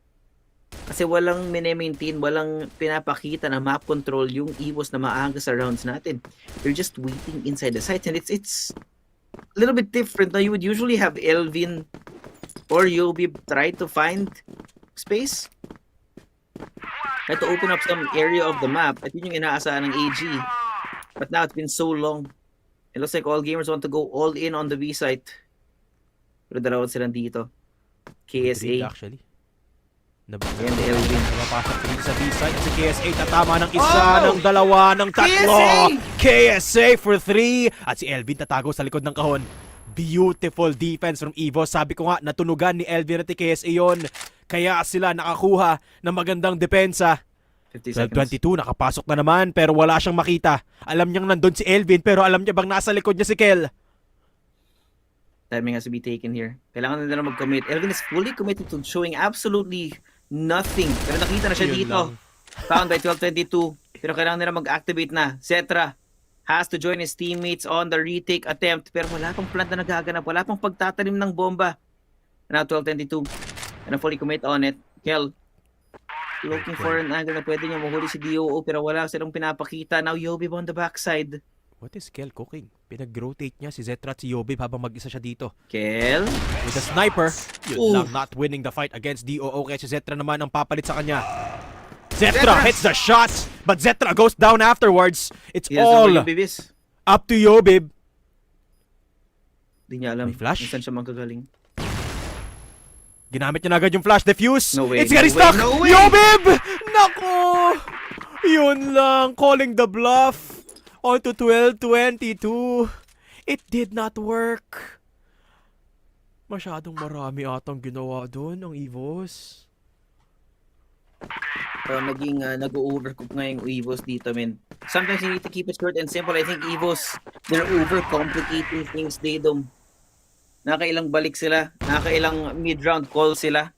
S16: Kasi walang mine-maintain, walang pinapakita na map control yung EVOS na maaga sa rounds natin. They're just waiting inside the sites, and it's a little bit different. Now, you would usually have Elvin or Yobi try to find space. Try to open up some area of the map. At yun yung inaasahan ng AG. But now it's been so long. It looks like all gamers want to go all in on the B site. Pero dalawa silang dito. KSA.
S17: Actually.
S16: And Elvin.
S17: Napapasok dito sa B site. Si KSA tatama ng isa, ng dalawa, ng tatlo. KSA for 3. At si Elvin tatago sa likod ng kahon. Beautiful defense from EVOS. Sabi ko nga, natunugan ni Elvin at ni KSA yun. Kaya sila nakakuha ng magandang depensa. 12-22, nakapasok na naman pero wala siyang makita. Alam niyang nandun si Elvin pero alam niya bang nasa likod niya si Kel.
S16: Timing has to be taken here. Kailangan nila mag-commit. Elvin is fully committed to showing absolutely nothing. Pero nakita na siya dito. Found by 1222. Pero kailangan nila mag-activate na. Zetra has to join his teammates on the retake attempt. Pero wala pang plant na nagaganap. Wala pang pagtatanim ng bomba. Now 1222. And fully commit on it. Kel looking for an angle na pwede niya mahuli si DOO pero wala silang pinapakita. Now Yobib on the backside.
S17: What is Kel cooking? Pinag-rotate niya si Zetra at si Yobib habang mag-isa siya dito.
S16: Kel?
S17: With a sniper. Yun lang, not winning the fight against DOO. Kaya si Zetra naman ang papalit sa kanya. Zetra hits the shot, but Zetra goes down afterwards. It's all up to Yobib.
S16: Di niya alam.
S17: May flash?
S16: Saan siya magkagaling.
S17: Ginamit niya na agad yung flash defuse.
S16: No way,
S17: It's getting stuck.
S16: no way.
S17: Yobib! Nako! Yun lang, calling the bluff. On to 12-22. It did not work. Masyadong marami atang ginawa doon ng EVOS.
S16: Naging nag-overcook nga yung EVOS dito, men. Sometimes you need to keep it short and simple. I think EVOS, they're overcomplicating things, Daydom. Nakailang balik sila. Nakailang mid-round call sila.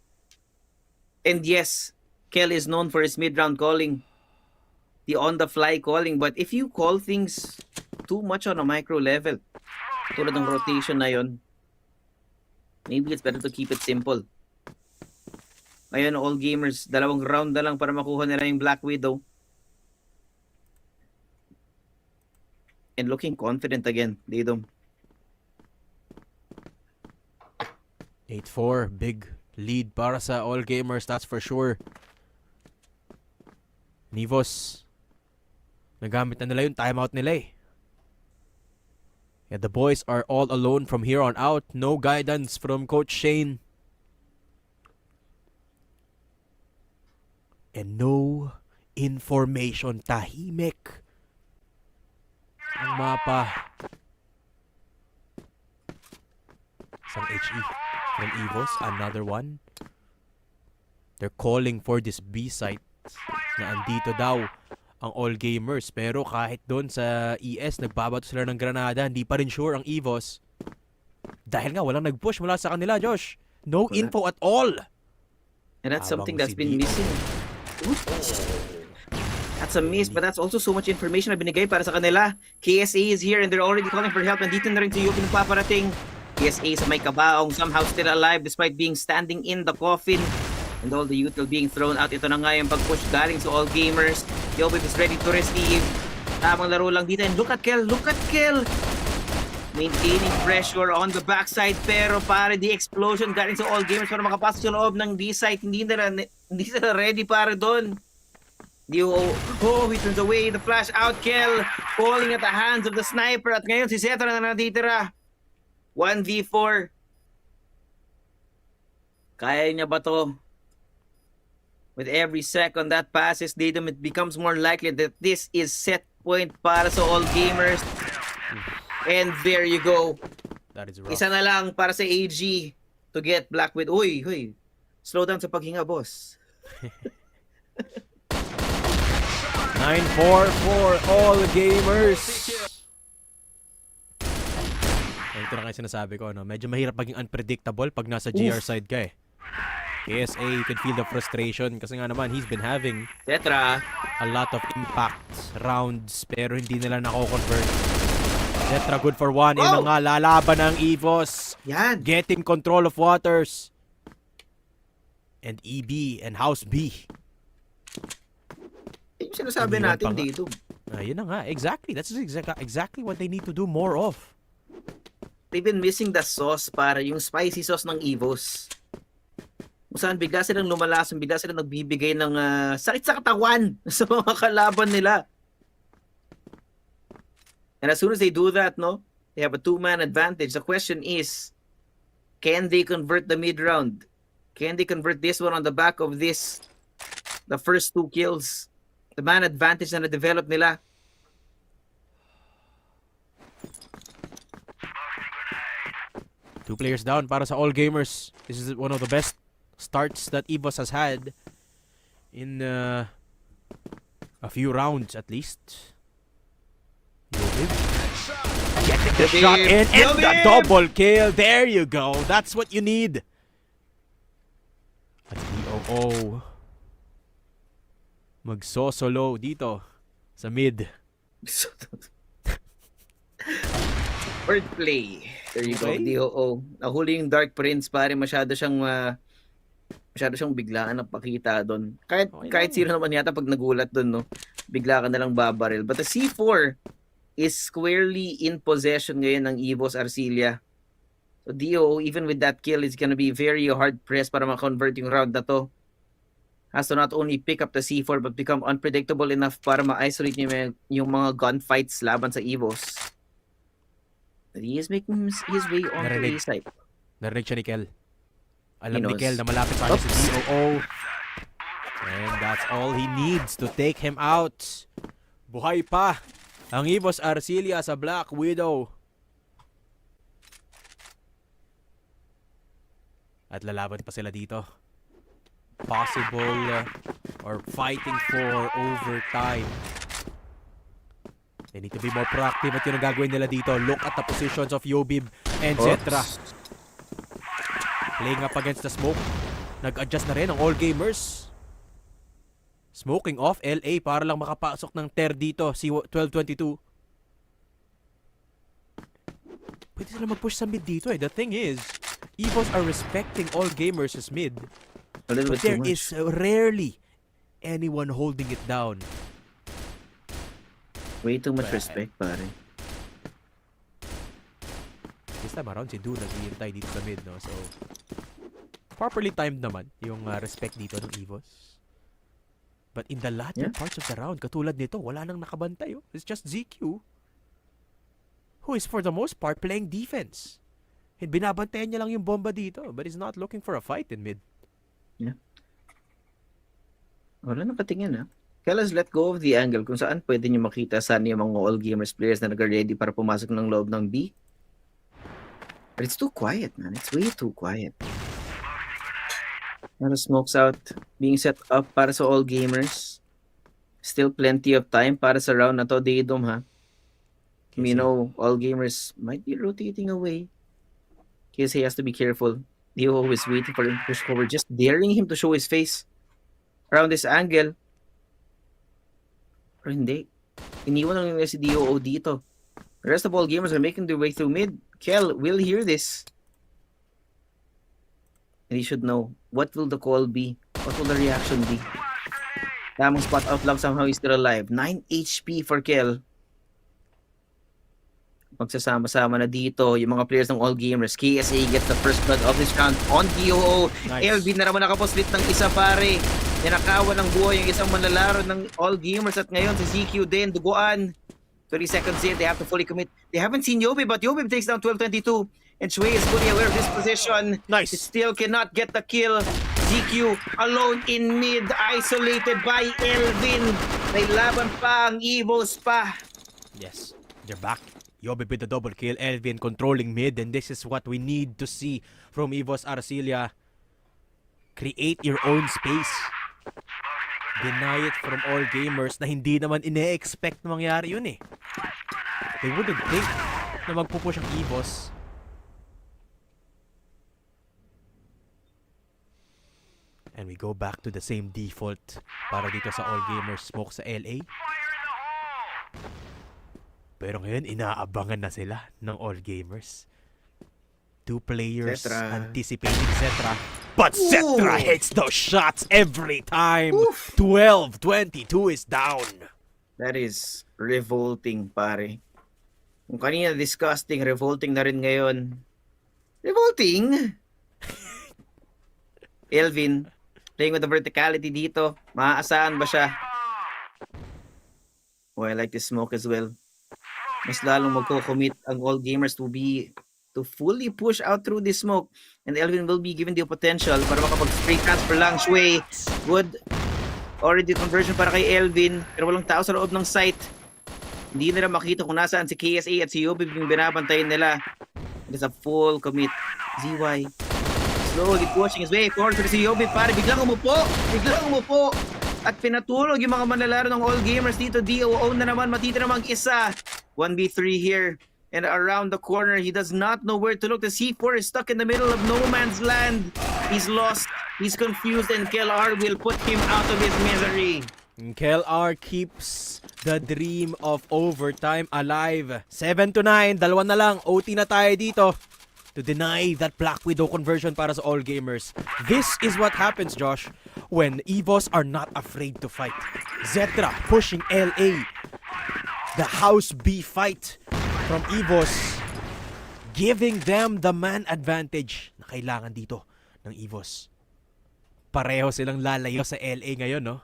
S16: And yes, Kel is known for his mid-round calling. The on-the-fly calling. But if you call things too much on a micro level, tulad ng rotation na yon, maybe it's better to keep it simple. Ngayon, all gamers, 2 round na lang para makuha nila yung Black Widow. And looking confident again, Daydom.
S17: 8-4, big lead para sa all gamers, that's for sure. EVOS, nagamit na nila yung timeout nila eh. Yeah, the boys are all alone from here on out. No guidance from Coach Shane. And no information. Tahimik ang mapa. Isang HE from EVOS. Another one. They're calling for this B site na andito daw ang all gamers. Pero kahit doon sa ES, nagbabato sila ng granada. Hindi pa rin sure ang EVOS. Dahil nga walang nag-push mula sa kanila, Josh. No info at all.
S16: And that's something that's been missing. That's a miss, but that's also so much information na binigay para sa kanila. KSA is here and they're already calling for help. Nandito na rin si Yuki nagpaparating. KSA sa may kabaong, somehow still alive despite being standing in the coffin. And all the util being thrown out. Ito na nga yung pag-push galing sa all gamers. Yobib is ready to receive. Tamang laro lang dito. And look at Kel, look at Kel! Maintaining pressure on the backside, pero para the explosion galing sa all gamers para makapasok sa loob ng D-site. Hindi sila ready para doon. He turns away, the flash out, Kel falling at the hands of the sniper. At ngayon si Zetra na natitira. 1v4. Kaya niya ba to? With every second that passes, Daydom, it becomes more likely that this is set point para sa all gamers. And there you go.
S17: That is rough.
S16: Isa na lang para sa AG to get Black Widow. Uy, slow down sa paghinga, boss.
S17: 9-4 for all gamers. Ito na kayo sinasabi ko, no? Medyo mahirap maging unpredictable pag nasa GR side ka eh. KSA, you can feel the frustration kasi nga naman he's been having
S16: Zetra
S17: a lot of impact rounds pero hindi nila nako-convert. Zetra good for one. Yun nga, lalaban ng EVOS.
S16: Yan.
S17: Getting control of waters. And EB and House B.
S16: Yung sinasabi natin dito.
S17: Yun na nga, exactly. That's exactly what they need to do more of.
S16: They've been missing the sauce para yung spicy sauce ng EVOS. Kung saan bigla silang lumalason, bigla silang nagbibigay ng sakit sa katawan sa mga kalaban nila. And as soon as they do that, no, they have a 2-man advantage. The question is, can they convert the mid-round? Can they convert this one on the back of this, the first 2 kills? The man advantage na na-develop nila.
S17: Two players down para sa all gamers. This is one of the best starts that EVOS has had in a few rounds at least. Getting the shot in and the double kill. There you go. That's what you need. That's EOO. Magso-solo dito sa mid.
S16: Wordplay. There you
S17: Okay.
S16: go, DOO. Nahuli yung Dark Prince, pare. Masyado siyang biglaan ang pakita doon. Kahit sino naman yata pag nagulat doon, no? Bigla ka nalang babaril. But the C4 is squarely in possession ngayon ng EVOS Arcilia. So DOO, even with that kill, is gonna be very hard pressed para ma-convert yung round na to. Has to not only pick up the C4 but become unpredictable enough para ma-isolate niya yung mga gunfights laban sa EVOS. But he is making his way on the A side.
S17: Narinig siya ni Kel. Alam
S16: He
S17: ni
S16: knows.
S17: Kel na malapit pa si DOO. And that's all he needs to take him out. Buhay pa ang EVOS Arcilia sa Black Widow. At lalaban pa sila dito. Possible or fighting for overtime. They need to be more proactive at yun ang gagawin nila dito. Look at the positions of Yobib and Zetra. Playing up against the smoke. Nag-adjust na rin ang All Gamers. Smoking off LA para lang makapasok ng Ter dito. Si 1222. Pwede sila mag-push sa mid dito eh. The thing is, EVOS are respecting All Gamers as mid. But there is rarely anyone holding it down.
S16: Way too much respect, pare.
S17: This time around, si Du nag-iintay dito sa mid, no? So, properly timed naman yung respect dito ng EVOS. But in the latter parts of the round, katulad nito, wala nang nakabantay. Oh. It's just ZQ, who is for the most part playing defense. And binabantayan niya lang yung bomba dito, but he's not looking for a fight in mid.
S16: Yeah. Wala nang katingin, ha? Kaya let's let go of the angle kung saan pwede nyo makita saan yung mga All Gamers players na nag-ready para pumasok ng loob ng B. But it's too quiet, man. It's way too quiet. Pero smokes out being set up para sa All Gamers. Still plenty of time para sa round na to, Daydom, ha? We know All Gamers might be rotating away. Qadsiah has to be careful. Dio is waiting for him to push forward, just daring him to show his face around this angle. Pero hindi. Iniwan lang nila si DOO dito. The rest of All Gamers are making their way through mid. Kel will hear this. And he should know. What will the call be? What will the reaction be? Tamang spot out lang, somehow he's still alive. 9 HP for Kel. Magsasama-sama na dito yung mga players ng All Gamers. Qadsiah gets the first blood of this round on DOO.
S17: Nice.
S16: Elvin na naman nakapuslit ng isa, pare. Ninakawan ng buhay yung isang manlalaro ng All Gamers at ngayon si ZQ din, duguan. 30 seconds in, they have to fully commit. They haven't seen Yobib, but Yobib takes down 1222. And Shui is fully aware of this position.
S17: Nice.
S16: He still cannot get the kill. ZQ alone in mid, isolated by Elvin. May laban pa ang EVOS pa.
S17: Yes, they're back. Yobib with the double kill, Elvin controlling mid, and this is what we need to see from EVOS Arcilia. Create your own space. Deny it from All Gamers na hindi naman ine-expect na mangyari yun eh. They wouldn't think na magpupush ang EVOS. And we go back to the same default para dito sa All Gamers smoke sa LA. Pero ngayon, inaabangan na sila ng All Gamers. Two players
S16: Zetra.
S17: anticipating Zetra. But Zetra hits those shots every time. 12-22 is down.
S16: That is revolting, pare. Kung kanina disgusting, revolting na rin ngayon. Revolting? Elvin, playing with the verticality dito. Maaasahan ba siya? Oh, I like this smoke as well. Mas lalong magko-commit ang All Gamers to fully push out through this smoke. And Elvin will be given the potential para makapag-spray transfer lang. Shui, good. Already conversion para kay Elvin. Pero walang tao sa loob ng site. Hindi nila makita kung nasaan si Qadsiah at si Yobib yung binabantayin nila. It is a full commit. ZY slowly pushing his way forward for si Yobib. Pare, biglang umupo. At pinatulog yung mga manlalaro ng All Gamers dito. DOO na naman, matitira namang isa. 1v3 here. And around the corner, he does not know where to look. The C4 is stuck in the middle of no man's land. He's lost. He's confused, and KLR will put him out of his misery.
S17: KLR keeps the dream of overtime alive. 7-9, dalawa na lang. OT na tayo dito to deny that Black Widow conversion para sa all gamers. This is what happens, Josh, when EVOS are not afraid to fight. Zetra pushing LA. The House B fight from EVOS, giving them the man advantage na kailangan dito ng EVOS. Pareho silang lalayo sa LA ngayon, no?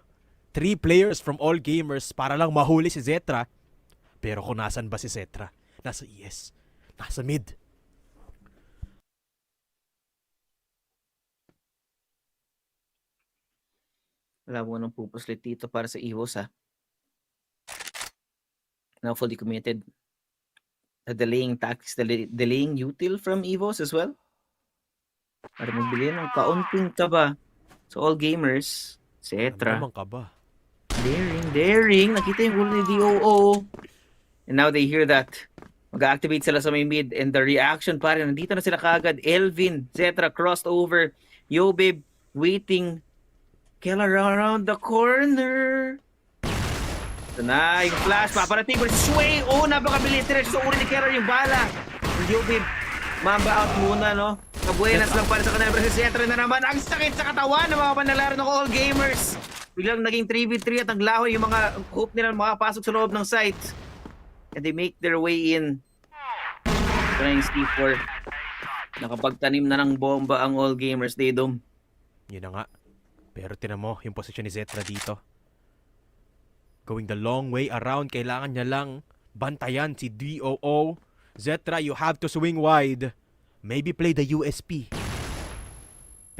S17: 3 players from all gamers para lang mahuli si Zetra. Pero kung nasan ba si Zetra? Nasa ES. Nasa mid.
S16: Wala mo nang pupuslit dito para sa EVOS, ha? Now fully committed. The delaying tactics, delaying util from EVOS as well. Para magbili ng kaunting kaba sa all gamers. Zetra.
S17: Ano naman kaba?
S16: Daring. Nakita yung ulo ni DOO. And now they hear that. Mag-activate sila sa may mid. And the reaction pa rin. Nandito na sila kagad. Elvin, Zetra, crossed over. Yo, babe, waiting. Killer around the corner. Ito na, yung flash. Paparating ko. Sway! Oh, napakabilis. Diretso sa ulo ni Killer yung bala. Yo, babe, mamba out muna, no? Kabuenas lang para sa kanila. Pero si Zetra na naman. Ang sakit sa katawan ng mga panalaro ng all gamers. Biglang naging 3v3 at naglaho yung mga hope nila makapasok sa loob ng site. And they make their way in. Ito na yung C4. Nakapagtanim na ng bomba ang all gamers, Daydom.
S17: Yun na nga. Pero tinan mo yung posisyon ni Zetra dito. Going the long way around. Kailangan niya lang bantayan si DOO. Zetra, you have to swing wide. Maybe play the USP.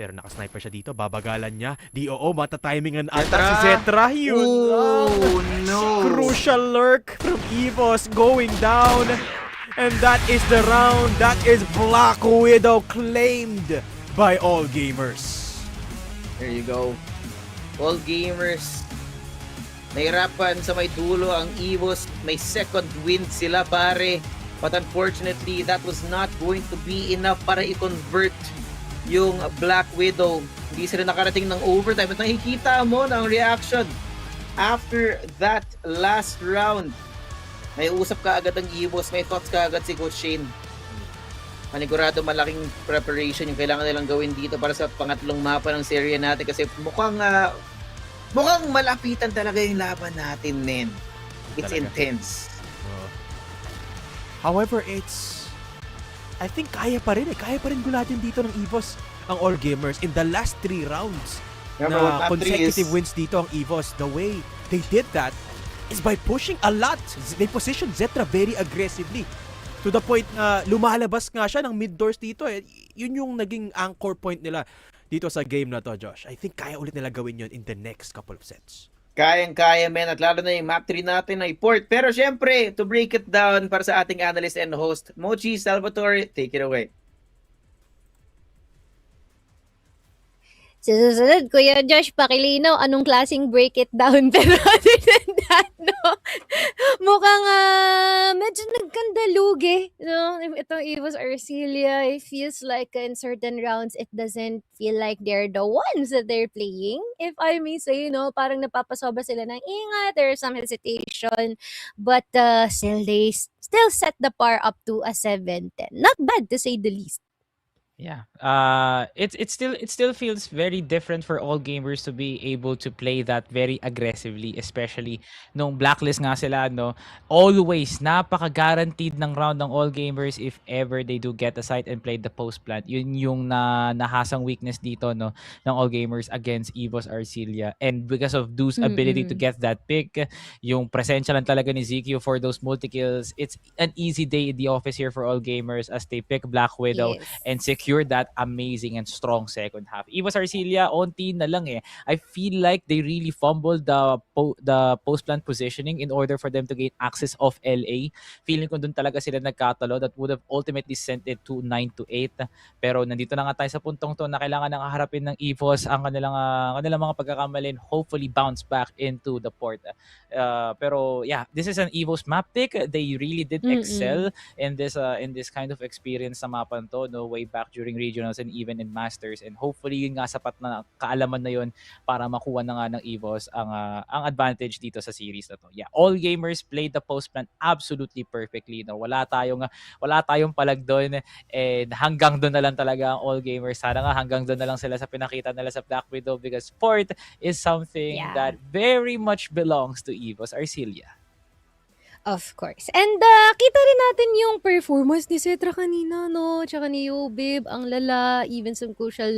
S17: Pero nakasniper siya dito. Babagalan niya. DOO, matatimingan ata si Zetra. Yun
S16: no.
S17: Crucial lurk from EVOS going down. And that is the round. That is Black Widow claimed by all gamers.
S16: There you go. All gamers. Nahirapan sa may dulo ang EVOS. May second win sila, pare. But unfortunately, that was not going to be enough para i-convert yung Black Widow. Hindi sila nakarating ng overtime. At nakikita mo ng reaction after that last round. May usap ka agad ang EVOS. May thoughts ka agad si Coach Shane. Manigurado malaking preparation yung kailangan nilang gawin dito para sa pangatlong mapa ng serye natin kasi mukhang malapitan talaga yung laban natin, men. It's
S17: Talaga.
S16: intense.
S17: However, I think kaya pa rin gulatin dito ng EVOS ang all gamers in the last 3 rounds.
S16: Remember,
S17: Na consecutive wins dito ang EVOS. The way they did that is by pushing a lot. They positioned Zetra very aggressively. To the point na lumalabas nga siya ng mid doors dito. Yun yung naging anchor point nila dito sa game na to, Josh. I think kaya ulit nila gawin yun in the next couple of sets.
S16: Kayang-kaya, men. At lalo na yung map 3 natin ay port. Pero syempre, to break it down para sa ating analyst and host, Mochi Salvatore, take it away.
S1: Sa susunod, Kuya Josh, pakilinaw anong klaseng break it down. Pero other than that, no? Mukhang medyo nagkandalugi. No? Itong EVOS Arcelia, it feels like in certain rounds, it doesn't feel like they're the ones that they're playing. If I may say, no? Parang napapasobra sila ng ingat. There's some hesitation. But still, they still set the par up to a 7-10. Not bad, to say the least.
S2: Yeah. It still feels very different for all gamers to be able to play that very aggressively, especially nung blacklist nga sila, no. Always napaka-guaranteed ng round ng all gamers if ever they do get a site and play the post plant. Yun yung nahasang weakness dito, no, ng all gamers against EVOS Arcelia. And because of Du's ability to get that pick, yung presensya lang talaga ni ZQ for those multi-kills, it's an easy day in the office here for all gamers as they pick Black Widow and secure that amazing and strong second half. EVOS Arcelia, onti na lang eh. I feel like they really fumbled the post-plant positioning in order for them to gain access of LA. Feeling ko dun talaga sila nagkatalo that would have ultimately sent it to 9-8. Pero nandito na nga tayo sa puntong to na kailangan nang harapin ng EVOS ang kanilang mga pagkakamali and hopefully bounce back into the port. Pero yeah, this is an EVOS map pick. They really did excel in this kind of experience sa mapan to, no, way back during regionals and even in masters, and hopefully yun nga sapat na kaalaman na yun para makuha na nga ng EVOS ang advantage dito sa series na to. Yeah, all gamers played the post plan absolutely perfectly, no. Wala tayong palag doon, and hanggang doon na lang talaga ang all gamers. Sana nga hanggang doon na lang sila sa pinakita nila sa Black Widow, because sport is something that very much belongs to EVOS Arcilia.
S1: Of course. And kita rin natin yung performance ni Cetra kanina, no? Tsaka ni Yobib, ang lala, even some crucial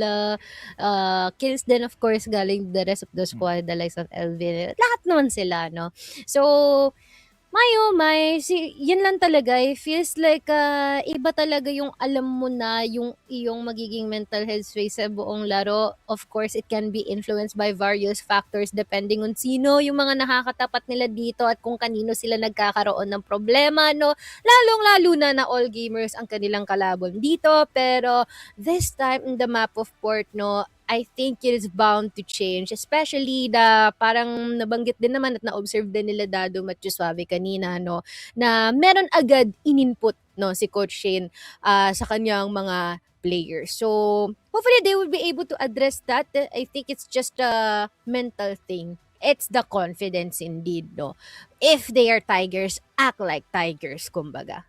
S1: kills din, of course, galing the rest of the squad, the likes of Elvin. Lahat naman sila, no? So, yun lang talaga. It feels like iba talaga yung alam mo na yung iyong magiging mental headspace sa buong laro. Of course, it can be influenced by various factors depending on sino yung mga nakakatapat nila dito at kung kanino sila nagkakaroon ng problema, no? Lalong-lalo na all gamers ang kanilang kalabon dito. Pero this time in the map of port, no, I think it is bound to change, especially parang nabanggit din naman at na-observe din nila Dado Matthew Suave kanina, no, na meron agad in-input, no, si Coach Shane sa kanyang mga players. So, hopefully they will be able to address that. I think it's just a mental thing. It's the confidence indeed, no. If they are tigers, act like tigers, kumbaga.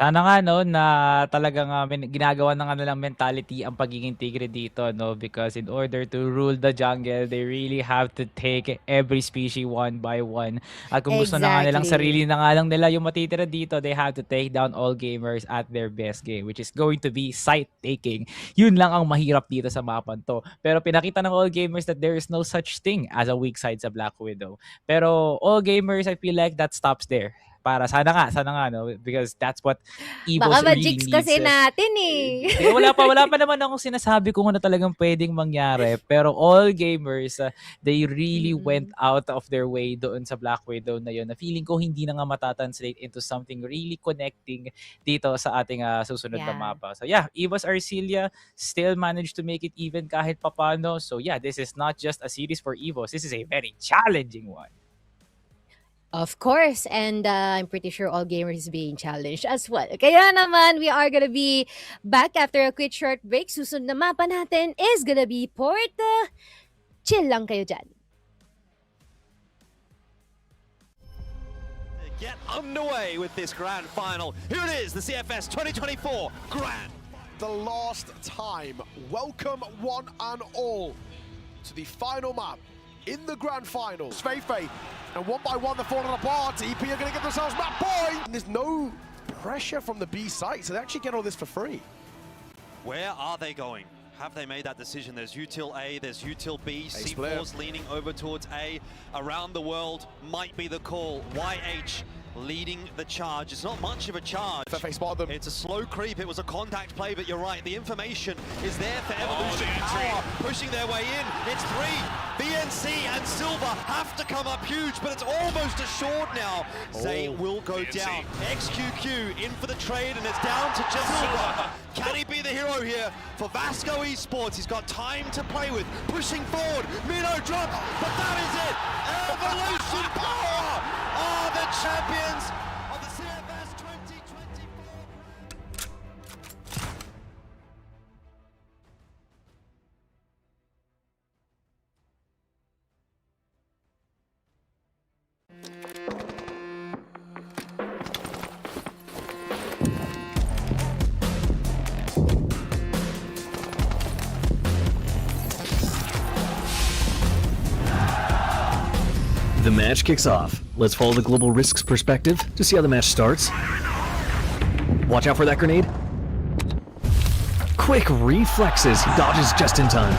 S2: Sana nga, no, na talagang ginagawa ng kanilang mentality ang pagiging tigre dito, no, because in order to rule the jungle, they really have to take every species one by one. At kung gusto na nga nilang sarili na nga lang nila yung matitira dito, they have to take down all gamers at their best game, which is going to be site taking. Yun lang ang mahirap dito sa mapan to. Pero pinakita ng all gamers that there is no such thing as a weak side sa Black Widow. Pero all gamers, I feel like that stops there. Para sana nga, no, because that's what EVOS
S1: Baka
S2: really
S1: ma-jigs
S2: needs.
S1: kasi natin eh.
S2: Wala pa naman akong sinasabi kung ano talagang pwedeng mangyari. Pero all gamers, they really went out of their way doon sa Black Widow na yun. Na feeling ko hindi na nga matatranslate into something really connecting dito sa ating susunod na mapa. So yeah, EVOS Arcilia still managed to make it even kahit papano. So yeah, this is not just a series for EVOS. This is a very challenging one.
S1: Of course, and I'm pretty sure all gamers is being challenged as well. Kaya naman, we are gonna be back after a quick short break. Susunod na mapa natin is gonna be Port. Chill lang kayo dyan.
S7: Get underway with this grand final. Here it is, the CFS 2024 Grand.
S8: The last time. Welcome one and all to the final map in the grand finals. Feifei, and one by one they're falling apart. EP are going to give themselves map point. And there's no pressure from the B site, so they actually get all this for free.
S7: Where are they going? Have they made that decision? There's util A, there's util B, C4's leaning over towards A. Around the world might be the call. YH leading the charge. It's not much of a charge. It's a slow creep. It was a contact play, but you're right. The information is there for Evolution Power pushing their way in. It's three. VNC and Silver have to come up huge, but it's almost assured now. Zay will go down. XQQ in for the trade, and it's down to just Silver. Can he be the hero here for Vasco Esports? He's got time to play with. Pushing forward. Mino drops, but that is it. Evolution Power are the champions of the CFS 2024.
S9: The match kicks off. Let's follow the global risks perspective to see how the match starts. Watch out for that grenade. Quick reflexes. He dodges just in time.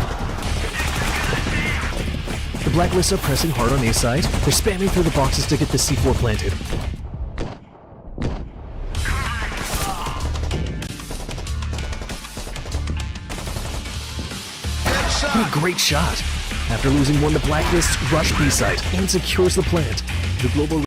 S9: The Blacklists are pressing hard on A side. They're spamming through the boxes to get the C4 planted. What a great shot. After losing one, the Blacklists rush B site and secures the plant. The global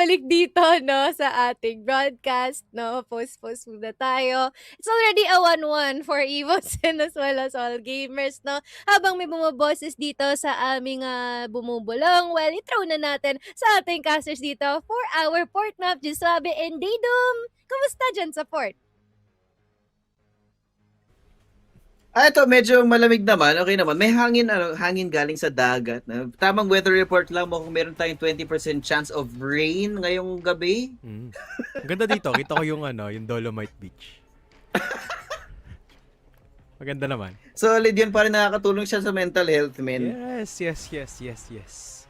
S1: balik dito, no, sa ating broadcast, no, post muna tayo. It's already a 1-1 for EVOS and as well as all gamers, no. Habang may bumaboses dito sa aming bumubulong, well, i-throw na natin sa ating casters dito for our port map, Jisuabe and Daydum. Kumusta dyan sa port?
S16: Ito, medyo malamig naman. Okay naman. May hangin galing sa dagat. Tamang weather report lang mo kung meron tayong 20% chance of rain ngayong gabi.
S17: Ang ganda dito. Kita ko yung Dolomite Beach. Maganda naman.
S16: Solid yun, pare, nakakatulong siya sa mental health, men.
S17: Yes.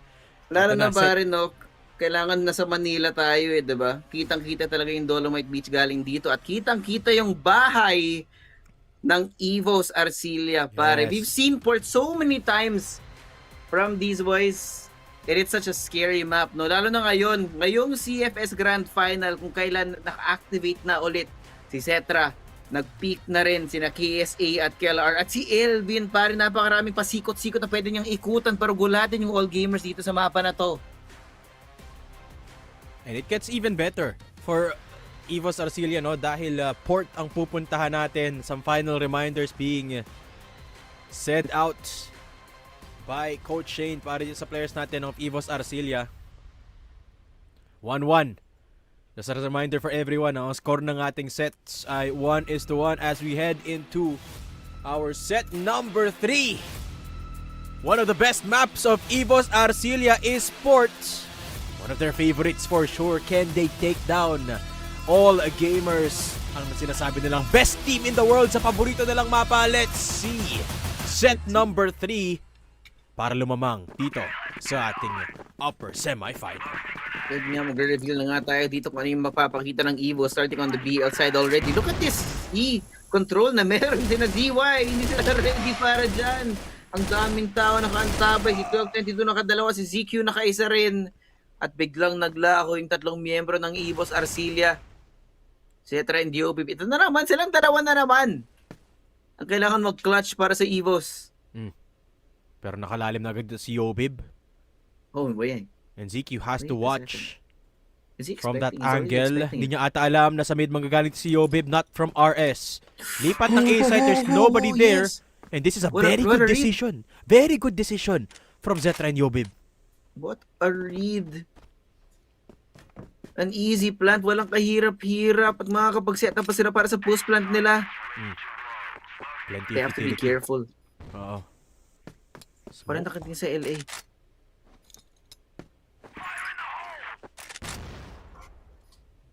S16: Lalo na pare, no, kailangan nasa Manila tayo diba? Kitang-kita talaga yung Dolomite Beach galing dito at kitang-kita yung bahay ng EVOS Arcilia, pare.
S17: Yes.
S16: We've seen port so many times from these boys. And it's such a scary map, no? Lalo na ngayong CFS Grand Final, kung kailan naka-activate na ulit si Cetra. Nag-peak na rin sina KSA at KLR. At si Elvin, pare, napakaraming pasikot-sikot na pwede niyang ikutan para gulatin yung all gamers dito sa mapa na to.
S17: And it gets even better for EVOS Arcilia, no? Dahil port ang pupuntahan natin. Some final reminders being sent out by Coach Shane para sa players natin of EVOS Arcilia. 1-1. Just a reminder for everyone, ang score ng ating sets ay 1-1 as we head into our set number 3. One of the best maps of EVOS Arcilia is Sports. One of their favorites for sure. Can they take down all gamers? Ang sinasabi nilang best team in the world sa paborito nilang mapa. Let's see. Set number 3 para lumamang dito sa ating upper semifinal.
S16: Pwede nga magre-reveal na nga tayo dito kung ano yung mapapakita ng EVO starting on the BL side already. Look at this control na meron din na DY. Hindi sila ready para dyan. Ang daming tao nakaantabay. Si 1222 nakadalawa, si ZQ nakaisa rin. At biglang naglako yung tatlong miyembro ng EVOS Arcilia. Cetra and DOB. Ito na naman, silang dalawa na naman. Ang kailangan mag-clutch para sa EVOS.
S17: Pero nakalalim na agad si Yobib.
S16: Oh, ba yan?
S17: And ZQ has to watch from that
S16: Is he
S17: angle.
S16: expecting
S17: Hindi niya ata alam na sa mid manggagaling si Yobib, not from RS. Lipat ng A side, there's nobody there.
S16: Yes.
S17: And this is a
S16: What a
S17: very good
S16: read.
S17: decision. Very good decision from Zetra and Yobib.
S16: What a read. An easy plant, walang kahirap-hirap at makakapag-set up pa sila para sa post plant nila.
S17: Plenty
S16: They have to be
S17: utility.
S16: careful.
S17: Oo.
S16: Parang nakatingin sa LA.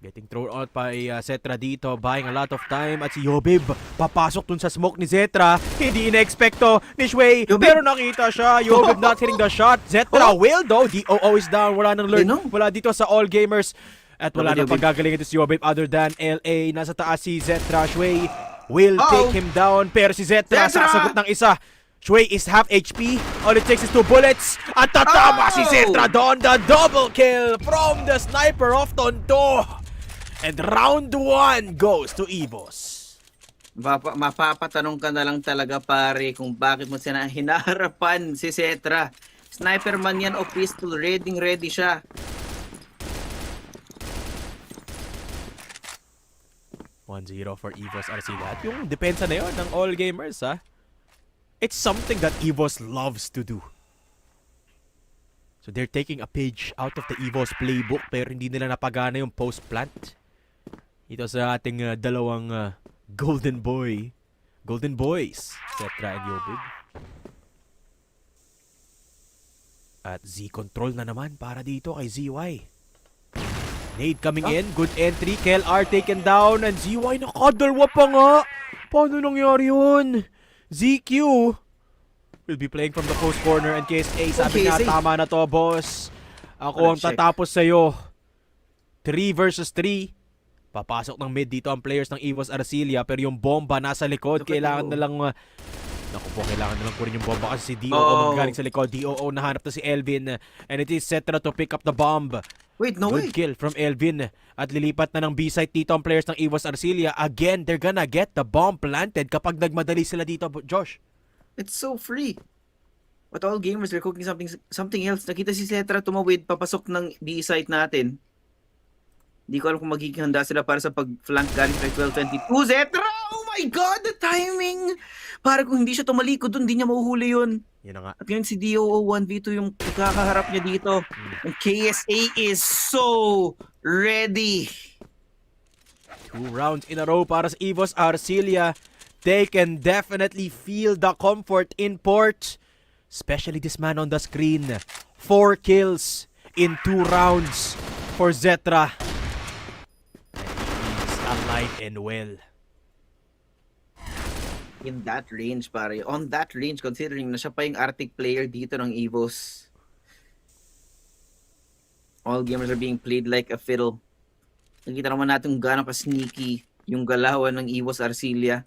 S17: Getting thrown out by Zetra dito, buying a lot of time. At si Yobib, papasok dun sa smoke ni Zetra. Hindi ina-expecto ni Shui, pero nakita siya. Yobib not hitting the shot. Zetra will though. DOO is down. Wala nang lurk. Wala dito sa all gamers. At wala nang paggagalingan dito si Yobib other than LA. Nasa taas si Zetra. Shui will take him down. Pero si Zetra sasagot ng isa. Shui is half HP. All it takes is 2 bullets. At tatama si Zetra doon. The double kill from the sniper of Tonto. And round 1 goes to EVOS.
S16: Mapapatanong ka na lang talaga, pare, kung bakit mo sila hinaharapan si Cetra. Sniper man yan o pistol, ready siya.
S17: 1-0 for EVOS Arcilia. At yung depensa na yun ng all gamers, ha? It's something that EVOS loves to do. So they're taking a page out of the EVOS playbook pero hindi nila napagana yung post plant. Ito sa ating dalawang Golden Boys, Cetra and Yobib. At Z-control na naman para dito kay ZY. Nade coming in, good entry, KLR taken down, and ZY nakadalwa pa nga. Paano nangyari yun? ZQ will be playing from the post corner and KSA sabi nga tama na to, boss. Ako ang tatapos sa'yo. 3 versus 3. Papasok ng mid dito ang players ng EVOS Arcilia pero yung bomba nasa likod. Kailangan na lang kailangan na lang kunin yung bomba kasi si DOO magaling sa likod. DOO nahanap na si Elvin and it is Cetra to pick up the bomb.
S16: Wait, no way.
S17: Good kill from Elvin. At lilipat na ng B-site dito ang players ng EVOS Arcilia. Again, they're gonna get the bomb planted kapag nagmadali sila dito, Josh.
S16: It's so free. But all gamers, they're cooking something else. Nakita si Cetra tumawid papasok ng B-site natin. Hindi ko alam kung magiging handa sila para sa pag-flank galing kay 1222. Zetra! Oh my God! The timing! Para kung hindi siya tumalikod dun, hindi niya mahuhuli yun.
S17: Yun na nga.
S16: At ngayon si DOO 1v2 yung kakaharap niya dito. And KSA is so ready.
S17: 2 rounds in a row para sa EVOS Arcilia. They can definitely feel the comfort in port. Especially this man on the screen. 4 kills in 2 rounds for Zetra. He's alive and well.
S16: In that range, pare. On that range, considering na siya pa yung Arctic player dito ng EVOS. All gamers are being played like a fiddle. Nakita naman natin kung gaano ka-sneaky yung galawan ng EVOS Arcilia.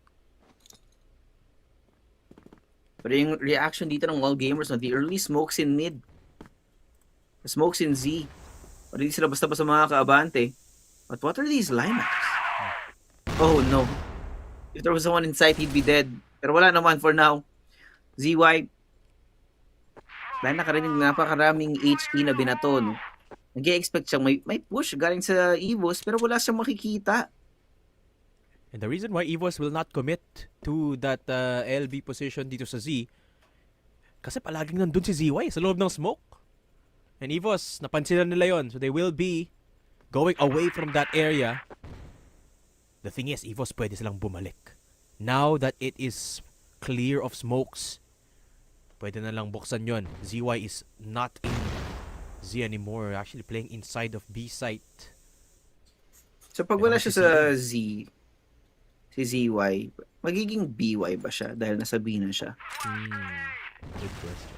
S16: Pero yung reaction dito ng all gamers, no, the early smokes in mid. The smokes in Z. Pero hindi sila basta-basta mga kaabante. But what are these lineups? Oh no. If there was someone inside, he'd be dead. Pero wala naman for now. ZY. Dahil nakarinig napakaraming HP na binaton. Nag-i-expect siyang may push galing sa EVOS pero wala siyang makikita.
S17: And the reason why EVOS will not commit to that LB position dito sa Z, kasi palaging nandun si ZY sa loob ng smoke. And EVOS, napansin na nila yon. So they will be going away from that area. The thing is, EVOS pwede silang bumalik. Now that it is clear of smokes, pwede na lang buksan yon. ZY is not in Z anymore. Actually playing inside of B site.
S16: So pag wala siya sa Z, si ZY, magiging BY ba siya dahil nasa B na siya?
S17: Good question.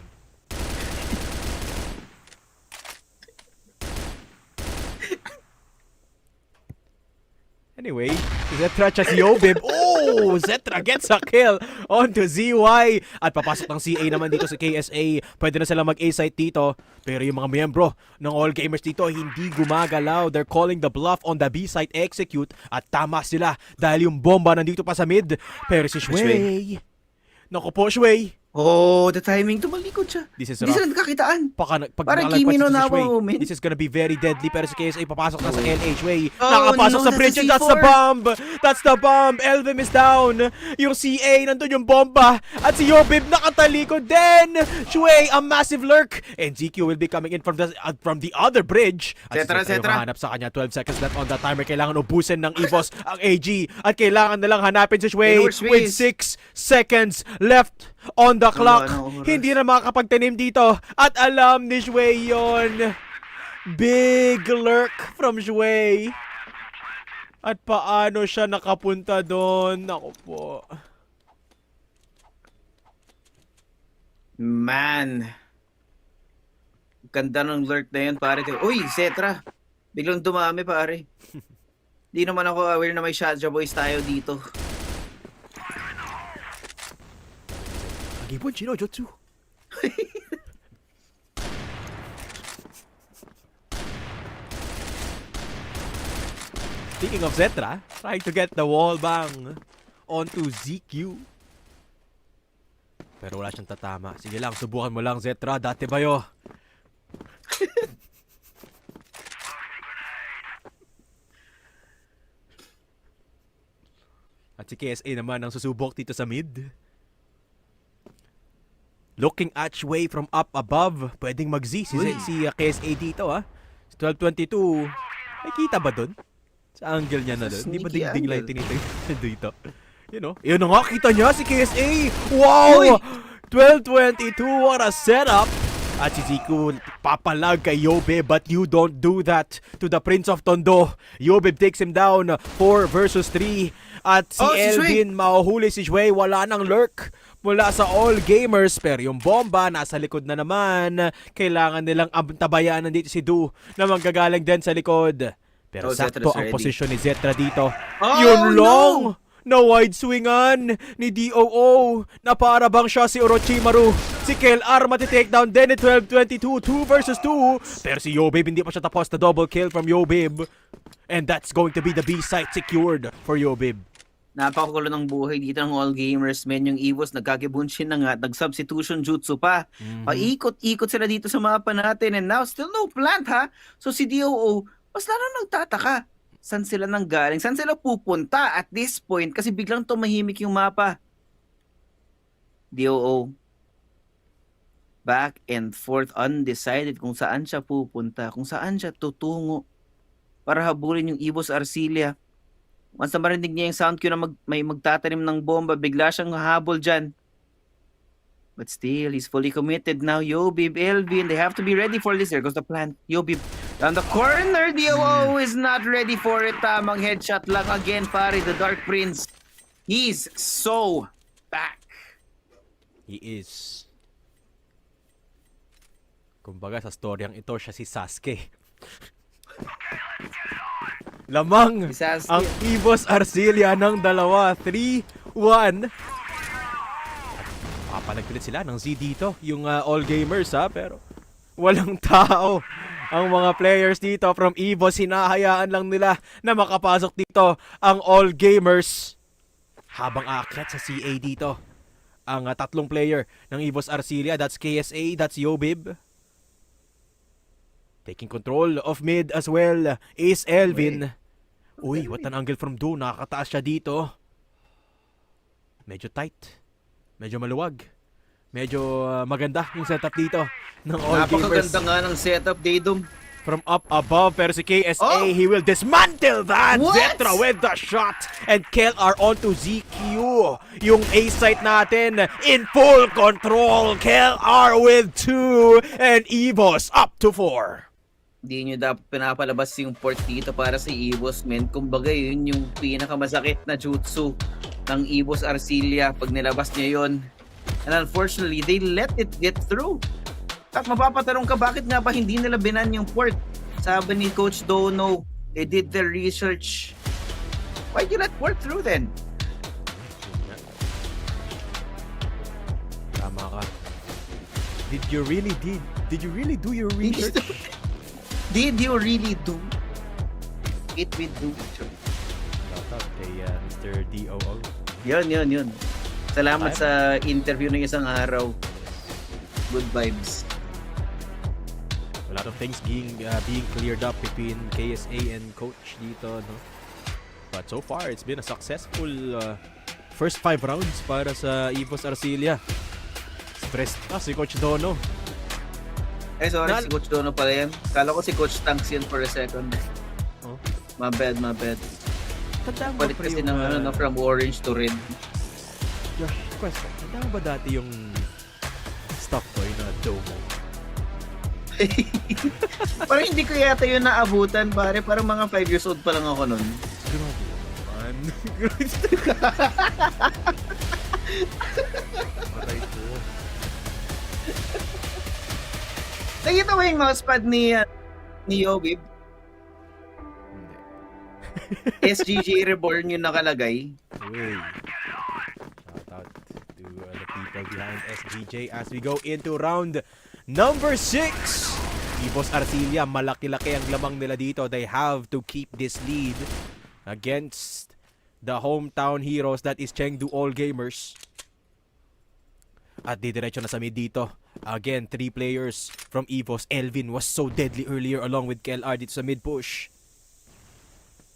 S17: Anyway, Zetra siya si Yobib. Oh! Zetra gets a kill onto ZY. At papasok ng CA naman dito sa KSA. Pwede na sila mag-A site dito. Pero yung mga miyembro ng all gamers dito hindi gumagalaw. They're calling the bluff on the B site execute. At tama sila dahil yung bomba nandito pa sa mid. Pero si Shui. Naku po, Shui.
S16: Oh, the timing. Tumalikod siya.
S17: Hindi
S16: sila nagkakitaan.
S17: Parang
S16: Kimino na moment.
S17: This is gonna be very deadly. Pero si KSA papasok na sa LH way.
S16: Oh,
S17: Nakapasok
S16: no,
S17: sa bridge. And that's the bomb. That's the bomb. Elvim is down. Yung CA, nandun yung bomba. At si Yobib nakatalikod din. Shui, a massive lurk. And GQ will be coming in from the other bridge. At si Zetra hanap sa kanya. 12 seconds left on the timer. Kailangan ubusin ng EVOS ang AG. At kailangan nalang hanapin si Shui with 6 seconds left on the clock. Hindi na makakapagtanim dito. At alam ni Shui yon. Big lurk from Shui. At paano siya nakapunta doon? Naku po.
S16: Man. Ganda ng lurk na yun, pare. Uy, Zetra. Biglang dumami, pare. Di naman ako aware na may Shaja Boys tayo dito.
S17: Gibon Shinojutsu. Speaking of Zetra, trying to get the wall bang onto ZQ. Pero wala siyang tatama. Sige lang, subukan mo lang Zetra. Dati bayo. At si KSA naman ang susubok dito sa mid. Looking at Shui from up above. Pwedeng mag-Z si KSA dito ha. 1222. May kita ba dun? Sa angle niya na dun. Hindi ba dingding lang tinitingnan dito? You know? Yun na nga, kita niya si KSA. Wow! 1222, what a setup! At si Zico papalag kay Yobe, but you don't do that to the Prince of Tondo. Yobe takes him down 4 versus 3. At si Elvin mahuhuli si Shui, wala nang lurk mula sa all gamers. Pero yung bomba nasa likod na naman. Kailangan nilang tabayanan dito si Du na manggagaling din sa likod. Pero sakto ang posisyon ni Zetra dito. Yun long! Na wide swingan ni DOO na para bang siya si Orochimaru. Si KLR matitake down din ni 12-22, 2 versus 2. Pero si Yobib hindi pa siya tapos na double kill from Yobib. And that's going to be the B site secured for Yobib.
S16: Napakagulo ng buhay dito ng all gamers, men. Yung EVOS nagkakibunshin na nga, nag-substitution jutsu pa. Paikot-ikot sila dito sa mapa natin and now still no plant ha. So si DOO, mas lalo nagtataka. Saan sila nanggaling? Saan sila pupunta at this point? Kasi biglang tumahimik yung mapa. DOO. Back and forth, undecided kung saan siya pupunta, kung saan siya tutungo para habulin yung EVOS Arcilia. Once na marinig niya yung sound cue na may magtatanim ng bomba, bigla siyang hahabol dyan. But still, he's fully committed now. Yobib, Elvin, they have to be ready for this. There goes the plant. Yobib down the corner. DOO is not ready for it. Tamang headshot lang again, pare. The Dark Prince. He's so back.
S17: He is. Kumbaga sa storyang ito, siya si Sasuke. Lamang ang EVOS Arcilia ng dalawa. 3-1. Papanagpilit sila ng Z dito. Yung all gamers pero walang tao. Ang mga players dito from EVOS, hinahayaan lang nila na makapasok dito ang all gamers. Habang aakyat sa CA dito ang tatlong player ng EVOS Arcilia. That's KSA, that's Yobib. Taking control of mid as well is Elvin. Uy, what an angle from Do. Nakakataas siya dito. Medyo tight. Medyo maluwag. Medyo maganda yung setup dito ng all gamers.
S16: Napakaganda nga ng setup, Daydom.
S17: From up above, pero si KSA, he will dismantle that! Zetra with the shot! And KLR onto ZQ. Yung A-site natin in full control. KLR with 2 and EVOS up to 4.
S16: Hindi nyo dapat pinapalabas yung port dito para sa EVOS, men. Kumbaga yun yung pinakamasakit na jutsu ng EVOS Arcilia pag nilabas niya yun. And unfortunately, they let it get through. At mapapatanong ka, bakit nga ba hindi nila binan yung port? Sabi ni Coach Dono, they did their research. Why'd you let port through then?
S17: Tama ka. Did you really do your research?
S16: Did you really do it with do?
S17: Shout out kay Mr. DOO.
S16: Yun. Salamat sa interview ng isang araw. Good vibes.
S17: A lot of things being cleared up between KSA and Coach dito, no? But so far, it's been a successful first 5 rounds para sa EVOS Arcilia. Stressed si Coach Dono.
S16: Sorry, si Coach Dono pala yan. Kala ko si Coach Tanks yan for a second.
S17: Oh.
S16: My bad.
S17: Tandaan mo
S16: Palit kasi ng from orange to red.
S17: Josh, question. Tandaan mo ba dati yung stock toy na Domo?
S16: Parang hindi ko yata yun naabutan, pare. Parang mga 5 years old pa lang ako nun.
S17: Grabe naman. Aray ko.
S16: Nakita mo yung mousepad ni Yobib? SGG Reborn yung nakalagay.
S17: Uy. Shout out to the people behind SGJ as we go into round number 6. EVOS Arcilia, malaki-laki ang lamang nila dito. They have to keep this lead against the hometown heroes that is Chengdu All Gamers. At didiretso na sa mid dito. Again, 3 players from EVOS. Elvin was so deadly earlier along with KLR dito sa mid push.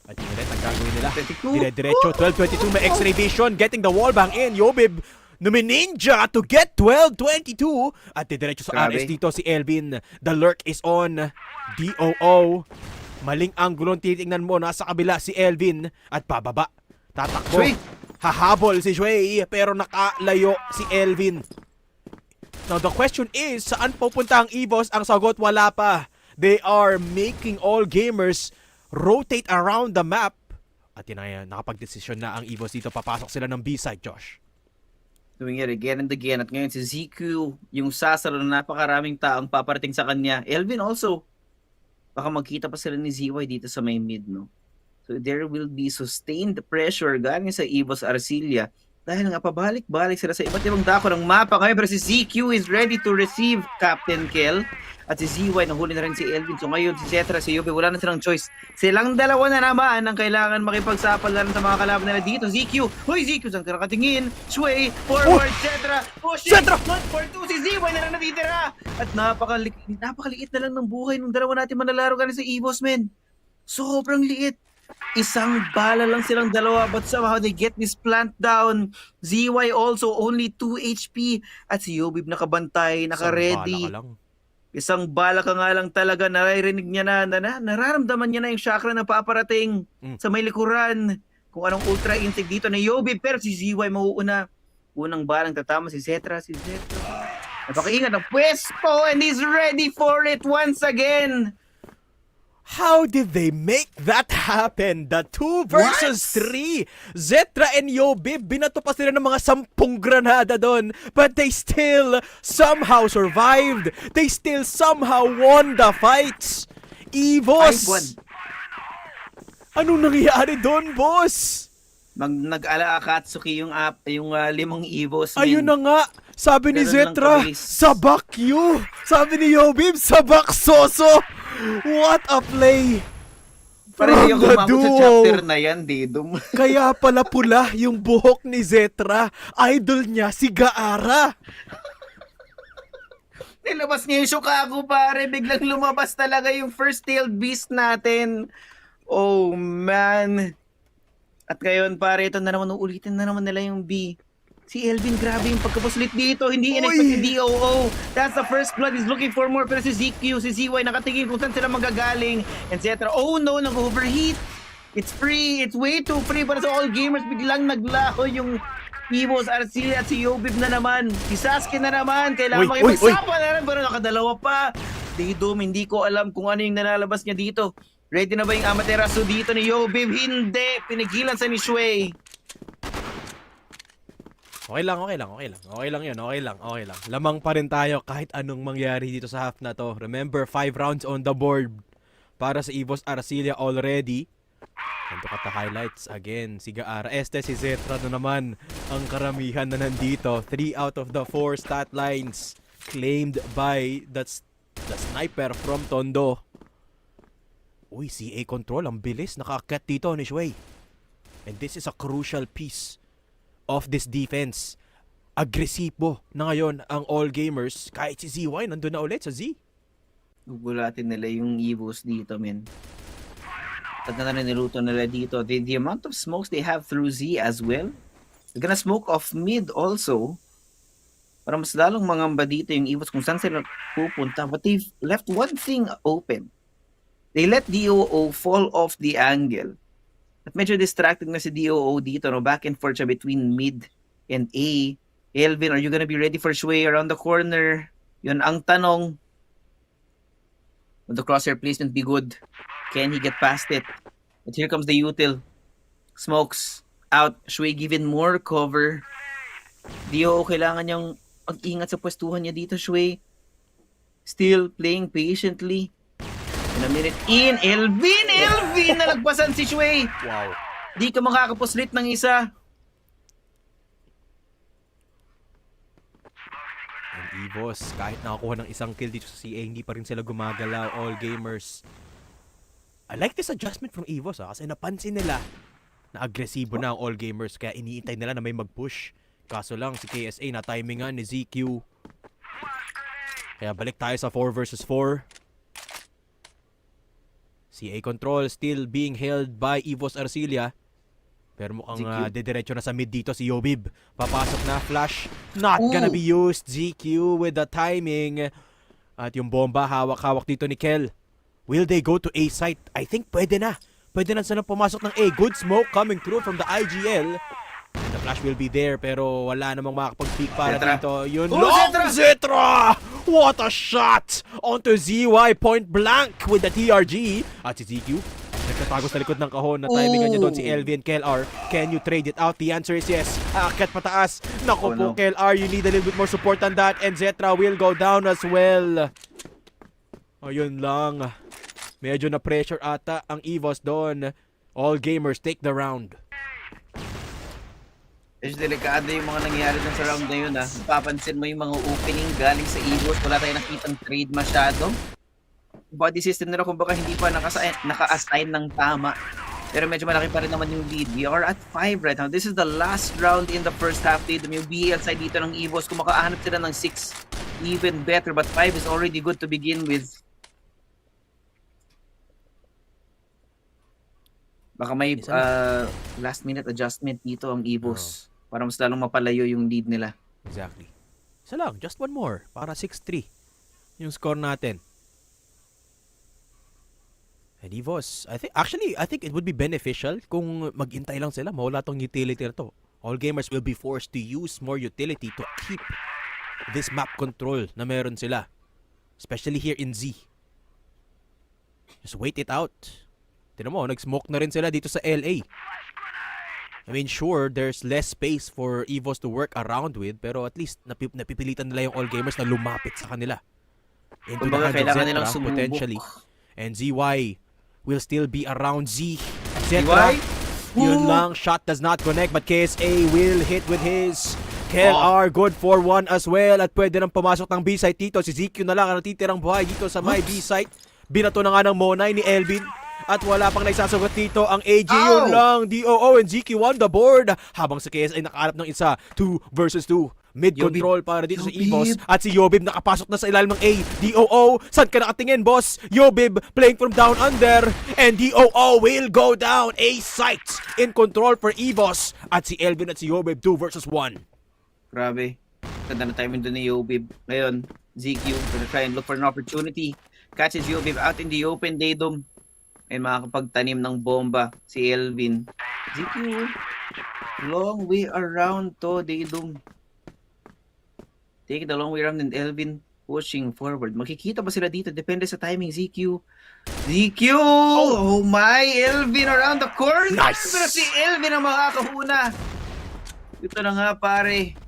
S17: At yung ulit, ang gagawin nila. Dire-diretso, 12-22, may X-ray vision. Getting the wall bang in. Yobib, Ninja to get 12-22. At diretso sa RS dito si Elvin. The lurk is on. DOO. Maling anggulong titingnan mo. Nasa kabila si Elvin. At pababa. Tatakbo. Hahabol si Shui. Pero nakalayo si Elvin. Now the question is, saan pupunta ang EVOS? Ang sagot, wala pa. They are making all gamers rotate around the map. At yun na, nakapag-desisyon na ang EVOS dito. Papasok sila ng B-side, Josh.
S16: Doing it again and again. At ngayon si ZQ, yung sasalo na napakaraming taong paparating sa kanya. Elvin also. Baka magkita pa sila ni ZY dito sa may mid, no? So there will be sustained pressure galing sa EVOS Arcilia. Dahil nga pabalik-balik sila sa iba't ibang dako ng mapa ngayon. Pero si ZQ is ready to receive Captain Kel. At si ZY, nahuli na rin si Elvin. So ngayon si Zetra, si Yobe, wala na silang choice. Silang dalawa na naman ang kailangan makipagsapal na rin sa mga kalaban nila dito. ZQ, hoy ZQ, saan ka nakatingin? Sway, forward, Zetra. Oh shit, Zetra! 1-4-2, si ZY na lang natitira. At napakaliit na lang ng buhay ng dalawa natin manlalaro galing sa EVOS, men. Sobrang liit. Isang bala lang silang dalawa, but somehow they get this plant down. ZY also only 2 HP. At si Yobib nakabantay, naka-ready. Isang bala ka nga lang talaga, naririnig niya nararamdaman niya na yung chakra na paparating sa may likuran. Kung anong ultra instinct dito na Yobib, pero si ZY mauuna. Unang balang tatama si Zetra. Napakaingat ng pwesto, and he's ready for it once again.
S17: How did they make that happen? The 2 versus 3. Zetra and Yobib, binato pa sila ng mga 10 granada doon. But they still somehow survived. They still somehow won the fights. EVOS! Anong nangyayari doon, boss?
S16: Nag-ala Akatsuki yung 5 EVOS.
S17: Ayun na nga. Sabi ni Zetra, sabak you. Sabi ni Yobib, sabak soso. What a play!
S16: Parang hindi ako umabot sa chapter na yan, Didum.
S17: Kaya pala pula yung buhok ni Zetra. Idol niya si Gaara.
S16: Nilabas niya yung Shokaku, pare. Biglang lumabas talaga yung first tailed beast natin. Oh, man. At ngayon, pare, ito na naman, ulitin na naman nila yung B. Si Elvin, grabe yung pagkapuslit dito. Hindi in-expect si DOO. That's the first blood. He's looking for more. Pero si ZQ, si ZY, nakatingin kung saan sila magagaling. And Zetra, oh no, nag-overheat. It's free. It's way too free. Para sa all gamers, biglang naglaho yung EVOS ARc at si Yobib na naman. Si Sasuke na naman. Kailangan makipagsapan na rin. Pero nakadalawa pa. Didum, hindi ko alam kung ano yung nalalabas niya dito. Ready na ba yung Amaterasu dito ni Yobib? Hindi. Pinigilan sa ni Shui.
S17: Okay lang yun. Lamang pa rin tayo kahit anong mangyari dito sa half na to. Remember, 5 rounds on the board para sa EVOS Arcilia already. Ito ka ta highlights again. Si Gaara si Zetra na naman ang karamihan na nandito. 3 out of the 4 stat lines claimed by the sniper from Tondo. Uy, CA control. Ang bilis. Nakaakyat dito ni Shui. And this is a crucial piece of this defense. Agresibo na ngayon ang all gamers. Kahit si ZY nandun na ulit sa Z.
S16: Gugulatin nila yung EVOS dito, men. Tanda na niluto nila dito. The amount of smokes they have through Z as well. They're gonna smoke off mid also. Para mas lalong mangamba dito yung EVOS kung saan sila pupunta. But they've left one thing open. They let DOO fall off the angle. At medyo distracted na si DOO dito, no? Back and forth siya between mid and A. Elvin, are you gonna be ready for Shui around the corner? Yun ang tanong. Will the crosshair placement be good? Can he get past it? But here comes the util. Smokes out. Shui given more cover. DOO, kailangan niyang mag-ingat sa pwestuhan niya dito, Shui. Still playing patiently. In a minute in, Elvin! Nalagpasan si Shui.
S17: Wow.
S16: Di ka makakapuslit ng isa.
S17: And EVOS, kahit nakakuha ng isang kill dito sa CA, hindi pa rin sila gumagalaw, all gamers. I like this adjustment from EVOS kasi napansin nila na agresibo na ang all gamers kaya iniintay nila na may mag-push. Kaso lang si KSA na timingan ni ZQ. Kaya balik tayo sa 4 versus 4. CA control still being held by EVOS Arcilia. Pero mukhang dediretso na sa mid dito si Yobib. Papasok na, flash. Not gonna be used. ZQ with the timing. At yung bomba, hawak-hawak dito ni Kel. Will they go to A site? I think pwede na. Pwede na silang pumasok ng A. Good smoke coming through from the IGL. The flash will be there pero wala namang makakapag-peek para dito. Yun long Zetra! What a shot! Onto ZY point blank with the TRG. At si ZQ, nagtatago sa likod ng kahon na timingan niya doon si LV and KLR. Can you trade it out? The answer is yes. Akit pataas. Naku po, KLR, you need a little bit more support than that. And Zetra will go down as well. Ayun lang. Medyo na pressure ata ang EVOS doon. All gamers take the round.
S16: Medyo delikado yung mga nangyayari dun sa round na yun, ha. Papansin mo yung mga opening galing sa EVOS. Wala tayong nakitang trade masyado. Body system nila kung baka hindi pa naka-assign ng tama. Pero medyo malaki pa rin naman yung lead. We are at 5 right now. This is the last round in the first half. Yung BL side dito ng EVOS. Kung makahanap sila ng 6, even better. But 5 is already good to begin with. Baka may last minute adjustment dito ang EVOS para mas lalong mapalayo yung lead nila.
S17: Exactly. Isa lang, just one more para 6-3 yung score natin. And EVOS, I think it would be beneficial kung maghintay lang sila, mawala tong utility na to. All gamers will be forced to use more utility to keep this map control na meron sila. Especially here in Z. Just wait it out. Tignan mo, nag-smoke na rin sila dito sa LA. I mean, sure, there's less space for EVOS to work around with, pero at least napipilitan nila yung all gamers na lumapit sa kanila. Into the hands of Zetra, potentially. And ZY will still be around Z. Zetra, yun lang, shot does not connect, but KSA will hit with his KLR, good for one as well. At pwede nang pumasok ng B-site dito. Si ZQ na lang ang natitirang buhay dito sa my B-site. Binato na nga ng Monay ni Elvin. At wala pang naisasagot dito ang AG. Yun lang, DOO and ZQ on the board. Habang sa KSA nakaharap ng isa, 2 versus 2. Mid-control para dito sa EVOS. At si Yobib nakapasok na sa ilalim ng A. DOO, saan ka nakatingin, boss? Yobib playing from down under. And DOO will go down. A site in control for EVOS. At si Elvin at si Yobib, 2 versus 1.
S16: Grabe. Ganda na timing doon ni Yobib. Ngayon, ZQ gonna try and look for an opportunity. Catches Yobib out in the open, Daydom. And makakapagtanim ng bomba si Elvin. ZQ, long way around to, Daydom. Take the long way around and Elvin pushing forward. Makikita ba sila dito? Depende sa timing, ZQ. ZQ! Oh my! Elvin around the corner!
S17: Nice!
S16: Pero si Elvin ang makakahuna. Ito na nga, pare.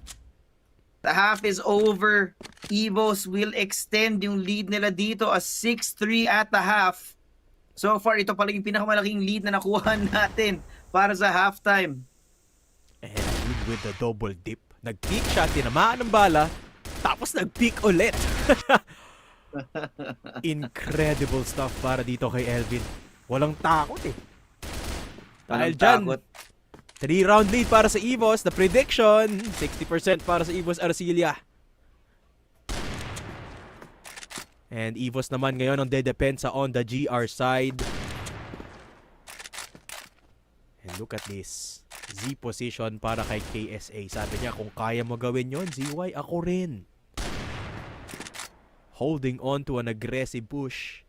S16: The half is over. EVOS will extend yung lead nila dito as 6-3 at the half. So far, ito pala yung pinakamalaking lead na nakuha natin para sa halftime.
S17: And lead with the double dip. Nag-peak siya, tinamaan ng bala, tapos nag-peak ulit. Incredible stuff para dito kay Elvin. Walang takot eh. Dahil dyan, 3-round lead para sa EVOS. The prediction, 60% para sa EVOS Arcilia. And EVOS naman ngayon ang dedepensa on the GR side. And look at this. Z position para kay KSA. Sabi niya, kung kaya mo gawin yon, ZY, ako rin. Holding on to an aggressive push.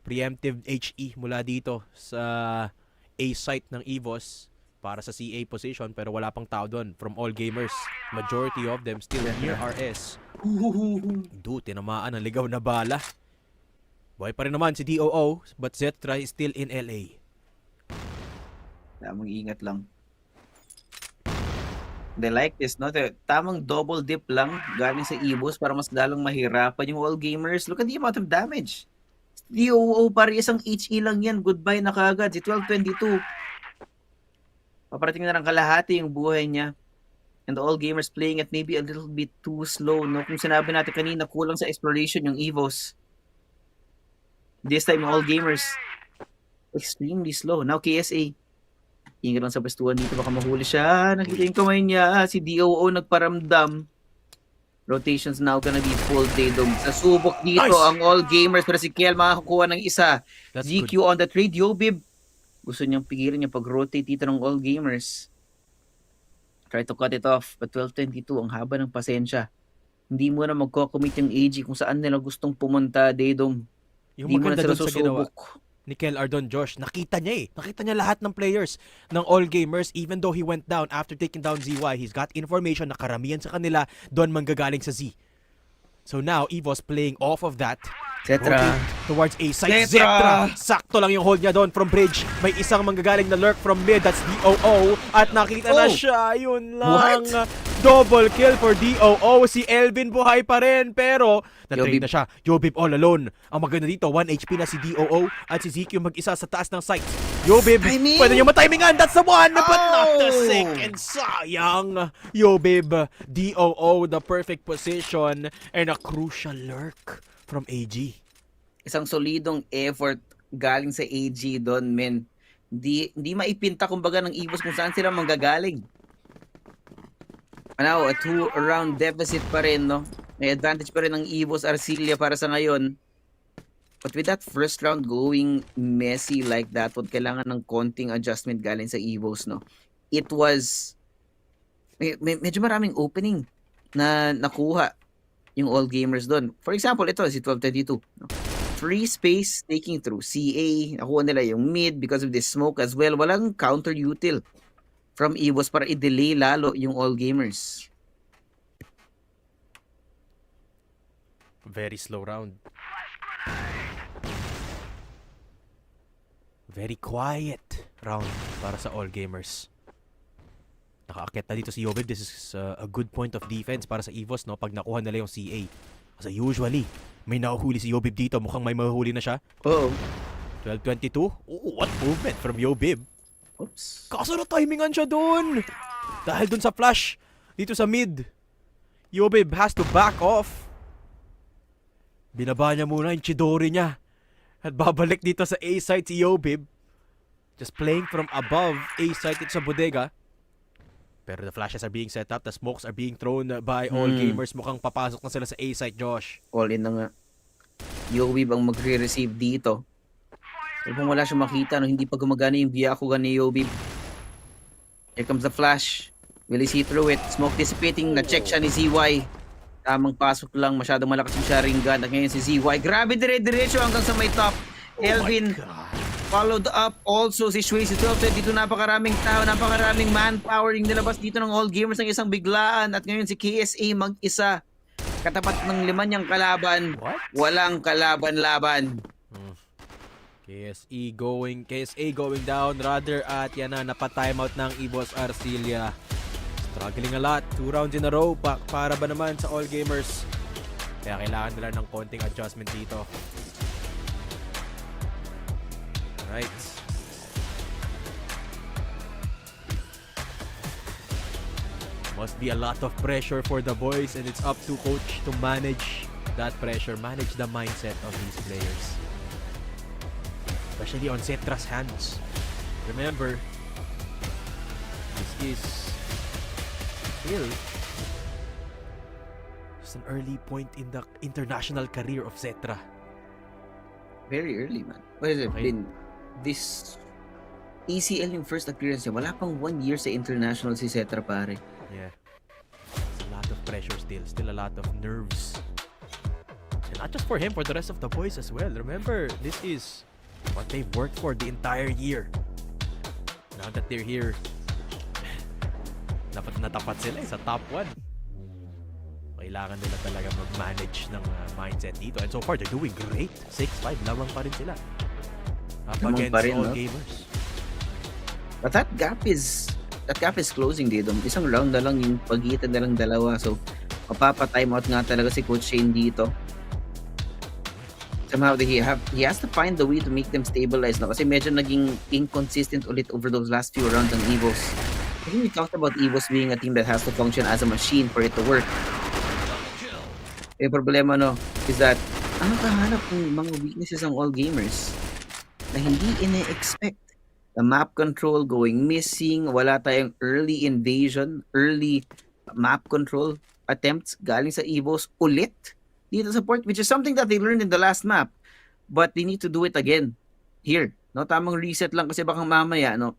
S17: Preemptive HE mula dito sa A site ng EVOS para sa CA position, pero wala pang tao doon from all gamers. Majority of them still near RS. Tinamaan ang ligaw na bala. Buhay pa rin naman si DOO, but Zetra is still in LA.
S16: Tamang ingat lang. They like this, no? Tamang double dip lang galing sa EVOS para mas lalong mahirapan yung all gamers. Look at the amount of damage. DOO, pare isang HE lang yan. Goodbye na kagad. Si 1222. Paparating na ng kalahati yung buhay niya. And all gamers playing at maybe a little bit too slow, no? Kung sinabi natin kanina, kulang sa exploration yung EVOS. This time, all gamers extremely slow. Now, KSA. Ingat lang sa pwestuhan dito. Baka mahuli siya. Nakita yung kamay niya. Si DOO nagparamdam. Rotations now gonna be full, Daydom. Sa subok dito, ang all gamers. Pero si Kel makakuha ng isa.
S17: That's
S16: ZQ
S17: good.
S16: on the trade. Yobib. Gusto niyang pigilan yung pag-rotate dito ng all gamers. Try to cut it off. But 12:22, ang haba ng pasensya. Hindi mo na magko-commit yung AG kung saan nila gustong pumunta, Daydom.
S17: Yung
S16: Hindi mo na
S17: maganda
S16: sila
S17: dun sa ginawa
S16: susubok.
S17: ni Kel Ardon Josh, nakita niya eh. Nakita niya lahat ng players ng all gamers, even though he went down after taking down ZY. He's got information na karamihan sa kanila doon manggagaling sa Z. So now, EVOS playing off of that.
S16: Zetra.
S17: Towards A side. Zetra. Sakto lang yung hold niya doon from bridge. May isang manggagaling na lurk from mid. That's DOO. At nakita na siya. Yun lang.
S16: What?
S17: Double kill for DOO. Si Elvin buhay pa rin. Pero na-trade na siya. Yobib all alone. Ang maganda dito, 1 HP na si DOO. At si ZQ mag-isa sa taas ng site. Yobib, pwede niyo matimingan. That's the one. But not the second. Sayang. Yobib, DOO, the perfect position. And a crucial lurk from AG.
S16: Isang solidong effort galing sa AG doon, men. Di maipinta kumbaga ng EVOS kung saan sila manggagaling. Ano, a 2-round deficit pa rin, no? May advantage pa rin ng EVOS Arcilia para sa ngayon. But with that first round going messy like that, what kailangan ng konting adjustment galing sa EVOS, no? It was medyo maraming opening na nakuha yung all gamers doon. For example, ito si 1222, no? Free space taking through CA, nakuha nila yung mid because of this smoke as well. Walang counter util from EVOS para i-delay lalo yung all gamers.
S17: Very slow round. Very quiet round para sa all gamers. Nakaakyat na dito si Yobib. This is a good point of defense para sa EVOS, no? Pag nakuha nila yung CA. Kasi usually, may nahuhuli si Yobib dito. Mukhang may mahuhuli na siya.
S16: Oo.
S17: 12-22. Oh, what movement from Yobib.
S16: Oops.
S17: Kaso na timingan siya dun. Dahil dun sa flash dito sa mid. Yobib has to back off. Binaba niya muna yung Chidori niya. At babalik dito sa A-site si Yobib. Just playing from above A-site dito sa bodega. Pero the flashes are being set up. The smokes are being thrown by all gamers. Mukhang papasok na sila sa A-site, Josh.
S16: All in na nga. Yobib ang magre-receive dito. Pero kung wala siya makita, no, hindi pa gumagana yung Byakugan ni Yobib. Here comes the flash. Will he see through it? Smoke dissipating. Na-check siya ni ZY. Tamang pasok lang. Masyadong malakas yung Sharingan. At ngayon si ZY. Grabe dire-diretso hanggang sa may top. Elvin. Followed up also si Shui. Si 12 dito napakaraming tao. Napakaraming manpower. Yung nilabas dito ng all gamers ng isang biglaan. At ngayon si KSA mag-isa. Katapat ng 5 niyang kalaban. Walang kalaban-laban.
S17: KSA going down rather at yan na napa-timeout ng EVOS Arcilia. Struggling a lot. 2 rounds in a row para ba naman sa all gamers. Kaya kailangan nila ng konting adjustment dito. Alright. Must be a lot of pressure for the boys and it's up to coach to manage that pressure. Manage the mindset of these players. Especially on Cetra's hands. Remember, this is still just an early point in the international career of Cetra.
S16: Very early, man. What has it been? This ECL yung first appearance niya. Wala pang 1 year sa international si Cetra, pare.
S17: Yeah. It's a lot of pressure still. Still a lot of nerves. And not just for him, for the rest of the boys as well. Remember, this is what they've worked for the entire year. Now that they're here, dapat natapat sila sa top 1. Kailangan nila talaga mag-manage ng mindset dito. And so far, they're doing great. 6-5, lamang pa rin sila. Up against all gamers.
S16: But that gap is closing dito. Isang round na lang yung pagitan na lang dalawa. So, mapapa-timeout nga talaga si Coach Shane dito. Somehow, he has to find the way to make them stabilize, no? Kasi medyo naging inconsistent ulit over those last few rounds ng EVOS. I think we talked about EVOS being a team that has to function as a machine for it to work. Yung problema, no, is that ang nakahanap ng mga weaknesses ng all gamers na hindi ine-expect. The map control going missing, wala tayong early invasion, early map control attempts galing sa EVOS ulit dito sa port, which is something that they learned in the last map, but they need to do it again here, no? Tamang reset lang kasi baka mamaya, no,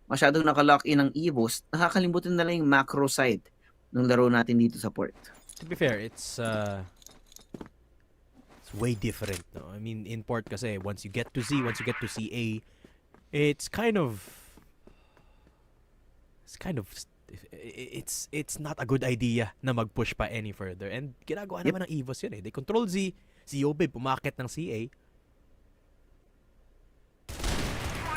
S16: masyadong nakalock in ang EVOS, nakakalimutan na lang yung macro side ng laro natin dito sa port.
S17: To be fair, it's way different, no? I mean, in port kasi once you get to Z, once you get to CA, it's not a good idea na mag-push pa any further. And ginagawa naman ng EVOS yun eh. They control Z, si Yobib pumakit ng CA.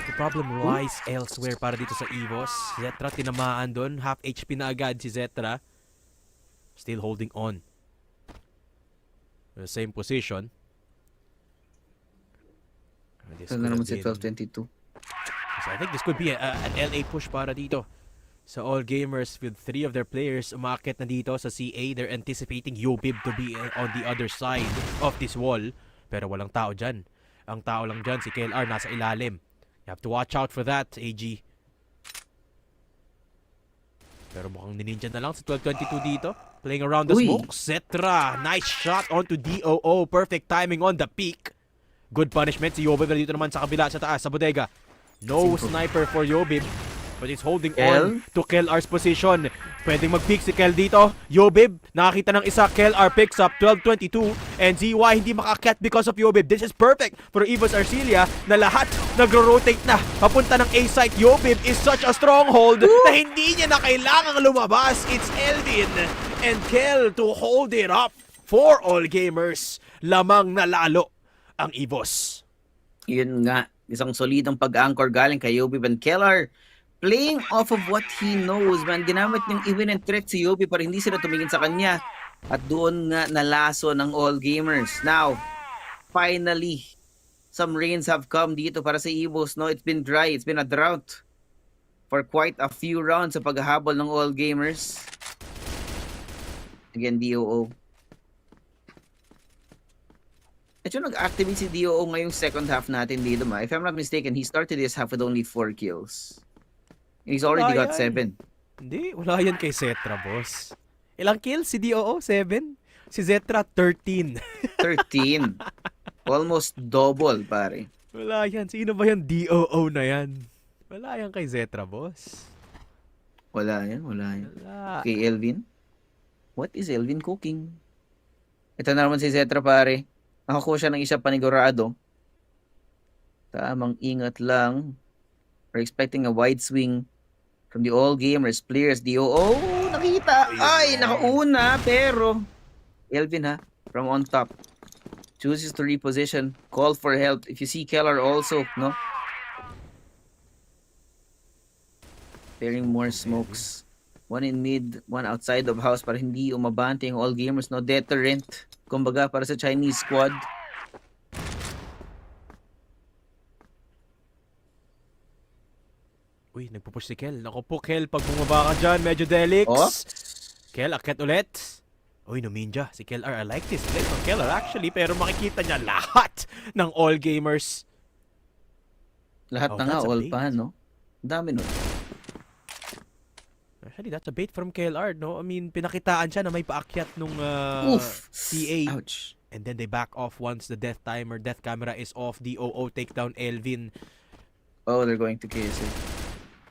S17: The problem lies elsewhere para dito sa EVOS. Zetra tinamaan doon, half HP na agad si Zetra. Still holding on. The same position.
S16: Ito na naman si 1222.
S17: So I think this could be an LA push para dito. So all gamers with 3 of their players umakit na dito sa CA. They're anticipating Yobib to be on the other side of this wall. Pero walang tao dyan. Ang tao lang dyan, si KLR nasa ilalim. You have to watch out for that, AG. Pero mukhang nininja na lang si 1222 dito. Playing around the smoke. Cetra, nice shot onto DOO. Perfect timing on the peak. Good punishment. Si Yobib na dito naman sa kabila, sa taas, sa bodega. No sniper for Yobib. But he's holding on to KLR's position. Pwedeng mag-pick si Kel dito. Yobib, nakakita ng isa. KLR picks up 12-22. And ZY hindi makakyat because of Yobib. This is perfect for EVOS Arcelia na lahat nagro-rotate na. Papunta ng A-site. Yobib is such a stronghold na hindi niya na kailangang lumabas. It's Elvin and Kel to hold it up for all gamers. Lamang na lalo ang EVOS.
S16: Yun nga. Isang solidong pag-anchor galing kay Yobib and KLR. Playing off of what he knows, man. Ginamit niyang even and threat si Yobib para hindi sila tumingin sa kanya. At doon nga nalaso ng all gamers. Now, finally, some rains have come dito para sa EVOS. No, it's been dry. It's been a drought for quite a few rounds sa paghahabol ng all gamers. Again, DOO. Ito nag-activate si DOO ngayong second half natin dito, ma. If I'm not mistaken, he started this half with only 4 kills. He's already got 7.
S17: Hindi, wala yan kay Zetra, boss. Ilang kills si DOO? 7? Si Zetra, 13.
S16: 13. Almost double, pare.
S17: Wala yan. Sino ba yung DOO na yan? Wala yan kay Zetra, boss.
S16: Wala yan. Okay, Elvin. What is Elvin cooking? Ito na naman si Zetra, pare. Nakakuha siya ng isa panigurado. Tamang ingat lang. We're expecting a wide swing from the all gamers players. DOO, nakita. Ay, nakauna. Pero, Elvin ha, from on top. Chooses to reposition. Call for help. If you see Keller also, no? Clearing more smokes. One in mid, one outside of house para hindi umabante yung all gamers, no? Deterrent. Kumbaga, para sa Chinese squad.
S17: Uy, nagpupush si Kel. Naku po, Kel, pag bumaba ka dyan, medyo delix.
S16: Oh?
S17: Kel, akyat ulit. Uy, no-ninja. Si Kel R, I like this play from Kel R actually, pero makikita niya lahat ng all gamers.
S16: Lahat na nga, all pa, no? Dami nun.
S17: Actually, that's a bait from KLR, no? I mean, pinakitaan siya na may paakyat nung CA.
S16: Ouch.
S17: And then they back off once the death camera is off. DOO take down Elvin.
S16: Oh, they're going to KSA.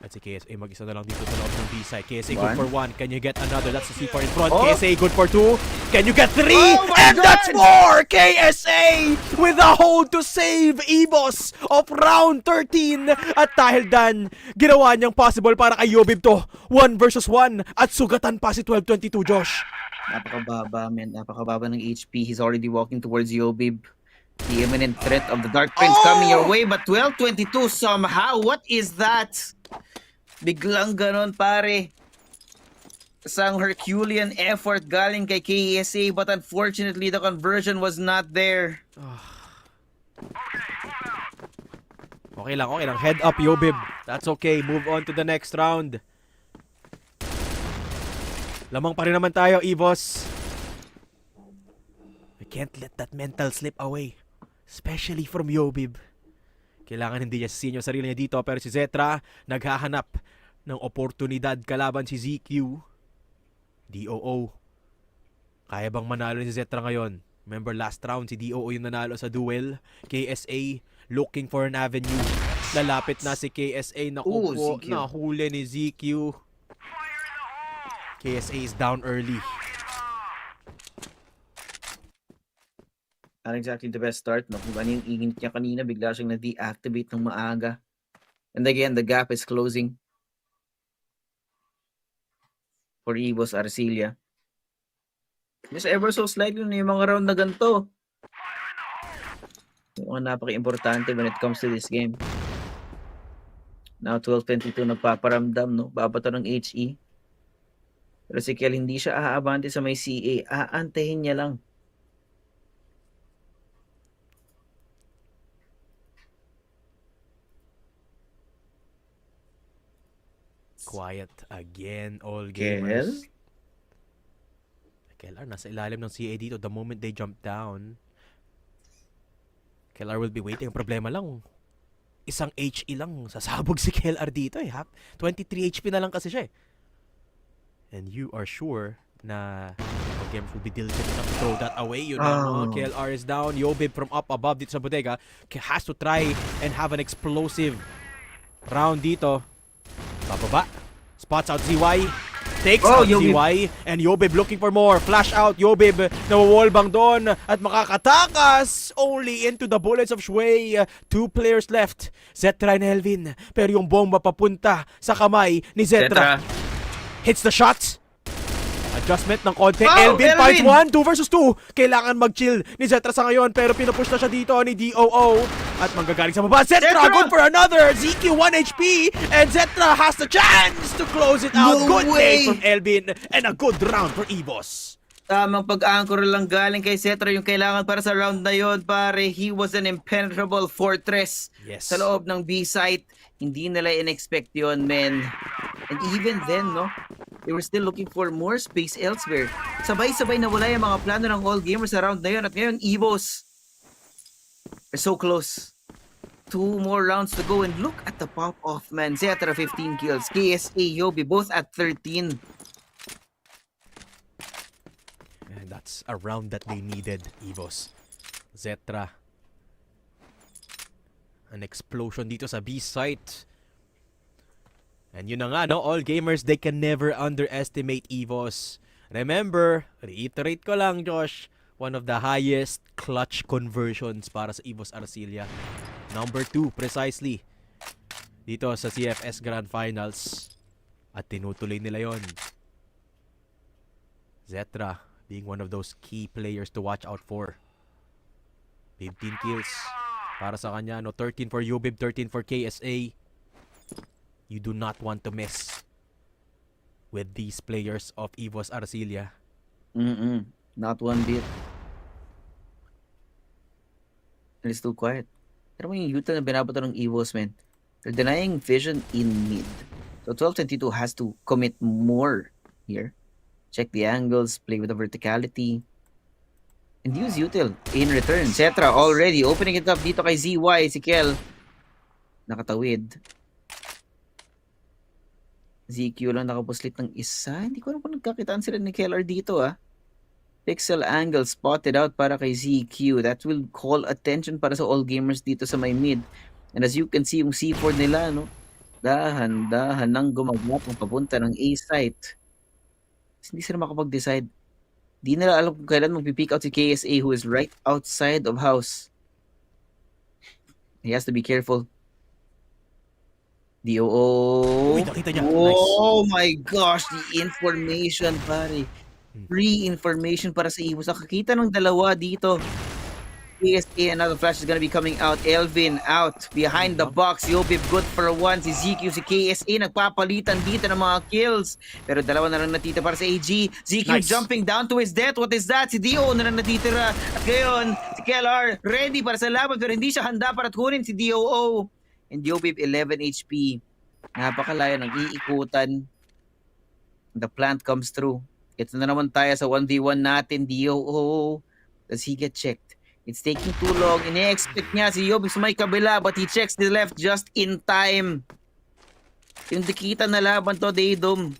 S17: At si KSA mag-isa na lang dito sa loob ng B-side. KSA good
S16: One.
S17: for 1. Can you get another? That's the C4 in front. KSA good for 2. Can you get 3?
S16: And
S17: that's 4! KSA with a hold to save EVOS of round 13. At dahil dan, ginawa niyang possible para kay Yobib to. 1 versus 1. At sugatan pa si 12-22, Josh.
S16: Napakababa, man. Napakababa ng HP. He's already walking towards Yobib. The imminent threat of the Dark Prince coming your way. But 12-22 somehow. What is that? Biglang ganon, pare. Isang Herculean effort galing kay KSA, but unfortunately the conversion was not there.
S17: Okay lang. Head up, Yobib. That's okay. Move on to the next round. Lamang pa rin naman tayo, EVOS. We can't let that mental slip away. Especially from Yobib. Kailangan hindi niya sisihin yung sarili niya dito, pero si Zetra naghahanap ng oportunidad kalaban si ZQ. DOO. Kaya bang manalo si Zetra ngayon? Remember last round si DOO yung nanalo sa duel. KSA looking for an avenue. Lalapit na si KSA. Naku po, nahuli ni ZQ. KSA is down early.
S16: Not exactly the best start, no? Kung ano yung ingin niya kanina, bigla siyang na-deactivate ng maaga. And again, the gap is closing for EVOS Arcelia. Just ever so slightly na yung mga round na ganito. Yung mga napaka-importante when it comes to this game. Now 12-22 nagpaparamdam, no? Babato ng HE. Pero si Kel hindi siya aabante sa may CA. Aantahin niya lang.
S17: Quiet again, all gamers. KLR nasa ilalim ng CA dito the moment they jump down. KLR will be waiting. Ang problema lang, isang HE lang sasabog si KLR dito eh. 23 HP na lang kasi siya eh. And you are sure na Gamers will be diligent enough to throw that away. You know, KLR is down. Yobib from up above dito sa bodega has to try and have an explosive round dito. Bababa. Spots out ZY. Takes out ZY. And Yobib looking for more. Flash out. Yobib nawawallbang doon. At makakatakas only into the bullets of Shui. 2 players left. Zetra and Elvin. Pero yung bomba papunta sa kamay ni Zetra. Hits the shot. Adjustment ng konti. Elvin finds 1, 2 versus 2. Kailangan mag-chill ni Zetra sa ngayon pero pinupush na siya dito ni DOO. At manggagaling sa baba. Zetra good for another. ZQ 1 HP. And Zetra has the chance to close it out. Good play from Elvin. And a good round for EVOS.
S16: Tamang pag-anchor lang galing kay Zetra yung kailangan para sa round na yon, pare. He was an impenetrable fortress sa loob ng B-site. Hindi nila in-expect yun, men. And even then, no, they were still looking for more space elsewhere. Sabay-sabay nawala yung mga plano ng all gamers sa round na yun. At ngayon, EVOS are so close. 2 more rounds to go. And look at the pop-off, man. Zetra 15 kills. KSA, Yobi, both at 13.
S17: And that's a round that they needed, EVOS. Zetra. An explosion dito sa B site. And yun na nga, no? All gamers, they can never underestimate EVOS. Remember, reiterate ko lang, Josh, one of the highest clutch conversions para sa EVOS Arcilla. Number 2, precisely. Dito sa CFS Grand Finals. At tinutuloy nila yon. Zetra being one of those key players to watch out for. 15 kills para sa kanya, no? 13 for Yubib, 13 for KSA. You do not want to mess with these players of EVOS Arcilla.
S16: Not one bit. They're still quiet. Pero mo yung Utah na binabato ng EVOS, man. They're denying vision in mid. So 1222 has to commit more here. Check the angles, play with the verticality. And use util in return. Zetra already opening it up dito kay ZY. Si Kel nakatawid. ZQ lang nakapuslit ng isa. Hindi ko alam kung nagkakitaan sila ni KLR dito, ah. Pixel angle spotted out para kay ZQ. That will call attention para sa all gamers dito sa may mid. And as you can see, yung C4 nila, no? Dahan-dahan nang gumagap ang papunta ng A site. Hindi sila makapag-decide. Di nila alam kung kailan mag-pick out si KSA who is right outside of house. He has to be careful. DOO.
S17: Uy, nakita niya.
S16: Oh my gosh, the information, pare. Free information para sa EVOS. Nakakita ng dalawa dito. KSA, another flash is gonna be coming out. Elvin out behind the box. Yobib good for one. Si ZQ, si KSA nagpapalitan dito ng mga kills. Pero dalawa na lang natitira para sa AG. ZQ jumping down to his death. What is that? Si DO na lang natitira. At ngayon, si KLR ready para sa laban pero hindi siya handa para kunin si DOO. And Yobib 11 HP. Napakalayo ng iikutan. The plant comes through. Ito na naman tayo sa 1v1 natin. DOO. Does he get checked? It's taking too long. Ine-expect niya si Yob sa may kabila but he checks the left just in time. Yung dikitan na laban to, Daydom.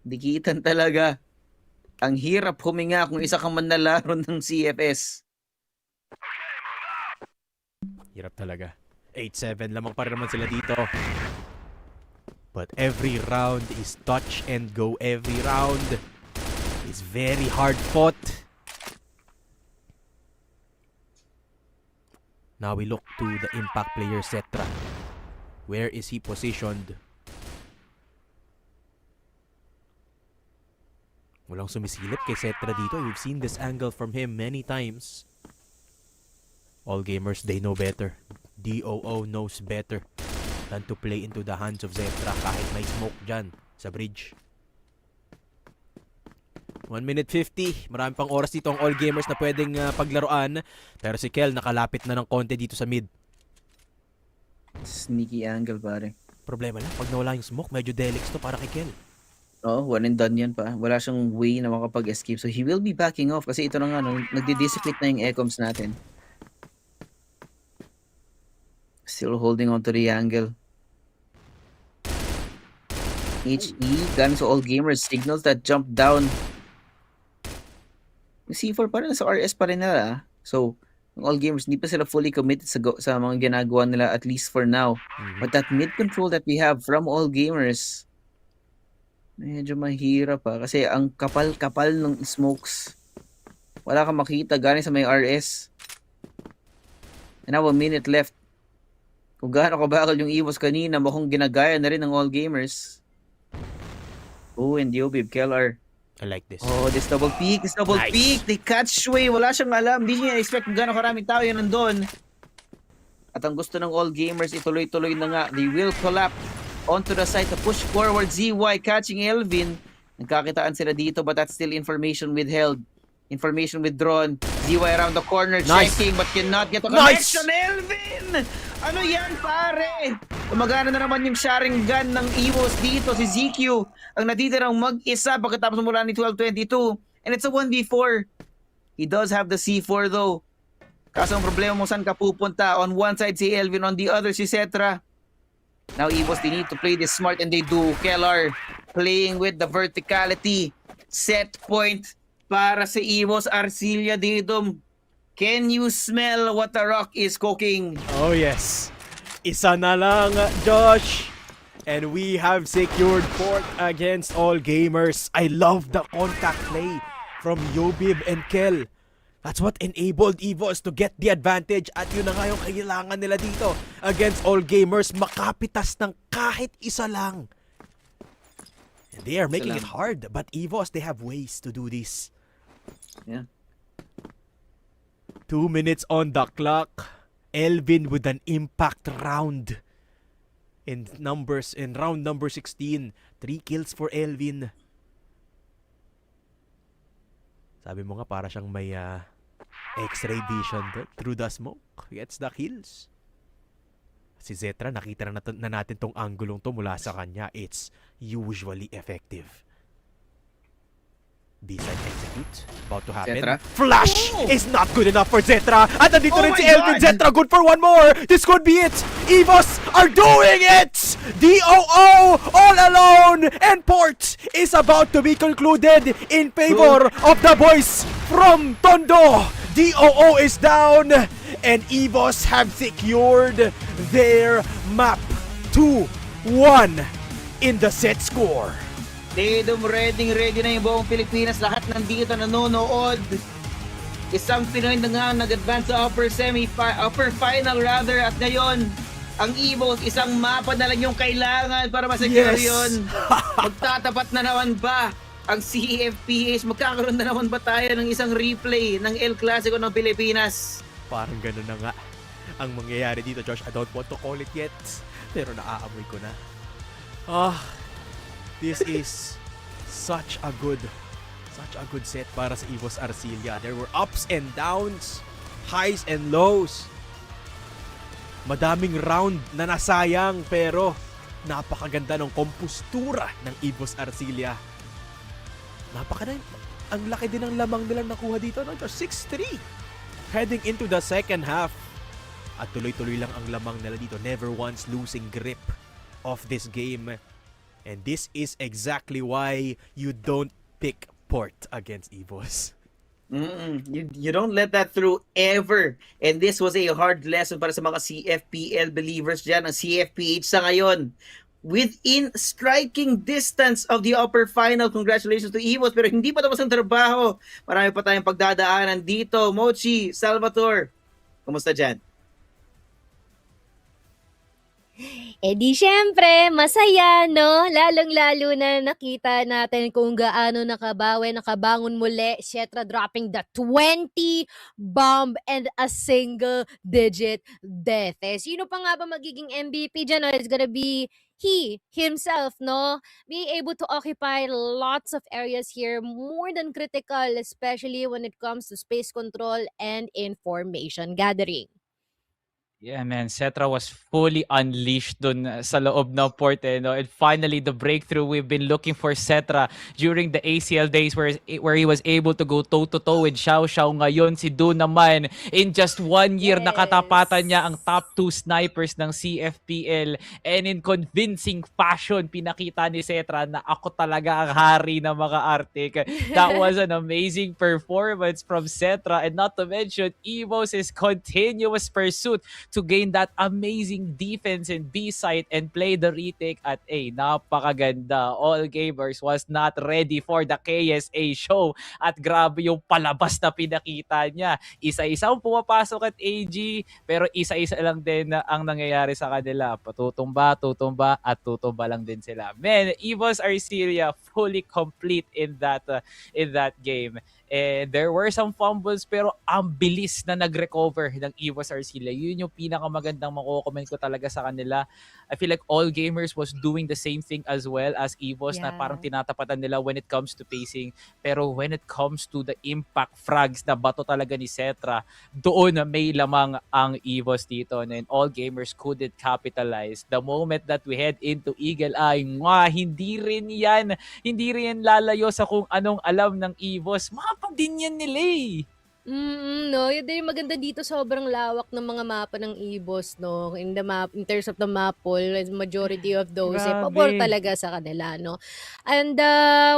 S16: Dikitan talaga. Ang hirap huminga kung isa kang manlalaro ng CFS.
S17: Hirap talaga. 8-7 lamang pa rin naman sila dito. But every round is touch and go. Every round is very hard fought. Now we look to the impact player, Zetra. Where is he positioned? Walang sumisilip kay Zetra dito. We've seen this angle from him many times. All gamers, they know better. DOO knows better than to play into the hands of Zetra kahit may smoke dyan sa bridge. 1 minute 50. Marami pang oras dito ang all gamers na pwedeng paglaruan. Pero si Kel nakalapit na ng konti dito sa mid.
S16: Sneaky angle, pare.
S17: Problema lang, pag nawala yung smoke, medyo delix to para kay Kel.
S16: Oh, one and done yan pa. Wala siyang way na makapag-escape. So he will be backing off kasi ito na nga, no, nagdi-dissipate na yung ecoms natin. Still holding on to the angle. HE, guns to all gamers, signals that jump down. Yung C4 pa rin, sa RS pa rin nila. So, ang all gamers, hindi pa sila fully committed sa mga ginagawa nila, at least for now. But that mid control that we have from all gamers, medyo mahirap pa. Kasi ang kapal-kapal ng smokes. Wala kang makita galing sa may RS. And now, 1 minute left. Kung gaano kabakal yung EVOS kanina, mukhang ginagaya na rin ng all gamers. Oh, and Yobib, Kellar.
S17: I like this.
S16: Oh, this double peak.
S17: Nice.
S16: They catch Shui. Wala siyang alam. Hindi niya expect kung gano'ng karaming tao yun nandun. At ang gusto ng all gamers, ituloy-tuloy na nga. They will collapse onto the side to push forward. ZY catching Elvin. Nagkakitaan sila dito, but that's still information withheld. Information withdrawn. ZY around the corner, checking, but cannot get a connection. Elvin! Ano yan, pare? Umagana na naman yung Sharingan ng EVOS dito. Si ZQ ang natitirang mag-isa pagkatapos mula ni 12-22. And it's a 1v4. He does have the C4 though. Kaso ang problema mo, saan ka pupunta? On one side si Elvin, on the other si Cetra. Now EVOS, they need to play this smart, and they do. Kellar playing with the verticality. Set point para sa EVOS Arcilia dito. Can you smell what the ROC is cooking?
S17: Oh yes. Isa na lang, Josh. And we have secured fourth against all gamers. I love the contact play from Yobib and Kel. That's what enabled EVOS to get the advantage. At yun na nga yung kailangan nila dito against all gamers. Makapitas ng kahit isa lang. And they are making it hard. But EVOS, they have ways to do this.
S16: Yeah.
S17: 2 minutes on the clock. Elvin with an impact round. In round number 16. 3 kills for Elvin. Sabi mo nga para siyang may X-ray vision through the smoke. Gets the kills. Si Zetra, nakita na natin tong anggulong to mula sa kanya. It's usually effective. B-side execute. About to happen.
S16: Zetra?
S17: Flash is not good enough for Zetra. At nandito rin si
S16: my
S17: Elvin.
S16: God!
S17: Zetra good for one more. This could be it. EVOS are doing it. DOO all alone. And Port is about to be concluded in favor of the boys from Tondo. DOO is down. And EVOS have secured their map 2-1 in the set score.
S16: Dedom, ready na yung buong Pilipinas. Lahat nandito nanonood. Isang Pinoy na nga nag-advance sa upper final rather. At ngayon, ang EVOS, isang mapa na lang yung kailangan para masecure yun. Magtatapat na naman ba ang CFPH? Magkakaroon na naman ba tayo ng isang replay ng El Clasico ng Pilipinas?
S17: Parang gano'n na nga ang mangyayari dito, Josh. I don't want to call it yet, pero naaamoy ko na. This is such a good set para sa EVOS Arcilia. There were ups and downs, highs and lows. Madaming round na nasayang, pero napakaganda ng kompostura ng EVOS Arcilia. Ang laki din ng lamang nilang nakuha dito, no? 6-3 heading into the second half. At tuloy-tuloy lang ang lamang nila dito, never once losing grip of this game. And this is exactly why you don't pick Port against EVOS.
S16: You don't let that through ever. And this was a hard lesson para sa mga CFPL believers dyan. Ang CFPH sa ngayon, within striking distance of the upper final. Congratulations to EVOS. Pero hindi pa tapos ang trabaho. Marami pa tayong pagdadaanan dito. Mochi, Salvatore, kumusta dyan?
S1: Eh di syempre, masaya, no? Lalong-lalo na nakita natin kung gaano nakabangon muli. Cetra dropping the 20 bomb and a single-digit death. Sino pa nga ba magiging MVP dyan? It's gonna be he himself, no? Being able to occupy lots of areas here, more than critical, especially when it comes to space control and information gathering.
S2: Yeah, man. Cetra was fully unleashed dun sa loob ng port. No? And finally, the breakthrough we've been looking for Cetra during the ACL days where he was able to go toe-to-toe with Xiao Xiao. Ngayon, si Du naman, in just 1 year, nakatapatan niya ang top 2 snipers ng CFPL. And in convincing fashion, pinakita ni Cetra na ako talaga ang hari ng mga Arctic. That was an amazing performance from Cetra. And not to mention, EVOS' continuous pursuit to gain that amazing defense in B site and play the retake at A. Napakaganda. All Gamers was not ready for the KSA show at grabe yung palabas na pinakita niya. Isa-isang pumapasok at AG pero isa-isa lang din ang nangyayari sa kanila. Patutumba, tutumba at tutumba lang din sila. Man, EVOS Arcelia fully complete in that game. And there were some fumbles pero ang bilis na nag-recover ng EVOS Arcelia. Yun yung pinakamagandang mako-comment ko talaga sa kanila. I feel like All Gamers was doing the same thing as well as EVOS na parang tinatapatan nila when it comes to pacing. Pero when it comes to the impact frags na bato talaga ni Cetra, doon na may lamang ang EVOS dito. And All Gamers couldn't capitalize. The moment that we head into Eagle Eye, hindi rin yan lalayo sa kung anong alam ng EVOS. Mapa din yan nila eh.
S1: No, yun din yung maganda dito, sobrang lawak ng mga mapa ng EVOS, no? In terms of the map pool, majority of those pabor talaga sa kanila, no? And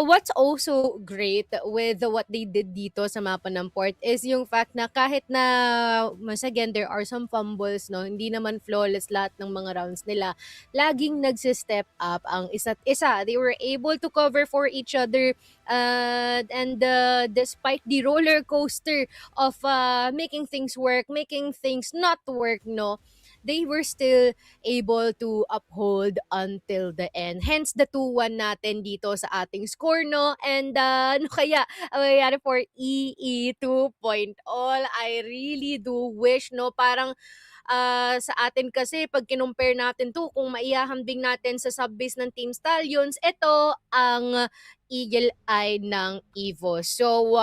S1: what's also great with what they did dito sa mapa ng port is yung fact na kahit na once again there are some fumbles, no? Hindi naman flawless lahat ng mga rounds nila. Laging nagsi-step up ang isa't isa. They were able to cover for each other and despite the roller coaster of making things work, making things not work, no, they were still able to uphold until the end. Hence the 2-1 natin dito sa ating score, no? And ano kaya ang mangyayari for EE 2.0? I really do wish, no, parang sa atin kasi pag kinumpare natin to, kung maihahambing natin sa subbase ng Team Stallions, ito ang Eagle Eye ng EVOS. So,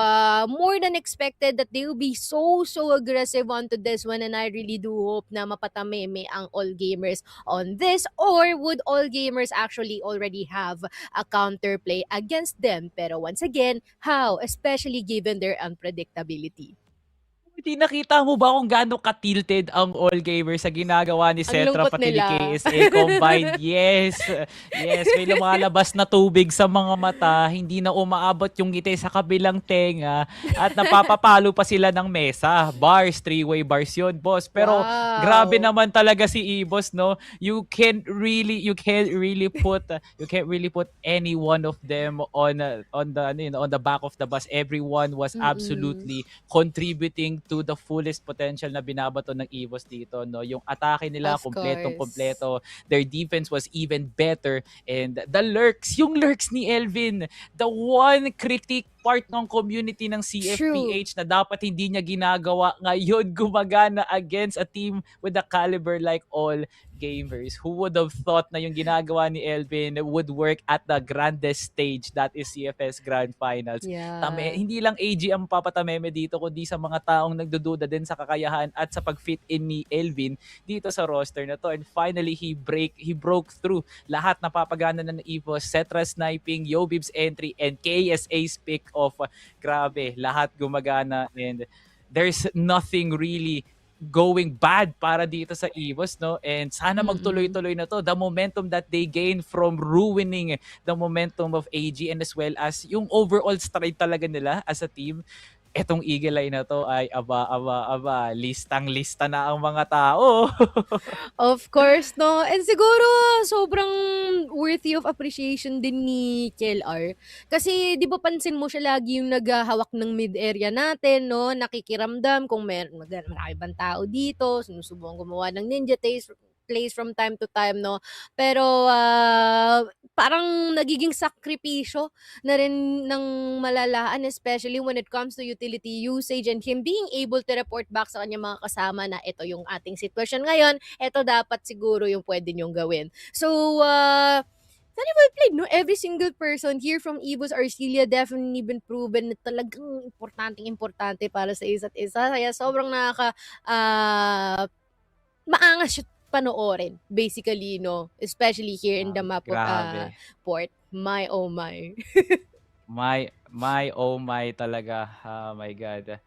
S1: more than expected that they will be so aggressive onto this one, and I really do hope na mapatameme ang All Gamers on this, or would All Gamers actually already have a counterplay against them? Pero once again, how? Especially given their unpredictability.
S2: Hindi nakita mo ba kung gaano ka-tilted ang All Gamers sa ginagawa ni Cetra pati ni KSA combined? Yes, may lumalabas na tubig sa mga mata, hindi na umaabot yung ngiti sa kabilang tenga at napapapalo pa sila ng mesa. Bars, 3-way bars yun, boss. Pero grabe naman talaga si EVOS, no? You can't really put any one of them on the back of the bus. Everyone was absolutely contributing to the fullest potential na binabato ng EVOS dito, no? Yung atake nila kompleto. Their defense was even better, and the lurks ni Elvin, the one critique part ng community ng CFPH na dapat hindi niya ginagawa, ngayon gumagana against a team with a caliber like All Gamers. Who would have thought na yung ginagawa ni Elvin would work at the grandest stage, that is CFS Grand Finals. Hindi lang AG ang papatameme dito, kundi sa mga taong nagdududa din sa kakayahan at sa pag-fit in ni Elvin dito sa roster na to. And finally, he broke through lahat na papagana na ng EVOS. Cetra sniping, Yobib's entry, and KSA's pick off. Grabe, lahat gumagana, and there's nothing really going bad para dito sa EVOS, no? And sana magtuloy-tuloy na to. The momentum that they gain from ruining the momentum of AG, and as well as yung overall stride talaga nila as a team. Etong Eagle Eye na to ay aba, listang-lista na ang mga tao.
S1: Of course, no? And siguro, sobrang worthy of appreciation din ni KLR. Kasi, di ba pansin mo siya lagi yung naghahawak ng mid-area natin, no? Nakikiramdam kung marami bang tao dito, sinusubong gumawa ng ninja plays from time to time, no? Pero parang nagiging sakripisyo na rin ng malalaan, especially when it comes to utility usage and him being able to report back sa kanyang mga kasama na ito yung ating sitwasyon ngayon, ito dapat siguro yung pwede nyong gawin. So, very well played, no? Every single person here from EVOS Arcelia definitely been proven na talagang importante para sa isa't isa. Kaya sobrang maangas siya panoorin, basically, no? Especially here in the map of
S2: Grabe.
S1: Port. My, oh my.
S2: My oh my talaga. Oh my God.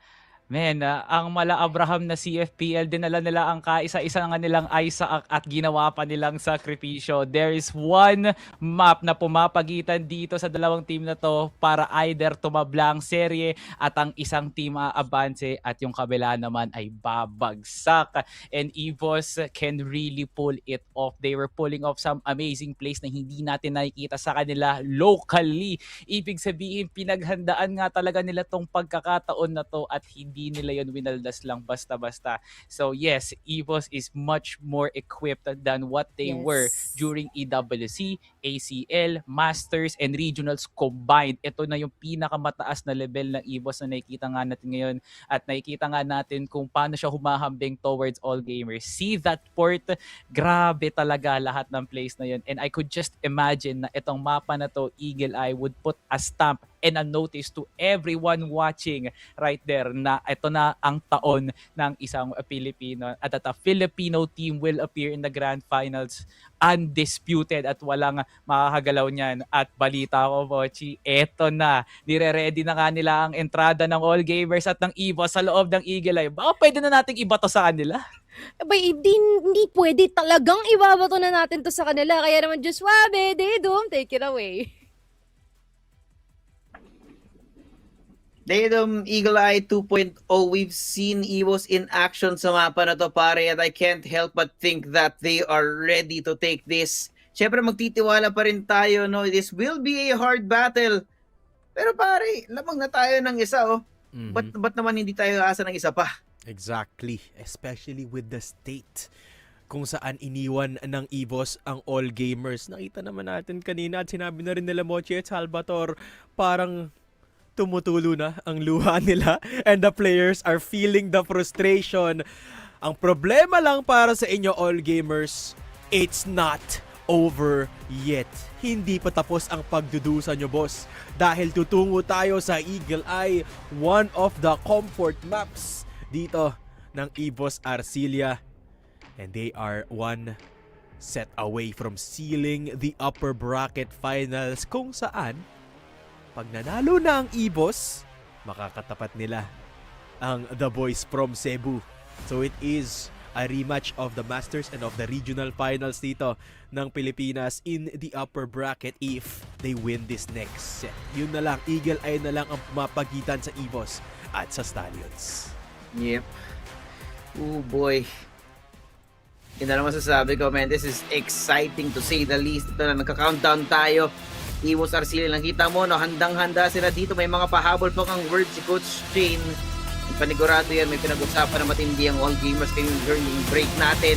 S2: Man, ang mala Abraham na CFPL, dinala nila ang kaisa-isa nga nilang ISAAC at ginawa pa nilang sakripisyo. There is one map na pumapagitan dito sa dalawang team na to para either tumabla ang serye at ang isang team aabanse at yung kabila naman ay babagsak. And EVOS can really pull it off. They were pulling off some amazing plays na hindi natin nakikita sa kanila locally. Ibig sabihin, pinaghandaan nga talaga nila tong pagkakataon na to at hindi nila yun winaldas lang basta-basta. So yes, EVOS is much more equipped than what they were during EWC, ACL, Masters, and Regionals combined. Ito na yung pinakamataas na level ng EVOS na nakikita nga natin ngayon at nakikita nga natin kung paano siya humahambing towards all gamers. See that port? Grabe talaga lahat ng plays na yun. And I could just imagine na itong mapa na to, Eagle Eye would put a stamp and a notice to everyone watching right there na ito na ang taon ng isang Pilipino at a Filipino team will appear in the grand finals undisputed at walang makakagalaw niyan. At balita ko, Bochi, eto na, nire-ready na nga nila ang entrada ng all gamers at ng EVOS sa loob ng Eagle Eye. Baka pwede na nating ibato sa kanila.
S1: Hindi pwede talagang ibabato na natin to sa kanila. Kaya naman, just wabe, Dedom, take it away.
S16: Daydom Eagle Eye 2.0, we've seen EVOS in action sa mapa na to, pare, and I can't help but think that they are ready to take this. Siyempre magtitiwala pa rin tayo, no? This will be a hard battle. Pero pare, lamang na tayo ng isa, oh. Ba't naman hindi tayo asa ng isa pa?
S17: Exactly, especially with the state kung saan iniwan ng EVOS ang all gamers. Nakita naman natin kanina at sinabi na rin nila Mochi at Salvatore, parang tumutulo na ang luha nila and the players are feeling the frustration. Ang problema lang para sa inyo all gamers, it's not over yet. Hindi pa tapos ang pagdudusa nyo, boss. Dahil tutungo tayo sa Eagle Eye, one of the comfort maps dito ng EVOS Arcilia. And they are one set away from sealing the upper bracket finals kung saan pag nanalo na ang EVOS, makakatapat nila ang The Boys from Cebu. So it is a rematch of the Masters and of the regional finals dito ng Pilipinas in the upper bracket if they win this next set. Yun na lang, Eagle Eye na lang ang mapagitan sa EVOS at sa Stallions.
S16: Yep. Oh boy. Yun na lang masasabi ko, man. This is exciting to say the least. Ito na, nagka-countdown tayo. EVOS Arcilia, nakita mo, no, handang-handa sila dito. May mga pahabol pa kang word si Coach Shane. Panigurado yan, may pinag-usapan na matindi ang all gamers during break natin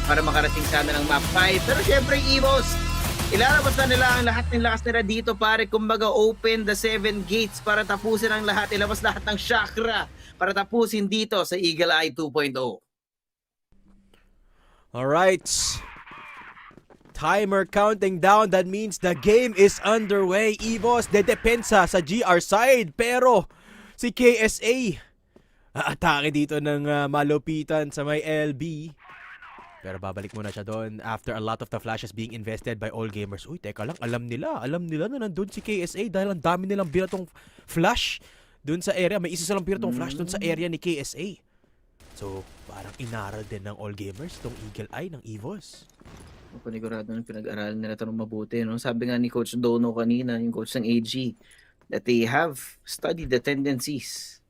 S16: para makarating sana ng map 5. Pero syempre, EVOS, ilalabas na nila ang lahat ng lakas nila dito, pare. Kumbaga, open the 7 gates para tapusin ang lahat. Ilabas lahat ng chakra para tapusin dito sa Eagle Eye 2.0.
S17: Alright. Timer counting down. That means the game is underway. EVOS dedepensa sa GR side. Pero si KSA atake dito ng malupitan sa may LB. Pero babalik muna siya doon after a lot of the flashes being invested by all gamers. Uy, teka lang. Alam nila na nandun si KSA dahil ang dami nilang binatong flash doon sa area. May isa silang binatong flash doon sa area ni KSA. So, parang inaral din ng all gamers itong Eagle Eye ng EVOS.
S16: Panigurado ng pinag-aralan nila ito ng mabuti. No? Sabi nga ni Coach Dono kanina, yung coach ng AG, that they have studied the tendencies.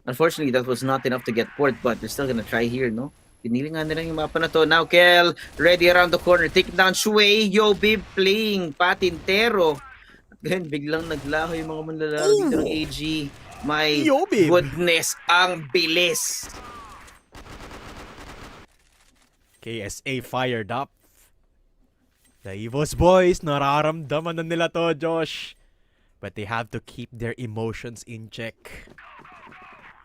S16: Unfortunately, that was not enough to get port, but they're still gonna try here, no? Pinili nga nila yung mapa na to. Now, Kel, ready around the corner. Taking down Shui. Yobib playing patintero. At ganyan, biglang naglaho yung mga manlalaro dito ng AG. My
S17: Yobib.
S16: Goodness, ang bilis.
S17: KSA fired up. The EVOS boys, nararamdaman na nila to, Josh. But they have to keep their emotions in check.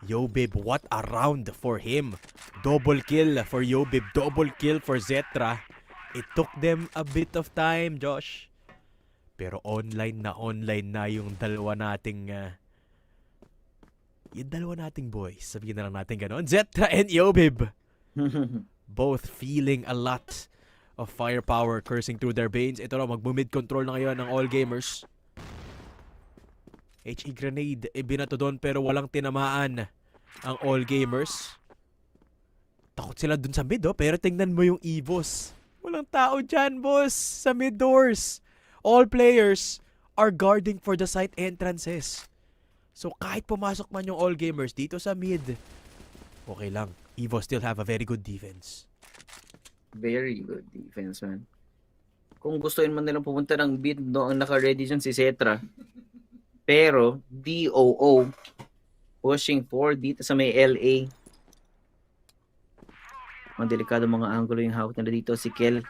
S17: Yobib, what a round for him. Double kill for Yobib, double kill for Zetra. It took them a bit of time, Josh. Pero online na yung dalawa nating boys. Sabihin na lang natin ganon. Zetra and Yobib. both feeling a lot of firepower coursing through their veins. Ito raw, mag-mid control na ngayon ng All Gamers. HE grenade, binato doon pero walang tinamaan ang All Gamers. Takot sila dun sa mid, pero tingnan mo yung EVOS. Walang tao dyan, boss, sa mid doors. All players are guarding for the site entrances. So kahit pumasok man yung All Gamers dito sa mid, okay lang. EVOS still have a very good defense.
S16: Very good defense, man. Kung gustuin man nilang pumunta ng mid, no, ang naka-ready dyan si Cetra. Pero, DOO pushing for dito sa may LA. Mga delikado mga angulo yung hawak nila dito. Si Kel,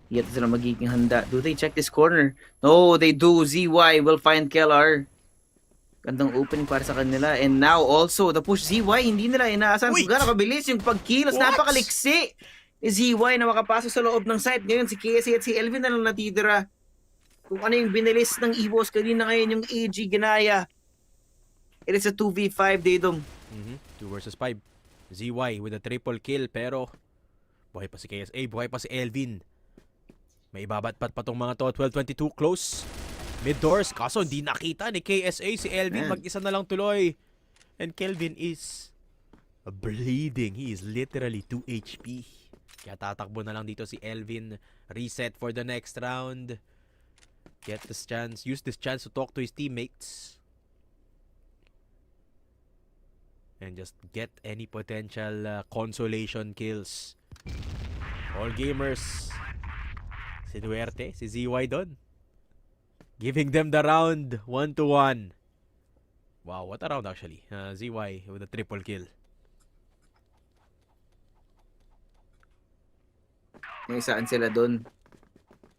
S16: yata sila magiging handa. Do they check this corner? No, they do. ZY will find Kellar. Gandang opening para sa kanila. And now also, the push ZY, hindi nila inaasahan kung gano'ng kabilis yung pagkilos. Napakaliksi ni ZY na makapasok sa loob ng site. Ngayon si KSA at si Elvin na lang natitira. Kung ano yung binilis ng EVOS kanina ngayon, yung AG Ginaya. It is a 2v5, Daydom.
S17: 2 versus 5. ZY with a triple kill, pero buhay pa si KSA, buhay pa si Elvin. May ibabatpat pa tong mga to. 12-22 close. Mid doors, kaso hindi nakita ni KSA. Si Elvin mag-isa na lang tuloy. And Kelvin is bleeding. He is literally 2 HP. Kaya tatakbo na lang dito si Elvin. Reset for the next round. Use this chance to talk to his teammates. And just get any potential consolation kills. All Gamers. Si Duerte, si ZY doon. Giving them the round 1-1. Wow, what a round actually. ZY with a triple kill.
S16: Saan sila doon?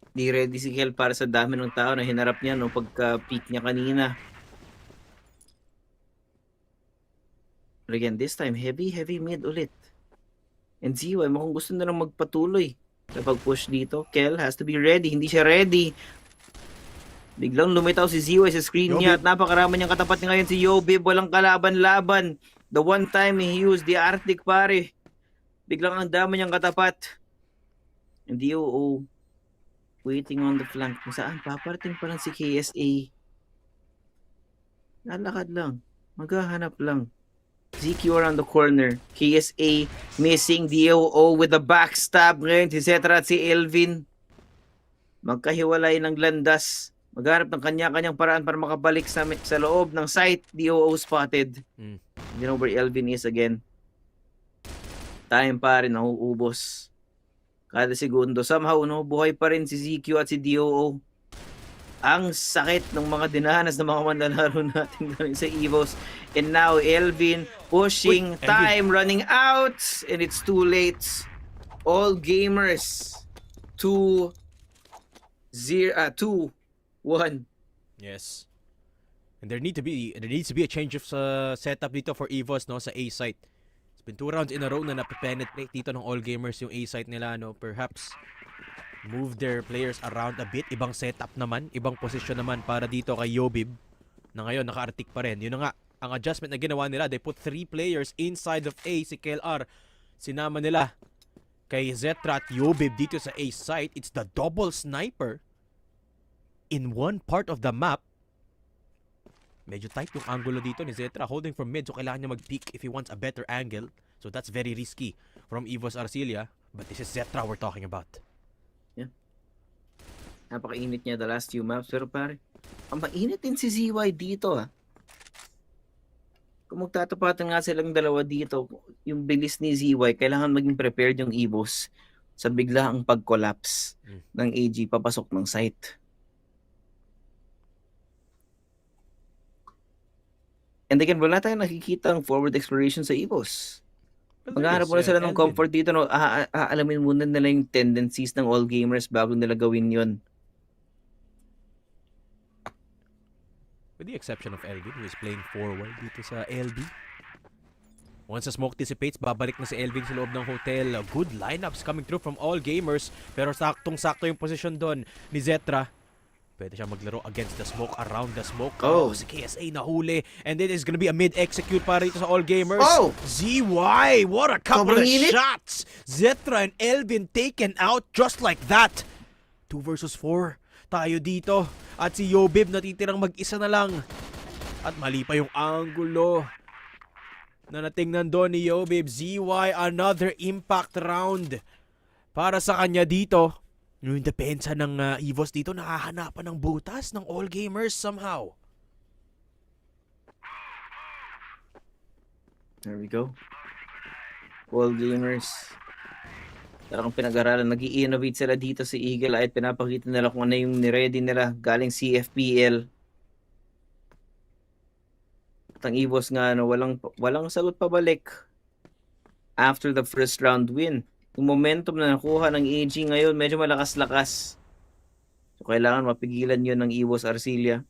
S16: Di ready si Kel para sa dami ng tao na hinarap niya no pagka-peak niya kanina. But again, this time, heavy mid ulit. And ZY, mukhang gusto na lang magpatuloy sa pag-push dito. Kel has to be ready. Hindi siya ready. Biglang lumitaw si ZY sa screen niya at napakarami niyang katapat niya ngayon si Yobib. Walang kalaban-laban. The one time he used the Arctic pare. Biglang ang dami niyang katapat. And DOO waiting on the flank. Kung saan? Paparating pa lang si KSA. Lalakad lang. Maghahanap lang. ZQ around the corner. KSA missing. DOO with the backstab ngayon. Si Cetra at si Elvin. Magkahiwalay ng landas. Maghanap ng kanya-kanyang paraan para makabalik sa loob ng site. DOO spotted. You know where Elvin is again. Time pa rin. Nauubos. Kada segundo. Somehow, no, buhay pa rin si ZQ at si DOO. Ang sakit ng mga dinanas ng mga manlalaro natin sa EVOS. And now, Elvin pushing. Time running out. And it's too late. All Gamers 2-1.
S17: Yes. And there needs to be a change of setup dito for EVOS no sa A site. It's been 2 rounds in a row na napepenetrate dito ng All Gamers yung A site nila no. Perhaps move their players around a bit. Ibang setup naman, ibang position naman para dito kay Yobib na ngayon naka-arctic pa rin. Yun na nga, ang adjustment na ginawa nila. They put 3 players inside of A. Si KLR, sinama nila kay Zetra at Yobib dito sa A site. It's the double sniper in one part of the map. Medyo tight yung angulo dito ni Zetra holding from mid, so kailangan niya mag-peek if he wants a better angle. So that's very risky from EVOS Arcilia. But this is Zetra we're talking about.
S16: Yeah. Napakainit niya the last few maps. Pero pare, ang mainit din si ZY dito Kung magtatapatan nga silang dalawa dito, yung bilis ni ZY, kailangan maging prepared yung EVOS sa biglaang pag-collapse ng AG papasok ng site. And again, wala tayong nakikita ang forward exploration sa EVOS. Maghahanap muna sila ng comfort dito. No? Aalamin muna nila yung tendencies ng All Gamers bago nila gawin yun.
S17: With the exception of Elvin, who is playing forward dito sa LB. Once the smoke dissipates, babalik na si Elvin sa loob ng hotel. Good lineups coming through from All Gamers. Pero saktong-sakto yung position doon ni Zetra. Pwede siya maglaro against the smoke, around the smoke.
S16: Oh.
S17: Si KSA nahuli. And then it's gonna be a mid-execute para rito sa All Gamers.
S16: Oh!
S17: ZY! What a couple
S16: Sobrang
S17: of
S16: init.
S17: shots! Zetra and Elvin taken out just like that. 2 versus 4 tayo dito. At si Yobib natitirang mag-isa na lang. At mali pa yung angulo na natingnan doon ni Yobib. ZY, another impact round para sa kanya dito. Yung depensa ng EVOS dito, nakahanapan ng butas ng All Gamers somehow.
S16: There we go. All Gamers. Talagang pinag-aralan. Nag-i-innovate sila dito si Eagle Eye. Pinapakita nila kung ano yung niready nila galing CFPL. At ang EVOS nga, walang sagot pabalik after the first round win. Yung momentum na nakuha ng AG ngayon, medyo malakas-lakas. So, kailangan mapigilan yun ng EVOS Arcilia.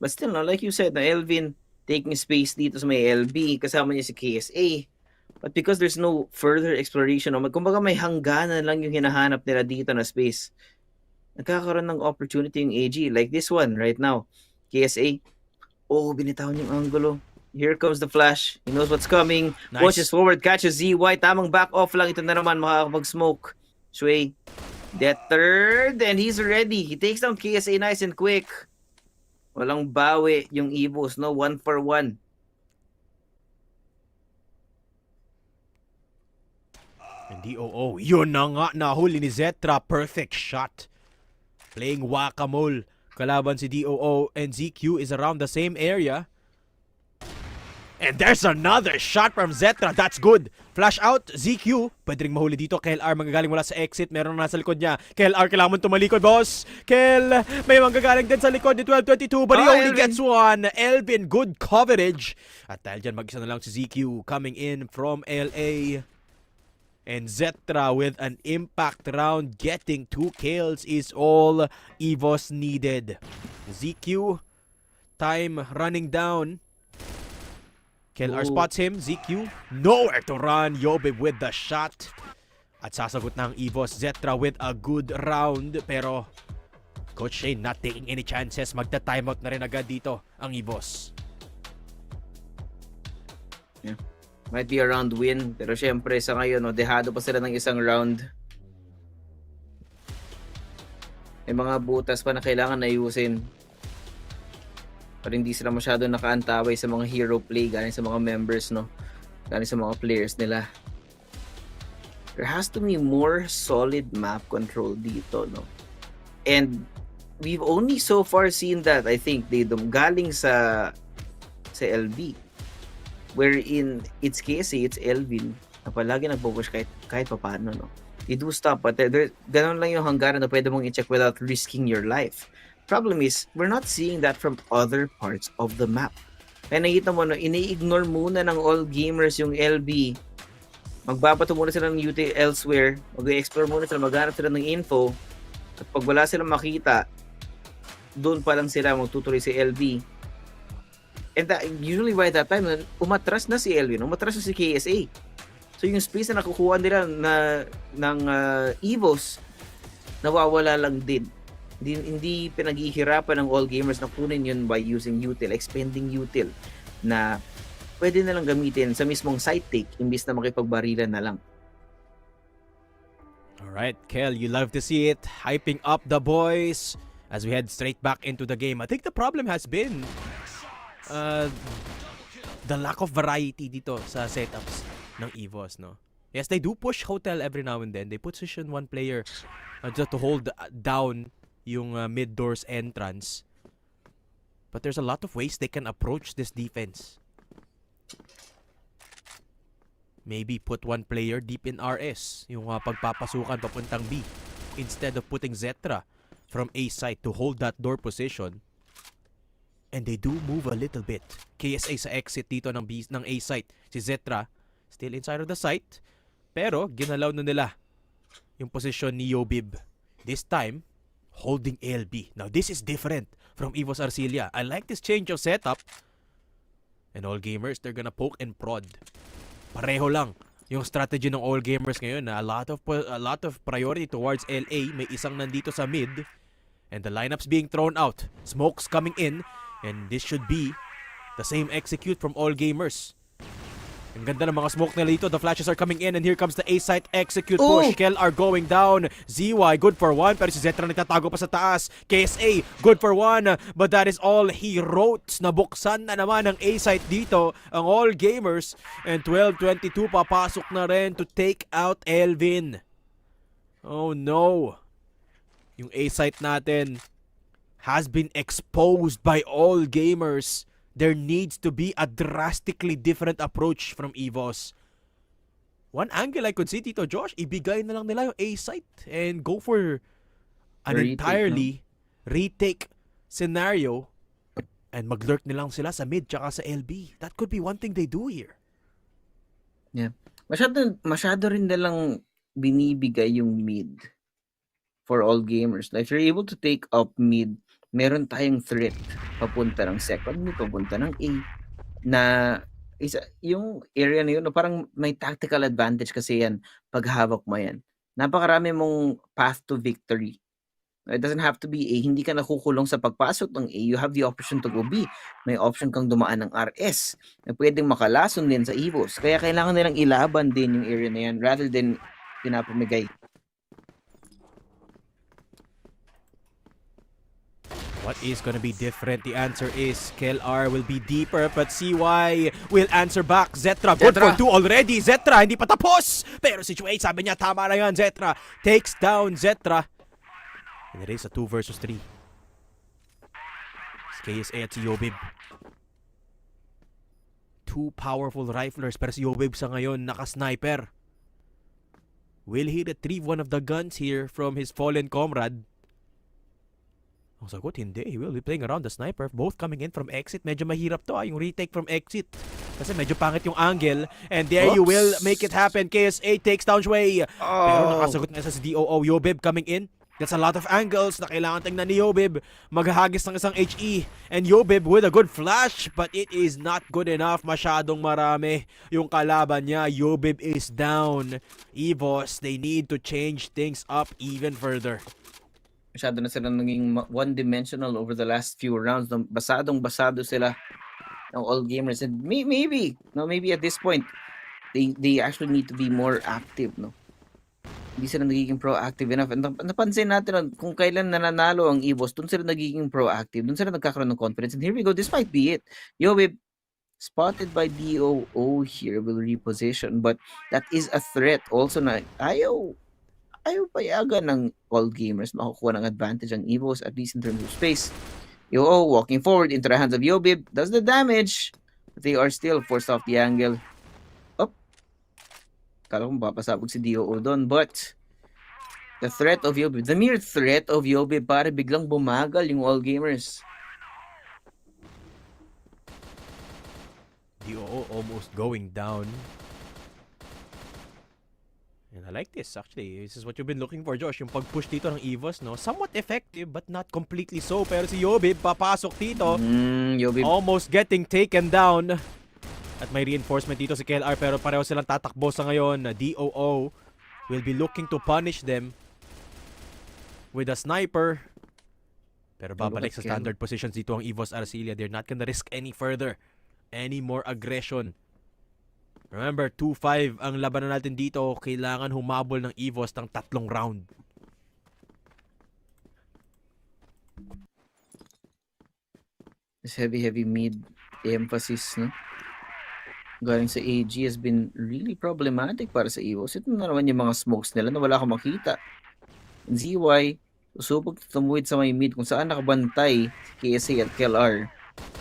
S16: But still, no, like you said, na Elvin taking space dito sa may LB, kasama niya si KSA. But because there's no further exploration, kumbaga may hangganan lang yung hinahanap nila dito na space, nagkakaroon ng opportunity yung AG. Like this one right now. KSA, binitawan yung angulo. Here comes the flash. He knows what's coming.
S17: Nice.
S16: Pushes forward, catches ZY. Tamang back off lang. Ito na naman makakapag-smoke. Shui, that third, and he's ready. He takes down KSA nice and quick. Walang bawi yung EVOS, no? 1 for 1.
S17: And DOO, yun na nga, nahuli ni Zetra. Perfect shot. Playing whack-a-mole. Kalaban si DOO and ZQ is around the same area. And there's another shot from Zetra. That's good. Flash out, ZQ. Pwede rin mahuli dito. KLR manggagaling mula sa exit. Meron na nasa likod niya. KLR, kailangan mo tumalikod, boss. Kel, may manggagaling din sa likod ni 1222. But he only
S16: Elvin
S17: gets one. Elvin, good coverage. At dahil dyan, mag-isa na lang si ZQ coming in from LA. And Zetra with an impact round. Getting 2 kills is all EVOS needed. ZQ, time running down. KLR spots him. ZQ, nowhere to run. Yobib with the shot. At sasagot ng EVOS. Zetra with a good round. Pero Coach Shane not taking any chances. Magta-timeout na rin agad dito ang EVOS.
S16: Yeah. Might be a round win. Pero syempre sa ngayon, dehado pa sila ng isang round. May mga butas pa na kailangan ayusin. Pero hindi sila masyado nakaantaway sa mga hero play galing sa mga members, no? Galing sa mga players nila. There has to be more solid map control dito, no? And we've only so far seen that, I think, galing sa LB. Wherein it's KSA, it's Elvin na palagi nagpo-push kahit paano, no? They do stop, but ganun lang yung hanggaran na pwede mong i-check without risking your life. Problem is, we're not seeing that from other parts of the map. Kaya nakita mo, no, ini-ignore muna ng All Gamers yung LB. Magbabato muna sila ng UT elsewhere. Mag-explore muna sila, maghanap sila ng info. At pag wala silang makita, doon pa lang sila magtutuloy si LB. And usually by that time, umatras na si Elvin, umatras na si KSA. So yung space na nakukuha nila ng EVOS, nawawala lang din. Hindi pinaghihirapan ng All Gamers na kunin yun by using util, expending util na pwede na lang gamitin sa mismong side take imbis na makipagbarilan na lang.
S17: Alright, Kel, you love to see it. Hyping up the boys as we head straight back into the game. I think the problem has been the lack of variety dito sa setups ng EVOS, no? Yes, they do push hotel every now and then. They position one player just to hold down yung mid doors entrance. But there's a lot of ways they can approach this defense. Maybe put one player deep in RS, yung pagpapasukan papuntang B, instead of putting Zetra from A site to hold that door position. And they do move a little bit. KSA sa exit dito ng A site. Si Zetra still inside of the site, pero ginalaw na nila yung position ni Yobib. This time, holding LB. Now, this is different from EVOS Arcilia. I like this change of setup. And All Gamers, they're gonna poke and prod. Pareho lang yung strategy ng all gamers ngayon na a lot of priority towards LA. May isang nandito sa mid and the lineups being thrown out. Smokes coming in and this should be the same execute from all gamers. Ang ganda ng mga smoke nila dito. The flashes are coming in and here comes the A-site execute push. Kel are going down. ZY good for 1 pero si Zetra nagtatago pa sa taas. KSA good for 1 but that is all he wrote. Nabuksan na naman ng A-site dito ang all gamers and 12-22 papasok na rin to take out Elvin. Oh no. Yung A-site natin has been exposed by all gamers. There needs to be a drastically different approach from EVOS. One angle I could see, Tito Josh, ibigay na lang nila yung A-site and go for an entirely retake scenario and mag-lurk nilang sila sa mid tsaka sa LB. That could be one thing they do here.
S16: Yeah. Masyado rin nilang binibigay yung mid for all gamers. Like, if you're able to take up mid, meron tayong threat papunta ng second mid, papunta ng A, na yung area na yun, parang may tactical advantage kasi yan pag hawak mo yan. Napakarami mong path to victory. It doesn't have to be A. Hindi ka nakukulong sa pagpasok ng A. You have the option to go B. May option kang dumaan ng RS na pwedeng makalason din sa EVOS. Kaya kailangan nilang ilaban din yung area na yan rather than pinapamigay.
S17: What is gonna be different? The answer is KLR will be deeper but CY will answer back. Zetra good for 2 already. Zetra hindi pa tapos. Pero si Chuay sabi niya tama na yan. Zetra takes down Zetra. And it is a 2 versus 3. Si KSA at si Yobib. Two powerful riflers pero si Yobib sa ngayon naka-sniper. Will he retrieve one of the guns here from his fallen comrade? Ang sagot, hindi. He will be playing around the sniper. Both coming in from exit. Medyo mahirap to yung retake from exit. Kasi medyo pangit yung angle. And there you will make it happen. KSA takes down Shui. Pero nakasagot na isa si DOO. Yobib coming in. That's a lot of angles na kailangan tingnan ni Yobib. Maghahagis ng isang HE. And Yobib with a good flash. But it is not good enough. Masyadong marami yung kalaban niya. Yobib is down. EVOS, they need to change things up even further.
S16: Masyado na sila naging one-dimensional over the last few rounds. Basadong-basado sila ng all gamers. And maybe at this point, they actually need to be more active, no? Hindi sila nagiging proactive enough. And napansin natin kung kailan nananalo ang EVOS, dun sila nagiging proactive. Dun sila nagkakaroon ng confidence. And here we go. This might be it. Yobib, spotted by DOO here, will reposition. But that is a threat also na ayaw payagan ng all gamers makukuha ng advantage ang EVOS, at least in terms of space. Yo, walking forward into the hands of Yobib, does the damage. They are still forced off the angle. Up. Kala ko mapapasabog si DOO doon, but the threat of Yobib, the mere threat of Yobib, para biglang bumagal yung all gamers.
S17: DOO almost going down. And I like this actually. This is what you've been looking for, Josh. Yung pag-push dito ng EVOS, no? Somewhat effective but not completely so. Pero si Yobib papasok dito.
S16: Yobib.
S17: Almost getting taken down. At may reinforcement dito si KLR pero pareho silang tatakbo sa ngayon. DOO will be looking to punish them with a sniper. Pero babalik sa standard positions dito ang EVOS Arcilia. They're not gonna risk any further. Any more aggression. Remember, 2-5 ang labanan natin dito. Kailangan humabol ng EVOS ng 3 round.
S16: This heavy mid emphasis, no? Galing sa AG has been really problematic para sa EVOS. Ito na naman yung mga smokes nila na wala akong makita. And ZY, usubog tumuwid sa may mid kung saan nakabantay si KSA at KLR.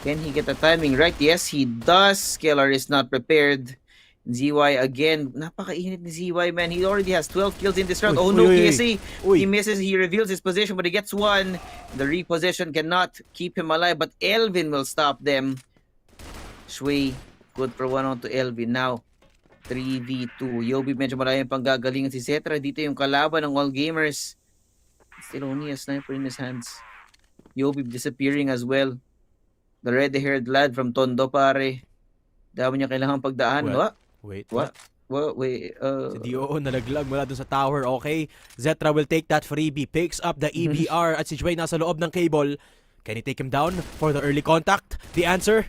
S16: Can he get the timing right? Yes, he does. KLR is not prepared. ZY again, napakainit ni ZY, man. He already has 12 kills in this round. KSA, he misses, he reveals his position, but he gets one. The reposition cannot keep him alive, but Elvin will stop them. Shui, good for 1 on to Elvin. Now, 3v2. Yobi, medyo maraming panggagalingan si Zetra. Dito yung kalaban ng all gamers. Still only a sniper in his hands. Yobi disappearing as well. The red-haired lad from Tondo, pare. Dami niya kailangan pagdaan.
S17: Wait, what?
S16: Wait,
S17: Si DOO nalaglag mula dun sa tower. Okay, Zetra will take that freebie. Picks up the EBR at si Jway nasa loob ng cable. Can he take him down for the early contact? The answer?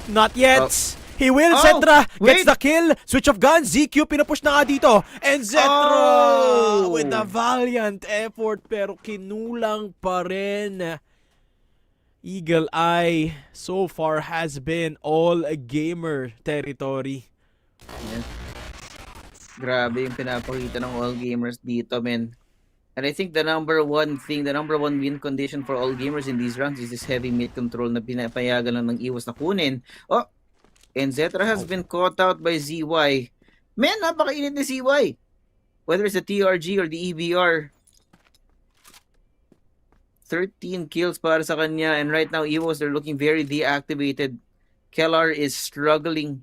S17: Not yet! He will! Zetra gets the kill! Switch of guns! ZQ pinupush na nga dito! And Zetra with a valiant effort pero kinulang pa rin. Eagle Eye so far has been all gamer territory.
S16: Yeah. Grabe yung pinapakita ng all gamers dito, men. And I think the number one win condition for all gamers in these rounds is this heavy mid control na pinapayagan lang ng EVOS na kunin. Oh! And Zetra has been caught out by ZY. Men, napakainit ni ZY. Whether it's the TRG or the EVR. 13 kills para sa kanya. And right now, EVOS, they're looking very deactivated. Kellar is struggling.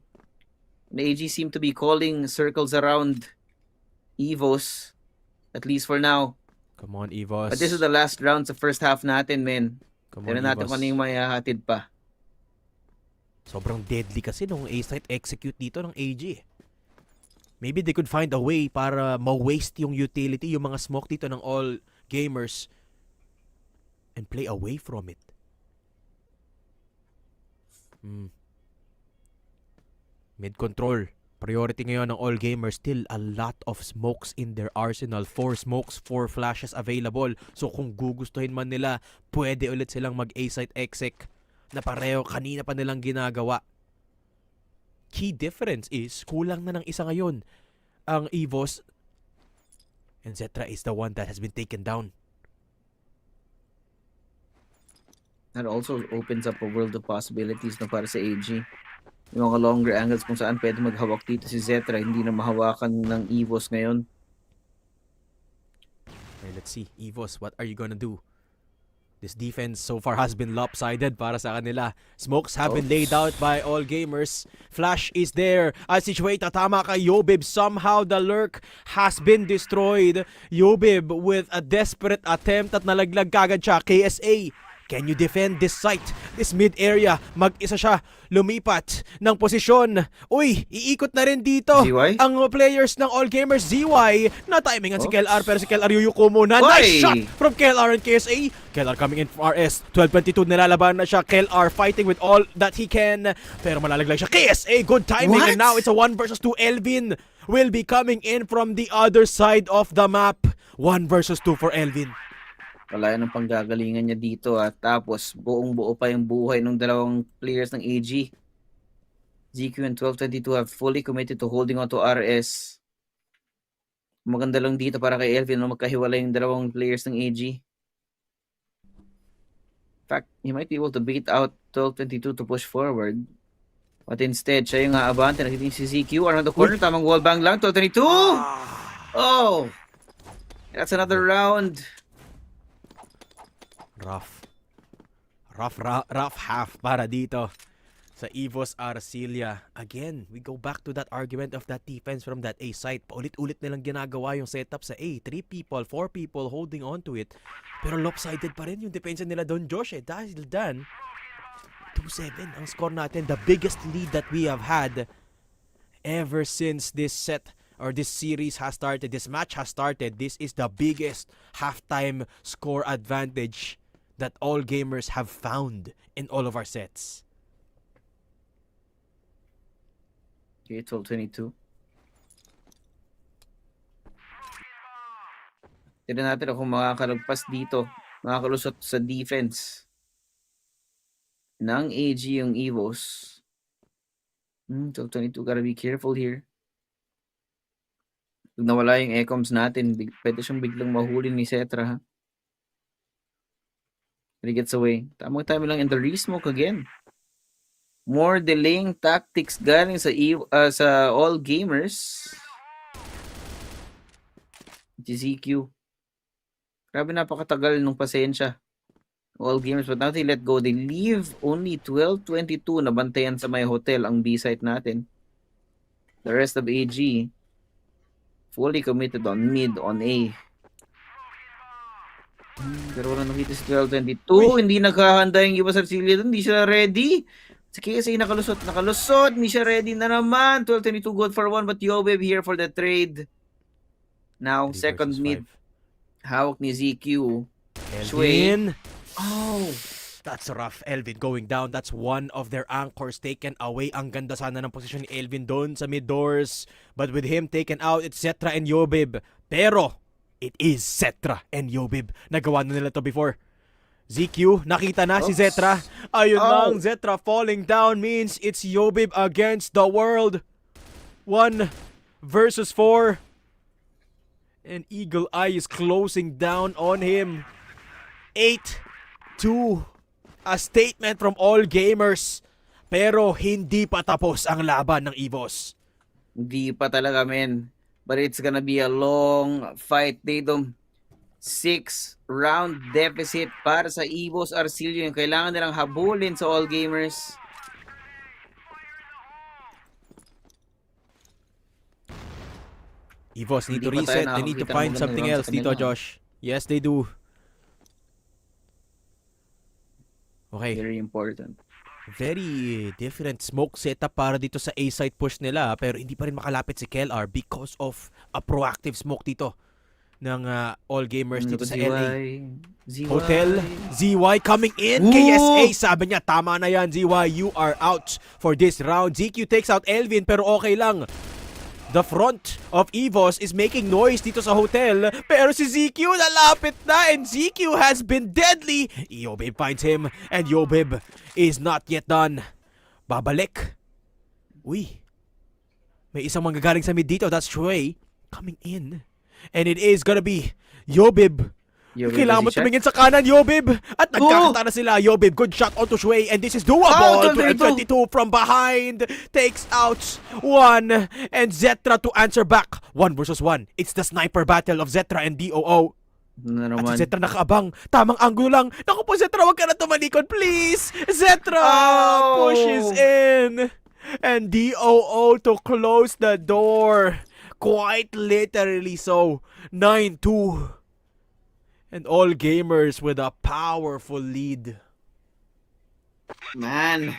S16: The AG seem to be calling circles around EVOS. At least for now.
S17: Come on, EVOS.
S16: But this is the last round sa first half natin, men.
S17: Come
S16: Pero
S17: on,
S16: natin
S17: EVOS.
S16: kung ano yung mayahatid pa.
S17: Sobrang deadly kasi nung A-site execute dito ng AG. Maybe they could find a way para ma-waste yung utility, yung mga smoke dito ng all gamers and play away from it. Mid-control. Priority ngayon ng all gamers. Still a lot of smokes in their arsenal. 4 smokes, 4 flashes available. So kung gugustuhin man nila, pwede ulit silang mag-A-site exec na pareho kanina pa nilang ginagawa. Key difference is kulang na ng isa ngayon ang EVOS, and Zetra is the one that has been taken down.
S16: That also opens up a world of possibilities na para sa AG. Yung mga longer angles kung saan pwede maghawak dito si Zetra, hindi na mahawakan ng EVOS ngayon.
S17: Okay, let's see. EVOS, what are you gonna do? This defense so far has been lopsided para sa kanila. Smokes have been laid out by all gamers. Flash is there. As Situate, tama kay Yobib. Somehow the lurk has been destroyed. Yobib with a desperate attempt at nalaglag kagad siya. KSA, can you defend this site? This mid area. Mag-isa siya. Lumipat ng posisyon. Uy, iikot na rin dito.
S16: ZY?
S17: Ang players ng all gamers. ZY. Na-timingan si KLR pero si KLR yuyuko muna. Nice shot from KLR and KSA. KLR coming in from RS. 12:22 nilalaban na siya. KLR fighting with all that he can. Pero malalaglag siya. KSA, good timing. And now it's a 1 versus 2. Elvin will be coming in from the other side of the map. 1 versus 2 for Elvin.
S16: Wala yan ang panggagalingan niya dito at tapos buong-buo pa yung buhay ng dalawang players ng AG. ZQ and 1222 have fully committed to holding on to RS. Maganda lang dito para kay Elvin na magkahiwalay yung dalawang players ng AG. In fact, he might be able to beat out 1222 to push forward. But instead, siya yung aabante. Nakiting si ZQ around the corner. Tamang wallbang lang. 1222! Oh! That's another round.
S17: Rough half para dito sa EVOS Arcilia. Again, we go back to that argument of that defense from that A site. Paulit-ulit nilang ginagawa yung setup sa A. 3 people, 4 people holding on to it. Pero lopsided pa rin yung defense nila doon, Josh. Dahil dyan, 2-7 ang score natin. The biggest lead that we have had ever since this set or this series has started, this match has started. This is the biggest halftime score advantage that all gamers have found in all of our sets.
S16: Okay, 1222. Tignan natin kung makakalagpas dito, makakalusot sa defense ng AG yung EVOS. 1222, gotta be careful here. Pag nawala yung ecoms natin, pwede siyang biglang mahuli ni Zetra, ha? He gets away. Tamang time lang in the resmoke again. More delaying tactics galing sa all gamers. GZQ. Grabe, napakatagal nung pasensya. All gamers, but now they let go. They leave only 12:22 na bantayan sa may hotel ang B-site natin. The rest of AG fully committed on mid, on A. Pero wala nakita si 12:22. Hindi naghahanda yung EVOS Arcilia doon. Hindi sila ready. Si KSA nakalusot. Misha ready na naman. 12-22 gold for 1, but Yobib here for the trade. Now,
S17: 3
S16: second
S17: versus
S16: mid.
S17: 5.
S16: Hawak ni ZQ.
S17: Elvin.
S16: Oh.
S17: That's rough. Elvin going down. That's one of their anchors taken away. Ang ganda sana ng posisyon ni Elvin doon sa mid doors. But with him taken out, it's Zetra and Yobib. Pero, it is Zetra and Yobib. Nagawa na nila to before. ZQ, nakita na si Zetra. Ayun lang, Zetra falling down means it's Yobib against the world. 1 versus 4. And Eagle Eye is closing down on him. 8-2. A statement from all gamers. Pero hindi pa tapos ang laban ng EVOS.
S16: Hindi pa talaga, men. But it's gonna be a long fight. Tatum, 6-round deficit para sa EVOS Arcilio. Yung kailangan nilang habulin sa all gamers.
S17: EVOS need to
S16: Hindi pa tayo
S17: reset. They need to
S16: nakakita ng
S17: find
S16: magandang
S17: something
S16: round
S17: else
S16: sa
S17: dito,
S16: kanila.
S17: Josh. Yes, they do. Okay.
S16: Very important.
S17: Very different smoke setup para dito sa A-side push nila, pero hindi pa rin makalapit si KLR because of a proactive smoke dito ng all gamers dito sa LA. Hotel, ZY coming in. KSA, sabi niya, tama na yan, ZY, you are out for this round. ZQ takes out Elvin, pero okay lang. The front of EVOS is making noise dito sa hotel, pero si ZQ lalapit na, and ZQ has been deadly. Yobib finds him, and Yobib is not yet done. Babalik. Uy. May isang manggagaling sa mid dito. That's Shui coming in. And it is gonna be Yobib. Kailangan mo tumingin sa kanan, Yobib. At nagkakanta na sila. Yobib, good shot onto Shui. And this is doable. 22 from behind. Takes out 1. And Zetra to answer back. 1 versus 1. It's the sniper battle of Zetra and DOO. At si Zetra nakaabang. Tamang angulo lang. Naku po, Zetra, wag ka na tumalikod, please. Zetra pushes in. And DOO to close the door. Quite literally so. 9-2. And all gamers with a powerful lead.
S16: Man.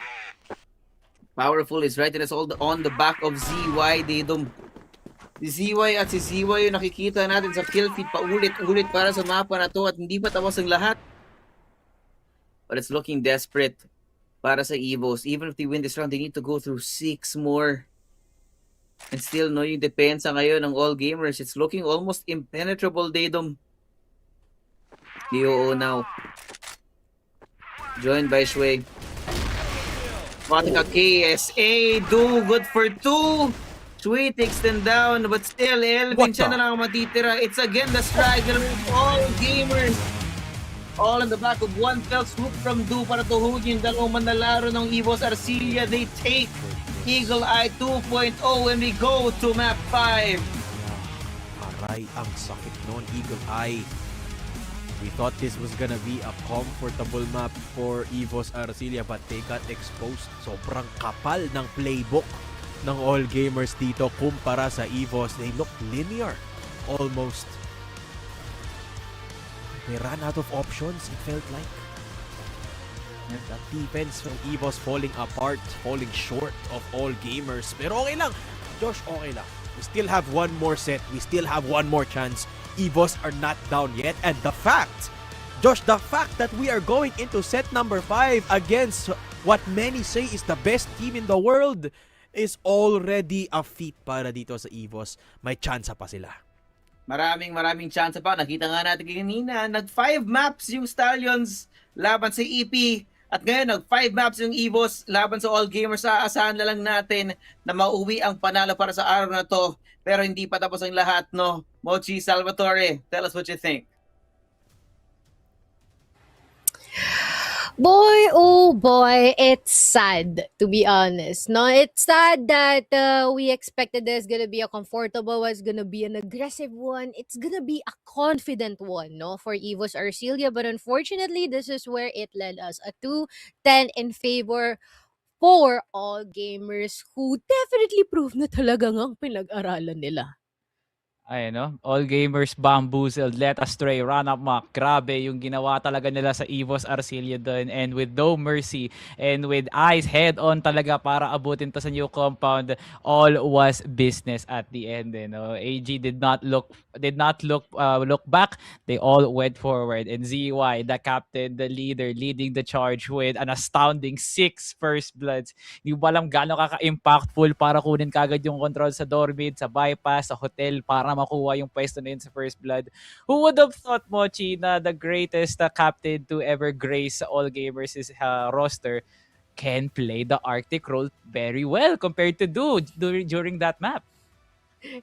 S16: Powerful is right. And it's all on the back of ZY. Si ZY at si ZY yung nakikita natin sa kill feed paulit-ulit para sa mapa na to at hindi pa tapos ang lahat. But it's looking desperate para sa EVOS. Even if they win this round, they need to go through 6 more. And still, no, yung depensa ngayon ng all gamers. It's looking almost impenetrable, Daydom. DOO now. Joined by Shui. Matika KSA. Do good for 2. Shui takes them down. But still, Elvin siya na lang matitira. It's again the strike. All gamers. All in the back of one fell swoop from Do para tuhugin yung dalawang manlalaro ng EVOS Arcilla. They take Eagle Eye 2.0 and we go to map 5.
S17: Aray, ang sakit noon, Eagle Eye. We thought this was gonna be a comfortable map for EVOS Arcilla, but they got exposed. Sobrang kapal ng playbook ng all gamers dito kumpara sa EVOS. They look linear almost. They ran out of options, it felt like. That defense from EVOS falling apart, falling short of all gamers. Pero okay lang, Josh, okay lang. We still have one more set. We still have one more chance. EVOS are not down yet. And the fact, Josh, the fact that we are going into set number 5 against what many say is the best team in the world is already a feat para dito sa EVOS. May chance pa sila.
S16: Maraming chance pa. Nakita nga natin kanina, nag-5 maps yung Stallions laban sa EP. At ngayon, nag-5 maps yung EVOS laban sa all gamers. Aasahan na lang natin na mauwi ang panalo para sa araw na to. Pero hindi pa tapos ang lahat, no? Mochi Salvatore, tell us what you think.
S1: Boy, oh boy, it's sad, to be honest. No, it's sad that we expected there's gonna be a comfortable one, it's gonna be an aggressive one, it's gonna be a confident one, no, for EVOS Arcilla. But unfortunately, this is where it led us. A 2-10 in favor for all gamers who definitely proved na talaga ang pinag-aralan nila.
S2: Ay, no? All gamers bamboozled, let us stray, run up mock. Grabe yung ginawa talaga nila sa EVOS Arcilia doon, and with no mercy and with eyes head on talaga para abutin to sa new compound. All was business at the end, you know. AG did not look back. They all went forward, and ZY, the captain, the leader, leading the charge with an astounding 6 first bloods. Hindi ba alam gaano kaka-impactful para kunin kagad yung control sa door mid, sa bypass, sa hotel para makuha yung pwesto na yun sa first blood. Who would have thought, Mochi, na the greatest captain to ever grace All Gamers' roster can play the Arctic role very well compared to during that map?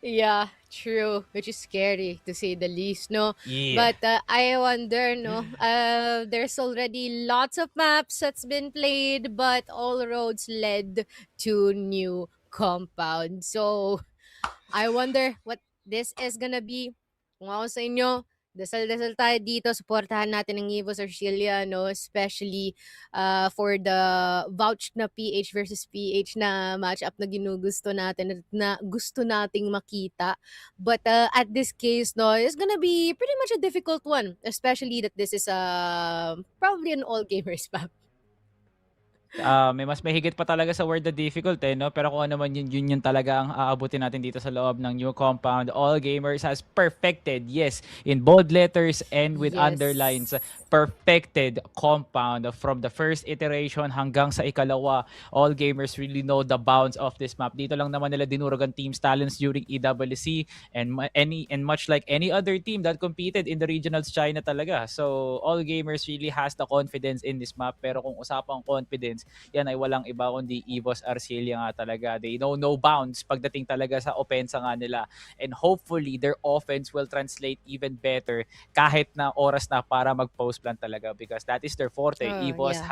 S1: Yeah, true. Which is scary to say the least, no?
S2: Yeah.
S1: But I wonder, no? There's already lots of maps that's been played, but all roads led to new compound. So I wonder what this is gonna be. Kung ako sa inyo, dasal-dasal tayo dito. Supportahan natin ang EVOS Arcilia, no? Especially for the vouched na PH versus PH na matchup na ginugusto natin at na gusto nating makita. But at this case, no, it's gonna be pretty much a difficult one. Especially that this is probably an all-gamers map.
S2: May mas mahigit pa talaga sa word na difficult, no? Pero kung ano man yun talaga ang aabutin natin dito sa loob ng new compound. All Gamers has perfected, yes, in bold letters and with underlines, perfected compound from the first iteration hanggang sa ikalawa. All Gamers really know the bounds of this map. Dito lang naman nila dinurog ang Team Stallions during EWC and much like any other team that competed in the regionals China talaga. So All Gamers really has the confidence in this map. Pero kung usapang confidence, yan ay walang iba kundi EVOS Arcilia nga talaga. They know no bounds pagdating talaga sa opensa nga nila. And hopefully, their offense will translate even better kahit na oras na para mag-post plan talaga, because that is their forte. EVOS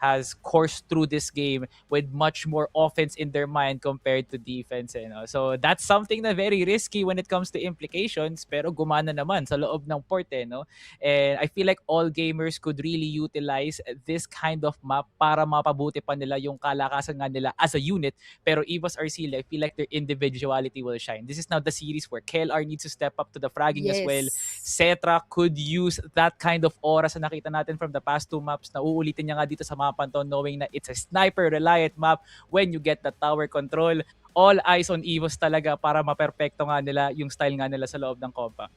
S2: has coursed through this game with much more offense in their mind compared to defense. So that's something na very risky when it comes to implications, pero gumana naman sa loob ng porte. No? And I feel like All Gamers could really utilize this kind of map para mapabuti pa nila yung kalakasan nga nila as a unit. Pero EVOS Arcilia, I feel like their individuality will shine. This is now the series where KLR needs to step up to the fragging as well. Cetra could use that kind of aura sa nakita natin from the past 2 maps na uulitin niya nga dito sa mapan to, knowing na it's a sniper-reliant map when you get the tower control. All eyes on EVOS talaga para maperfecto nga nila yung style nga nila sa loob ng compa.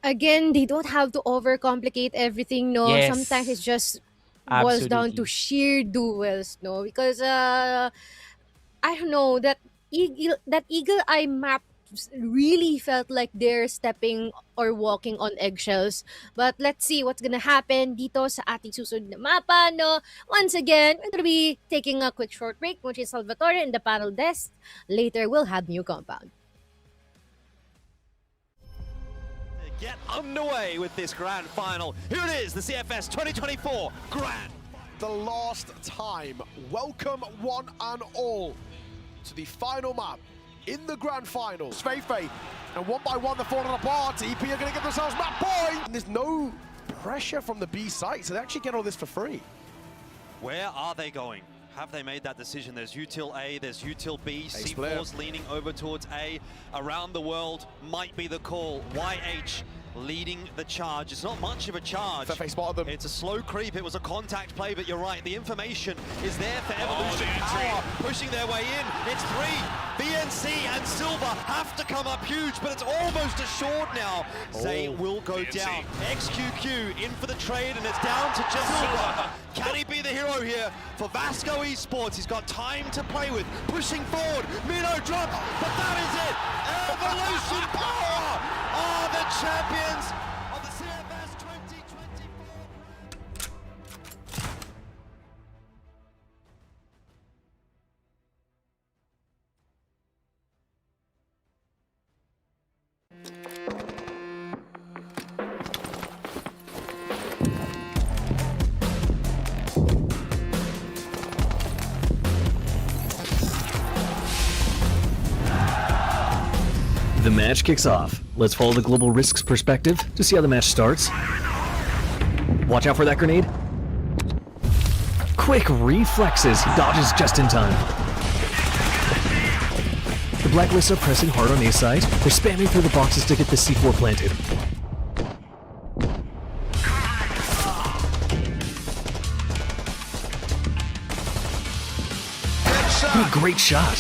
S1: Again, they don't have to overcomplicate everything, no?
S2: Yes.
S1: Sometimes it's just boils down to sheer duels, no? Because I don't know, that eagle eye map really felt like they're stepping or walking on eggshells. But let's see what's gonna happen dito sa ating susunod na mapa, no? Once again, we're gonna be taking a quick short break, which is Salvatore in the panel desk. Later, we'll have new compound.
S7: Get underway with this grand final. Here it is, the CFS 2024 Grand.
S8: The last time. Welcome one and all to the final map in the grand finals. Feifei, and one by one they're falling apart. EP are going to give themselves map point. And there's no pressure from the B site, so they actually get all this for free.
S7: Where are they going? Have they made that decision? There's util A, there's util B, C4's leaning over towards A. Around the world might be the call. YH leading the charge. It's not much of a charge.
S8: Spotted them.
S7: It's a slow creep. It was a contact play, but you're right. The information is there for Evolution Power pushing their way in. It's 3. BNC and Silver have to come up huge, but it's almost assured now. Zay will go down. XQQ in for the trade, and it's down to just Silver. Can he be the hero here for Vasco Esports? He's got time to play with. Pushing forward. Mino drop, but that is it. Evolution Power are the champions of the CFS 2024.
S9: The match kicks off. Let's follow the global risks perspective to see how the match starts. Watch out for that grenade. Quick reflexes. He dodges just in time. The Blacklists are pressing hard on A side. They're spamming through the boxes to get the C4 planted. What a great shot!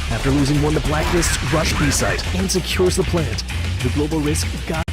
S9: After losing one, the Blacklists rush B side and secures the plant. The global risk got.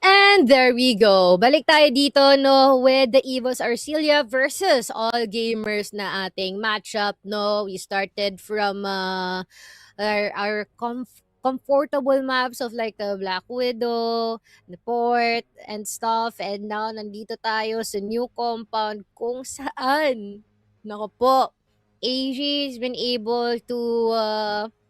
S1: And there we go. Balik tayo dito no with the EVOS Arcilia versus All Gamers na ating matchup no. We started from our comfortable maps of like the Black Widow, the Port and stuff, and now nandito tayo sa new compound kung saan nako po AG's been able to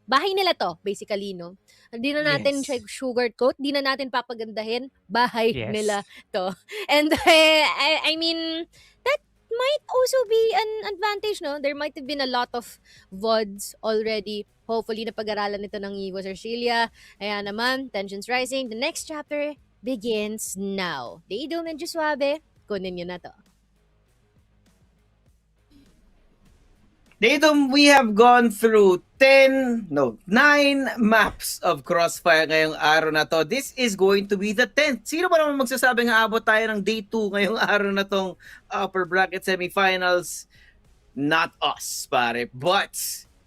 S1: bahay nila to basically no. Hindi na natin
S10: Yes.
S1: sugarcoat, di na natin papagandahin, bahay
S10: Yes.
S1: nila to. And I mean, that might also be an advantage, no? There might have been a lot of VODs already. Hopefully, napag-aralan nito ng EVOS Arcilia. Ayan naman, tensions rising. The next chapter begins now. Deido, medyo suabe. Kunin nyo na to.
S16: Datum, we have gone through 9 maps of Crossfire ngayong araw na to. This is going to be the 10th. Sino ba naman magsasabi nga abot tayo ng day 2 ngayong araw na tong Upper Bracket Semifinals? Not us, pare. But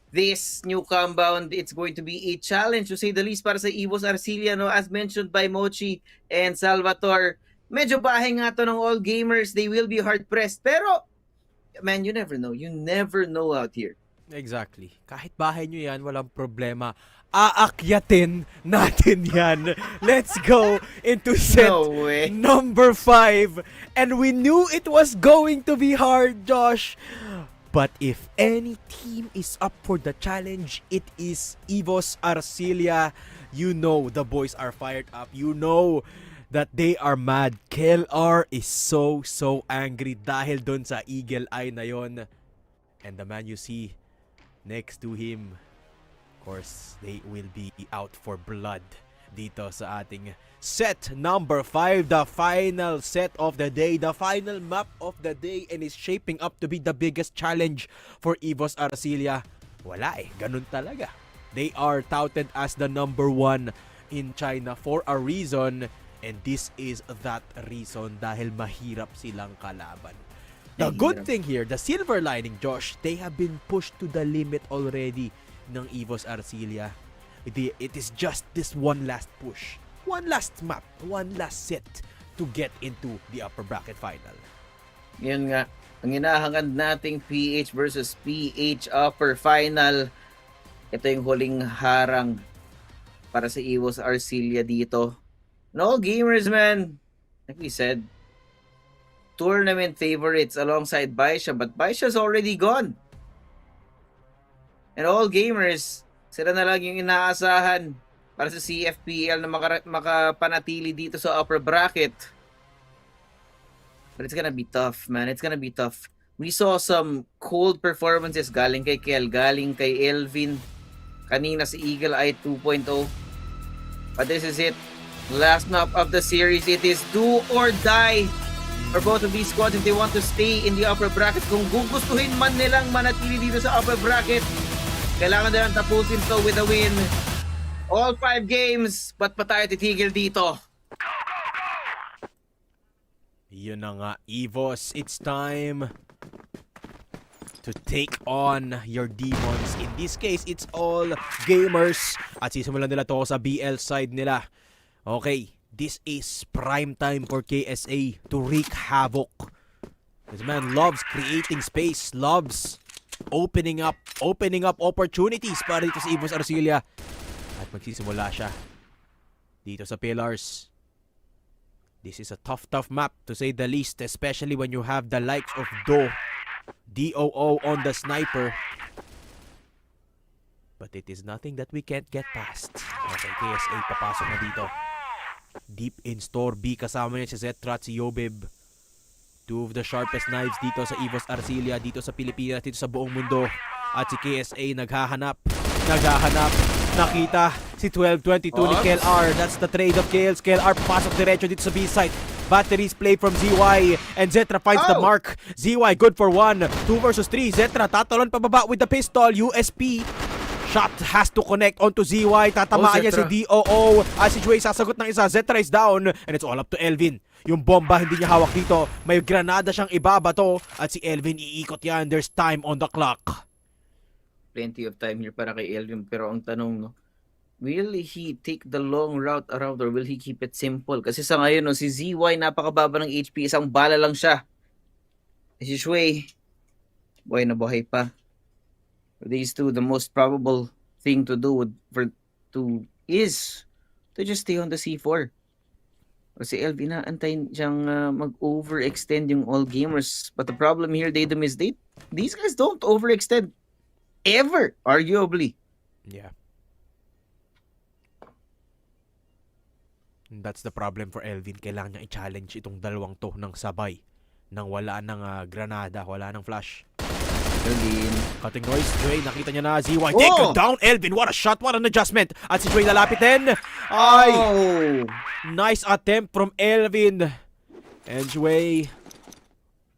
S16: this new compound, it's going to be a challenge to say the least para sa EVOS Arcilia, no? As mentioned by Mochi and Salvatore, medyo bahay nga to ng All Gamers. They will be hard-pressed. Pero man, you never know. You never know out here.
S17: Exactly. Kahit bahay nyo yan, walang problema. Aakyatin natin yan. Let's go into set number 5. And we knew it was going to be hard, Josh. But if any team is up for the challenge, it is EVOS Arcilia. You know the boys are fired up. You know that they are mad. KLR is so angry dahil dun sa Eagle Eye na yon. And the man you see next to him, of course, they will be out for blood dito sa ating set number 5, the final set of the day, the final map of the day, and is shaping up to be the biggest challenge for EVOS Arcilia. Wala ganun talaga. They are touted as the number 1 in China for a reason. And this is that reason dahil mahirap silang kalaban. The good thing here, the silver lining, Josh, they have been pushed to the limit already ng EVOS Arcilia. It is just this one last push, one last map, one last set to get into the upper bracket final.
S16: Yun nga, ang hinahangad nating PH versus PH upper final. Ito yung huling harang para sa EVOS Arcilia dito. And all gamers, man, like we said, tournament favorites alongside BaiSha, but BaiSha's already gone. And all gamers, sila na lang yung inaasahan para sa CFPL na makapanatili dito sa upper bracket. But it's gonna be tough, man. It's gonna be tough. We saw some cold performances galing kay Kel, galing kay Elvin, kanina si Eagle Eye 2.0. But this is it. Last map of the series. It is do or die for both of these squads if they want to stay in the upper bracket. Kung gugustuhin man nilang manatili dito sa upper bracket, kailangan nilang tapusin to with a win. All 5 games, ba't pa tayo titigil dito?
S17: Yun na nga, EVOS, it's time to take on your demons. In this case, it's all gamers. At sisimulan nila to sa BL side nila. Okay, this is prime time for KSA to wreak havoc. This man loves creating space, loves opening up opportunities para dito sa EVOS Arcilia. At magsisimula siya dito sa pillars. This is a tough map to say the least, especially when you have the likes of DOO on the sniper. But it is nothing that we can't get past. Okay, KSA papasok na dito. Deep in store B, kasama niya si Zetra at si Yobib. Two of the sharpest knives dito sa EVOS Arcilia, dito sa Pilipinas, dito sa buong mundo. At si KSA naghahanap. Nakita si 12-22 ni KLR. That's the trade of KLs. KLR pasok diretso dito sa B site. Batteries play from ZY. And Zetra finds the mark. ZY good for 1. 2 versus 3. Zetra tatalon pababa with the pistol. USP. Shot has to connect onto ZY. Tatamaan niya si DOO. Si Jway sasagot ng isa. Zetra is down. And it's all up to Elvin. Yung bomba hindi niya hawak dito. May granada siyang ibabato. At si Elvin iikot yan. There's time on the clock.
S16: Plenty of time here para kay Elvin. Pero ang tanong, no, will he take the long route around or will he keep it simple? Kasi sa ngayon, no, si ZY napakababa ng HP. Isang bala lang siya. Si Shui, buhay na buhay pa. For these two, the most probable thing to do is to just stay on the C4. Kasi Elvin na antayin siyang mag-overextend yung all gamers. But the problem here, Datum, is these guys don't overextend ever, arguably.
S17: Yeah. That's the problem for Elvin. Kailangan niya i-challenge itong dalawang to ng sabay. Nang wala ng granada, wala ng flash.
S16: Elvin.
S17: Cutting noise. Dre, nakita niya na ZY. Taken down. Elvin, what a shot, what an adjustment. At si Dre lalapit din. Nice attempt from Elvin. And Dre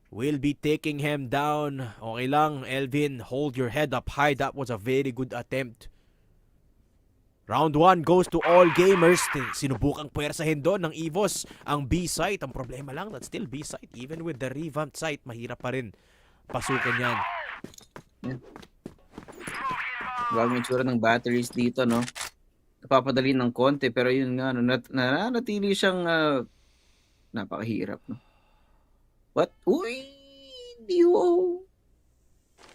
S17: will be taking him down. Okay lang, Elvin. Hold your head up high. That was a very good attempt. Round 1 goes to all gamers. Sinubukang puwersahin doon ng EVOS ang B site. Ang problema lang, that's still B site. Even with the revamped site, mahirap pa rin pasukan yan.
S16: Bagong itsura ng batteries dito, no? Napapadali ng konti, pero yun nga, no, nanatili siyang napakahirap, no? What? Uy! Dio!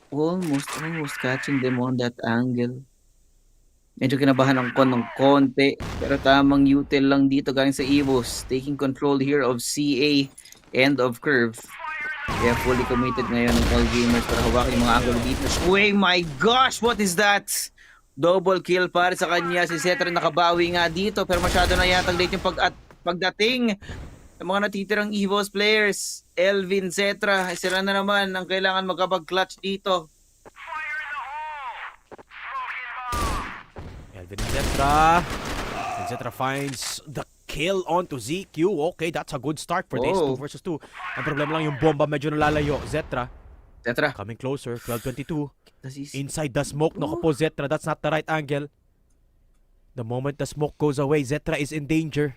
S16: Almost catching them on that angle. Medyo kinabahan ang ng konti, pero tamang util lang dito galing sa EVOS. Taking control here of CA and of Curve. Kaya fully committed ngayon ng all gamers para hawakin yung mga angle dito. Uy, my gosh! What is that? Double kill para sa kanya. Si Zetra nakabawi nga dito, pero masyado na yatang late yung pagdating ng mga natitirang EVOS players. Elvin, Zetra, sila na naman ang kailangan magkapag-clutch dito.
S17: Elvin and Zetra. And Zetra finds the kill onto ZQ. Okay, that's a good start for this 2 versus 2. Ang problema lang yung bomba medyo nalalayo. Zetra coming closer. 12-22. Inside the smoke. Naku po, Zetra. That's not the right angle. The moment the smoke goes away, Zetra is in danger.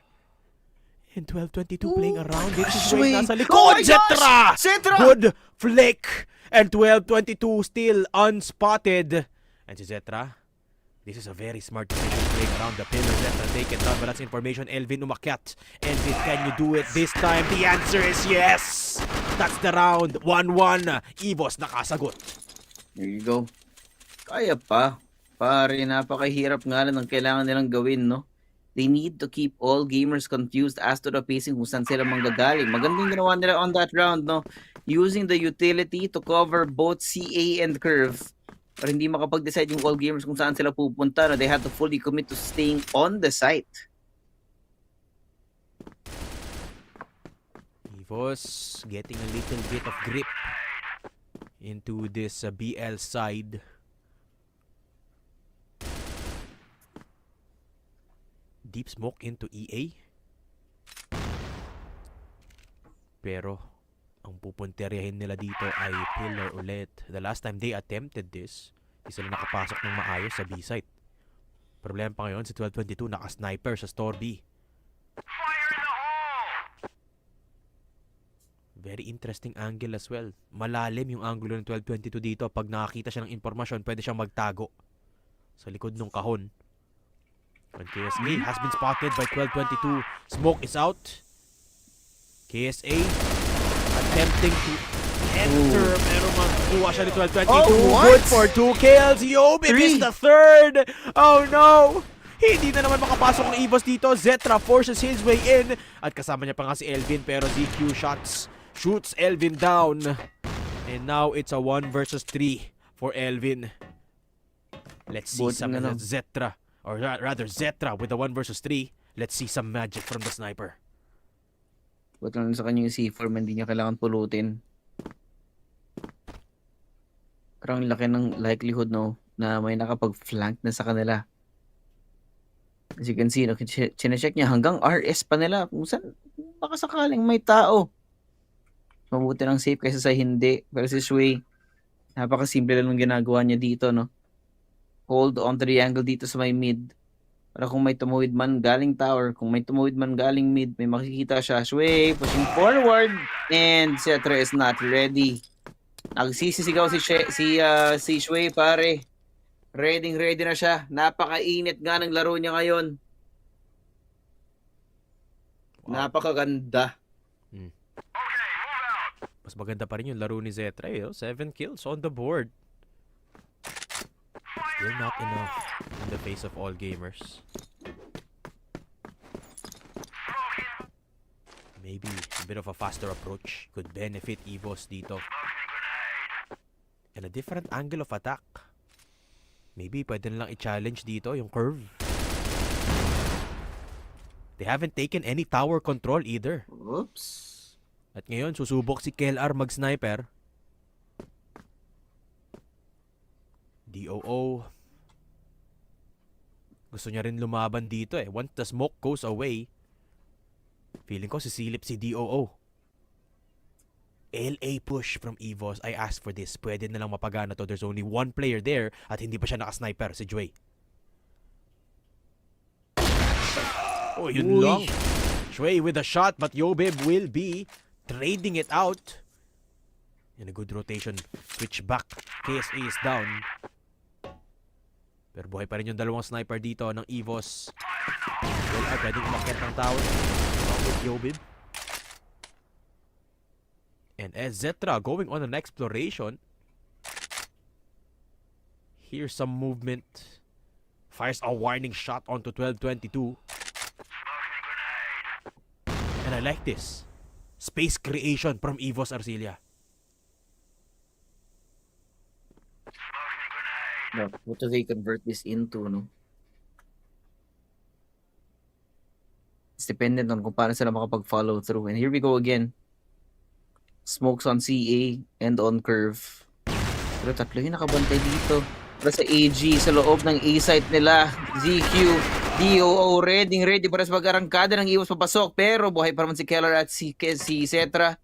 S17: And 12-22 playing around. This is
S16: Sway.
S17: right nasa
S16: Oh
S17: likod.
S16: my gosh!
S17: Zetra!
S16: Zetra!
S17: Good flick. And 12-22 still unspotted. And si Zetra, this is a very smart decision playing around the pillar. Zetra taken down, but that's information. Elvin umakyat. Elvin, can you do it this time? The answer is yes! That's the round. 1-1. EVOS nakasagot.
S16: There you go. Kaya pa. Pare, napakahirap nga lang ang kailangan nilang gawin, no? They need to keep all gamers confused as to the pacing kung saan sila manggagaling. Magandang ginawa nila on that round, no? Using the utility to cover both CA and curve. Para hindi makapag-decide yung all gamers kung saan sila pupunta. No? They have to fully commit to staying on the site.
S17: EVOS getting a little bit of grip into this BL side. Deep smoke into EA. Pero ang pupunteryahin nila dito ay pillar ulit. The last time they attempted this, di sila nakapasok ng maayos sa B site. Problema pa ngayon si 12-22 naka-sniper sa store B. Very interesting angle as well. Malalim yung angulo ng 12-22 dito. Pag nakakita siya ng impormasyon, pwede siyang magtago sa likod ng kahon. And KSA has been spotted by 12-22. Smoke is out. KSA attempting to enter. Pero magkuha siya ni 12-22. Good for 2 kills. Yobi missed the third. Oh no! Hindi na naman makapasok ng EVOS dito. Zetra forces his way in. At kasama niya pa nga si Elvin. Pero ZQ shoots Elvin down. And now it's a 1 versus 3 for Elvin. Let's see some of Zetra. Or rather, Zetra with the 1 versus 3. Let's see some magic from the sniper.
S16: Buti lang sa kanya yung C4, hindi niya kailangan pulutin. Parang laki ng likelihood, no, na may nakapag-flank na sa kanila. As you can see, no, chinecheck niya hanggang RS pa nila. Kung saan, baka sakaling may tao. Mabuti ng safe kaysa sa hindi. Pero si Shui, napakasimple lang ng ginagawa niya dito, no. Hold on to the angle dito sa may mid. Para kung may tumuwid man galing tower, kung may tumuwid man galing mid, may makikita siya. Shui pushing forward and Zetra is not ready. Nagsisisigaw si Shui, pare. Ready na siya. Napakainit nga ng laro niya ngayon. Napakaganda.
S17: Mas maganda pa rin yung laro ni Zetra, eh. 7 kills on the board. Still not enough in the face of all gamers. Maybe a bit of a faster approach could benefit EVOS dito. And a different angle of attack. Maybe pwede nilang i-challenge dito yung curve. They haven't taken any tower control either.
S16: Oops.
S17: At ngayon, susubok si KLR mag-sniper. DOO. Gusto niya rin lumaban dito eh. Once the smoke goes away, feeling ko sisilip si DOO. LA push from EVOS. I asked for this. Pwede na lang mapagana to. There's only one player there at hindi pa siya naka-sniper, si Jway. Oh, yun lang. Jway with a shot, but Yobib will be trading it out. In a good rotation. Switch back. KSA is down. Pero buhay pa rin yung dalawang sniper dito ng EVOS. Well, pwedeng umakyat ng tower. With Yobib. And as Zetra going on an exploration. Here's some movement. Fires a warning shot onto 12-22. And I like this. Space creation from EVOS Arcilia.
S16: No, what do they convert this into, no? It's dependent on kung paano sila makapag-follow through. And here we go again. Smokes on CA and on curve. Pero tatlo yung nakabantay dito. Para sa AG, sa loob ng A-site nila. ZQ, DOO, ready para sa pag-arangkada ng EVOS papasok. Pero buhay pa naman si Keller at si Zetra.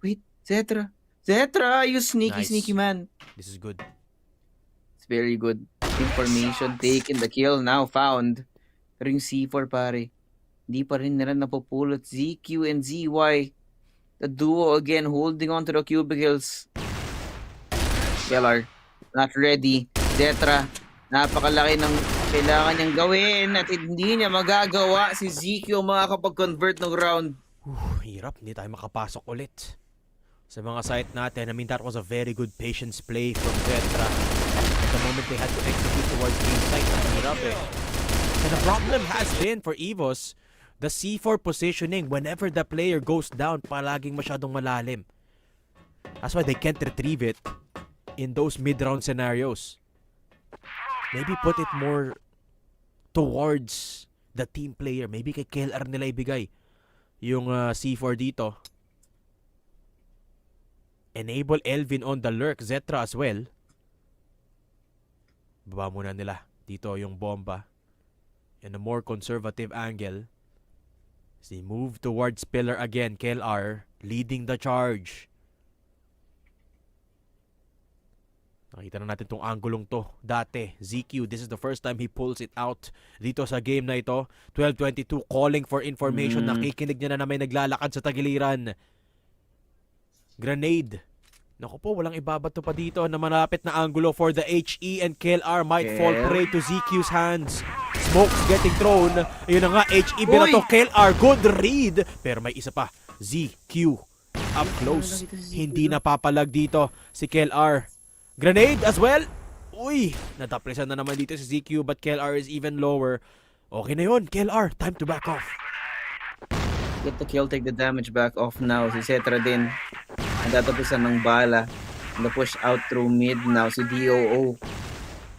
S16: Wait, Zetra, you sneaky man.
S17: This is good.
S16: It's very good. Information taken, the kill now found. Pero yung C4 pare. Hindi pa rin nila napupulot. ZQ and ZY. The duo again holding on to the cubicles. KLR, not ready. Zetra, napakalaki ng kailangan niyang gawin at hindi niya magagawa. Si ZQ makakapag-convert ng round.
S17: Hirap, hindi tayo makapasok ulit. Sa mga site natin, I mean, that was a very good patience play from Zetra. At the moment they had to execute towards the site, ang hirap eh. And the problem has been for EVOS, the C4 positioning, whenever the player goes down, palaging masyadong malalim. That's why they can't retrieve it in those mid-round scenarios. Maybe put it more towards the team player. Maybe kay KLR nila ibigay yung C4 dito. Enable Elvin on the lurk. Zetra as well. Baba muna nila dito yung bomba. In a more conservative angle. As they move towards pillar again. KLR leading the charge. Nakita na natin tong anggulong to. Dati, ZQ, this is the first time he pulls it out dito sa game na ito. 12:22 calling for information. Nakikinig niya na may naglalakad sa tagiliran. Grenade. Naku po, walang ibabato pa dito na malapit na angulo for the HE and KLR might fall prey to ZQ's hands. Smokes getting thrown. Ayun na nga, HE binato. KLR, good read. Pero may isa pa. ZQ up close. Hindi napapalag dito si KLR. Grenade as well. Uy, nataplisan na naman dito si ZQ but KLR is even lower. Okay na yun, KLR. Time to back off.
S16: Get the kill, take the damage back off now. Si Zetra din. Natatapusan ng bala. And the push out through mid now. Si DOO.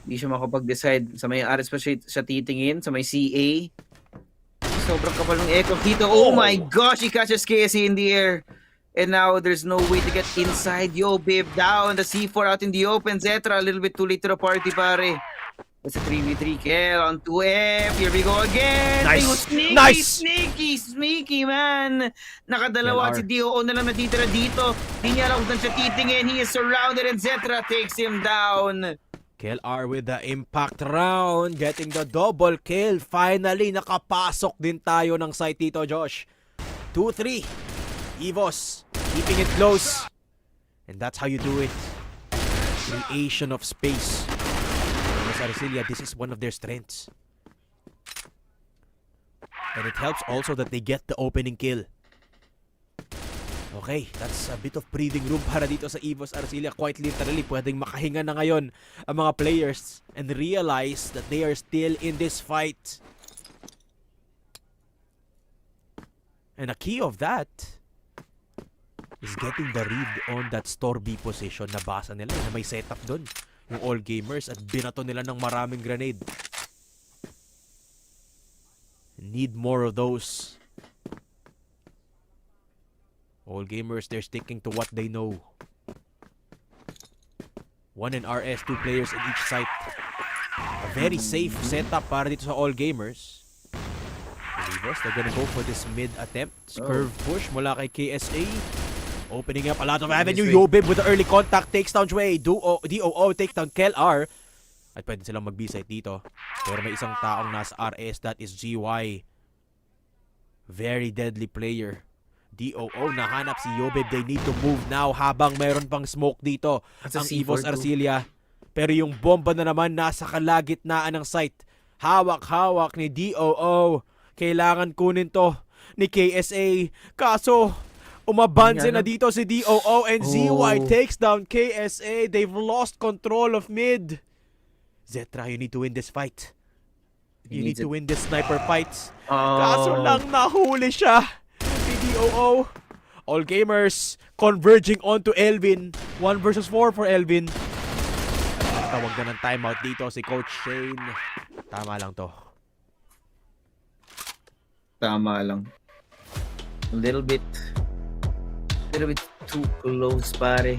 S16: Hindi siya makapag-decide. Sa may RS pa siya titingin. Sa may CA. Sobrang kapal ng echo dito. Oh my gosh! He catches KSA in the air. And now there's no way to get inside. Yo, babe, down. The C4 out in the open. Zetra, a little bit too late to the party, pare. It's a 3v3 kill on 2F. Here we go again.
S17: Nice.
S16: Sneaky, sneaky, man. Nakadalawa si DOO na lang natitira dito. Hindi niya alam kung siya titingin. He is surrounded and Zetra takes him down.
S17: KLR with the impact round. Getting the double kill. Finally, nakapasok din tayo ng site dito, Josh. 2-3. EVOS keeping it close. And that's how you do it. Creation of space. Sa Arcilia, this is one of their strengths. And it helps also that they get the opening kill. Okay, that's a bit of breathing room para dito sa EVOS Arcilia. Quite literally, pwedeng makahinga na ngayon ang mga players and realize that they are still in this fight. And a key of that is getting the read on that store B position. Nabasa nila na may setup doon yung all gamers at binato nila ng maraming grenade. Need more of those. All gamers, they're sticking to what they know. 1 in RS, 2 players in each site. A very safe setup para dito sa all gamers. They're gonna go for this mid attempt. Curve push mula kay KSA. Opening up a lot of avenue. Yobib with the early contact. Takes down Dre. DOO takes down KLR. At pwede silang mag-B-site dito. Pero may isang taong nasa RS. That is GY. Very deadly player. DOO nahanap si Yobib. They need to move now habang mayroon pang smoke dito. Ang EVOS Arcilia. Pero yung bomba na naman nasa kalagitnaan ng site. Hawak-hawak ni DOO. Kailangan kunin to ni KSA. Kaso umabanse na dito si DOO and ZY takes down KSA. They've lost control of mid. Zetra, you need to win this fight. You need to win this sniper fight. Kaso lang nahuli siya. Si DOO. All gamers converging onto Elvin. 1 versus 4 for Elvin. Tawag na ng timeout dito si Coach Shane. Tama lang to.
S16: Tama lang. A little bit too close, pare.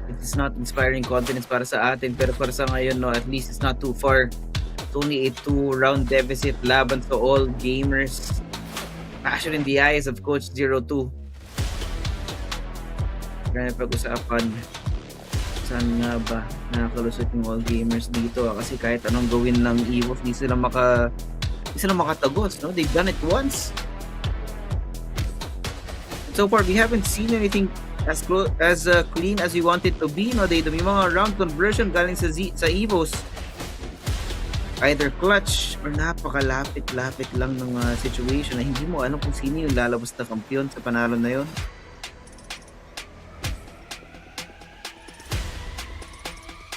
S16: It is not inspiring confidence para sa atin, pero para sa ngayon, no, at least it's not too far. It's only a 2-round deficit laban sa all gamers. Passion in the eyes of Coach 02. Kaya pag-usapan, saan nga ba nakakalusot yung all gamers dito? Kasi kahit anong gawin ng EVOS, di sila Hindi sila makatagos, no? They've done it once. So far, we haven't seen anything as clean as we want it to be, no? Yung mga round conversion galing sa EVOS. Either clutch or napakalapit-lapit lang ng situation na hindi mo alam kung sino yung lalabas na kampiyon sa panalo na yun.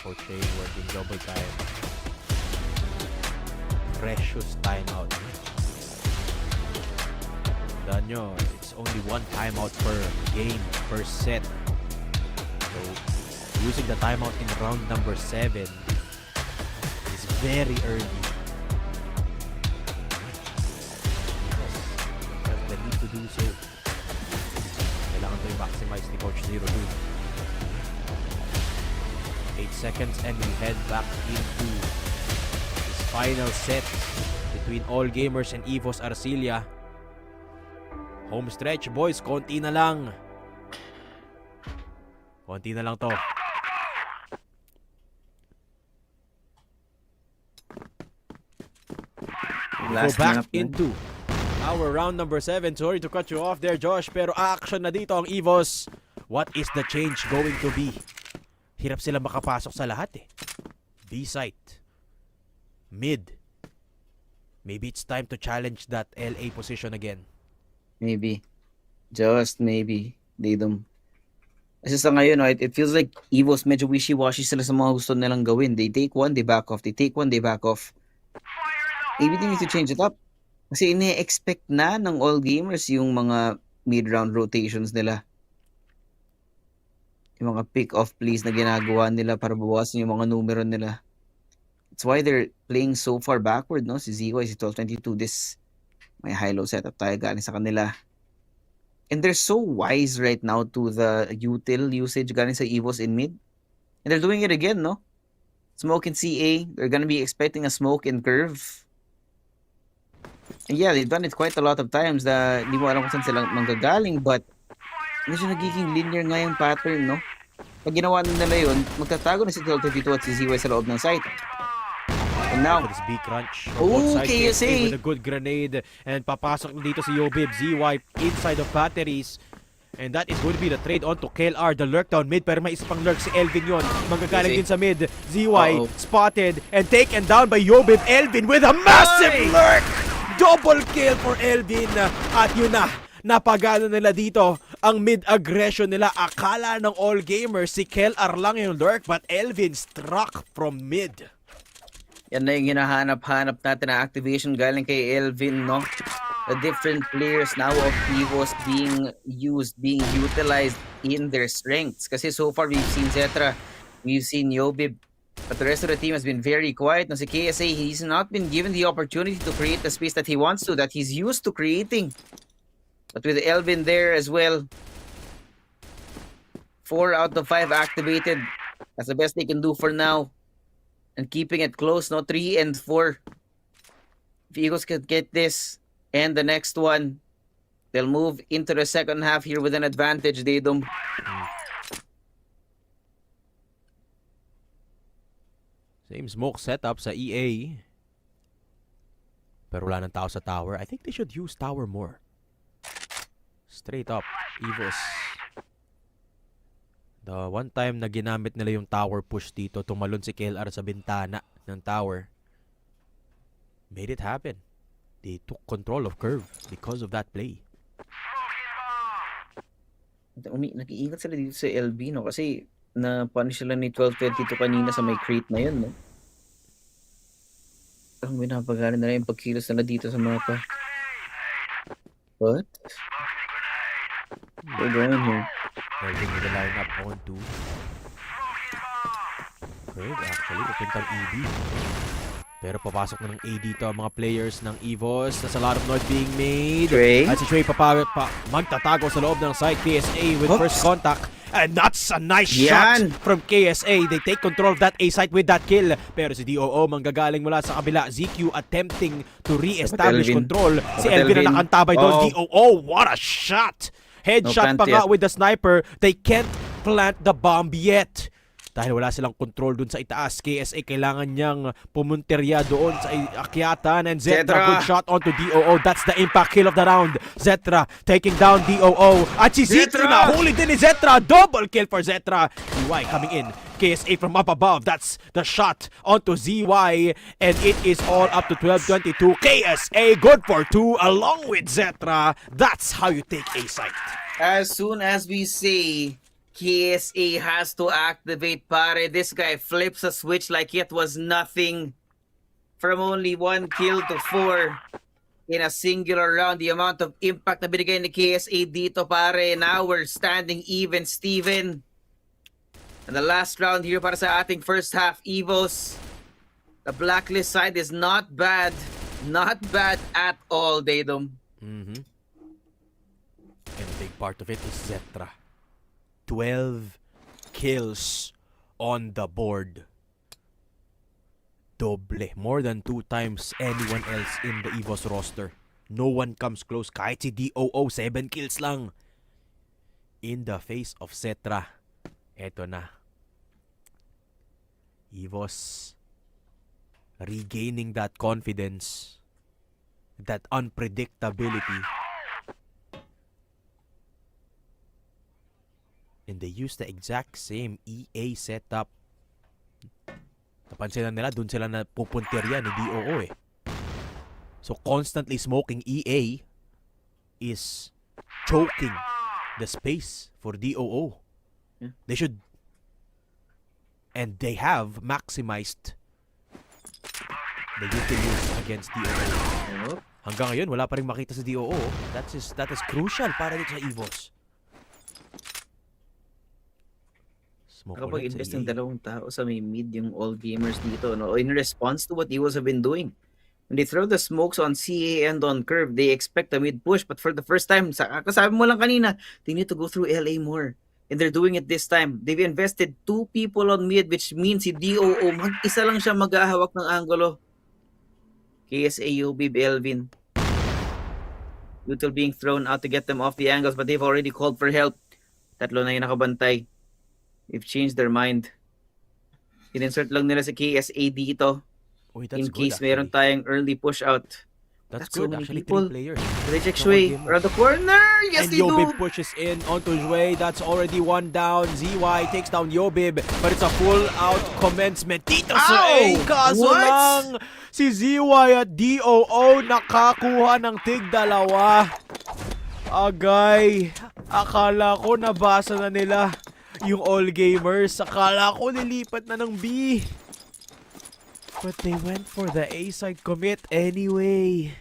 S17: Forte working double time. Precious timeout. Tandaan nyo, it's only one timeout per game, per set. So, using the timeout in round number 7 is very early. Because the need to do so. Kailangan to i-maximize ni Coach 02. 8 seconds and we head back into this final set between All Gamers and EVOS Arcilia. Home stretch, boys. Konti na lang. Konti na lang to. Go back into our round number 7. Sorry to cut you off there, Josh. Pero action na dito ang EVOS. What is the change going to be? Hirap sila makapasok sa lahat eh. B-site. Mid. Maybe it's time to challenge that LA position again.
S16: Maybe. Just maybe. Didom. Kasi sa ngayon, it feels like EVOS medyo wishy-washy sila sa mga gusto nilang gawin. They take one, they back off. They take one, they back off. Maybe they need to change it up. Kasi ine-expect na ng all gamers yung mga mid-round rotations nila. Yung mga pick-off plays na ginagawa nila para bawasan yung mga numero nila. That's why they're playing so far backward, no? Si ZY, si 1222, this may high-low setup tayo galing sa kanila. And they're so wise right now to the util usage galing sa EVOS in mid. And they're doing it again, no? Smoke in CA, they're gonna be expecting a smoke in curve. And yeah, they've done it quite a lot of times na hindi mo alam kung saan sila manggagaling, but medyo nagiging linear nga yung pattern, no? Pag ginawa nila yun, magtatago na si 1222 at si ZY sa loob ng site. And now,
S17: this B crunch.
S16: KSA
S17: with a good grenade. And papasok dito si Yobib. ZY inside of batteries. And that is going to be the trade on to KLR. The lurk down mid. Pero may isa pang lurk si Elvin yun. Manggagaling din sa mid. ZY spotted and taken down by Yobib. Elvin with a massive lurk. Double kill for Elvin. At yun na. Napagano nila dito ang mid-aggression nila. Akala ng all gamers si KLR lang yung lurk. But Elvin struck from mid.
S16: Yan na yung hinahanap-hanap natin na activation galing kay Elvin, no? The different players now of EVOS being used, being utilized in their strengths. Kasi so far, we've seen Zetra, we've seen Yobib, but the rest of the team has been very quiet. No, si KSA, he's not been given the opportunity to create the space that he wants to, that he's used to creating. But with Elvin there as well, 4 out of 5 activated. That's the best they can do for now. And keeping it close, no? 3 and 4. If Eagles could get this and the next one, they'll move into the second half here with an advantage, Dedom.
S17: Same smoke setup sa EA. Pero wala ng tao sa tower. I think they should use tower more. Straight up, EVOS. The one time na ginamit nila yung tower push dito, tumalon si KLR sa bintana ng tower. Made it happen. They took control of curve because of that play.
S16: Nag-iingat sila dito sa LB, no? Kasi na-punish sila ni 1222 kanina sa may crate na yun, no? Ang binapagalan na yung pagkilos nila dito sa mapa. What? They're going here.
S17: Holding with the lineup on to curve, actually. Napuntang ED. Pero papasok na ng AD to ang mga players ng EVOS. There's a lot of noise being made. At si Trey magtatago sa loob ng side. KSA with first contact. And that's a nice shot from KSA. They take control of that A site with that kill. Pero si DOO manggagaling mula sa kabila. ZQ attempting to re-establish control. Si Elvin na nakantabay doon. DOO, what a shot! Headshot pa nga with the sniper. They can't plant the bomb yet. dahil wala silang control dun sa itaas. KSA kailangan niyang pumunterya doon sa akyatan, and Zetra, good shot onto DOO. That's the impact kill of the round. Zetra taking down DOO. At si Zetra na huli din ni Zetra. Double kill for Zetra. ZY coming in. KSA from up above. That's the shot onto ZY, and it is all up to 12-22. KSA good for 2 along with Zetra. That's how you take A site.
S16: As soon as we say KSA has to activate, pare, this guy flips a switch like it was nothing. From only 1 kill to 4 in a singular round. The amount of impact na binigay ni KSA dito, pare. Now we're standing even, Steven. And the last round here para sa ating first half, EVOS. The blacklist side is not bad. Not bad at all, Daydom.
S17: And a big part of it is Zetra. 12 kills on the board. Doble. More than 2 times anyone else in the EVOS roster. No one comes close. Kahit si DOO, 7 kills lang. In the face of Zetra. Eto na. EVOS regaining that confidence. That unpredictability. And they use the exact same EA setup. Napansin na nila, dun sila na pupuntirya ni DOO eh. So constantly smoking EA is choking the space for DOO. They should, and they have maximized the use against DOO. Hanggang ngayon, wala pa rin makita sa DOO. That is crucial para dito sa EVOS.
S16: Nakapag-invest ng 2 tao sa may mid yung all gamers dito, no? In response to what EVOS have been doing. When they throw the smokes on CA and on curve, they expect a mid push. But for the first time, kasabi mo lang kanina, they need to go through LA more. And they're doing it this time. They've invested 2 people on mid, which means si DOO, mag-isa lang siya maghahawak ng angulo. KSA, Yobib, Elvin. Util being thrown out to get them off the angles, but they've already called for help. 3 na yung nakabantay. They've changed their mind. In-insert lang nila sa KSA dito. In case meron tayong early push out.
S17: That's
S16: so
S17: good.
S16: many
S17: Actually,
S16: people.
S17: 3 players.
S16: They check Shui around the corner. Yes,
S17: and
S16: they do.
S17: Yobib pushes in onto Shui. That's already 1 down. ZY takes down Yobib. But it's a full-out commencement dito sa A. Kaso lang, si ZY at DOO nakakuha ng tig-2. Agay. Akala ko nabasa na nila yung all gamers. Akala ko nilipat na ng B. But they went for the A side commit anyway.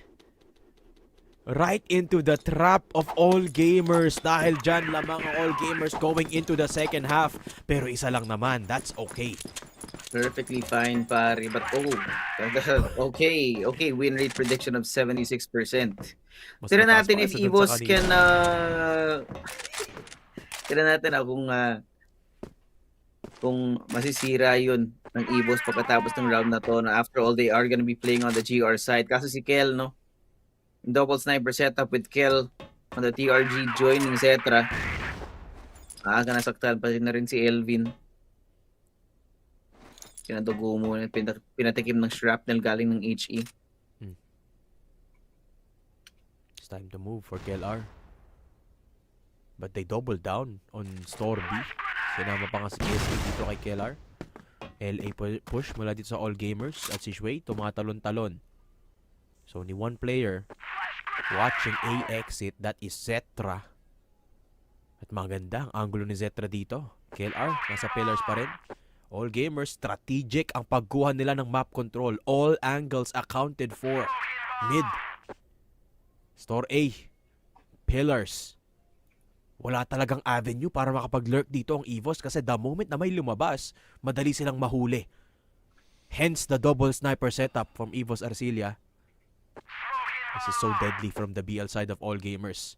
S17: Right into the trap of all gamers. Dahil dyan lamang ang all gamers going into the second half. Pero isa lang naman. That's okay.
S16: Perfectly fine, pare. But okay, win rate prediction of 76%. Tira natin if EVOS can tira natin kung masisira yun ng EVOS pagkatapos ng round na to, na after all they are gonna be playing on the GR side. Kaso si Kel, no? Double sniper setup with Kel on the TRG joining Zetra. Nasaktan pa na rin si Elvin. Kinadugo mo, pinatikim ng shrapnel galing ng HE.
S17: It's time to move for KLR. But they double down on Store B. Sinama pa nga si KSA dito kay KLR. LA push mula dito sa all gamers. At si Shui tumatalon-talon. So only 1 player watching A exit. That is Zetra. At maganda ang angulo ni Zetra dito. KLR nasa pillars pa rin. All gamers, strategic ang pagkuha nila ng map control. All angles accounted for. Mid. Store A. Pillars. Wala talagang avenue para makapag-lurk dito ang EVOS kasi the moment na may lumabas, madali silang mahuli. Hence the double sniper setup from EVOS Arcilia. This is so deadly from the BL side of all gamers.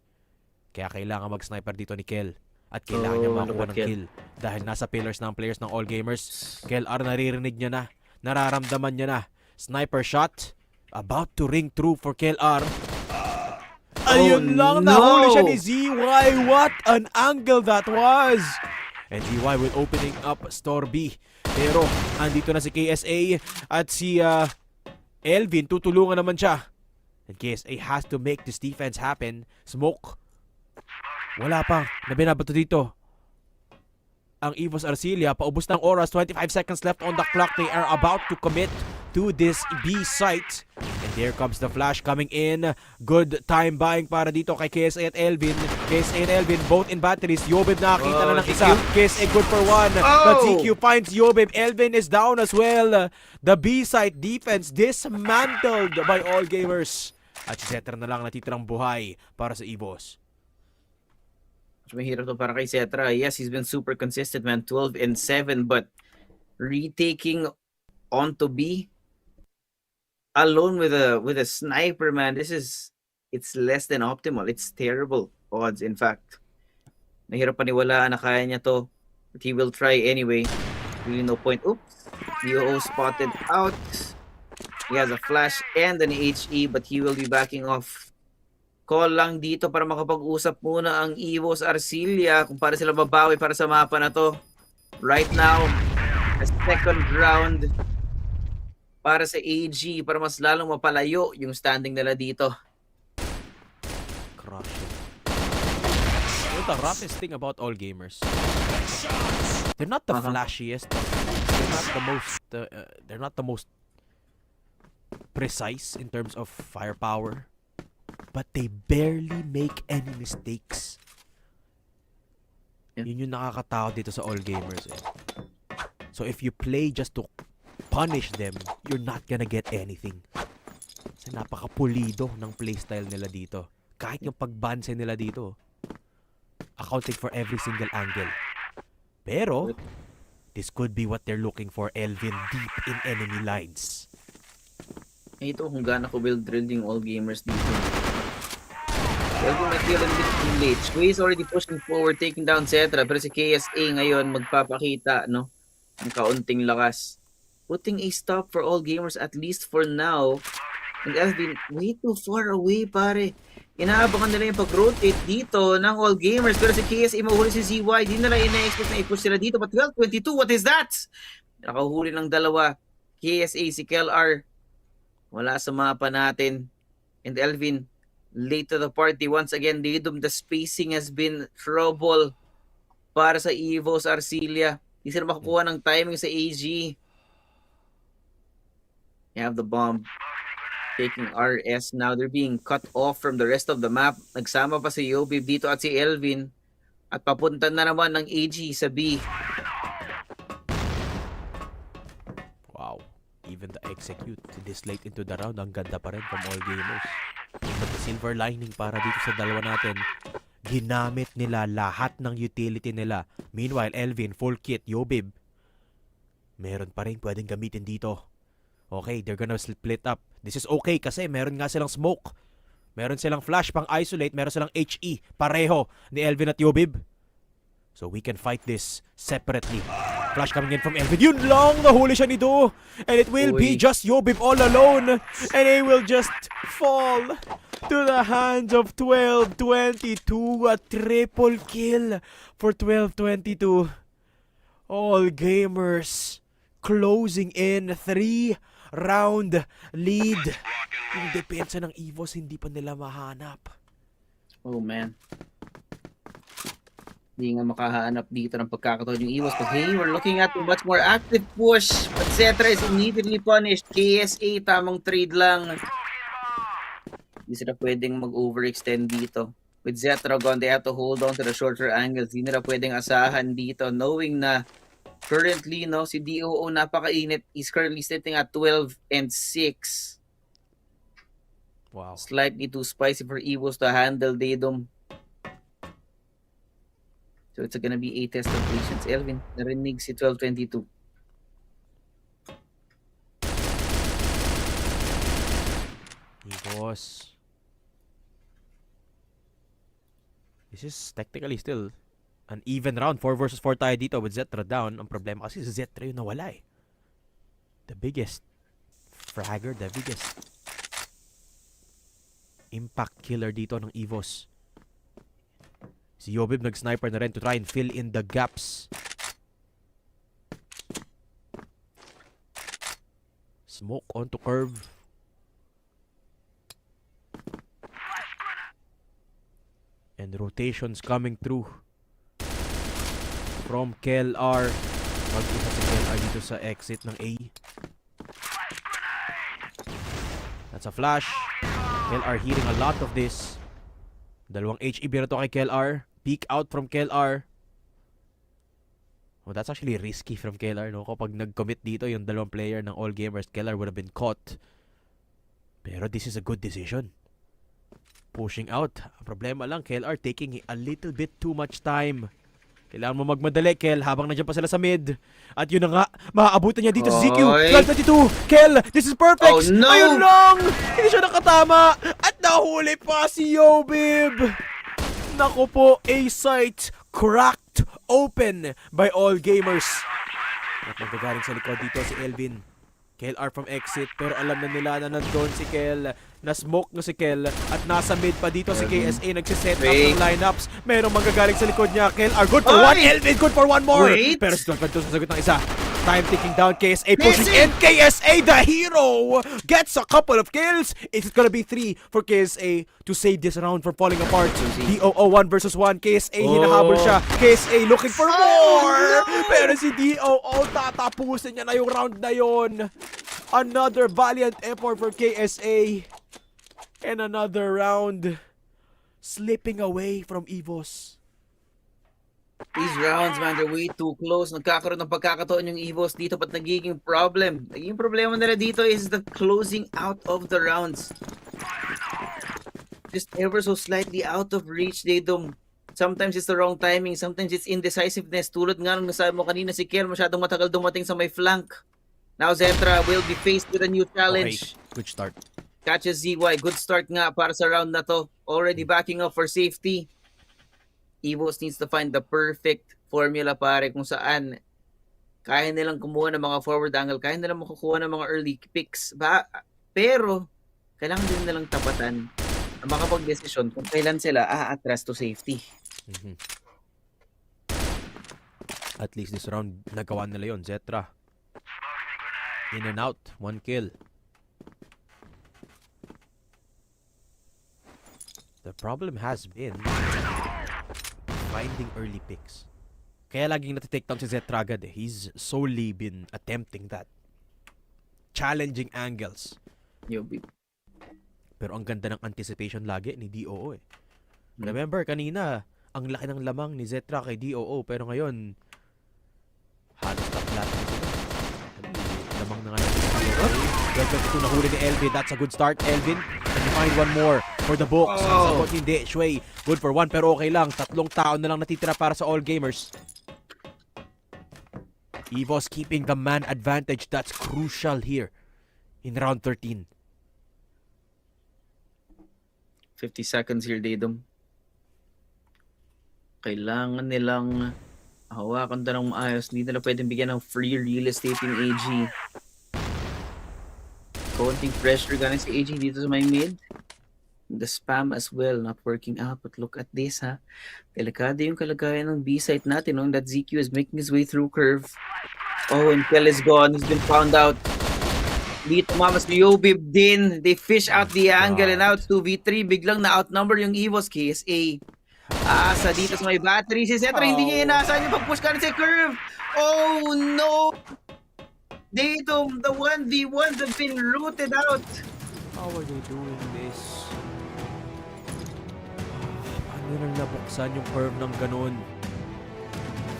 S17: Kaya kailangan mag-sniper dito ni Kel. At kailangan niya makuha ng kill. Dahil nasa pillars na ang players ng all gamers. KLR naririnig niya na. Nararamdaman niya na. Sniper shot. About to ring true for KLR. Ayun lang, nahuli siya ni ZY. What an angle that was. And GY will opening up store B. Pero andito na si KSA at si Elvin. Tutulungan naman siya. And KSA has to make this defense happen. Smoke. Wala pa. Nabinabato dito ang EVOS Arcilia. Paubos ng oras. 25 seconds left on the clock. They are about to commit to this B site. And there comes the flash coming in. Good time buying para dito kay KSA at Elvin. KSA and Elvin both in batteries. Yobib nakakita na ng isa. KSA good for one. But ZQ finds Yobib. Elvin is down as well. The B site defense dismantled by all gamers. At si Zetra na lang natitirang buhay para sa EVOS.
S16: Mahirap to para kay Zetra. Yes, he's been super consistent, man. 12-7, but retaking onto B alone with a sniper, man. It's less than optimal. It's terrible odds, in fact. Mahirap paniwalaan na kaya niya to, but he will try anyway. Really no point. Oops. DOO spotted out. He has a flash and an HE, but he will be backing off. Call lang dito para makapag-usap muna ang EVOS Arcilia kung para sila babawi para sa mapa na to. Right now, a second round para sa AG para mas lalong mapalayo yung standing nila dito.
S17: Crushing. You know the roughest thing about all gamers? They're not the flashiest. They're not the most precise in terms of firepower. But they barely make any mistakes. Yun yung nakakatakot dito sa all gamers. So if you play just to punish them, you're not gonna get anything. Kasi napakapulido ng playstyle nila dito. Kahit yung pagbanse nila dito, accounting for every single angle. Pero, this could be what they're looking for, Elvin, deep in enemy lines.
S16: Ito kung gaano ko build drill yung all gamers dito. Elvin might be a little bit too late. Shui is already pushing forward, taking down Zetra. Pero si KSA ngayon magpapakita, no? Ng kaunting lakas. Putting a stop for all gamers at least for now. And Elvin, way too far away, pare. Inaabangan nila yung pag-rotate dito ng all gamers. Pero si KSA mahuli si ZY. Di nila ina-expect na i-push sila dito. But 12-22, what is that? Nakahuli ng dalawa. KSA, si KLR. Wala sa mapa natin. And Elvin, late to the party once again. The spacing has been trouble para sa EVOS Arcilia. Hindi sila makakuha ng timing sa AG. You have the bomb taking RS now. They're being cut off from the rest of the map. Nagsama pa si Yobib dito at si Elvin. At papunta na naman ng AG sa B.
S17: Wow. Even the execute this late into the round, ang ganda pa rin from all gamers. But the silver lining para dito sa dalawa natin, ginamit nila lahat ng utility nila. Meanwhile, Elvin, full kit, Yobib, meron pa rin pwedeng gamitin dito. Okay, they're gonna split up. This is okay kasi meron nga silang smoke. Meron silang flash pang isolate, meron silang HE, pareho ni Elvin at Yobib. So we can fight this separately. Flash coming in from Elvin. Yun lang! Nahuli siya ni Do. And it will be just Yobib all alone. And he will just fall to the hands of 12-22. A triple kill for 12-22. All gamers closing in 3-round lead. Yung depensa ng EVOS hindi pa nila mahanap.
S16: Oh man. Hindi nga makahanap dito ng pagkakataon yung EVOS. But hey, we're looking at a much more active push. But Zetra is immediately punished. KSA, tamang trade lang. Hindi sila pwedeng mag-overextend dito. With Zetra gone, they have to hold on to the shorter angles. Hindi nila pwedeng asahan dito. Knowing na currently, no, si DOO napakainit. He's currently sitting at 12-6.
S17: Wow.
S16: Slightly too spicy for EVOS to handle Daedom. So it's gonna be a test of patience. Elvin, narinig si 12-22.
S17: EVOS. This is technically still an even round. 4 versus 4 tayo dito with Zetra down. Ang problema kasi si Zetra yung nawala eh. The biggest fragger, the biggest impact killer dito ng EVOS. Si Yobib nag-sniper na rin to try and fill in the gaps Smoke onto curve. And rotations coming through from KLR. Mag-isa si KLR dito sa exit ng A. That's a flash. KLR hearing a lot of this. Dalawang HEB na to kay KLR. Peek out from KLR. Oh, that's actually risky from KLR, no? Kapag nag-commit dito yung dalawang player ng All Gamers, KLR would have been caught. Pero this is a good decision. Pushing out. Ang problema lang, KLR taking a little bit too much time. Kailangan mo magmadali, Kel, habang nandiyan pa sila sa mid. At yun na nga, maaabutan niya dito sa ZQ. Flag 22. Kel, this is perfect.
S16: Oh, no!
S17: Ayun lang! Hindi siya nakatama. At nahuli pa si Yobib. Naku po, A-site cracked open by All Gamers. At magagaling sa likod dito si Elvin. KLR from exit, pero alam na nila na nandun si Kel. Na-smoke na si Kel. At nasa mid pa dito si KSA. Nagsiset up ng lineups. Merong magagaling sa likod niya. KLR good for one. Elvin good for one more. Pero still ganito sa sagot ng isa. Time ticking down. KSA pushing in. KSA the hero gets a couple of kills. It's gonna be 3 for KSA to save this round from falling apart. DOO 1 versus 1. KSA hinahabol siya. KSA looking for more. Pero si DOO tatapusin niya na yung round na yon. Another valiant effort for KSA. And another round slipping away from EVOS.
S16: These rounds, man, they're way too close. Nagkakaroon ng pagkakataon yung EVOS dito, but nagiging problem. Nagiging problema nila dito is the closing out of the rounds. Just ever so slightly out of reach, they don't. Sometimes it's the wrong timing, sometimes it's indecisiveness. Tulad nga nung nasabi mo kanina, si Kel masyadong matagal dumating sa may flank. Now Zetra will be faced with a new challenge.
S17: Okay, good start.
S16: Catches ZY, good start nga para sa round na to. Already backing up for safety. EVOS needs to find the perfect formula, pare, kung saan kaya nilang kumuha ng mga forward angle, kaya nilang makukuha ng mga early picks. Pero kailangan din nilang tapatan na makapag-desisyon kung kailan sila atras to safety.
S17: At least this round nagawa nila yon. Zetra in and out, 1 kill. The problem has been finding early picks. Kaya laging natitake down si Zetra agad eh. He's solely been attempting that. Challenging angles. Pero ang ganda ng anticipation lagi ni DOO eh. Remember kanina, ang laki ng lamang ni Zetra kay DOO, pero ngayon halos taplat. Lamang na nga natin. Well, nahuli ni Elvin. That's a good start, Elvin. Can you find one more for the books? Sagot hindi. Shui, good for one pero okay lang. 3 tao na lang natitira para sa All Gamers. EVOS keeping the man advantage. That's crucial here in round 13.
S16: 50 seconds here, Daydom. Kailangan nilang hawakan na ng maayos. Hindi nila pwedeng bigyan ng free real estate yung AG. Konting pressure galing si AG dito sa may mid. The spam as well, not working out. But look at this, ha. Delikado yung kalagayan ng B-site natin. That ZQ is making his way through curve. Oh, and Kel is gone. He's been found out. Dito mamas Yobib din. They fish out the angle and out 2v3. Biglang na-outnumber yung EVOS. KSA. Asa dito sa may battery. Si Zetra hindi niya inaasahan yung pag-push ka sa curve. Oh no! Dito, the 1v1s have been rooted out.
S17: How are they doing this? Paano nang nabuksan yung curve ng ganun?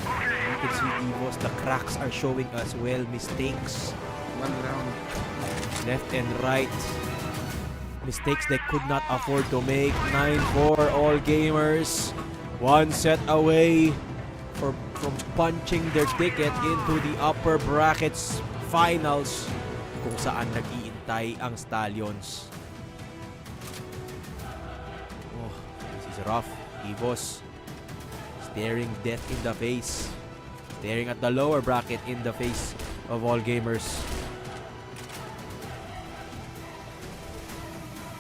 S17: You can see EVOS, the cracks are showing as well. Mistakes.
S16: One round.
S17: Left and right. Mistakes they could not afford to make. 9-4 All Gamers. 1 set away from punching their ticket into the Upper Bracket Finals kung saan nag-iintay ang Stallions. Oh, this is rough. EVOS staring death in the face. Staring at the lower bracket in the face of All Gamers.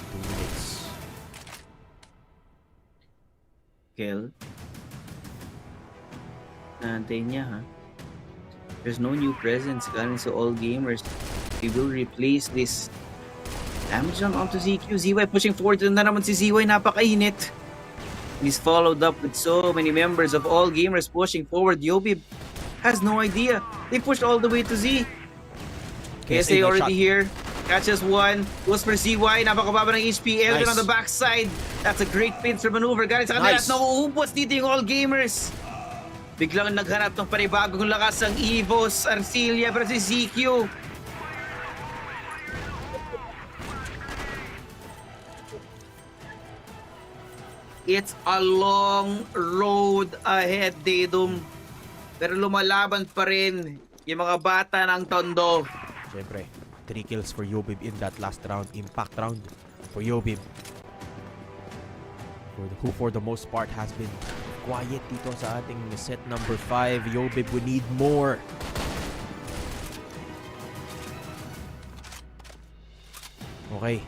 S17: 2 minutes.
S16: Kel. Naantay niya, ha? There's no new presence galing sa All Gamers. He will replace this damage lang onto ZQ. ZY pushing forward na naman si ZY, napakainit. He's followed up with so many members of all gamers pushing forward. Yobib has no idea. They pushed all the way to Z. KSA already here. Catches one. Goes for ZY. Napakababa ng HP. Elvin on the backside. That's a great pincer maneuver. Galing sa kanila at nauubos dito yung all gamers. Biglang naghanap ng panibagong lakas ang EVOS Arcilia para si ZQ. It's a long road ahead, Dedum. Pero lumalaban pa rin yung mga bata ng Tondo.
S17: Siyempre, 3 kills for Yobib in that last round. Impact round for Yobib. Who for the most part has been quiet dito sa ating set number 5. Yobib, we need more. Okay.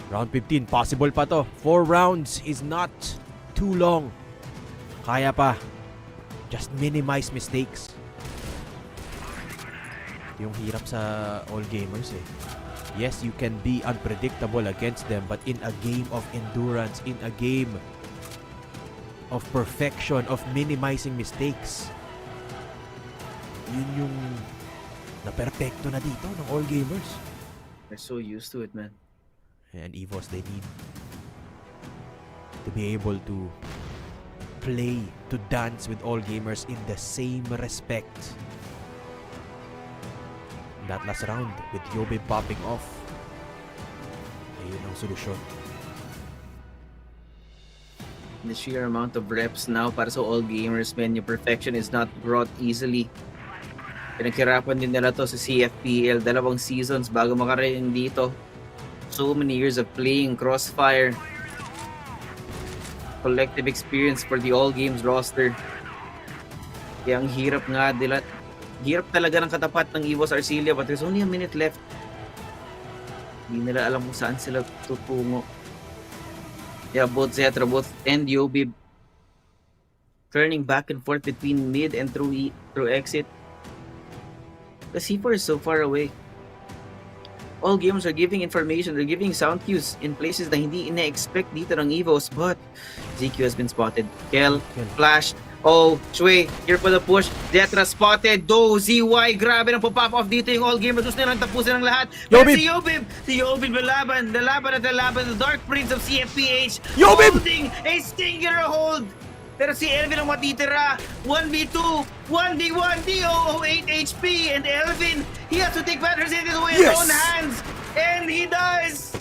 S17: Round 15, possible pa to. 4 rounds is not too long. Kaya pa. Just minimize mistakes. Yung hirap sa all gamers eh. Yes, you can be unpredictable against them, but in a game of endurance, in a game of perfection, of minimizing mistakes, yun yung na-perfecto na dito ng all gamers.
S16: They're so used to it, man.
S17: And EVOS, they need to be able to play, to dance with all gamers in the same respect. That last round with Yobib popping off, ayun ang solusyon.
S16: The sheer amount of reps now para sa all gamers, man, yung perfection is not brought easily. Pinaghirapan din nila to sa CFPL, 2 seasons bago makarating dito. So many years of playing Crossfire. Collective experience for the all games roster. Kaya ang hirap nga nila. Hirap talaga ng katapat ng EVOS Arcilia, but there's only a minute left. Hindi nila alam kung saan sila tutungo. Yeah, both Zetra, both and Yobib turning back and forth between mid and through exit. The C4 is so far away. All gamers are giving information, they're giving sound cues in places na hindi ina-expect dito ng EVOS, but ZQ has been spotted. Kel, flash. Oh, Shui, here for the push. Zetra spotted. Do, ZY, grabe nang pop off dito yung all gamers. Gusto nilang tapusin ang lahat. Pero si Yobib! Si Yobib lalaban. Lalaban at lalaban. The Dark Prince of CFPH.
S17: Yobib!
S16: Holding a singular hold. Pero si Elvin ang matitira. 1v2. 1v1. DO 8 HP. And Elvin, he has to take matters into his own hands. And he does.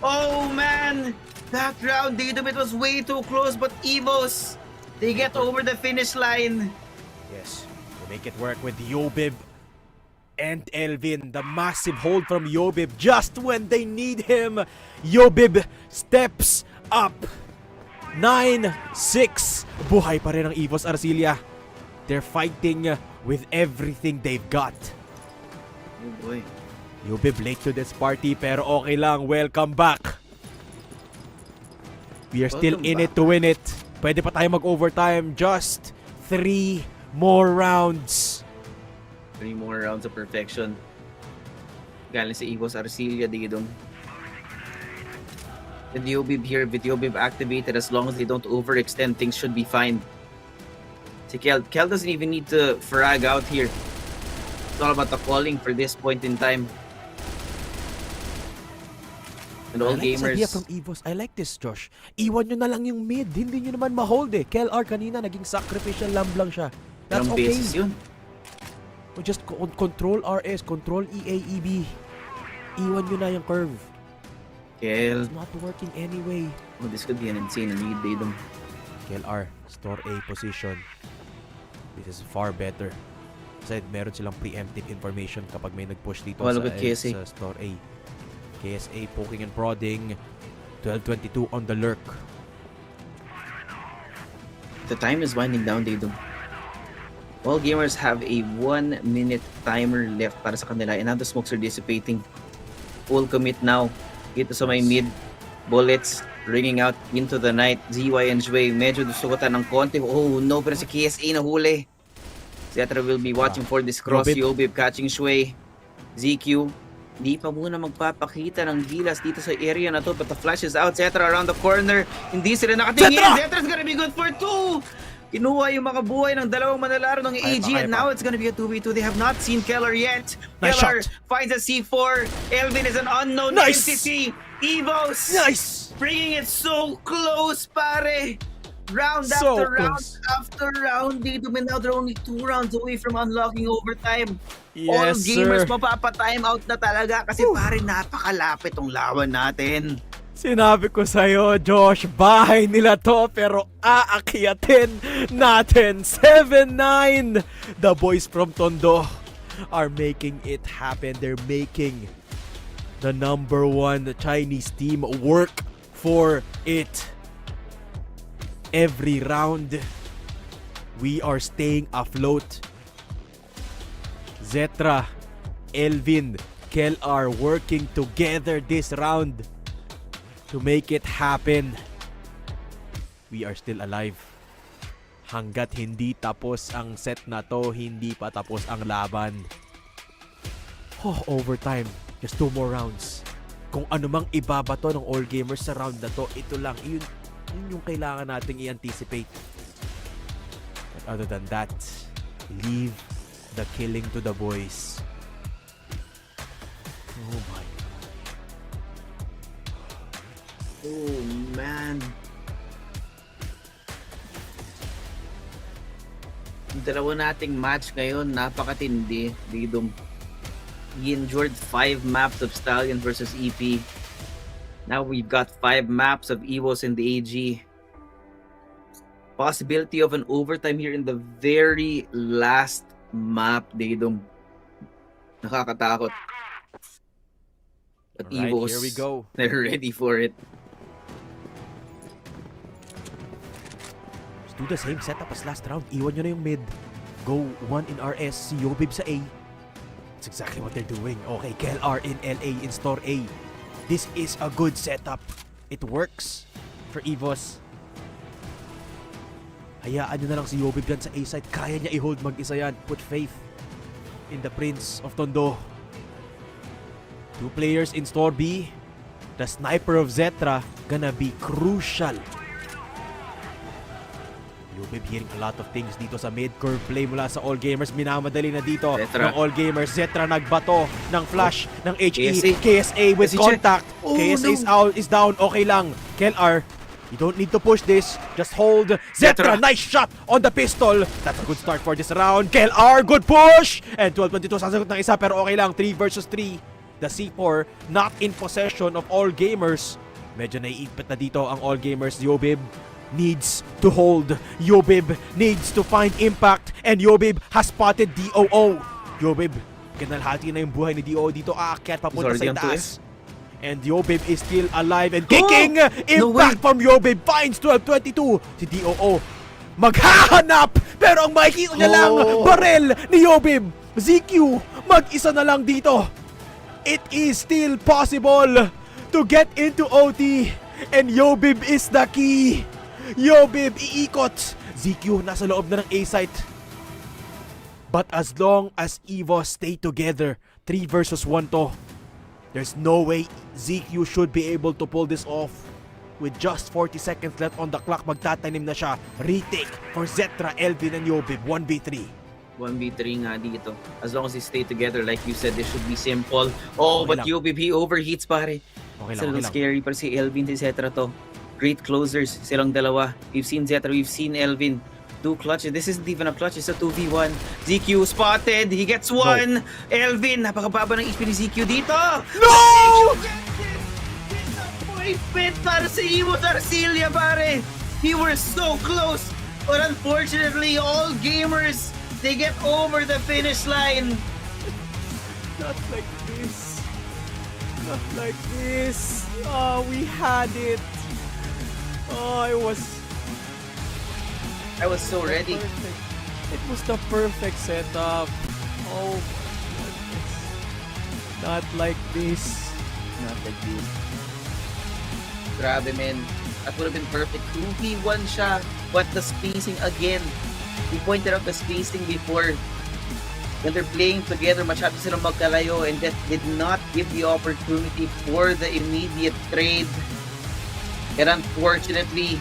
S16: Oh, man. That round, Dedum, it was way too close. But EVOS, they get over the finish line.
S17: Yes, they make it work with Yobib and Elvin. The massive hold from Yobib just when they need him. Yobib steps up. 9-6. Buhay pa rin ang EVOS Arcilia. They're fighting with everything they've got.
S16: Oh boy.
S17: Yobib late to this party pero okay lang. Welcome back. We are still in it to win it. Pwede pa tayo mag-overtime. Just 3 more rounds.
S16: 3 more rounds of perfection. Galing sa EVOS Arcilia, Dedum. With Yobib here, with Yobib activated, as long as they don't overextend, things should be fine. Si Kel doesn't even need to frag out here. It's all about the calling for this point in time. And all gamers.
S17: Idea from EVOS. I like this, Josh. Iwan nyo na lang yung mid. Hindi nyo naman ma-hold eh. KLR kanina naging sacrificial lamb lang siya. That's okay.
S16: Basis yun.
S17: O just control RS, control EAEB. Iwan nyo na yung curve.
S16: Kel.
S17: It's not working anyway.
S16: Oh, this could be an insane lead, Dedum.
S17: KLR, store A position. This is far better. Kasi meron silang preemptive information kapag may nag-push dito sa store A. KSA poking and prodding. 12:22 on the lurk.
S16: The time is winding down, Dedum. All gamers have a 1-minute timer left para sa kanila, and now the smokes are dissipating. Full commit now. Dito sa may mid. Bullets ringing out into the night. ZY and Shui medyo dusukotan ng konti. Oh no, pero si KSA nahuli. Zetra will be watching for this cross. Yobib catching Shui. ZQ, di pa muna magpapakita ng gilas dito sa area na to, but the flash is out. Zetra around the corner. Hindi sila nakatingin. Zetra's gonna be good for 2. Kinuha yung makabuhay ng dalawang manlalaro ng AG, and now it's gonna be a 2v2. They have not seen Keller yet.
S17: Nice
S16: Keller
S17: shot.
S16: finds a C4. Elvin is an unknown entity. EVOS bringing it so close, pare. Round
S17: So
S16: after round
S17: close.
S16: after round. Dito, now they're only 2 rounds away from unlocking overtime.
S17: Yes,
S16: All gamers
S17: sir.
S16: mapapa-time out na talaga kasi pare napakalapit tong lawan natin.
S17: Sinabi ko sa'yo, Josh, bahay nila to pero aakyatin natin. 7-9! The boys from Tondo are making it happen. They're making the number 1 Chinese team work for it. Every round, we are staying afloat. Zetra, Elvin, Kel are working together this round to make it happen. We are still alive. Hanggat hindi tapos ang set na to, hindi pa tapos ang laban. Overtime. Just 2 more rounds. Kung ano mang ibabato ng all gamers sa round na to, ito lang. Yun yung kailangan nating i-anticipate. But other than that, leave the killing to the boys. Oh my.
S16: Oh man. Yung dalawa nating match ngayon, napakatindi. Didum. He endured 5 maps of Stallions versus EP. Now we've got 5 maps of EVOS in the AG. Possibility of an overtime here in the very last map, Didum. Nakakatakot. But
S17: Alright,
S16: EVOS,
S17: here we go.
S16: they're ready for it.
S17: Do the same setup as last round. Iwan nyo na yung mid. Go 1 in RS. Si Yobib sa A. That's exactly what they're doing. Okay, KLR in LA in store A. This is a good setup. It works for EVOS. Hayaan nyo na lang si Yobib yan sa A side. Kaya niya i-hold mag-isa yan. Put faith in the Prince of Tondo. 2 players in store B. The sniper of Zetra gonna be crucial. Yobib hearing a lot of things dito sa mid-curve play mula sa All Gamers. Minamadali na dito ng All Gamers. Zetra nagbato ng flash ng HE. KSA with contact. KSA is down. Okay lang. KLR, you don't need to push this. Just hold. Zetra, nice shot on the pistol. That's a good start for this round. KLR, good push! And 12-22 sasagot ng isa pero okay lang. 3 versus 3. The C4 not in possession of All Gamers. Medyo naiipit na dito ang All Gamers. Yobib needs to hold. Yobib needs to find impact. And Yobib has spotted DOO. Yobib, kinalhati na yung buhay ni DOO dito. Aakyat papunta sa itaas. And Yobib is still alive and kicking. Impact from Yobib finds 12-22. Si DOO maghahanap. Pero ang makikita niya lang, barel ni Yobib. ZQ, mag-isa na lang dito. It is still possible to get into OT. And Yobib is the key. Yobib, iikot. ZQ nasa loob na ng A-site. But as long as EVOS stay together, 3 versus 1 to, there's no way ZQ should be able to pull this off. With just 40 seconds left on the clock, magtatanim na siya. Retake for Zetra, Elvin, and Yobib. 1v3.
S16: 1v3 nga dito. As long as they stay together, like you said, this should be simple. Oh, but Yobib, he overheats, pare. It's a little scary para si Elvin, si Zetra to. Great closers, silang dalawa. We've seen Zetra, we've seen Elvin. 2 clutches. This isn't even a clutch, it's a 2v1. ZQ spotted, he gets 1. Elvin, napakababa ng HP ni ZQ dito.
S17: No!
S16: May pit para sa EVOS Arcilia, pare. He was so close. But unfortunately, all gamers, they get over the finish line.
S17: Not like this. Not like this. Oh, we had it. Oh, I was
S16: so ready.
S17: Perfect. It was the perfect setup. Oh my goodness. Not like this.
S16: Not like this. Grabe, man. That would have been perfect. 2v1 siya. But the spacing again. We pointed out the spacing before. when they're playing together, masyado silang magkalayo, and that did not give the opportunity for the immediate trade. And unfortunately,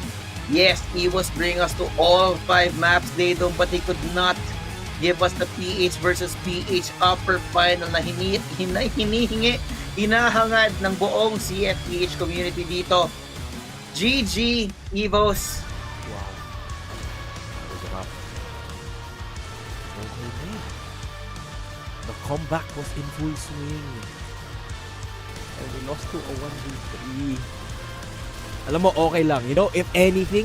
S16: yes, EVOS bring us to all 5 maps, Daedom, but they could not give us the PH versus PH upper final na hinahangad ng buong CFPH community dito. GG, EVOS.
S17: Wow. The comeback was in full swing. And we lost to a 1v3. Alam mo, okay lang. You know, if anything,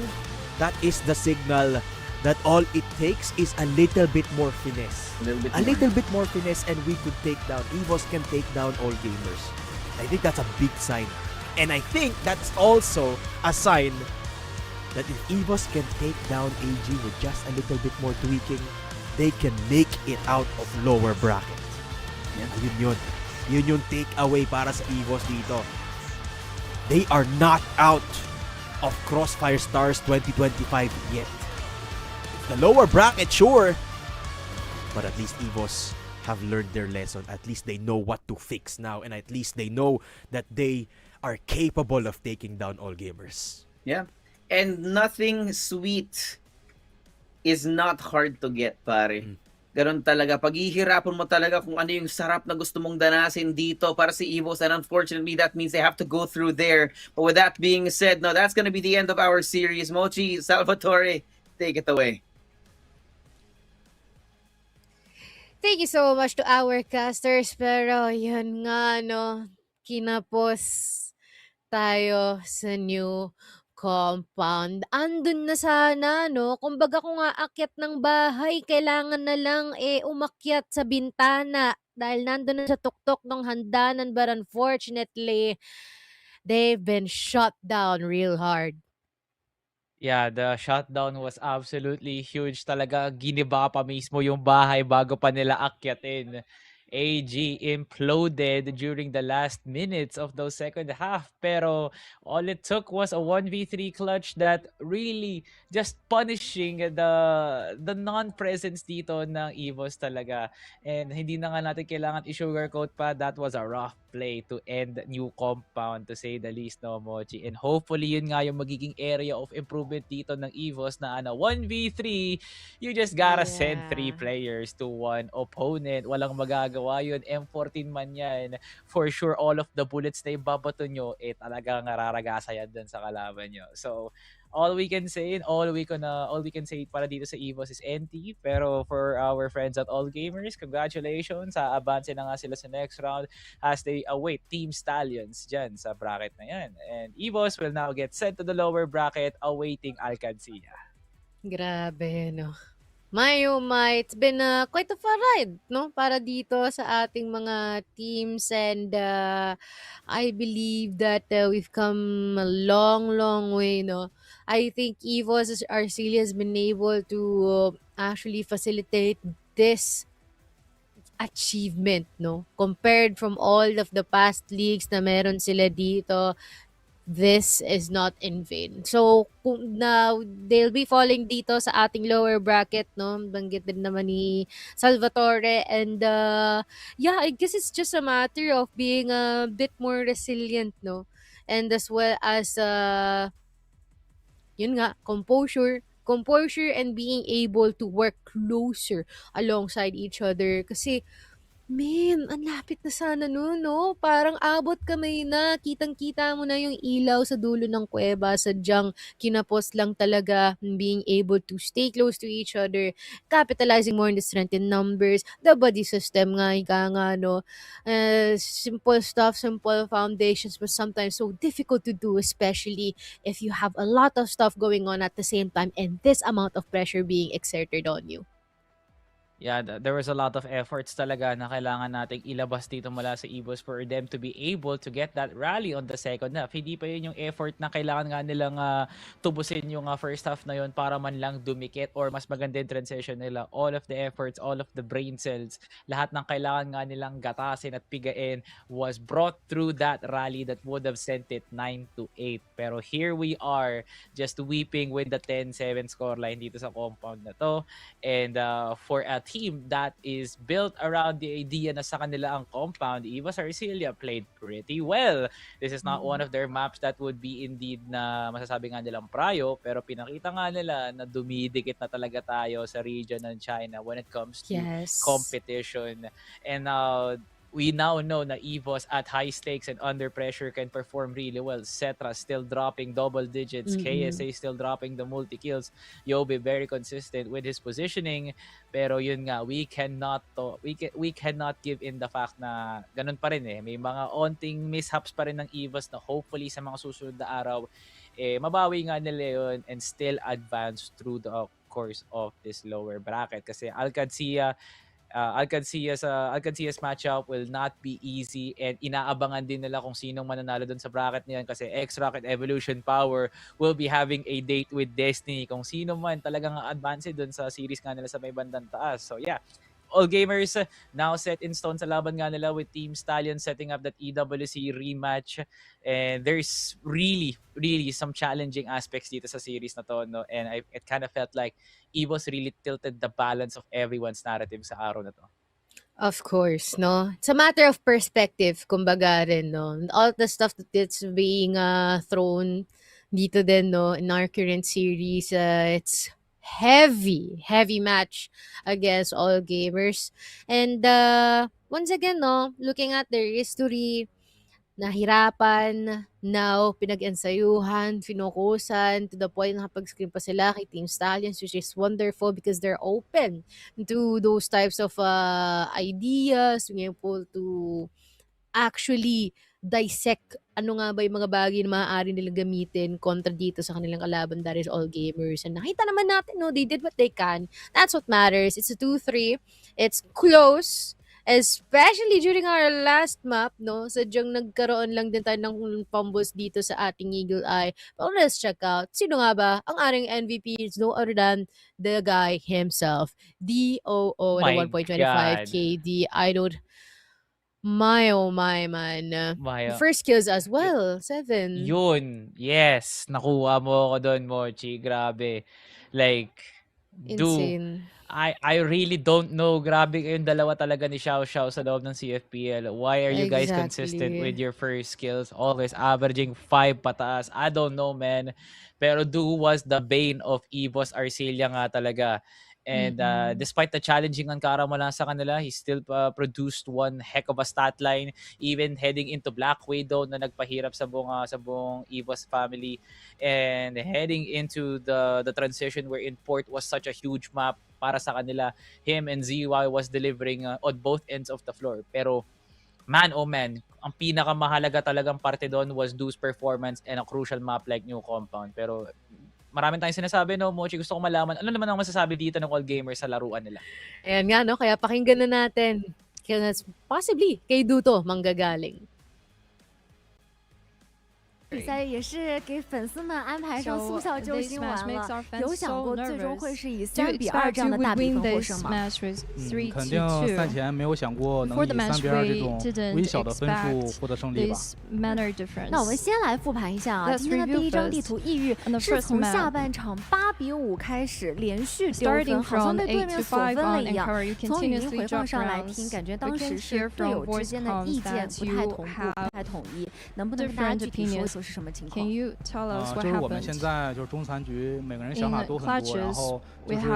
S17: that is the signal that all it takes is a little bit more finesse. A little bit more finesse and we could take down. EVOS can take down all gamers. I think that's a big sign. And I think that's also a sign that if EVOS can take down AG with just a little bit more tweaking, they can make it out of lower bracket. Yun yun. Yun yung takeaway para sa EVOS dito. They are not out of Crossfire Stars 2025 yet. It's the lower bracket, sure. But at least EVOS have learned their lesson. At least they know what to fix now. And at least they know that they are capable of taking down all gamers.
S16: Yeah. And nothing sweet is not hard to get, pare. Ganon talaga. Paghihirapan mo talaga kung ano yung sarap na gusto mong danasin dito para si EVOS. And unfortunately, that means they have to go through there. But with that being said, no, that's gonna be the end of our series. Mochi, Salvatore, take it away.
S1: Thank you so much to our casters. Pero yun nga, no, kinapos tayo sa new compound. Andun na sana, no? Kumbaga kung aakyat ng bahay, kailangan na lang umakyat sa bintana dahil nandun na sa tuktok ng handanan. But unfortunately, they've been shut down real hard.
S2: Yeah, the shutdown was absolutely huge talaga. Giniba pa mismo yung bahay bago pa nila akyatin. AG imploded during the last minutes of those second half. Pero all it took was a 1v3 clutch that really just punishing the non-presence dito ng EVOS talaga. And hindi na nga natin kailangan i-sugarcoat pa. That was a rough play to end new compound, to say the least, no, Mochi. And hopefully yun nga yung magiging area of improvement dito ng EVOS na 1v3, you just gotta send 3 players to 1 opponent. Walang magagawa yun. M14 man yan. For sure, all of the bullets na ibabato nyo, talagang raragasa yan dun sa kalaban nyo. So, all we can say para dito sa EVOS is NT. Pero for our friends at All Gamers, congratulations. Advance na nga sila sa next round as they await Team Stallions dyan sa bracket na yan. And EVOS will now get sent to the lower bracket awaiting Qadsiah.
S1: Grabe, no? It's been quite a fun ride, no? Para dito sa ating mga teams, and I believe that we've come a long, long way, no? I think EVOS Arcelia has been able to actually facilitate this achievement, no? Compared from all of the past leagues na meron sila dito, this is not in vain. So, now they'll be falling dito sa ating lower bracket, no? Banggit din naman ni Salvatore. And yeah, I guess it's just a matter of being a bit more resilient, no? And as well as yun nga, composure and being able to work closer alongside each other. Kasi man, ang lapit na sana nun, no? Parang abot kamay na, kitang-kita mo na yung ilaw sa dulo ng kuweba. Sadyang kinapos lang talaga being able to stay close to each other, capitalizing more on the strength in numbers, the body system nga, ika nga, no? Simple stuff, simple foundations, but sometimes so difficult to do, especially if you have a lot of stuff going on at the same time and this amount of pressure being exerted on you.
S2: Yeah, there was a lot of efforts talaga na kailangan nating ilabas dito mula sa EVOS for them to be able to get that rally on the second half. Hindi pa yun yung effort na kailangan nga nilang tubusin yung first half na yun para man lang dumikit or mas maganda yung transition nila. All of the efforts, all of the brain cells, lahat ng kailangan nga nilang gatasin at pigain was brought through that rally that would have sent it 9-8. Pero here we are, just weeping with the 10-7 scoreline dito sa compound na to. And for a team that is built around the idea na sa kanila ang compound, EVOS Arcelia played pretty well. This is not one of their maps that would be indeed na masasabi nga nilang prayo, pero pinakita nga nila na dumidikit na talaga tayo sa region ng China when it comes to competition. And we now know na EVOS at high stakes and under pressure can perform really well. Cetra still dropping double digits. KSA still dropping the multi-kills. Yobi very consistent with his positioning. Pero yun nga, we cannot give in the fact na ganun pa rin eh. May mga onting mishaps pa rin ng EVOS na hopefully sa mga susunod na araw, mabawi nga nila yun and still advance through the course of this lower bracket. Kasi Qadsiah's matchup will not be easy and inaabangan din nila kung sinong mananalo dun sa bracket niyan kasi XROCK and Evolution Power will be having a date with Destiny kung sino man talagang advance dun sa series nga nila sa may bandang taas. So yeah, all gamers now set in stone sa laban nga nila with Team Stallions setting up that EWC rematch, and there's really some challenging aspects dito sa series na to, no? And it kind of felt like EVOS really tilted the balance of everyone's narrative sa araw na to.
S1: Of course, no? It's a matter of perspective, kumbaga rin, no? All the stuff that's being thrown dito din, no? In our current series, it's heavy match against all gamers. And once again, no, looking at their history, nahirapan, now pinag-ensayuhan, finukusan, to the point na kapag-screen pa sila kay Team Stallions, which is wonderful because they're open to those types of ideas, being able to actually dissect ano nga ba yung mga bagay na maaari nilang gamitin kontra dito sa kanilang kalaban, that is all gamers. And nakita naman natin, no, they did what they can. That's what matters. It's a 2-3. It's close. Especially during our last map, no? Sadyang nagkaroon lang din tayo ng fumbles dito sa ating Eagle Eye. But let's check out. Sino nga ba? Ang ating MVP is no other than the guy himself. DOO at 1.25 KD. I don't... My oh my man. First kills as well. 7.
S2: Yun. Yes. Nakuha mo ako doon, Mochi. Grabe. Like,
S1: insane.
S2: I really don't know. Grabe kayong dalawa talaga ni Xiao Xiao sa loob ng CFPL. Why are you guys consistent with your first kills? Always averaging 5 pataas. I don't know, man. Pero Du was the bane of EVOS Arcelia nga talaga. And despite the challenging ang karamala sa kanila, he still produced one heck of a stat line, even heading into Black Widow na nagpahirap sa buong EVOS family, and heading into the transition wherein Port was such a huge map para sa kanila. Him and ZY was delivering on both ends of the floor. Pero man, oh man, ang pinakamahalaga talagang parte doon was Du's performance and a crucial map like New Compound. Pero maraming tayong sinasabi, no, Mochi. Gusto ko malaman, ano naman ang masasabi dito ng all gamers sa laruan nila?
S1: Ayan nga, no? Kaya pakinggan na natin. Kaya possibly, kay Duto manggagaling.
S18: 比赛也是给粉丝们安排上速效救心丸了，有想过最终会是以3-2这样的大比分获胜吗？
S19: 肯定赛前没有想过能以3-2这种微小的分数获得胜利吧。
S18: 那我们先来复盘一下啊，今天的第一张地图异域是从下半场8-5开始连续丢分，好像被对面锁分了一样。从语音回放上来听，感觉当时是队友之间的意见不太同步、不太统一，能不能跟大家具体说一说？是什么情况？
S19: 就是我们现在就是中残局，每个人想法都很多，然后就是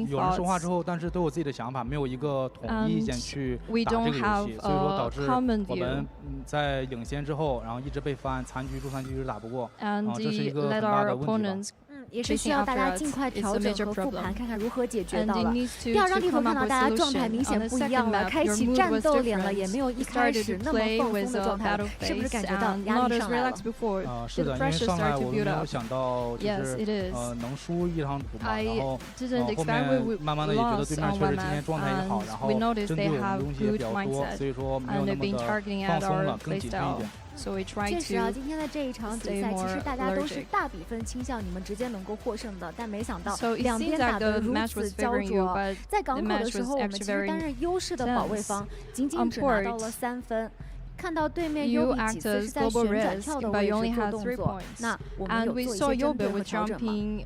S19: 有人说话之后，但是都有自己的想法，没有一个统一意见去打这个游戏，所以说导致我们在领先之后，然后一直被翻，残局中残局一直打不过，这是一个很大的问题吧。
S18: 也是需要大家尽快调整和复盘，看看如何解决到了。第二张地图看到大家状态明显不一样了，开启战斗脸了，也没有一开始那么放松的状态，是不是感觉到压力上来了？
S19: 是的，因为上来我们没有想到就是能输一场赌嘛，然后后面慢慢的也觉得对面确实今天状态也好，然后针对我们的东西也比较多，所以说没有那么的放松了，更谨慎一点。
S18: 确实啊，今天的这一场比赛，其实大家都是大比分倾向你们直接能够获胜的，但没想到两边打得如此焦灼。在港口的时候，我们其实担任优势的保卫方，仅仅只拿到了3分。看到对面优比几次是在旋转跳的位置做动作，那我们有做一些针对和调整吗？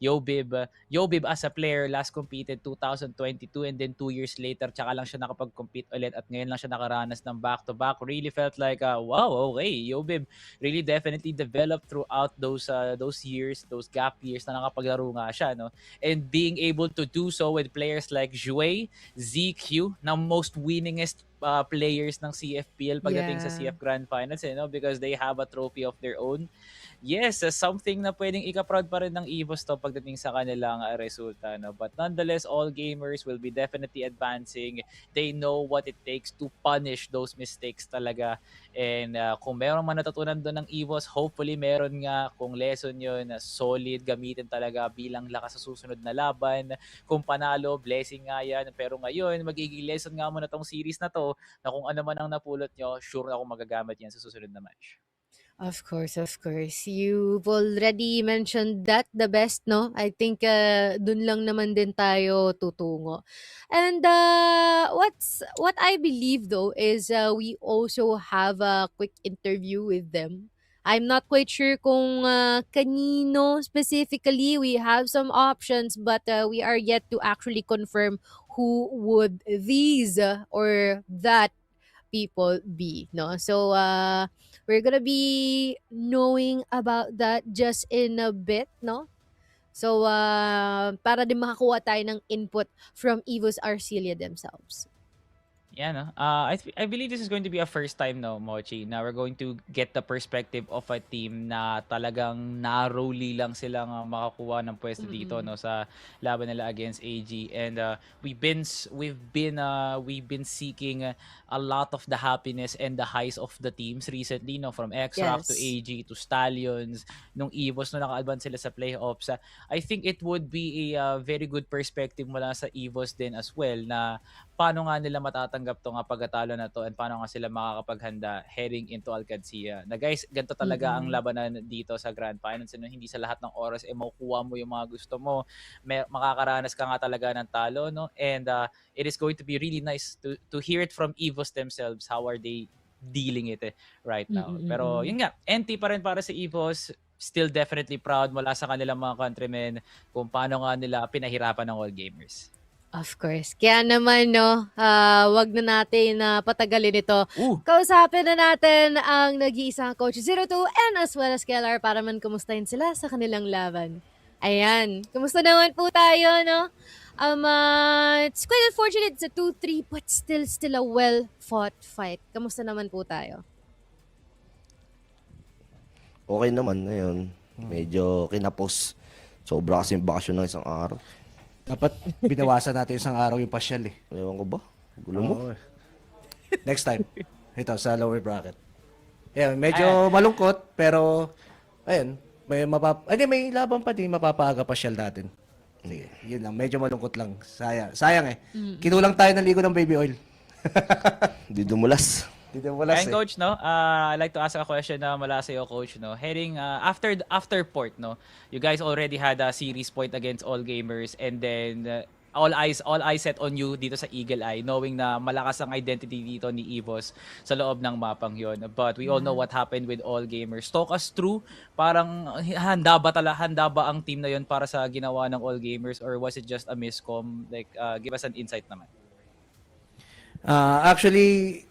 S2: Yobib as a player last competed 2022 and then 2 years later tsaka lang siya nakapag-compete ulit at ngayon lang siya nakaranas ng back-to-back. Really felt like wow, okay, Yobib really definitely developed throughout those years, those gap years na nakapaglaro nga siya, no? And being able to do so with players like Jue, ZQ, na most winningest players ng CFPL pagdating sa CF Grand Finals, no? Because they have a trophy of their own. Yes, something na pwedeng ika-proud pa rin ng EVOS to pagdating sa kanilang resulta, no? But nonetheless, all gamers will be definitely advancing. They know what it takes to punish those mistakes talaga. And kung meron man natutunan doon ng EVOS, hopefully meron nga kung lesson yun na solid, gamitin talaga bilang lakas sa susunod na laban. Kung panalo, blessing nga yan. Pero ngayon, magiging lesson nga muna tong series na to na kung ano man ang napulot nyo, sure na akong magagamit yan sa susunod na match.
S1: Of course, of course. You've already mentioned that the best, no? I think dun lang naman din tayo tutungo. And what I believe though is we also have a quick interview with them. I'm not quite sure kung kanino specifically. We have some options, but we are yet to actually confirm who would these or that people be, no? So we're gonna be knowing about that just in a bit, no? So para din makakuha tayo ng input from EVOS Arcilia themselves.
S2: Yeah, no? I believe this is going to be a first time, no, Mochi, na we're going to get the perspective of a team na talagang narrowly lang silang makakuha ng pwesto dito, no, sa laban nila against AG. And we've been seeking a lot of the happiness and the highs of the teams recently, no, from XROCK to AG to Stallions, nung EVOS no naka-advance sila sa playoffs. I think it would be a very good perspective mula sa EVOS din as well na paano nga nila matatanggap tong pagkatalo na to and paano nga sila makakapaghanda heading into Qadsiah. Na guys, ganito talaga ang labanan dito sa Grand Finals. No? Hindi sa lahat ng oras makukuha mo yung mga gusto mo. Makakaranas ka nga talaga ng talo, no? And it is going to be really nice to hear it from EVOS themselves. How are they dealing it right now? Pero yun nga, NT pa rin para sa EVOS. Still definitely proud mula sa kanilang mga countrymen kung paano nga nila pinahirapan ng all gamers.
S1: Of course. Kaya naman, no, wag na natin patagalin ito. Kausapin na natin ang nag-iisang Coach 02 and as well as KLR para man kumustahin sila sa kanilang laban. Ayan. Kumusta naman po tayo, no? It's quite unfortunate. It's a 2-3 but still a well-fought fight. Kamusta naman po tayo?
S20: Okay naman ngayon. Medyo kinapos. Sobra kasi yung bakasyon ng isang araw.
S21: Dapat binawasan natin isang araw yung pasyal eh.
S20: Ewan ko ba? Gulo mo?
S21: Next time. Ito, sa lower bracket. Yeah, medyo malungkot, pero ayun, may laban pa din, mapapaaga pasyal natin. Sige, yun lang. Medyo malungkot lang. Sayang eh. Kinulang tayo ng ligo ng baby oil.
S20: Di dumulas.
S2: And Coach, no, I'd like to ask a question na mula sa iyo, Coach, no. Heading after port, no, you guys already had a series point against all gamers and then all eyes set on you dito sa Eagle Eye, knowing na malakas ang identity dito ni EVOS sa loob ng mapang yon. But we all know what happened with all gamers. Talk us through, parang handa ba ang team na yon para sa ginawa ng all gamers or was it just a miscom? Like, give us an insight naman.
S21: Actually,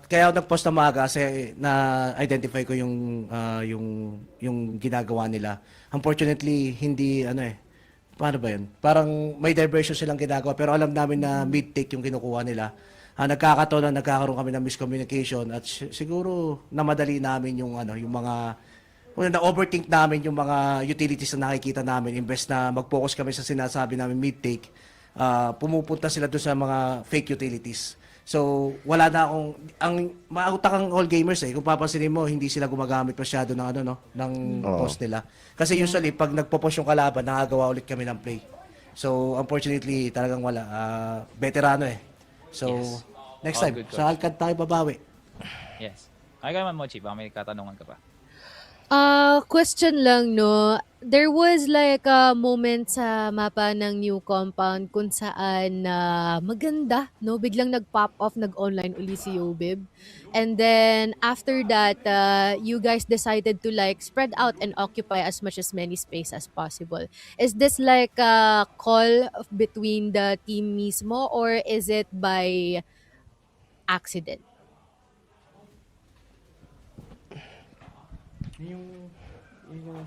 S21: kaya ako nag-post na maaga kasi na-identify ko yung ginagawa nila. Unfortunately, hindi paano ba yun? Parang may diversion silang ginagawa pero alam namin na mid-take yung kinukuha nila. Nagkakaroon kami ng miscommunication at siguro namadali namin yung mga na-overthink namin yung mga utilities na nakikita namin imbes na mag-focus kami sa sinasabi namin mid-take. Pumupunta sila doon sa mga fake utilities. So, wala na ang mautak ang all gamers eh. Kung papansinin mo, hindi sila gumagamit masyado ng ng post nila. Kasi usually pag nagpo-post yung kalaban, nakagawa ulit kami ng play. So, unfortunately, talagang wala. Veterano eh. So, next time, sa Alcad tayo babawi.
S2: Yes. Ay ka man, Mochi, baka may katanungan ka pa.
S1: Question lang, no. There was like a moment sa mapa ng new compound kung saan maganda, no? Biglang nag-pop off, nag-online uli si Yobib. And then after that, you guys decided to like spread out and occupy as many space as possible. Is this like a call between the team mismo or is it by accident?
S21: Yung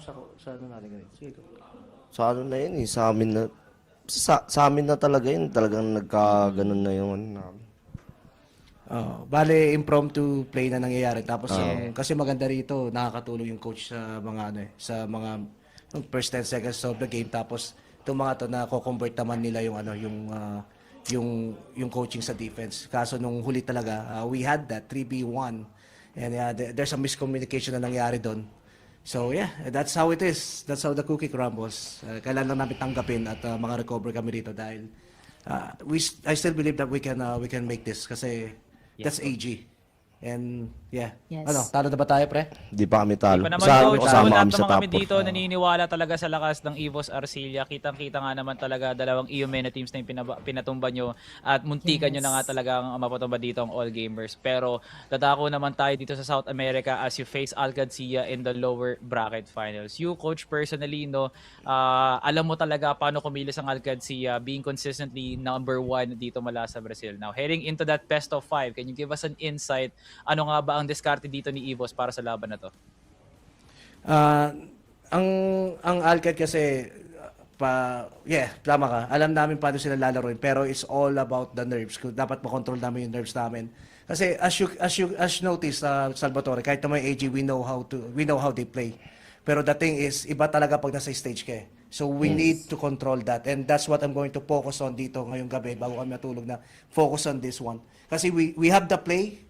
S21: sa ano natin ganito. Sige ko.
S20: Sa ano na yun eh, sa amin na talaga yun. Talagang nagkaganon na yung namin.
S21: Bale, impromptu play na nangyayari. Tapos kasi maganda rito, nakakatulong yung coach sa mga sa mga first 10 seconds of the game. Tapos itong mga to na ko-convert naman nila yung coaching sa defense. Kaso nung huli talaga, we had that 3v1 and there's a miscommunication na nangyari doon. So yeah, that's how it is. That's how the cookie crumbles. Kailangan lang namin tanggapin at maka-recover kami dito dahil I still believe that we can make this kasi that's AG. And Yeah.
S1: Yes.
S21: Ano, talo na ba tayo, pre?
S20: Di pa kami talo.
S2: Di pa naman, Coach.
S20: Kasama
S2: Lahat
S20: kami sa
S2: naman kami
S20: top 4.
S2: dito naniniwala talaga sa lakas ng EVOS Arcilla. Kitang-kita nga naman talaga dalawang EUMENA teams na yung pinatumba nyo at muntikan nyo na nga talaga ang mapatumba dito ang All Gamers. Pero dadako naman tayo dito sa South America as you face Qadsiah in the lower bracket finals. You, Coach, personally, no, alam mo talaga paano kumilos ang Qadsiah being consistently number 1 dito mula sa Brazil. Now, heading into that best of 5, can you give us an insight? Ano nga ba ang diskarte dito ni EVOS para sa laban na to?
S21: Ang Alcad kasi tama ka. Alam namin paano sila lalaroin, pero it's all about the nerves. Dapat makontrol namin yung nerves namin. Kasi as you notice, Salvatore, kahit na may AG, we know how they play. Pero the thing is, iba talaga pag nasa stage ka. So we need to control that, and that's what I'm going to focus on dito ngayong gabi bago kami matulog, na focus on this one. Kasi we have the play,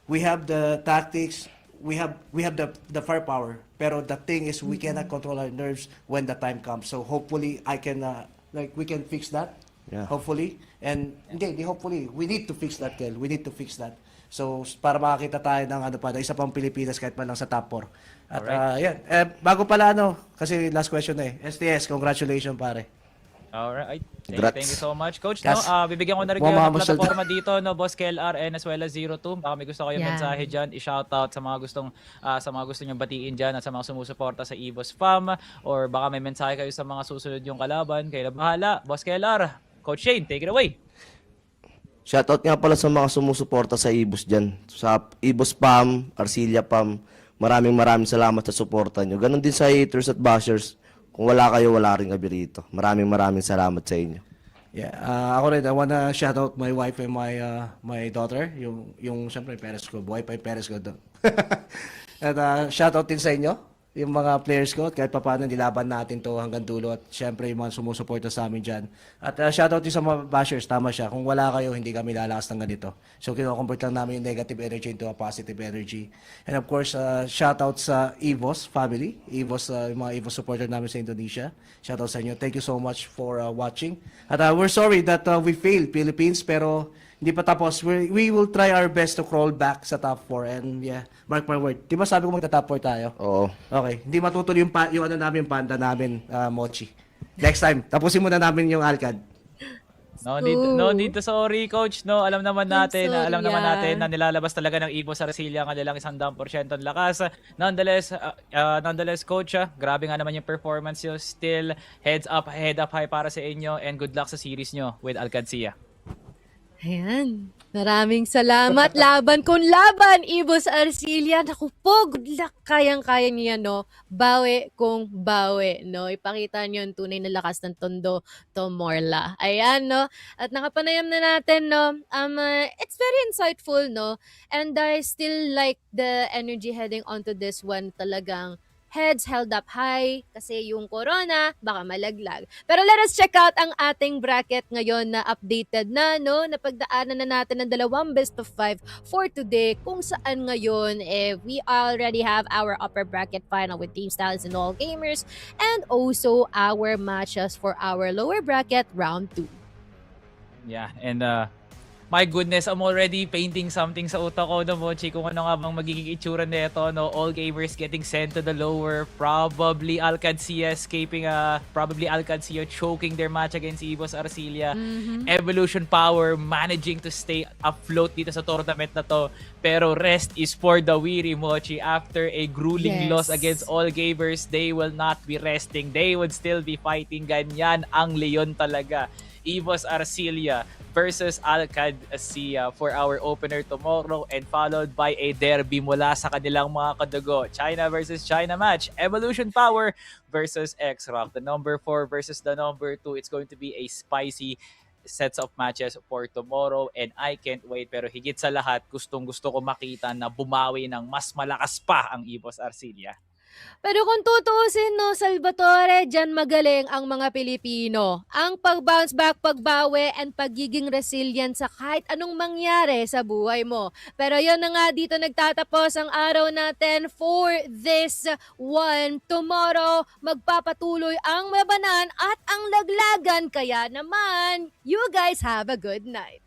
S21: we have the tactics, we have the firepower, pero the thing is we cannot control our nerves when the time comes. So hopefully we can fix that.
S20: Yeah.
S21: Hopefully. And hopefully we need to fix that, Kel. We need to fix that. So para makakita tayo ng isa pang Pilipinas kahit man lang sa top 4. At bago pala kasi last question STS, congratulations, pare.
S2: Alright.
S20: Congrats.
S2: Thank you so much, Coach.
S21: Yes.
S2: Bibigyan ko na rin kayo ng plataforma dito, Boss KLR and as well as 02. Baka may gusto kayong mensahe dyan. I-shoutout sa mga gusto nyo batiin dyan at sa mga sumusuporta sa EVOS Fam, or baka may mensahe kayo sa mga susunod yung kalaban. Kayo na bahala. Boss KLR, Coach Shane, take it away.
S20: Shoutout nga pala sa mga sumusuporta sa EVOS dyan. Sa EVOS Pam, Arcilla Pam, maraming salamat sa suporta nyo. Ganon din sa haters at bashers. Kung wala kayo, wala rin kami rito. Maraming salamat sa inyo.
S21: Yeah, ako rin, I wanna shout out my wife and my daughter, yung syempre parents ko, buhay pa yung parents ko doon. At shout out din sa inyo, yung mga players ko, at kahit paano nilaban natin to hanggang dulo, at syempre yung mga sumusuporta sa amin dyan. At shout out din sa mga bashers, tama siya, kung wala kayo, hindi kami lalakas ng ganito. So kino-convert lang namin yung negative energy into a positive energy. And of course, shout out sa EVOS family, yung mga EVOS supporter namin sa Indonesia. Shout out sa inyo. Thank you so much for watching. At we're sorry that we failed, Philippines, pero hindi pa tapos. We will try our best to crawl back sa top 4, and mark my word. Di ba sabi ko magta-top 4 tayo?
S20: Oo.
S21: Okay. Hindi matutuloy yung panda namin, Mochi. Next time, tapusin muna namin yung Alcad.
S2: No need to sorry, Coach. No, alam naman natin na nilalabas talaga ng EVOS Arcilla ang kanilang 100% lakas. Nonetheless, Coach, grabe nga naman yung performance nyo. Still, head up high para sa inyo, and good luck sa series nyo with Qadsiah.
S1: Ayan. Maraming salamat. Laban kung laban, EVOS Arcilla. Naku po, good luck. Kayang-kaya niya, no? Bawi kung bawi, no? Ipakita niyo yung tunay na lakas ng Tondo Tomorla. Ayan, no? At nakapanayam na natin, no? It's very insightful, no? And I still like the energy heading onto this one. Talagang heads held up high kasi yung corona baka malaglag. Pero let us check out ang ating bracket ngayon na updated na, no? Napagdaanan na natin ng dalawang best of 5 for today, kung saan ngayon we already have our upper bracket final with Team Stallions and All Gamers, and also our matches for our lower bracket round 2.
S2: Yeah, and my goodness, I'm already painting something sa utak ko, no, Mochi, kung ano nga bang magiging itsura nito, no? All Gamers getting sent to the lower, probably Qadsiah escaping, probably Qadsiah choking their match against EVOS Arcilla. Evolution Power managing to stay afloat dito sa tournament na to, pero rest is for the weary, Mochi. After a grueling loss against All Gamers, they will not be resting. They would still be fighting. Ganyan ang Leon talaga. EVOS Arcilla versus Qadsiah for our opener tomorrow, and followed by a derby mula sa kanilang mga kadugo. China versus China match. Evolution Power versus XROCK. The number 4 versus the number 2. It's going to be a spicy sets of matches for tomorrow, and I can't wait. Pero higit sa lahat, gustong-gusto ko makita na bumawi ng mas malakas pa ang EVOS Arcilla.
S1: Pero kung tutuusin, no, Salvatore, dyan magaling ang mga Pilipino. Ang pag-bounce back, pagbawi, and pagiging resilient sa kahit anong mangyari sa buhay mo. Pero yun na nga, dito nagtatapos ang araw natin for this one. Tomorrow, magpapatuloy ang mabanan at ang laglagan. Kaya naman, you guys have a good night.